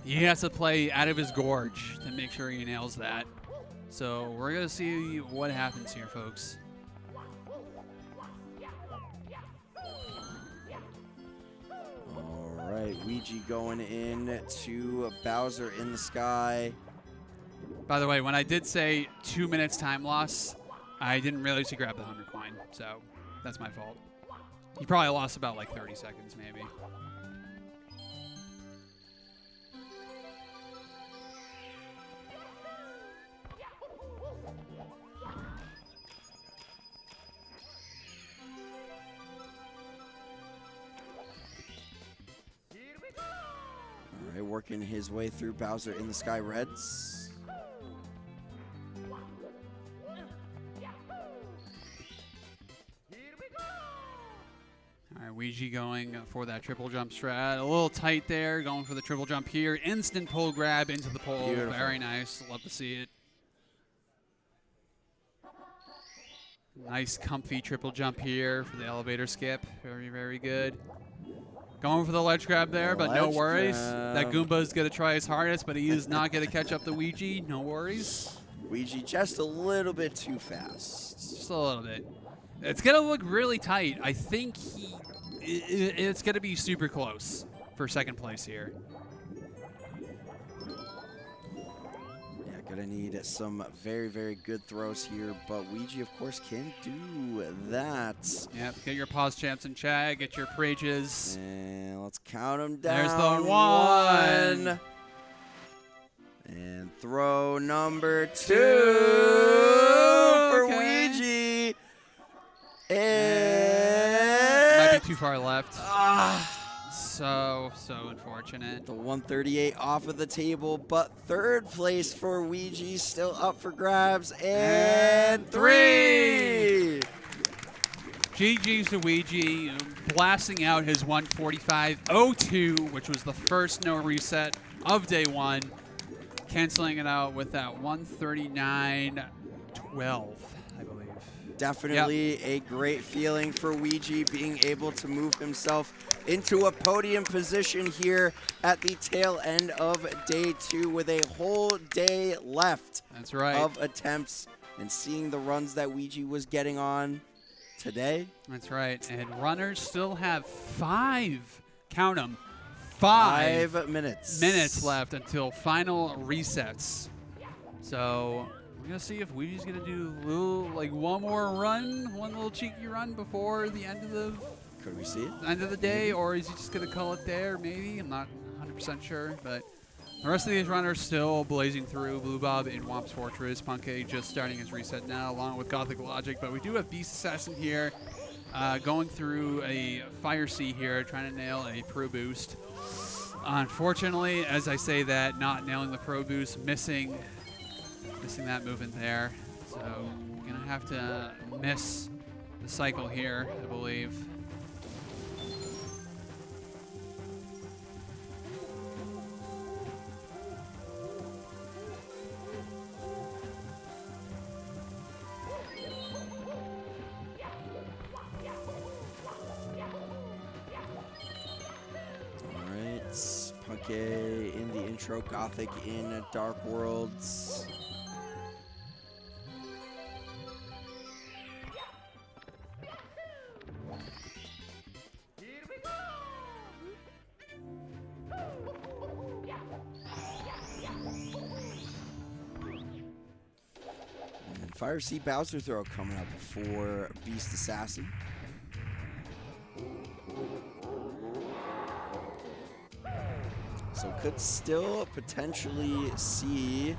He has to play out of his gorge to make sure he nails that. So we're going to see what happens here, folks. All right, Ouija going in to Bowser in the sky. By the way, when I did say 2 minutes time loss, I didn't realize he grabbed the 100 coin. So that's my fault. He probably lost about like 30 seconds, maybe. All right, working his way through Bowser in the Sky Reds. Ouija going for that triple jump strat. A little tight there, going for the triple jump here. Instant pull grab into the pole. Beautiful. Very nice. Love to see it. Nice, comfy triple jump here for the elevator skip. Very, very good. Going for the ledge grab there, but no worries. That Goomba is going to try his hardest, but he is not going to catch up to Ouija. No worries. Ouija just a little bit too fast. Just a little bit. It's going to look really tight. I think it's going to be super close for second place here. Yeah, going to need some very, very good throws here, but Ouija, of course, can do that. Yep, get your pause champs in chat, get your prages. And let's count them down. There's the one. And throw number 2 for Ouija. And might be too far left. So unfortunate. The 138 off of the table, but third place for Ouija still up for grabs. And 3. GG's to Ouija, blasting out his 145.02, which was the first no reset of day one, canceling it out with that 139.12, I believe. Definitely a great feeling for Ouija being able to move himself into a podium position here at the tail end of day 2 with a whole day left. That's right. Of attempts, and seeing the runs that Ouija was getting on today. That's right. And runners still have 5, count them, 5 minutes left until final resets. So we're going to see if Ouija's going to do a little, like one more run, one little cheeky run before the end of the Could we see it? End of the day, or is he just going to call it there? Maybe. I'm not 100% sure, but the rest of these runners still blazing through. Blue Bob in Womp's Fortress. Punkay just starting his reset now, along with Gothic Logic. But we do have Beast Assassin here, going through a Fire Sea here, trying to nail a Pro Boost. Unfortunately, as I say that, not nailing the Pro Boost, missing that movement there. So going to have to miss the cycle here, I believe. Punkay in the intro, Gothic in Dark Worlds. And Fire Sea Bowser Throw coming up for Beast Assassin. So could still potentially see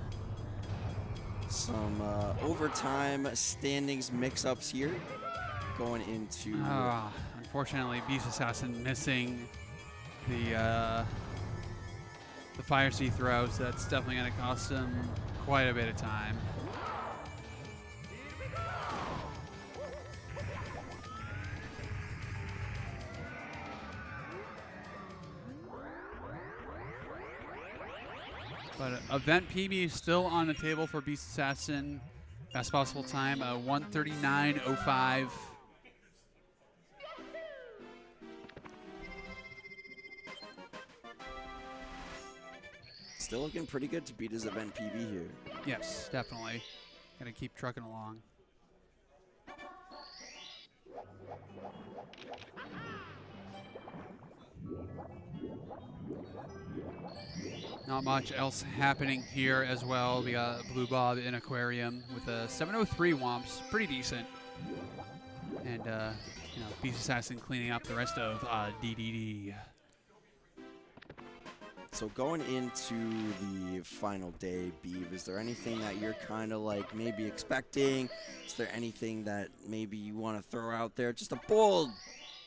some overtime standings mix-ups here going into... Unfortunately, Beast Assassin missing the Fire Sea throw, so that's definitely going to cost him quite a bit of time. But event PB is still on the table for Beast Assassin. Best possible time, 1:39.05. Still looking pretty good to beat his event PB here. Yes, definitely. Gonna keep trucking along. Not much else happening here as well. We got Blue Bob in Aquarium with a 703 Womps, pretty decent. And Beast Assassin cleaning up the rest of DDD. So going into the final day, Beav, is there anything that you're kind of like maybe expecting? Is there anything that maybe you want to throw out there? Just a bold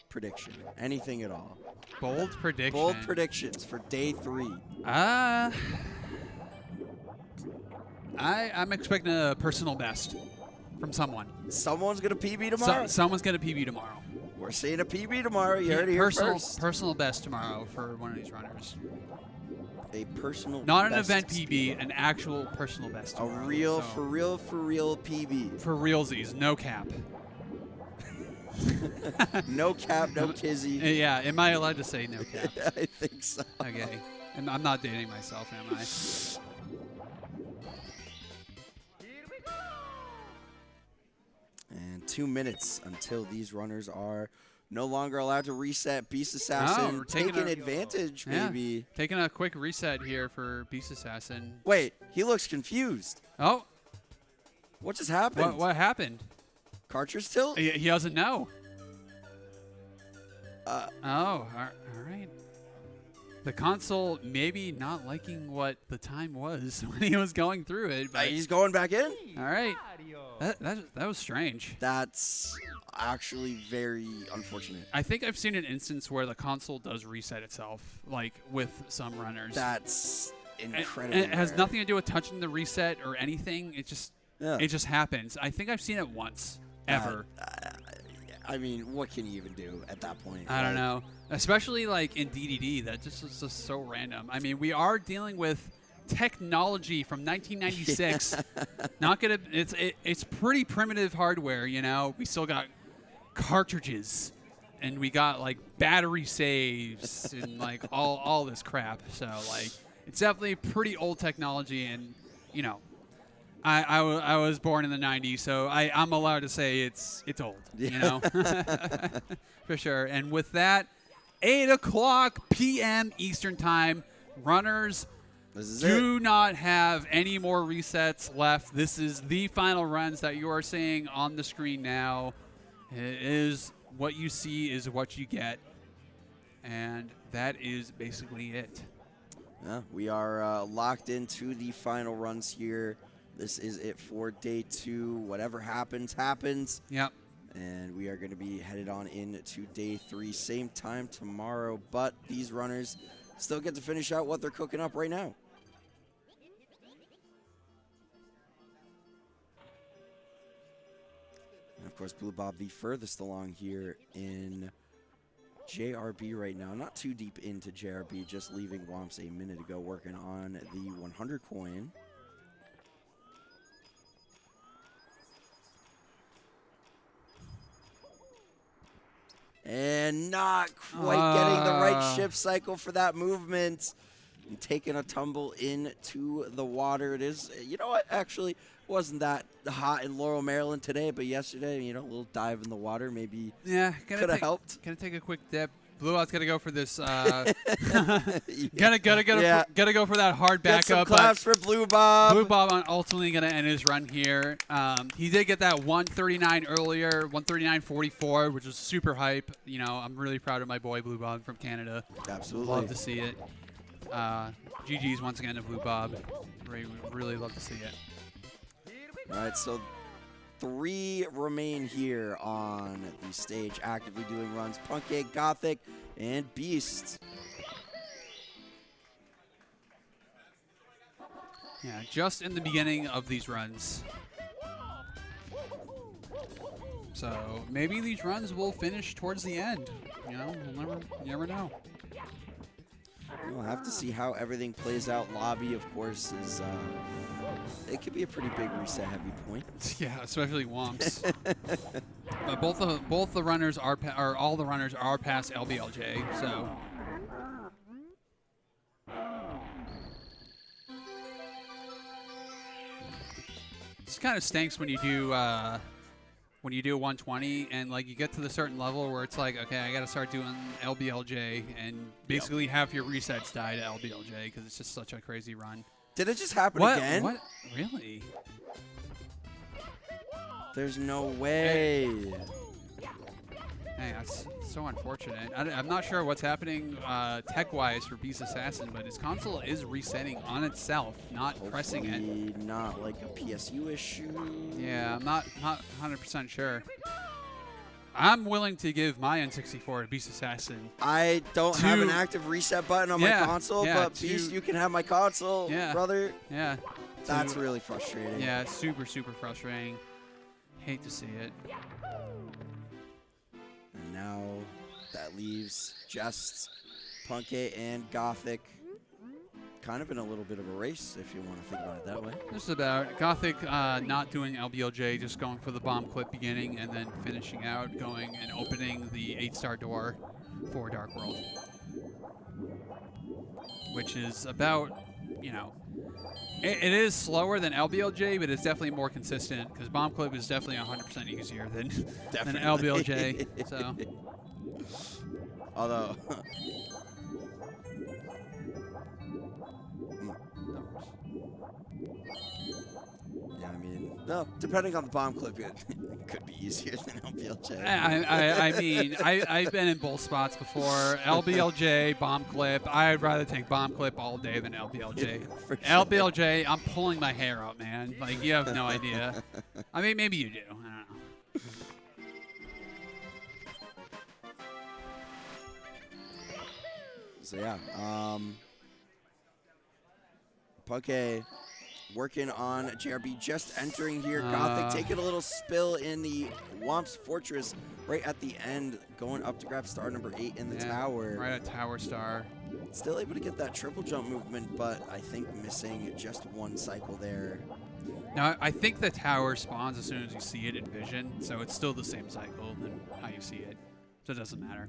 prediction, anything at all? Bold prediction. Bold predictions for day 3. I'm expecting a personal best from someone. Someone's gonna PB tomorrow. Someone's gonna PB tomorrow. We're seeing a PB tomorrow. You heard it here first. Personal best tomorrow for one of these runners. A personal Not an best event PB, an actual personal best tomorrow. A real, for real PB. For realsies, no cap. No cap, no kizzy. Yeah, am I allowed to say no cap? I think so. Okay. I'm not dating myself, am I? And 2 minutes until these runners are no longer allowed to reset. Beast Assassin taking advantage, maybe. Taking a quick reset here for Beast Assassin. Wait, he looks confused. Oh. What just happened? What happened? Cartridge tilt? He doesn't know. All right. The console maybe not liking what the time was when he was going through it. But he's going back in? All right. That was strange. That's actually very unfortunate. I think I've seen an instance where the console does reset itself, like with some runners. That's incredible. And it has nothing to do with touching the reset or anything. It just happens. I think I've seen it once, ever. I mean, what can you even do at that point? I don't know. Especially like in DDD, that just is just so random. I mean, we are dealing with technology from 1996 Not gonna. It's pretty primitive hardware. You know, we still got cartridges, and we got like battery saves and like all this crap. So like, it's definitely pretty old technology, and you know. I was born in the 90s, so I'm allowed to say it's old, you know, for sure. And with that, 8 o'clock p.m. Eastern Time, runners do not have any more resets left. This is the final runs that you are seeing on the screen now. It is what you see is what you get, and that is basically it. Yeah, we are locked into the final runs here. This is it for day 2. Whatever happens, happens. Yep. And we are going to be headed on into day 3, same time tomorrow. But these runners still get to finish out what they're cooking up right now. And of course, Blue Bob the furthest along here in JRB right now. Not too deep into JRB, just leaving Womps a minute ago, working on the 100 coin. And not quite getting the right ship cycle for that movement. And taking a tumble into the water. It is, you know what, actually wasn't that hot in Laurel, Maryland today, but yesterday, you know, a little dive in the water maybe could have helped. Gonna take a quick dip. Blue Out's gotta go for this. Gotta go for that hard backup. Get some claps for Blue Bob. Blue Bob ultimately gonna end his run here. He did get that 139 earlier, 139.44, which was super hype. You know, I'm really proud of my boy Blue Bob from Canada. Absolutely, love to see it. GG's once again to Blue Bob. Really love to see it. All right, so 3 remain here on the stage, actively doing runs. Punkegg, Gothic, and Beast. Yeah, just in the beginning of these runs. So maybe these runs will finish towards the end. You know, you never know. We'll have to see how everything plays out. Lobby, of course, is it could be a pretty big reset heavy point. Yeah, especially Womps. But both the runners are all the runners are past LBLJ. So. This kind of stinks when you do a 120 and like you get to the certain level where it's like, okay, I got to start doing LBLJ and basically half your resets die to LBLJ because it's just such a crazy run. Did it just happen again? What? Really? There's no way. Hey, that's so unfortunate. I'm not sure what's happening tech-wise for Beast Assassin, but his console is resetting on itself, not pressing it. Not like a PSU issue. Yeah, I'm not 100% sure. I'm willing to give my N64 to Beast Assassin. I don't have an active reset button on my console, but Beast, you can have my console, brother. Yeah. That's really frustrating. Yeah, it's super, super frustrating. Hate to see it. And now that leaves just Punkegg and Gothic kind of in a little bit of a race, if you want to think about it that way. Just about. Gothic not doing LBLJ, just going for the bomb clip beginning and then finishing out, going and opening the 8-star door for Dark World. Which is about, you know, it is slower than LBLJ, but it's definitely more consistent because bomb clip is definitely 100% easier than LBLJ. So. Although. Yeah, I mean, no, depending on the bomb clip, it could be easier than LBLJ. I mean, I've been in both spots before. LBLJ, bomb clip. I'd rather take bomb clip all day than LBLJ. Sure. LBLJ, I'm pulling my hair out, man. Like, you have no idea. I mean, maybe you do. I don't know. So, yeah. Punkegg working on JRB, just entering here. Gothic taking a little spill in the Womps Fortress right at the end, going up to grab star number 8 in the tower. Right at Tower Star. Still able to get that triple jump movement, but I think missing just one cycle there. Now, I think the tower spawns as soon as you see it in vision, so it's still the same cycle than how you see it, so it doesn't matter.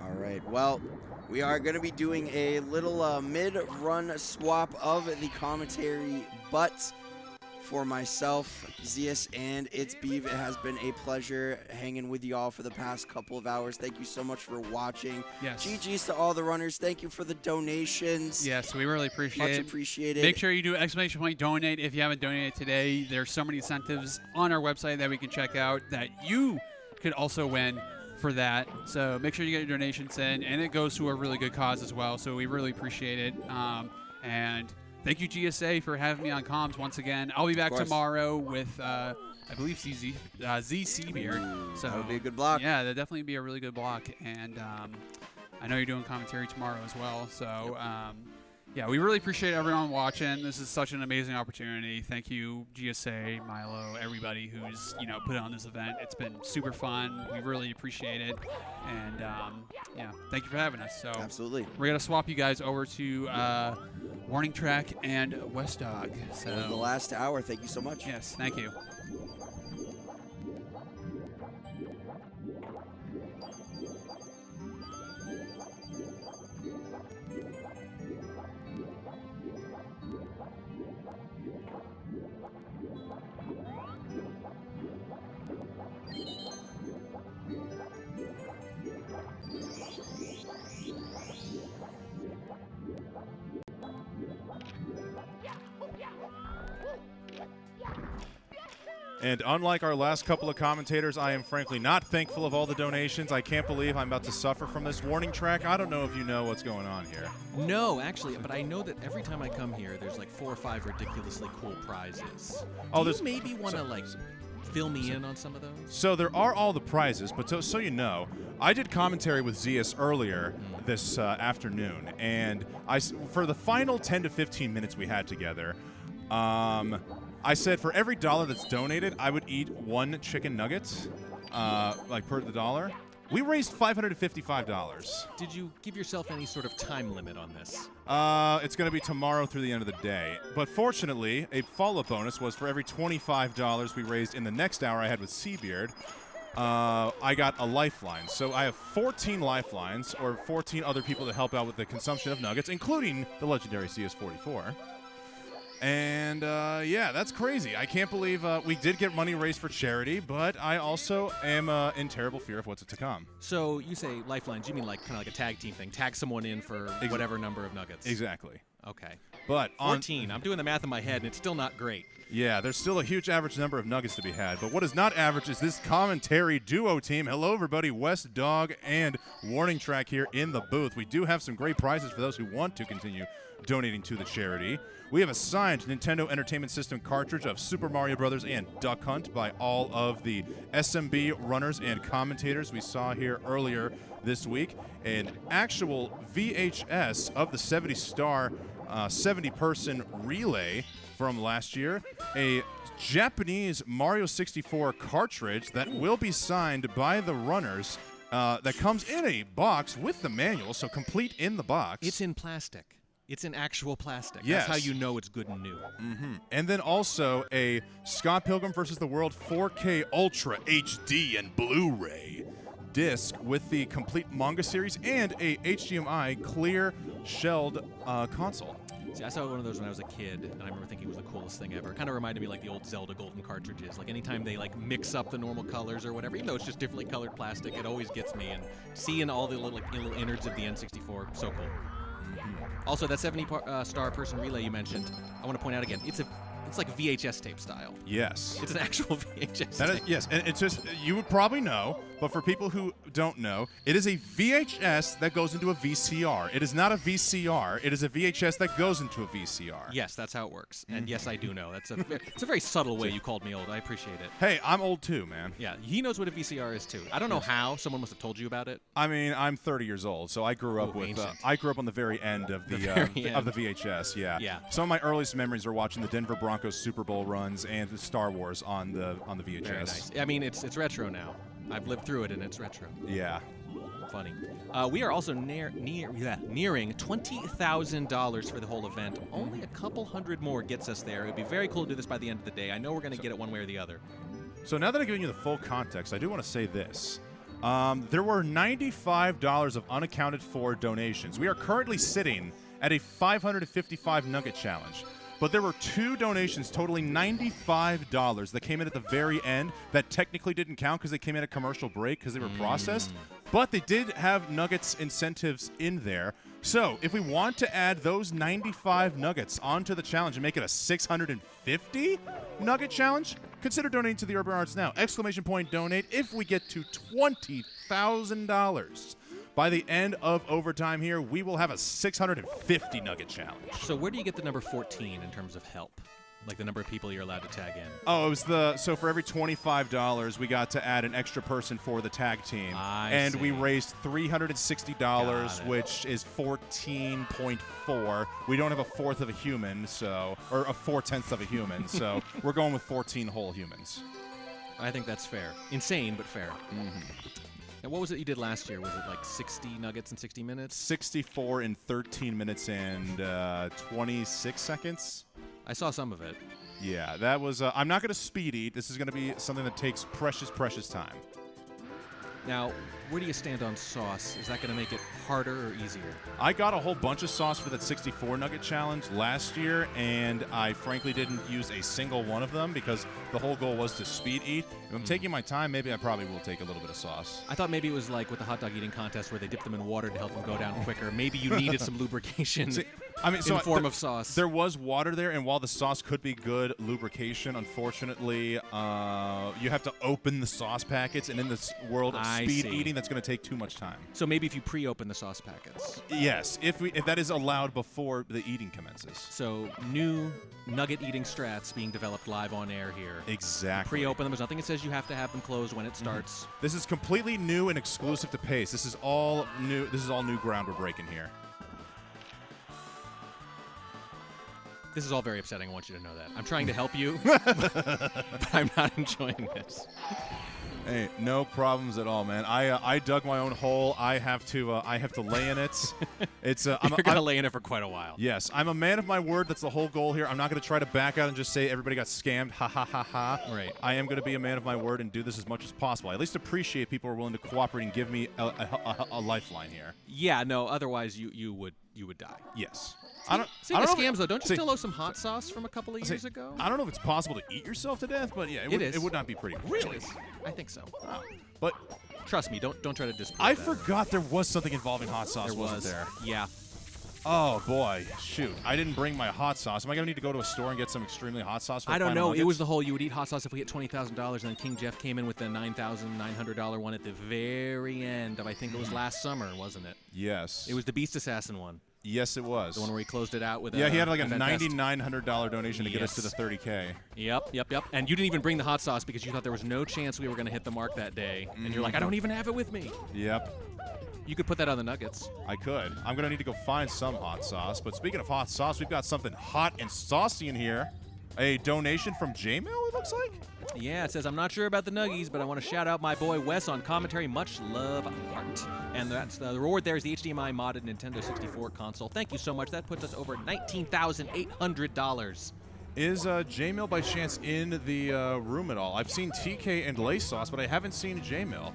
All right, well, we are going to be doing a little mid-run swap of the commentary, but for myself, Zeus, and It's Beeve, it has been a pleasure hanging with you all for the past couple of hours. Thank you so much for watching. Yes. GG's to all the runners. Thank you for the donations. Yes, we really appreciate it. Much appreciated. Make sure you do exclamation point donate if you haven't donated today. There's so many incentives on our website that we can check out that you could also win for that. So make sure you get your donations in, and it goes to a really good cause as well. So we really appreciate it. And thank you, GSA, for having me on comms once again. I'll be back tomorrow with, I believe, Z Seabeard. So that would be a good block. Yeah, that'd definitely be a really good block. And I know you're doing commentary tomorrow as well. So yeah, we really appreciate everyone watching. This is such an amazing opportunity. Thank you, GSA, Milo, everybody who's put on this event. It's been super fun. We really appreciate it. And yeah, thank you for having us. So absolutely, we're gonna swap you guys over to Warning Track and West Dog. So the last hour. Thank you so much. Yes, thank you. And unlike our last couple of commentators, I am frankly not thankful of all the donations. I can't believe I'm about to suffer from this warning track. I don't know if you know what's going on here. No, actually, but I know that every time I come here, there's like 4 or 5 ridiculously cool prizes. Oh, Do there's you maybe want to like fill me in on some of those? So there are all the prizes, but so you know, I did commentary with Zeus earlier this afternoon, and for the final 10 to 15 minutes we had together, I said for every $1 that's donated, I would eat 1 chicken nugget, like per the dollar. We raised $555. Did you give yourself any sort of time limit on this? It's going to be tomorrow through the end of the day. But fortunately, a follow-up bonus was for every $25 we raised in the next hour I had with Seabeard, I got a lifeline. So I have 14 lifelines, or 14 other people to help out with the consumption of nuggets, including the legendary CS44. And, yeah, that's crazy. I can't believe we did get money raised for charity, but I also am in terrible fear of what's to come. So you say lifelines, you mean like kind of like a tag team thing. Tag someone in for whatever number of nuggets. Exactly. Okay. But 14. I'm doing the math in my head, and it's still not great. Yeah, there's still a huge average number of nuggets to be had. But what is not average is this commentary duo team. Hello, everybody. West Dog and Warning Track here in the booth. We do have some great prizes for those who want to continue donating to the charity. We have a signed Nintendo Entertainment System cartridge of Super Mario Bros. And Duck Hunt by all of the SMB runners and commentators we saw here earlier this week. An actual VHS of the 70-star 70-person relay from last year. A Japanese Mario 64 cartridge that will be signed by the runners that comes in a box with the manual, so complete in the box. It's in plastic. It's in actual plastic. Yes. That's how you know it's good and new. And then also a Scott Pilgrim vs. the World 4K Ultra HD and Blu-ray disc with the complete manga series and a HDMI clear shelled console. See, I saw one of those when I was a kid, and I remember thinking it was the coolest thing ever. It kind of reminded me like the old Zelda Golden cartridges. Like anytime they like mix up the normal colors or whatever, even though it's just differently colored plastic, it always gets me. And seeing all the little innards of the N64, so cool. Also, that 70-star person relay you mentioned, I want to point out again, it's like a VHS tape style. Yes. It's an actual VHS That tape. is, yes, and it's just, you would probably know, but for people who don't know, it is a VHS that goes into a VCR. It is not a VCR. It is a VHS that goes into a VCR. Yes, that's how it works. And yes, I do know. It's a very subtle way you called me old. I appreciate it. Hey, I'm old too, man. Yeah, he knows what a VCR is too. I don't know how. Someone must have told you about it. I mean, I'm 30 years old, so I grew up with. I grew up on the very end of the very of the VHS. Yeah. Yeah. Some of my earliest memories are watching the Denver Broncos Broncos Super Bowl runs and the Star Wars on the VHS. Very nice. I mean, it's retro now. I've lived through it, and it's retro. Yeah. Funny. We are also nearing $20,000 for the whole event. Only a couple hundred more gets us there. It would be very cool to do this by the end of the day. I know we're going to get it one way or the other. So now that I've given you the full context, I do want to say this. There were $95 of unaccounted for donations. We are currently sitting at a 555 nugget challenge. But there were 2 donations totaling $95 that came in at the very end that technically didn't count because they came in at commercial break because they were processed. But they did have nuggets incentives in there. So if we want to add those 95 nuggets onto the challenge and make it a 650 nugget challenge, consider donating to the Urban Arts now. ! Donate if we get to $20,000. By the end of overtime here, we will have a 650 nugget challenge. So where do you get the number 14 in terms of help? Like the number of people you're allowed to tag in? Oh, it was so for every $25, we got to add an extra person for the tag team. I see. We raised $360, which is 14.4. We don't have a fourth of a human, or a 4/10 of a human, so we're going with 14 whole humans. I think that's fair. Insane, but fair. And what was it you did last year? Was it like 60 nuggets in 60 minutes? 64 in 13 minutes and 26 seconds. I saw some of it. Yeah, that was... I'm not going to speed eat. This is going to be something that takes precious, precious time. Now, where do you stand on sauce? Is that going to make it harder or easier? I got a whole bunch of sauce for that 64 nugget challenge last year, and I frankly didn't use a single one of them because the whole goal was to speed eat. If I'm taking my time, maybe I probably will take a little bit of sauce. I thought maybe it was like with the hot dog eating contest where they dip them in water to help them go down quicker. Maybe you needed some lubrication in the form of sauce. There was water there, and while the sauce could be good lubrication, unfortunately, you have to open the sauce packets, and in this world of speed eating, that's going to take too much time. So maybe if you pre-open the sauce packets. Yes, if that is allowed before the eating commences. So new nugget eating strats being developed live on air here. Exactly. Pre-open them. There's nothing that says you have to have them closed when it starts. This is completely new and exclusive to Pace. This is all new. This is all new ground we're breaking here. This is all very upsetting. I want you to know that. I'm trying to help you, but I'm not enjoying this. Hey, no problems at all, man. I dug my own hole. I have to lay in it. It's You're gonna lay in it for quite a while. Yes, I'm a man of my word. That's the whole goal here. I'm not going to try to back out and just say everybody got scammed. Ha ha ha ha. Right. I am going to be a man of my word and do this as much as possible. I at least appreciate people who are willing to cooperate and give me a lifeline here. Yeah. No. Otherwise, you would die. Yes. Speaking of scams, though, don't you still owe some hot sauce from a couple of years ago? I don't know if it's possible to eat yourself to death, but yeah, it would not be pretty. Really? I think so. But trust me, don't try to disprove I that. forgot there was something involving hot sauce. There wasn't there? Yeah. Oh boy, shoot! I didn't bring my hot sauce. Am I gonna need to go to a store and get some extremely hot sauce? For I don't know. nuggets? It was the whole you would eat hot sauce if we hit $20,000, and then King Jeff came in with the $9,900 one at the very end of I think it was last summer, wasn't it? Yes. It was the Beast Assassin one. Yes, it was. The one where he closed it out with he had like a $9,900 donation to get us to the 30K. Yep. And you didn't even bring the hot sauce because you thought there was no chance we were going to hit the mark that day. And you're like, I don't even have it with me. Yep. You could put that on the nuggets. I could. I'm going to need to go find some hot sauce. But speaking of hot sauce, we've got something hot and saucy in here. A donation from J-Mill, it looks like? Yeah, it says, I'm not sure about the nuggies, but I want to shout out my boy Wes on commentary. Much love, heart. And that's the reward there is the HDMI modded Nintendo 64 console. Thank you so much. That puts us over $19,800. Is J-Mill by chance in the room at all? I've seen TK and Lay Sauce, but I haven't seen J-Mill.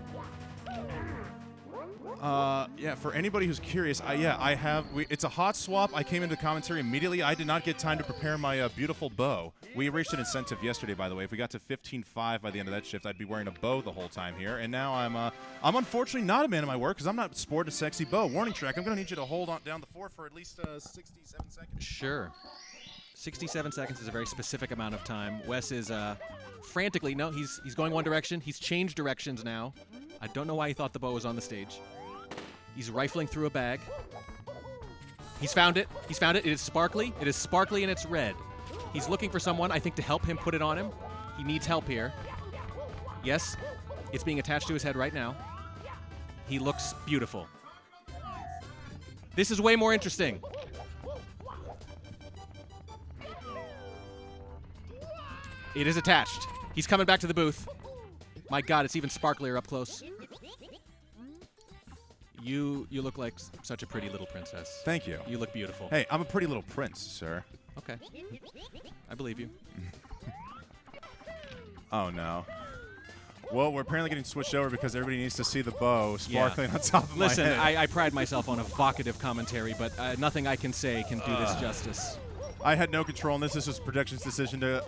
Yeah, for anybody who's curious, I have. It's a hot swap. I came into commentary immediately. I did not get time to prepare my beautiful bow. We reached an incentive yesterday, by the way. If we got to 15.5 by the end of that shift, I'd be wearing a bow the whole time here. And now I'm unfortunately not a man of my word because I'm not sporting a sexy bow. Warning track. I'm going to need you to hold on down the fort for at least 67 seconds. Sure. 67 seconds is a very specific amount of time. Wes is frantically. No, he's going one direction. He's changed directions now. I don't know why he thought the bow was on the stage. He's rifling through a bag. He's found it. He's found it. It is sparkly. It is sparkly and it's red. He's looking for someone, I think, to help him put it on him. He needs help here. Yes, it's being attached to his head right now. He looks beautiful. This is way more interesting. It is attached. He's coming back to the booth. My God, it's even sparklier up close. You look like such a pretty little princess. Thank you. You look beautiful. Hey, I'm a pretty little prince, sir. Okay. I believe you. Oh, no. Well, we're apparently getting switched over because everybody needs to see the bow sparkling on top of my head. Listen, I pride myself on evocative commentary, but nothing I can say can do this justice. I had no control in this. This was production's decision to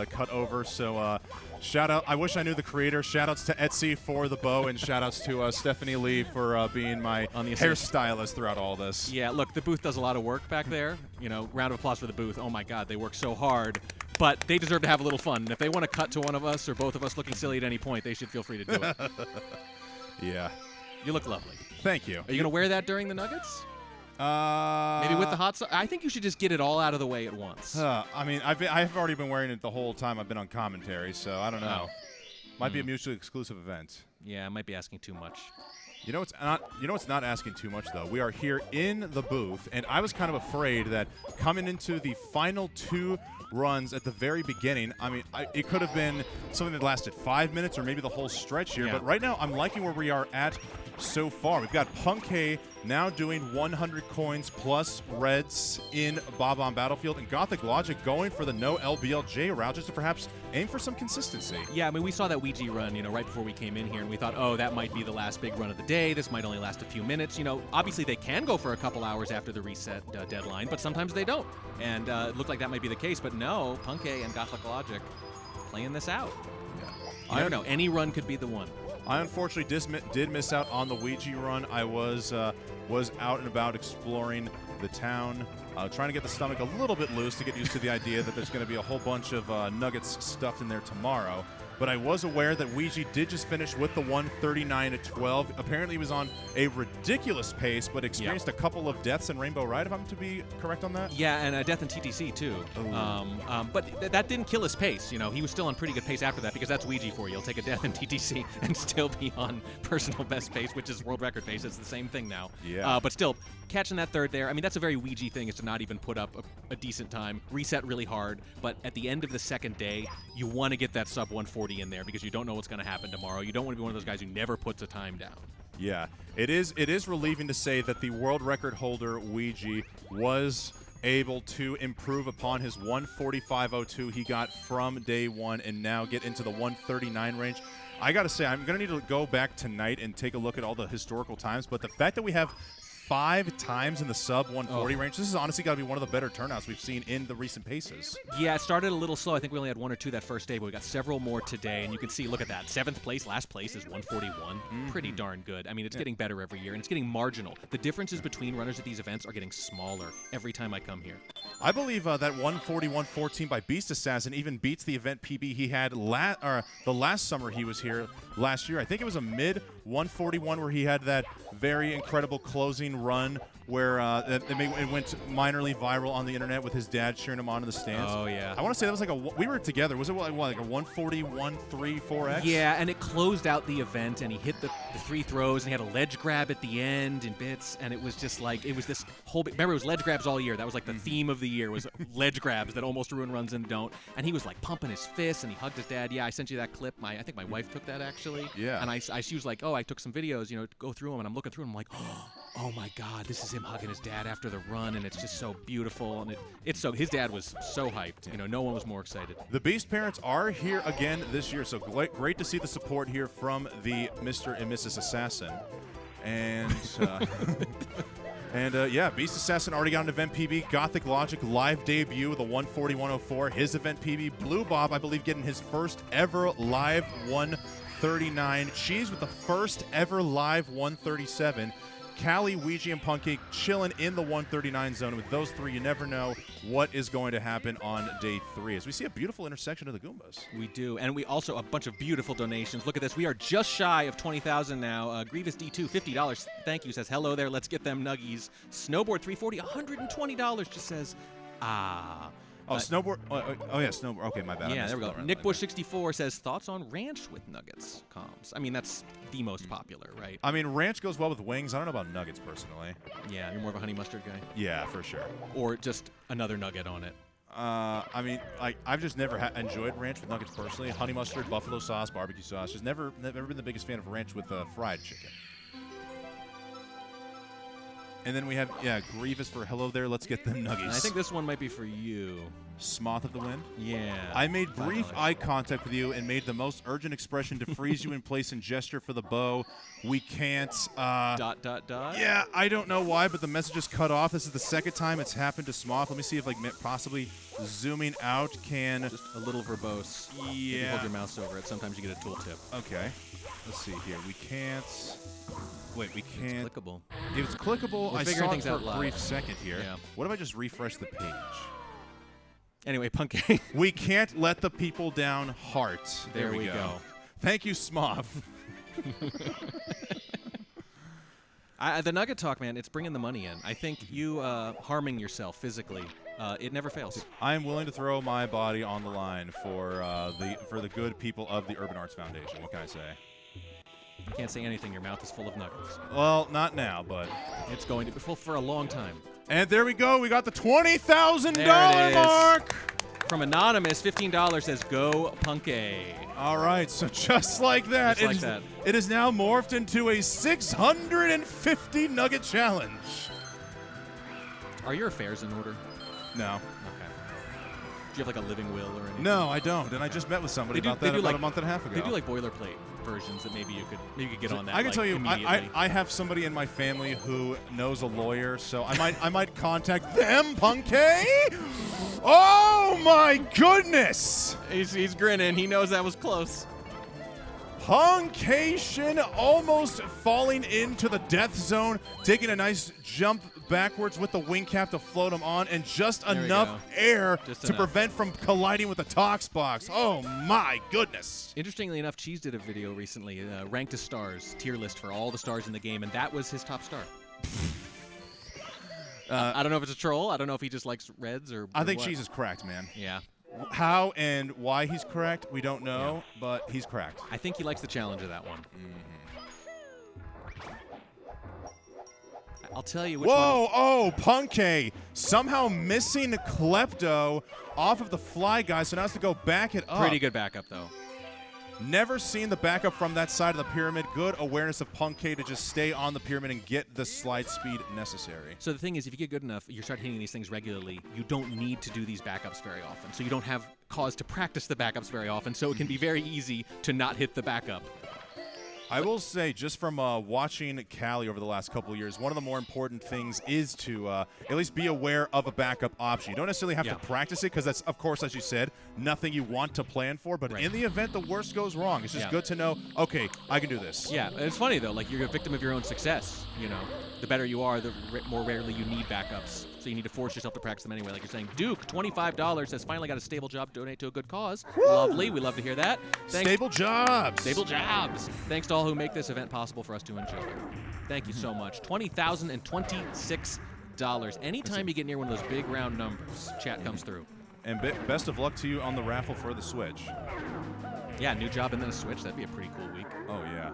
cut over. So shout out. I wish I knew the creator. Shout outs to Etsy for the bow, and shout outs to Stephanie Lee for being my hairstylist throughout all this. Yeah, look, the booth does a lot of work back there. You know, round of applause for the booth. Oh my God, they work so hard. But they deserve to have a little fun. And if they want to cut to one of us or both of us looking silly at any point, they should feel free to do it. Yeah. You look lovely. Thank you. Are you going to wear that during the Nuggets? Maybe with the hot sauce? I think you should just get it all out of the way at once. I mean, I've already been wearing it the whole time I've been on commentary, so I don't know. Might be a mutually exclusive event. Yeah, I might be asking too much. You know what's not asking too much though. We are here in the booth, and I was kind of afraid that coming into the final 2 runs at the very beginning, I mean, it could have been something that lasted 5 minutes or maybe the whole stretch here. Yeah. But right now, I'm liking where we are at so far. We've got Punkay now doing 100 coins plus reds in Bob on Battlefield, and Gothic Logic going for the no LBLJ route just to perhaps aim for some consistency. Yeah, I mean, we saw that Ouija run, you know, right before we came in here, and we thought, oh, that might be the last big run of the day. This might only last a few minutes. You know, obviously they can go for a couple hours after the reset deadline, but sometimes they don't. And it looked like that might be the case, but no, Punkay and Gothic Logic playing this out. Yeah. I don't know. Any run could be the one. I unfortunately did miss out on the Ouija run. I was out and about exploring the town, trying to get the stomach a little bit loose to get used to the idea that there's going to be a whole bunch of nuggets stuffed in there tomorrow. But I was aware that Ouija did just finish with the 139-12. Apparently he was on a ridiculous pace, but experienced a couple of deaths in Rainbow Ride, if I'm to be correct on that. Yeah, and a death in TTC too. But that didn't kill his pace. You know, he was still on pretty good pace after that, because that's Ouija for you. He'll take a death in TTC and still be on personal best pace, which is world record pace. It's the same thing now. Yeah. But still, catching that third there, I mean, that's a very Ouija thing, is to not even put up a decent time, reset really hard, but at the end of the second day, you want to get that sub 140 in there because you don't know what's going to happen tomorrow. You don't want to be one of those guys who never puts a time down. Yeah, it is relieving to say that the world record holder Ouija was able to improve upon his 145.02 he got from day one and now get into the 139 range. I gotta say, I'm gonna need to go back tonight and take a look at all the historical times, but the fact that we have 5 times in the sub 140 range. This is honestly got to be one of the better turnouts we've seen in the recent paces. Yeah, it started a little slow. I think we only had 1 or 2 that first day, but we got several more today. And you can see, look at that. 7th place, last place is 141. Pretty darn good. I mean, it's getting better every year, and it's getting marginal. The differences between runners at these events are getting smaller every time I come here. I believe that 141.14 by Beast Assassin even beats the event PB he had the last summer he was here last year. I think it was a mid 141 where he had that very incredible closing run where it went minorly viral on the internet with his dad cheering him on in the stands. Oh, yeah. I want to say that was like we were together. Was it like a 141.34x? Yeah, and it closed out the event, and he hit the 3 throws, and he had a ledge grab at the end in bits, and it was just like, it was this whole, remember, it was ledge grabs all year. That was like the theme of the year, was ledge grabs that almost ruin runs and don't. And he was like pumping his fists, and he hugged his dad. Yeah, I sent you that clip. I think my wife took that, actually. Yeah. And she was like, oh, I took some videos, you know, go through them, and I'm looking through them, I'm like, oh my God, this is him hugging his dad after the run, and it's just so beautiful, and his dad was so hyped. You know, no one was more excited. The Beast parents are here again this year, so great to see the support here from the Mr. and Mrs. Assassin. And yeah, Beast Assassin already got an event PB. Gothic Logic live debut with a 140-104. His event PB. Blue Bob, I believe, getting his first ever live 139. Cheese with the first ever live 137. Callie, Ouija, and Punkay chilling in the 139 zone. With those 3, you never know what is going to happen on day 3. As we see a beautiful intersection of the Goombas. We do, and we also a bunch of beautiful donations. Look at this. We are just shy of 20,000 now. Grievous D2, $50. Thank you. Says, hello there. Let's get them nuggies. Snowboard 340, $120. Just says, ah. Oh, snowboard. Oh, yeah, snowboard. Okay, my bad. Yeah, there we go. Nick Bush 64 says, thoughts on ranch with nuggets comms? I mean, that's the most popular, right? I mean, ranch goes well with wings. I don't know about nuggets personally. Yeah, you're more of a honey mustard guy? Yeah, for sure. Or just another nugget on it. I mean, like I've just never enjoyed ranch with nuggets personally. Honey mustard, buffalo sauce, barbecue sauce. Just never been the biggest fan of ranch with fried chicken. And then we have, Grievous for hello there. Let's get them nuggies. I think this one might be for you. Smoth of the Wind? Yeah. I made brief eye contact with you and made the most urgent expression to freeze you in place and gesture for the bow. We can't. ... Yeah, I don't know why, but the message is cut off. This is the second time it's happened to Smoth. Let me see if, like, possibly zooming out can. Just a little verbose. Yeah. If you hold your mouse over it, sometimes you get a tooltip. Okay. Let's see here. We can't. Wait, we can't. It's clickable. It was clickable. We're I figuring saw things it for out a live. brief second here. Yeah. What if I just refresh the page? Anyway, Punkay. We can't let the people down. Heart. There we go. Thank you, Smoth. The Nugget Talk, man, it's bringing the money in. I think you harming yourself physically, it never fails. I am willing to throw my body on the line for the good people of the Urban Arts Foundation. What can I say? You can't say anything. Your mouth is full of nuggets. Well, not now, but it's going to be full for a long time. And there we go. We got the $20,000 There it is. mark. From Anonymous, $15 says go Punkay. All right, so just like that, Just like that. It is now morphed into a 650 nugget challenge. Are your affairs in order? No. Okay. Do you have like a living will or anything? No, I don't. And I just met with somebody about that about a month and a half ago. They do like boilerplate versions that maybe you could get on that. I can tell you, immediately. I have somebody in my family who knows a lawyer, so I might contact them, Punkay. Oh my goodness! He's grinning. He knows that was close. Punkation almost falling into the death zone, taking a nice jump backwards with the wing cap to float him on, and just There we enough go. air Just to enough. prevent from colliding with the Tox box. Oh my goodness! Interestingly enough, Cheese did a video recently, ranked as stars, tier list for all the stars in the game, and that was his top star. I don't know if it's a troll. I don't know if he just likes reds or. I think what. Cheese is cracked, man. Yeah. How and why he's cracked, we don't know, but he's cracked. I think he likes the challenge of that one. I'll tell you which Whoa! one. Oh, Punkay somehow missing Klepto off of the fly guy, so now has to go back it up. Pretty good backup, though. Never seen the backup from that side of the pyramid. Good awareness of Punkay to just stay on the pyramid and get the slide speed necessary. So the thing is, if you get good enough, you start hitting these things regularly, you don't need to do these backups very often. So you don't have cause to practice the backups very often, so it can be very easy to not hit the backup. I will say, just from watching Cali over the last couple of years, one of the more important things is to at least be aware of a backup option. You don't necessarily have to practice it because that's, of course, as you said, nothing you want to plan for. But in the event the worst goes wrong, it's just good to know, okay, I can do this. Yeah, it's funny, though. Like, you're a victim of your own success, you know. The better you are, the more rarely you need backups. So you need to force yourself to practice them anyway. Like you're saying, Duke, $25, has finally got a stable job to donate to a good cause. Woo! Lovely. We love to hear that. Stable jobs. Stable jobs. Thanks to all who make this event possible for us to enjoy. Thank you so much. $20,026. Anytime you get near one of those big round numbers, chat comes through. And best of luck to you on the raffle for the Switch. Yeah, new job and then a Switch. That'd be a pretty cool week. Oh, yeah.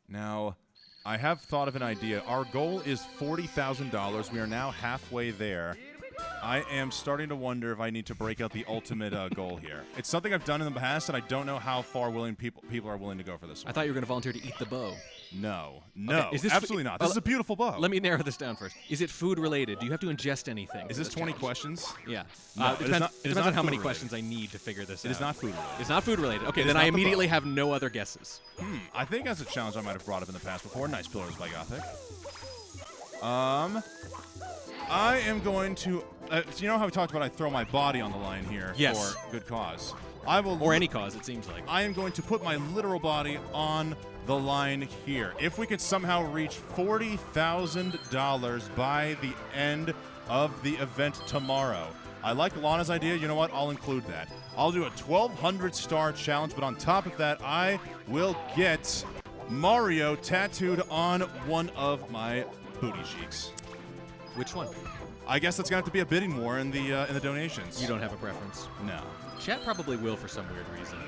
Now, I have thought of an idea. Our goal is $40,000. We are now halfway there. I am starting to wonder if I need to break out the ultimate goal here. It's something I've done in the past, and I don't know how far people are willing to go for this one. I thought you were going to volunteer to eat the bow. No, Okay, is this absolutely not. This is a beautiful bow. Let me narrow this down first. Is it food related? Do you have to ingest anything? Is this 20 questions? Yeah. No, it it is depends, not- it depends on how many questions I need to figure this out. It is not food related. It's not food related. Okay, It is then not I the bow. immediately have no other guesses. I think that's a challenge I might have brought up in the past before. Nice Pillars by Gothic. I am going to... so you know how we talked about I throw my body on the line here Yes. for good cause? I will... Or any cause, it seems like. I am going to put my literal body on the line here. If we could somehow reach $40,000 by the end of the event tomorrow. I like Lana's idea. You know what? I'll include that. I'll do a 1,200 star challenge, but on top of that, I will get Mario tattooed on one of my booty cheeks. Which one? I guess that's going to have to be a bidding war in the donations. You don't have a preference? No. Chat probably will for some weird reason.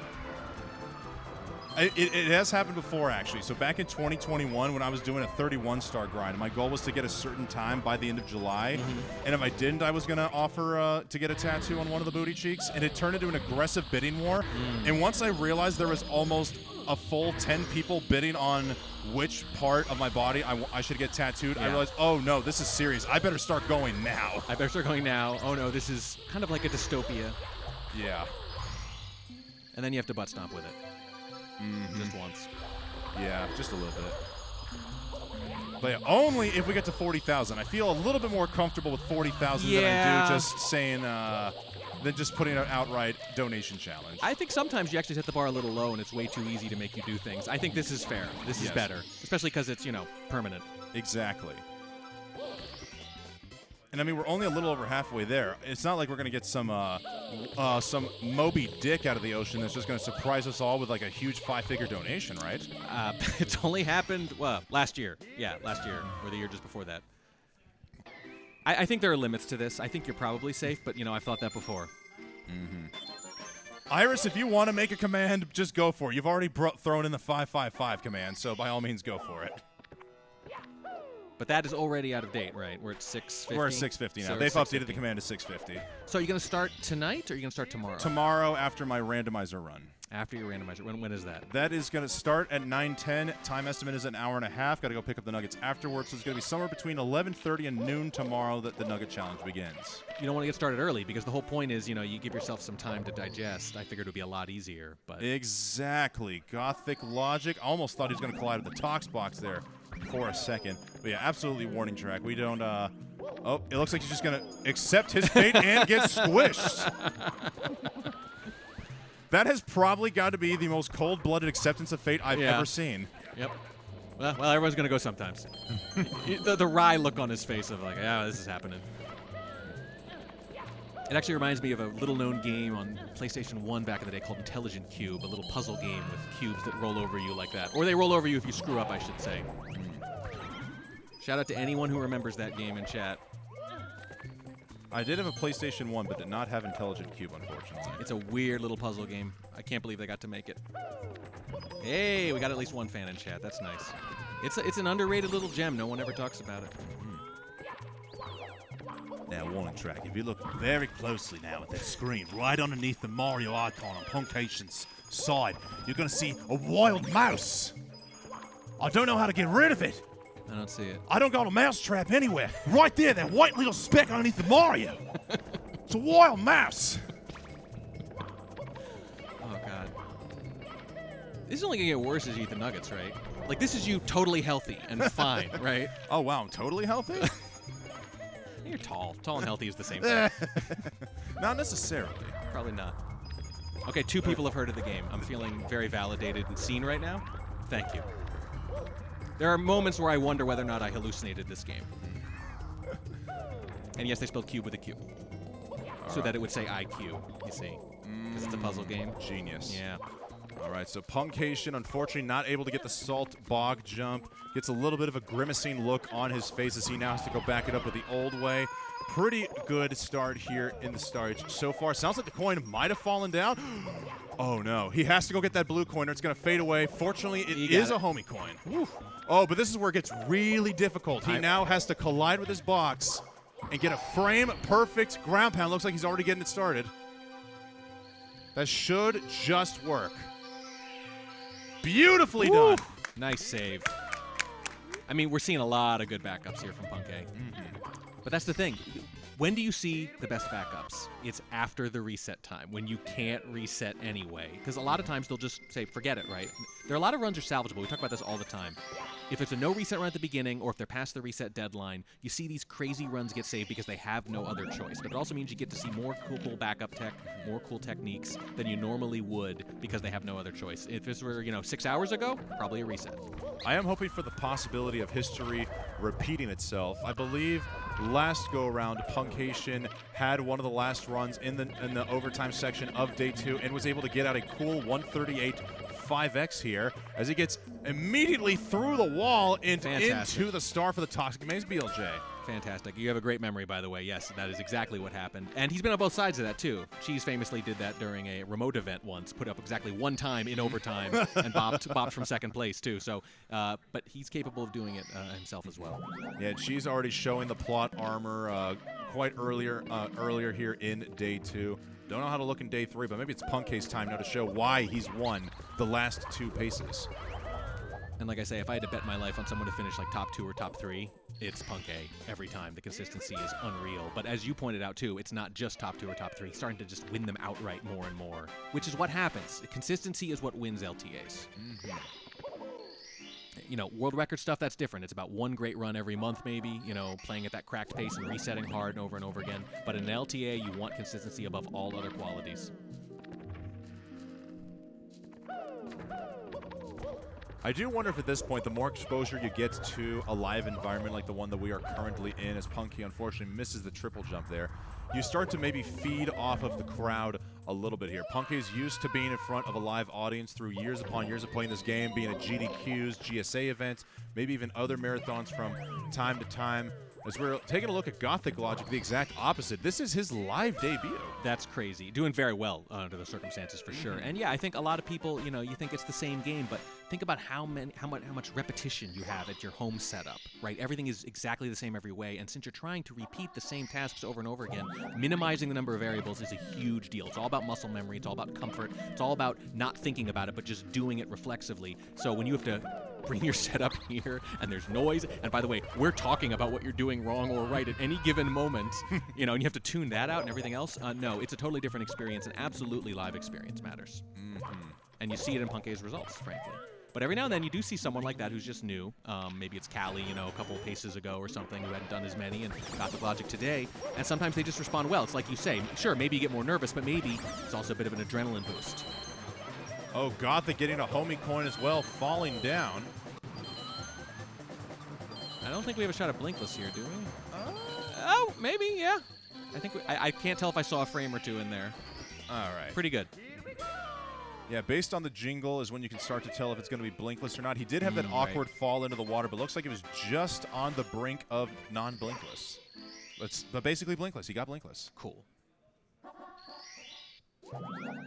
It has happened before, actually. So back in 2021, when I was doing a 31-star grind, my goal was to get a certain time by the end of July. And if I didn't, I was going to offer to get a tattoo on one of the booty cheeks. And it turned into an aggressive bidding war. And once I realized there was almost a full 10 people bidding on which part of my body I should get tattooed, I realized, oh, no, this is serious. I better start going now. I better start going now. Oh, no, this is kind of like a dystopia. Yeah. And then you have to butt stomp with it. Just once. Yeah, just a little bit. But yeah, only if we get to 40,000. I feel a little bit more comfortable with 40,000 than I do just saying, than just putting an outright donation challenge. I think sometimes you actually set the bar a little low and it's way too easy to make you do things. I think this is fair. This is better. Especially because it's, permanent. Exactly. And I mean, we're only a little over halfway there. It's not like we're going to get some Moby Dick out of the ocean that's just going to surprise us all with like a huge 5-figure donation, right? It's only happened, last year. Yeah, last year or the year just before that. I think there are limits to this. I think you're probably safe, but, I've thought that before. Iris, if you want to make a command, just go for it. You've already thrown in the 555 command, so by all means, go for it. But that is already out of date, right? We're at 650? We're at 650 now. So They've updated the command to 650. So are you going to start tonight or are you going to start tomorrow? Tomorrow after my randomizer run. After your randomizer. When is that? That is going to start at 9:10. Time estimate is an hour and a half. Got to go pick up the nuggets afterwards. So it's going to be somewhere between 11:30 and noon tomorrow that the nugget challenge begins. You don't want to get started early because the whole point is, you give yourself some time to digest. I figured it would be a lot easier. But exactly. Gothic logic. I almost thought he was going to collide with the Tox box there for a second. But yeah, absolutely warning track. We don't, oh, it looks like he's just going to accept his fate and get squished. That has probably got to be the most cold-blooded acceptance of fate I've ever seen. Yep. Well, everyone's going to go sometimes. the wry look on his face of like, yeah, this is happening. It actually reminds me of a little-known game on PlayStation 1 back in the day called Intelligent Cube, a little puzzle game with cubes that roll over you like that. Or they roll over you if you screw up, I should say. Shout out to anyone who remembers that game in chat. I did have a PlayStation 1, but did not have Intelligent Cube, unfortunately. It's a weird little puzzle game. I can't believe they got to make it. Hey, we got at least one fan in chat. That's nice. It's an underrated little gem. No one ever talks about it. Now, warning track, if you look very closely now at that screen, right underneath the Mario icon on Punkation's side, you're going to see a wild mouse. I don't know how to get rid of it. I don't see it. I don't got a mouse trap anywhere. Right there, that white little speck underneath the Mario. It's a wild mouse. Oh, God. This is only going to get worse as you eat the nuggets, right? Like, this is you totally healthy and fine, right? Oh, wow, I'm totally healthy? You're tall. Tall and healthy is the same thing. Not necessarily. Probably not. Okay, 2 people have heard of the game. I'm feeling very validated and seen right now. Thank you. There are moments where I wonder whether or not I hallucinated this game. And yes, they spelled cube with a Q. So that it would say IQ, you see. Because it's a puzzle game. Genius. Yeah. All right, so Puncation, unfortunately, not able to get the Salt Bog jump. Gets a little bit of a grimacing look on his face as he now has to go back it up with the old way. Pretty good start here in the stage so far. Sounds like the coin might have fallen down. Oh, no. He has to go get that blue coin or it's going to fade away. Fortunately, it is a homie coin. Oof. Oh, but this is where it gets really difficult. He now has to collide with his box and get a frame-perfect ground pound. Looks like he's already getting it started. That should just work. Beautifully done. Nice save. I mean, we're seeing a lot of good backups here from Punkay. But that's the thing. When do you see the best backups? It's after the reset time, when you can't reset anyway. Because a lot of times they'll just say, forget it, right? There are a lot of runs are salvageable. We talk about this all the time. If it's a no reset run at the beginning, or if they're past the reset deadline, you see these crazy runs get saved because they have no other choice. But it also means you get to see more cool backup tech, more cool techniques than you normally would because they have no other choice. If this were, 6 hours ago, probably a reset. I am hoping for the possibility of history repeating itself. I believe last go-around, Puncation had one of the last runs in the overtime section of day 2 and was able to get out a cool 138 5x here as he gets immediately through the wall and into the star for the Toxic Maze BLJ. Fantastic. You have a great memory, by the way. Yes, that is exactly what happened. And he's been on both sides of that, too. Cheese famously did that during a remote event once, put up exactly one time in overtime, and bopped from second place, too. So, but he's capable of doing it himself as well. Yeah, Cheese already showing the plot armor quite earlier here in day 2. Don't know how to look in day 3, but maybe it's Punk's time now to show why he's won the last 2 paces. And like I say, if I had to bet my life on someone to finish like top 2 or top 3, it's Punk every time. The consistency is unreal. But as you pointed out too, it's not just top 2 or top 3. He's starting to just win them outright more and more, which is what happens. Consistency is what wins LTAs. Mm-hmm. You know, world record stuff, that's different. It's about one great run every month maybe, you know, playing at that cracked pace and resetting hard and over again. But in an LTA, you want consistency above all other qualities. I do wonder if at this point, the more exposure you get to a live environment like the one that we are currently in, as Punky unfortunately misses the triple jump there, you start to maybe feed off of the crowd a little bit here. Punky's used to being in front of a live audience through years upon years of playing this game, being at GDQs, GSA events, maybe even other marathons from time to time. As we're taking a look at Gothic Logic, the exact opposite. This is his live debut. That's crazy. Doing very well under the circumstances for sure. And yeah, I think a lot of people, you know, you think it's the same game, but think about how much repetition you have at your home setup, right? Everything is exactly the same every way, and since you're trying to repeat the same tasks over and over again, minimizing the number of variables is a huge deal. It's all about muscle memory. It's all about comfort. It's all about not thinking about it, but just doing it reflexively. So when you have to bring your setup here and there's noise, and by the way, we're talking about what you're doing wrong or right at any given moment, you know, and you have to tune that out and everything else. No, it's a totally different experience, and absolutely live experience matters. And you see it in Punk's results, frankly. But every now and then you do see someone like that who's just new. Maybe it's Callie, you know, a couple of paces ago or something, who hadn't done as many and got the logic today. And sometimes they just respond well. It's like you say, sure, maybe you get more nervous, but maybe it's also a bit of an adrenaline boost. Oh, Gothic getting a homie coin as well, falling down. I don't think we have a shot at Blinkless here, do we? Oh, maybe, yeah. I think I can't tell if I saw a frame or two in there. All right. Pretty good. Yeah, based on the jingle is when you can start to tell if it's going to be Blinkless or not. He did have that awkward fall into the water, but looks like it was just on the brink of non-Blinkless. But basically Blinkless. He got Blinkless. Cool.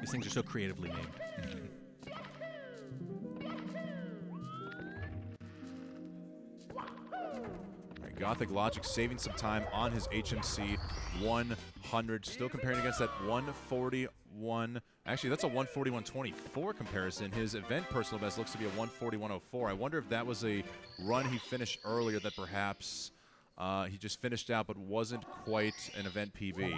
These things are so creatively named. Gothic Logic saving some time on his HMC 100. Still comparing against that 141. Actually, that's a 141.24 comparison. His event personal best looks to be a 141.04. I wonder if that was a run he finished earlier that perhaps he just finished out but wasn't quite an event PB.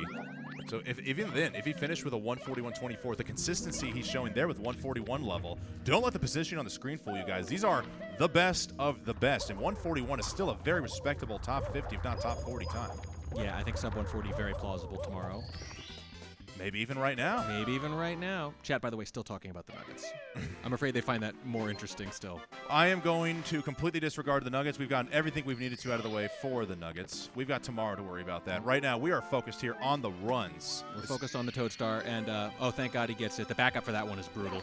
So even then, if he finished with a 141.24, the consistency he's showing there with 141 level, don't let the position on the screen fool you guys. These are the best of the best, and 141 is still a very respectable top 50, if not top 40 time. Yeah, I think sub 140 very plausible tomorrow. Maybe even right now. Maybe even right now. Chat, by the way, still talking about the Nuggets. I'm afraid they find that more interesting still. I am going to completely disregard the Nuggets. We've gotten everything we've needed to out of the way for the Nuggets. We've got tomorrow to worry about that. Right now, we are focused here on the runs. We're focused on the Toadstar, and oh, thank God he gets it. The backup for that one is brutal.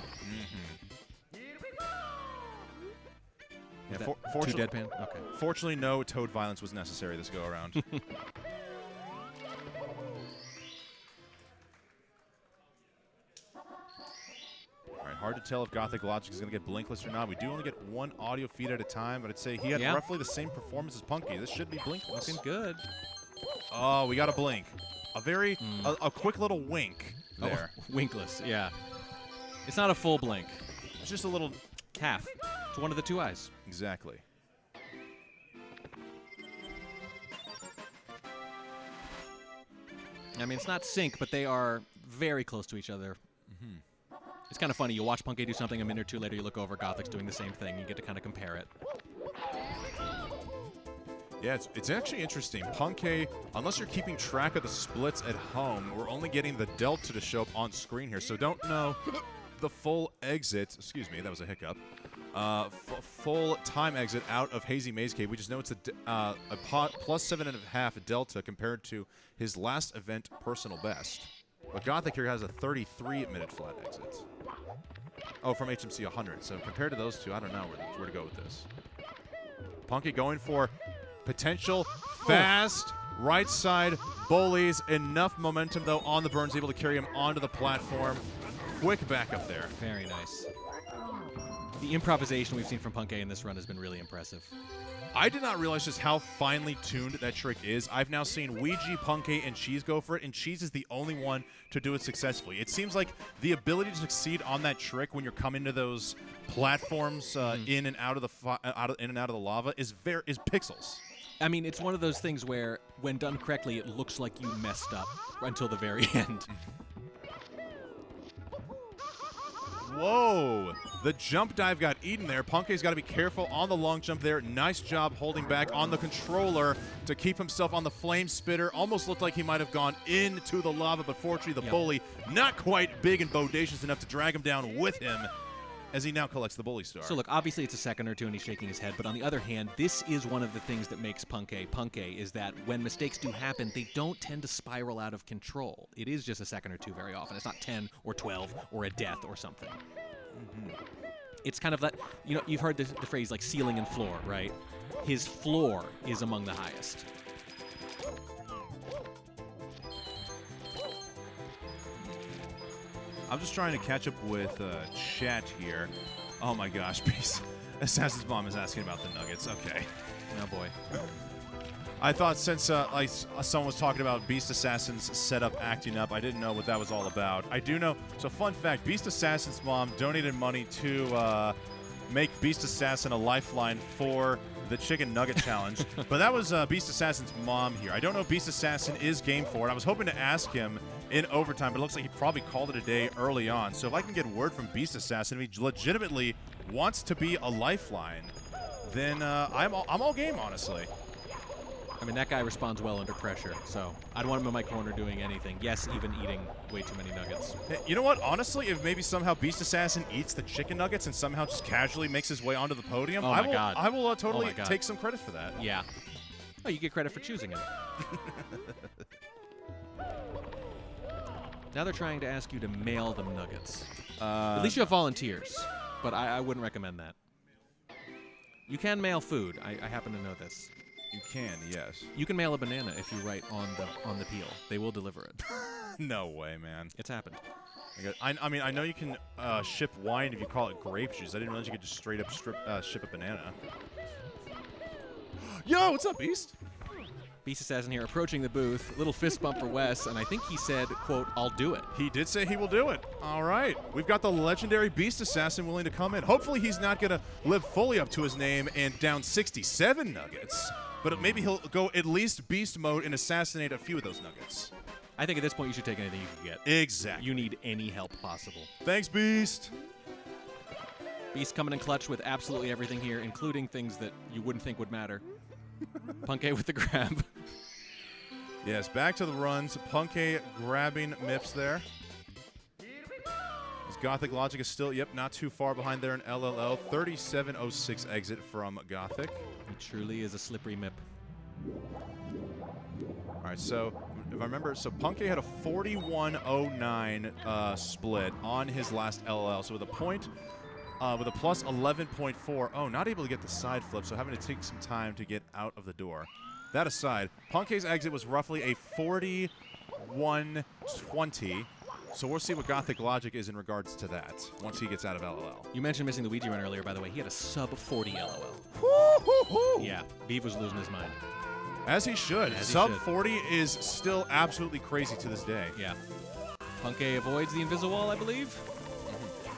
Yeah, too deadpan? Okay. Fortunately, no Toad violence was necessary this go-around. Hard to tell if Gothic Logic is going to get Blinkless or not. We do only get one audio feed at a time, but I'd say he had roughly the same performance as Punky. This should be Blinkless. Looking good. Oh, we got a blink. A very, a quick little wink there. Oh, winkless, yeah. It's not a full blink. It's just a little half. It's one of the two eyes. Exactly. I mean, it's not sync, but they are very close to each other. It's kind of funny. You watch Punky do something, a minute or two later, you look over, Gothic's doing the same thing. You get to kind of compare it. Yeah, it's actually interesting. Punky, unless you're keeping track of the splits at home, we're only getting the delta to show up on screen here. So don't know the full exit. Excuse me, that was a hiccup. Full time exit out of Hazy Maze Cave. We just know it's a plus 7.5 delta compared to his last event personal best. But Gothic here has a 33-minute flat exit. Oh, from HMC 100. So compared to those two, I don't know where to go with this. Punky going for Potential fast right side bullies. Enough momentum, though, on the burns, able to carry him onto the platform. Quick backup there. Very nice. The improvisation we've seen from Punkei in this run has been really impressive. I did not realize just how finely tuned that trick is. I've now seen Ouija, Punkei, and Cheese go for it, and Cheese is the only one to do it successfully. It seems like the ability to succeed on that trick when you're coming to those platforms in and out of the lava is pixels. I mean, it's one of those things where, when done correctly, it looks like you messed up until the very end. Whoa! The jump dive got eaten there. Punkei's got to be careful on the long jump there. Nice job holding back on the controller to keep himself on the flame spitter. Almost looked like he might have gone into the lava, but fortunately the bully not quite big and bodacious enough to drag him down with him as he now collects the bully star. So look, obviously it's a second or two and he's shaking his head, but on the other hand, this is one of the things that makes Punkei is that when mistakes do happen, they don't tend to spiral out of control. It is just a second or two very often. It's not 10 or 12 or a death or something. It's kind of that, you know, you've heard the phrase like ceiling and floor, right? His floor is among the highest. I'm just trying to catch up with chat here. Oh my gosh, Beast. Assassin's Mom is asking about the Nuggets. Okay. Oh boy. I thought since someone was talking about Beast Assassin's setup acting up, I didn't know what that was all about. I do know. So fun fact, Beast Assassin's mom donated money to make Beast Assassin a lifeline for the Chicken Nugget Challenge. But that was Beast Assassin's mom here. I don't know if Beast Assassin is game for it. I was hoping to ask him in overtime, but it looks like he probably called it a day early on. So if I can get word from Beast Assassin, if he legitimately wants to be a lifeline, then I'm all game, honestly. I mean, that guy responds well under pressure, so I'd want him in my corner doing anything. Yes, even eating way too many nuggets. Hey, you know what? Honestly, if maybe somehow Beast Assassin eats the chicken nuggets and somehow just casually makes his way onto the podium, I will totally take some credit for that. Yeah. Oh, you get credit for choosing him. Now they're trying to ask you to mail them nuggets. At least you have volunteers, but I wouldn't recommend that. You can mail food. I happen to know this. You can, yes. You can mail a banana if you write on the peel. They will deliver it. No way, man. It's happened. I mean, I know you can ship wine if you call it grape juice. I didn't realize you could just straight up ship a banana. Yo, what's up, Beast? Beast Assassin here approaching the booth. Little fist bump for Wes, and I think he said, quote, "I'll do it." He did say he will do it. All right. We've got the legendary Beast Assassin willing to come in. Hopefully he's not going to live fully up to his name and down 67 nuggets. But maybe he'll go at least beast mode and assassinate a few of those nuggets. I think at this point you should take anything you can get. Exactly. You need any help possible. Thanks, Beast. Beast coming in clutch with absolutely everything here, including things that you wouldn't think would matter. Punkei with the grab. Yes, back to the runs. Punkei grabbing Mips there. His Gothic Logic is still, not too far behind there in LLL. 37.06 exit from Gothic. He truly is a slippery Mip. All right, so if I remember, Punkei had a 41.09 split on his last LLL. So with a point, with a plus 11.4, not able to get the side flip, so having to take some time to get out of the door. That aside, Punkei's exit was roughly a 41.20. So we'll see what Gothic Logic is in regards to that once he gets out of LLL. You mentioned missing the Ouija run earlier, by the way. He had a sub 40 LOL. Yeah, Beeve was losing his mind. As he should. Sub 40 is still absolutely crazy to this day. Yeah. Punkei avoids the invisible wall, I believe.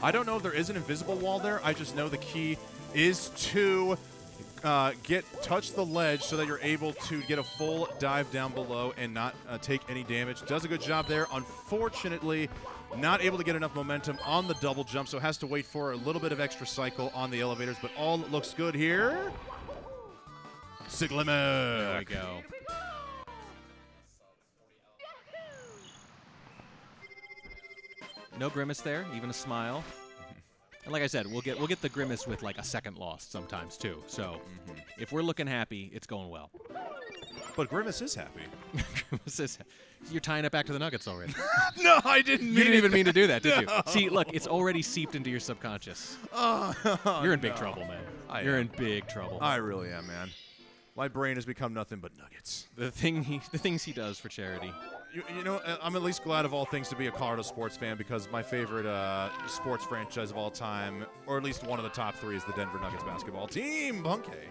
I don't know if there is an invisible wall there. I just know the key is to touch the ledge so that you're able to get a full dive down below and not take any damage. Does a good job there. Unfortunately, not able to get enough momentum on the double jump, so has to wait for a little bit of extra cycle on the elevators, but all looks good here. Siglimmer. There we go. No grimace there, even a smile. And like I said, we'll get the grimace with like a second loss sometimes too. So if we're looking happy, it's going well. But Grimace is happy. Grimace is. You're tying it back to the Nuggets already. No, I didn't mean You didn't even mean to do that, did you? No. See, look, it's already seeped into your subconscious. Oh, You're in big trouble, man. You're in big trouble. I really am, man. My brain has become nothing but nuggets. The things he does for charity. You know, I'm at least glad of all things to be a Colorado sports fan because my favorite sports franchise of all time, or at least one of the top 3, is the Denver Nuggets basketball team. Bunkay.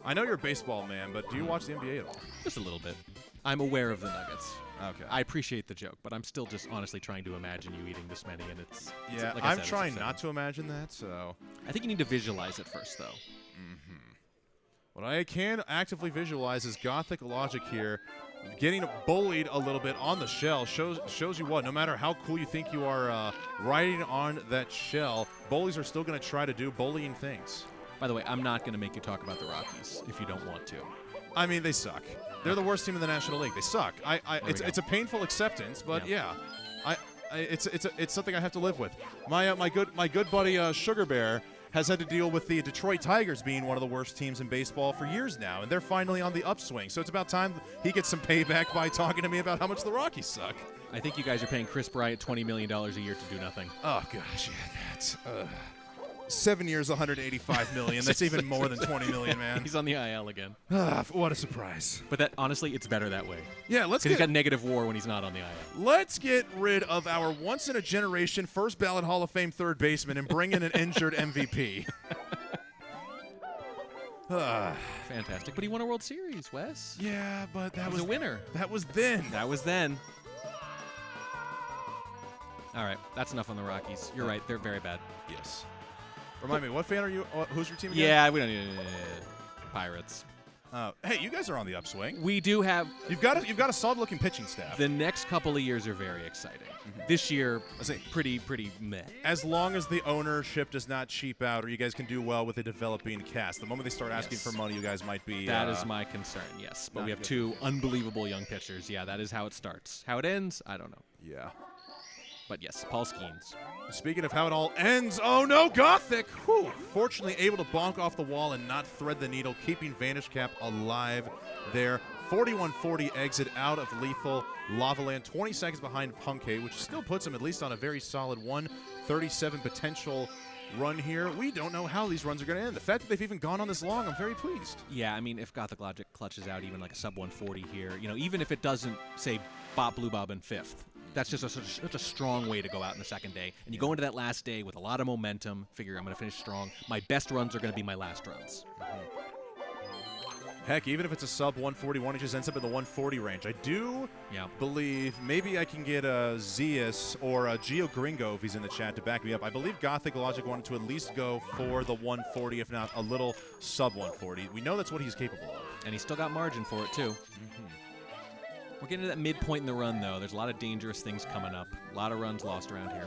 I know you're a baseball man, but do you watch the NBA at all? Just a little bit. I'm aware of the Nuggets. Okay. I appreciate the joke, but I'm still just honestly trying to imagine you eating this many, and it's Yeah, like I I'm said, trying it's not to imagine that, so. I think you need to visualize it first, though. What I can actively visualize is Gothic Logic here getting bullied a little bit on the shell. Shows you what, no matter how cool you think you are riding on that shell, bullies are still going to try to do bullying things. By the way, I'm not going to make you talk about the Rockies if you don't want to. I mean, they suck. They're the worst team in the National League. They suck. It's a painful acceptance, but yeah, it's something I have to live with. My good buddy Sugar Bear has had to deal with the Detroit Tigers being one of the worst teams in baseball for years now, and they're finally on the upswing. So it's about time he gets some payback by talking to me about how much the Rockies suck. I think you guys are paying Chris Bryant $20 million a year to do nothing. Oh gosh, yeah, that's 7 years, $185 million. That's even more than $20 million, man. He's on the IL again. What a surprise! But that honestly, it's better that way. Yeah, let's. He's got negative WAR when he's not on the IL. Let's get rid of our once-in-a-generation first ballot Hall of Fame third baseman and bring in an injured MVP. Fantastic, but he won a World Series, Wes. Yeah, but that was a winner. That was then. That was then. All right, that's enough on the Rockies. You're right; they're very bad. Yes. Remind me, what fan are you? Who's your team again? Yeah, we don't need Pirates. Hey, you guys are on the upswing. We do have. You've got a solid-looking pitching staff. The next couple of years are very exciting. This year, pretty meh. As long as the ownership does not cheap out, or you guys can do well with a developing cast. The moment they start asking for money, you guys might be. That is my concern. Yes, but we have 2 unbelievable young pitchers. Yeah, that is how it starts. How it ends, I don't know. Yeah. But yes, Paul Skeens. Speaking of how it all ends, oh no, Gothic! Whew. Fortunately able to bonk off the wall and not thread the needle, keeping Vanish Cap alive there. 41-40 exit out of Lethal Lava Land, 20 seconds behind Punkay, which still puts him at least on a very solid 137 potential run here. We don't know how these runs are going to end. The fact that they've even gone on this long, I'm very pleased. Yeah, I mean, if Gothic Logic clutches out even like a sub 140 here, even if it doesn't, say, bop Blue Bob in 5th, that's just such a strong way to go out in the second day. And you go into that last day with a lot of momentum, figure I'm going to finish strong. My best runs are going to be my last runs. Heck, even if it's a sub 141, it just ends up in the 140 range. I do believe maybe I can get a Zeus or a Geo Gringo if he's in the chat to back me up. I believe Gothic Logic wanted to at least go for the 140, if not a little sub 140. We know that's what he's capable of. And he's still got margin for it, too. We're getting to that midpoint in the run, though. There's a lot of dangerous things coming up. A lot of runs lost around here.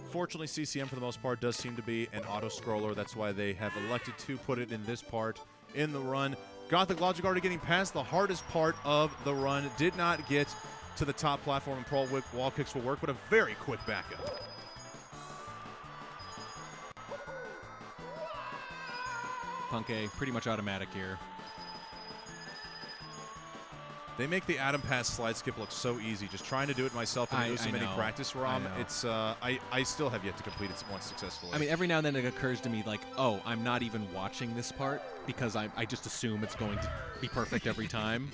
Fortunately, CCM, for the most part, does seem to be an auto-scroller. That's why they have elected to put it in this part in the run. Gothic Logic already getting past the hardest part of the run. Did not get to the top platform, and Pro wall kicks will work, but a very quick backup. Punkay, pretty much automatic here. They make the Adam Pass slide skip look so easy. Just trying to do it myself and losing many practice ROM. It's I still have yet to complete it once successfully. I mean, every now and then it occurs to me like, oh, I'm not even watching this part because I just assume it's going to be perfect every time.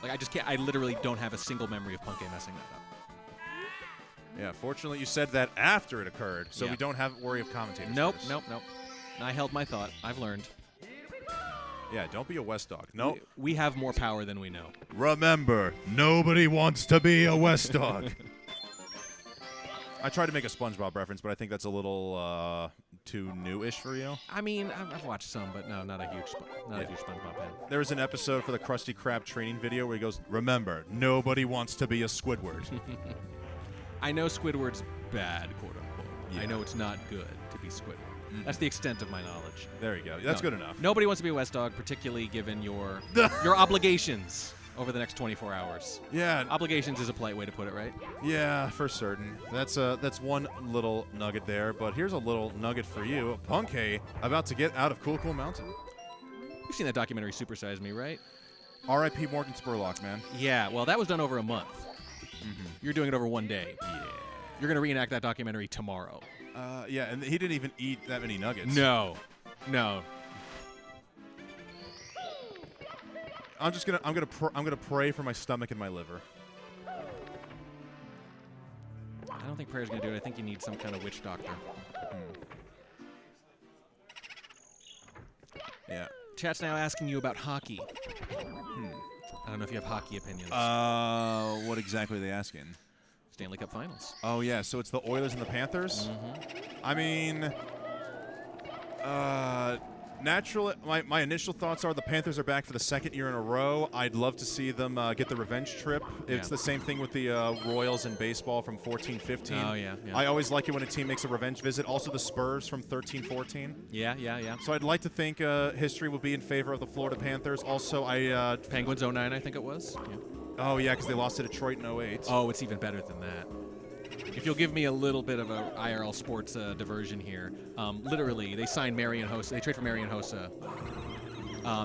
Like I just can't. I literally don't have a single memory of Punkay messing that up. Yeah, fortunately you said that after it occurred, so we don't have worry of commentators. Nope. I held my thought. I've learned. Yeah, don't be a West Dog. No. We have more power than we know. Remember, nobody wants to be a West Dog. I tried to make a SpongeBob reference, but I think that's a little too new-ish for you. I mean, I've watched some, but no, not a huge SpongeBob fan. There was an episode for the Krusty Krab training video where he goes, "Remember, nobody wants to be a Squidward." I know Squidward's bad, quote-unquote. Yeah. I know it's not good to be Squidward. That's the extent of my knowledge. There you go. That's good enough. Nobody wants to be a West Dog, particularly given your obligations over the next 24 hours. Yeah. Obligations is a polite way to put it, right? Yeah, for certain. That's one little nugget there, but here's a little nugget for you. Punkay about to get out of Cool Cool Mountain. You've seen that documentary Super Size Me, right? R.I.P. Morgan Spurlock, man. Yeah, well, that was done over a month. You're doing it over one day. Yeah. You're going to reenact that documentary tomorrow. Yeah, and he didn't even eat that many nuggets. No. I'm gonna pray for my stomach and my liver. I don't think prayer's going to do it. I think you need some kind of witch doctor. Yeah. Chat's now asking you about hockey. I don't know if you have hockey opinions. What exactly are they asking? Stanley Cup Finals. Oh, yeah, so it's the Oilers and the Panthers? I mean, naturally, my initial thoughts are the Panthers are back for the second year in a row. I'd love to see them get the revenge trip. It's the same thing with the Royals in baseball from 14-15. Oh, yeah. I always like it when a team makes a revenge visit. Also the Spurs from 13-14. Yeah. So I'd like to think history would be in favor of the Florida Panthers. Also, Penguins 09, I think it was. Yeah. Oh, yeah, because they lost to Detroit in 08. Oh, it's even better than that. If you'll give me a little bit of a IRL sports diversion here, literally, they signed Marian Hossa. They trade for Marian Hossa.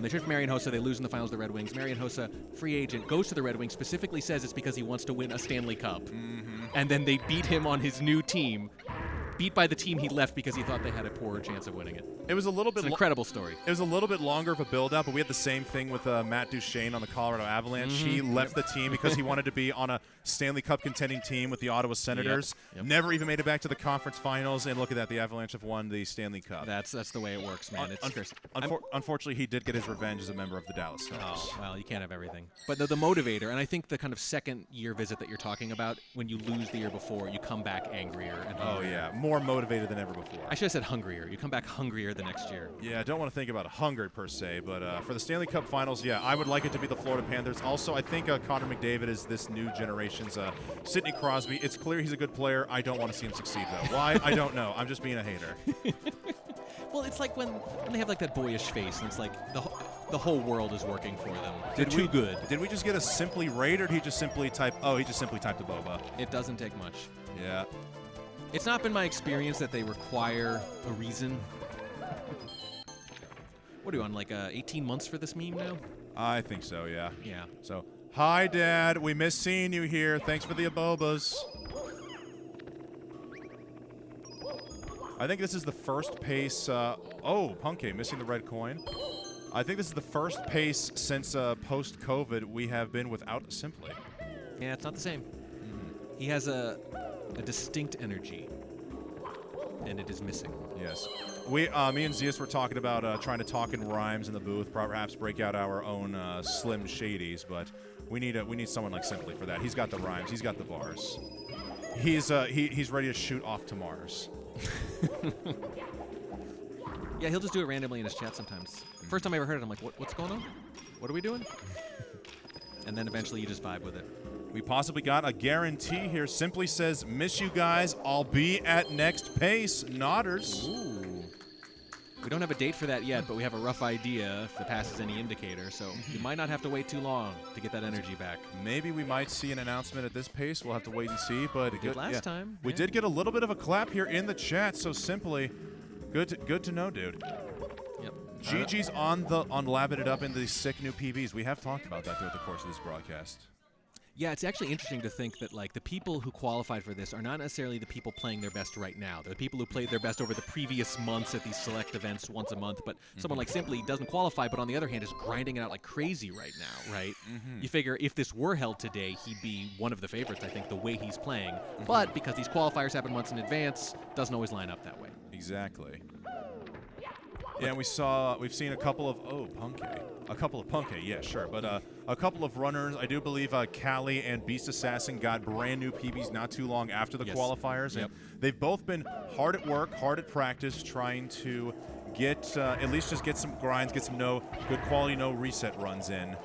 They trade for Marian Hossa. They lose in the finals to the Red Wings. Marian Hossa, free agent, goes to the Red Wings, specifically says it's because he wants to win a Stanley Cup. And then they beat him on his new team. Beat by the team he left because he thought they had a poorer chance of winning it. It was a little bit It's an incredible story. It was a little bit longer of a build-up, but we had the same thing with Matt Duchene on the Colorado Avalanche. He left the team because he wanted to be on a Stanley Cup contending team with the Ottawa Senators. Yep. Never even made it back to the conference finals, and look at that, the Avalanche have won the Stanley Cup. That's the way it works, man. Unfortunately, he did get his revenge as a member of the Dallas Stars. Oh, well, you can't have everything. But the motivator, and I think the kind of second-year visit that you're talking about, when you lose the year before, you come back angrier and hungrier. Oh, yeah, more motivated than ever before. I should have said hungrier. You come back hungrier the next year. Yeah, I don't want to think about hunger per se, but for the Stanley Cup Finals, yeah, I would like it to be the Florida Panthers. Also, I think Connor McDavid is this new generation's Sidney Crosby. It's clear he's a good player. I don't want to see him succeed, though. Why? I don't know. I'm just being a hater. Well, it's like when they have like that boyish face, and it's like the whole world is working for them. They're too good. Did we just get a simply rate, or did he just simply type? Oh, he just simply typed a boba. It doesn't take much. Yeah. It's not been my experience that they require a reason. What are you on, like 18 months for this meme now? I think so, yeah. Yeah. So, hi, Dad. We miss seeing you here. Thanks for the abobas. I think this is the first pace. Oh, Punky missing the red coin. I think this is the first pace since post-COVID we have been without Simply. Yeah, it's not the same. He has a distinct energy, and it is missing. Yes. Me and Zeus were talking about trying to talk in rhymes in the booth, perhaps break out our own Slim Shadies, but we need someone like Simply for that. He's got the rhymes. He's got the bars. He's ready to shoot off to Mars. Yeah, he'll just do it randomly in his chat sometimes. First time I ever heard it, I'm like, what's going on? What are we doing? And then eventually you just vibe with it. We possibly got a guarantee here. Simply says, miss you guys. I'll be at next pace. Nodders. Ooh. We don't have a date for that yet, but we have a rough idea if the pass is any indicator, so you might not have to wait too long to get that energy back. Maybe we might see an announcement at this pace. We'll have to wait and see. But we did last time. We did get a little bit of a clap here in the chat, so Simply, good to know, dude. Yep. GG's on labbing it up into these sick new PBs. We have talked about that throughout the course of this broadcast. Yeah, it's actually interesting to think that like the people who qualified for this are not necessarily the people playing their best right now. They're the people who played their best over the previous months at these select events once a month. But someone like Simply doesn't qualify, but on the other hand is grinding it out like crazy right now, right? You figure if this were held today, he'd be one of the favorites, I think, the way he's playing. But because these qualifiers happen months in advance, doesn't always line up that way. Exactly. Yeah, and we've seen a couple of Punky, yeah, sure, but a couple of runners. I do believe Callie and Beast Assassin got brand new PBs not too long after the qualifiers, and they've both been hard at work, hard at practice, trying to get at least just get some grinds, get some good quality no reset runs in.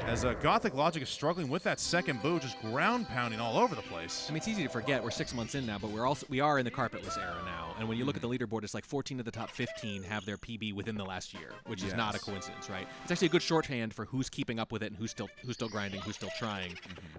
As Gothic Logic is struggling with that second boo, just ground pounding all over the place. I mean, it's easy to forget we're 6 months in now, but we are in the carpetless era now. And when you look at the leaderboard, it's like 14 of the top 15 have their PB within the last year, which is not a coincidence, right? It's actually a good shorthand for who's keeping up with it and who's still grinding, who's still trying.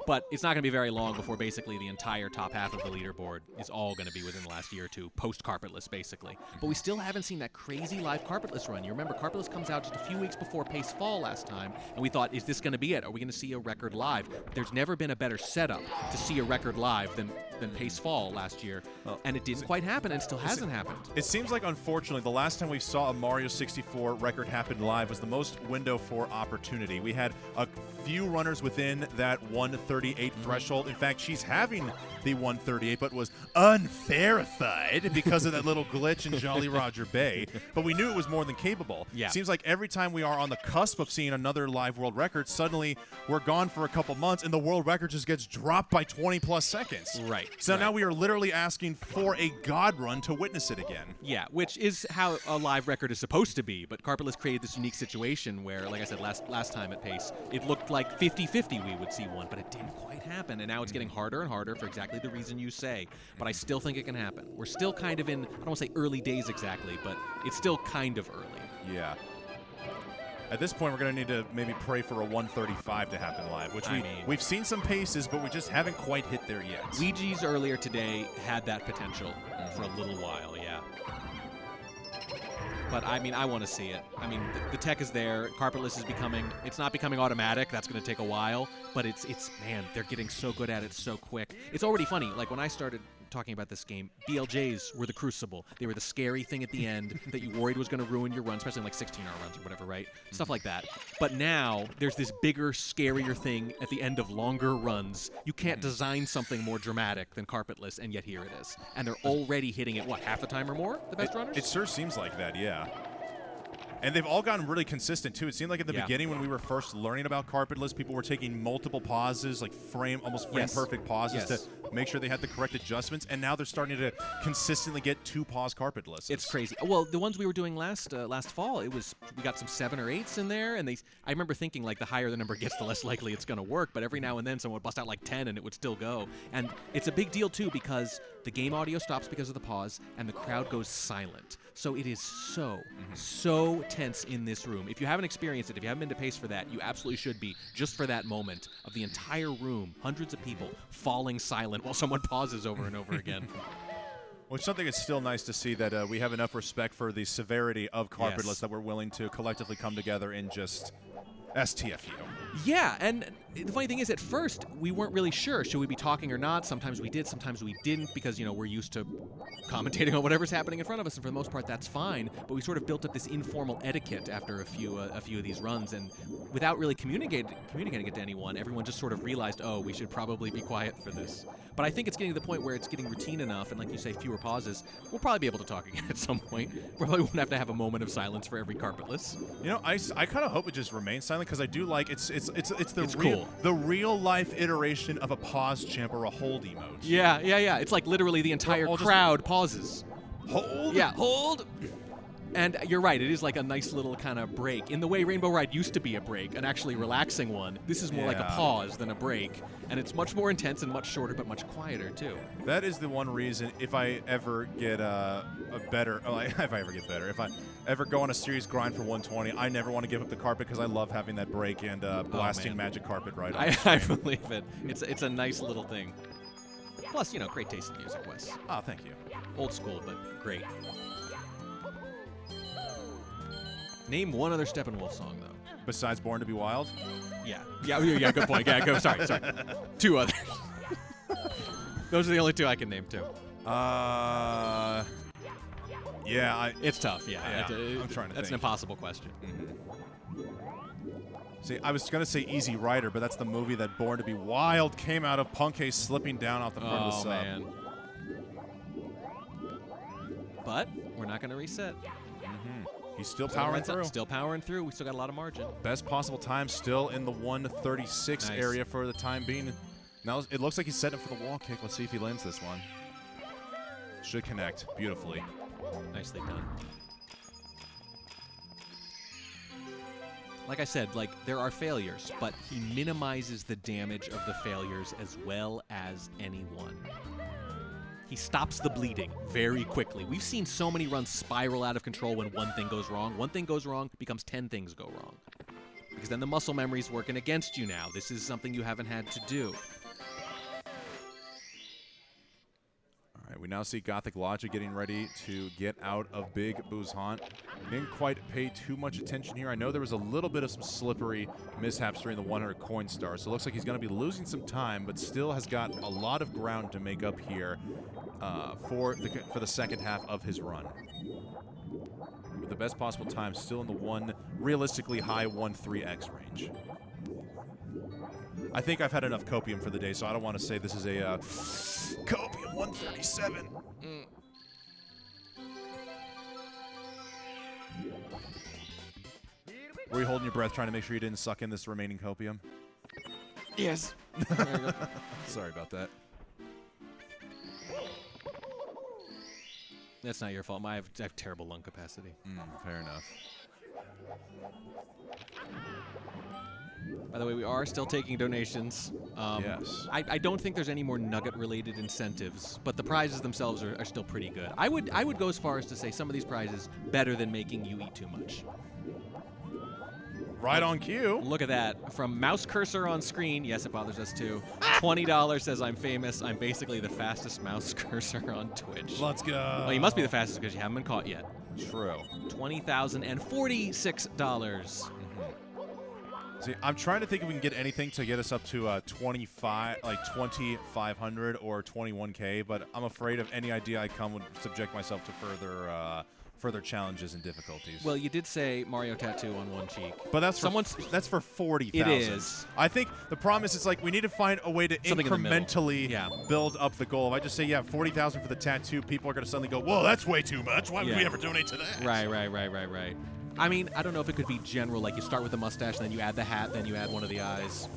But it's not going to be very long before basically the entire top half of the leaderboard is all going to be within the last year or two, post-carpetless, basically. But we still haven't seen that crazy live carpetless run. You remember, carpetless comes out just a few weeks before Pace Fall last time, and we thought, is this going to be it? Are we going to see a record live? There's never been a better setup to see a record live than Pace Fall last year, and it didn't quite happen and still hasn't happened. It seems like, unfortunately, the last time we saw a Mario 64 record happen live was the most window for opportunity. We had a few runners within that 138 threshold. In fact, she's having the 138, but was unverified because of that little glitch in Jolly Roger Bay. But we knew it was more than capable. Yeah. Seems like every time we are on the cusp of seeing another live world record, suddenly we're gone for a couple months, and the world record just gets dropped by 20-plus seconds. Right. So now we are literally asking for a God run to witness it again. Yeah, which is how a live record is supposed to be, but carpetless created this unique situation where, like I said last time at Pace, it looked like 50-50 we would see one, but it didn't quite happen, and now it's getting harder and harder for exactly the reason you say, but I still think it can happen. We're still kind of in, I don't want to say early days exactly, but it's still kind of early. Yeah. At this point, we're going to need to maybe pray for a 135 to happen live, which we've seen some paces, but we just haven't quite hit there yet. Ouija's earlier today had that potential for a little while, yeah. But, I mean, I want to see it. I mean, the tech is there. Carpetless is it's not becoming automatic. That's going to take a while. But it's man, they're getting so good at it so quick. It's already funny. Like, when I started talking about this game, BLJs were the crucible. They were the scary thing at the end that you worried was going to ruin your run, especially in, like, 16-hour runs or whatever, right? Stuff like that. But now, there's this bigger, scarier thing at the end of longer runs. You can't design something more dramatic than carpetless, and yet here it is. And they're already hitting it, what, half the time or more, the best runners? It sure seems like that, yeah. And they've all gotten really consistent, too. It seemed like at the beginning when we were first learning about carpetless, people were taking multiple pauses, like almost frame-perfect pauses to make sure they had the correct adjustments, and now they're starting to consistently get 2-pause carpetless. It's crazy. Well, the ones we were doing last fall, we got some 7 or 8s in there, and I remember thinking, like, the higher the number gets, the less likely it's going to work, but every now and then someone would bust out, like, 10, and it would still go. And it's a big deal, too, because the game audio stops because of the pause, and the crowd goes silent. So it is so tense in this room. If you haven't experienced it, if you haven't been to Pace for that, you absolutely should be, just for that moment of the entire room, hundreds of people falling silent while someone pauses over and over again. Which something it's still nice to see that we have enough respect for the severity of carpetless that we're willing to collectively come together and just STFU. Yeah, and the funny thing is, at first, we weren't really sure. Should we be talking or not? Sometimes we did, sometimes we didn't, because, we're used to commentating on whatever's happening in front of us, and for the most part, that's fine. But we sort of built up this informal etiquette after a few of these runs, and without really communicating it to anyone, everyone just sort of realized, oh, we should probably be quiet for this. But I think it's getting to the point where it's getting routine enough, and like you say, fewer pauses. We'll probably be able to talk again at some point. Probably won't have to have a moment of silence for every carpetless. I kind of hope it just remains silent, because I do like it's cool. The real life iteration of a pause champ or a hold emote. Yeah. It's like literally the entire crowd pauses. Hold? Yeah, hold. And you're right, it is like a nice little kind of break. In the way Rainbow Ride used to be a break, an actually relaxing one, this is more like a pause than a break. And it's much more intense and much shorter, but much quieter, too. That is the one reason, if I ever get if I ever go on a serious grind for 120, I never want to give up the carpet, because I love having that break and blasting magic carpet right on. I believe it. It's a nice little thing. Plus, great taste in music, Wes. Oh, thank you. Old school, but great. Name one other Steppenwolf song, though. Besides Born to Be Wild? Yeah, good point. Yeah, go. Sorry. 2 others. Those are the only 2 I can name, too. It's tough, yeah. I'm trying to think. That's an impossible question. See, I was going to say Easy Rider, but that's the movie that Born to Be Wild came out of. Punkay slipping down off the front of the sub. Man. But we're not going to reset. He's still powering through. Still powering through. We still got a lot of margin. Best possible time still in the 136 area for the time being. Now it looks like he's setting up for the wall kick. Let's see if he lands this one. Should connect beautifully. Nicely done. Like I said, there are failures, but he minimizes the damage of the failures as well as anyone. he stops the bleeding very quickly. We've seen so many runs spiral out of control when one thing goes wrong. One thing goes wrong, becomes 10 things go wrong. Because then the muscle memory's working against you now. This is something you haven't had to do. All right, we now see Gothic Logic getting ready to get out of Big Boo's Haunt. Didn't quite pay too much attention here. I know there was a little bit of some slippery mishaps during the 100 coin star, so it looks like he's going to be losing some time, but still has got a lot of ground to make up here for the second half of his run. With the best possible time still in the realistically high 1-3x range. I think I've had enough copium for the day, so I don't want to say this is a copium 137. Were you holding your breath trying to make sure you didn't suck in this remaining copium? Yes. Sorry about that. That's not your fault. I have terrible lung capacity. Fair enough. By the way, we are still taking donations. Yes. I don't think there's any more nugget-related incentives, but the prizes themselves are still pretty good. I would go as far as to say some of these prizes better than making you eat too much. Right on cue. Look at that. From mouse cursor on screen, yes, it bothers us too. $20 says I'm famous. I'm basically the fastest mouse cursor on Twitch. Let's go. Well, you must be the fastest because you haven't been caught yet. True. $20,046. See, I'm trying to think if we can get anything to get us up to 2,500 or 21K, but I'm afraid of any idea I come would subject myself to further challenges and difficulties. Well, you did say Mario tattoo on one cheek. But that's for 40,000. It is. I think the problem is it's like we need to find a way to incrementally build up the goal. If I just say, 40,000 for the tattoo, people are going to suddenly go, whoa, that's way too much. Why would we ever donate to that? Right. I mean, I don't know if it could be general, like you start with the mustache, then you add the hat, then you add one of the eyes.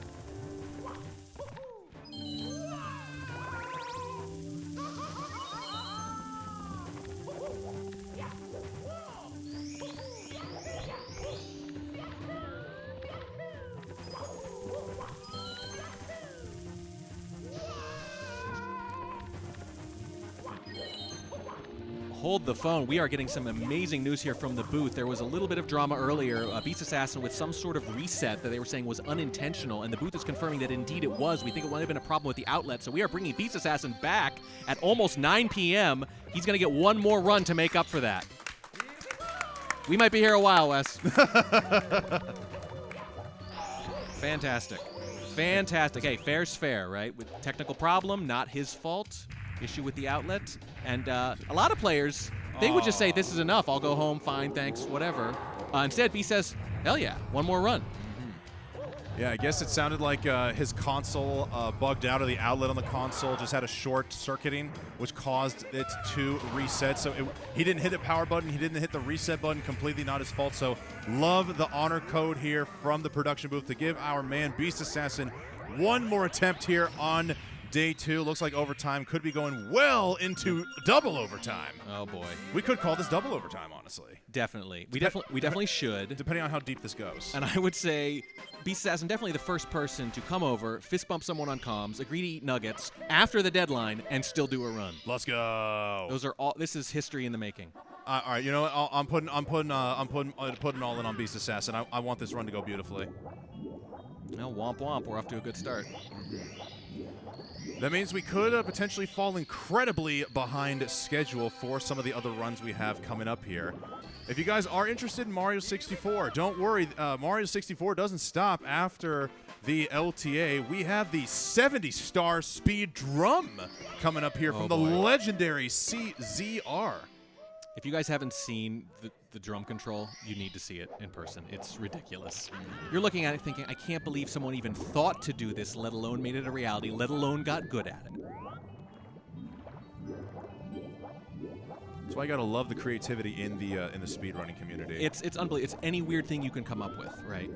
Hold the phone. We are getting some amazing news here from the booth. There was a little bit of drama earlier. Beast Assassin with some sort of reset that they were saying was unintentional, and the booth is confirming that indeed it was. We think it might have been a problem with the outlet, so we are bringing Beast Assassin back at almost 9 p.m. He's going to get one more run to make up for that. We might be here a while, Wes. Fantastic. Hey, fair's fair, right? With technical problem, not his fault. Issue with the outlet. And a lot of players, they would just say, this is enough. I'll go home, fine, thanks, whatever. Instead, B says, hell yeah, one more run. Yeah, I guess it sounded like his console bugged out, or the outlet on the console just had a short circuiting, which caused it to reset. So he didn't hit the power button. He didn't hit the reset button. Completely not his fault. So love the honor code here from the production booth to give our man Beast Assassin one more attempt here on Day 2. Looks like overtime could be going well into double overtime. Oh boy, we could call this double overtime, honestly. Definitely, we definitely should, depending on how deep this goes. And I would say Beast Assassin definitely the first person to come over, fist bump someone on comms, agree to eat nuggets after the deadline, and still do a run. Let's go. Those are all. This is history in the making. All right, you know what? I'm putting all in on Beast Assassin. I want this run to go beautifully. Well, womp womp. We're off to a good start. That means we could potentially fall incredibly behind schedule for some of the other runs we have coming up here. If you guys are interested in Mario 64, don't worry. Mario 64 doesn't stop after the LTA. We have the 70-star speed drum coming up here from the legendary CZR. If you guys haven't seen the drum control, you need to see it in person. It's ridiculous. You're looking at it thinking, I can't believe someone even thought to do this, let alone made it a reality, let alone got good at it. That's why you gotta love the creativity in the speedrunning community. It's unbelievable. It's any weird thing you can come up with, right?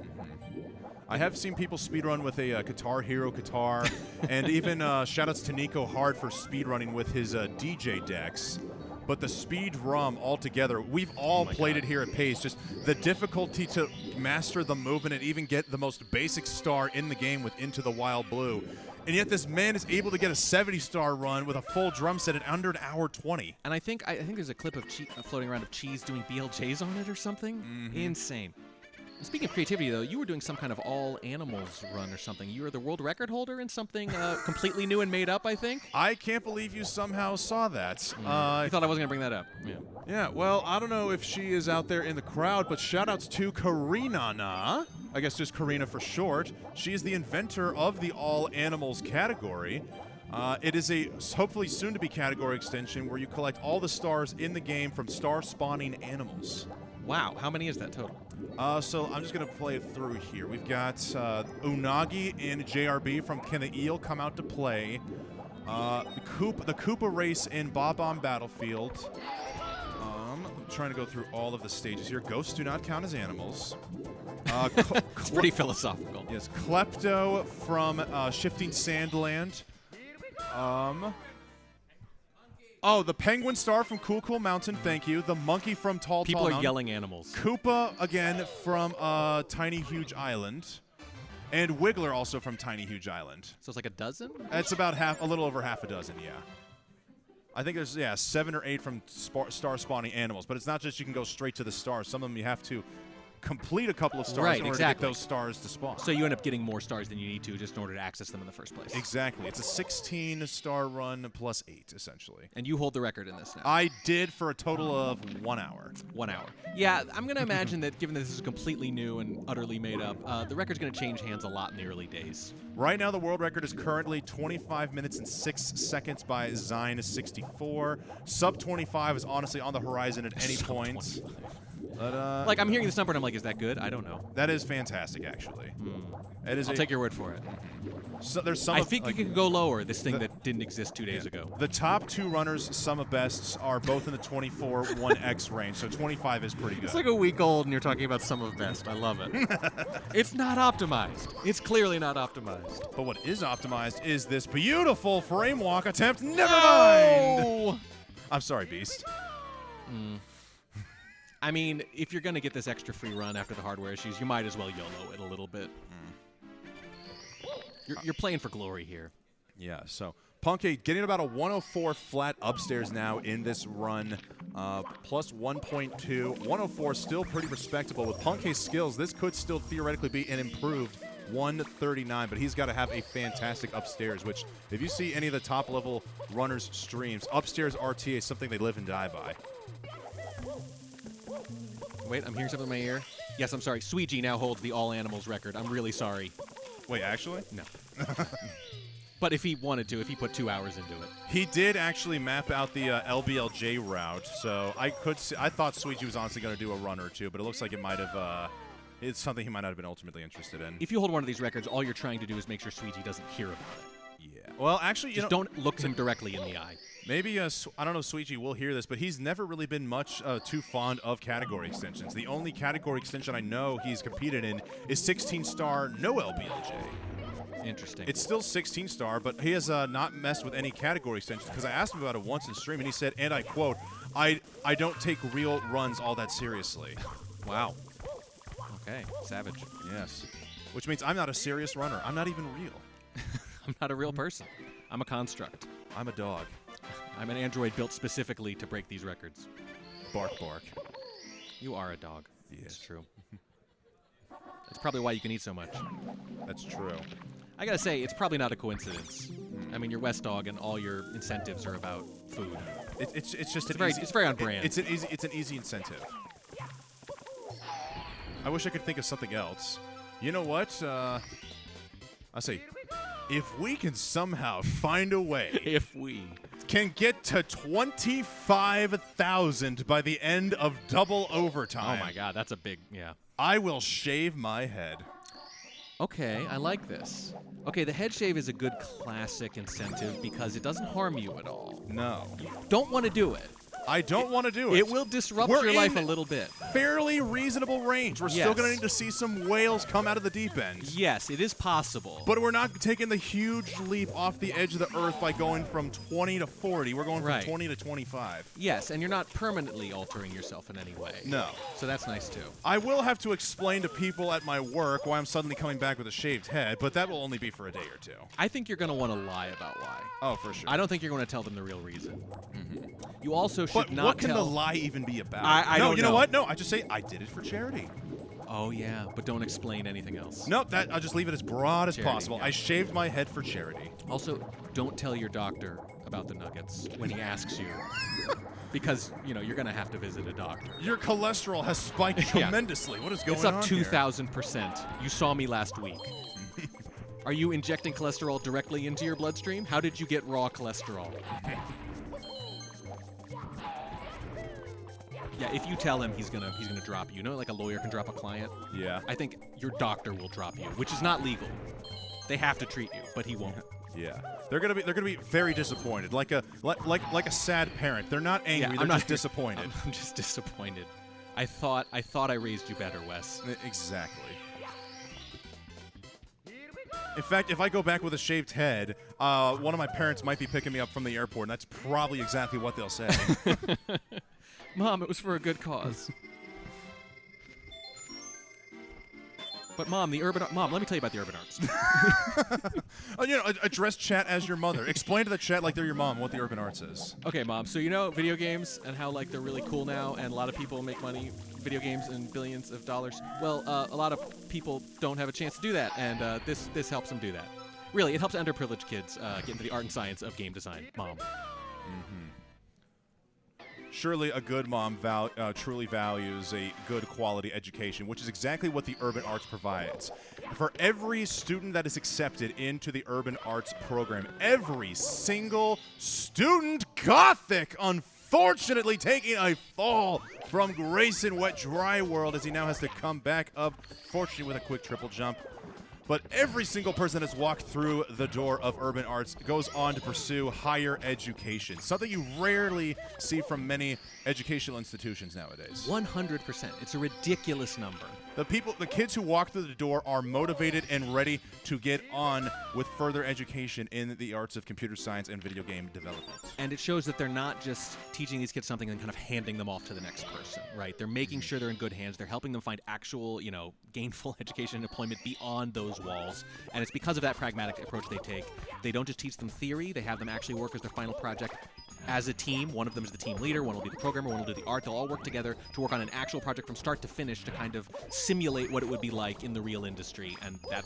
I have seen people speedrun with a Guitar Hero guitar, and even shoutouts to Nico Hard for speedrunning with his DJ decks. But the speed drum altogether, we've all played it here at Pace. Just the difficulty to master the movement and even get the most basic star in the game with Into the Wild Blue And yet this man is able to get a 70-star run with a full drum set in under an hour 20. And I think there's a clip of floating around of Cheese doing BLJs on it or something. Insane. Speaking of creativity, though, you were doing some kind of all animals run or something. You were the world record holder in something completely new and made up, I think? I can't believe you somehow saw that. You thought I wasn't going to bring that up. Yeah. Yeah, well, I don't know if she is out there in the crowd, but shout-outs to Karina. I guess just Karina for short. She is the inventor of the all animals category. It is a hopefully soon-to-be category extension where you collect all the stars in the game from star-spawning animals. Wow, how many is that total? So I'm just going to play it through here. We've got Unagi and JRB from Can the Eel come out to play. The Koopa race in Bob-omb Battlefield. I'm trying to go through all of the stages here. Ghosts do not count as animals. It's pretty philosophical. Yes, Klepto from Shifting Sandland. Oh, the Penguin Star from Cool Cool Mountain, thank you. The Monkey from Tall People Tall are Mountain. yelling animals. Koopa, again, from Tiny Huge Island. And Wiggler also from Tiny Huge Island. So it's like a dozen? It's about a little over half a dozen, yeah. I think there's, 7 or 8 from star spawning animals. But it's not just you can go straight to the stars. Some of them you have to complete a couple of stars in order to get those stars to spawn. So you end up getting more stars than you need to just in order to access them in the first place. Exactly. It's a 16-star run plus 8, essentially. And you hold the record in this now. I did for a total of 1 hour. 1 hour. Yeah, I'm going to imagine that given that this is completely new and utterly made up, the record's going to change hands a lot in the early days. Right now, the world record is currently 25 minutes and 6 seconds by Zine64. Sub 25 is honestly on the horizon at any point. But, like, I'm hearing this number and I'm like, is that good? I don't know. That is fantastic, actually. It is I'll take your word for it. So there's some. I think you could go lower, this thing that didn't exist 2 days ago. The top 2 runners, sum of bests, are both in the 24 1x range, so 25 is pretty good. It's like a week old and you're talking about sum of best. I love it. It's not optimized. It's clearly not optimized. But what is optimized is this beautiful frame walk attempt. Never No! mind! I'm sorry, Beast. I mean, if you're going to get this extra free run after the hardware issues, you might as well YOLO it a little bit. You're playing for glory here. Yeah, so Punkade getting about a 104 flat upstairs now in this run, plus 1.2. 104 still pretty respectable. With Punkade's skills, this could still theoretically be an improved 139, but he's got to have a fantastic upstairs, which if you see any of the top-level runners' streams, upstairs RTA is something they live and die by. Wait, I'm hearing something in my ear. Yes, I'm sorry. Sweegie now holds the all animals record. I'm really sorry. Wait, actually? No. But if he wanted to, if he put 2 hours into it. He did actually map out the LBLJ route, so I thought Sweegie was honestly going to do a run or two, but it looks like it might have. It's something he might not have been ultimately interested in. If you hold one of these records, all you're trying to do is make sure Sweegie doesn't hear about it. Yeah. Well, actually, just don't look him directly in the eye. Maybe, I don't know if Sweegie will hear this, but he's never really been much too fond of category extensions. The only category extension I know he's competed in is 16-star no LBLJ. Interesting. It's still 16-star, but he has not messed with any category extensions because I asked him about it once in stream, and he said, and I quote, I don't take real runs all that seriously. Wow. Okay, savage. Yes. Which means I'm not a serious runner. I'm not even real. I'm not a real person. I'm a construct. I'm a dog. I'm an android built specifically to break these records. Bark, bark. You are a dog. Yes. It's true. That's probably why you can eat so much. That's true. I gotta say, it's probably not a coincidence. I mean, you're West Dog, and all your incentives are about food. It's just it's very on brand. It's an easy incentive. I wish I could think of something else. You know what? I say, if we can somehow find a way, if we can get to 25,000 by the end of double overtime. Oh my God, that's a big I will shave my head. Okay, I like this. Okay, the head shave is a good classic incentive because it doesn't harm you at all. No. You don't want to do it, I don't want to do it. It will disrupt We're your life a in little bit. Fairly reasonable range. We're still Yes. going to need to see some whales come out of the deep end. Yes, it is possible. But we're not taking the huge leap off the edge of the earth by going from 20 to 40. We're going from Right. 20 to 25. Yes, and you're not permanently altering yourself in any way. No. So that's nice, too. I will have to explain to people at my work why I'm suddenly coming back with a shaved head, but that will only be for a day or two. I think you're going to want to lie about why. Oh, for sure. I don't think you're going to tell them the real reason. You also should But not what can tell... the lie even be about? I no, don't you know know. what? No, I just say I did it for charity. Oh, yeah, but don't explain anything else. Nope, I'll just leave it as broad as Charity, possible. yeah. I shaved my head for charity. Also, don't tell your doctor about the nuggets when he asks you. Because, you're going to have to visit a doctor. Your cholesterol has spiked Yeah. tremendously. What is going It's on up here? 2,000%. You saw me last week. Are you injecting cholesterol directly into your bloodstream? How did you get raw cholesterol? Yeah, if you tell him, he's gonna drop you. You know, like a lawyer can drop a client. Yeah. I think your doctor will drop you, which is not legal. They have to treat you, but he won't. Yeah, they're gonna be very disappointed, like a sad parent. They're not angry. Yeah, they're just disappointed. I'm just disappointed. I thought I raised you better, Wes. Exactly. In fact, if I go back with a shaved head, one of my parents might be picking me up from the airport, and that's probably exactly what they'll say. Mom, it was for a good cause. But Mom, Mom, let me tell you about the urban arts. Address chat as your mother. Explain to the chat like they're your mom what the urban arts is. Okay, Mom. So video games and how they're really cool now, and a lot of people make money video games and billions of dollars. Well, a lot of people don't have a chance to do that, and this helps them do that. Really, it helps underprivileged kids get into the art and science of game design. Mom. Surely a good mom truly values a good quality education, which is exactly what the Urban Arts provides. For every student that is accepted into the Urban Arts program, every single student, Gothic, unfortunately taking a fall from Grayson Wet Dry World as he now has to come back up, fortunately with a quick triple jump. But every single person that has walked through the door of Urban Arts goes on to pursue higher education, something you rarely see from many educational institutions nowadays. 100%. It's a ridiculous number. The kids who walk through the door are motivated and ready to get on with further education in the arts of computer science and video game development. And it shows that they're not just teaching these kids something and kind of handing them off to the next person, right? They're making sure they're in good hands. They're helping them find actual, gainful education and employment beyond those walls. And it's because of that pragmatic approach they take. They don't just teach them theory. They have them actually work as their final project as a team. One of them is the team leader, one will be the programmer, one will do the art. They'll all work together to work on an actual project from start to finish to kind of simulate what it would be like in the real industry. And that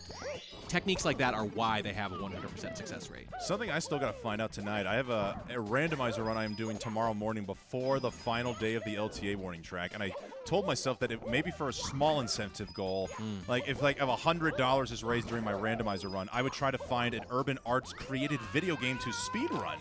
techniques like that are why they have a 100% success rate. Something I still got to find out tonight. I have a randomizer run I am doing tomorrow morning before the final day of the LTA warning track, and I told myself that it maybe for a small incentive goal, like if $100 is raised during my randomizer run, I would try to find an Urban Arts created video game to speedrun.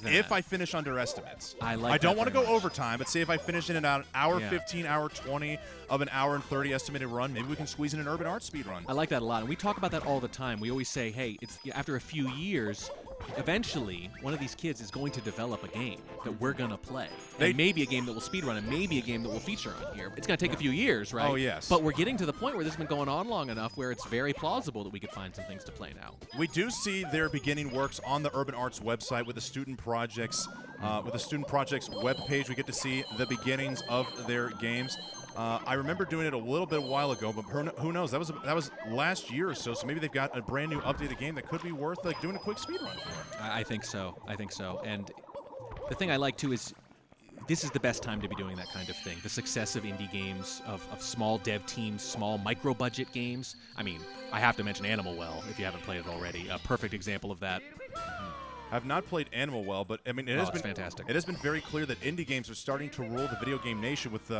If I finish under estimates. I don't want to go overtime, but say if I finish in an hour 15, hour 20 of an hour and 30 estimated run, maybe we can squeeze in an Urban Arts speed run. I like that a lot, and we talk about that all the time. We always say, hey, it's after a few years, eventually one of these kids is going to develop a game that we're going to play. And maybe a game that will speedrun, and maybe a game that will feature on here. It's going to take a few years, right? Oh, yes. But we're getting to the point where this has been going on long enough where it's very plausible that we could find some things to play now. We do see their beginning works on the Urban Arts website with the student projects. With the student projects webpage, we get to see the beginnings of their games. I remember doing it a little bit a while ago, but who knows? That was last year or so. So maybe they've got a brand new updated game that could be worth doing a quick speed run for. I think so. And the thing I like too is this is the best time to be doing that kind of thing. The success of indie games, of small dev teams, small micro-budget games. I mean, I have to mention Animal Well, if you haven't played it already. A perfect example of that. I've not played Animal Well, but I mean, it has been fantastic. It has been very clear that indie games are starting to rule the video game nation with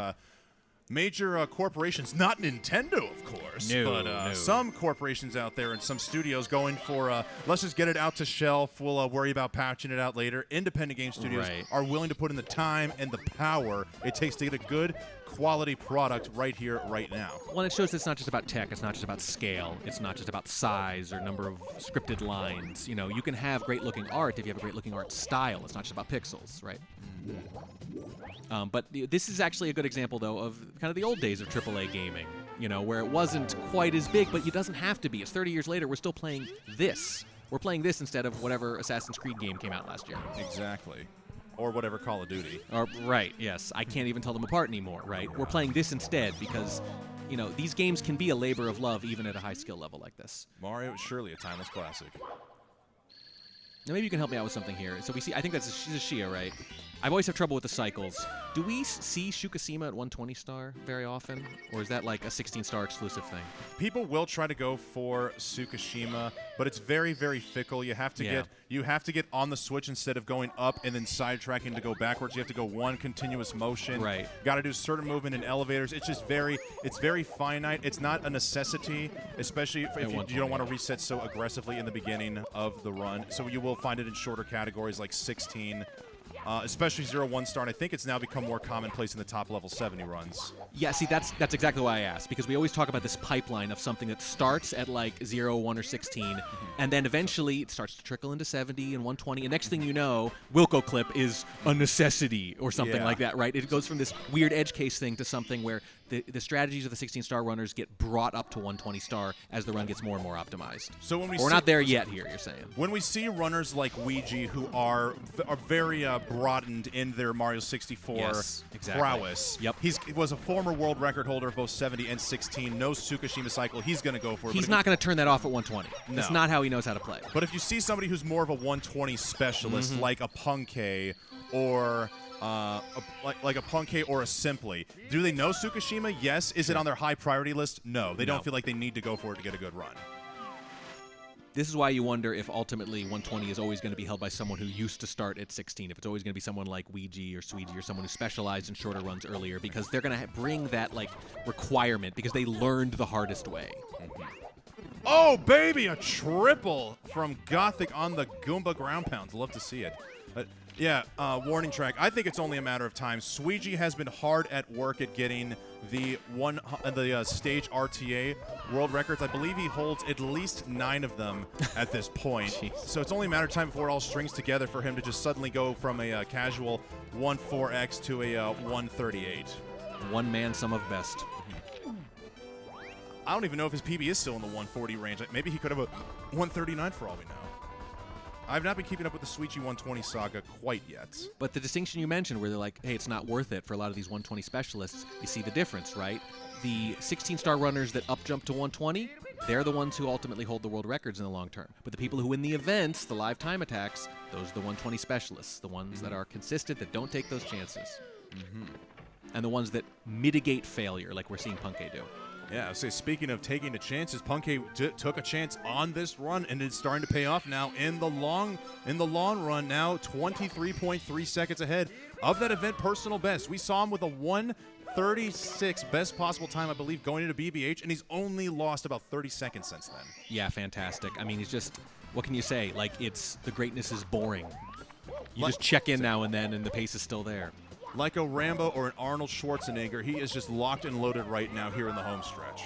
major corporations, not Nintendo, of course, No, but no. some corporations out there and some studios going for, let's just get it out to shelf. We'll worry about patching it out later. Independent game studios Right. are willing to put in the time and the power it takes to get a good quality product right here, right now. Well, it shows it's not just about tech. It's not just about scale. It's not just about size or number of scripted lines. You know, you can have great-looking art if you have a great-looking art style. It's not just about pixels, right? But this is actually a good example, though, of kind of the old days of AAA gaming, you know, where it wasn't quite as big, but it doesn't have to be. It's 30 years later. We're still playing this. We're playing this instead of whatever Assassin's Creed game came out last year. Exactly. Or whatever Call of Duty. Right, yes. I can't even tell them apart anymore, right? We're playing this instead because, you know, these games can be a labor of love even at a high skill level like this. Mario is surely a timeless classic. Now maybe you can help me out with something here. So we see, I think she's a Shia, right? I've always had trouble with the cycles. Do we see Shukasima at 120 star very often? Or is that like a 16 star exclusive thing? People will try to go for Tsukishima, but it's very, very fickle. You have to get on the switch instead of going up and then sidetracking to go backwards. You have to go one continuous motion. Right. Got to do certain movement in elevators. It's just very finite. It's not a necessity, especially if you don't want to reset so aggressively in the beginning of the run. So you will find it in shorter categories like 16. Especially 0-1 star, and I think it's now become more commonplace in the top level 70 runs. Yeah, see, that's exactly why I asked, because we always talk about this pipeline of something that starts at like 0, 1, or 16, and then eventually it starts to trickle into 70 and 120, and next thing you know, Wilco Clip is a necessity or something like that, right? It goes from this weird edge case thing to something where the strategies of the 16-star runners get brought up to 120 star as the run gets more and more optimized. So when we're not there yet here, you're saying. When we see runners like Ouija who are very broadened in their Mario 64 prowess. Yep. He was a former world record holder of both 70 and 16. No Tsukishima cycle. He's going to go for it. He's not going to turn that off at 120. No. That's not how he knows how to play. But if you see somebody who's more of a 120 specialist, like a Punkei or like a Punkei or a Simply, do they know Tsukishima? Yes. Is it on their high priority list? No. They don't feel like they need to go for it to get a good run. This is why you wonder if ultimately 120 is always going to be held by someone who used to start at 16, if it's always going to be someone like Ouija or Sweegie or someone who specialized in shorter runs earlier, because they're going to bring that like requirement because they learned the hardest way. Oh, baby, a triple from Gothic on the Goomba ground pounds. Love to see it. Warning track. I think it's only a matter of time. Sweegie has been hard at work at getting the stage RTA world records. I believe he holds at least 9 of them at this point. So it's only a matter of time before it all strings together for him to just suddenly go from a casual 1.4x to a 1.38. One man, sum of best. I don't even know if his PB is still in the 140 range. Maybe he could have a 139 for all we know. I've not been keeping up with the Sweetie 120 saga quite yet. But the distinction you mentioned where they're like, hey, it's not worth it for a lot of these 120 specialists, you see the difference, right? The 16-star runners that up jump to 120, they're the ones who ultimately hold the world records in the long term. But the people who win the events, the live time attacks, those are the 120 specialists, the ones that are consistent, that don't take those chances. And the ones that mitigate failure, like we're seeing Punkei do. Yeah, I say speaking of taking the chances, Punkei took a chance on this run, and it's starting to pay off now in the long run. Now 23.3 seconds ahead of that event personal best. We saw him with a 1:36 best possible time, I believe, going into BBH, and he's only lost about 30 seconds since then. Yeah, fantastic. I mean, he's just, what can you say? Like, the greatness is boring. You just check in now and then, and the pace is still there. Like a Rambo or an Arnold Schwarzenegger, he is just locked and loaded right now here in the home stretch.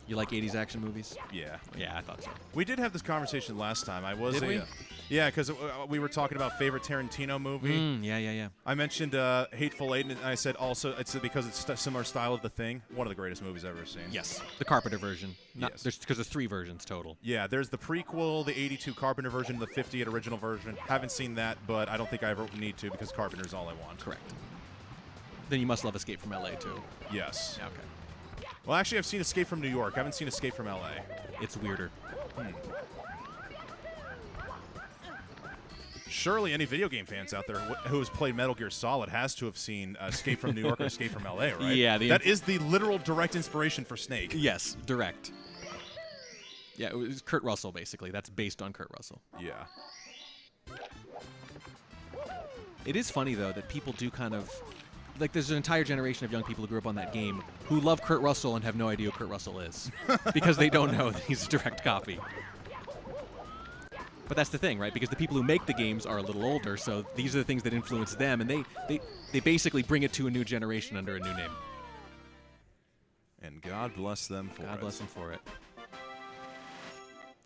You like 80s action movies? Yeah. Yeah, I thought so. We did have this conversation last time. Did we? Yeah, because we were talking about favorite Tarantino movie. Yeah. I mentioned Hateful Eight, and I said also it's because it's a similar style of The Thing. One of the greatest movies I've ever seen. Yes, the Carpenter version. Yes. Because there's 3 versions total. Yeah, there's the prequel, the 82 Carpenter version, the 58 original version. Haven't seen that, but I don't think I ever need to because Carpenter's all I want. Correct. Then you must love Escape from LA too. Yes. Yeah, okay. Well, actually, I've seen Escape from New York. I haven't seen Escape from LA. It's weirder. Surely any video game fans out there who has played Metal Gear Solid has to have seen Escape from New York or Escape from LA, right? Yeah. That is the literal direct inspiration for Snake. Yes, direct. Yeah, it was Kurt Russell, basically. That's based on Kurt Russell. Yeah. It is funny, though, that people do kind of like there's an entire generation of young people who grew up on that game who love Kurt Russell and have no idea who Kurt Russell is because they don't know that he's a direct copy. But that's the thing, right? Because the people who make the games are a little older, so these are the things that influence them, and they basically bring it to a new generation under a new name. And God bless them for it. God bless them for it.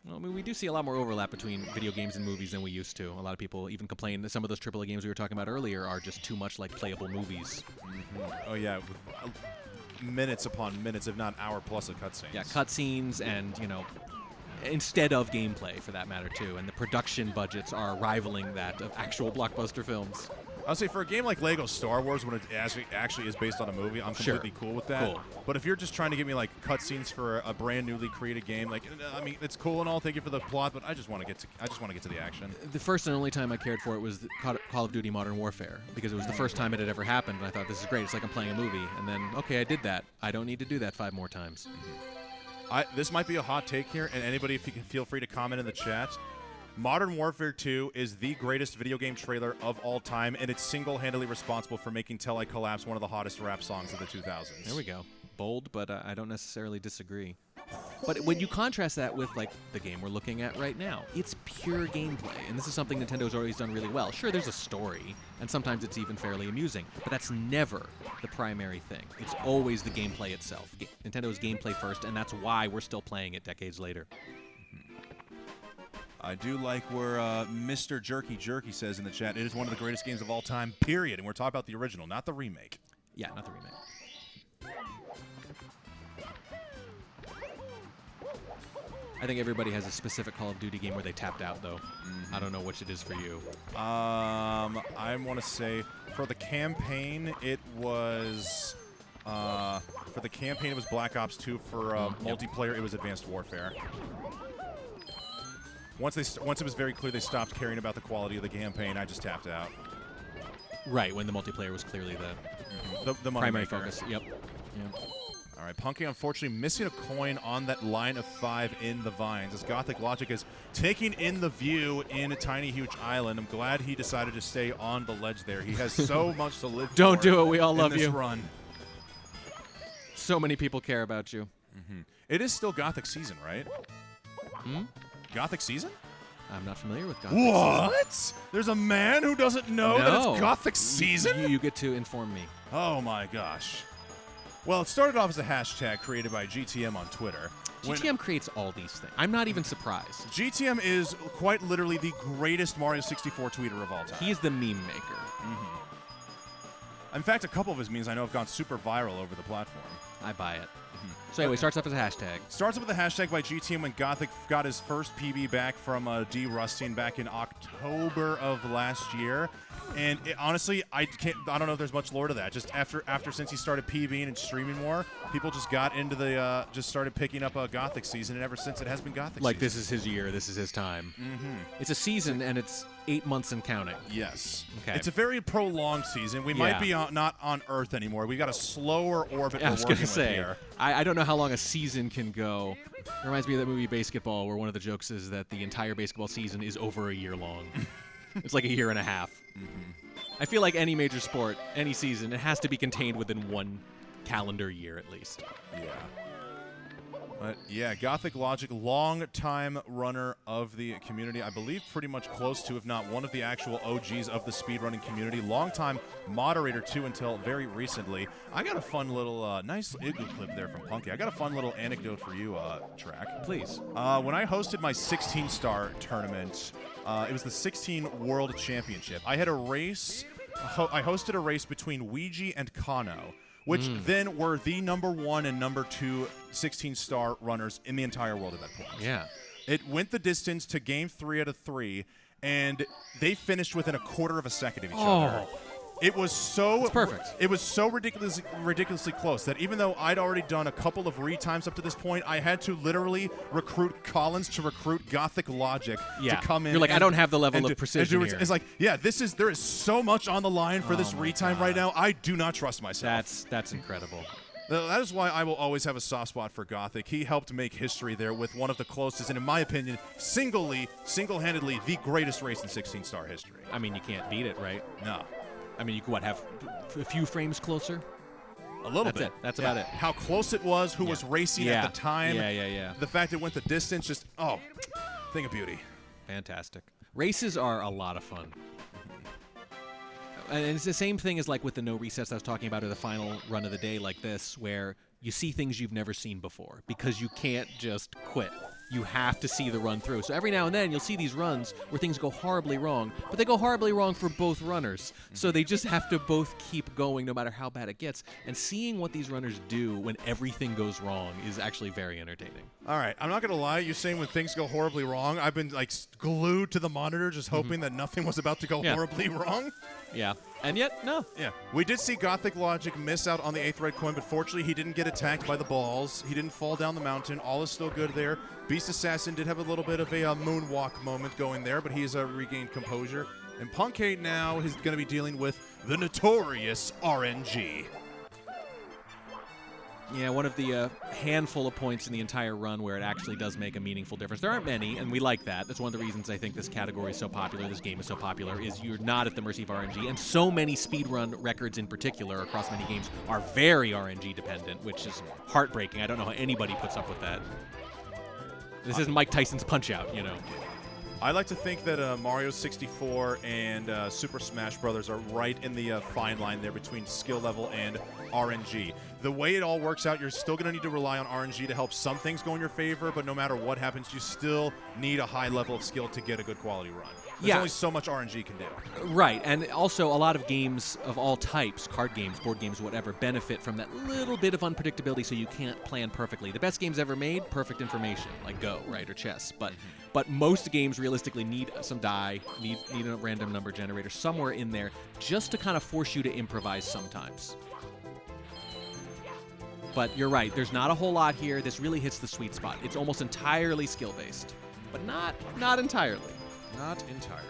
Well, I mean, we do see a lot more overlap between video games and movies than we used to. A lot of people even complain that some of those AAA games we were talking about earlier are just too much like playable movies. Oh, yeah. With, minutes upon minutes, if not hour plus of cutscenes. Yeah, cutscenes and, you know, instead of gameplay, for that matter, too. And the production budgets are rivaling that of actual blockbuster films. I'll say for a game like Lego Star Wars, when it actually is based on a movie, I'm completely cool with that. Cool. But if you're just trying to give me like cutscenes for a brand newly created game, like I mean, it's cool and all. Thank you for the plot, but I just want to get to the action. The first and only time I cared for it was Call of Duty Modern Warfare, because it was the first time it had ever happened, and I thought, this is great. It's like I'm playing a movie. And then, okay, I did that. I don't need to do that 5 more times. This might be a hot take here, and anybody, if you can, feel free to comment in the chat. Modern Warfare 2 is the greatest video game trailer of all time, and it's single-handedly responsible for making Till I Collapse one of the hottest rap songs of the 2000s. There we go. Bold, but I don't necessarily disagree. But when you contrast that with, like, the game we're looking at right now, it's pure gameplay, and this is something Nintendo's always done really well. Sure, there's a story, and sometimes it's even fairly amusing, but that's never the primary thing. It's always the gameplay itself. Nintendo's gameplay first, and that's why we're still playing it decades later. I do like where Mr. Jerky says in the chat, it is one of the greatest games of all time, period. And we're talking about the original, not the remake. Yeah, not the remake. I think everybody has a specific Call of Duty game where they tapped out, though. I don't know which it is for you. I want to say for the campaign, it was Black Ops 2. For multiplayer, it was Advanced Warfare. Once it was very clear they stopped caring about the quality of the campaign, I just tapped out. Right, when the multiplayer was clearly the primary maker. focus. Yep. All right, Punky unfortunately missing a coin on that line of 5 in the vines as Gothic Logic is taking in the view in a tiny, huge island. I'm glad he decided to stay on the ledge there. He has so much to live for. Don't do it. We all love this you. Run. So many people care about you. It is still Gothic season, right? Gothic season? I'm not familiar with Gothic season. What? There's a man who doesn't know that it's Gothic season? You get to inform me. Oh my gosh. Well, it started off as a hashtag created by GTM on Twitter. GTM creates all these things. I'm not even surprised. GTM is quite literally the greatest Mario 64 tweeter of all time. He is the meme maker. In fact, a couple of his memes I know have gone super viral over the platform. I buy it. So anyway, starts off as a hashtag. Starts up with a hashtag by GTM when Gothic got his first PB back from D-Rusting back in October of last year. And honestly, I don't know if there's much lore to that. Just since he started PBing and streaming more, people just got into just started picking up a Gothic season, and ever since it has been Gothic Like, season. this is his year, this is his time. It's a season, and it's 8 months and counting. Yes. Okay. It's a very prolonged season. We might be not on Earth anymore. We got a slower orbit we're working with here. I don't know how long a season can go. It reminds me of that movie Basketball, where one of the jokes is that the entire basketball season is over a year long. It's like a year and a half. I feel like any major sport, any season, it has to be contained within 1 calendar year at least. Yeah. But yeah, Gothic Logic, long-time runner of the community. I believe pretty much close to, if not one of the actual OGs of the speedrunning community. Long-time moderator, too, until very recently. I got a fun little, nice igloo clip there from Punky. I got a fun little anecdote for you, Track. Please. When I hosted my 16-star tournament, it was the 16 World Championship. I had a race. I hosted a race between Ouija and Kano, which then were the #1 and #2 16-star runners in the entire world at that point. Yeah. It went the distance to game 3 out of 3, and they finished within a quarter of a second of each other. It was so It's perfect. It was so ridiculously close that even though I'd already done a couple of retimes up to this point, I had to literally recruit Collins to recruit Gothic Logic to come in. You're like, I don't have the level of precision here. It's like, yeah, there is so much on the line for this retime right now. I do not trust myself. That's incredible. That is why I will always have a soft spot for Gothic. He helped make history there with one of the closest, and in my opinion, single-handedly, the greatest race in 16-star history. I mean, you can't beat it, right? No. I mean, you could have a few frames closer. A little That's bit. it. That's Yeah. about it. How close it was, who was racing at the time. Yeah. The fact it went the distance, just, thing of beauty. Fantastic. Races are a lot of fun. And it's the same thing as like with the no resets I was talking about, or the final run of the day like this, where you see things you've never seen before because you can't just quit. You have to see the run through. So every now and then you'll see these runs where things go horribly wrong, but they go horribly wrong for both runners. So they just have to both keep going no matter how bad it gets. And seeing what these runners do when everything goes wrong is actually very entertaining. All right, I'm not going to lie. You're saying when things go horribly wrong, I've been like glued to the monitor just hoping that nothing was about to go horribly wrong. Yeah. And yet, no. Yeah. We did see Gothic Logic miss out on the 8th red coin, but fortunately he didn't get attacked by the balls. He didn't fall down the mountain. All is still good there. Beast Assassin did have a little bit of a moonwalk moment going there, but he's regained composure. And Punkate now is going to be dealing with the notorious RNG. Yeah, one of the handful of points in the entire run where it actually does make a meaningful difference. There aren't many, and we like that. That's one of the reasons I think this category is so popular, this game is so popular, is you're not at the mercy of RNG. And so many speedrun records in particular across many games are very RNG dependent, which is heartbreaking. I don't know how anybody puts up with that. This isn't Mike Tyson's Punch-Out, you know. I like to think that Mario 64 and Super Smash Brothers are right in the fine line there between skill level and RNG. The way it all works out, you're still going to need to rely on RNG to help some things go in your favor, but no matter what happens, you still need a high level of skill to get a good quality run. There's only so much RNG can do. Right, and also a lot of games of all types, card games, board games, whatever, benefit from that little bit of unpredictability so you can't plan perfectly. The best games ever made, perfect information, like Go, right, or chess. But most games realistically need some die, need a random number generator somewhere in there just to kind of force you to improvise sometimes. But you're right, there's not a whole lot here. This really hits the sweet spot. It's almost entirely skill-based, but not entirely. Not entirely.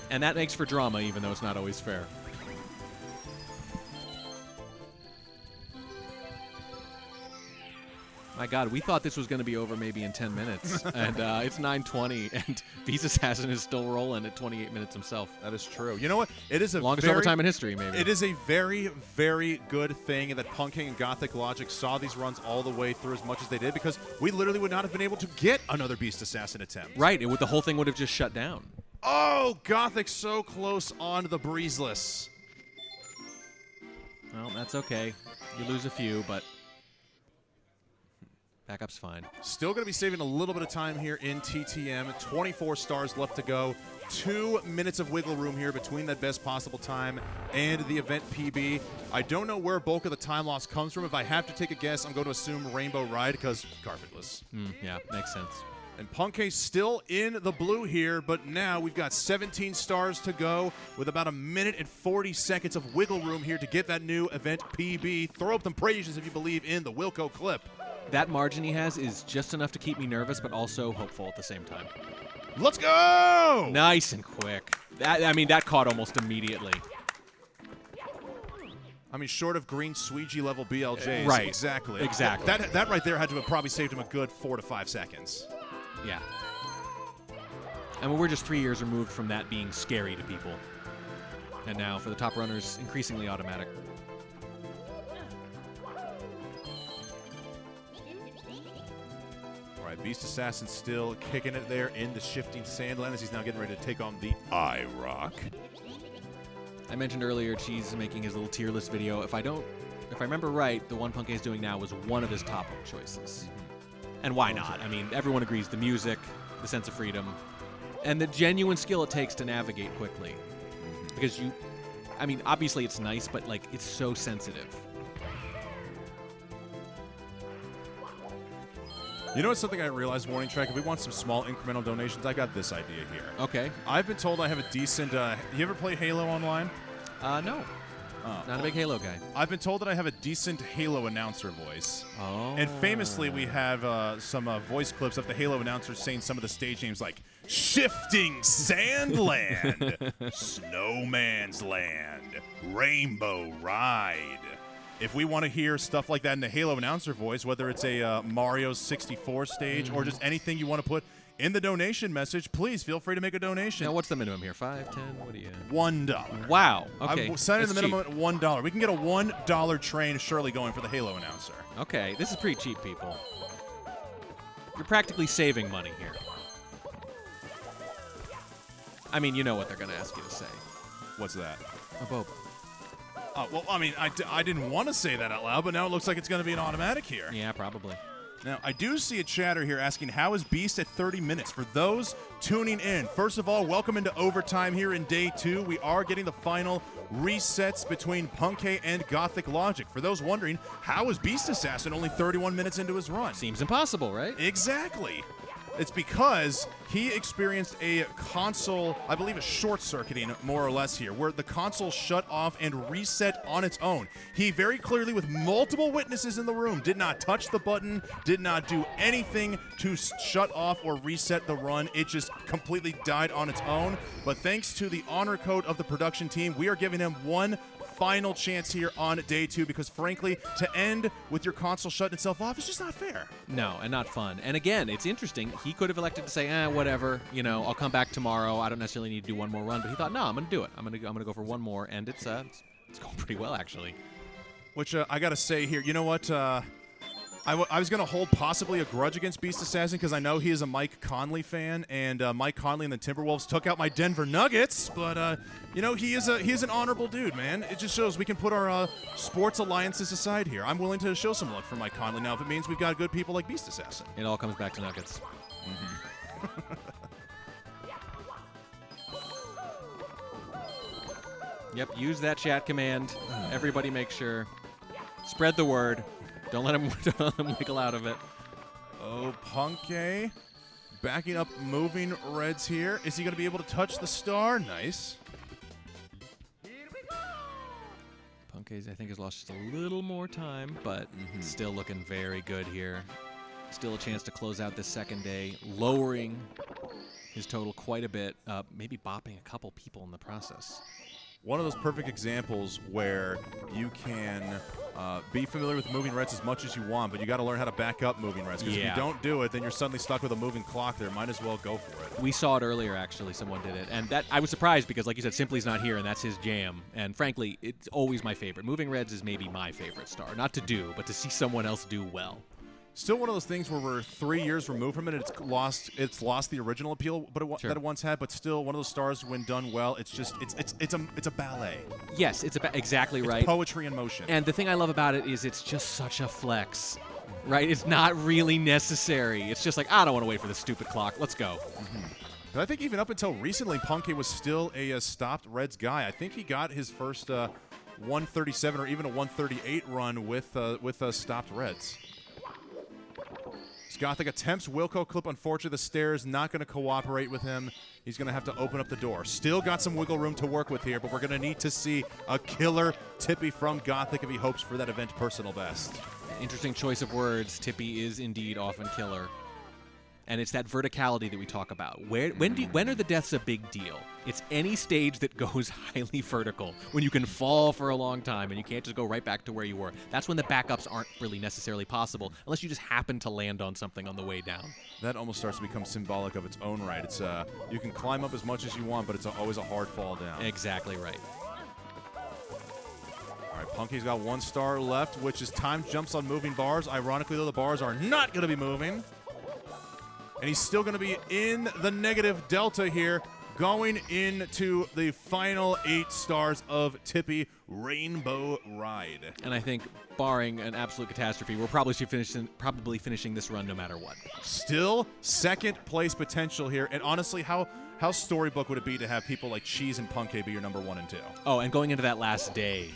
And that makes for drama, even though it's not always fair. My God, we thought this was going to be over maybe in 10 minutes, and it's 9:20, and Beast Assassin is still rolling at 28 minutes himself. That is true. You know what? It is a longest overtime in history, maybe. It is a very, very good thing that Punkate and Gothic Logic saw these runs all the way through as much as they did, because we literally would not have been able to get another Beast Assassin attempt. Right. The whole thing would have just shut down. Oh, Gothic so close on the breezeless. Well, that's okay. You lose a few, but backup's fine. Still going to be saving a little bit of time here in TTM. 24 stars left to go. 2 minutes of wiggle room here between that best possible time and the event PB. I don't know where bulk of the time loss comes from. If I have to take a guess, I'm going to assume Rainbow Ride because carpetless. Yeah, makes sense. And Punkate still in the blue here, but now we've got 17 stars to go with about 1 minute and 40 seconds of wiggle room here to get that new event PB. Throw up them praises if you believe in the Wilco clip. That margin he has is just enough to keep me nervous, but also hopeful at the same time. Let's go! Nice and quick. That caught almost immediately. I mean, short of green Sweegie level BLJs. Right. Exactly. Exactly. That right there had to have probably saved him a good 4 to 5 seconds. Yeah. And we're just 3 years removed from that being scary to people. And now, for the top runners, increasingly automatic. All right, Beast Assassin still kicking it there in the shifting sandland as he's now getting ready to take on the I-Rock. I mentioned earlier Cheese making his little tier list video. If I remember right, the one Punkate is doing now was one of his top choices. And why not? I mean, everyone agrees the music, the sense of freedom, and the genuine skill it takes to navigate quickly. Because obviously it's nice, but like it's so sensitive. You know what's something I realized, Warning Track? If we want some small incremental donations, I got this idea here. Okay. I've been told I have a decent... you ever play Halo online? No. Not a big Halo guy. I've been told that I have a decent Halo announcer voice. Oh. And famously, we have some voice clips of the Halo announcers saying some of the stage names like Shifting Sandland, Snowman's Land, Rainbow Ride. If we want to hear stuff like that in the Halo announcer voice, whether it's a Mario 64 stage or just anything you want to put in the donation message, please feel free to make a donation. Now, what's the minimum here? 5, 10, what do you? $1. Wow. Okay. I'm setting the That's minimum cheap. at $1. We can get a $1 train surely going for the Halo announcer. Okay, this is pretty cheap, people. You're practically saving money here. I mean, you know what they're going to ask you to say. What's that? A boba. Well, I mean, I didn't want to say that out loud, but now it looks like it's going to be an automatic here. Yeah, probably. Now, I do see a chatter here asking, how is Beast at 30 minutes? For those tuning in, first of all, welcome into overtime here in day 2. We are getting the final resets between Punkay and Gothic Logic. For those wondering, how is Beast Assassin only 31 minutes into his run? Seems impossible, right? Exactly. It's because he experienced a console, I believe a short-circuiting more or less here, where the console shut off and reset on its own. He very clearly, with multiple witnesses in the room, did not touch the button, did not do anything to shut off or reset the run. It just completely died on its own. But thanks to the honor code of the production team, we are giving him one final chance here on day 2, because frankly, to end with your console shutting itself off is just not fair. No, and not fun. And again, it's interesting. He could have elected to say, whatever, I'll come back tomorrow. I don't necessarily need to do one more run. But he thought, no, I'm going to do it. I'm going to go for one more, and it's going pretty well, actually. Which I got to say here, you know what? I was going to hold possibly a grudge against Beast Assassin because I know he is a Mike Conley fan, and Mike Conley and the Timberwolves took out my Denver Nuggets. But he is an honorable dude, man. It just shows we can put our sports alliances aside here. I'm willing to show some love for Mike Conley now if it means we've got good people like Beast Assassin. It all comes back to Nuggets. Yep, use that chat command. Everybody make sure. Spread the word. Don't let him wiggle out of it. Oh, Punkay backing up moving Reds here. Is he going to be able to touch the star? Nice. Punkay, I think, has lost just a little more time, but still looking very good here. Still a chance to close out this second day, lowering his total quite a bit, maybe bopping a couple people in the process. One of those perfect examples where you can be familiar with moving Reds as much as you want, but you got to learn how to back up moving Reds. Because if you don't do it, then you're suddenly stuck with a moving clock there. Might as well go for it. We saw it earlier, actually. Someone did it. And that I was surprised because, like you said, Simply's not here, and that's his jam. And frankly, it's always my favorite. Moving Reds is maybe my favorite star. Not to do, but to see someone else do well. Still one of those things where we're 3 years removed from it, and it's lost the original appeal that it once had, but still one of those stars when done well, it's a ballet. Yes, exactly right. It's poetry in motion. And the thing I love about it is it's just such a flex, right? It's not really necessary. It's just like, I don't want to wait for the stupid clock. Let's go. I think even up until recently, Punkay was still a stopped Reds guy. I think he got his first 137 or even a 138 run with stopped Reds. Gothic attempts Wilco clip. Unfortunately, the stairs not going to cooperate with him. He's going to have to open up the door. Still got some wiggle room to work with here, but we're going to need to see a killer Tippy from Gothic if he hopes for that event personal best. Interesting choice of words. Tippy is indeed often killer. And it's that verticality that we talk about. When are the deaths a big deal? It's any stage that goes highly vertical, when you can fall for a long time and you can't just go right back to where you were. That's when the backups aren't really necessarily possible, unless you just happen to land on something on the way down. That almost starts to become symbolic of its own right. It's you can climb up as much as you want, but it's always a hard fall down. Exactly right. All right, Punkay's got 1 star left, which is time jumps on moving bars. Ironically, though, the bars are not going to be moving. And he's still going to be in the negative delta here, going into the final 8 stars of Tippy Rainbow Ride. And I think, barring an absolute catastrophe, we're probably finishing this run no matter what. Still second place potential here. And honestly, how storybook would it be to have people like Cheese and Punkay be your number 1 and 2? Oh, and going into that last day.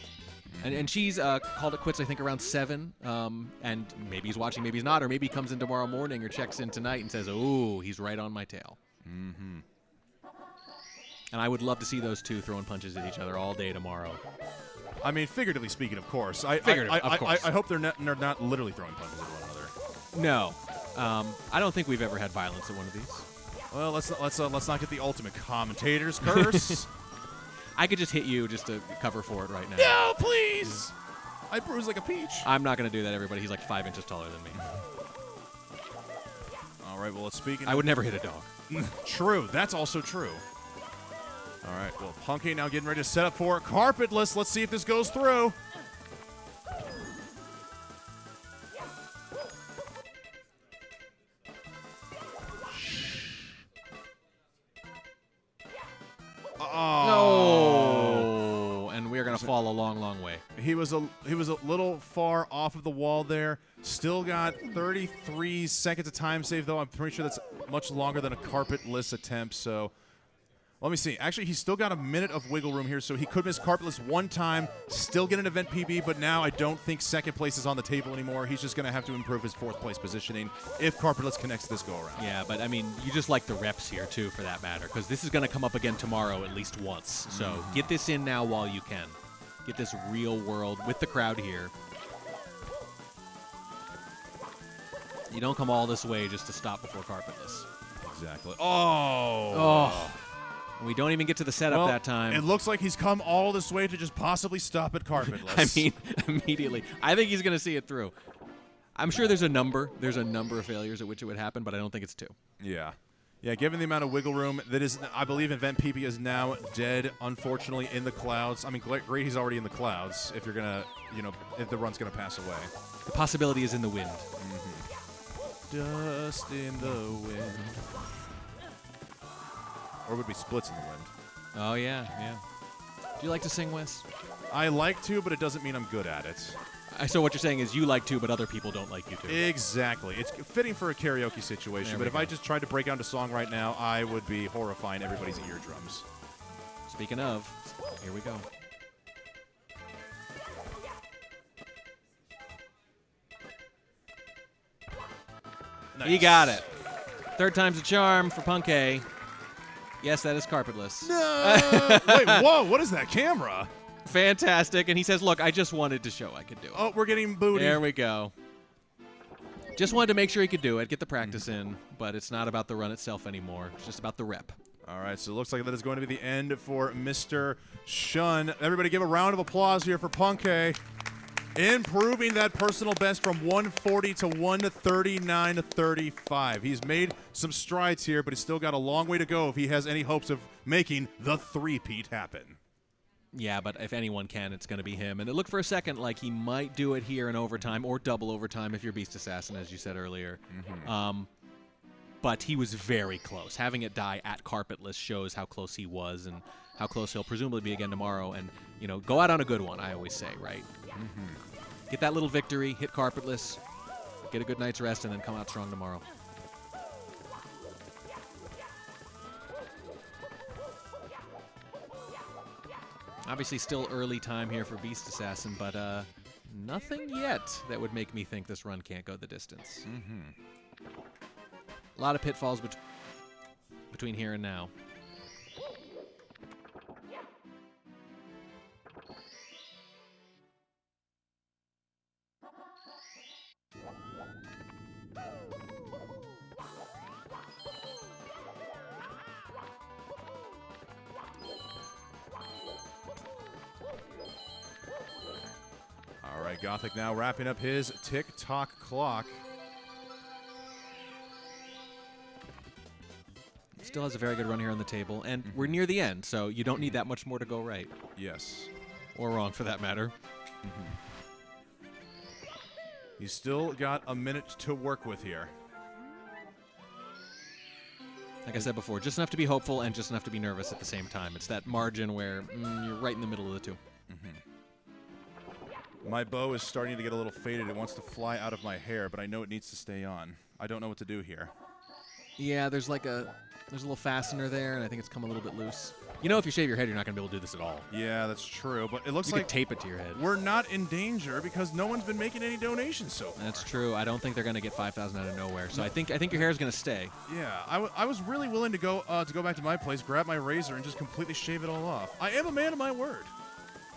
And Cheese called it quits, I think, around 7. And maybe he's watching, maybe he's not, or maybe he comes in tomorrow morning or checks in tonight and says, "Oh, he's right on my tail." Mm-hmm. And I would love to see those two throwing punches at each other all day tomorrow. I mean, figuratively speaking, of course. Of course. I hope they're not literally throwing punches at one another. No, I don't think we've ever had violence at one of these. Well, let's not get the ultimate commentator's curse. I could just hit you just to cover for it right now. No, please! I bruise like a peach. I'm not going to do that, everybody. He's like 5 inches taller than me. All right, well, speaking I would never hit a dog. True, that's also true. All right, well, Punky now getting ready to set up for carpetless. Let's see if this goes through. No, and we're gonna fall a long, long way. He was a little far off of the wall there. Still got 33 seconds of time save, though. I'm pretty sure that's much longer than a carpetless attempt. So let me see. Actually, he's still got a minute of wiggle room here, so he could miss carpetless one time, still get an event PB, but now I don't think second place is on the table anymore. He's just going to have to improve his fourth place positioning if carpetless connects this go around. Yeah, but I mean, you just like the reps here, too, for that matter, because this is going to come up again tomorrow at least once. So get this in now while you can. Get this real world with the crowd here. You don't come all this way just to stop before carpetless. Exactly. Oh. We don't even get to the setup that time. It looks like he's come all this way to just possibly stop at carpetless. I mean, immediately. I think he's going to see it through. I'm sure there's a number. There's a number of failures at which it would happen, but I don't think it's 2. Yeah. Yeah, given the amount of wiggle room that is, I believe Event PB is now dead, unfortunately, in the clouds. I mean, great he's already in the clouds if you're going to, if the run's going to pass away. The possibility is in the wind. Dust in the wind. Or would be splits in the wind. Oh, yeah, yeah. Do you like to sing, Wes? I like to, but it doesn't mean I'm good at it. So what you're saying is you like to, but other people don't like you to. Exactly. It's fitting for a karaoke situation, but if I just tried to break out a song right now, I would be horrifying everybody's eardrums. Speaking of, here we go. Nice. He got it. Third time's a charm for Punkay. Yes, that is carpetless. No! Wait, whoa, what is that camera? Fantastic. And he says, look, I just wanted to show I could do it. Oh, we're getting booty. There we go. Just wanted to make sure he could do it, get the practice in, but it's not about the run itself anymore. It's just about the rep. All right, so it looks like that is going to be the end for Mr. Shun. Everybody give a round of applause here for Punkay. Improving that personal best from 140 to 139.35. He's made some strides here, but he's still got a long way to go if he has any hopes of making the three-peat happen. Yeah, but if anyone can, it's going to be him. And it looked for a second like he might do it here in overtime or double overtime if you're Beast Assassin, as you said earlier. But he was very close. Having it die at carpetless shows how close he was and how close he'll presumably be again tomorrow. And, go out on a good one, I always say, right? Get that little victory, hit carpetless, get a good night's rest, and then come out strong tomorrow. Obviously still early time here for Beast Assassin, but nothing yet that would make me think this run can't go the distance. A lot of pitfalls between here and now. All right, Gothic now wrapping up his tick-tock clock. Still has a very good run here on the table, and we're near the end, so you don't need that much more to go right. Yes. Or wrong, for that matter. He's still got a minute to work with here. Like I said before, just enough to be hopeful and just enough to be nervous at the same time. It's that margin where you're right in the middle of the two. My bow is starting to get a little faded. It wants to fly out of my hair, but I know it needs to stay on. I don't know what to do here. Yeah, there's a little fastener there, and I think it's come a little bit loose. If you shave your head, you're not going to be able to do this at all. Yeah, that's true, but it looks you like could tape it to your head. We're not in danger because no one's been making any donations so far. That's true. I don't think they're going to get 5,000 out of nowhere. So I think your hair is going to stay. Yeah, I was really willing to go back to my place, grab my razor, and just completely shave it all off. I am a man of my word.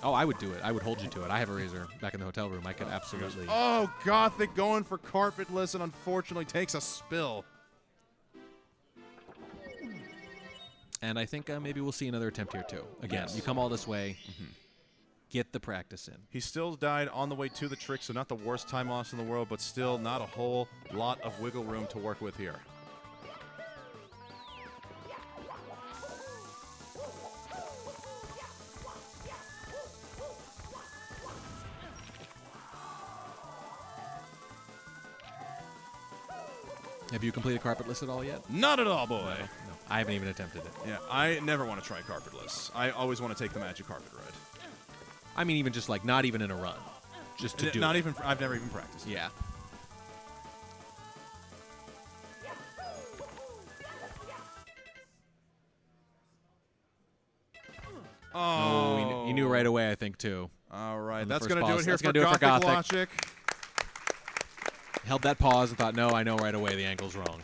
Oh, I would do it. I would hold you to it. I have a razor back in the hotel room. I could absolutely. Oh, Gothic going for carpetless and unfortunately takes a spill. And I think maybe we'll see another attempt here, too. Again, you come all this way, get the practice in. He still died on the way to the trick, so not the worst time loss in the world, but still not a whole lot of wiggle room to work with here. Have you completed carpetless at all yet? Not at all, boy. No, I haven't even attempted it. Yeah, I never want to try carpetless. I always want to take the magic carpet ride. I mean, even just like not even in a run, just to do Not it. even. I've never even practiced. Yeah. Oh, he knew right away, I think, too. All right, On the that's first going to do pause. it here That's for gonna do it Gothic for Gothic. Logic. Held that pause and thought, no, I know right away the angle's wrong.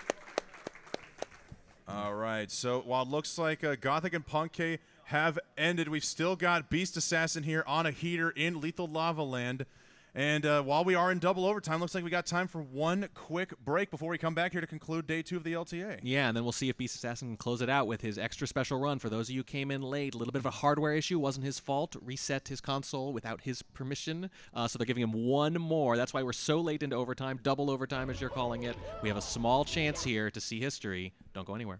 All right, so while it looks like Gothic and Punkay have ended, we've still got Beast Assassin here on a heater in Lethal Lava Land. And while we are in double overtime, looks like we got time for one quick break before we come back here to conclude day 2 of the LTA. Yeah, and then we'll see if Beast Assassin can close it out with his extra special run. For those of you who came in late, a little bit of a hardware issue. Wasn't his fault. Reset his console without his permission. So they're giving him one more. That's why we're so late into overtime. Double overtime, as you're calling it. We have a small chance here to see history. Don't go anywhere.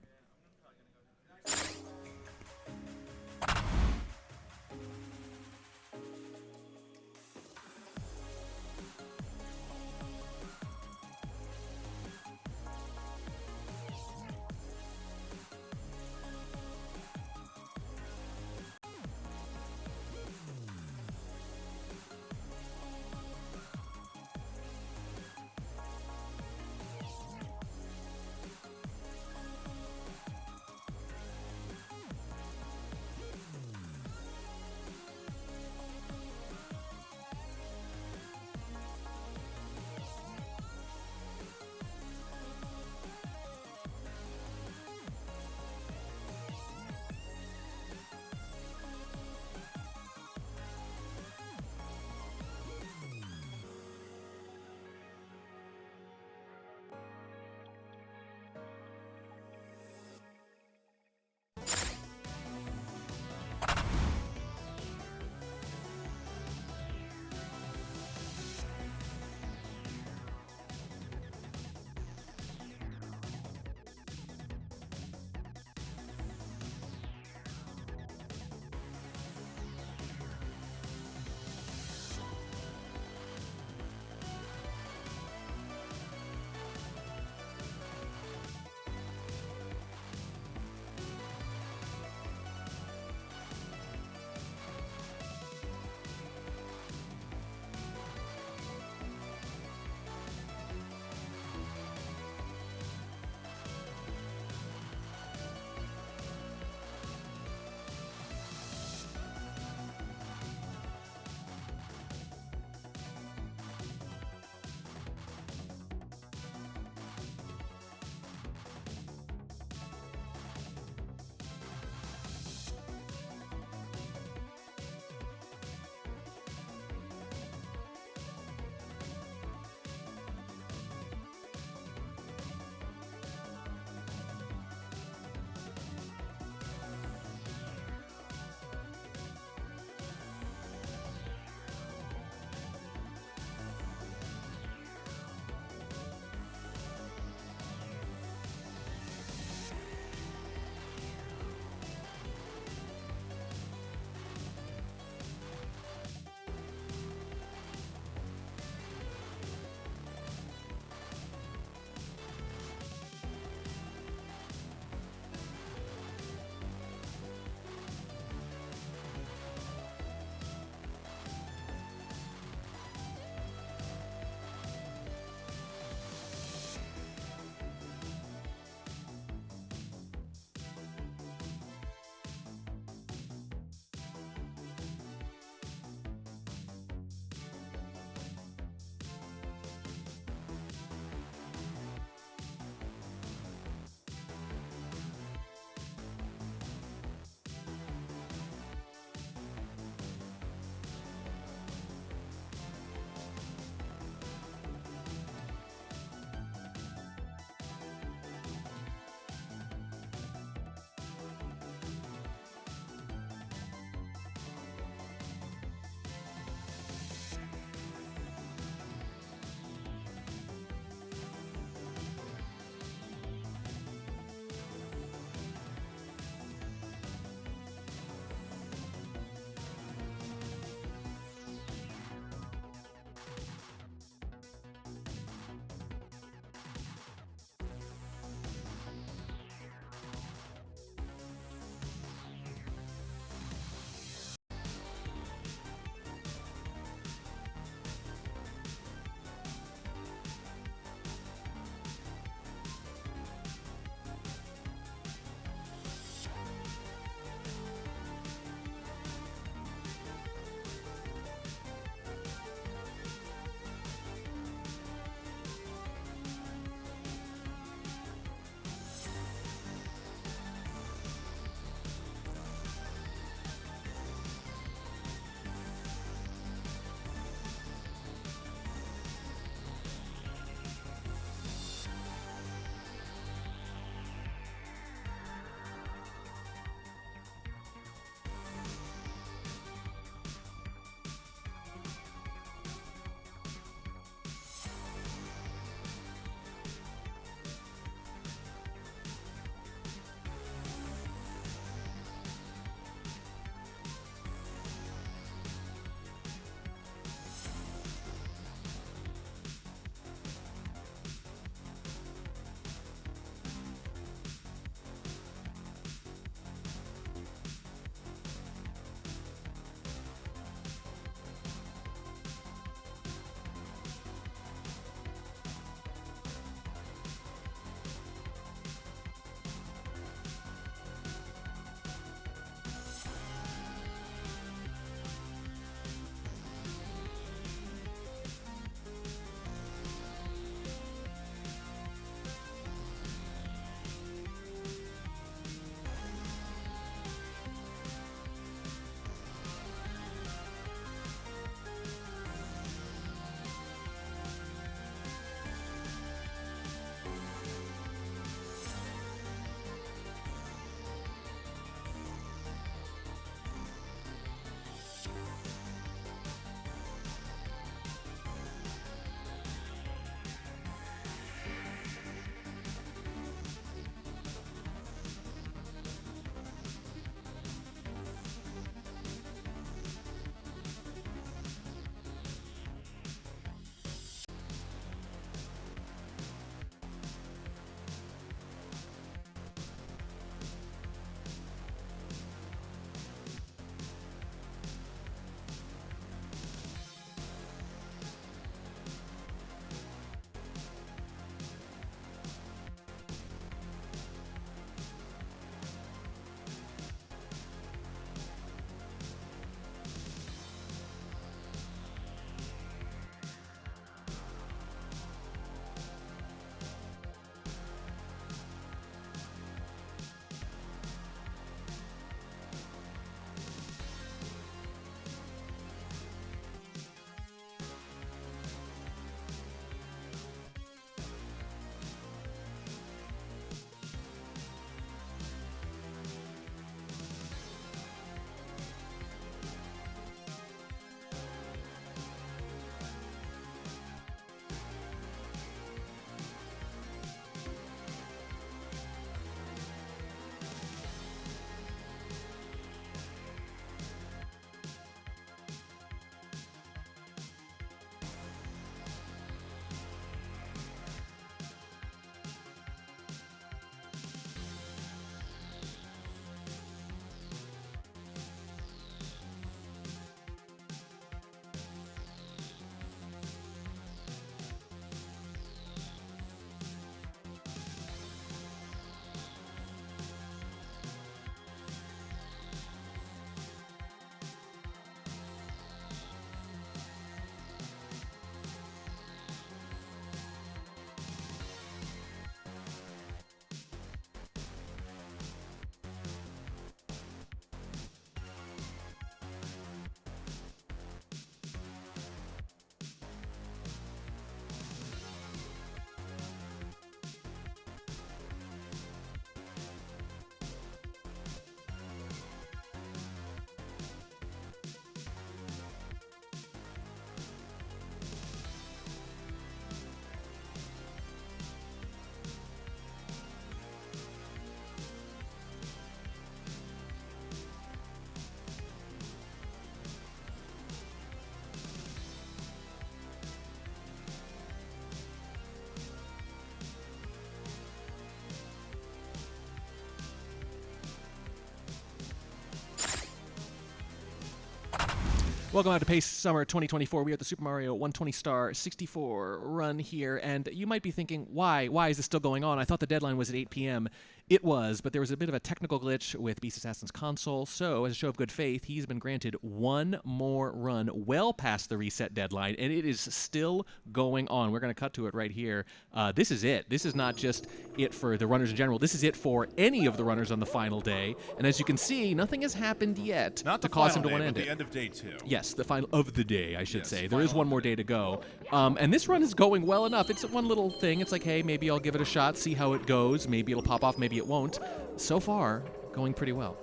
Welcome out to Pace Summer 2024. We are at the Super Mario 120 Star 64 run here, and you might be thinking, why? Why is this still going on? I thought the deadline was at 8 p.m. It was, but there was a bit of a technical glitch with Beast Assassin's console, so as a show of good faith, he's been granted one more run well past the reset deadline, and it is still going on. We're going to cut to it right here. This is it. This is not just it for the runners in general. This is it for any of the runners on the final day, and as you can see, nothing has happened yet Not to the cause him final to day, want but to end the it. end of day 2. Yes, the final of the day, I should Yes, say. There is one more day to go. And this run is going well enough. It's one little thing. It's like, hey, maybe I'll give it a shot, see how it goes. Maybe it'll pop off, maybe it won't. So far, going pretty well.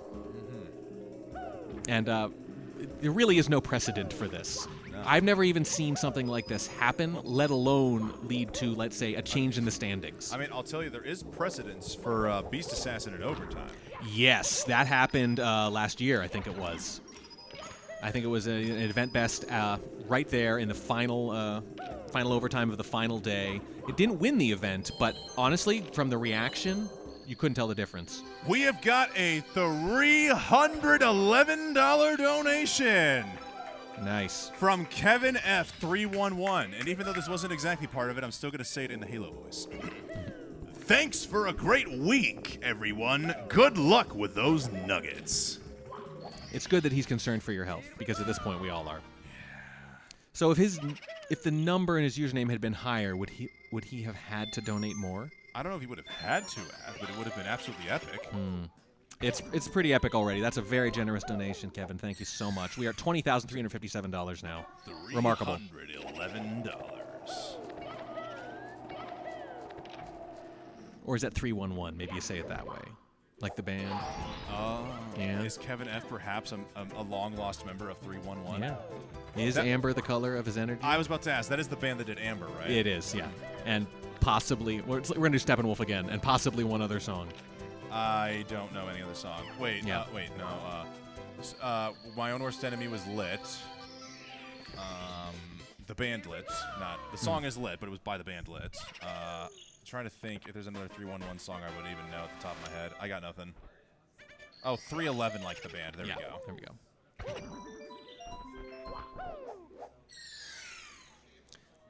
And there really is no precedent for this. I've never even seen something like this happen, let alone lead to, let's say, a change in the standings. I mean, I'll tell you, there is precedence for Beast Assassin in overtime. Yes, that happened last year, I think it was. I think it was an event best right there in the final overtime of the final day. It didn't win the event, but honestly, from the reaction, you couldn't tell the difference. We have got a $311 donation. Nice. From Kevin F311. And even though this wasn't exactly part of it, I'm still going to say it in the Halo voice. Thanks for a great week, everyone. Good luck with those nuggets. It's good that he's concerned for your health, because at this point we all are. So if the number in his username had been higher, would he have had to donate more? I don't know if he would have had to but it would have been absolutely epic. It's pretty epic already. That's a very generous donation, Kevin. Thank you so much. We are at $20,357 now. Remarkable. $311. Or is that 311? Maybe you say it that way. Like the band. Oh. Yeah. Is Kevin F perhaps a long-lost member of 311? Yeah. Is amber the color of his energy? I was about to ask. That is the band that did Amber, right? It is, yeah. And possibly, we're going to do Steppenwolf again, and possibly one other song. I don't know any other song. Wait, Yeah. No. My Own Worst Enemy was lit. The band lit. Not the song is lit, but it was by the band lit. Trying to think if there's another 311 song I would even know at the top of my head. I got nothing. Oh, 311 like the band. There we go. There we go.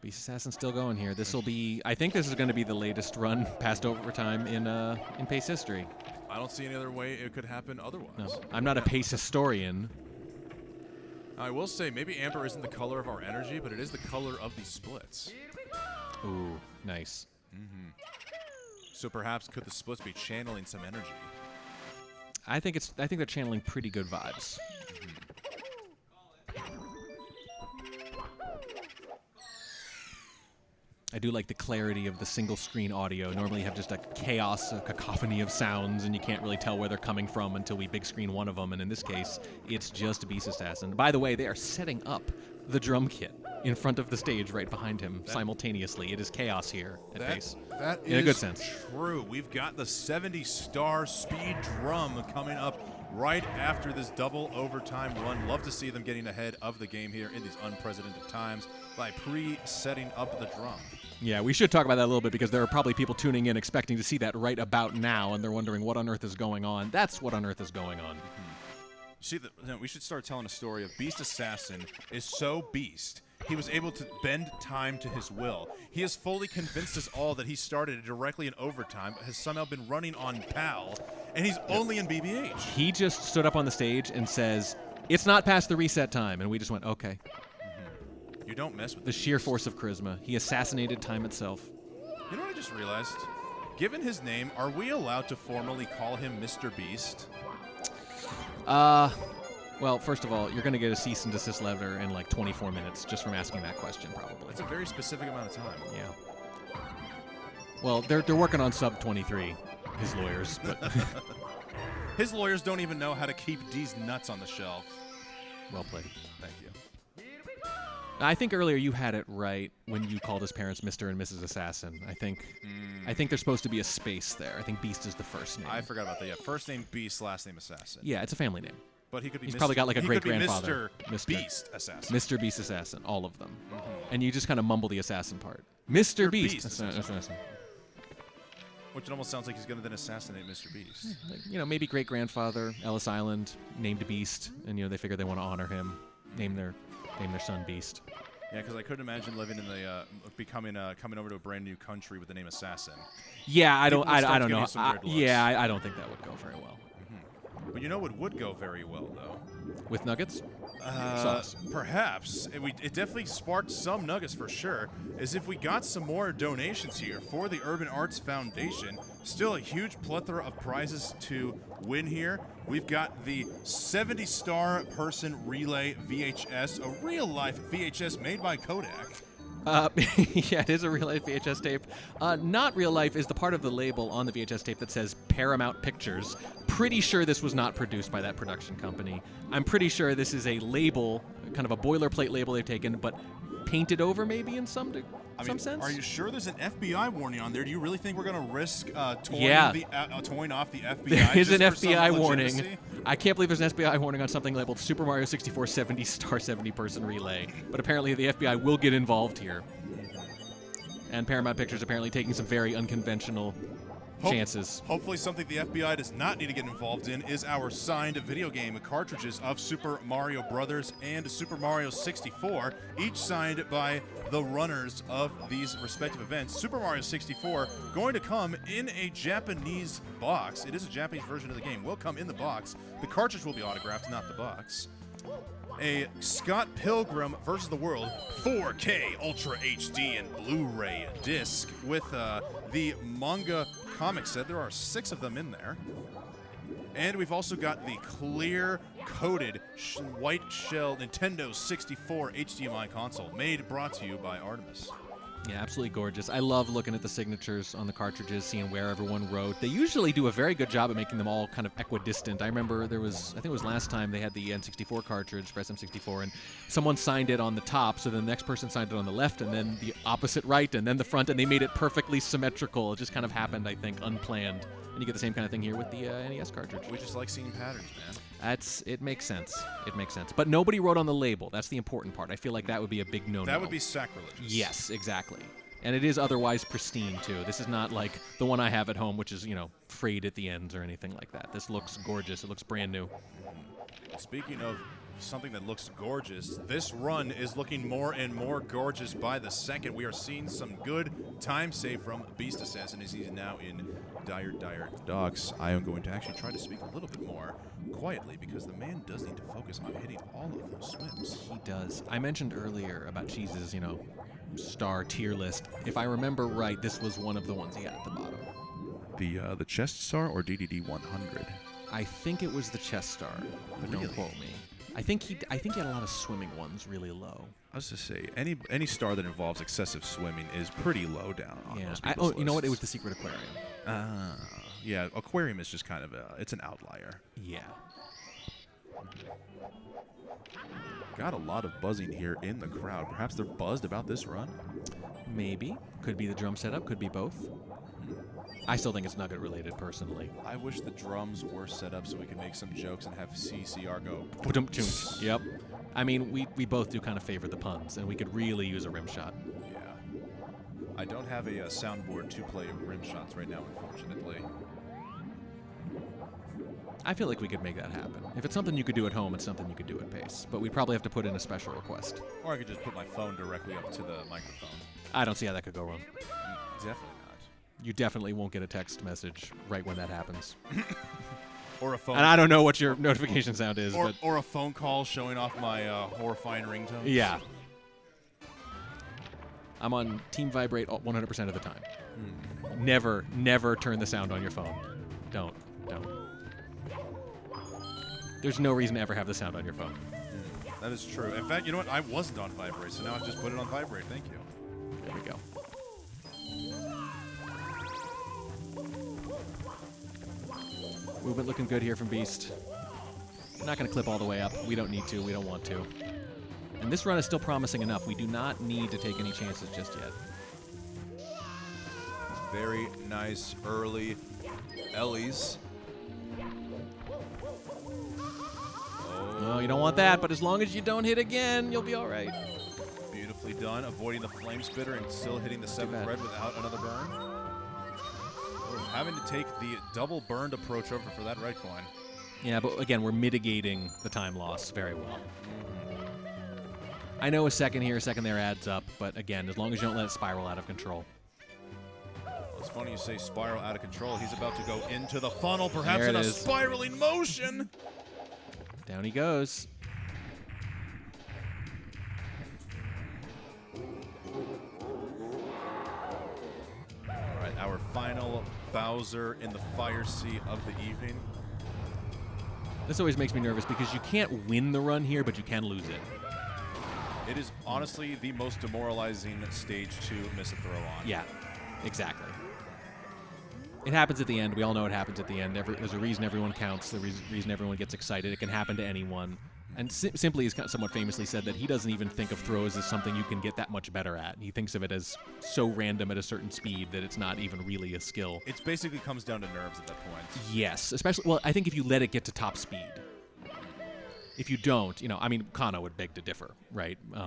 Beast Assassin still going here. This will be. I think this is going to be the latest run past overtime in Pace history. I don't see any other way it could happen otherwise. No, I'm not a Pace historian. I will say maybe Amber isn't the color of our energy, but it is the color of these splits. Ooh, nice. So perhaps could the splits be channeling some energy? I think they're channeling pretty good vibes. I do like the clarity of the single screen audio. Normally you have just a chaos, a cacophony of sounds, and you can't really tell where they're coming from until we big screen one of them, and in this case, it's just Beast Assassin. By the way, they are setting up the drum kit in front of the stage right behind him simultaneously. It is chaos here at Pace. That in a good sense. True. We've got the 70-star speed drum coming up right after this double overtime run. Love to see them getting ahead of the game here in these unprecedented times by pre-setting up the drum. Yeah, we should talk about that a little bit because there are probably people tuning in expecting to see that right about now, and they're wondering what on earth is going on. That's what on earth is going on. See, we should start telling a story of Beast Assassin is so beast. He was able to bend time to his will. He has fully convinced us all that he started directly in overtime, but has somehow been running on PAL, and he's only in BBH. He just stood up on the stage and says, "It's not past the reset time," and we just went, okay. You don't mess with the sheer force of charisma. He assassinated time itself. You know what I just realized? Given his name, are we allowed to formally call him Mr. Beast? Well, first of all, you're going to get a cease and desist letter in like 24 minutes just from asking that question, probably. That's a very specific amount of time. Yeah. Well, they're working on sub 23, his lawyers. But his lawyers don't even know how to keep these nuts on the shelf. Well played. Thank you. I think earlier you had it right when you called his parents Mr. and Mrs. Assassin. I think there's supposed to be a space there. I think Beast is the first name. I forgot about that. Yeah, first name Beast, last name Assassin. Yeah, it's a family name. But he could be. He's Mr. probably got like a he great could be grandfather. Mr. Beast Assassin. Mr. Beast Assassin, all of them. And you just kind of mumble the assassin part. Mr. Beast Assassin. Which it almost sounds like he's going to then assassinate Mr. Beast. Like, maybe great grandfather, Ellis Island, named Beast, and they figure they want to honor him. Name their name their son Beast. Yeah, because I couldn't imagine living in the coming over to a brand new country with the name Assassin. Yeah, I People don't would start know. giving you some weird looks. Yeah, I don't think that would go very well. But you know what would go very well, though? With nuggets? Sauce. Perhaps. It definitely sparked some nuggets for sure, is if we got some more donations here for the Urban Arts Foundation. Still a huge plethora of prizes to win here. We've got the 70-star person relay VHS, a real-life VHS made by Kodak. Yeah, it is a real-life VHS tape. Not real-life is the part of the label on the VHS tape that says Paramount Pictures. Pretty sure this was not produced by that production company. I'm pretty sure this is a label, kind of a boilerplate label they've taken, but painted over maybe in some sense. Are you sure there's an FBI warning on there? Do you really think we're going to risk toying off the FBI? There is an just for some FBI warning. legitimacy? I can't believe there's an FBI warning on something labeled Super Mario 64 70-star 70-person relay. But apparently the FBI will get involved here. And Paramount Pictures apparently taking some very unconventional chances. Hopefully something the FBI does not need to get involved in is our signed video game cartridges of Super Mario Brothers and Super Mario 64, each signed by the runners of these respective events. Super Mario 64 going to come in a Japanese box. It is a Japanese version of the game. Will come in the box. The cartridge will be autographed, not the box. A Scott Pilgrim vs. the World 4K Ultra HD and Blu-ray disc with the manga comic set. There are 6 of them in there. And we've also got the clear coated white shell Nintendo 64 HDMI console brought to you by Artemis. Yeah, absolutely gorgeous. I love looking at the signatures on the cartridges, seeing where everyone wrote. They usually do a very good job at making them all kind of equidistant. I remember I think it was last time they had the N64 cartridge for SM64, and someone signed it on the top, so then the next person signed it on the left, and then the opposite right, and then the front, and they made it perfectly symmetrical. It just kind of happened, I think, unplanned. And you get the same kind of thing here with the NES cartridge. We just like seeing patterns, man. It makes sense. It makes sense. But nobody wrote on the label. That's the important part. I feel like that would be a big no-no. That would be sacrilegious. Yes, exactly. And it is otherwise pristine, too. This is not like the one I have at home, which is, frayed at the ends or anything like that. This looks gorgeous. It looks brand new. Speaking of something that looks gorgeous, this run is looking more and more gorgeous by the second. We are seeing some good time save from Beast Assassin as he's now in dire docks. I am going to actually try to speak a little bit more quietly because the man does need to focus on hitting all of those swims. He does. I mentioned earlier about Cheese's, star tier list. If I remember right, this was one of the ones he had at the bottom. The chest star or DDD 100? I think it was the chest star, but don't quote me. I think he had a lot of swimming ones really low. I was to say any star that involves excessive swimming is pretty low down on most people's you know what? It was lists. the Secret Aquarium. Yeah, aquarium is just kind of it's an outlier. Yeah. Got a lot of buzzing here in the crowd. Perhaps they're buzzed about this run? Maybe. Could be the drum setup, could be both. I still think it's Nugget related, personally. I wish the drums were set up so we could make some jokes and have CCR go. Yep. I mean, we both do kind of favor the puns, and we could really use a rim shot. Yeah. I don't have a soundboard to play rim shots right now, unfortunately. I feel like we could make that happen. If it's something you could do at home, it's something you could do at pace. But we'd probably have to put in a special request. Or I could just put my phone directly up to the microphone. I don't see how that could go wrong. Definitely not. You definitely won't get a text message right when that happens. Or a phone. And I don't know what your notification sound is. Or a phone call showing off my horrifying ringtones. Yeah. I'm on Team Vibrate 100% of the time. Never turn the sound on your phone. Don't. There's no reason to ever have the sound on your phone. That is true. In fact, you know what? I wasn't on Vibrate, so now I've just put it on Vibrate. Thank you. There we go. Movement looking good here from Beast. Not going to clip all the way up. We don't need to. We don't want to. And this run is still promising enough. We do not need to take any chances just yet. Very nice early Ellie's. No, you don't want that, but as long as you don't hit again, you'll be all right. Beautifully done, avoiding the flame spitter and still hitting the 7th red without another burn. Having to take the double burned approach over for that red coin. Yeah, but again, we're mitigating the time loss very well. I know a second here, a second there adds up, but again, as long as you don't let it spiral out of control. Well, it's funny you say spiral out of control. He's about to go into the funnel, perhaps There in it a is. spiraling motion. Down he goes. All right, our final Bowser in the fire sea of the evening. This always makes me nervous because you can't win the run here, but you can lose it. It is honestly the most demoralizing stage to miss a throw on. Yeah, exactly. It happens at the end. We all know it happens at the end. There's a reason everyone counts. There's a reason everyone gets excited. It can happen to anyone. And Simply has somewhat famously said that he doesn't even think of throws as something you can get that much better at. He thinks of it as so random at a certain speed that it's not even really a skill. It basically comes down to nerves at that point. Yes, especially, well, I think if you let it get to top speed. If you don't, I mean, Kano would beg to differ, right? Yeah,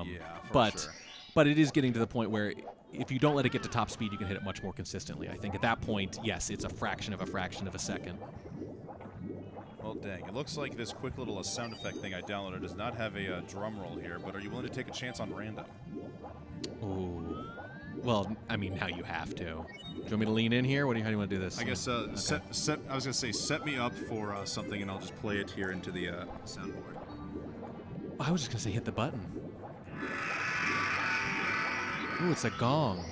for but, sure. But it is getting to the point where if you don't let it get to top speed, you can hit it much more consistently. I think at that point, yes, it's a fraction of a second. Well, dang. It looks like this quick little sound effect thing I downloaded does not have a drum roll here, but are you willing to take a chance on random? Ooh. Well, I mean, now you have to. Do you want me to lean in here? How do you want to do this? I guess I was going to say set me up for something, and I'll just play it here into the soundboard. I was just going to say hit the button. Ooh, it's a gong.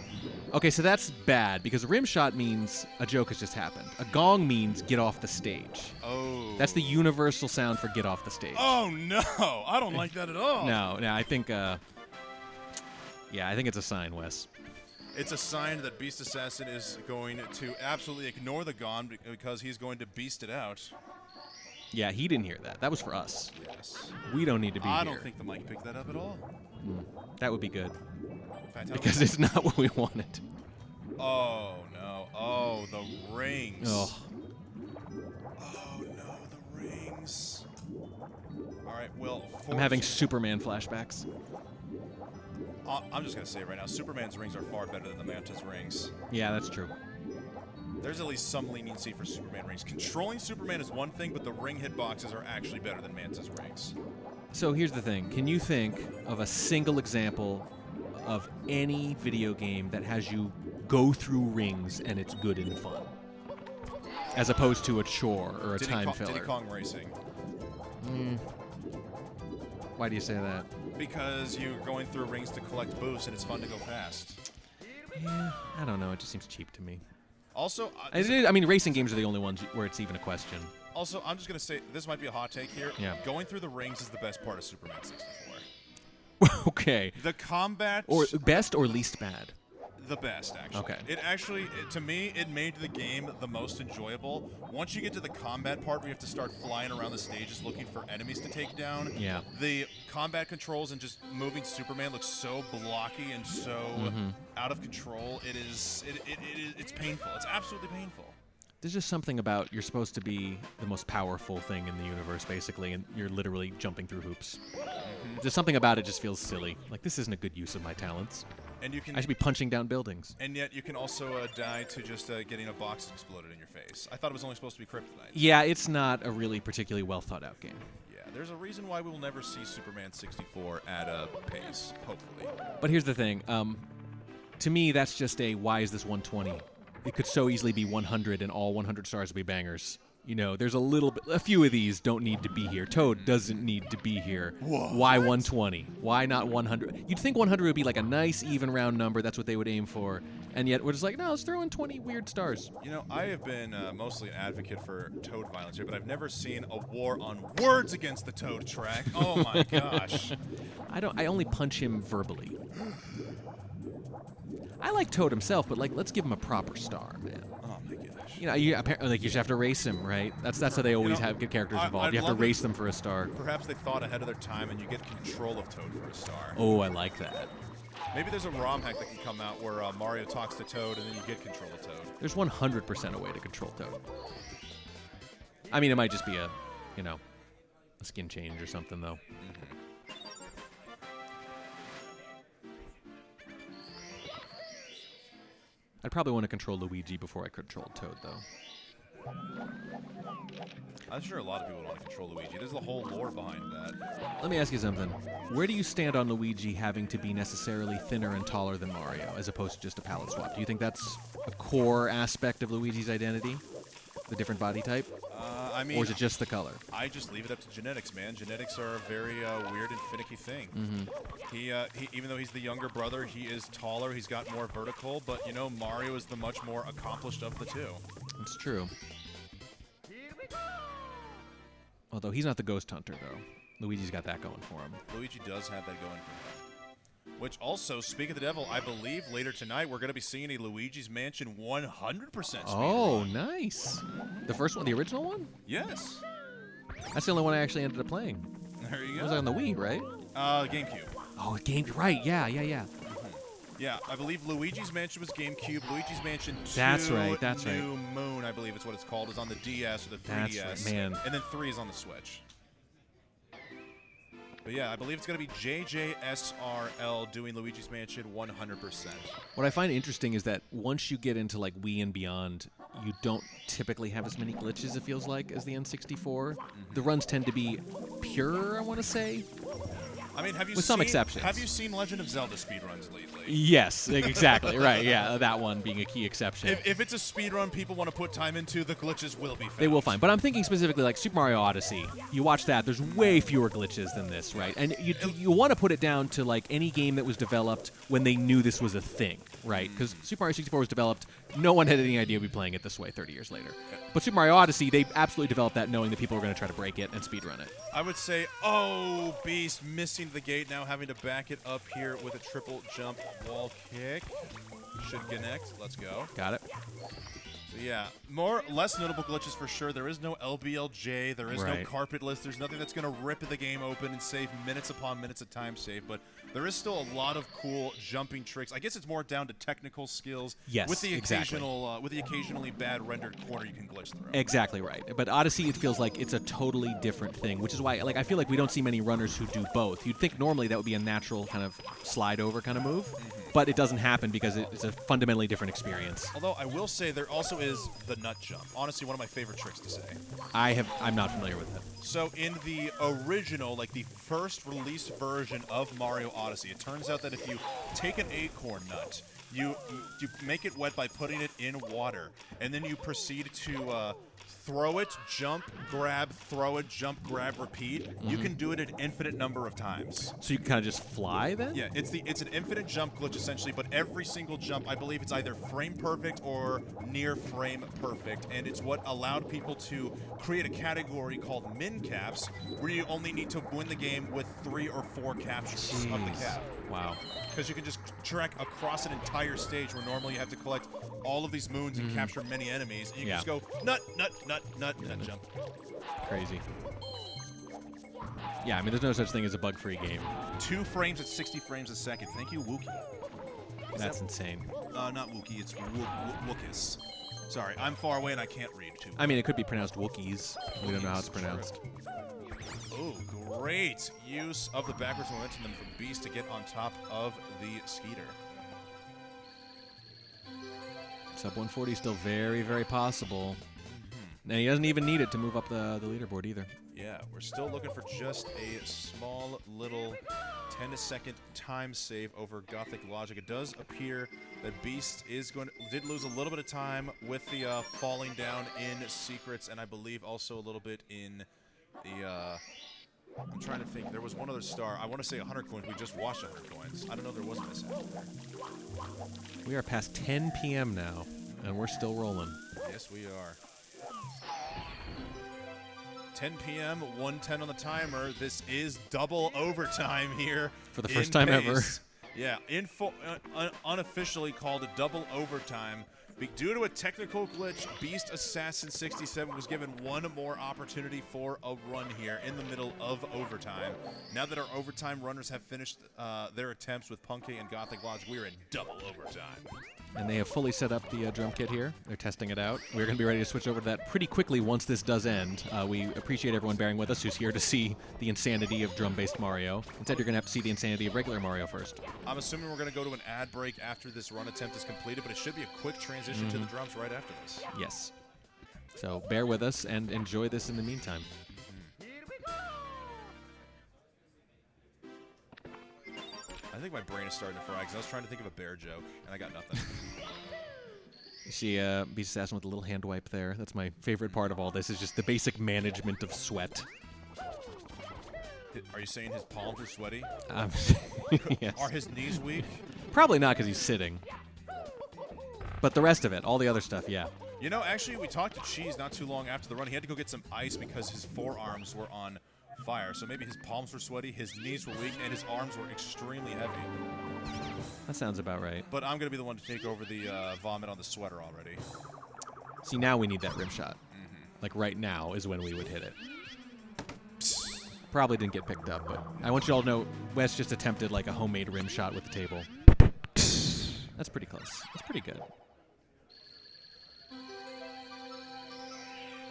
Okay, so that's bad because a rim shot means a joke has just happened. A gong means get off the stage. Oh. That's the universal sound for get off the stage. Oh, no. I don't like that at all. No, I think, I think it's a sign, Wes. It's a sign that Beast Assassin is going to absolutely ignore the gong because he's going to beast it out. Yeah, he didn't hear that. That was for us. Yes. We don't need to be here. I don't think the mic picked that up at all. That would be good. In fact, because it's not what we wanted. Oh, no. Oh, the rings. Oh. Oh, no, the rings. All right, well, I'm having Superman flashbacks. I'm just going to say right now, Superman's rings are far better than the Manta's rings. Yeah, that's true. There's at least some leniency for Superman rings. Controlling Superman is one thing, but the ring hitboxes are actually better than Manta's rings. So here's the thing. Can you think of a single example of any video game that has you go through rings and it's good and fun? As opposed to a chore or a time filler. Diddy Kong Racing. Why do you say that? Because you're going through rings to collect boosts and it's fun to go fast. Yeah, I don't know. It just seems cheap to me. Also, I mean, racing games are the only ones where it's even a question. Also, I'm just going to say, this might be a hot take here. Yeah. Going through the rings is the best part of Superman 64. Okay. The combat... Or best or least bad? The best, actually. Okay. It actually, to me, it made the game the most enjoyable. Once you get to the combat part where you have to start flying around the stages looking for enemies to take down, yeah, the combat controls and just moving Superman looks so blocky and so out of control. It's painful. It's absolutely painful. There's just something about you're supposed to be the most powerful thing in the universe, basically, and you're literally jumping through hoops. There's something about it just feels silly. Like, this isn't a good use of my talents. And you can, I should be punching down buildings. And yet you can also die to just getting a box exploded in your face. I thought it was only supposed to be kryptonite. Yeah, it's not a really particularly well-thought-out game. Yeah, there's a reason why we will never see Superman 64 at a pace, hopefully. But here's the thing. To me, that's just a, why is this 120? It could so easily be 100 and all 100 stars would be bangers. You know, there's a few of these don't need to be here. Toad doesn't need to be here. What? Why 120? Why not 100? You'd think 100 would be like a nice, even round number. That's what they would aim for. And yet we're just like, no, let's throw in 20 weird stars. You know, I have been mostly an advocate for Toad violence here, but I've never seen a war on words against the Toad track. Oh my gosh. I only punch him verbally. I like Toad himself, but like, let's give him a proper star, man. Oh my gosh. You know, you apparently you just have to race him, right? That's how they always have good characters involved. You have to race them for a star. Perhaps they thought ahead of their time, and you get control of Toad for a star. Oh, I like that. Maybe there's a ROM hack that can come out where Mario talks to Toad, and then you get control of Toad. There's 100% a way to control Toad. I mean, it might just be a skin change or something, though. I'd probably want to control Luigi before I controlled Toad, though. I'm sure a lot of people want to control Luigi. There's a whole lore behind that. Let me ask you something. Where do you stand on Luigi having to be necessarily thinner and taller than Mario, as opposed to just a palette swap? Do you think that's a core aspect of Luigi's identity? The different body type? I mean, or is it just the color? I just leave it up to genetics, man. Genetics are a very weird and finicky thing. He, even though he's the younger brother, he is taller. He's got more vertical, but you know, Mario is the much more accomplished of the two. It's true. Although he's not the ghost hunter, though. Luigi's got that going for him. Luigi does have that going for him. Which also, speak of the devil, I believe later tonight we're going to be seeing a Luigi's Mansion 100% speedrun. Oh, nice. The first one, the original one? Yes. That's the only one I actually ended up playing. There you go. It was on the Wii, right? GameCube. Oh, GameCube, right. Yeah. Yeah, I believe Luigi's Mansion was GameCube. Luigi's Mansion 2 That's right. New Moon, I believe it's what it's called, is on the DS or the 3DS. That's right, man. And then 3 is on the Switch. But yeah, I believe it's going to be JJSRL doing Luigi's Mansion 100%. What I find interesting is that once you get into like Wii and beyond, you don't typically have as many glitches, it feels like, as the N64. The runs tend to be purer, I want to say. I mean, have you with seen, some exceptions. Have you seen Legend of Zelda speedruns lately? Yes, exactly. Right, yeah, that one being a key exception. If it's a speedrun people want to put time into, the glitches will be found. They will find. But I'm thinking specifically like Super Mario Odyssey. You watch that, there's way fewer glitches than this, right? And you want to put it down to like any game that was developed when they knew this was a thing, right? Because Super Mario 64 was developed, no one had any idea we'd be playing it this way 30 years later. But Super Mario Odyssey, they absolutely developed that knowing that people were going to try to break it and speedrun it. I would say, oh, Beast missing the gate, now having to back it up here with a triple jump wall kick. Should connect. Let's go. Got it. So yeah, less notable glitches for sure. There is no LBLJ. There is no carpet list. There's nothing that's going to rip the game open and save minutes upon minutes of time save. But there is still a lot of cool jumping tricks. I guess it's more down to technical skills. Yes, with the exactly. with the occasionally bad rendered corner you can glitch through. Exactly right. But Odyssey, it feels like it's a totally different thing, which is why like I feel like we don't see many runners who do both. You'd think normally that would be a natural kind of slide over kind of move, but it doesn't happen because it's a fundamentally different experience. Although I will say there also is the nut jump. Honestly, one of my favorite tricks to say. I'm not familiar with it. So in the original, like the first released version of Mario Odyssey, it turns out that if you take an acorn nut, you make it wet by putting it in water, and then you proceed to throw it, jump, grab, throw it, jump, grab, repeat. You can do it an infinite number of times. So you can kind of just fly then? Yeah, it's an infinite jump glitch essentially, but every single jump, I believe it's either frame perfect or near frame perfect, and it's what allowed people to create a category called min caps, where you only need to win the game with 3 or 4 captures of the cap. Wow. Because you can just track across an entire stage where normally you have to collect all of these moons and capture many enemies, and you can just go nut, nut, jump. Crazy. Yeah, I mean, there's no such thing as a bug-free game. 2 frames at 60 frames a second. Thank you, Wookie. That's insane. Not Wookie, it's Wookis. Sorry, I'm far away and I can't read too. I mean, it could be pronounced Wookiees. We don't know how it's pronounced. Oh, great use of the backwards momentum from Beast to get on top of the Skeeter. Sub 140 still very, very possible. And he doesn't even need it to move up the leaderboard either. Yeah, we're still looking for just a small little 10-second time save over Gothic Logic. It does appear that Beast did lose a little bit of time with the falling down in secrets, and I believe also a little bit in the I'm trying to think. There was one other star. I want to say 100 coins. We just watched 100 coins. I don't know if there was a mishap there. We are past 10 p.m. now, and we're still rolling. Yes, we are. 10 p.m., 1:10 on the timer. This is double overtime here. For the first time ever. Yeah, unofficially called a double overtime. Due to a technical glitch, Beast Assassin 67 was given one more opportunity for a run here in the middle of overtime. Now that our overtime runners have finished their attempts with Punkay and Gothic Lodge, we're in double overtime. And they have fully set up the drum kit here. They're testing it out. We're going to be ready to switch over to that pretty quickly once this does end. We appreciate everyone bearing with us who's here to see the insanity of drum-based Mario. Instead, you're going to have to see the insanity of regular Mario first. I'm assuming we're going to go to an ad break after this run attempt is completed, but it should be a quick transition to the drums right after this. Yes. So bear with us and enjoy this in the meantime. I think my brain is starting to fry because I was trying to think of a bear joke, and I got nothing. You see Beast Assassin with a little hand wipe there. That's my favorite part of all this, is just the basic management of sweat. Are you saying his palms are sweaty? Yes. Are his knees weak? Probably not because he's sitting. But the rest of it, all the other stuff, yeah. You know, actually, we talked to Cheese not too long after the run. He had to go get some ice because his forearms were on fire. So maybe his palms were sweaty, his knees were weak, and his arms were extremely heavy. That sounds about right. But I'm going to be the one to take over the vomit on the sweater already. See, now we need that rim shot. Like right now is when we would hit it. Probably didn't get picked up, but I want you all to know Wes just attempted like a homemade rim shot with the table. That's pretty close. That's pretty good.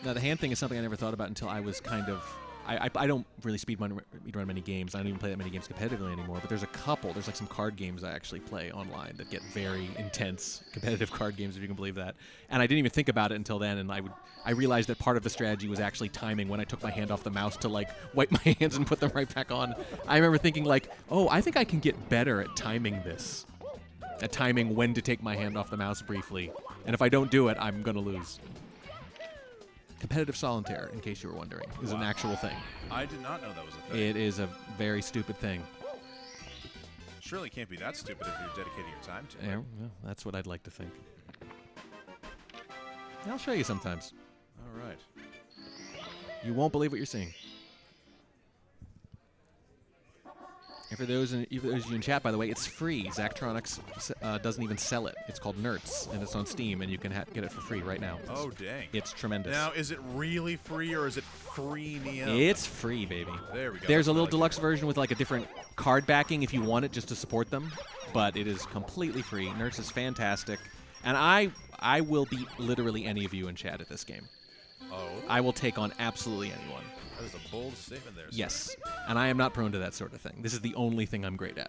Now, the hand thing is something I never thought about until I was kind of... I don't really speedrun many games. I don't even play that many games competitively anymore, but there's a couple. There's like some card games I actually play online that get very intense competitive card games, if you can believe that. And I didn't even think about it until then, and I realized that part of the strategy was actually timing when I took my hand off the mouse to like wipe my hands and put them right back on. I remember thinking like, oh, I think I can get better at timing this. At timing when to take my hand off the mouse briefly. And if I don't do it, I'm going to lose. Competitive solitaire, in case you were wondering, is an actual thing. I did not know that was a thing. It is a very stupid thing. Surely can't be that stupid if you're dedicating your time to it. Yeah, well, that's what I'd like to think. I'll show you sometimes. All right. You won't believe what you're seeing. And for those of you in chat, by the way, it's free. Zachtronics doesn't even sell it. It's called Nerds, and it's on Steam, and you can get it for free right now. Oh, dang. It's tremendous. Now, is it really free, or is it freemium? It's free, baby. There we go. There's a little deluxe version with like a different card backing if you want it just to support them, but it is completely free. Nerds is fantastic, and I will beat literally any of you in chat at this game. Oh. I will take on absolutely anyone. That is a bold statement there, sir. Yes, and I am not prone to that sort of thing. This is the only thing I'm great at.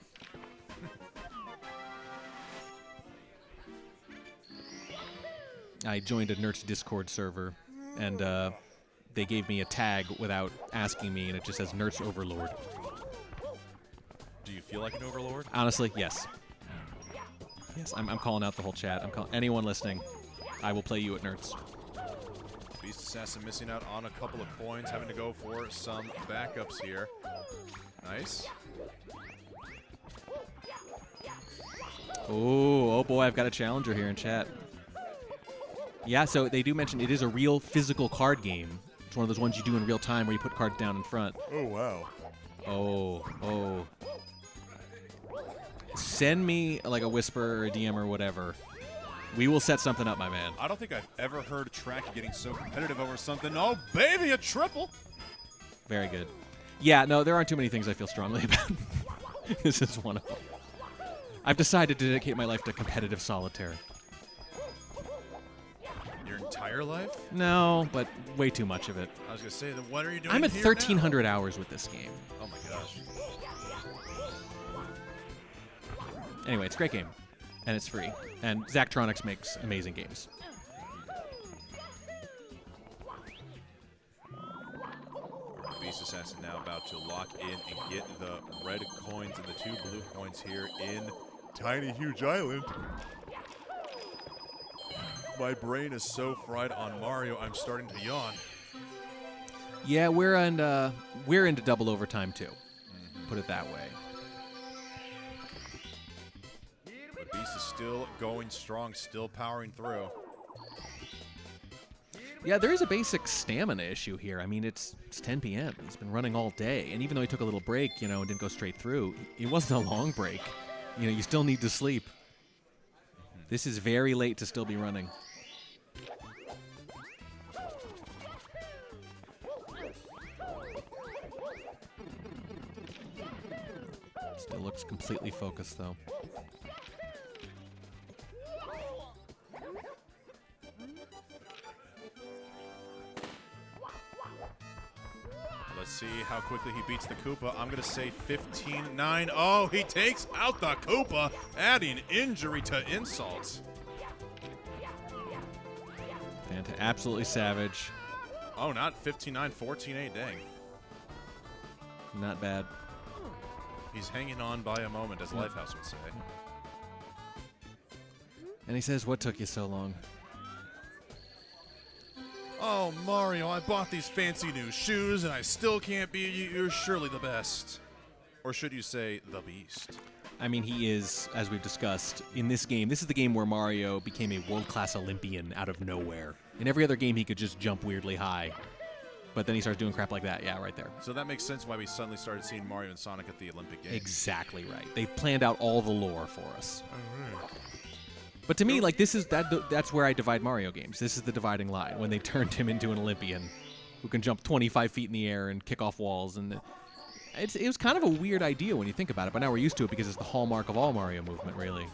I joined a Nerds Discord server, and they gave me a tag without asking me, and it just says Nerds Overlord. Do you feel like an overlord? Honestly, yes. Yes, I'm calling out the whole chat. I'm calling anyone listening. I will play you at Nerds. Beast Assassin missing out on a couple of coins, having to go for some backups here. Nice. Oh boy, I've got a challenger here in chat. Yeah, so they do mention it is a real physical card game. It's one of those ones you do in real time where you put cards down in front. Oh, wow. Oh. Send me like a whisper or a DM or whatever. We will set something up, my man. I don't think I've ever heard a track getting so competitive over something. Oh, baby, a triple. Very good. Yeah, no, there aren't too many things I feel strongly about. This is one of them. I've decided to dedicate my life to competitive solitaire. Your entire life? No, but way too much of it. I was going to say, then what are you doing I'm at here 1,300 hours with this game. Oh, my gosh. Anyway, it's a great game. And it's free. And Zachtronics makes amazing games. Beast Assassin now about to lock in and get the red coins and the 2 blue coins here in Tiny Huge Island. My brain is so fried on Mario, I'm starting to yawn. Yeah, we're into double overtime too. Put it that way. But Beast is still going strong, still powering through. Yeah, there is a basic stamina issue here. I mean, it's 10 p.m. He's been running all day, and even though he took a little break, and didn't go straight through, it wasn't a long break. You still need to sleep. This is very late to still be running. Still looks completely focused, though. Let's see how quickly he beats the Koopa. I'm going to say 15-9. Oh, he takes out the Koopa, adding injury to insult. Absolutely savage. Oh, not 59, 14-8, dang. Not bad. He's hanging on by a moment, as Lifehouse would say. And he says, what took you so long? Oh, Mario, I bought these fancy new shoes, and I still can't beat you. You're surely the best. Or should you say, the beast? I mean, he is, as we've discussed, in this game, this is the game where Mario became a world-class Olympian out of nowhere. In every other game, he could just jump weirdly high. But then he starts doing crap like that. Yeah, right there. So that makes sense why we suddenly started seeing Mario and Sonic at the Olympic Games. Exactly right. They've planned out all the lore for us. But to me, like, this is that's where I divide Mario games. This is the dividing line, when they turned him into an Olympian who can jump 25 feet in the air and kick off walls. And it was kind of a weird idea when you think about it, but now we're used to it because it's the hallmark of all Mario movement, really.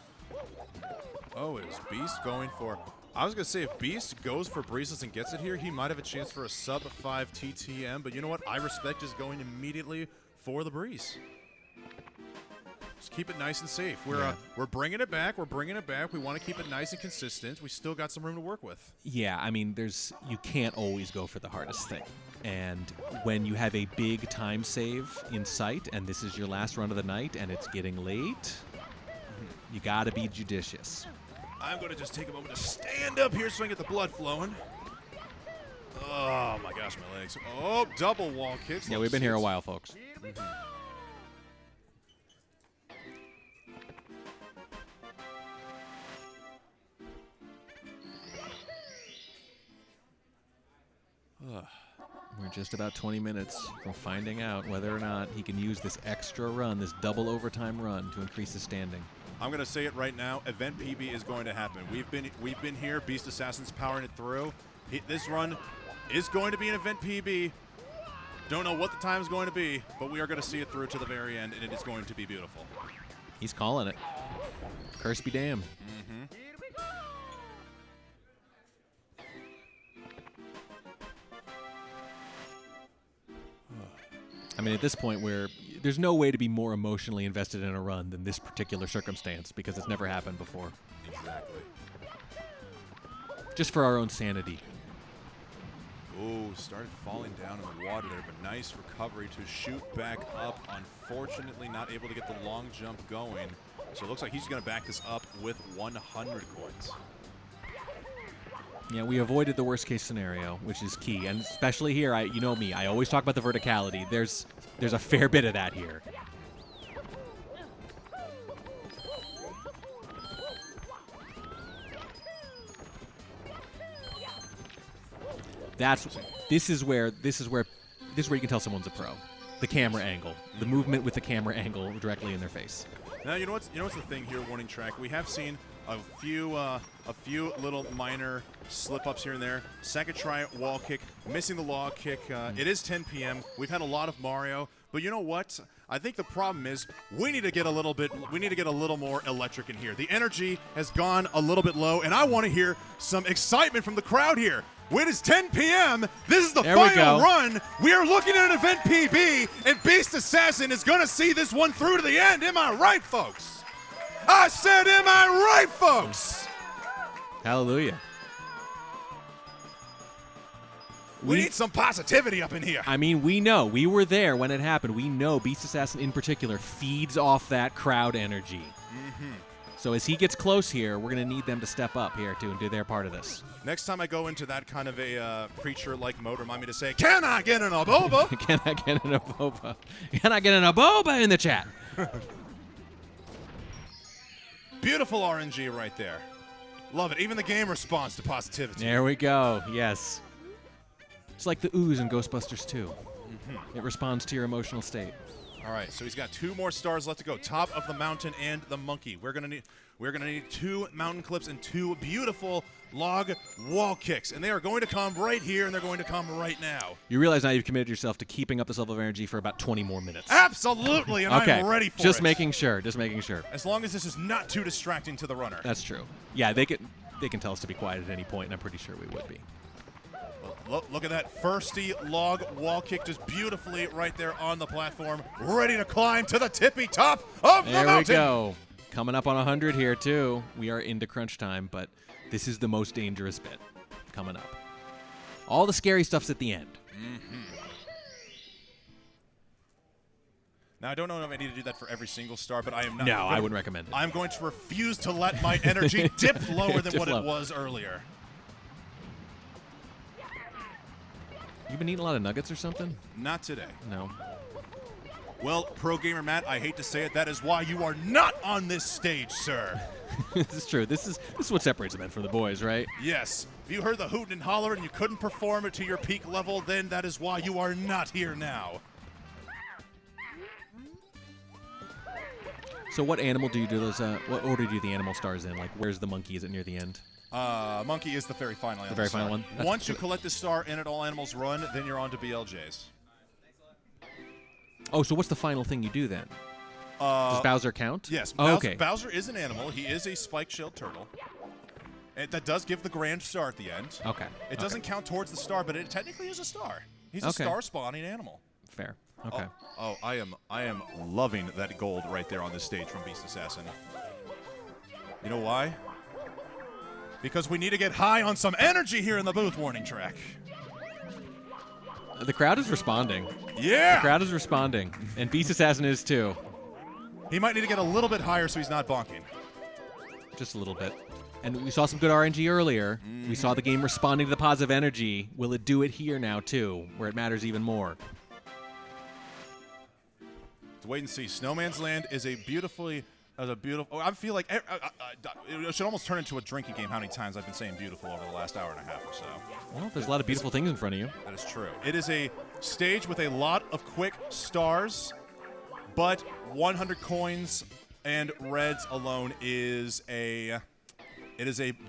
Oh, is Beast going for... I was going to say, if Beast goes for Breezes and gets it here, he might have a chance for a sub-5 TTM, but you know what? I respect just going immediately for the Breeze. Just keep it nice and safe. We're bringing it back. We're bringing it back. We want to keep it nice and consistent. We still got some room to work with. Yeah, I mean, you can't always go for the hardest thing. And when you have a big time save in sight, and this is your last run of the night, and it's getting late, you got to be judicious. I'm going to just take a moment to stand up here so I can get the blood flowing. Oh, my gosh, my legs. Oh, double wall kicks. Yeah, we've been here a while, folks. We're just about 20 minutes from finding out whether or not he can use this extra run, this double overtime run, to increase his standing. I'm going to say it right now. Event PB is going to happen. We've been here. Beast Assassin's powering it through. This run is going to be an event PB. Don't know what the time is going to be, but we are going to see it through to the very end, and it is going to be beautiful. He's calling it. Curse be damned. I mean, at this point, there's no way to be more emotionally invested in a run than this particular circumstance because it's never happened before. Exactly. Just for our own sanity. Oh, started falling down in the water there, but nice recovery to shoot back up. Unfortunately, not able to get the long jump going. So it looks like he's going to back this up with 100 coins. Yeah, we avoided the worst case scenario, which is key. And especially here, you know me, I always talk about the verticality. There's a fair bit of that here. This is where you can tell someone's a pro. The camera angle, the movement with the camera angle directly in their face. Now you know what's the thing here, Warning Track. We have seen a few little minor slip-ups here and there. Second try wall kick, missing the log kick. It is 10 p.m. We've had a lot of Mario, but you know what? I think the problem is we need to get a little more electric in here. The energy has gone a little bit low, and I want to hear some excitement from the crowd here. It is 10 p.m. This is the final run. We are looking at an event PB, and Beast Assassin is going to see this one through to the end. Am I right, folks? I said, am I right, folks? Hallelujah. We need some positivity up in here. I mean, we know. We were there when it happened. We know Beast Assassin in particular feeds off that crowd energy. So as he gets close here, we're going to need them to step up here, too, and do their part of this. Next time I go into that kind of a preacher-like mode, remind me to say, can I get an aboba? Can I get an aboba? Can I get an aboba in the chat? Beautiful RNG right there. Love it. Even the game responds to positivity. There we go. Yes. It's like the ooze in Ghostbusters 2. It responds to your emotional state. All right, so he's got 2 more stars left to go. Top of the mountain and the monkey. We're gonna need 2 mountain clips and 2 beautiful log wall kicks, and they are going to come right here, and they're going to come right now. You realize now you've committed yourself to keeping up this level of energy for about 20 more minutes. Absolutely, and okay. I'm ready for Just it. making sure. Just making sure. As long as this is not too distracting to the runner. That's true. Yeah, they can tell us to be quiet at any point, and I'm pretty sure we would be. Look at that firsty log wall kick just beautifully right there on the platform, ready to climb to the tippy top of the mountain. There we go. Coming up on 100 here, too. We are into crunch time, but this is the most dangerous bit coming up. All the scary stuff's at the end. Now, I don't know if I need to do that for every single star, but I am not. No, I wouldn't recommend it. I'm going to refuse to let my energy dip lower than what it was earlier. You been eating a lot of nuggets or something? Not today. No. Well, Pro Gamer Matt, I hate to say it, that is why you are not on this stage, sir. This is true. This is what separates the men from the boys, right? Yes. If you heard the hootin' and holler and you couldn't perform it to your peak level, then that is why you are not here now. So what animal do you do those? What order do you do the animal stars in? Like, where's the monkey? Is it near the end? Monkey is the very final animal. The very final star. one? Once you collect the star and at all animals run, then you're on to BLJs. Oh, so what's the final thing you do then? Does Bowser count? Yes. Oh, Bowser, okay. Bowser is an animal. He is a spike-shelled turtle. And that does give the grand star at the end. Okay. It doesn't count towards the star, but it technically is a star. He's a star-spawning animal. Fair. Okay. Oh, I am loving that gold right there on this stage from Beast Assassin. You know why? Because we need to get high on some energy here in the booth warning track. The crowd is responding. Yeah! The crowd is responding. And Beast Assassin is too. He might need to get a little bit higher so he's not bonking. Just a little bit. And we saw some good RNG earlier. We saw the game responding to the positive energy. Will it do it here now too, where it matters even more? To wait and see. Snowman's Land is a beautifully... I feel like it should almost turn into a drinking game how many times I've been saying beautiful over the last hour and a half or so. Well, there's a lot of beautiful things in front of you. That is true. It is a stage with a lot of quick stars, but 100 coins and reds alone is a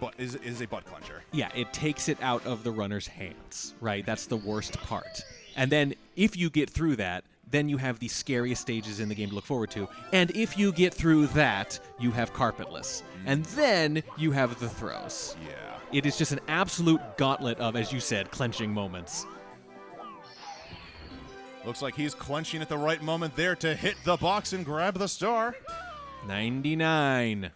butt clencher. Yeah, it takes it out of the runner's hands, right? That's the worst part. And then if you get through that, then you have the scariest stages in the game to look forward to. And if you get through that, you have carpetless. And then you have the throws. Yeah. It is just an absolute gauntlet of, as you said, clenching moments. Looks like he's clenching at the right moment there to hit the box and grab the star. 99. A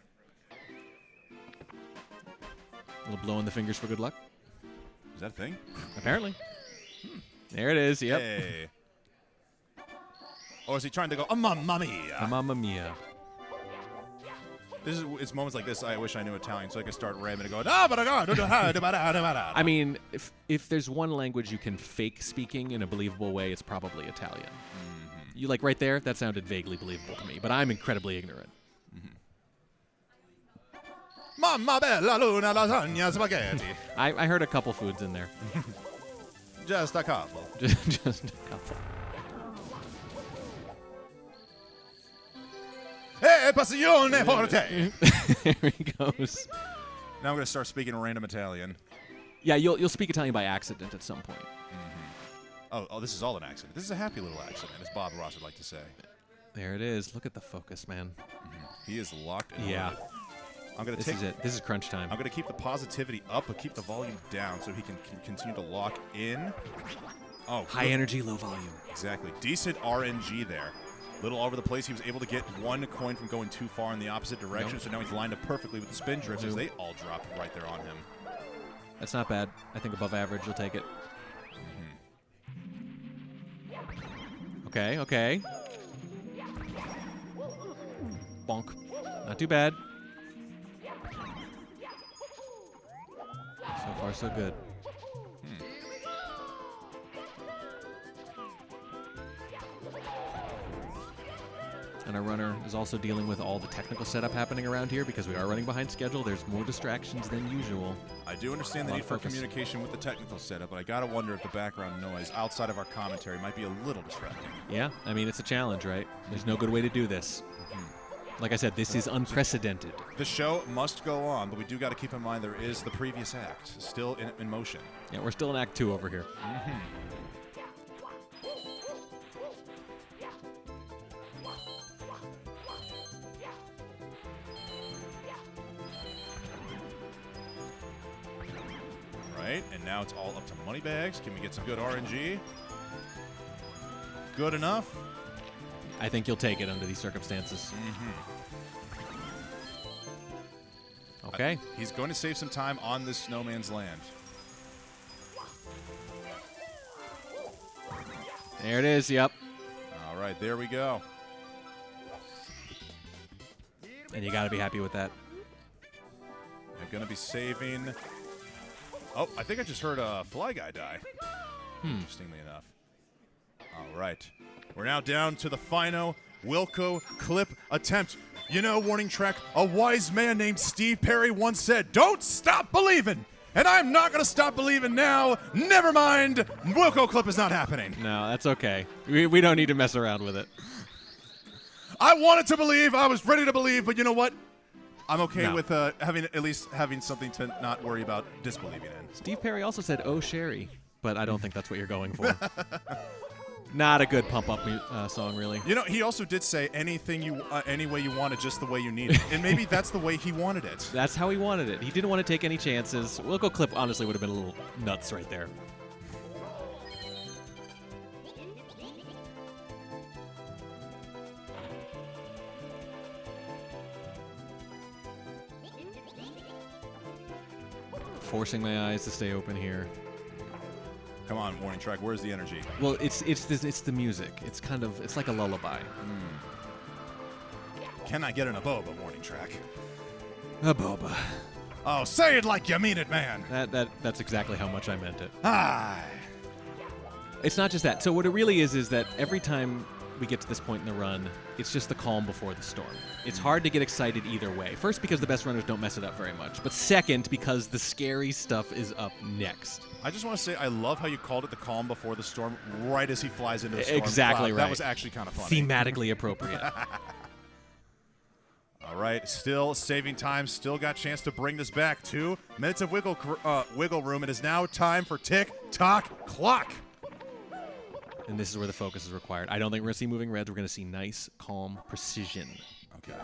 little blow on the fingers for good luck. Is that a thing? Apparently. There it is, yep. Hey. Or is he trying to go, mamma mia? Mamma mia. It's moments like this I wish I knew Italian so I could start ramming and go, I mean, if there's one language you can fake speaking in a believable way, it's probably Italian. You like right there? That sounded vaguely believable to me, but I'm incredibly ignorant. Mamma bella luna lasagna spaghetti. I heard a couple foods in there. Just a couple. Just a couple. Hey, passione forte. There he goes. Now I'm going to start speaking random Italian. Yeah, you'll speak Italian by accident at some point. Oh, this is all an accident. This is a happy little accident, as Bob Ross would like to say. There it is. Look at the focus, man. He is locked in. Yeah. I'm gonna This is it. This is crunch time. I'm going to keep the positivity up, but keep the volume down so he can continue to lock in. Oh, High energy, low volume. Exactly. Decent RNG there. Little all over the place. He was able to get one coin from going too far in the opposite direction, so now he's lined up perfectly with the spin drifts as they all drop right there on him. That's not bad. I think above average, you'll take it. Okay, okay. Bonk. Not too bad. So far, so good. And our runner is also dealing with all the technical setup happening around here because we are running behind schedule. There's more distractions than usual. I do understand the need for communication with the technical setup, but I gotta wonder if the background noise outside of our commentary might be a little distracting. Yeah, I mean, it's a challenge, right? There's no good way to do this. Like I said, this is unprecedented. The show must go on, but we do got to keep in mind there is the previous act still in motion. Yeah, we're still in Act 2 over here. Right, and now it's all up to money bags. Can we get some good RNG? Good enough? I think you'll take it under these circumstances. Okay. He's going to save some time on this Snowman's Land. There it is, yep. All right, there we go. And you got to be happy with that. I'm going to be saving. Oh, I think I just heard a Fly Guy die. Interestingly enough. All right. We're now down to the final Wilco clip attempt. You know, warning track, a wise man named Steve Perry once said, "Don't stop believing." And I'm not going to stop believing now. Never mind. Wilco clip is not happening. No, that's okay. We don't need to mess around with it. I wanted to believe. I was ready to believe. But you know what? I'm okay No. with having something to not worry about disbelieving in. Steve Perry also said, "Oh, Sherry," but I don't think that's what you're going for. Not a good pump-up song, really. You know, he also did say anything any way you want it, just the way you need it. And maybe that's the way he wanted it. That's how he wanted it. He didn't want to take any chances. Wilco clip honestly would have been a little nuts right there. Forcing my eyes to stay open here. Come on, warning track. Where's the energy? Well, it's the music. It's like a lullaby. Can I get an Aboba, warning track? A boba. Oh, say it like you mean it, man. That's exactly how much I meant it. Hi. It's not just that. So what it really is that every time we get to this point in the run, it's just the calm before the storm. It's hard to get excited either way. First, because the best runners don't mess it up very much. But second, because the scary stuff is up next. I just want to say I love how you called it the calm before the storm right as he flies into the storm Exactly cloud. right. That was actually kind of funny. Thematically appropriate. All right, still saving time, still got a chance to bring this back. 2 minutes of wiggle room. It is now time for tick-tock clock. And this is where the focus is required. I don't think we're going to see moving reds. We're going to see nice, calm precision. Okay.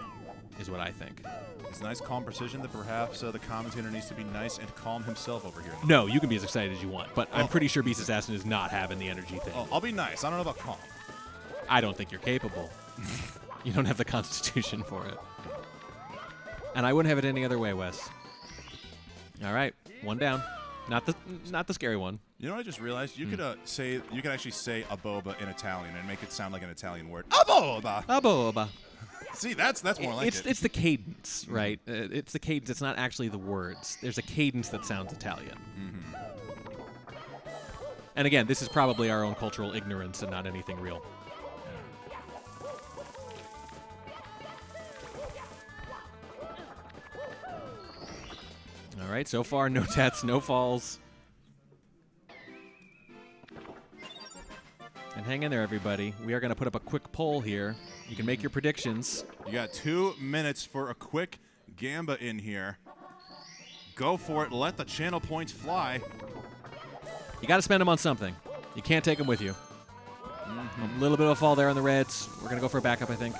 Is what I think. It's nice, calm precision that perhaps the commentator needs to be nice and calm himself over here. No, you can be as excited as you want, but I'm pretty sure Beast Assassin is not having the energy thing. Oh, I'll be nice. I don't know about calm. I don't think you're capable. You don't have the constitution for it. And I wouldn't have it any other way, Wes. All right, one down. Not the scary one. You know what I just realized? You could actually say aboba in Italian and make it sound like an Italian word. Aboba. Aboba. See, that's more like it. It's the cadence, right? It's the cadence. It's not actually the words. There's a cadence that sounds Italian. And again, this is probably our own cultural ignorance and not anything real. All right, so far, no tats, no falls. And hang in there, everybody. We are going to put up a quick poll here. You can make your predictions. You got 2 minutes for a quick gamba in here. Go for it. Let the channel points fly. You got to spend them on something. You can't take them with you. A little bit of a fall there on the reds. We're going to go for a backup, I think.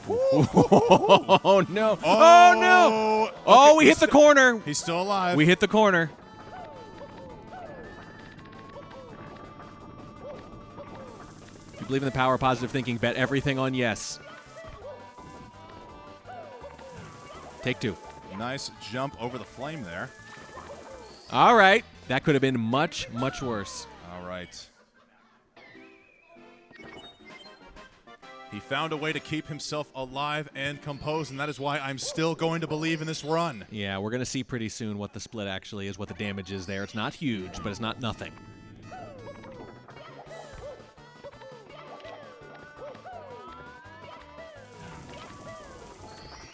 Oh, no. Oh, no. Oh, we hit the corner. He's still alive. We hit the corner. If you believe in the power of positive thinking, bet everything on yes. Take 2. Nice jump over the flame there. All right. That could have been much, much worse. All right. He found a way to keep himself alive and composed, and that is why I'm still going to believe in this run. Yeah, we're going to see pretty soon what the split actually is, what the damage is there. It's not huge, but it's not nothing.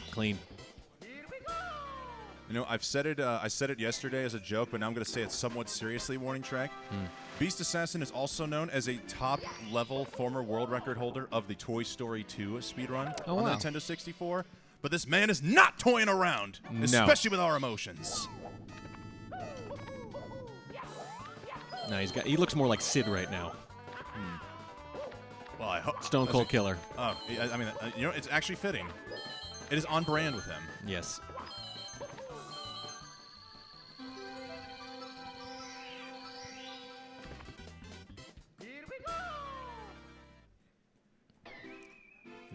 Clean. You know, I've said it. I said it yesterday as a joke, but now I'm going to say it somewhat seriously. Warning track. Beast Assassin is also known as a top-level former world record holder of the Toy Story 2 speedrun on the Nintendo 64. But this man is not toying around, especially with our emotions. No, he looks more like Sid right now. Well, I hope Stone Cold Killer. Oh, I mean, you know, it's actually fitting. It is on brand with him. Yes.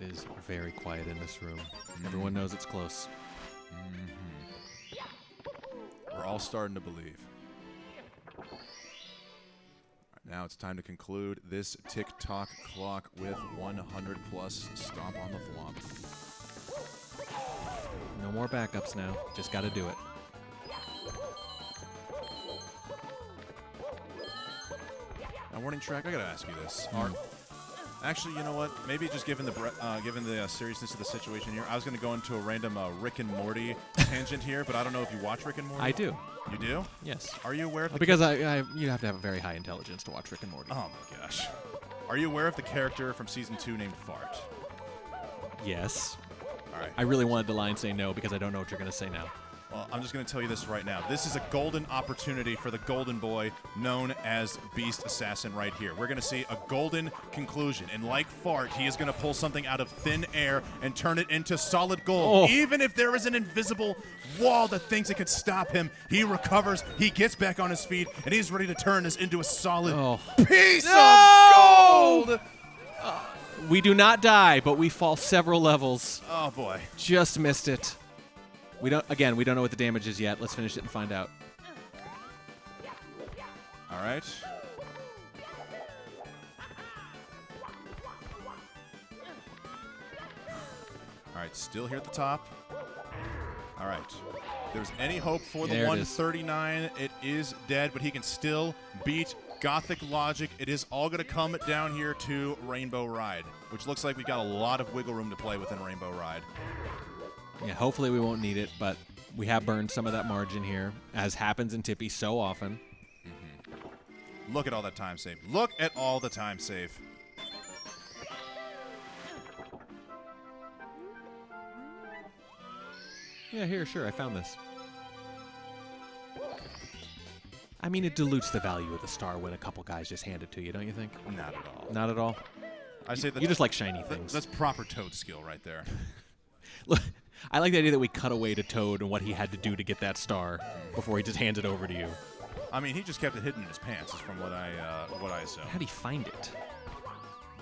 It is very quiet in this room. Everyone knows it's close. We're all starting to believe. Now it's time to conclude this tick-tock clock with 100 plus stomp on the flop. No more backups now. Just got to do it. Now, Warning Track, I gotta ask you this. Actually, you know what? Maybe just given the seriousness of the situation here, I was gonna go into a random Rick and Morty tangent here, but I don't know if you watch Rick and Morty. I do. You do? Yes. Are you aware of the because you have to have a very high intelligence to watch Rick and Morty. Oh my gosh. Are you aware of the character from season 2 named Fart? Yes. All right. I really wanted the line say no because I don't know what you're going to say now. Well, I'm just going to tell you this right now. This is a golden opportunity for the golden boy known as Beast Assassin right here. We're going to see a golden conclusion. And like Fart, he is going to pull something out of thin air and turn it into solid gold. Oh. Even if there is an invisible wall that thinks it could stop him, he recovers, he gets back on his feet, and he's ready to turn this into a solid piece of gold! We do not die, but we fall several levels. Oh, boy. Just missed it. We don't know what the damage is yet. Let's finish it and find out. All right. All right, still here at the top. All right. If there's any hope for the There it 139, it is dead, but he can still beat Gothic Logic. It is all going to come down here to Rainbow Ride, which looks like we've got a lot of wiggle room to play within Rainbow Ride. Yeah, hopefully we won't need it, but we have burned some of that margin here, as happens in Tippy so often. Look at all that time save. Look at all the time save. Yeah, here, sure, I found this. I mean, it dilutes the value of the star when a couple guys just hand it to you, don't you think? Not at all. Not at all? I say that you just like shiny things. That's proper Toad skill right there. Look, I like the idea that we cut away to Toad and what he had to do to get that star before he just hands it over to you. I mean, he just kept it hidden in his pants, is from what I assume. How'd he find it?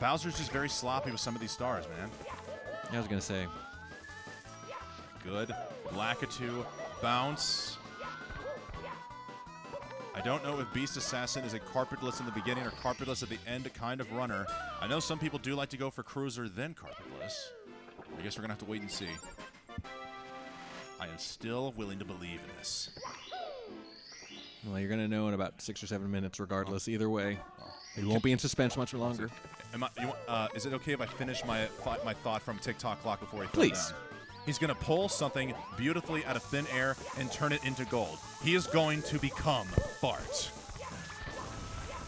Bowser's just very sloppy with some of these stars, man. I was going to say. Good. Lakitu. Bounce. I don't know if Beast Assassin is a carpetless in the beginning or carpetless at the end kind of runner. I know some people do like to go for cruiser, then carpetless. I guess we're going to have to wait and see. I am still willing to believe in this. Well, you're going to know in about 6 or 7 minutes regardless, either way. You won't be in suspense much longer. Is it okay if I finish my thought from TikTok clock before he Please. fell down? He's going to pull something beautifully out of thin air and turn it into gold. He is going to become Fart.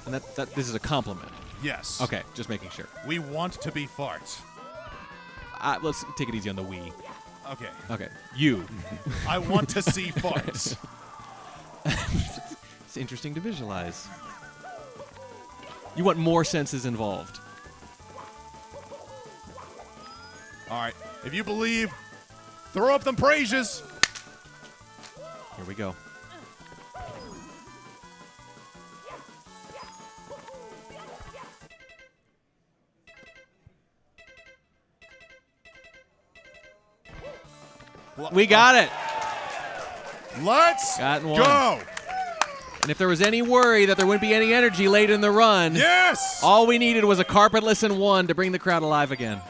And this is a compliment. Yes. Okay, just making sure. We want to be Fart. Let's take it easy on the we. Okay. Okay. You. I want to see farts. It's interesting to visualize. You want more senses involved. All right. If you believe, throw up them praises. Here we go. We got it. Let's Got one. go. And if there was any worry that there wouldn't be any energy late in the run, yes, all we needed was a carpetless and one to bring the crowd alive again.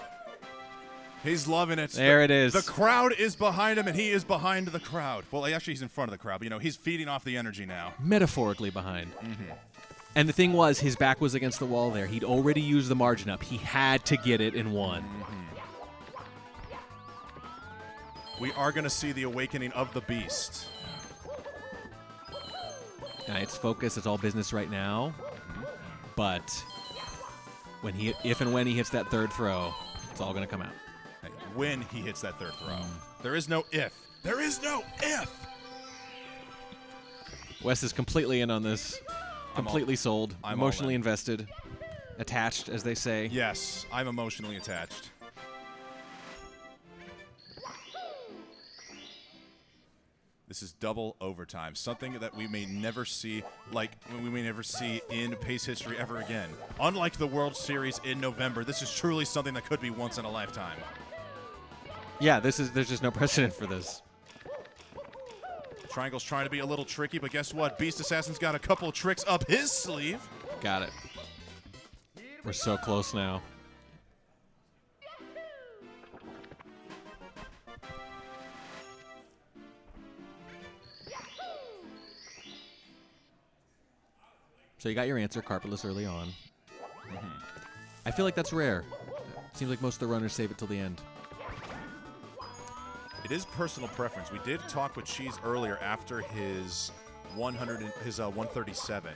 He's loving it. There it is. The crowd is behind him, and he is behind the crowd. Well, actually, he's in front of the crowd, but, he's feeding off the energy now. Metaphorically behind. Mm-hmm. And the thing was, his back was against the wall there. He'd already used the margin up. He had to get it in one. Mm-hmm. We are going to see the awakening of the beast. It's focus. It's all business right now. Mm-hmm. But if and when he hits that third throw, it's all going to come out. Hey, when he hits that third throw. There is no if. There is no if. Wes is completely in on this. Completely sold. I'm emotionally all in. invested. Attached, as they say. Yes, I'm emotionally attached. This is double overtime, something that we may never see, in Pace history ever again. Unlike the World Series in November, this is truly something that could be once in a lifetime. Yeah, there's just no precedent for this. Triangle's trying to be a little tricky, but guess what? Beast Assassin's got a couple of tricks up his sleeve. Got it. We're so close now. So you got your answer, carpetless early on. I feel like that's rare. Seems like most of the runners save it till the end. It is personal preference. We did talk with Cheese earlier after his 137,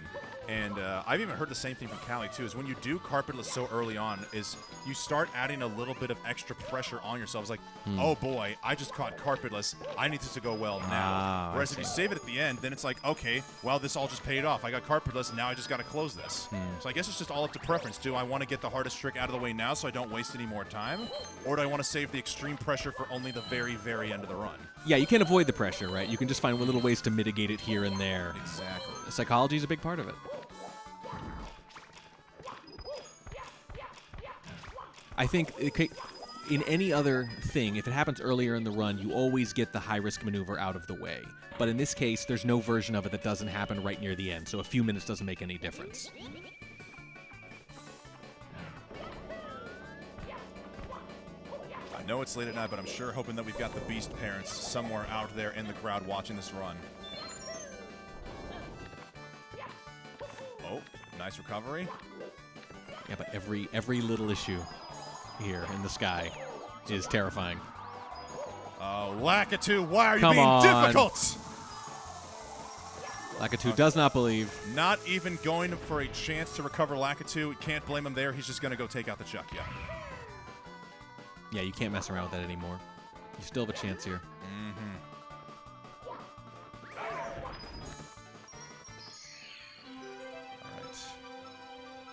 and I've even heard the same thing from Callie too. Is when you do carpetless so early on, is you start adding a little bit of extra pressure on yourselves. Like, oh boy, I just caught carpetless. I need this to go well now. Whereas if you save it at the end, then it's like, okay, well, this all just paid off. I got carpetless, now I just got to close this. So I guess it's just all up to preference. Do I want to get the hardest trick out of the way now so I don't waste any more time, or do I want to save the extreme pressure for only the very, very end of the run? Yeah, you can't avoid the pressure, right? You can just find little ways to mitigate it here and there. Exactly. Psychology is a big part of it. I think in any other thing, if it happens earlier in the run, you always get the high-risk maneuver out of the way. But in this case, there's no version of it that doesn't happen right near the end, so a few minutes doesn't make any difference. I know it's late at night, but I'm sure hoping that we've got the Beast parents somewhere out there in the crowd watching this run. Oh, nice recovery. Yeah, but every little issue here in the sky is terrifying. Lakitu, why are you Come being on. difficult? Lakitu does not believe. Not even going for a chance to recover Lakitu. Can't blame him there. He's just going to go take out the Chuck, yeah. Yeah, you can't mess around with that anymore. You still have a chance here.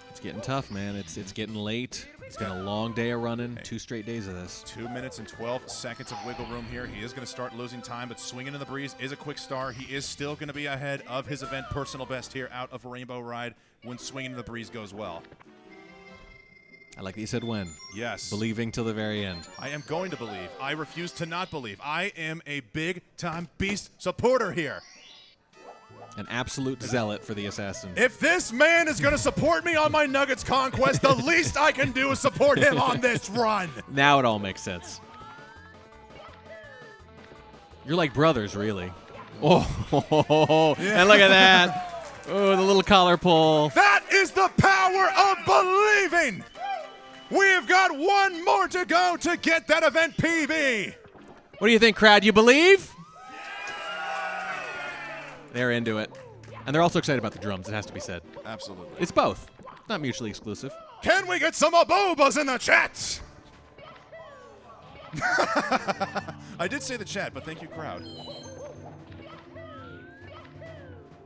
It's getting tough, man. It's getting late. It's been a long day of running. 2 straight days of this. 2 minutes and 12 seconds of wiggle room here. He is going to start losing time, but swinging in the breeze is a quick star. He is still going to be ahead of his event personal best here out of Rainbow Ride when swinging in the breeze goes well. I like that you said when. Yes. Believing till the very end. I am going to believe. I refuse to not believe. I am a big-time Beast supporter here. An absolute zealot for the assassin. If this man is going to support me on my Nuggets conquest, the least I can do is support him on this run. Now it all makes sense. You're like brothers, really. Oh, Yeah. and look at that. Oh, the little collar pull. That is the power of believing. We have got one more to go to get that event PB. What do you think, crowd? You believe? They're into it. And they're also excited about the drums, it has to be said. Absolutely. It's both. Not mutually exclusive. Can we get some abobas in the chat? I did say the chat, but thank you, crowd.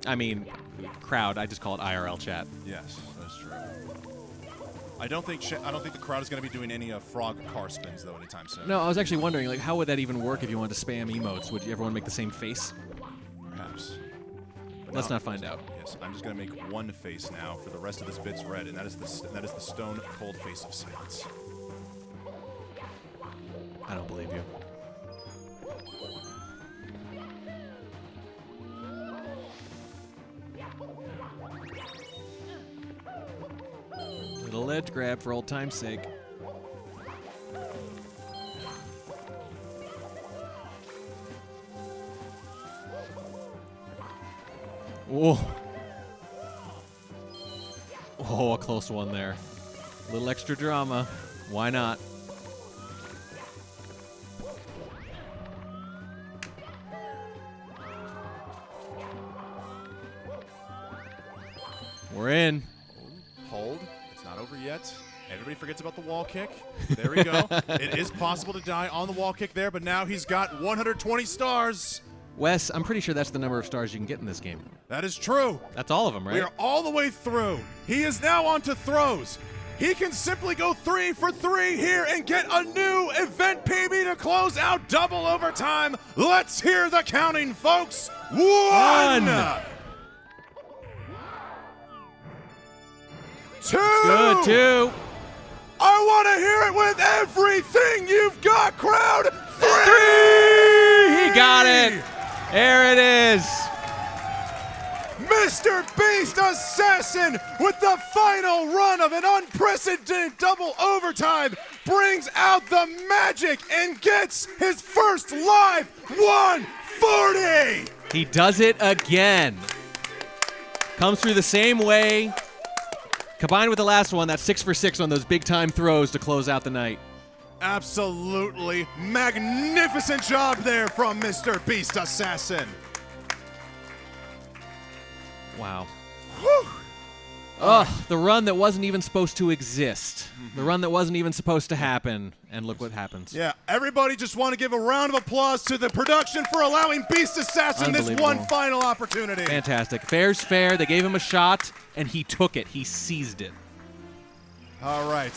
I mean, crowd, I just call it IRL chat. Yes, that's true. I don't think the crowd is going to be doing any frog car spins though anytime soon. No, I was actually wondering, like, how would that even work if you wanted to spam emotes? Would everyone make the same face? Perhaps. But Let's now- not find out. Yes, I'm just going to make one face now for the rest of this bit's red, and that is the stone cold face of silence. I don't believe you. Little ledge grab for old time's sake. Whoa. Oh, a close one there. A little extra drama. Why not? We're in. Hold. It's not over yet. Everybody forgets about the wall kick. There we go. It is possible to die on the wall kick there, but now he's got 120 stars. Wes, I'm pretty sure that's the number of stars you can get in this game. That is true. That's all of them, right? We are all the way through. He is now on to throws. He can simply go 3 for 3 here and get a new event PB to close out double overtime. Let's hear the counting, folks. 1. 2. Good, 2. I want to hear it with everything you've got, crowd. 3. He got it. There it is. Mr. Beast Assassin, with the final run of an unprecedented double overtime, brings out the magic and gets his first live 140! He does it again. Comes through the same way. Combined with the last one, that's 6 for 6 on those big-time throws to close out the night. Absolutely magnificent job there from Mr. Beast Assassin. Wow. Ugh, the run that wasn't even supposed to exist. The run that wasn't even supposed to happen. And look what happens. Yeah, everybody just want to give a round of applause to the production for allowing Beast Assassin this one final opportunity. Fantastic. Fair's fair. They gave him a shot, and he took it. He seized it. All right.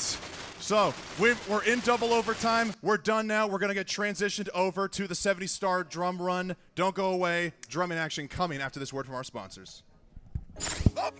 So we're in double overtime. We're done now. We're going to get transitioned over to the 70-star drum run. Don't go away. Drumming action coming after this word from our sponsors. Up.